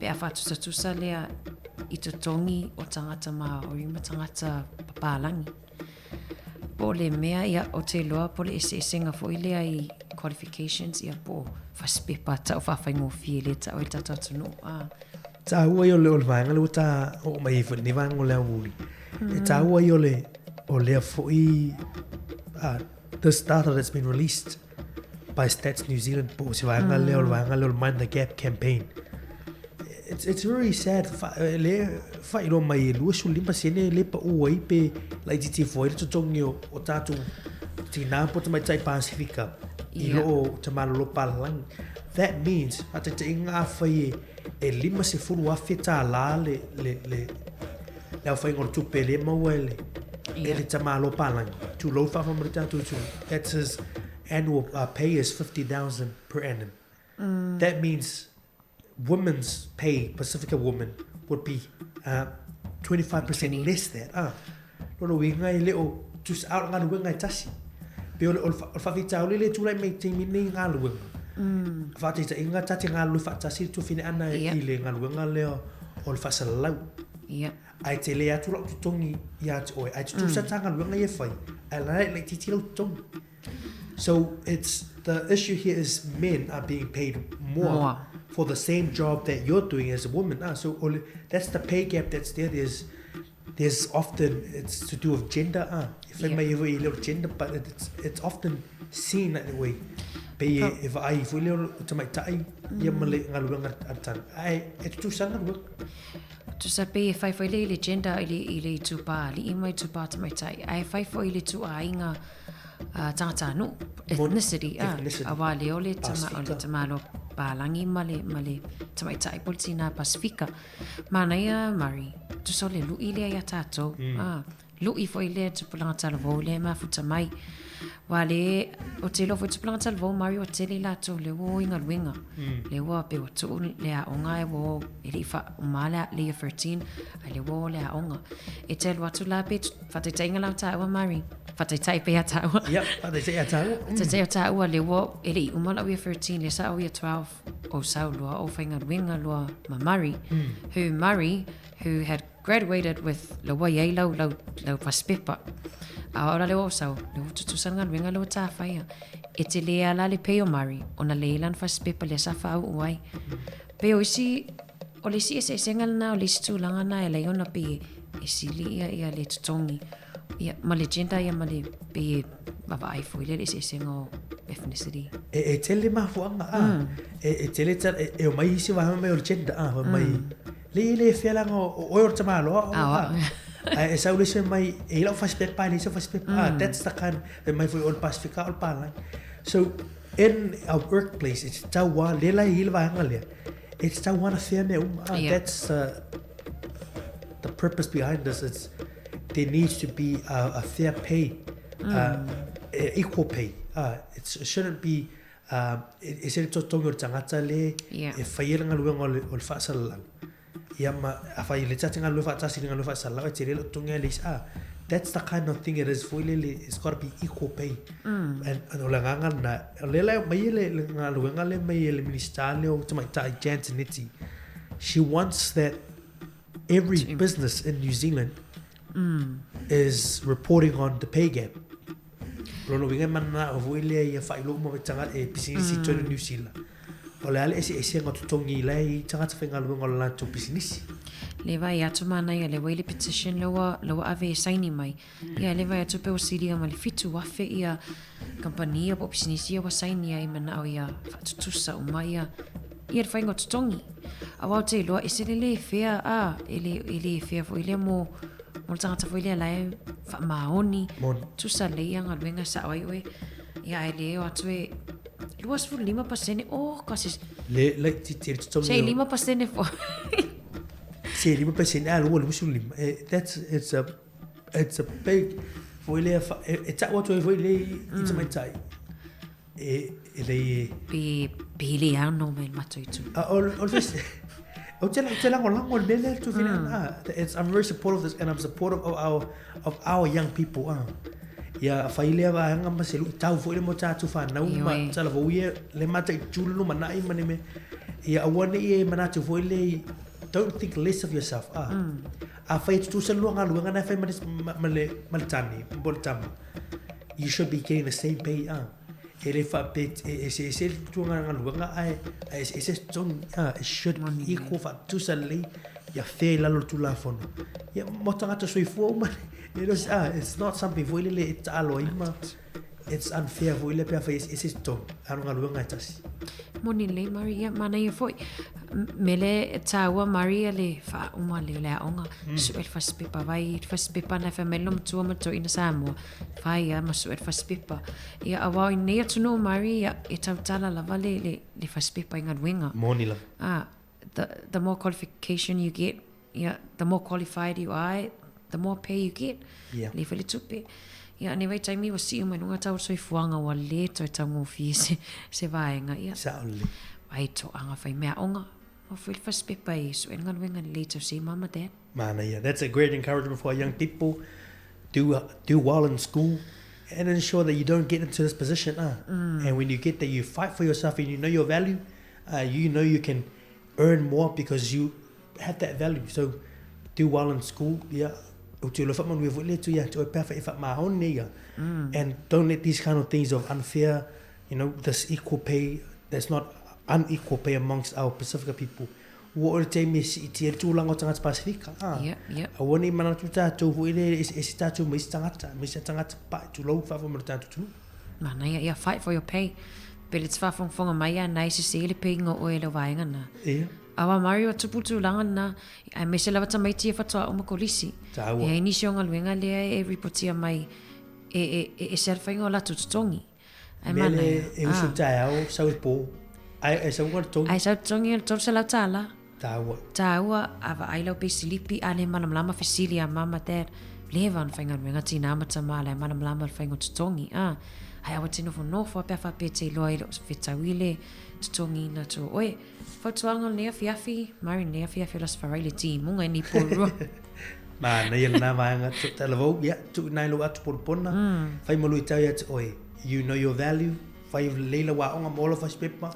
Pe a whatu tusa lea i tutongi o tangata Māori ma tangata papalangi. Po le mea ia o te loa po le esenga fo i lea i qualifications ia po whaspepa tau whawhaingo fie le tau e tata tunu. Ta ua i o le olvaenga le ta o mai i ni vango lea nguli. E ta ua i o lea fo i this data that's been released by Stats New Zealand po si vaenga le olvaenga le Mind the Gap campaign. It's very sad. Le fai lo mai lua sulimpa sene le pa ua i pe lai titi foi le tutongi o tatu tina po tamai tai Pasifika i lo tamalo palang. That means ata te inga fai e lima se furu afe ta la le au fai ngor tupe le mawele e le tamalo palang tu lo fa famrita tu that's his annual pay is 50,000 per annum. That means women's pay, Pacifica women, would be 25% less than. No, we ngai leo just out ngā luenga e tasi. Pe o whawhita o le tūrai mei te mini ngā luenga. Whawhita i ngā tati ngā luenga whaatasi tu whine ana i le ngā luenga leo o le whasalau. Ai te le atu lau tutongi i atu oe. Ai tu sa ngā luenga i e whai. Ai lai le titi lau tutongi. So the issue here is men are being paid more for the same job that you're doing as a woman. So that's the pay gap that's there. There's often it's to do with gender. If I may have a little gender, but it's often seen that way. If I fully to my tie, yamale ngalunga atan. It's too sangal. Tu sape fai foi le gender ile tupa li imai tupa to my tie. I fai foi ile tu ainga tangata no ethnicity awa leo le tamalo palangi male tamai tai politina Pasifika mana ia Murray tu so le lu ile ia tato lu I foi le tupulanga talavo le mafuta mai wale o te lo foi tupulanga talavo Murray o te le lato le wo inga luenga le wo pe o tu le a onga e wo ele fa umala le 13 le wo le a onga e te lo atu la pe fate tainga la ta wa Murray fate tai pe ata wa fate tai ata te te ata wa le wo ele umala we 13 le sa we 12 o saulua o fainga luenga loa ma Murray who had graduated with lo wa ye lo paspepa ora le o sau le tu sanga luenga lo ta faia e te le ala le peo Murray ona le lan paspepa le sa fa uai peo isi o le si ese sengal na o le stu langa na le ona pe e sili ia le tutongi ia ma le gender ia ma le pe baba ai foi le ese sengo ethnicity e tele ma fuanga e tele e o mai si va mai o gender mai le fiala o o tamalo e sa ule se mai e lo fast pepa ni so fast pepa that's the kind that mai foi on Pacifica al pala so in our workplace it's tawa le la hilva ngale it's tawa na feme that's the purpose behind this is there needs to be a fair pay equal pay it shouldn't be e se to tongi o tangata le e whaira ngā luenga o le whaasalau. Ia ma a whai le tati ngā lue whaatasi ngā lue whaasalau e te relo tongi a le that's the kind of thing it is for it's got to be equal pay. And o le nganga na le mai le ngā luenga le mai le minister le o tamai tai Janseniti. She wants that every business in New Zealand is reporting on the pay gap. Rono winga mana o voile ia fai lo mo tanga e business to New Zealand. O le ale ese ngatu tongi lai tanga te whenga luenga o la to business. Le vai atu mana ia le waile petition loa ave saini mai. Ia le vai atu pe o siria ma le fitu wafe ia kampania po business ia wa saini ia mana o ia fatutusa o mai ia le whainga tutongi. A wau te loa ese le fea ele fea fo ile mo tangata fo ile lai fa maoni tusa le ia ngā luenga sa oi oe ia ele o atu e luas fu 5% kasi le te tutongi sei 5% fo sei 5% alua le musu 5 it's a big fo ile it's a watu fo ile it's my tai ele Billy no me matoitu. I'm very supportive of this, and I'm supportive of our young people. Ya faile va hanga maselu tau fo ile mo tatu fa na uma tala vo ye le mata chulu mana I manime ya awone ye mana tu fo ile don't think less of yourself. A fa tu se luanga na fa male boltama. You should be getting the same pay. Ele fa pet ese tuanga luanga ai ese ton should equal fa tu sali ya fe la lo tu la fono ya motanga to soi fo man it's not something for ile it's aloima it's unfair for ile pe fa ese ton anu luanga tasi moni le Maria mana ye foi mele tawa Maria le fa uma le onga so el fa spipa vai fa spipa na fa melom tu mo to ina Samoa fa ya ma so el fa spipa ya awa ne to no Maria tala la vale le fa spipa inga winga moni la the more qualification you get the more qualified you are the more pay you get le fa le tupe ya ne vai taimi wa si mo nga tau soi fuanga wa le to tango fi se vai nga ya sauli ai to anga fai mea onga o fil fa spipa so en ngan wenga le to see mama dad mana that's a great encouragement for young people. Do well in school and ensure that you don't get into this position and when you get there you fight for yourself and you know your value. You know you can earn more because you have that value, so do well in school and don't let these kind of things of unfair, this equal pay, there's not unequal pay amongst our Pacifica people. What te me si te tūlanga o tangata Pacifica. Awani mana tu tātou hu ele esi tātou me si tangata pa tu lau whawha mara tātou tunu. Mana ia fight for your pay. But it's whawhonga mai a nai se ele pay ngā o ele wainga na. Awa Mario tuputu langa na ai me se lava tamaiti e whatoa o makolisi. E inisi o ngā luenga lea e ripotia mai e serwhainga o latu tutongi. Mele e usu tae au sau e pō. Ai sau ngā tutongi. Ai sau tutongi e tau se lau tāla. Tāua. Ava ai lau pe silipi ane manamlama fesili a mama dad. Lewa an whainga luenga tina amata maa lai manamlama whainga tutongi. Ai awa tino whanofo a pia whapete loa i lo whetawile tutongi na to. Oe, whautuanga nea fiafi, mari nea fiafi las wharaile ti munga ni pōrua. Mana ia nā maanga tala vau, tu nai lo atu porpona. Whai malu i tau ia te oe, you know your value. Whai leila wa onga mola whaspepa.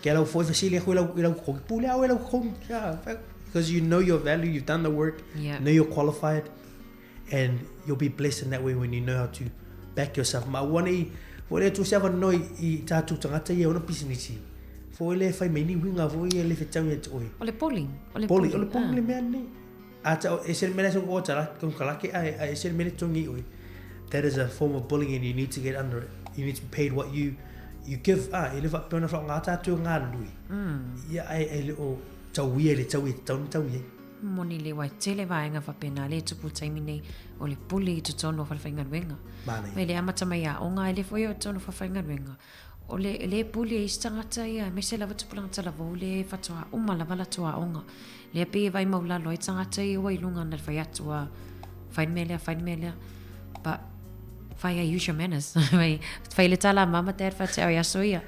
Kia lau fwoi whasili a hui lau koki pule au e lau koki. Because you know your value, you've done the work, know you're qualified, and you'll be blessed in that way when you know how to back yourself. Ma wani, wale tu sewa noi I tātou tangata ia ona pisinisi. Fo ele whai meni winga fo ele whetau ia te oe. Ole polling. Ole polling le mea nei. Ata e sere mele song ota la, kong kalake ai e sere mele tongi oe. That is a form of bullying and you need to get under it. You need to be paid what you give. Ele wha peona wha ngā tātou ngā lui. Ia ai le o tau ia le tau ia. Moni le wai tele vaenga whapena le tupu taimi nei o le puli I tutono whawhainga ruenga. Me le amata mai a onga ele fwoi o tutono whawhainga ruenga. O le puli e istangata ia, me se lava tupulanga talava o le whatoa uma lava la toa onga. Le pe vai maulalo I tangata I ua ilunga na whai atua whain melea. But whai use your manners. Whai le tala mama te ar whateo ia so ia.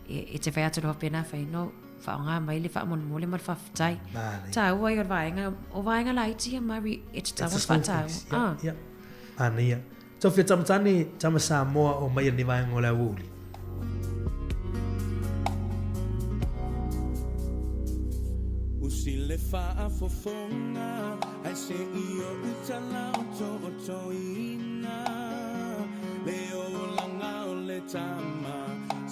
e te whai atu roa pena whai no whaonga mai le wha mon mole ma whaftai. Mane. Ta ua i o vaenga la iti a mari e te tawa whatau. Yeah. Ania. So fia tamatani tama Samoa o mai ni vai ngola uli. Usile faa fofonga ai se io utala o ina leo langa o le tama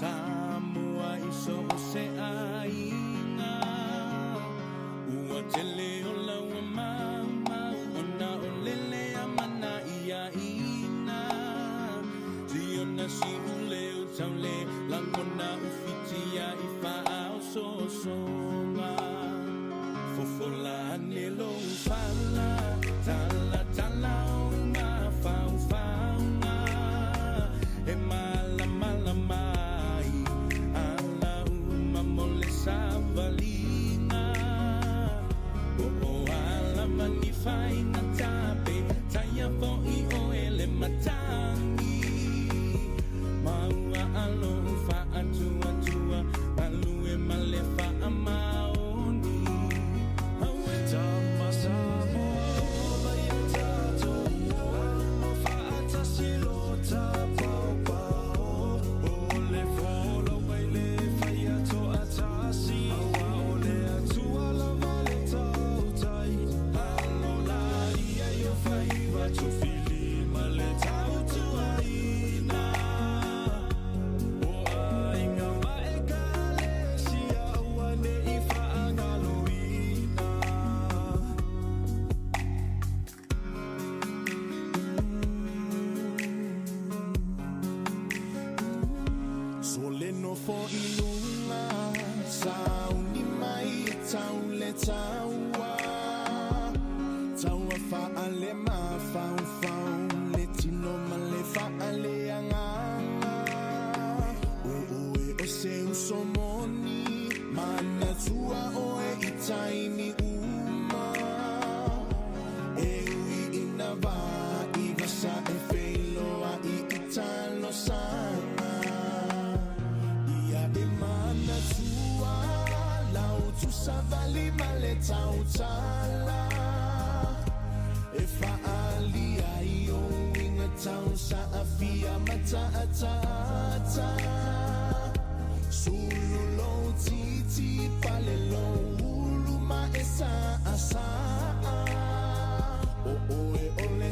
Samoa iso se aina ua te leo la ua mama ona o lele amana ia ina ziona si ule utaule langona ufitia ifa au songa Fofola nelo fala tala una fauna e mala mai ala uma mole savalina o ala mani fai na tape taya vo I o ele matangi maua alo fa atua alu e male fa amao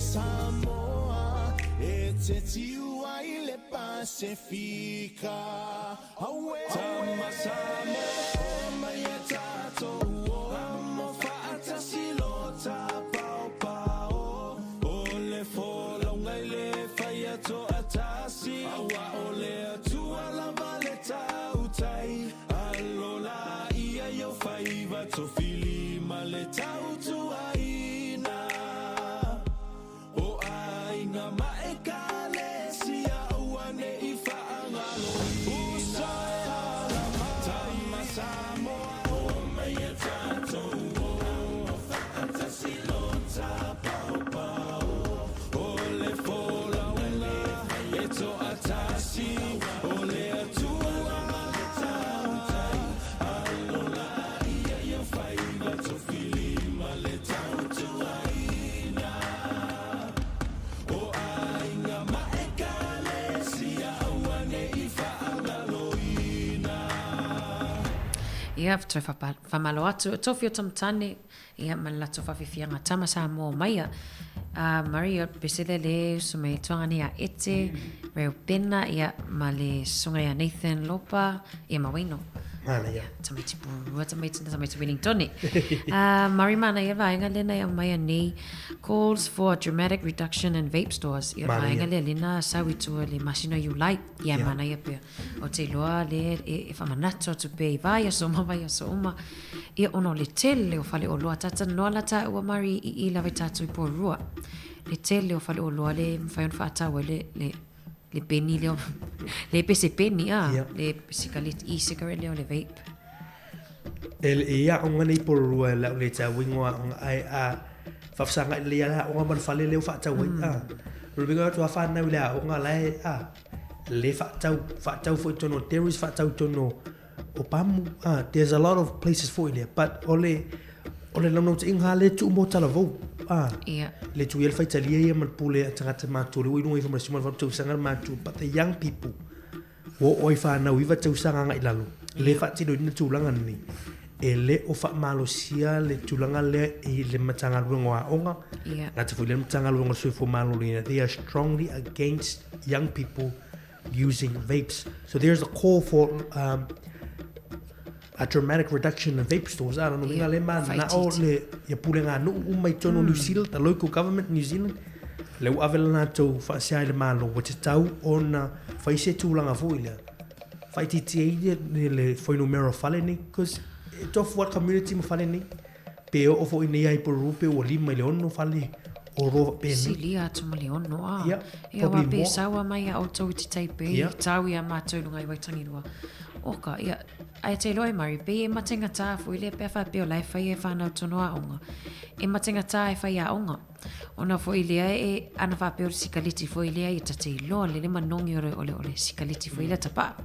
Samoa e te tiua I le Pasifika Aue Tama Samoa mai e tātou Amo whaata silota pao pao O le whola ngai le whai ato atasi Awa o le atua lava le tautai Alola ia yo whai wato fili ma le tautua ina Nga maekale siya uane ifa angalo Usay alama Tama Samoa O maya tato Ata silota pao pao Ole fola wala Eto atasi Ole atua Tautai Alola ia yo faiva Tofili male tautua Ia toi whamalo atu, tofi o tamtane, ia manla to whawhiwhianga tama Samoa maia. Maria besele le sume tuangani a ete, reo pena ia ma le sunga ia Nathan Lopa, ia mawino. Mana ia. Tamaiti purua, tamaiti Wellingtoni. Marimana ia vaenga lena ia maia nei calls for a dramatic reduction in vape stores. Ia vaenga le lena sawitua le masino you like. Ia mana ia pia. O te loa le e whamanato tu pe vai so uma. Ia ono le tele o fale o loa tata noa la ta ua mari I lawe tatu I porua. Le tele o fale o loa le mwhaion whaatawa le penny leo le pese penny le cigarette e-cigarette leo le vape ia onga nei porua la le ta wingoa onga ai a fafsanga le ala onga man fale leo fa ta wi a rubinga to fa na wila onga lai a le whaatau fo tono Terry's whaatau tono o pamu. There's a lot of places for it there, but ole lamno te inga le tu mo tala vo. Le tu el faita lia man pule atangata matu le winu ifa masuma fa tu sanga matu, but the young people wo oi fa na wiva tu sanga ngai lalu. Le faati do ni tu langa ni. Ele o fa malosia le tulanga le le matanga lunga onga na te le matanga lunga so for malolina. They are strongly against young people using vapes. So there's a call for a dramatic reduction in vape stores. I don't know. Le man na o le ya pulenga no mai tono New Zealand, the local government New Zealand. Le avela to fa sia le malo which is tau on fa ise tulanga foila. Fa titi le foi numero faleni because tof what community mo fale ni pe o fo ini ai por rupe o lima le ono fale o ro pe ni silia to mo le ono e wa pe sawa mai a auto ti taipe tau ia matou ngai wai tangi rua oka ia ai te loi mari pe e matenga ta fo ile pe fa pe o lai fai e fa na tono a onga e matenga ta e fai a onga ona fo ile e ana fa pe o sikaliti fo ile ai tate lo le manongi ole sikaliti fo ile tapa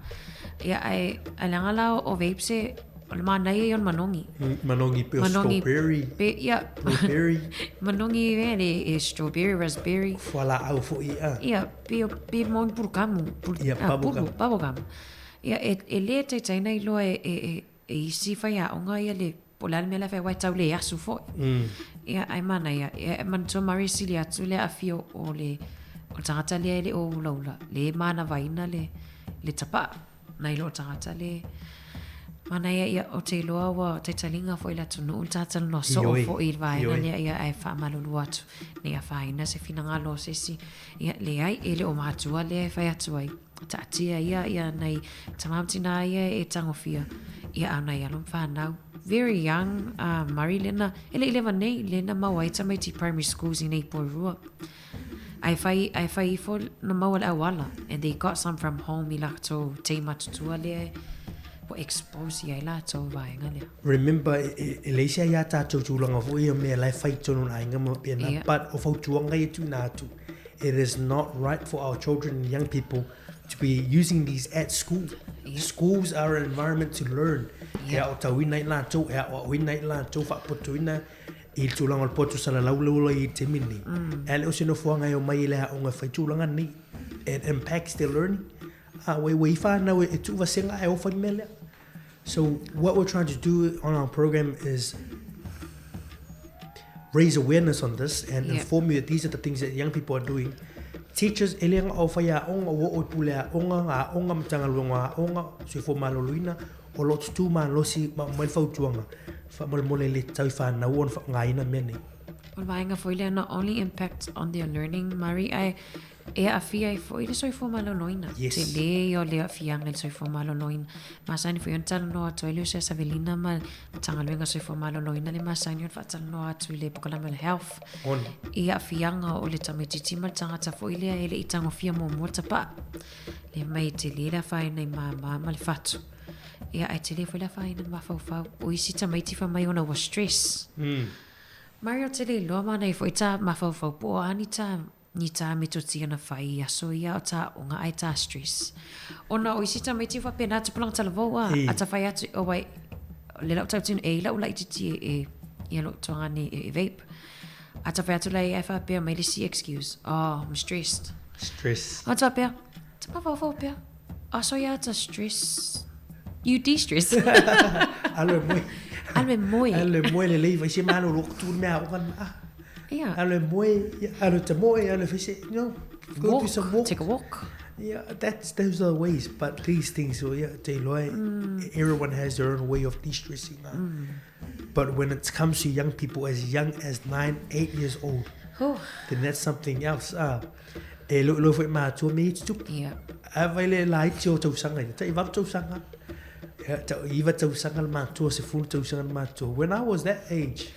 ia ai alanga o vape se o le mana ia on manongi pe strawberry pe ia blueberry manongi e strawberry raspberry fala au fo ia pe mon por camu babo camu ia e le te taina i lo e si fai a onga ia le polal me la fai wai tau le asu fo ia ai mana ia man to mari silia tu le afio o le o tangata le o laula le mana vaina le tapa nai lo tangata le mana ia o te loa wa te talinga fo ila tunu un tatal no so fo il vai na ia ai fa malulu atu ne ia fa ina se finanga lo se si ia le ai ele o matua le fa atu ai tatia ia nei tamamtina ia e tangofia ia ana ia lom fa now very young Marilena ele 11 nei lena mawai tamai ti primary schools in Aporua I fai for no mawal awala and they got some from home ilakto te matutua le po expose ia la to vai ngale remember Elisha ya ta to tulanga vo ia me lai fight to no ainga mo pena but of tuanga i tu na tu it is not right for our children and young people to be using these at school. Schools are an environment to learn ya o tawina la to ya o wina la to fa potuina il tulanga al potu sala laulu i temini ele o sino fuanga o mai le o nga fai tulanga ni it impacts their learning we find now it tu va senga e o fa mele. So what we're trying to do on our program is raise awareness on this and inform you that these are the things that young people are doing. Teachers elenga o fa ya onga wo o pulea onga matanga lunga onga se fo maloluina o lot tu man losi mai fa tuanga fa mole le tau fa na won fa ngaina mene. Well, vainga fo ile not only impact on their learning Mari ai e afia fo ile soi fo maloloina te le o le afia ngal soi fo maloloina masani fo yontal no to ile se savelina mal tanga lenga soi fo maloloina le masani fa tal no atu ile pokola mal health e afia nga o le tametiti mal tanga ta fo ile ele itango fia mo mota pa le mai te le la fa nei mama mal fatu e ai te le fo la fa ina ma fa o isi tameti fa mai ona was stress Mario te le lo mana fo ita ma fa po anita ni ta me to tia na fai so ia ta onga ai ta stress ona o isita mai ti fa pena te plan tala voa ata fai atu o wai le la tau tin e la ula ti e lo tonga ni e vape ata fai atu lai fa pe mai si excuse I'm stressed ata pe te pa fa pe so ia ta stress you de-stress alme moi le leva si malo lo tu me a yeah. Ale te moe, ale fise, go do some walk. Take a walk. Yeah, those are the ways. But these things, te loe, everyone has their own way of de-stressing. But when it comes to young people as young as 9, 8 years old, then that's something else. Lo fai ma tu me tu. Yeah. Avele lai tio tau sanga, te iwa tau sanga. Iwa tau sanga ma tu se fun tau sanga ma tu. When I was that age.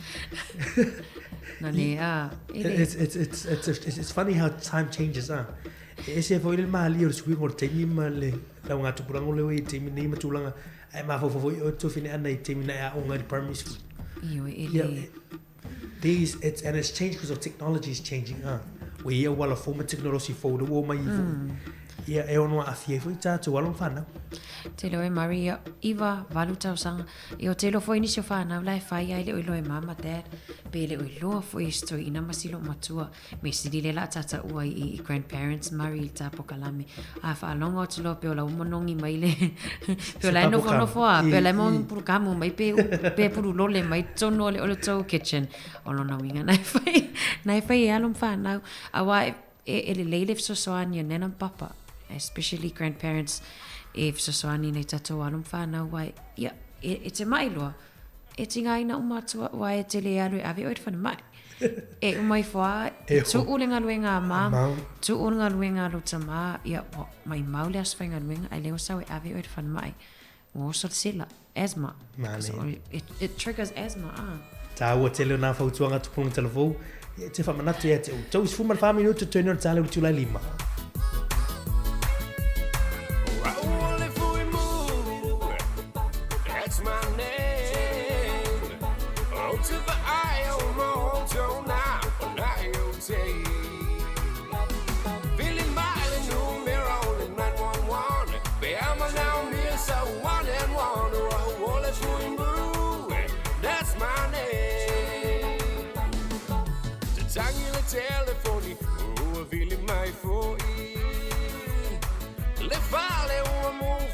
It's funny how time changes. Ese foi il mali o sui ngor temi male la nga tu pulang le we temi ni matulanga ai ma fo o to fine ana temi na o ngai primary school. It's changed because of technology is changing. We hear wala forma technology for the wo mai Ia e ono a fie fo tātou alon whanau. Te loe Maria, iwa walu tau sanga. I o te lo foi nisi o whanau lai whai ai le o loe mama dad. Pe le o loa foi stoi ina masilo matua. Me siri le la tata ua i grandparents Mari i tapo kalame. A whaalonga o te loa pe o la umonongi mai le. Pe o la eno fono foa. Pe o la emo puru kamu mai pe puru lole mai tono le o le tau kitchen. O lona winga nai whai. Nai whai e alon whanau. Awa e le leilef so soani o nenam papa. Especially grandparents. If sosoani nei tatou alum whanau wai, ia, e te mai loa. E te ngai na umatua wai e te le alu e awe oed whana mai. E umai whaa, tu ulenga luenga mam, tu ulenga luenga luta maa, ia, mai maule aswhainga luenga, ai leo sau e awe oed whana mai. O sort sila, asthma. It triggers asthma, Tā ua te leo nā whautuanga tupunga telefou, te whamanatu e te u. Tau isfuman whaminuta tēnei o tāle u tūlai 5. Telefoni, vili mai foi. Le fale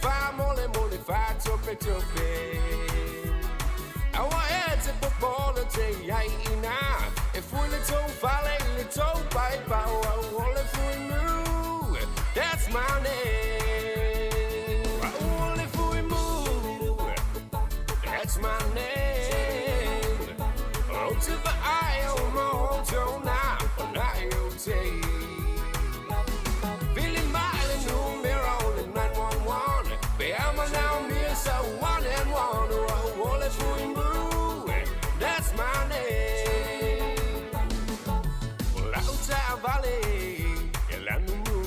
fa mole fa tope. Awa ete popolo te ai ina. E fui le to fale le to pai pa ole fui mu. That's my name. Ole fui mu. That's my name. Oh to the eye of my home now. Feeling mighty new mirror only 911. I'm now near so 1 and 1. Oh, let's move. That's my name. Lauta Valley, Elanu.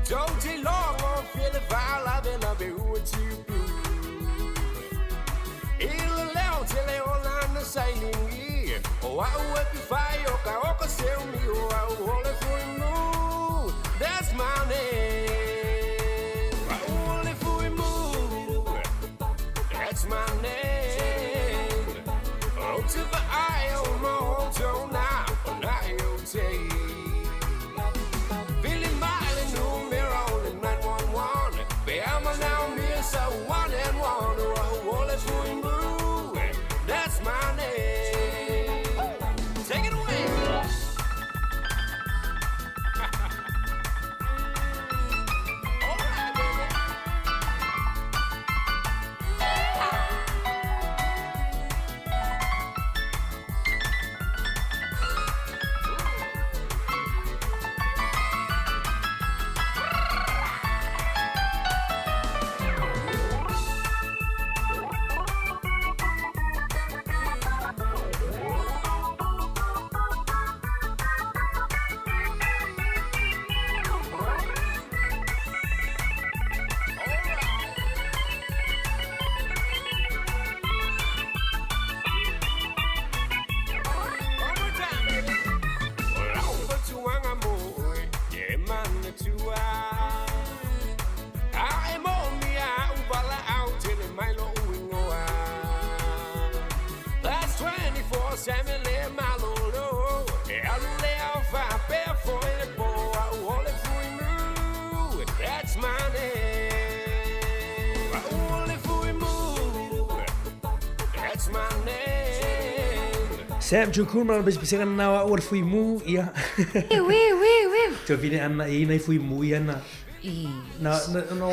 Don't you long feel the fire I've been with you. Il leo te le olanda sailing. Oh, I will be fire, Kaoka sell me, oh, I will let you know. That's my name. I will let you move. That's my name. Oh, to the eye of my hometown now, and I'll say. Feeling mighty new mirror only 911. I'm now near so 1 and 1. I will let you move. That's my name. Take it away. All right, baby. Sam Junkurman bes bisa kan nawa or fui mu ia. We. Te vine ana e nei fui mu ia na. Na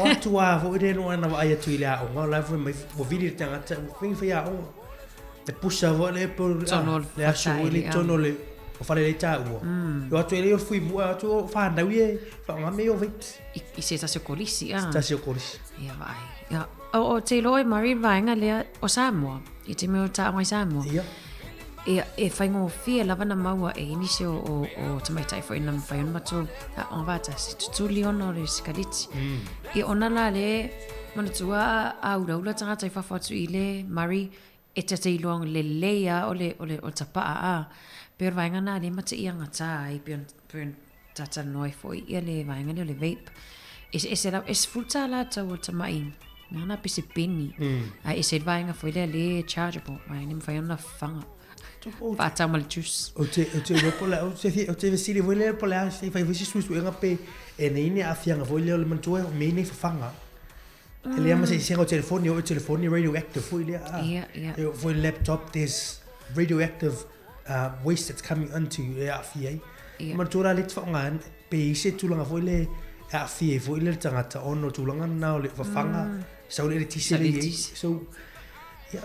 atua fo ide no ana vai atu ile a o la fui mai mo vini tanga fing fai a o. Te pusa vo le por le asu ile tono le o fare le ta o. Yo atu ile fui mu atu fa na wie fa nga me o vit. I se ta se kolisi a. Ta se kolisi. Ia vai. Ia o te loi Marie vainga le o Samoa. I te me o ta mai Samoa. Ia. E whaingo fia lava na maua e inisi o tamaitai fo ina mwhaion matu a onvata si tutuli ona o le sikariti. I ona la le manatua a uraula tangata i whawhatu i le Mari e tata i luang le leia o le tapaa a. Pero vainga na le mata i angata i pion tata noi foi ia le vainga le vape. Es futa la tau tamai. Ngana pisi penny. Se vainga foi le chargeable. Vainga ni fai ona fanga. Fata mal juice. O te pola o te vesili voi le pola se fai visi susu nga pe e nei ne afianga voi le mantua me ne fanga. Ele ama se o telefone radioactive foi le foi laptop there's radioactive waste that's coming onto afia. Mantua le fanga pe se tulanga foi le afia foi le tangata ono tulanga na le fanga. So le tiseli so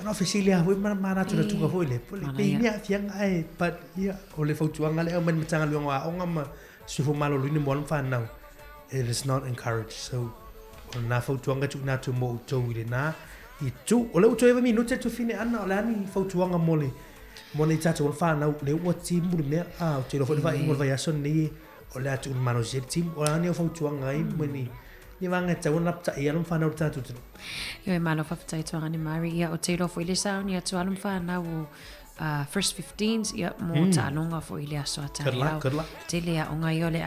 no fesilia voi mana tu tu voi le pe ia fiang ai but ia o le fautuanga le man matanga le nga onga ma su fo malo luni mo fa now it is not encouraged so na fautuanga tu na tu mo to ile na I tu o le tu eva minuto tu fine anna o la ni fautuanga mo le tatu fa now le o tim mu me o te lo fa ingol vai aso ni o le tu mano jet tim o la ni fautuanga ai mo ni vanga tau na pta ia lum fana tatu tu yo malo fa pta tu ngani mari ia o te lo fo ile sa ni atu alum fana o first 15s ia mo ta longa fo ile aso ata te le a onga yo le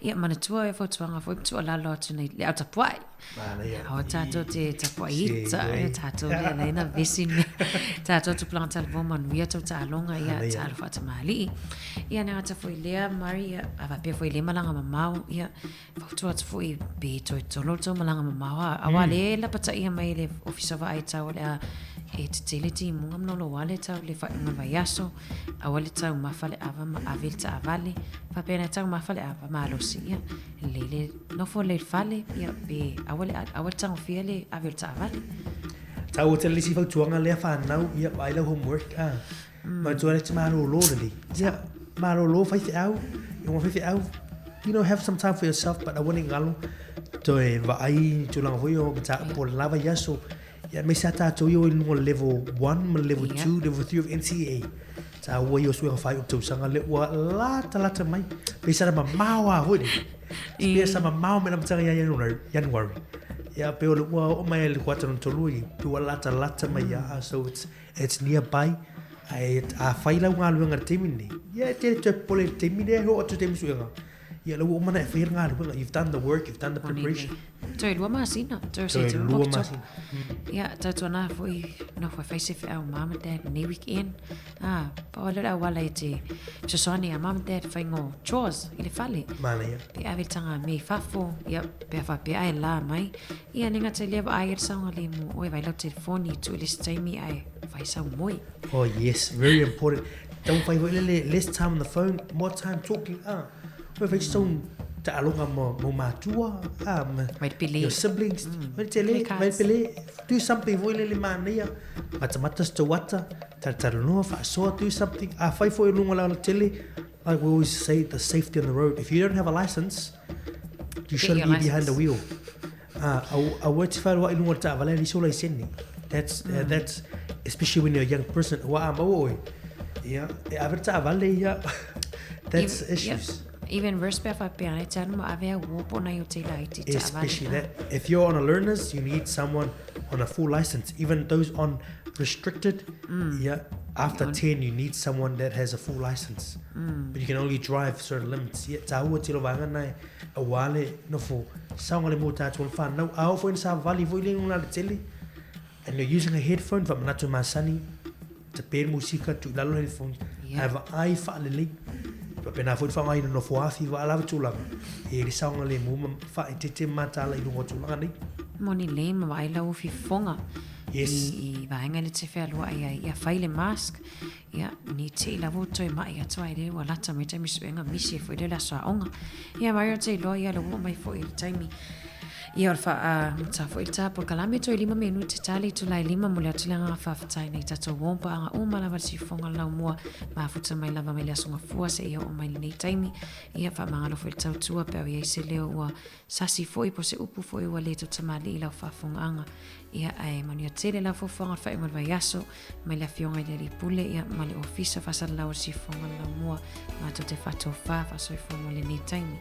ia mana tua e fo tuanga fo tu ala lo tu nei le tapua'i o tato te tapua'i tato le na visin tato tu planta vo man ia to ta longa ia ta fa ta mali ia na ta fo ile mari ava pe fo ile malanga mamau ia fo tu at fo I be to lo malanga mamau awale la pata ia mai le office of aita wala e te teleti munga mnolo wale tau le fa nga vaiaso awale tau mafale ava ma avel ta avale fa pena tau mafale ava ma losia le no fo le fale ia be awale tau fiele avel ta avale tau te le si fa tuanga le fa nau ia vai le homework ma tu le ma lo le ia ma lo fa te au you want to out you know have some time for yourself but I want ngalo to e vai tu lang hoyo ta por lava yaso ya me sa ta to yo in level 1 level 2 level 3 of NCA ta wo yo so fa up to sanga le wa la ta mai pe sa ma mawa hodi pe sa ma mawa me na tsanga ya January ya pe o wa o mai le 4 to lui tu la ta mai ya so it's nearby a faila ngalu ngartimini ya te pole timide ho to tem suenga ya lo mana fair ngalu you've done the work you've done the preparation toi lo masina toi se tu lo masina ya ta tu na foi no foi face if our mom and dad ni weekend pa wala wala te so soni a mom and dad faingo chores ile fale mana ya pe ave tanga me fafo ya pe fa pe ai la mai ya ninga te leva ai sa ngale mo oi vai lo telefoni tu le stay ai fai sa moi oh yes very important don't find less time on the phone more time talking we fai so ta alonga mo matua your siblings vai pele do something voi le mania mata sto wata ta no fa so do something fai foi lunga la tele like we always say the safety on the road if you don't have a license you shouldn't be behind the wheel I watch fa wa lunga ta vale li so lai senni that's especially when you're a young person wa oi yeah averta vale yeah that's issues even respect for parents and mo ave wo na yo te lai ti especially that if you're on a learners you need someone on a full license even those on restricted after 10 you need someone that has a full license but you can only drive certain limits ta wo ti lo vanga na awale no fo sangale mo ta tol fa no au fo in sa vali vo ile una tele and you're using a headphone from Nato Masani to play musica to lalo headphones have I fa le pena foi fa mai no foafi va la tula e ri saunga le mu fa te mata la ilu tula ni moni le ma vai la ufi fonga yes I va nga le te fa lo ai ia faile mask ia ni te la voto mai ia toi le wala ta me te mi swenga misi foi de la sa onga ia mai te lo ia lo mai foi time ia fa ta foi ta por kalame to 5 minuti tali tu lai 5 mole tu langa fa fa nei ta to wompa anga o mala va si fonga la mo ma futa mai lava mai la songa fua se ia o mai nei time ia fa mangalo foi ta tu pe ia se leo wa sasi foi po se upu foi wa le to tamali la fa fonga anga ia ai mania tele la fo fonga fa mo va yaso mai la fionga de pule ia male office fa sa la o si fonga la mo ma to te fa to fa so fonga le nei time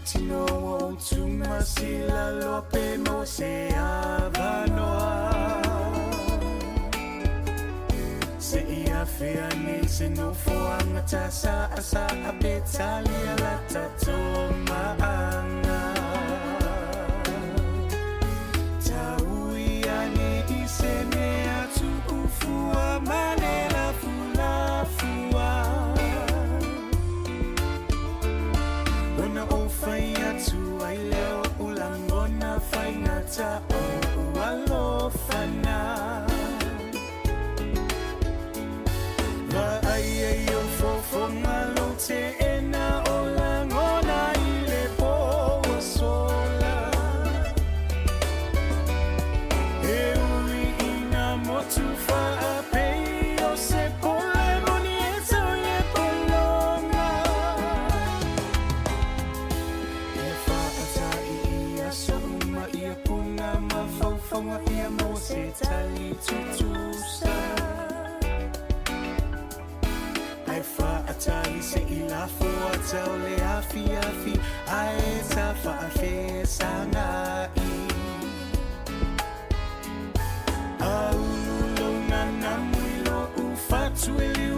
Tino to my sila loa pe mo se avanoa se ia fea ni se no foanga tasa asa a betali ala tato maanga taui ani i se ne atu ufua manela fula fua ona o fai atu ai leo ulangona fai ngata o ualo fana va ai ai o fofo ngalo te ena o langona i le po sola e ui ina motu fa a pei o se pole moni e tau e polonga e fa ata i a so uma i a puna ma faufaunga i a mo se tali tutusa ai fa atali se i la fo atau le afi afi ai ta fa a fe sana i au lo na na mui lo u fatu e liu